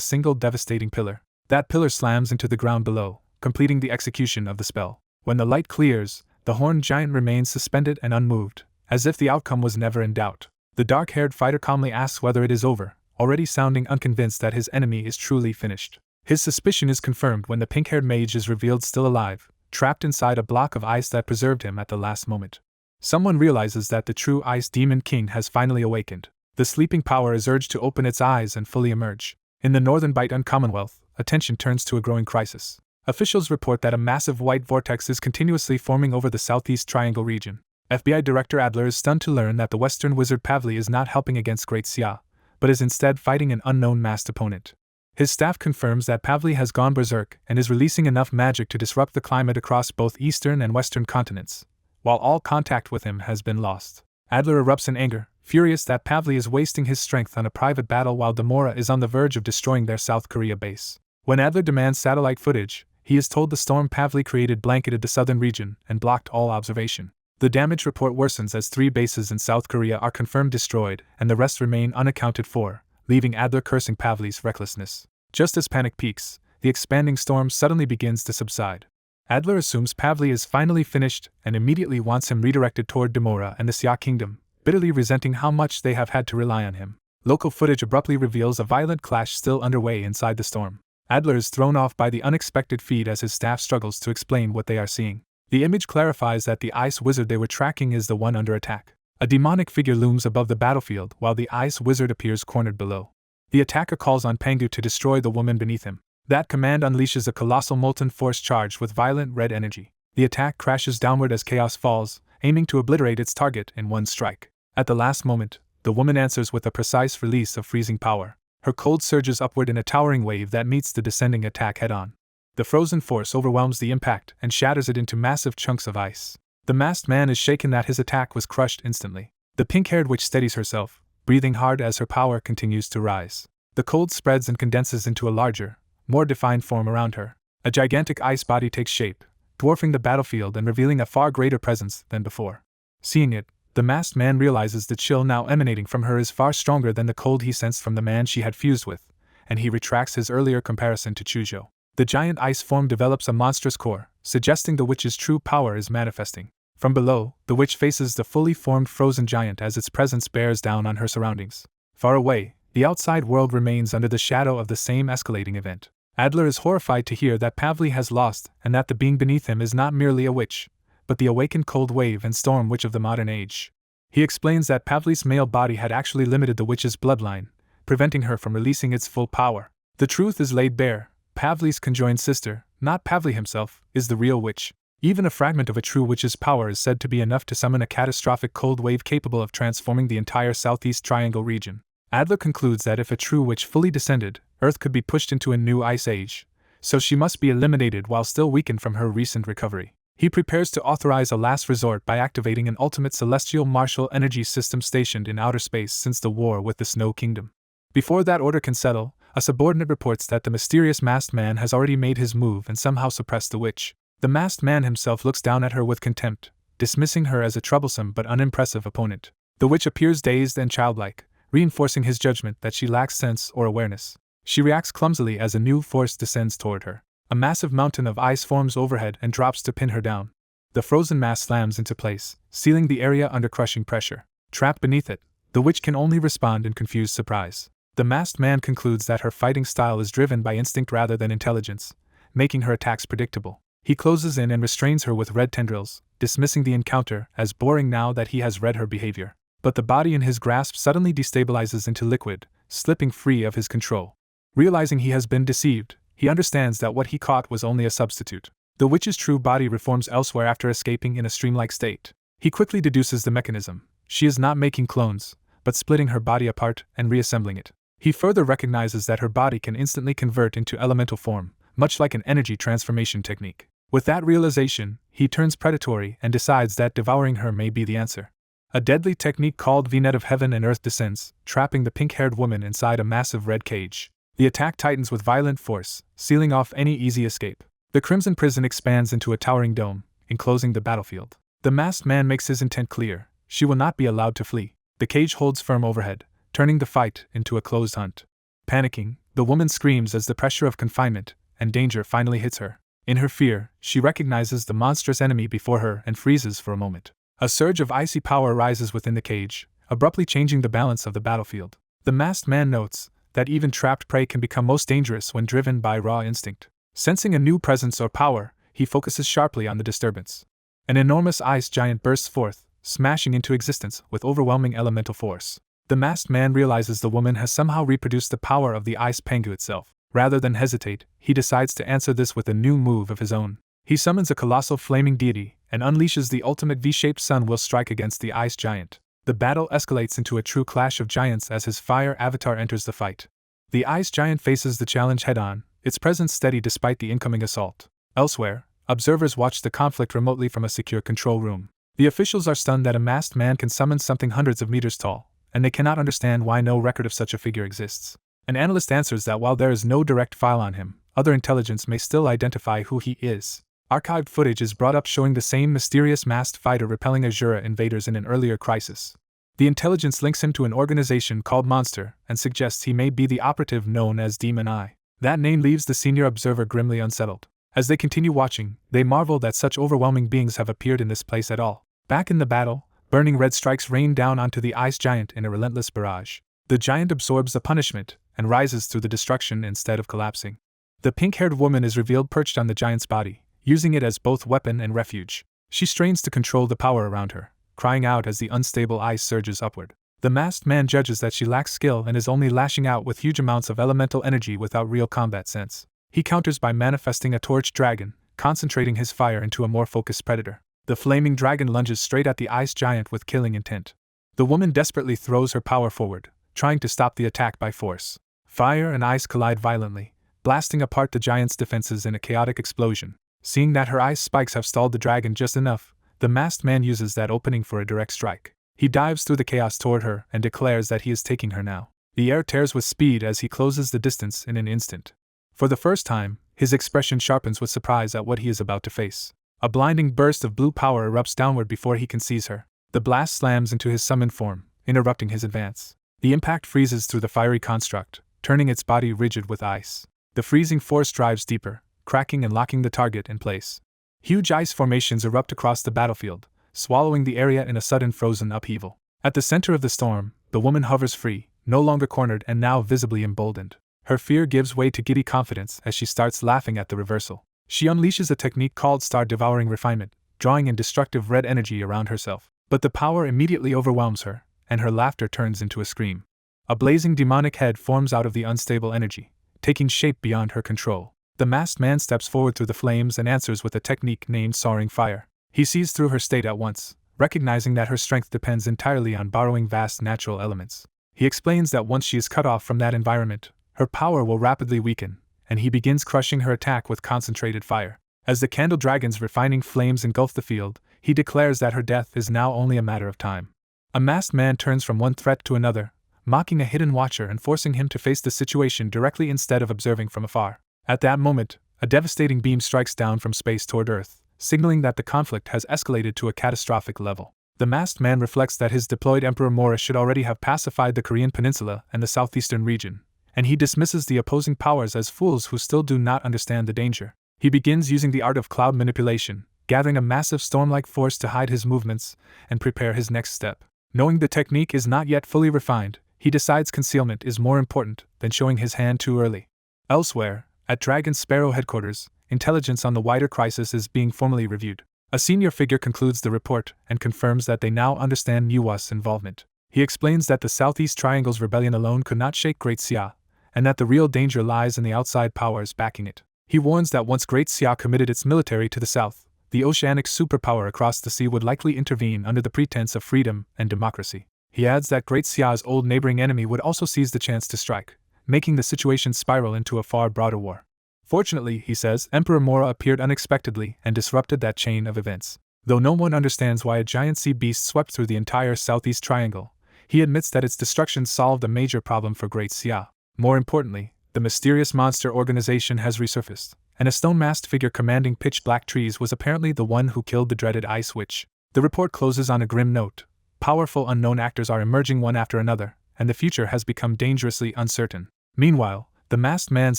single devastating pillar. That pillar slams into the ground below, completing the execution of the spell. When the light clears, the horned giant remains suspended and unmoved, as if the outcome was never in doubt. The dark-haired fighter calmly asks whether it is over, already sounding unconvinced that his enemy is truly finished. His suspicion is confirmed when the pink-haired mage is revealed still alive, trapped inside a block of ice that preserved him at the last moment. Someone realizes that the true Ice Demon King has finally awakened. The sleeping power is urged to open its eyes and fully emerge. In the northern Baitan Commonwealth, attention turns to a growing crisis. Officials report that a massive white vortex is continuously forming over the southeast triangle region. FBI Director Adler is stunned to learn that the Western wizard Pavli is not helping against Great Xia, but is instead fighting an unknown masked opponent. His staff confirms that Pavli has gone berserk and is releasing enough magic to disrupt the climate across both eastern and western continents, while all contact with him has been lost. Adler erupts in anger, furious that Pavli is wasting his strength on a private battle while Demora is on the verge of destroying their South Korea base. When Adler demands satellite footage, he is told the storm Pavli created blanketed the southern region and blocked all observation. The damage report worsens as 3 bases in South Korea are confirmed destroyed and the rest remain unaccounted for, leaving Adler cursing Pavli's recklessness. Just as panic peaks, the expanding storm suddenly begins to subside. Adler assumes Pavli is finally finished and immediately wants him redirected toward Demora and the Xia Kingdom, bitterly resenting how much they have had to rely on him. Local footage abruptly reveals a violent clash still underway inside the storm. Adler is thrown off by the unexpected feed as his staff struggles to explain what they are seeing. The image clarifies that the ice wizard they were tracking is the one under attack. A demonic figure looms above the battlefield while the ice wizard appears cornered below. The attacker calls on Pangu to destroy the woman beneath him. That command unleashes a colossal molten force charged with violent red energy. The attack crashes downward as chaos falls, aiming to obliterate its target in one strike. At the last moment, the woman answers with a precise release of freezing power. Her cold surges upward in a towering wave that meets the descending attack head-on. The frozen force overwhelms the impact and shatters it into massive chunks of ice. The masked man is shaken that his attack was crushed instantly. The pink-haired witch steadies herself, breathing hard as her power continues to rise. The cold spreads and condenses into a larger, more defined form around her. A gigantic ice body takes shape, dwarfing the battlefield and revealing a far greater presence than before. Seeing it, the masked man realizes the chill now emanating from her is far stronger than the cold he sensed from the man she had fused with, and he retracts his earlier comparison to Chujo. The giant ice form develops a monstrous core, suggesting the witch's true power is manifesting. From below, the witch faces the fully formed frozen giant as its presence bears down on her surroundings. Far away, the outside world remains under the shadow of the same escalating event. Adler is horrified to hear that Pavli has lost and that the being beneath him is not merely a witch, but the awakened cold wave and storm witch of the modern age. He explains that Pavli's male body had actually limited the witch's bloodline, preventing her from releasing its full power. The truth is laid bare. Pavli's conjoined sister, not Pavli himself, is the real witch. Even a fragment of a true witch's power is said to be enough to summon a catastrophic cold wave capable of transforming the entire Southeast Triangle region. Adler concludes that if a true witch fully descended, Earth could be pushed into a new ice age, so she must be eliminated while still weakened from her recent recovery. He prepares to authorize a last resort by activating an ultimate celestial martial energy system stationed in outer space since the war with the Snow Kingdom. Before that order can settle, a subordinate reports that the mysterious masked man has already made his move and somehow suppressed the witch. The masked man himself looks down at her with contempt, dismissing her as a troublesome but unimpressive opponent. The witch appears dazed and childlike, reinforcing his judgment that she lacks sense or awareness. She reacts clumsily as a new force descends toward her. A massive mountain of ice forms overhead and drops to pin her down. The frozen mass slams into place, sealing the area under crushing pressure. Trapped beneath it, the witch can only respond in confused surprise. The masked man concludes that her fighting style is driven by instinct rather than intelligence, making her attacks predictable. He closes in and restrains her with red tendrils, dismissing the encounter as boring now that he has read her behavior. But the body in his grasp suddenly destabilizes into liquid, slipping free of his control. Realizing he has been deceived, he understands that what he caught was only a substitute. The witch's true body reforms elsewhere after escaping in a streamlike state. He quickly deduces the mechanism. She is not making clones, but splitting her body apart and reassembling it. He further recognizes that her body can instantly convert into elemental form, much like an energy transformation technique. With that realization, he turns predatory and decides that devouring her may be the answer. A deadly technique called V-Net of Heaven and Earth descends, trapping the pink-haired woman inside a massive red cage. The attack tightens with violent force, sealing off any easy escape. The Crimson Prison expands into a towering dome, enclosing the battlefield. The masked man makes his intent clear. She will not be allowed to flee. The cage holds firm overhead, turning the fight into a closed hunt. Panicking, the woman screams as the pressure of confinement and danger finally hits her. In her fear, she recognizes the monstrous enemy before her and freezes for a moment. A surge of icy power rises within the cage, abruptly changing the balance of the battlefield. The masked man notes that even trapped prey can become most dangerous when driven by raw instinct. Sensing a new presence or power, he focuses sharply on the disturbance. An enormous ice giant bursts forth, smashing into existence with overwhelming elemental force. The masked man realizes the woman has somehow reproduced the power of the ice pengu itself. Rather than hesitate, he decides to answer this with a new move of his own. He summons a colossal flaming deity and unleashes the ultimate V-shaped sun will strike against the ice giant. The battle escalates into a true clash of giants as his fire avatar enters the fight. The ice giant faces the challenge head-on, its presence steady despite the incoming assault. Elsewhere, observers watch the conflict remotely from a secure control room. The officials are stunned that a masked man can summon something hundreds of meters tall, and they cannot understand why no record of such a figure exists. An analyst answers that while there is no direct file on him, other intelligence may still identify who he is. Archived footage is brought up showing the same mysterious masked fighter repelling Azura invaders in an earlier crisis. The intelligence links him to an organization called Monster and suggests he may be the operative known as Demon Eye. That name leaves the senior observer grimly unsettled. As they continue watching, they marvel that such overwhelming beings have appeared in this place at all. Back in the battle, burning red strikes rain down onto the ice giant in a relentless barrage. The giant absorbs the punishment and rises through the destruction instead of collapsing. The pink-haired woman is revealed perched on the giant's body, using it as both weapon and refuge. She strains to control the power around her, crying out as the unstable ice surges upward. The masked man judges that she lacks skill and is only lashing out with huge amounts of elemental energy without real combat sense. He counters by manifesting a torch dragon, concentrating his fire into a more focused predator. The flaming dragon lunges straight at the ice giant with killing intent. The woman desperately throws her power forward, trying to stop the attack by force. Fire and ice collide violently, blasting apart the giant's defenses in a chaotic explosion. Seeing that her ice spikes have stalled the dragon just enough, The masked man uses that opening for a direct strike. He dives through the chaos toward her and declares that he is taking her now. The air tears with speed as he closes the distance in an instant. For the first time, his expression sharpens with surprise at what he is about to face. A blinding burst of blue power erupts downward before he can seize her. The blast slams into his summoned form, interrupting his advance. The impact freezes through the fiery construct, turning its body rigid with ice. The freezing force drives deeper, cracking and locking the target in place. Huge ice formations erupt across the battlefield, swallowing the area in a sudden frozen upheaval. At the center of the storm, the woman hovers free, no longer cornered and now visibly emboldened. Her fear gives way to giddy confidence as she starts laughing at the reversal. She unleashes a technique called star-devouring refinement, drawing in destructive red energy around herself. But the power immediately overwhelms her, and her laughter turns into a scream. A blazing demonic head forms out of the unstable energy, taking shape beyond her control. The masked man steps forward through the flames and answers with a technique named Soaring Fire. He sees through her state at once, recognizing that her strength depends entirely on borrowing vast natural elements. He explains that once she is cut off from that environment, her power will rapidly weaken, and he begins crushing her attack with concentrated fire. As the candle dragon's refining flames engulf the field, he declares that her death is now only a matter of time. A masked man turns from one threat to another, mocking a hidden watcher and forcing him to face the situation directly instead of observing from afar. At that moment, a devastating beam strikes down from space toward Earth, signaling that the conflict has escalated to a catastrophic level. The masked man reflects that his deployed Emperor Mora should already have pacified the Korean peninsula and the southeastern region, and he dismisses the opposing powers as fools who still do not understand the danger. He begins using the art of cloud manipulation, gathering a massive storm-like force to hide his movements and prepare his next step. Knowing the technique is not yet fully refined, he decides concealment is more important than showing his hand too early. Elsewhere, at Dragon Sparrow headquarters, intelligence on the wider crisis is being formally reviewed. A senior figure concludes the report and confirms that they now understand Manhwa's involvement. He explains that the Southeast Triangle's rebellion alone could not shake Great Xia, and that the real danger lies in the outside powers backing it. He warns that once Great Xia committed its military to the south, the oceanic superpower across the sea would likely intervene under the pretense of freedom and democracy. He adds that Great Xia's old neighboring enemy would also seize the chance to strike, making the situation spiral into a far broader war. Fortunately, he says, Emperor Mora appeared unexpectedly and disrupted that chain of events. Though no one understands why a giant sea beast swept through the entire Southeast Triangle, he admits that its destruction solved a major problem for Great Xia. More importantly, the mysterious monster organization has resurfaced, and a stone-masked figure commanding pitch-black trees was apparently the one who killed the dreaded Ice Witch. The report closes on a grim note. Powerful unknown actors are emerging one after another, and the future has become dangerously uncertain. Meanwhile, the masked man's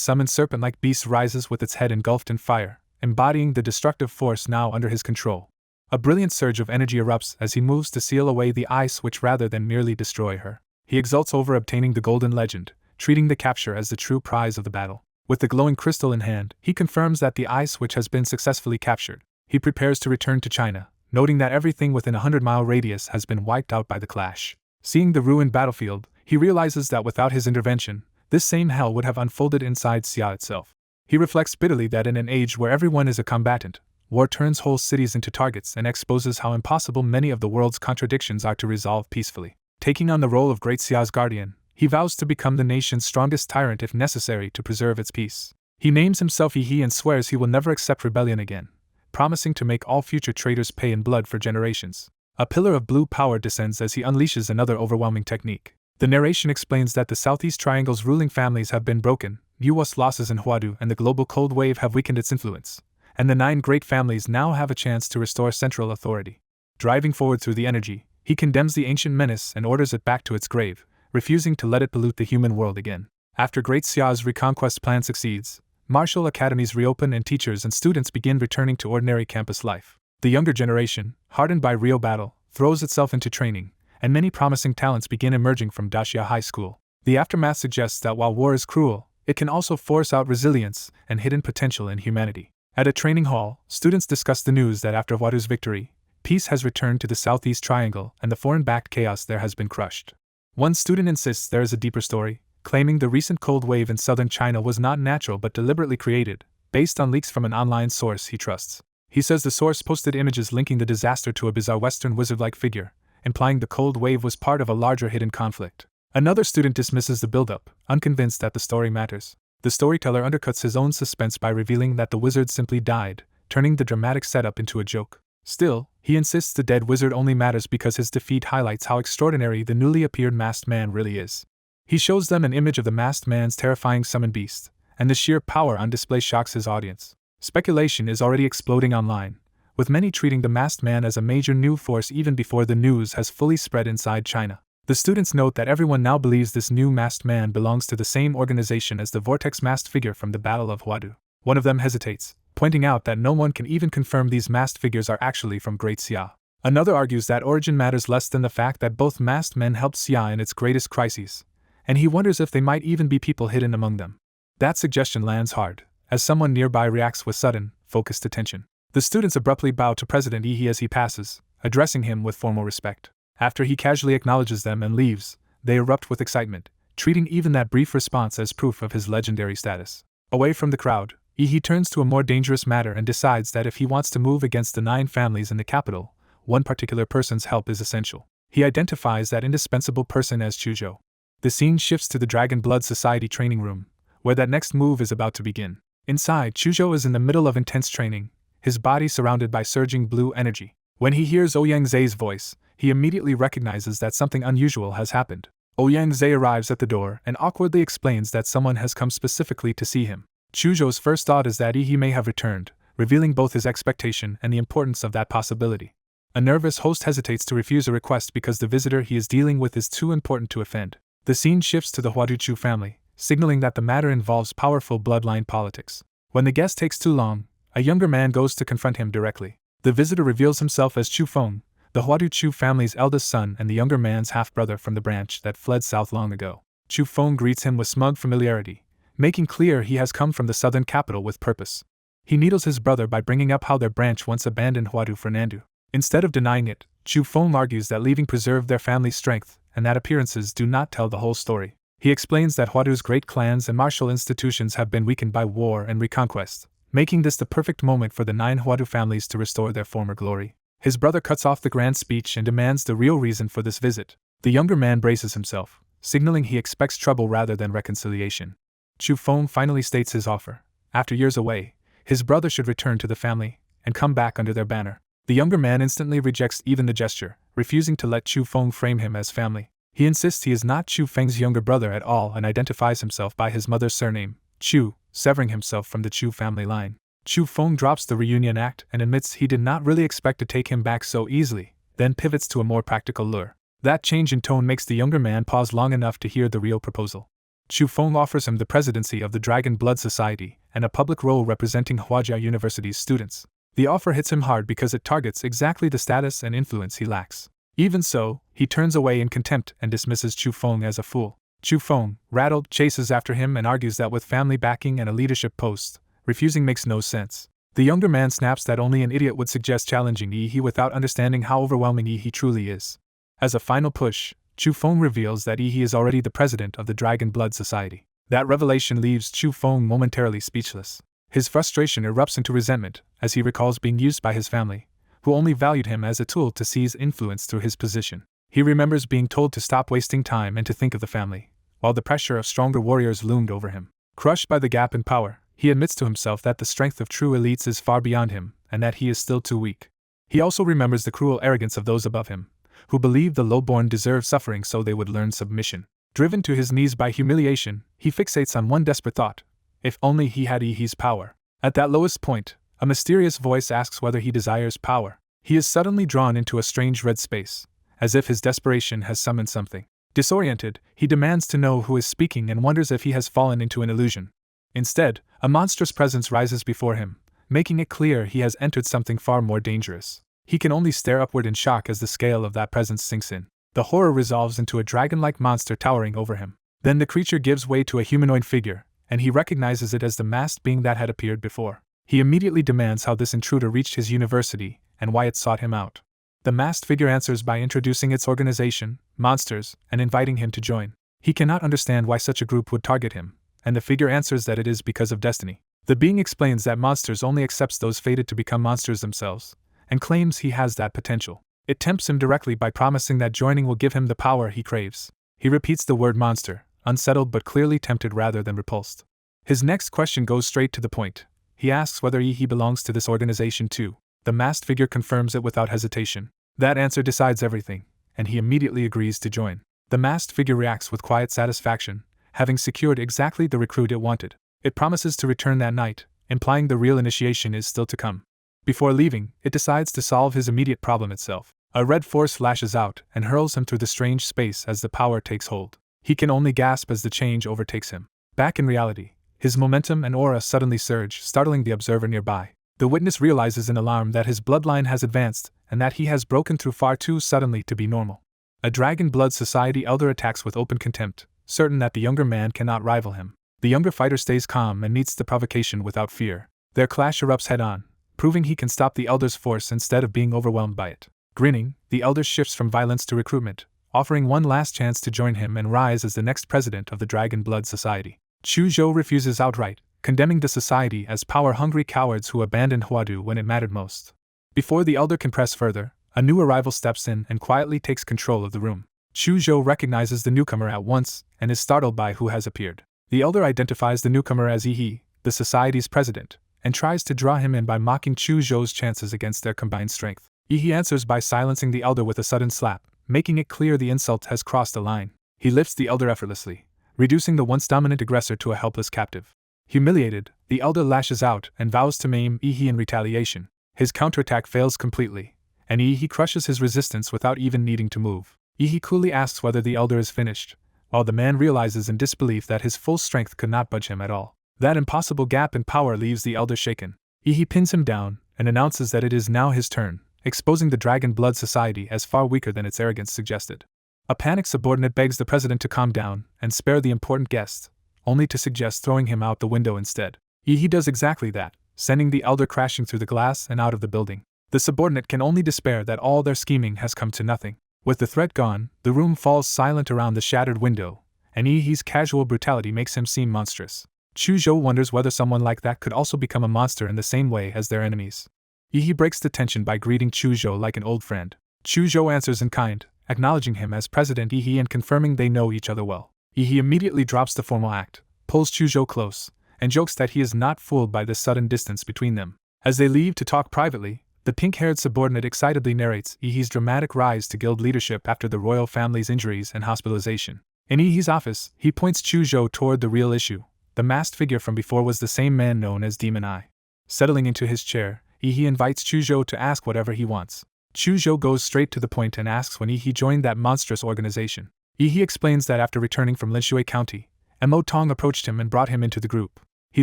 summoned serpent-like beast rises with its head engulfed in fire, embodying the destructive force now under his control. A brilliant surge of energy erupts as he moves to seal away the Ice Witch rather than merely destroy her. He exults over obtaining the Golden Legend, treating the capture as the true prize of the battle. With the glowing crystal in hand, he confirms that the Ice Witch has been successfully captured. He prepares to return to China, noting that everything within a 100-mile radius has been wiped out by the clash. Seeing the ruined battlefield, he realizes that without his intervention, this same hell would have unfolded inside Xia itself. He reflects bitterly that in an age where everyone is a combatant, war turns whole cities into targets and exposes how impossible many of the world's contradictions are to resolve peacefully. Taking on the role of Great Xia's guardian, he vows to become the nation's strongest tyrant if necessary to preserve its peace. He names himself Yi and swears he will never accept rebellion again, promising to make all future traitors pay in blood for generations. A pillar of blue power descends as he unleashes another overwhelming technique. The narration explains that the Southeast Triangle's ruling families have been broken, Manhwa's losses in Huadu and the global cold wave have weakened its influence, and the 9 great families now have a chance to restore central authority. Driving forward through the energy, he condemns the ancient menace and orders it back to its grave, refusing to let it pollute the human world again. After Great Xia's reconquest plan succeeds, martial academies reopen and teachers and students begin returning to ordinary campus life. The younger generation, hardened by real battle, throws itself into training, and many promising talents begin emerging from Daxia High School. The aftermath suggests that while war is cruel, it can also force out resilience and hidden potential in humanity. At a training hall, students discuss the news that after Huadu's victory, peace has returned to the Southeast Triangle and the foreign-backed chaos there has been crushed. One student insists there is a deeper story, claiming the recent cold wave in southern China was not natural but deliberately created, based on leaks from an online source he trusts. He says the source posted images linking the disaster to a bizarre Western wizard-like figure, implying the cold wave was part of a larger hidden conflict. Another student dismisses the build-up, unconvinced that the story matters. The storyteller undercuts his own suspense by revealing that the wizard simply died, turning the dramatic setup into a joke. Still, he insists the dead wizard only matters because his defeat highlights how extraordinary the newly appeared masked man really is. He shows them an image of the masked man's terrifying summon beast, and the sheer power on display shocks his audience. Speculation is already exploding online, with many treating the masked man as a major new force even before the news has fully spread inside China. The students note that everyone now believes this new masked man belongs to the same organization as the Vortex masked figure from the Battle of Huadu. One of them hesitates, pointing out that no one can even confirm these masked figures are actually from Great Xia. Another argues that origin matters less than the fact that both masked men helped Xia in its greatest crises, and he wonders if they might even be people hidden among them. That suggestion lands hard, as someone nearby reacts with sudden, focused attention. The students abruptly bow to President Yi as he passes, addressing him with formal respect. After he casually acknowledges them and leaves, they erupt with excitement, treating even that brief response as proof of his legendary status. Away from the crowd, Yi turns to a more dangerous matter and decides that if he wants to move against the 9 families in the capital, one particular person's help is essential. He identifies that indispensable person as Chuzhou. The scene shifts to the Dragon Blood Society training room, where that next move is about to begin. Inside, Chuzhou is in the middle of intense training, his body surrounded by surging blue energy. When he hears Ouyang-Zhe's voice, he immediately recognizes that something unusual has happened. Ouyang-Zhe arrives at the door and awkwardly explains that someone has come specifically to see him. Chuzhou's first thought is that he may have returned, revealing both his expectation and the importance of that possibility. A nervous host hesitates to refuse a request because the visitor he is dealing with is too important to offend. The scene shifts to the Huaduchu family, signaling that the matter involves powerful bloodline politics. When the guest takes too long, a younger man goes to confront him directly. The visitor reveals himself as Chu Feng, the Huaduchu family's eldest son and the younger man's half-brother from the branch that fled south long ago. Chu Feng greets him with smug familiarity, making clear he has come from the southern capital with purpose. He needles his brother by bringing up how their branch once abandoned Huadu for Nandu. Instead of denying it, Chu Feng argues that leaving preserved their family's strength, and that appearances do not tell the whole story. He explains that Huadu's great clans and martial institutions have been weakened by war and reconquest, making this the perfect moment for the 9 Huadu families to restore their former glory. His brother cuts off the grand speech and demands the real reason for this visit. The younger man braces himself, signaling he expects trouble rather than reconciliation. Chu Feng finally states his offer. After years away, his brother should return to the family and come back under their banner. The younger man instantly rejects even the gesture, refusing to let Chu Feng frame him as family. He insists he is not Chu Feng's younger brother at all and identifies himself by his mother's surname, Chu, severing himself from the Chu family line. Chu Feng drops the reunion act and admits he did not really expect to take him back so easily, then pivots to a more practical lure. That change in tone makes the younger man pause long enough to hear the real proposal. Chu Feng offers him the presidency of the Dragon Blood Society and a public role representing Huajia University's students. The offer hits him hard because it targets exactly the status and influence he lacks. Even so, he turns away in contempt and dismisses Chu Feng as a fool. Chu Feng, rattled, chases after him and argues that with family backing and a leadership post, refusing makes no sense. The younger man snaps that only an idiot would suggest challenging Yi without understanding how overwhelming Yi truly is. As a final push, Chu Feng reveals that Yi is already the president of the Dragon Blood Society. That revelation leaves Chu Feng momentarily speechless. His frustration erupts into resentment as he recalls being used by his family, who only valued him as a tool to seize influence through his position. He remembers being told to stop wasting time and to think of the family, while the pressure of stronger warriors loomed over him. Crushed by the gap in power, he admits to himself that the strength of true elites is far beyond him, and that he is still too weak. He also remembers the cruel arrogance of those above him, who believed the lowborn deserved suffering so they would learn submission. Driven to his knees by humiliation, he fixates on one desperate thought: if only he had Yi's power. At that lowest point, a mysterious voice asks whether he desires power. He is suddenly drawn into a strange red space, as if his desperation has summoned something. Disoriented, he demands to know who is speaking and wonders if he has fallen into an illusion. Instead, a monstrous presence rises before him, making it clear he has entered something far more dangerous. He can only stare upward in shock as the scale of that presence sinks in. The horror resolves into a dragon-like monster towering over him. Then the creature gives way to a humanoid figure, and he recognizes it as the masked being that had appeared before. He immediately demands how this intruder reached his university and why it sought him out. The masked figure answers by introducing its organization, monsters, and inviting him to join. He cannot understand why such a group would target him, and the figure answers that it is because of destiny. The being explains that monsters only accepts those fated to become monsters themselves, and claims he has that potential. It tempts him directly by promising that joining will give him the power he craves. He repeats the word monster, unsettled but clearly tempted rather than repulsed. His next question goes straight to the point. He asks whether he belongs to this organization too. The masked figure confirms it without hesitation. That answer decides everything, and he immediately agrees to join. The masked figure reacts with quiet satisfaction, having secured exactly the recruit it wanted. It promises to return that night, implying the real initiation is still to come. Before leaving, it decides to solve his immediate problem itself. A red force flashes out and hurls him through the strange space as the power takes hold. He can only gasp as the change overtakes him. Back in reality, his momentum and aura suddenly surge, startling the observer nearby. The witness realizes in alarm that his bloodline has advanced, and that he has broken through far too suddenly to be normal. A Dragon Blood Society elder attacks with open contempt, certain that the younger man cannot rival him. The younger fighter stays calm and meets the provocation without fear. Their clash erupts head-on, proving he can stop the elder's force instead of being overwhelmed by it. Grinning, the elder shifts from violence to recruitment, offering one last chance to join him and rise as the next president of the Dragon Blood Society. Chu Zhou refuses outright, condemning the society as power-hungry cowards who abandoned Huadu when it mattered most. Before the elder can press further, a new arrival steps in and quietly takes control of the room. Chu Zhou recognizes the newcomer at once and is startled by who has appeared. The elder identifies the newcomer as Yi, the society's president, and tries to draw him in by mocking Chu Zhou's chances against their combined strength. Yi answers by silencing the elder with a sudden slap, making it clear the insult has crossed a line. He lifts the elder effortlessly, reducing the once dominant aggressor to a helpless captive. Humiliated, the elder lashes out and vows to maim Yi in retaliation. His counterattack fails completely, and Yi crushes his resistance without even needing to move. Yi coolly asks whether the elder is finished, while the man realizes in disbelief that his full strength could not budge him at all. That impossible gap in power leaves the elder shaken. Yi pins him down and announces that it is now his turn, exposing the Dragon Blood Society as far weaker than its arrogance suggested. A panicked subordinate begs the president to calm down and spare the important guest, only to suggest throwing him out the window instead. Yi does exactly that, sending the elder crashing through the glass and out of the building. The subordinate can only despair that all their scheming has come to nothing. With the threat gone, the room falls silent around the shattered window, and Yi's casual brutality makes him seem monstrous. Chu Zhou wonders whether someone like that could also become a monster in the same way as their enemies. Yi breaks the tension by greeting Chu Zhou like an old friend. Chu Zhou answers in kind, acknowledging him as President Yi and confirming they know each other well. Yi immediately drops the formal act, pulls Chu Zhou close, and jokes that he is not fooled by the sudden distance between them. As they leave to talk privately, the pink-haired subordinate excitedly narrates Yi's dramatic rise to guild leadership after the royal family's injuries and hospitalization. In Yi's office, he points Chu Zhou toward the real issue. The masked figure from before was the same man known as Demon Eye. Settling into his chair, Yi invites Chu Zhou to ask whatever he wants. Chu Zhou goes straight to the point and asks when Yi joined that monstrous organization. Yi explains that after returning from Linshui County, Mo Tong approached him and brought him into the group. He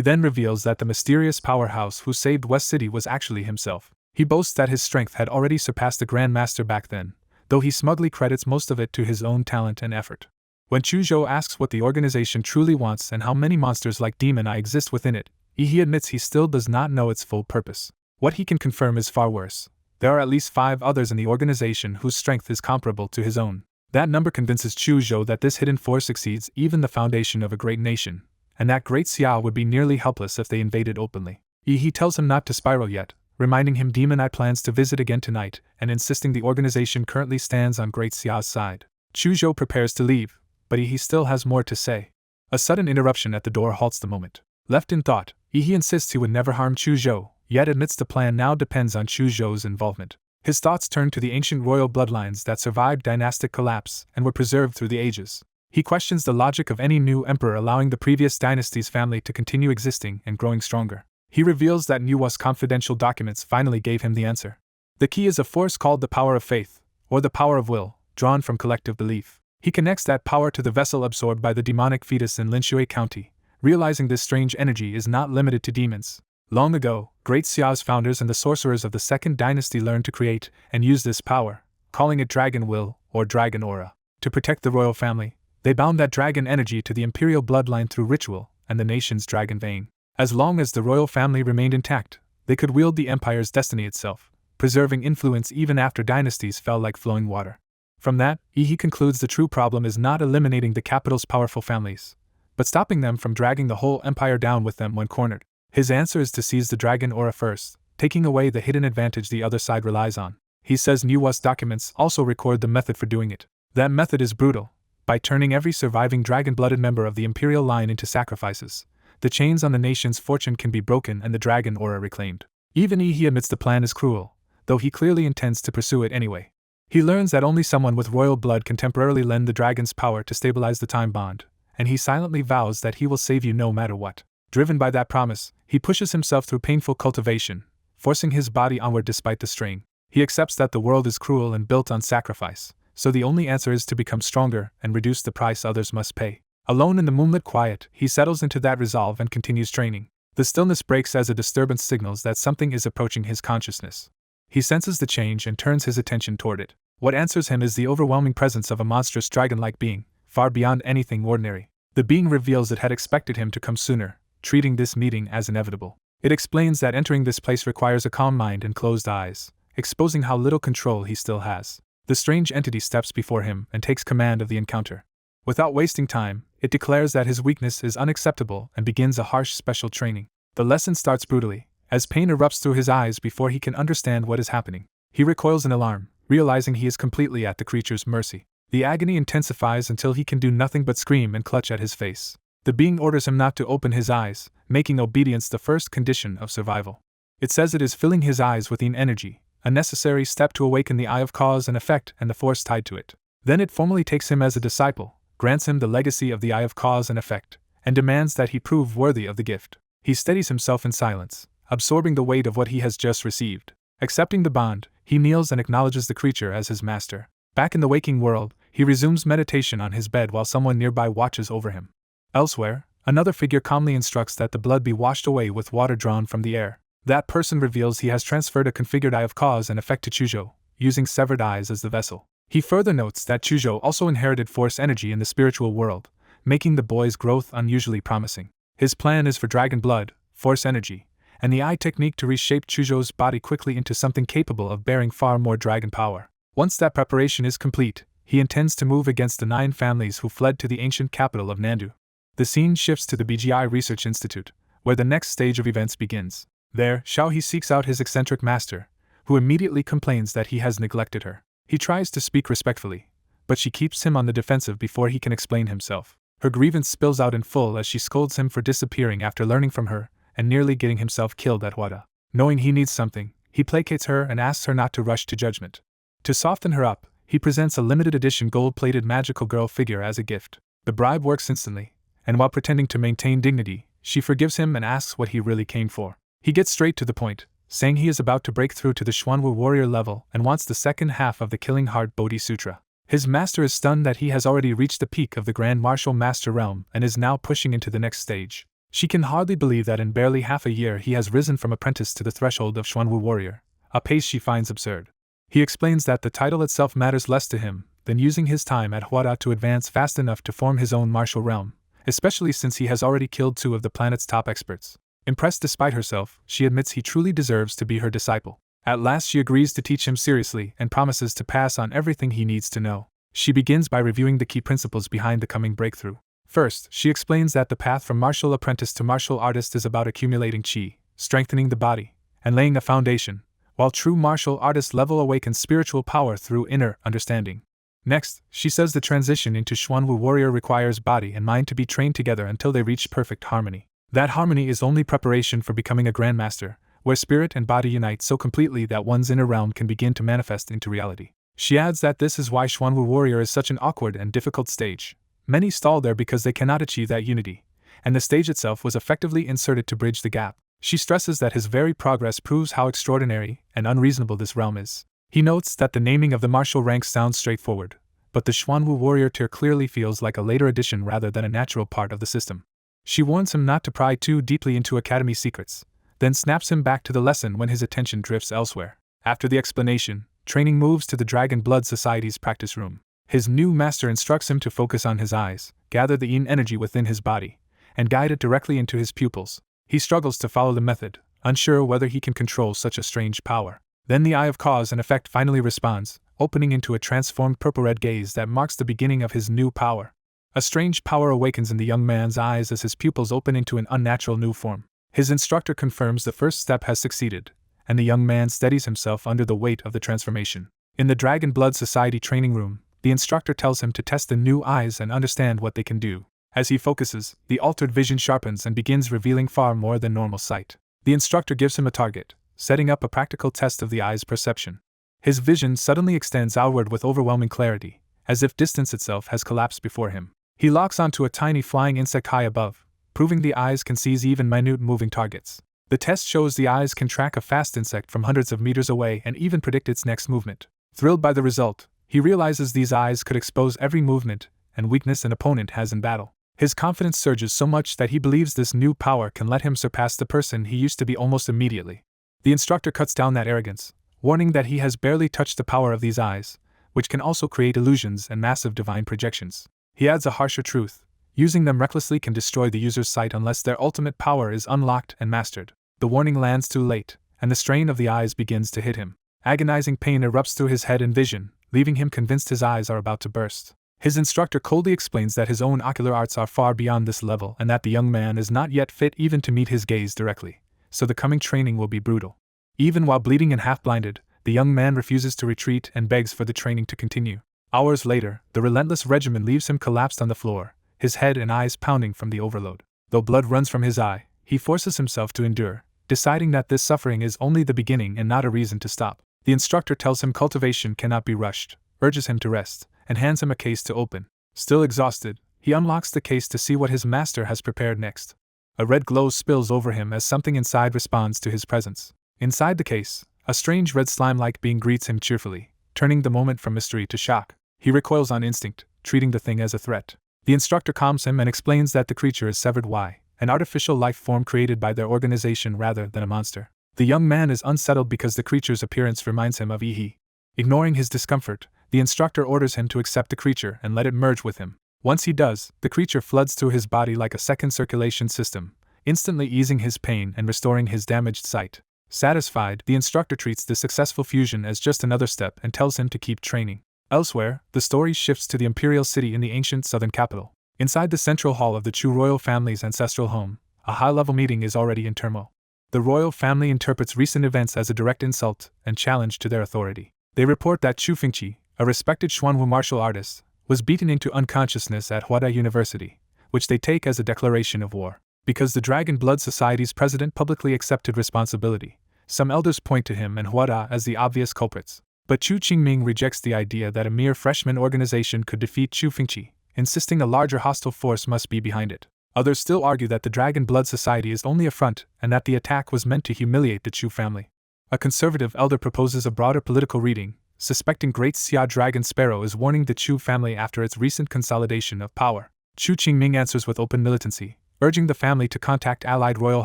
then reveals that the mysterious powerhouse who saved West City was actually himself. He boasts that his strength had already surpassed the Grand Master back then, though he smugly credits most of it to his own talent and effort. When Chu Zhou asks what the organization truly wants and how many monsters like Demon Eye exist within it, Yi admits he still does not know its full purpose. What he can confirm is far worse. There are at least 5 others in the organization whose strength is comparable to his own. That number convinces Chu Zhou that this hidden force exceeds even the foundation of a great nation, and that Great Xiao would be nearly helpless if they invaded openly. Yi tells him not to spiral yet, reminding him Demon Eye plans to visit again tonight and insisting the organization currently stands on Great Xiao's side. Chu Zhou prepares to leave, but Yi still has more to say. A sudden interruption at the door halts the moment. Left in thought, Yi insists he would never harm Chu Zhou, yet admits the plan now depends on Chu Zhou's involvement. His thoughts turn to the ancient royal bloodlines that survived dynastic collapse and were preserved through the ages. He questions the logic of any new emperor allowing the previous dynasty's family to continue existing and growing stronger. He reveals that Nuwa's confidential documents finally gave him the answer. The key is a force called the power of faith, or the power of will, drawn from collective belief. He connects that power to the vessel absorbed by the demonic fetus in Linshui County, realizing this strange energy is not limited to demons. Long ago, Great Xiao's founders and the sorcerers of the Second Dynasty learned to create and use this power, calling it Dragon Will or Dragon Aura. To protect the royal family, they bound that dragon energy to the imperial bloodline through ritual and the nation's dragon vein. As long as the royal family remained intact, they could wield the empire's destiny itself, preserving influence even after dynasties fell like flowing water. From that, Yi concludes the true problem is not eliminating the capital's powerful families, but stopping them from dragging the whole empire down with them when cornered. His answer is to seize the dragon aura first, taking away the hidden advantage the other side relies on. He says Nuwa's documents also record the method for doing it. That method is brutal. By turning every surviving dragon-blooded member of the imperial line into sacrifices, the chains on the nation's fortune can be broken and the dragon aura reclaimed. Even he admits the plan is cruel, though he clearly intends to pursue it anyway. He learns that only someone with royal blood can temporarily lend the dragon's power to stabilize the time bond, and he silently vows that he will save you no matter what. Driven by that promise, he pushes himself through painful cultivation, forcing his body onward despite the strain. He accepts that the world is cruel and built on sacrifice, so the only answer is to become stronger and reduce the price others must pay. Alone in the moonlit quiet, he settles into that resolve and continues training. The stillness breaks as a disturbance signals that something is approaching his consciousness. He senses the change and turns his attention toward it. What answers him is the overwhelming presence of a monstrous dragon-like being, far beyond anything ordinary. The being reveals it had expected him to come sooner, treating this meeting as inevitable. It explains that entering this place requires a calm mind and closed eyes, exposing how little control he still has. The strange entity steps before him and takes command of the encounter. Without wasting time, it declares that his weakness is unacceptable and begins a harsh special training. The lesson starts brutally, as pain erupts through his eyes before he can understand what is happening. He recoils in alarm, realizing he is completely at the creature's mercy. The agony intensifies until he can do nothing but scream and clutch at his face. The being orders him not to open his eyes, making obedience the first condition of survival. It says it is filling his eyes with energy, a necessary step to awaken the eye of cause and effect and the force tied to it. Then it formally takes him as a disciple, grants him the legacy of the eye of cause and effect, and demands that he prove worthy of the gift. He steadies himself in silence, absorbing the weight of what he has just received. Accepting the bond, he kneels and acknowledges the creature as his master. Back in the waking world, he resumes meditation on his bed while someone nearby watches over him. Elsewhere, another figure calmly instructs that the blood be washed away with water drawn from the air. That person reveals he has transferred a configured eye of cause and effect to Chuzhou, using severed eyes as the vessel. He further notes that Chuzhou also inherited force energy in the spiritual world, making the boy's growth unusually promising. His plan is for dragon blood, force energy, and the eye technique to reshape Chuzhou's body quickly into something capable of bearing far more dragon power. Once that preparation is complete, he intends to move against the 9 families who fled to the ancient capital of Nandu. The scene shifts to the BGI Research Institute, where the next stage of events begins. There, Xiaohe seeks out his eccentric master, who immediately complains that he has neglected her. He tries to speak respectfully, but she keeps him on the defensive before he can explain himself. Her grievance spills out in full as she scolds him for disappearing after learning from her and nearly getting himself killed at Huada. Knowing he needs something, he placates her and asks her not to rush to judgment. To soften her up, he presents a limited edition gold-plated magical girl figure as a gift. The bribe works instantly, and while pretending to maintain dignity, she forgives him and asks what he really came for. He gets straight to the point, saying he is about to break through to the Xuanwu warrior level and wants the second half of the Killing Heart Bodhi Sutra. His master is stunned that he has already reached the peak of the Grand Martial Master realm and is now pushing into the next stage. She can hardly believe that in barely half a year he has risen from apprentice to the threshold of Xuanwu warrior, a pace she finds absurd. He explains that the title itself matters less to him than using his time at Huada to advance fast enough to form his own martial realm, especially since he has already killed 2 of the planet's top experts. Impressed despite herself, she admits he truly deserves to be her disciple. At last she agrees to teach him seriously and promises to pass on everything he needs to know. She begins by reviewing the key principles behind the coming breakthrough. First, she explains that the path from martial apprentice to martial artist is about accumulating qi, strengthening the body, and laying a foundation, while true martial artist level awakens spiritual power through inner understanding. Next, she says the transition into Xuanwu warrior requires body and mind to be trained together until they reach perfect harmony. That harmony is only preparation for becoming a grandmaster, where spirit and body unite so completely that one's inner realm can begin to manifest into reality. She adds that this is why Xuanwu warrior is such an awkward and difficult stage. Many stall there because they cannot achieve that unity, and the stage itself was effectively inserted to bridge the gap. She stresses that his very progress proves how extraordinary and unreasonable this realm is. He notes that the naming of the martial ranks sounds straightforward, but the Xuanwu warrior tier clearly feels like a later addition rather than a natural part of the system. She warns him not to pry too deeply into academy secrets, then snaps him back to the lesson when his attention drifts elsewhere. After the explanation, training moves to the Dragon Blood Society's practice room. His new master instructs him to focus on his eyes, gather the yin energy within his body, and guide it directly into his pupils. He struggles to follow the method, unsure whether he can control such a strange power. Then the eye of cause and effect finally responds, opening into a transformed purple-red gaze that marks the beginning of his new power. A strange power awakens in the young man's eyes as his pupils open into an unnatural new form. His instructor confirms the first step has succeeded, and the young man steadies himself under the weight of the transformation. In the Dragon Blood Society training room, the instructor tells him to test the new eyes and understand what they can do. As he focuses, the altered vision sharpens and begins revealing far more than normal sight. The instructor gives him a target, setting up a practical test of the eye's perception. His vision suddenly extends outward with overwhelming clarity, as if distance itself has collapsed before him. He locks onto a tiny flying insect high above, proving the eyes can seize even minute moving targets. The test shows the eyes can track a fast insect from hundreds of meters away and even predict its next movement. Thrilled by the result, he realizes these eyes could expose every movement and weakness an opponent has in battle. His confidence surges so much that he believes this new power can let him surpass the person he used to be almost immediately. The instructor cuts down that arrogance, warning that he has barely touched the power of these eyes, which can also create illusions and massive divine projections. He adds a harsher truth: using them recklessly can destroy the user's sight unless their ultimate power is unlocked and mastered. The warning lands too late, and the strain of the eyes begins to hit him. Agonizing pain erupts through his head and vision, leaving him convinced his eyes are about to burst. His instructor coldly explains that his own ocular arts are far beyond this level and that the young man is not yet fit even to meet his gaze directly, so the coming training will be brutal. Even while bleeding and half-blinded, the young man refuses to retreat and begs for the training to continue. Hours later, the relentless regimen leaves him collapsed on the floor, his head and eyes pounding from the overload. Though blood runs from his eye, he forces himself to endure, deciding that this suffering is only the beginning and not a reason to stop. The instructor tells him cultivation cannot be rushed, urges him to rest, and hands him a case to open. Still exhausted, he unlocks the case to see what his master has prepared next. A red glow spills over him as something inside responds to his presence. Inside the case, a strange red slime-like being greets him cheerfully, turning the moment from mystery to shock. He recoils on instinct, treating the thing as a threat. The instructor calms him and explains that the creature is Severed Y, an artificial life form created by their organization rather than a monster. The young man is unsettled because the creature's appearance reminds him of Ihi. Ignoring his discomfort, the instructor orders him to accept the creature and let it merge with him. Once he does, the creature floods through his body like a second circulation system, instantly easing his pain and restoring his damaged sight. Satisfied, the instructor treats the successful fusion as just another step and tells him to keep training. Elsewhere, the story shifts to the imperial city in the ancient southern capital. Inside the central hall of the Chu royal family's ancestral home, a high-level meeting is already in turmoil. The royal family interprets recent events as a direct insult and challenge to their authority. They report that Chu Fingqi, a respected Xuanwu martial artist, was beaten into unconsciousness at Huada University, which they take as a declaration of war. Because the Dragon Blood Society's president publicly accepted responsibility, some elders point to him and Huada as the obvious culprits. But Chu Qingming rejects the idea that a mere freshman organization could defeat Chu Fingqi, insisting a larger hostile force must be behind it. Others still argue that the Dragon Blood Society is only a front and that the attack was meant to humiliate the Chu family. A conservative elder proposes a broader political reading, suspecting Great Xia Dragon Sparrow is warning the Chu family after its recent consolidation of power. Chu Qingming answers with open militancy, urging the family to contact allied royal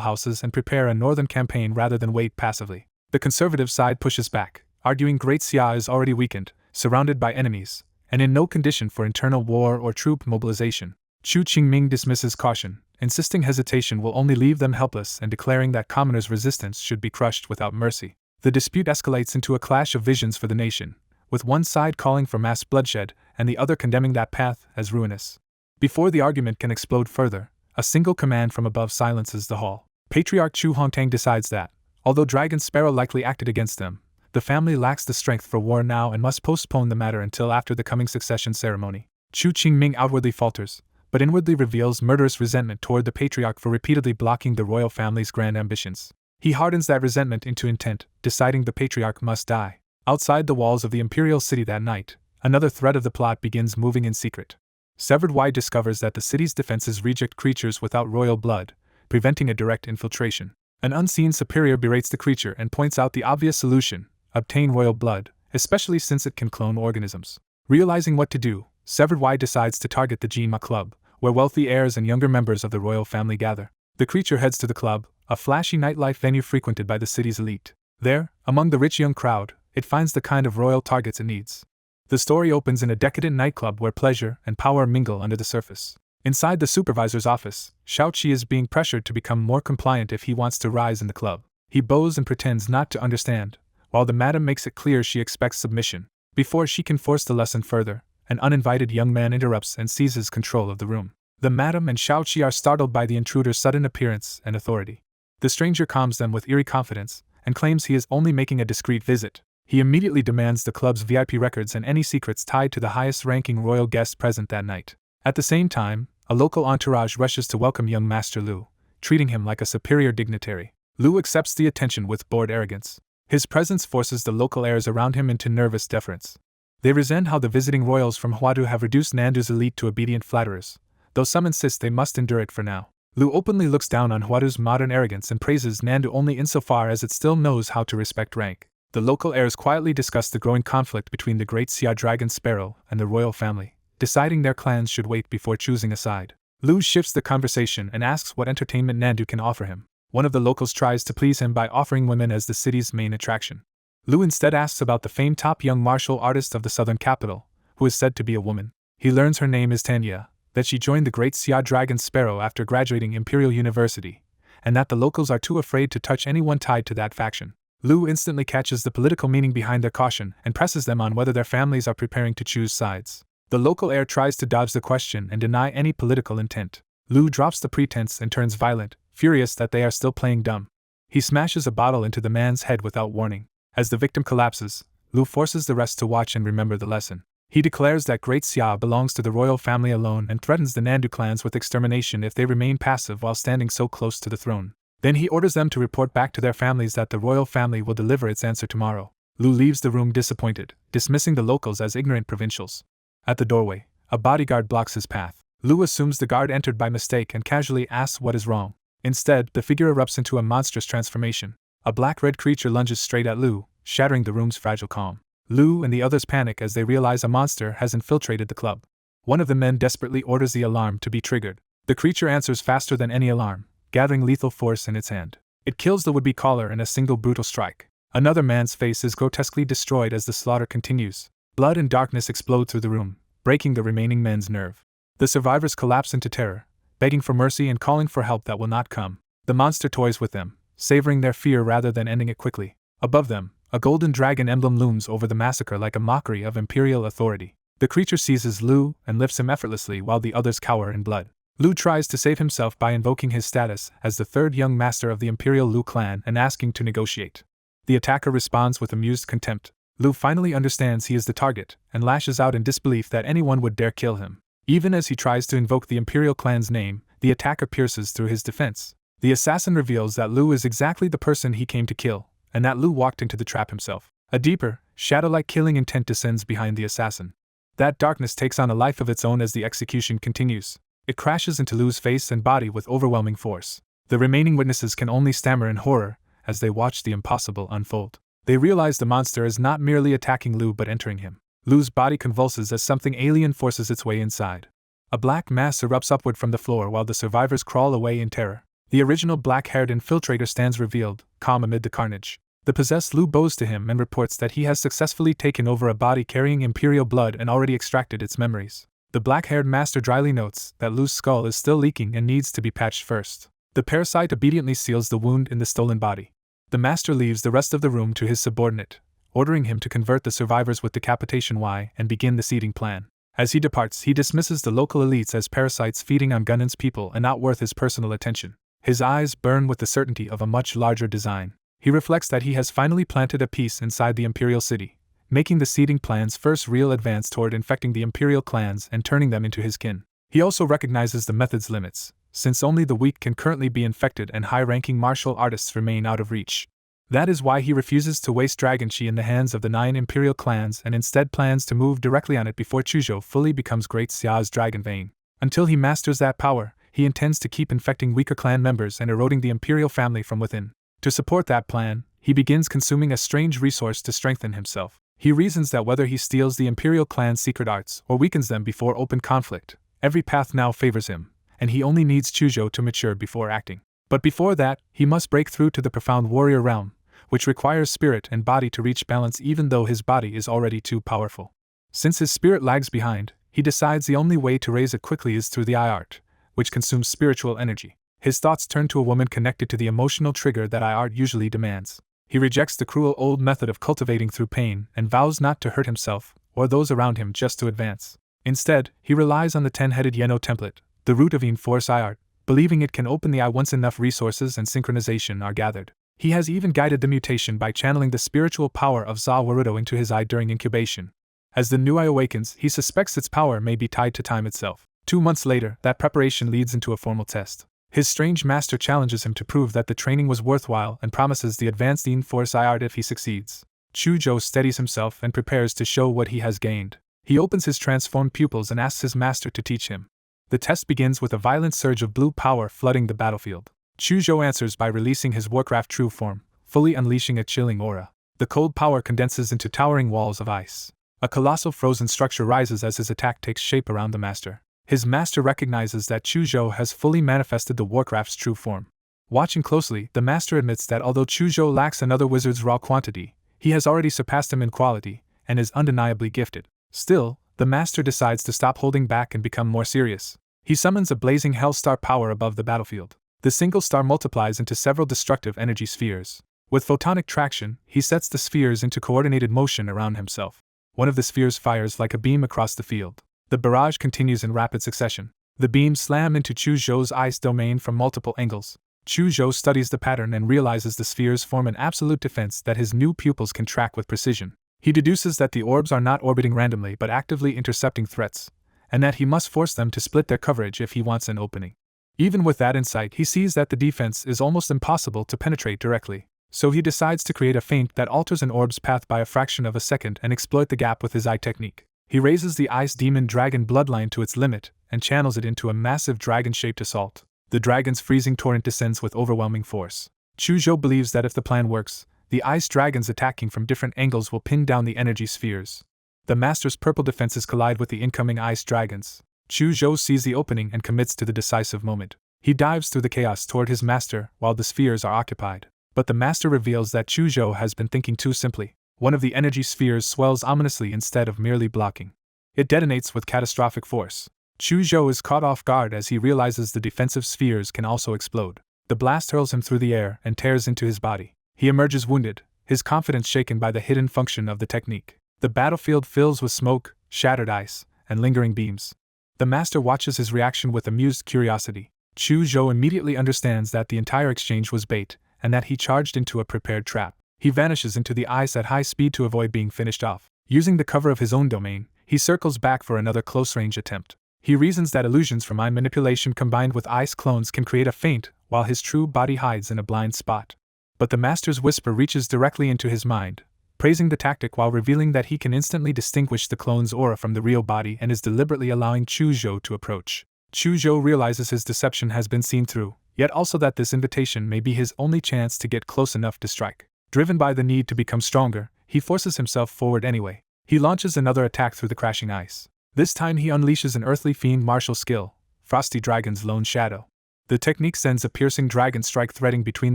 houses and prepare a northern campaign rather than wait passively. The conservative side pushes back, arguing Great Xia is already weakened, surrounded by enemies, and in no condition for internal war or troop mobilization. Chu Qingming dismisses caution, insisting hesitation will only leave them helpless and declaring that commoners' resistance should be crushed without mercy. The dispute escalates into a clash of visions for the nation, with one side calling for mass bloodshed and the other condemning that path as ruinous. Before the argument can explode further, a single command from above silences the hall. Patriarch Chu Hongtang decides that, although Dragon Sparrow likely acted against them, the family lacks the strength for war now and must postpone the matter until after the coming succession ceremony. Chu Qingming outwardly falters, but inwardly reveals murderous resentment toward the patriarch for repeatedly blocking the royal family's grand ambitions. He hardens that resentment into intent, deciding the patriarch must die. Outside the walls of the imperial city that night, another thread of the plot begins moving in secret. Severed Y discovers that the city's defenses reject creatures without royal blood, preventing a direct infiltration. An unseen superior berates the creature and points out the obvious solution: obtain royal blood, especially since it can clone organisms. Realizing what to do, Severed Y decides to target the Jinma Club, where wealthy heirs and younger members of the royal family gather. The creature heads to the club, a flashy nightlife venue frequented by the city's elite. There, among the rich young crowd, it finds the kind of royal targets it needs. The story opens in a decadent nightclub where pleasure and power mingle under the surface. Inside the supervisor's office, Shaoqi is being pressured to become more compliant if he wants to rise in the club. He bows and pretends not to understand, while the madam makes it clear she expects submission. Before she can force the lesson further, an uninvited young man interrupts and seizes control of the room. The madam and Shaoqi are startled by the intruder's sudden appearance and authority. The stranger calms them with eerie confidence and claims he is only making a discreet visit. He immediately demands the club's VIP records and any secrets tied to the highest-ranking royal guest present that night. At the same time, a local entourage rushes to welcome young Master Lu, treating him like a superior dignitary. Lu accepts the attention with bored arrogance. His presence forces the local heirs around him into nervous deference. They resent how the visiting royals from Huadu have reduced Nandu's elite to obedient flatterers, though some insist they must endure it for now. Lu openly looks down on Huadu's modern arrogance and praises Nandu only insofar as it still knows how to respect rank. The local heirs quietly discuss the growing conflict between the great Xia Dragon Sparrow and the royal family, deciding their clans should wait before choosing a side. Lu shifts the conversation and asks what entertainment Nandu can offer him. One of the locals tries to please him by offering women as the city's main attraction. Lu instead asks about the famed top young martial artist of the southern capital, who is said to be a woman. He learns her name is Tanya, that she joined the great Xia Dragon Sparrow after graduating Imperial University, and that the locals are too afraid to touch anyone tied to that faction. Lu instantly catches the political meaning behind their caution and presses them on whether their families are preparing to choose sides. The local heir tries to dodge the question and deny any political intent. Lu drops the pretense and turns violent, furious that they are still playing dumb. He smashes a bottle into the man's head without warning. As the victim collapses, Lu forces the rest to watch and remember the lesson. He declares that Great Xia belongs to the royal family alone and threatens the Nandu clans with extermination if they remain passive while standing so close to the throne. Then he orders them to report back to their families that the royal family will deliver its answer tomorrow. Lu leaves the room disappointed, dismissing the locals as ignorant provincials. At the doorway, a bodyguard blocks his path. Lu assumes the guard entered by mistake and casually asks what is wrong. Instead, the figure erupts into a monstrous transformation. A black-red creature lunges straight at Lu, shattering the room's fragile calm. Lu and the others panic as they realize a monster has infiltrated the club. One of the men desperately orders the alarm to be triggered. The creature answers faster than any alarm, gathering lethal force in its hand. It kills the would-be caller in a single brutal strike. Another man's face is grotesquely destroyed as the slaughter continues. Blood and darkness explode through the room, breaking the remaining men's nerve. The survivors collapse into terror, begging for mercy and calling for help that will not come. The monster toys with them, savoring their fear rather than ending it quickly. Above them, a golden dragon emblem looms over the massacre like a mockery of imperial authority. The creature seizes Lu and lifts him effortlessly while the others cower in blood. Lu tries to save himself by invoking his status as the third young master of the Imperial Lu clan and asking to negotiate. The attacker responds with amused contempt. Lu finally understands he is the target and lashes out in disbelief that anyone would dare kill him. Even as he tries to invoke the Imperial clan's name, the attacker pierces through his defense. The assassin reveals that Lu is exactly the person he came to kill, and that Lu walked into the trap himself. A deeper, shadow-like killing intent descends behind the assassin. That darkness takes on a life of its own as the execution continues. It crashes into Lu's face and body with overwhelming force. The remaining witnesses can only stammer in horror as they watch the impossible unfold. They realize the monster is not merely attacking Lu but entering him. Lu's body convulses as something alien forces its way inside. A black mass erupts upward from the floor while the survivors crawl away in terror. The original black-haired infiltrator stands revealed, calm amid the carnage. The possessed Lu bows to him and reports that he has successfully taken over a body carrying imperial blood and already extracted its memories. The black-haired master dryly notes that Lu's skull is still leaking and needs to be patched first. The parasite obediently seals the wound in the stolen body. The master leaves the rest of the room to his subordinate, ordering him to convert the survivors with decapitation and begin the seeding plan. As he departs, he dismisses the local elites as parasites feeding on Gunnan's people and not worth his personal attention. His eyes burn with the certainty of a much larger design. He reflects that he has finally planted a piece inside the imperial city, making the seeding plan's first real advance toward infecting the imperial clans and turning them into his kin. He also recognizes the method's limits, since only the weak can currently be infected and high-ranking martial artists remain out of reach. That is why he refuses to waste dragon chi in the hands of the 9 imperial clans and instead plans to move directly on it before Chuzhou fully becomes Great Xia's dragon vein. Until he masters that power, he intends to keep infecting weaker clan members and eroding the imperial family from within. To support that plan, he begins consuming a strange resource to strengthen himself. He reasons that whether he steals the imperial clan's secret arts or weakens them before open conflict, every path now favors him, and he only needs Chuzhou to mature before acting. But before that, he must break through to the profound warrior realm, which requires spirit and body to reach balance even though his body is already too powerful. Since his spirit lags behind, he decides the only way to raise it quickly is through the eye art, which consumes spiritual energy. His thoughts turn to a woman connected to the emotional trigger that eye art usually demands. He rejects the cruel old method of cultivating through pain and vows not to hurt himself or those around him just to advance. Instead, he relies on the 10-headed Yeno template, the root of Force eye art, believing it can open the eye once enough resources and synchronization are gathered. He has even guided the mutation by channeling the spiritual power of Za Warudo into his eye during incubation. As the new eye awakens, he suspects its power may be tied to time itself. 2 months later, that preparation leads into a formal test. His strange master challenges him to prove that the training was worthwhile and promises the advanced Force art if he succeeds. Chuzhou steadies himself and prepares to show what he has gained. He opens his transformed pupils and asks his master to teach him. The test begins with a violent surge of blue power flooding the battlefield. Chuzhou answers by releasing his Warcraft true form, fully unleashing a chilling aura. The cold power condenses into towering walls of ice. A colossal frozen structure rises as his attack takes shape around the master. His master recognizes that Chuzhou has fully manifested the Warcraft's true form. Watching closely, the master admits that although Chuzhou lacks another wizard's raw quantity, he has already surpassed him in quality, and is undeniably gifted. Still, the master decides to stop holding back and become more serious. He summons a blazing hellstar power above the battlefield. The single star multiplies into several destructive energy spheres. With photonic traction, he sets the spheres into coordinated motion around himself. One of the spheres fires like a beam across the field. The barrage continues in rapid succession. The beams slam into Chuzhou's ice domain from multiple angles. Chuzhou studies the pattern and realizes the spheres form an absolute defense that his new pupils can track with precision. He deduces that the orbs are not orbiting randomly but actively intercepting threats, and that he must force them to split their coverage if he wants an opening. Even with that insight, he sees that the defense is almost impossible to penetrate directly. So he decides to create a feint that alters an orb's path by a fraction of a second and exploit the gap with his eye technique. He raises the Ice Demon Dragon bloodline to its limit and channels it into a massive dragon-shaped assault. The dragon's freezing torrent descends with overwhelming force. Chuzhou believes that if the plan works, the ice dragons attacking from different angles will pin down the energy spheres. The master's purple defenses collide with the incoming ice dragons. Chuzhou sees the opening and commits to the decisive moment. He dives through the chaos toward his master while the spheres are occupied. But the master reveals that Chuzhou has been thinking too simply. One of the energy spheres swells ominously instead of merely blocking. It detonates with catastrophic force. Chuzhou is caught off guard as he realizes the defensive spheres can also explode. The blast hurls him through the air and tears into his body. He emerges wounded, his confidence shaken by the hidden function of the technique. The battlefield fills with smoke, shattered ice, and lingering beams. The master watches his reaction with amused curiosity. Chuzhou immediately understands that the entire exchange was bait, and that he charged into a prepared trap. He vanishes into the ice at high speed to avoid being finished off. Using the cover of his own domain, he circles back for another close-range attempt. He reasons that illusions from eye manipulation combined with ice clones can create a feint, while his true body hides in a blind spot. But the master's whisper reaches directly into his mind, praising the tactic while revealing that he can instantly distinguish the clone's aura from the real body and is deliberately allowing Chuzhou to approach. Chuzhou realizes his deception has been seen through, yet also that this invitation may be his only chance to get close enough to strike. Driven by the need to become stronger, he forces himself forward anyway. He launches another attack through the crashing ice. This time he unleashes an earthly fiend martial skill, Frosty Dragon's Lone Shadow. The technique sends a piercing dragon strike threading between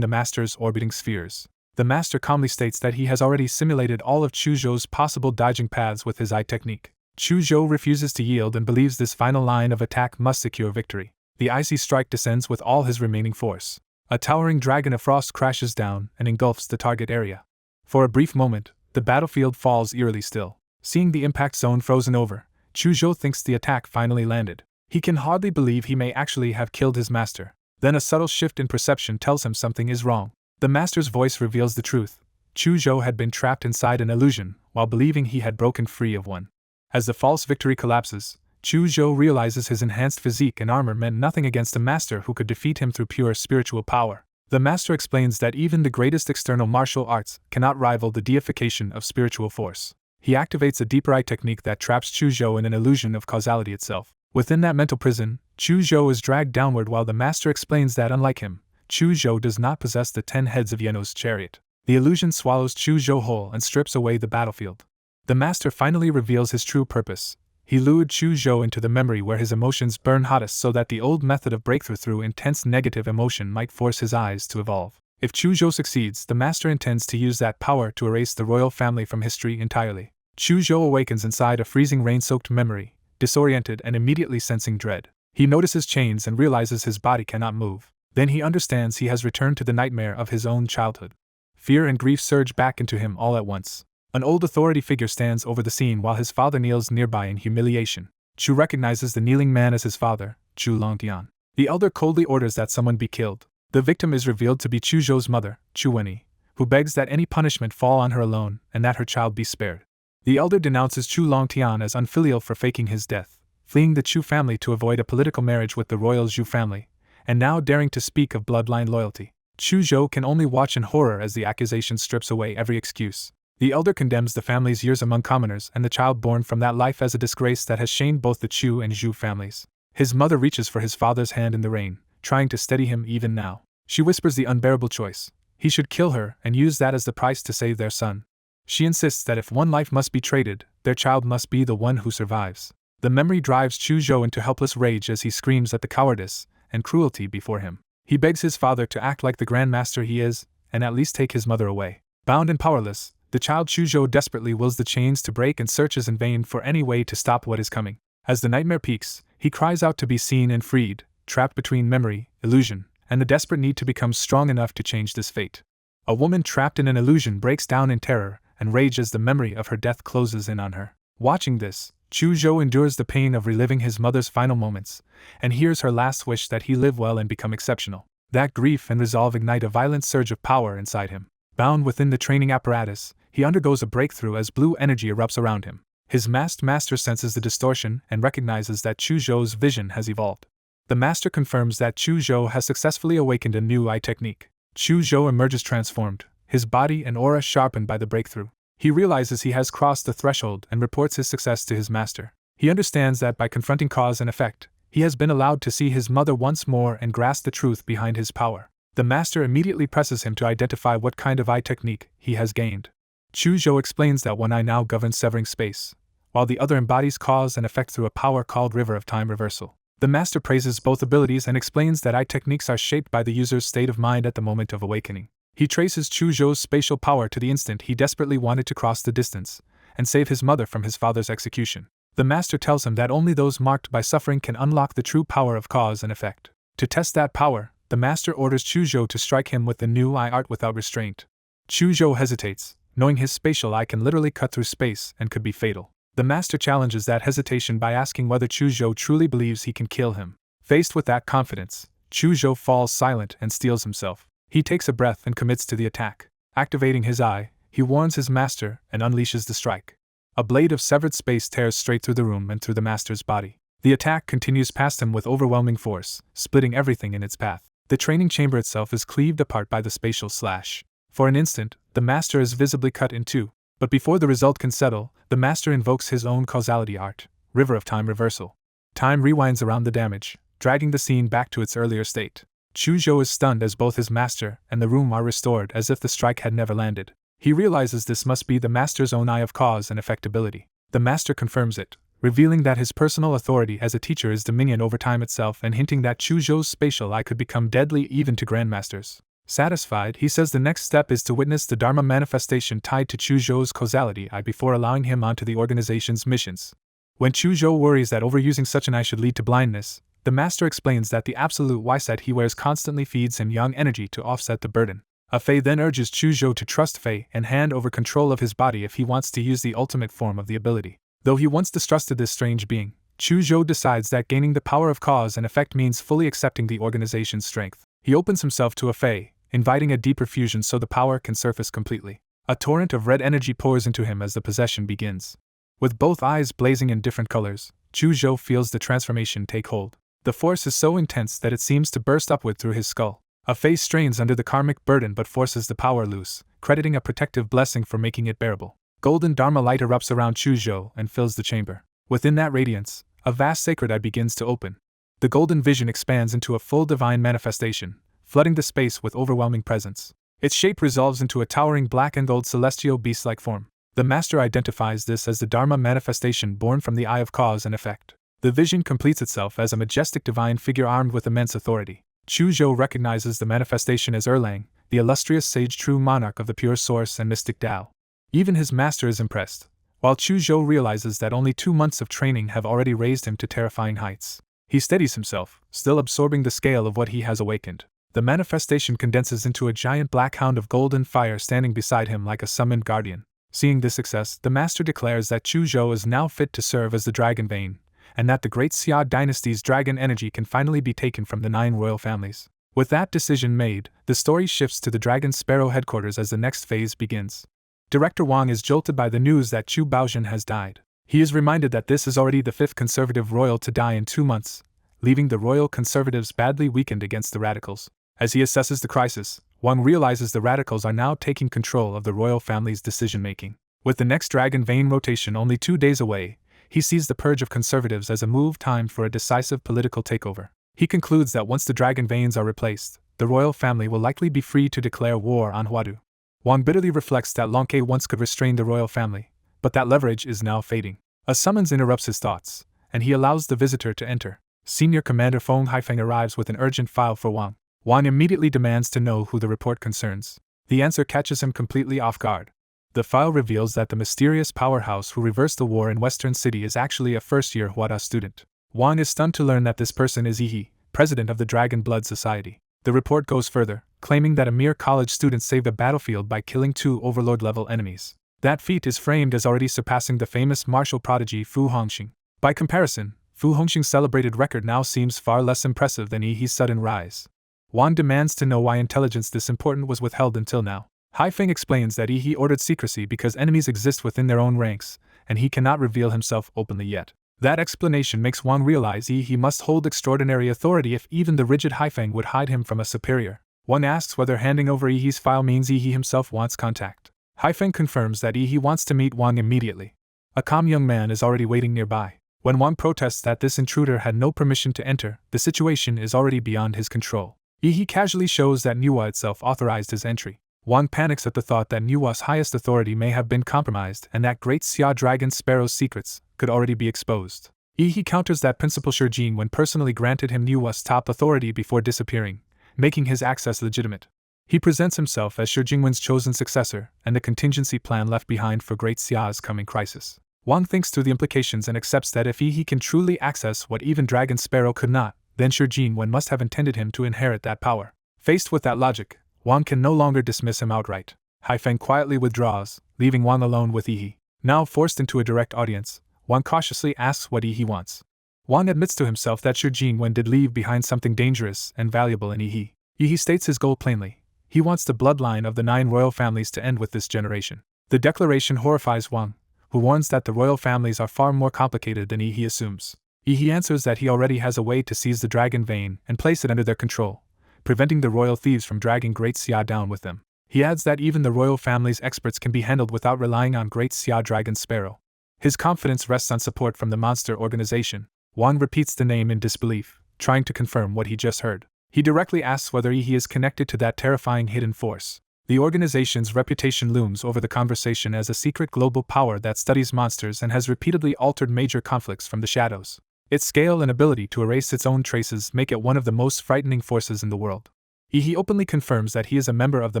the master's orbiting spheres. The master calmly states that he has already simulated all of Chuzhou's possible dodging paths with his eye technique. Chuzhou refuses to yield and believes this final line of attack must secure victory. The icy strike descends with all his remaining force. A towering dragon of frost crashes down and engulfs the target area. For a brief moment, the battlefield falls eerily still. Seeing the impact zone frozen over, Chuzhou thinks the attack finally landed. He can hardly believe he may actually have killed his master. Then a subtle shift in perception tells him something is wrong. The master's voice reveals the truth. Chuzhou had been trapped inside an illusion, while believing he had broken free of one. As the false victory collapses, Chuzhou realizes his enhanced physique and armor meant nothing against a master who could defeat him through pure spiritual power. The master explains that even the greatest external martial arts cannot rival the deification of spiritual force. He activates a deeper eye technique that traps Chuzhou in an illusion of causality itself. Within that mental prison, Chuzhou is dragged downward while the master explains that unlike him, Chuzhou does not possess the 10 heads of Yeno's chariot. The illusion swallows Chuzhou whole and strips away the battlefield. The master finally reveals his true purpose. He lured Chuzhou into the memory where his emotions burn hottest so that the old method of breakthrough through intense negative emotion might force his eyes to evolve. If Chuzhou succeeds, the master intends to use that power to erase the royal family from history entirely. Chuzhou awakens inside a freezing rain-soaked memory, disoriented and immediately sensing dread. He notices chains and realizes his body cannot move. Then he understands he has returned to the nightmare of his own childhood. Fear and grief surge back into him all at once. An old authority figure stands over the scene while his father kneels nearby in humiliation. Chu recognizes the kneeling man as his father, Chu Longtian. The elder coldly orders that someone be killed. The victim is revealed to be Chuzhou's mother, Chu Wenyi, who begs that any punishment fall on her alone and that her child be spared. The elder denounces Chu Longtian as unfilial for faking his death, fleeing the Chu family to avoid a political marriage with the royal Zhu family, and now daring to speak of bloodline loyalty. Chu Zhou can only watch in horror as the accusation strips away every excuse. The elder condemns the family's years among commoners and the child born from that life as a disgrace that has shamed both the Chu and Zhu families. His mother reaches for his father's hand in the rain, trying to steady him even now. She whispers the unbearable choice. He should kill her and use that as the price to save their son. She insists that if one life must be traded, their child must be the one who survives. The memory drives Chu Zhou into helpless rage as he screams at the cowardice and cruelty before him. He begs his father to act like the Grand Master he is, and at least take his mother away. Bound and powerless, the child Chu Zhou desperately wills the chains to break and searches in vain for any way to stop what is coming. As the nightmare peaks, he cries out to be seen and freed, trapped between memory, illusion, and the desperate need to become strong enough to change this fate. A woman trapped in an illusion breaks down in terror and rage as the memory of her death closes in on her. Watching this, Chu Zhou endures the pain of reliving his mother's final moments, and hears her last wish that he live well and become exceptional. That grief and resolve ignite a violent surge of power inside him. Bound within the training apparatus, he undergoes a breakthrough as blue energy erupts around him. His masked master senses the distortion and recognizes that Chu Zhou's vision has evolved. The master confirms that Chu Zhou has successfully awakened a new eye technique. Chu Zhou emerges transformed, his body and aura sharpened by the breakthrough. He realizes he has crossed the threshold and reports his success to his master. He understands that by confronting cause and effect, he has been allowed to see his mother once more and grasp the truth behind his power. The master immediately presses him to identify what kind of eye technique he has gained. Chu Zhou explains that one eye now governs severing space, while the other embodies cause and effect through a power called River of Time Reversal. The master praises both abilities and explains that eye techniques are shaped by the user's state of mind at the moment of awakening. He traces Chu Zhou's spatial power to the instant he desperately wanted to cross the distance and save his mother from his father's execution. The master tells him that only those marked by suffering can unlock the true power of cause and effect. To test that power, the master orders Chu Zhou to strike him with the new eye art without restraint. Chu Zhou hesitates, knowing his spatial eye can literally cut through space and could be fatal. The master challenges that hesitation by asking whether Chu Zhou truly believes he can kill him. Faced with that confidence, Chu Zhou falls silent and steels himself. He takes a breath and commits to the attack. Activating his eye, he warns his master and unleashes the strike. A blade of severed space tears straight through the room and through the master's body. The attack continues past him with overwhelming force, splitting everything in its path. The training chamber itself is cleaved apart by the spatial slash. For an instant, the master is visibly cut in two, but before the result can settle, the master invokes his own causality art, River of Time Reversal. Time rewinds around the damage, dragging the scene back to its earlier state. Chu Zhou is stunned as both his master and the room are restored as if the strike had never landed. He realizes this must be the master's own eye of cause and effect ability. The master confirms it, revealing that his personal authority as a teacher is dominion over time itself and hinting that Chu Zhou's spatial eye could become deadly even to grandmasters. Satisfied, he says the next step is to witness the Dharma manifestation tied to Chu Zhou's causality eye before allowing him onto the organization's missions. When Chu Zhou worries that overusing such an eye should lead to blindness, the master explains that the absolute Y-set he wears constantly feeds him yang energy to offset the burden. A Fei then urges Chu Zhou to trust Fei and hand over control of his body if he wants to use the ultimate form of the ability. Though he once distrusted this strange being, Chu Zhou decides that gaining the power of cause and effect means fully accepting the organization's strength. He opens himself to a Fei, inviting a deeper fusion so the power can surface completely. A torrent of red energy pours into him as the possession begins. With both eyes blazing in different colors, Chu Zhou feels the transformation take hold. The force is so intense that it seems to burst upward through his skull. A Fei strains under the karmic burden but forces the power loose, crediting a protective blessing for making it bearable. Golden Dharma light erupts around Chu Zhou and fills the chamber. Within that radiance, a vast sacred eye begins to open. The golden vision expands into a full divine manifestation, flooding the space with overwhelming presence. Its shape resolves into a towering black and gold celestial beast-like form. The master identifies this as the Dharma manifestation born from the eye of cause and effect. The vision completes itself as a majestic divine figure armed with immense authority. Chu Zhou recognizes the manifestation as Erlang, the illustrious sage true monarch of the pure source and mystic Tao. Even his master is impressed, while Chu Zhou realizes that only 2 months of training have already raised him to terrifying heights. He steadies himself, still absorbing the scale of what he has awakened. The manifestation condenses into a giant black hound of golden fire standing beside him like a summoned guardian. Seeing this success, the master declares that Chu Zhou is now fit to serve as the Dragon Vein, and that the great Xia dynasty's dragon energy can finally be taken from the 9 royal families. With that decision made, the story shifts to the Dragon Sparrow headquarters as the next phase begins. Director Wang is jolted by the news that Chu Baozhen has died. He is reminded that this is already the 5th conservative royal to die in 2 months, leaving the royal conservatives badly weakened against the radicals. As he assesses the crisis, Wang realizes the radicals are now taking control of the royal family's decision-making. With the next Dragon Vein rotation only 2 days away, he sees the purge of conservatives as a move timed for a decisive political takeover. He concludes that once the Dragon Veins are replaced, the royal family will likely be free to declare war on Huadu. Wang bitterly reflects that Long Ke once could restrain the royal family, but that leverage is now fading. A summons interrupts his thoughts, and he allows the visitor to enter. Senior Commander Feng Haifeng arrives with an urgent file for Wang. Wang immediately demands to know who the report concerns. The answer catches him completely off guard. The file reveals that the mysterious powerhouse who reversed the war in Western City is actually a first-year Huada student. Wang is stunned to learn that this person is Yi, president of the Dragon Blood Society. The report goes further, claiming that a mere college student saved a battlefield by killing 2 overlord-level enemies. That feat is framed as already surpassing the famous martial prodigy Fu Hongxing. By comparison, Fu Hongxing's celebrated record now seems far less impressive than Yi's sudden rise. Wang demands to know why intelligence this important was withheld until now. Haifeng explains that Yi ordered secrecy because enemies exist within their own ranks, and he cannot reveal himself openly yet. That explanation makes Wang realize Yi must hold extraordinary authority if even the rigid Haifeng would hide him from a superior. One asks whether handing over Yi's file means Yi himself wants contact. Haifeng confirms that Yi wants to meet Wang immediately. A calm young man is already waiting nearby. When Wang protests that this intruder had no permission to enter, the situation is already beyond his control. Yi casually shows that Manhwa itself authorized his entry. Wang panics at the thought that Manhwa's highest authority may have been compromised and that Great Xia Dragon Sparrow's secrets could already be exposed. Yi counters that Principal Shijin when personally granted him Manhwa's top authority before disappearing, making his access legitimate. He presents himself as Shijinwen's chosen successor and the contingency plan left behind for Great Xia's coming crisis. Wang thinks through the implications and accepts that if Yi can truly access what even Dragon Sparrow could not, then Shijinwen must have intended him to inherit that power. Faced with that logic, Wang can no longer dismiss him outright. Haifeng quietly withdraws, leaving Wang alone with Yi. Now forced into a direct audience, Wang cautiously asks what Yi wants. Wang admits to himself that Shijinwen did leave behind something dangerous and valuable in Yi. Yi states his goal plainly. He wants the bloodline of the 9 royal families to end with this generation. The declaration horrifies Wang, who warns that the royal families are far more complicated than Yi assumes. Yi answers that he already has a way to seize the Dragon Vein and place it under their control, preventing the royal thieves from dragging Great Xia down with them. He adds that even the royal family's experts can be handled without relying on Great Xia Dragon Sparrow. His confidence rests on support from the monster organization. Wang repeats the name in disbelief, trying to confirm what he just heard. He directly asks whether Yi is connected to that terrifying hidden force. The organization's reputation looms over the conversation as a secret global power that studies monsters and has repeatedly altered major conflicts from the shadows. Its scale and ability to erase its own traces make it one of the most frightening forces in the world. Yi openly confirms that he is a member of the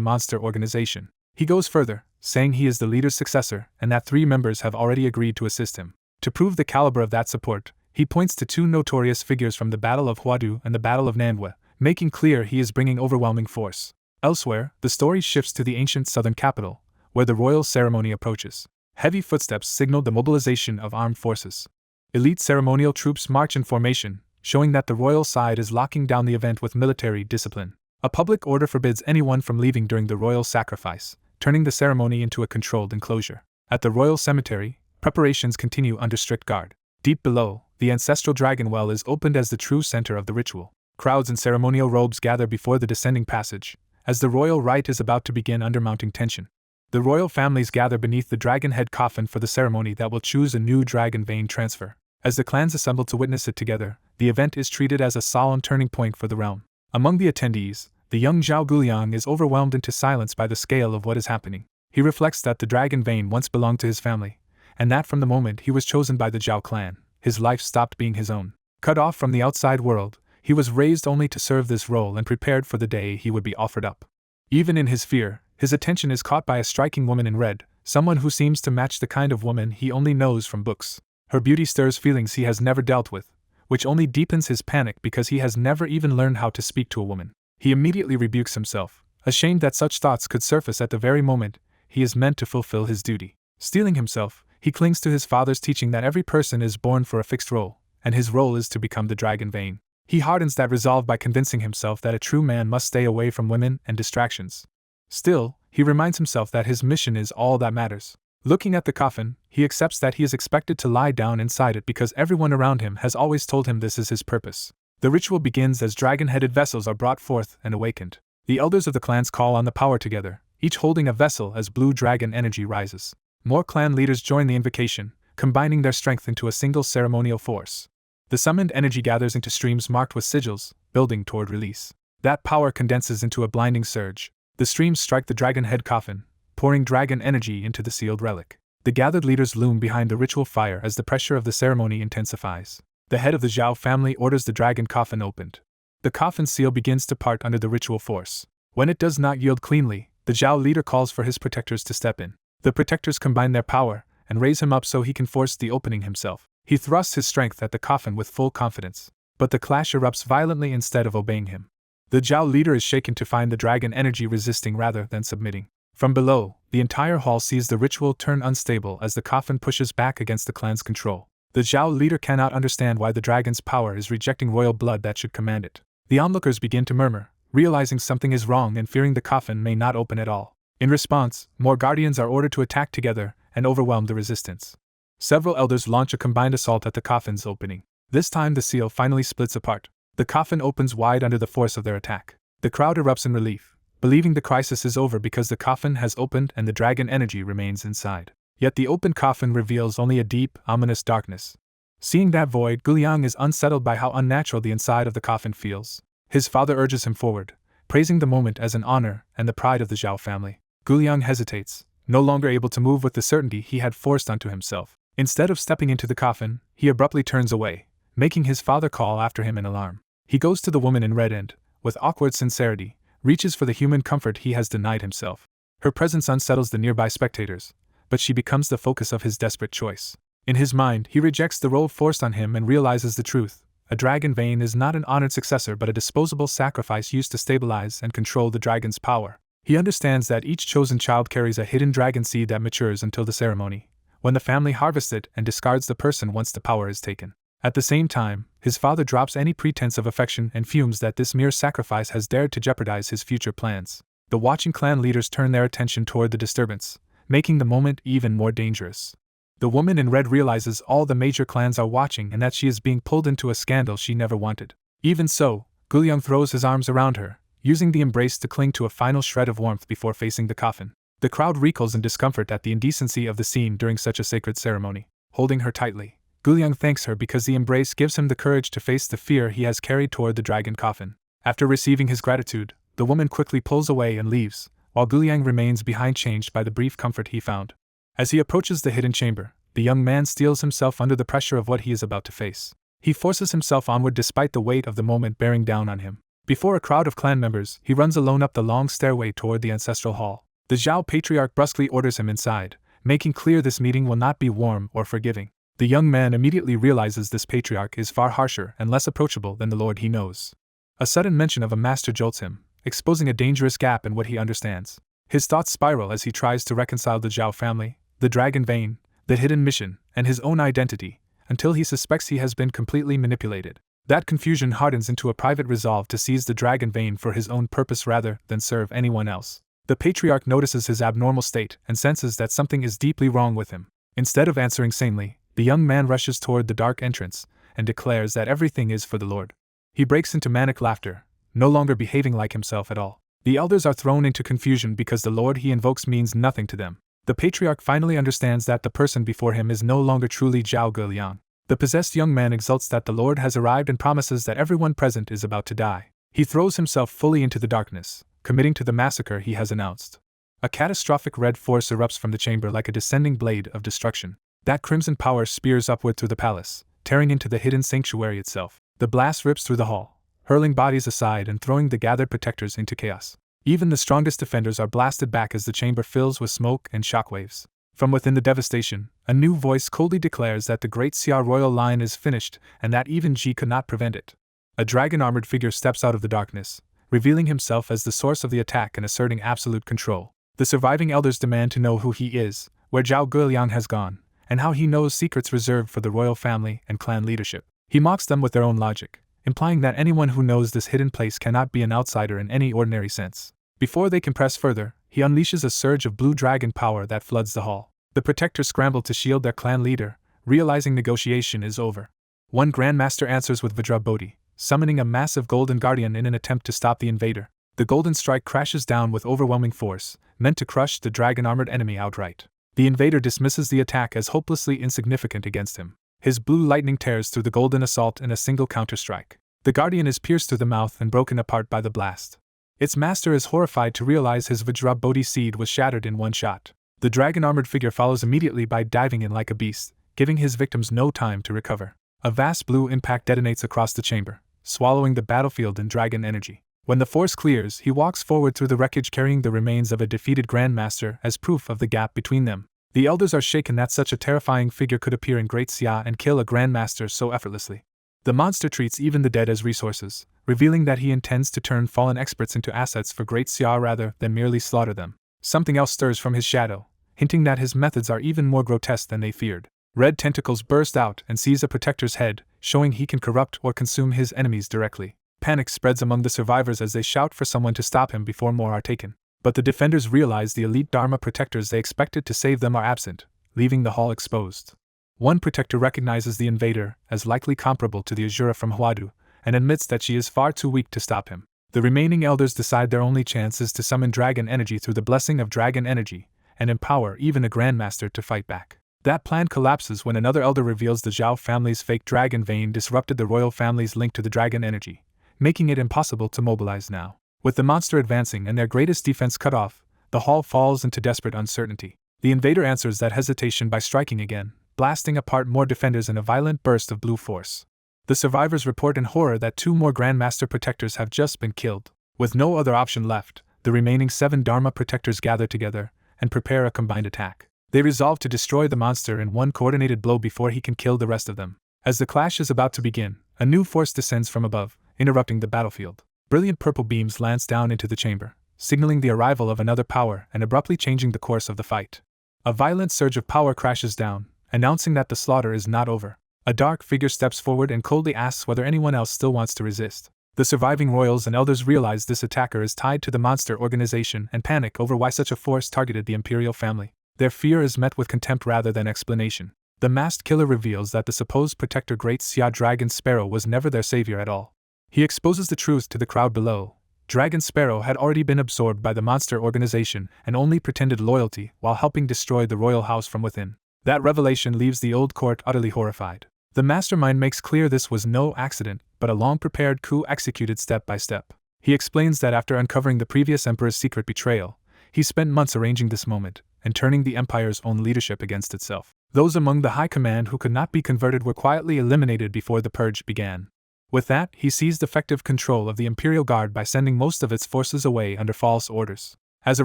monster organization. He goes further, saying he is the leader's successor and that 3 members have already agreed to assist him. To prove the caliber of that support, he points to 2 notorious figures from the Battle of Huadu and the Battle of Manhwa, making clear he is bringing overwhelming force. Elsewhere, the story shifts to the ancient southern capital, where the royal ceremony approaches. Heavy footsteps signal the mobilization of armed forces. Elite ceremonial troops march in formation, showing that the royal side is locking down the event with military discipline. A public order forbids anyone from leaving during the royal sacrifice, turning the ceremony into a controlled enclosure. At the royal cemetery, preparations continue under strict guard. Deep below, the ancestral dragon well is opened as the true center of the ritual. Crowds in ceremonial robes gather before the descending passage, as the royal rite is about to begin under mounting tension. The royal families gather beneath the dragon head coffin for the ceremony that will choose a new dragon vein transfer. As the clans assemble to witness it together, the event is treated as a solemn turning point for the realm. Among the attendees, the young Zhao Guliang is overwhelmed into silence by the scale of what is happening. He reflects that the dragon vein once belonged to his family, and that from the moment he was chosen by the Zhao clan, his life stopped being his own. Cut off from the outside world, he was raised only to serve this role and prepared for the day he would be offered up. Even in his fear, his attention is caught by a striking woman in red, someone who seems to match the kind of woman he only knows from books. Her beauty stirs feelings he has never dealt with, which only deepens his panic because he has never even learned how to speak to a woman. He immediately rebukes himself, ashamed that such thoughts could surface at the very moment he is meant to fulfill his duty. Steeling himself, he clings to his father's teaching that every person is born for a fixed role, and his role is to become the dragon vein. He hardens that resolve by convincing himself that a true man must stay away from women and distractions. Still, he reminds himself that his mission is all that matters. Looking at the coffin, he accepts that he is expected to lie down inside it because everyone around him has always told him this is his purpose. The ritual begins as dragon-headed vessels are brought forth and awakened. The elders of the clans call on the power together, each holding a vessel as blue dragon energy rises. More clan leaders join the invocation, combining their strength into a single ceremonial force. The summoned energy gathers into streams marked with sigils, building toward release. That power condenses into a blinding surge. The streams strike the dragon head coffin, pouring dragon energy into the sealed relic. The gathered leaders loom behind the ritual fire as the pressure of the ceremony intensifies. The head of the Zhao family orders the dragon coffin opened. The coffin seal begins to part under the ritual force. When it does not yield cleanly, the Zhao leader calls for his protectors to step in. The protectors combine their power and raise him up so he can force the opening himself. He thrusts his strength at the coffin with full confidence, but the clash erupts violently instead of obeying him. The Zhao leader is shaken to find the dragon energy resisting rather than submitting. From below, the entire hall sees the ritual turn unstable as the coffin pushes back against the clan's control. The Zhao leader cannot understand why the dragon's power is rejecting royal blood that should command it. The onlookers begin to murmur, realizing something is wrong and fearing the coffin may not open at all. In response, more guardians are ordered to attack together and overwhelm the resistance. Several elders launch a combined assault at the coffin's opening. This time the seal finally splits apart. The coffin opens wide under the force of their attack. The crowd erupts in relief, believing the crisis is over because the coffin has opened and the dragon energy remains inside. Yet the open coffin reveals only a deep, ominous darkness. Seeing that void, Guliang is unsettled by how unnatural the inside of the coffin feels. His father urges him forward, praising the moment as an honor and the pride of the Zhao family. Guliang hesitates, no longer able to move with the certainty he had forced onto himself. Instead of stepping into the coffin, he abruptly turns away, making his father call after him in alarm. He goes to the woman in red and, with awkward sincerity, reaches for the human comfort he has denied himself. Her presence unsettles the nearby spectators, but she becomes the focus of his desperate choice. In his mind, he rejects the role forced on him and realizes the truth. A dragon vein is not an honored successor but a disposable sacrifice used to stabilize and control the dragon's power. He understands that each chosen child carries a hidden dragon seed that matures until the ceremony, when the family harvests it and discards the person once the power is taken. At the same time, his father drops any pretense of affection and fumes that this mere sacrifice has dared to jeopardize his future plans. The watching clan leaders turn their attention toward the disturbance, making the moment even more dangerous. The woman in red realizes all the major clans are watching and that she is being pulled into a scandal she never wanted. Even so, Guliang throws his arms around her, using the embrace to cling to a final shred of warmth before facing the coffin. The crowd recoils in discomfort at the indecency of the scene during such a sacred ceremony. Holding her tightly, Guliang thanks her because the embrace gives him the courage to face the fear he has carried toward the dragon coffin. After receiving his gratitude, the woman quickly pulls away and leaves, while Guliang remains behind, changed by the brief comfort he found. As he approaches the hidden chamber, the young man steels himself under the pressure of what he is about to face. He forces himself onward despite the weight of the moment bearing down on him. Before a crowd of clan members, he runs alone up the long stairway toward the ancestral hall. The Zhao patriarch brusquely orders him inside, making clear this meeting will not be warm or forgiving. The young man immediately realizes this patriarch is far harsher and less approachable than the lord he knows. A sudden mention of a master jolts him, exposing a dangerous gap in what he understands. His thoughts spiral as he tries to reconcile the Zhao family, the dragon vein, the hidden mission, and his own identity, until he suspects he has been completely manipulated. That confusion hardens into a private resolve to seize the dragon vein for his own purpose rather than serve anyone else. The patriarch notices his abnormal state and senses that something is deeply wrong with him. Instead of answering sanely, the young man rushes toward the dark entrance and declares that everything is for the Lord. He breaks into manic laughter, no longer behaving like himself at all. The elders are thrown into confusion because the Lord he invokes means nothing to them. The patriarch finally understands that the person before him is no longer truly Zhao Guiliang. The possessed young man exults that the Lord has arrived and promises that everyone present is about to die. He throws himself fully into the darkness, committing to the massacre he has announced. A catastrophic red force erupts from the chamber like a descending blade of destruction. That crimson power spears upward through the palace, tearing into the hidden sanctuary itself. The blast rips through the hall, hurling bodies aside and throwing the gathered protectors into chaos. Even the strongest defenders are blasted back as the chamber fills with smoke and shockwaves. From within the devastation, a new voice coldly declares that the great Xia royal line is finished and that even Ji could not prevent it. A dragon-armored figure steps out of the darkness, revealing himself as the source of the attack and asserting absolute control. The surviving elders demand to know who he is, where Zhao Guiliang has gone, and how he knows secrets reserved for the royal family and clan leadership. He mocks them with their own logic, implying that anyone who knows this hidden place cannot be an outsider in any ordinary sense. Before they can press further, he unleashes a surge of blue dragon power that floods the hall. The protectors scramble to shield their clan leader, realizing negotiation is over. One grandmaster answers with Vajra Bodhi, summoning a massive golden guardian in an attempt to stop the invader. The golden strike crashes down with overwhelming force, meant to crush the dragon-armored enemy outright. The invader dismisses the attack as hopelessly insignificant against him. His blue lightning tears through the golden assault in a single counter-strike. The guardian is pierced through the mouth and broken apart by the blast. Its master is horrified to realize his Vajra Bodhi seed was shattered in one shot. The dragon-armored figure follows immediately by diving in like a beast, giving his victims no time to recover. A vast blue impact detonates across the chamber, swallowing the battlefield in dragon energy. When the force clears, he walks forward through the wreckage carrying the remains of a defeated Grandmaster as proof of the gap between them. The elders are shaken that such a terrifying figure could appear in Great Xia and kill a Grandmaster so effortlessly. The monster treats even the dead as resources, revealing that he intends to turn fallen experts into assets for Great Xia rather than merely slaughter them. Something else stirs from his shadow, hinting that his methods are even more grotesque than they feared. Red tentacles burst out and seize a protector's head, showing he can corrupt or consume his enemies directly. Panic spreads among the survivors as they shout for someone to stop him before more are taken. But the defenders realize the elite Dharma protectors they expected to save them are absent, leaving the hall exposed. One protector recognizes the invader as likely comparable to the Azura from Huadu, and admits that she is far too weak to stop him. The remaining elders decide their only chance is to summon dragon energy through the blessing of dragon energy, and empower even a Grandmaster to fight back. That plan collapses when another elder reveals the Zhao family's fake dragon vein disrupted the royal family's link to the dragon energy, making it impossible to mobilize now. With the monster advancing and their greatest defense cut off, the hall falls into desperate uncertainty. The invader answers that hesitation by striking again, blasting apart more defenders in a violent burst of blue force. The survivors report in horror that 2 more Grandmaster protectors have just been killed. With no other option left, the remaining 7 Dharma protectors gather together and prepare a combined attack. They resolve to destroy the monster in one coordinated blow before he can kill the rest of them. As the clash is about to begin, a new force descends from above, interrupting the battlefield. Brilliant purple beams lance down into the chamber, signaling the arrival of another power and abruptly changing the course of the fight. A violent surge of power crashes down, announcing that the slaughter is not over. A dark figure steps forward and coldly asks whether anyone else still wants to resist. The surviving royals and elders realize this attacker is tied to the monster organization and panic over why such a force targeted the imperial family. Their fear is met with contempt rather than explanation. The masked killer reveals that the supposed protector Great Xia Dragon Sparrow was never their savior at all. He exposes the truth to the crowd below. Dragon Sparrow had already been absorbed by the monster organization and only pretended loyalty while helping destroy the royal house from within. That revelation leaves the old court utterly horrified. The mastermind makes clear this was no accident, but a long-prepared coup executed step by step. He explains that after uncovering the previous emperor's secret betrayal, he spent months arranging this moment and turning the empire's own leadership against itself. Those among the high command who could not be converted were quietly eliminated before the purge began. With that, he seized effective control of the Imperial Guard by sending most of its forces away under false orders. As a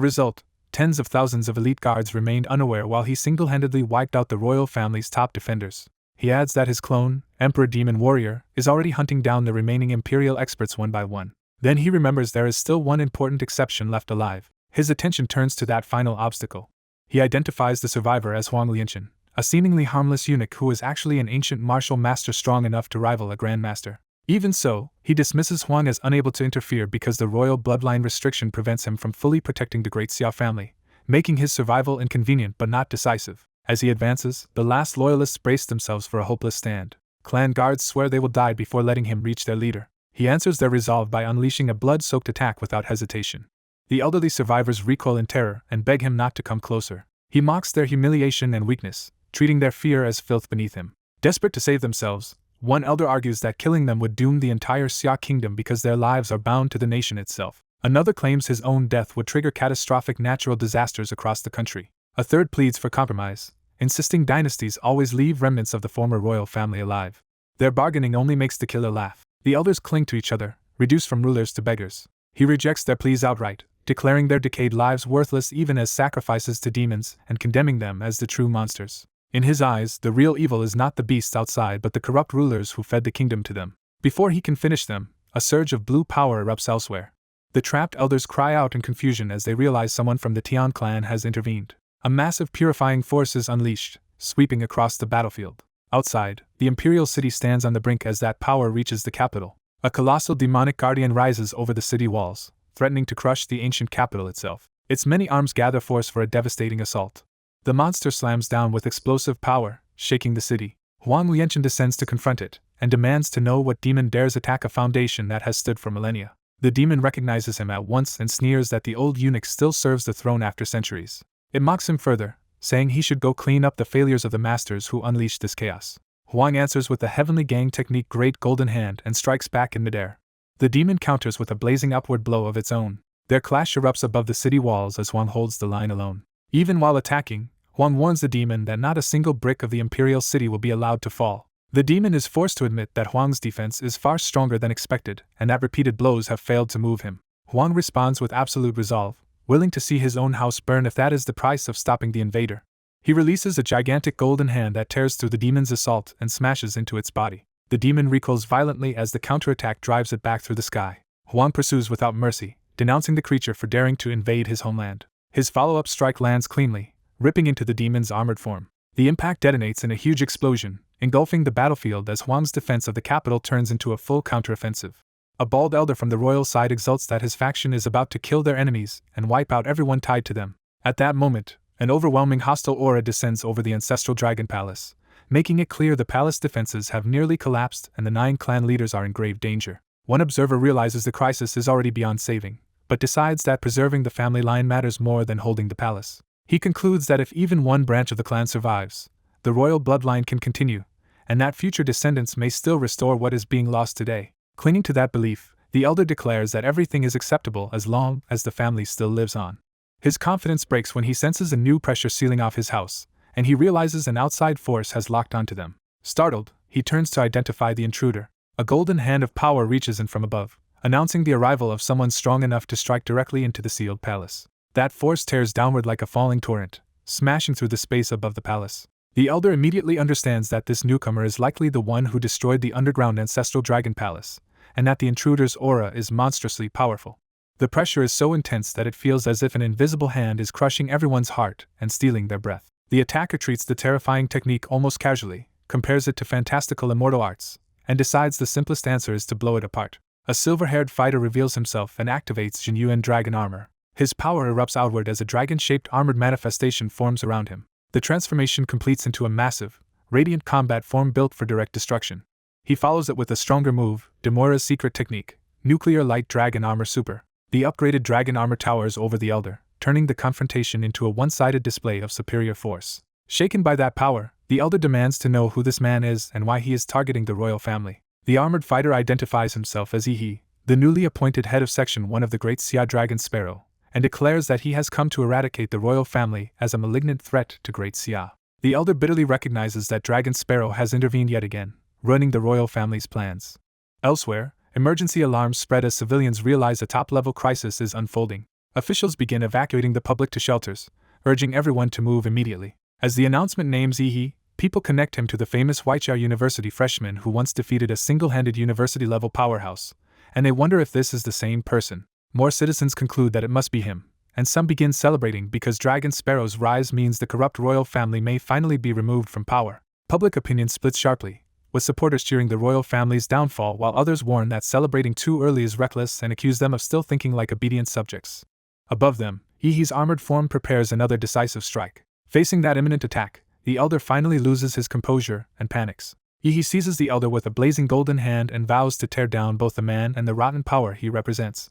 result, tens of thousands of elite guards remained unaware while he single-handedly wiped out the royal family's top defenders. He adds that his clone, Emperor Demon Warrior, is already hunting down the remaining Imperial experts one by one. Then he remembers there is still one important exception left alive. His attention turns to that final obstacle. He identifies the survivor as Huang Lianchen, a seemingly harmless eunuch who is actually an ancient martial master strong enough to rival a grandmaster. Even so, he dismisses Huang as unable to interfere because the royal bloodline restriction prevents him from fully protecting the Great Xia family, making his survival inconvenient but not decisive. As he advances, the last loyalists brace themselves for a hopeless stand. Clan guards swear they will die before letting him reach their leader. He answers their resolve by unleashing a blood-soaked attack without hesitation. The elderly survivors recoil in terror and beg him not to come closer. He mocks their humiliation and weakness, treating their fear as filth beneath him. Desperate to save themselves, one elder argues that killing them would doom the entire Xia kingdom because their lives are bound to the nation itself. Another claims his own death would trigger catastrophic natural disasters across the country. A third pleads for compromise, insisting dynasties always leave remnants of the former royal family alive. Their bargaining only makes the killer laugh. The elders cling to each other, reduced from rulers to beggars. He rejects their pleas outright, declaring their decayed lives worthless even as sacrifices to demons and condemning them as the true monsters. In his eyes, the real evil is not the beasts outside but the corrupt rulers who fed the kingdom to them. Before he can finish them, a surge of blue power erupts elsewhere. The trapped elders cry out in confusion as they realize someone from the Tian clan has intervened. A massive purifying force is unleashed, sweeping across the battlefield. Outside, the imperial city stands on the brink as that power reaches the capital. A colossal demonic guardian rises over the city walls, threatening to crush the ancient capital itself. Its many arms gather force for a devastating assault. The monster slams down with explosive power, shaking the city. Huang Lianchen descends to confront it, and demands to know what demon dares attack a foundation that has stood for millennia. The demon recognizes him at once and sneers that the old eunuch still serves the throne after centuries. It mocks him further, saying he should go clean up the failures of the masters who unleashed this chaos. Huang answers with the heavenly gang technique Great Golden Hand and strikes back in midair. The demon counters with a blazing upward blow of its own. Their clash erupts above the city walls as Huang holds the line alone. Even while attacking, Huang warns the demon that not a single brick of the imperial city will be allowed to fall. The demon is forced to admit that Huang's defense is far stronger than expected and that repeated blows have failed to move him. Huang responds with absolute resolve, willing to see his own house burn if that is the price of stopping the invader. He releases a gigantic golden hand that tears through the demon's assault and smashes into its body. The demon recoils violently as the counterattack drives it back through the sky. Huang pursues without mercy, denouncing the creature for daring to invade his homeland. His follow-up strike lands cleanly, ripping into the demon's armored form. The impact detonates in a huge explosion, engulfing the battlefield as Huang's defense of the capital turns into a full counteroffensive. A bald elder from the royal side exults that his faction is about to kill their enemies and wipe out everyone tied to them. At that moment, an overwhelming hostile aura descends over the ancestral dragon palace, making it clear the palace defenses have nearly collapsed and the 9 clan leaders are in grave danger. One observer realizes the crisis is already beyond saving, but decides that preserving the family line matters more than holding the palace. He concludes that if even one branch of the clan survives, the royal bloodline can continue, and that future descendants may still restore what is being lost today. Clinging to that belief, the elder declares that everything is acceptable as long as the family still lives on. His confidence breaks when he senses a new pressure sealing off his house, and he realizes an outside force has locked onto them. Startled, he turns to identify the intruder. A golden hand of power reaches in from above, announcing the arrival of someone strong enough to strike directly into the sealed palace. That force tears downward like a falling torrent, smashing through the space above the palace. The elder immediately understands that this newcomer is likely the one who destroyed the underground ancestral dragon palace, and that the intruder's aura is monstrously powerful. The pressure is so intense that it feels as if an invisible hand is crushing everyone's heart and stealing their breath. The attacker treats the terrifying technique almost casually, compares it to fantastical immortal arts, and decides the simplest answer is to blow it apart. A silver-haired fighter reveals himself and activates genuine dragon armor. His power erupts outward as a dragon-shaped armored manifestation forms around him. The transformation completes into a massive, radiant combat form built for direct destruction. He follows it with a stronger move, Demura's secret technique, Nuclear Light Dragon Armor Super. The upgraded dragon armor towers over the elder, turning the confrontation into a one-sided display of superior force. Shaken by that power, the elder demands to know who this man is and why he is targeting the royal family. The armored fighter identifies himself as He, the newly appointed head of Section 1 of the Great Xia Dragon Sparrow, and declares that he has come to eradicate the royal family as a malignant threat to Great Xia. The elder bitterly recognizes that Dragon Sparrow has intervened yet again, ruining the royal family's plans. Elsewhere, emergency alarms spread as civilians realize a top-level crisis is unfolding. Officials begin evacuating the public to shelters, urging everyone to move immediately. As the announcement names He, people connect him to the famous Huaichao University freshman who once defeated a single-handed university-level powerhouse, and they wonder if this is the same person. More citizens conclude that it must be him, and some begin celebrating because Dragon Sparrow's rise means the corrupt royal family may finally be removed from power. Public opinion splits sharply, with supporters cheering the royal family's downfall while others warn that celebrating too early is reckless and accuse them of still thinking like obedient subjects. Above them, He's armored form prepares another decisive strike. Facing that imminent attack, the elder finally loses his composure and panics. He seizes the elder with a blazing golden hand and vows to tear down both the man and the rotten power he represents.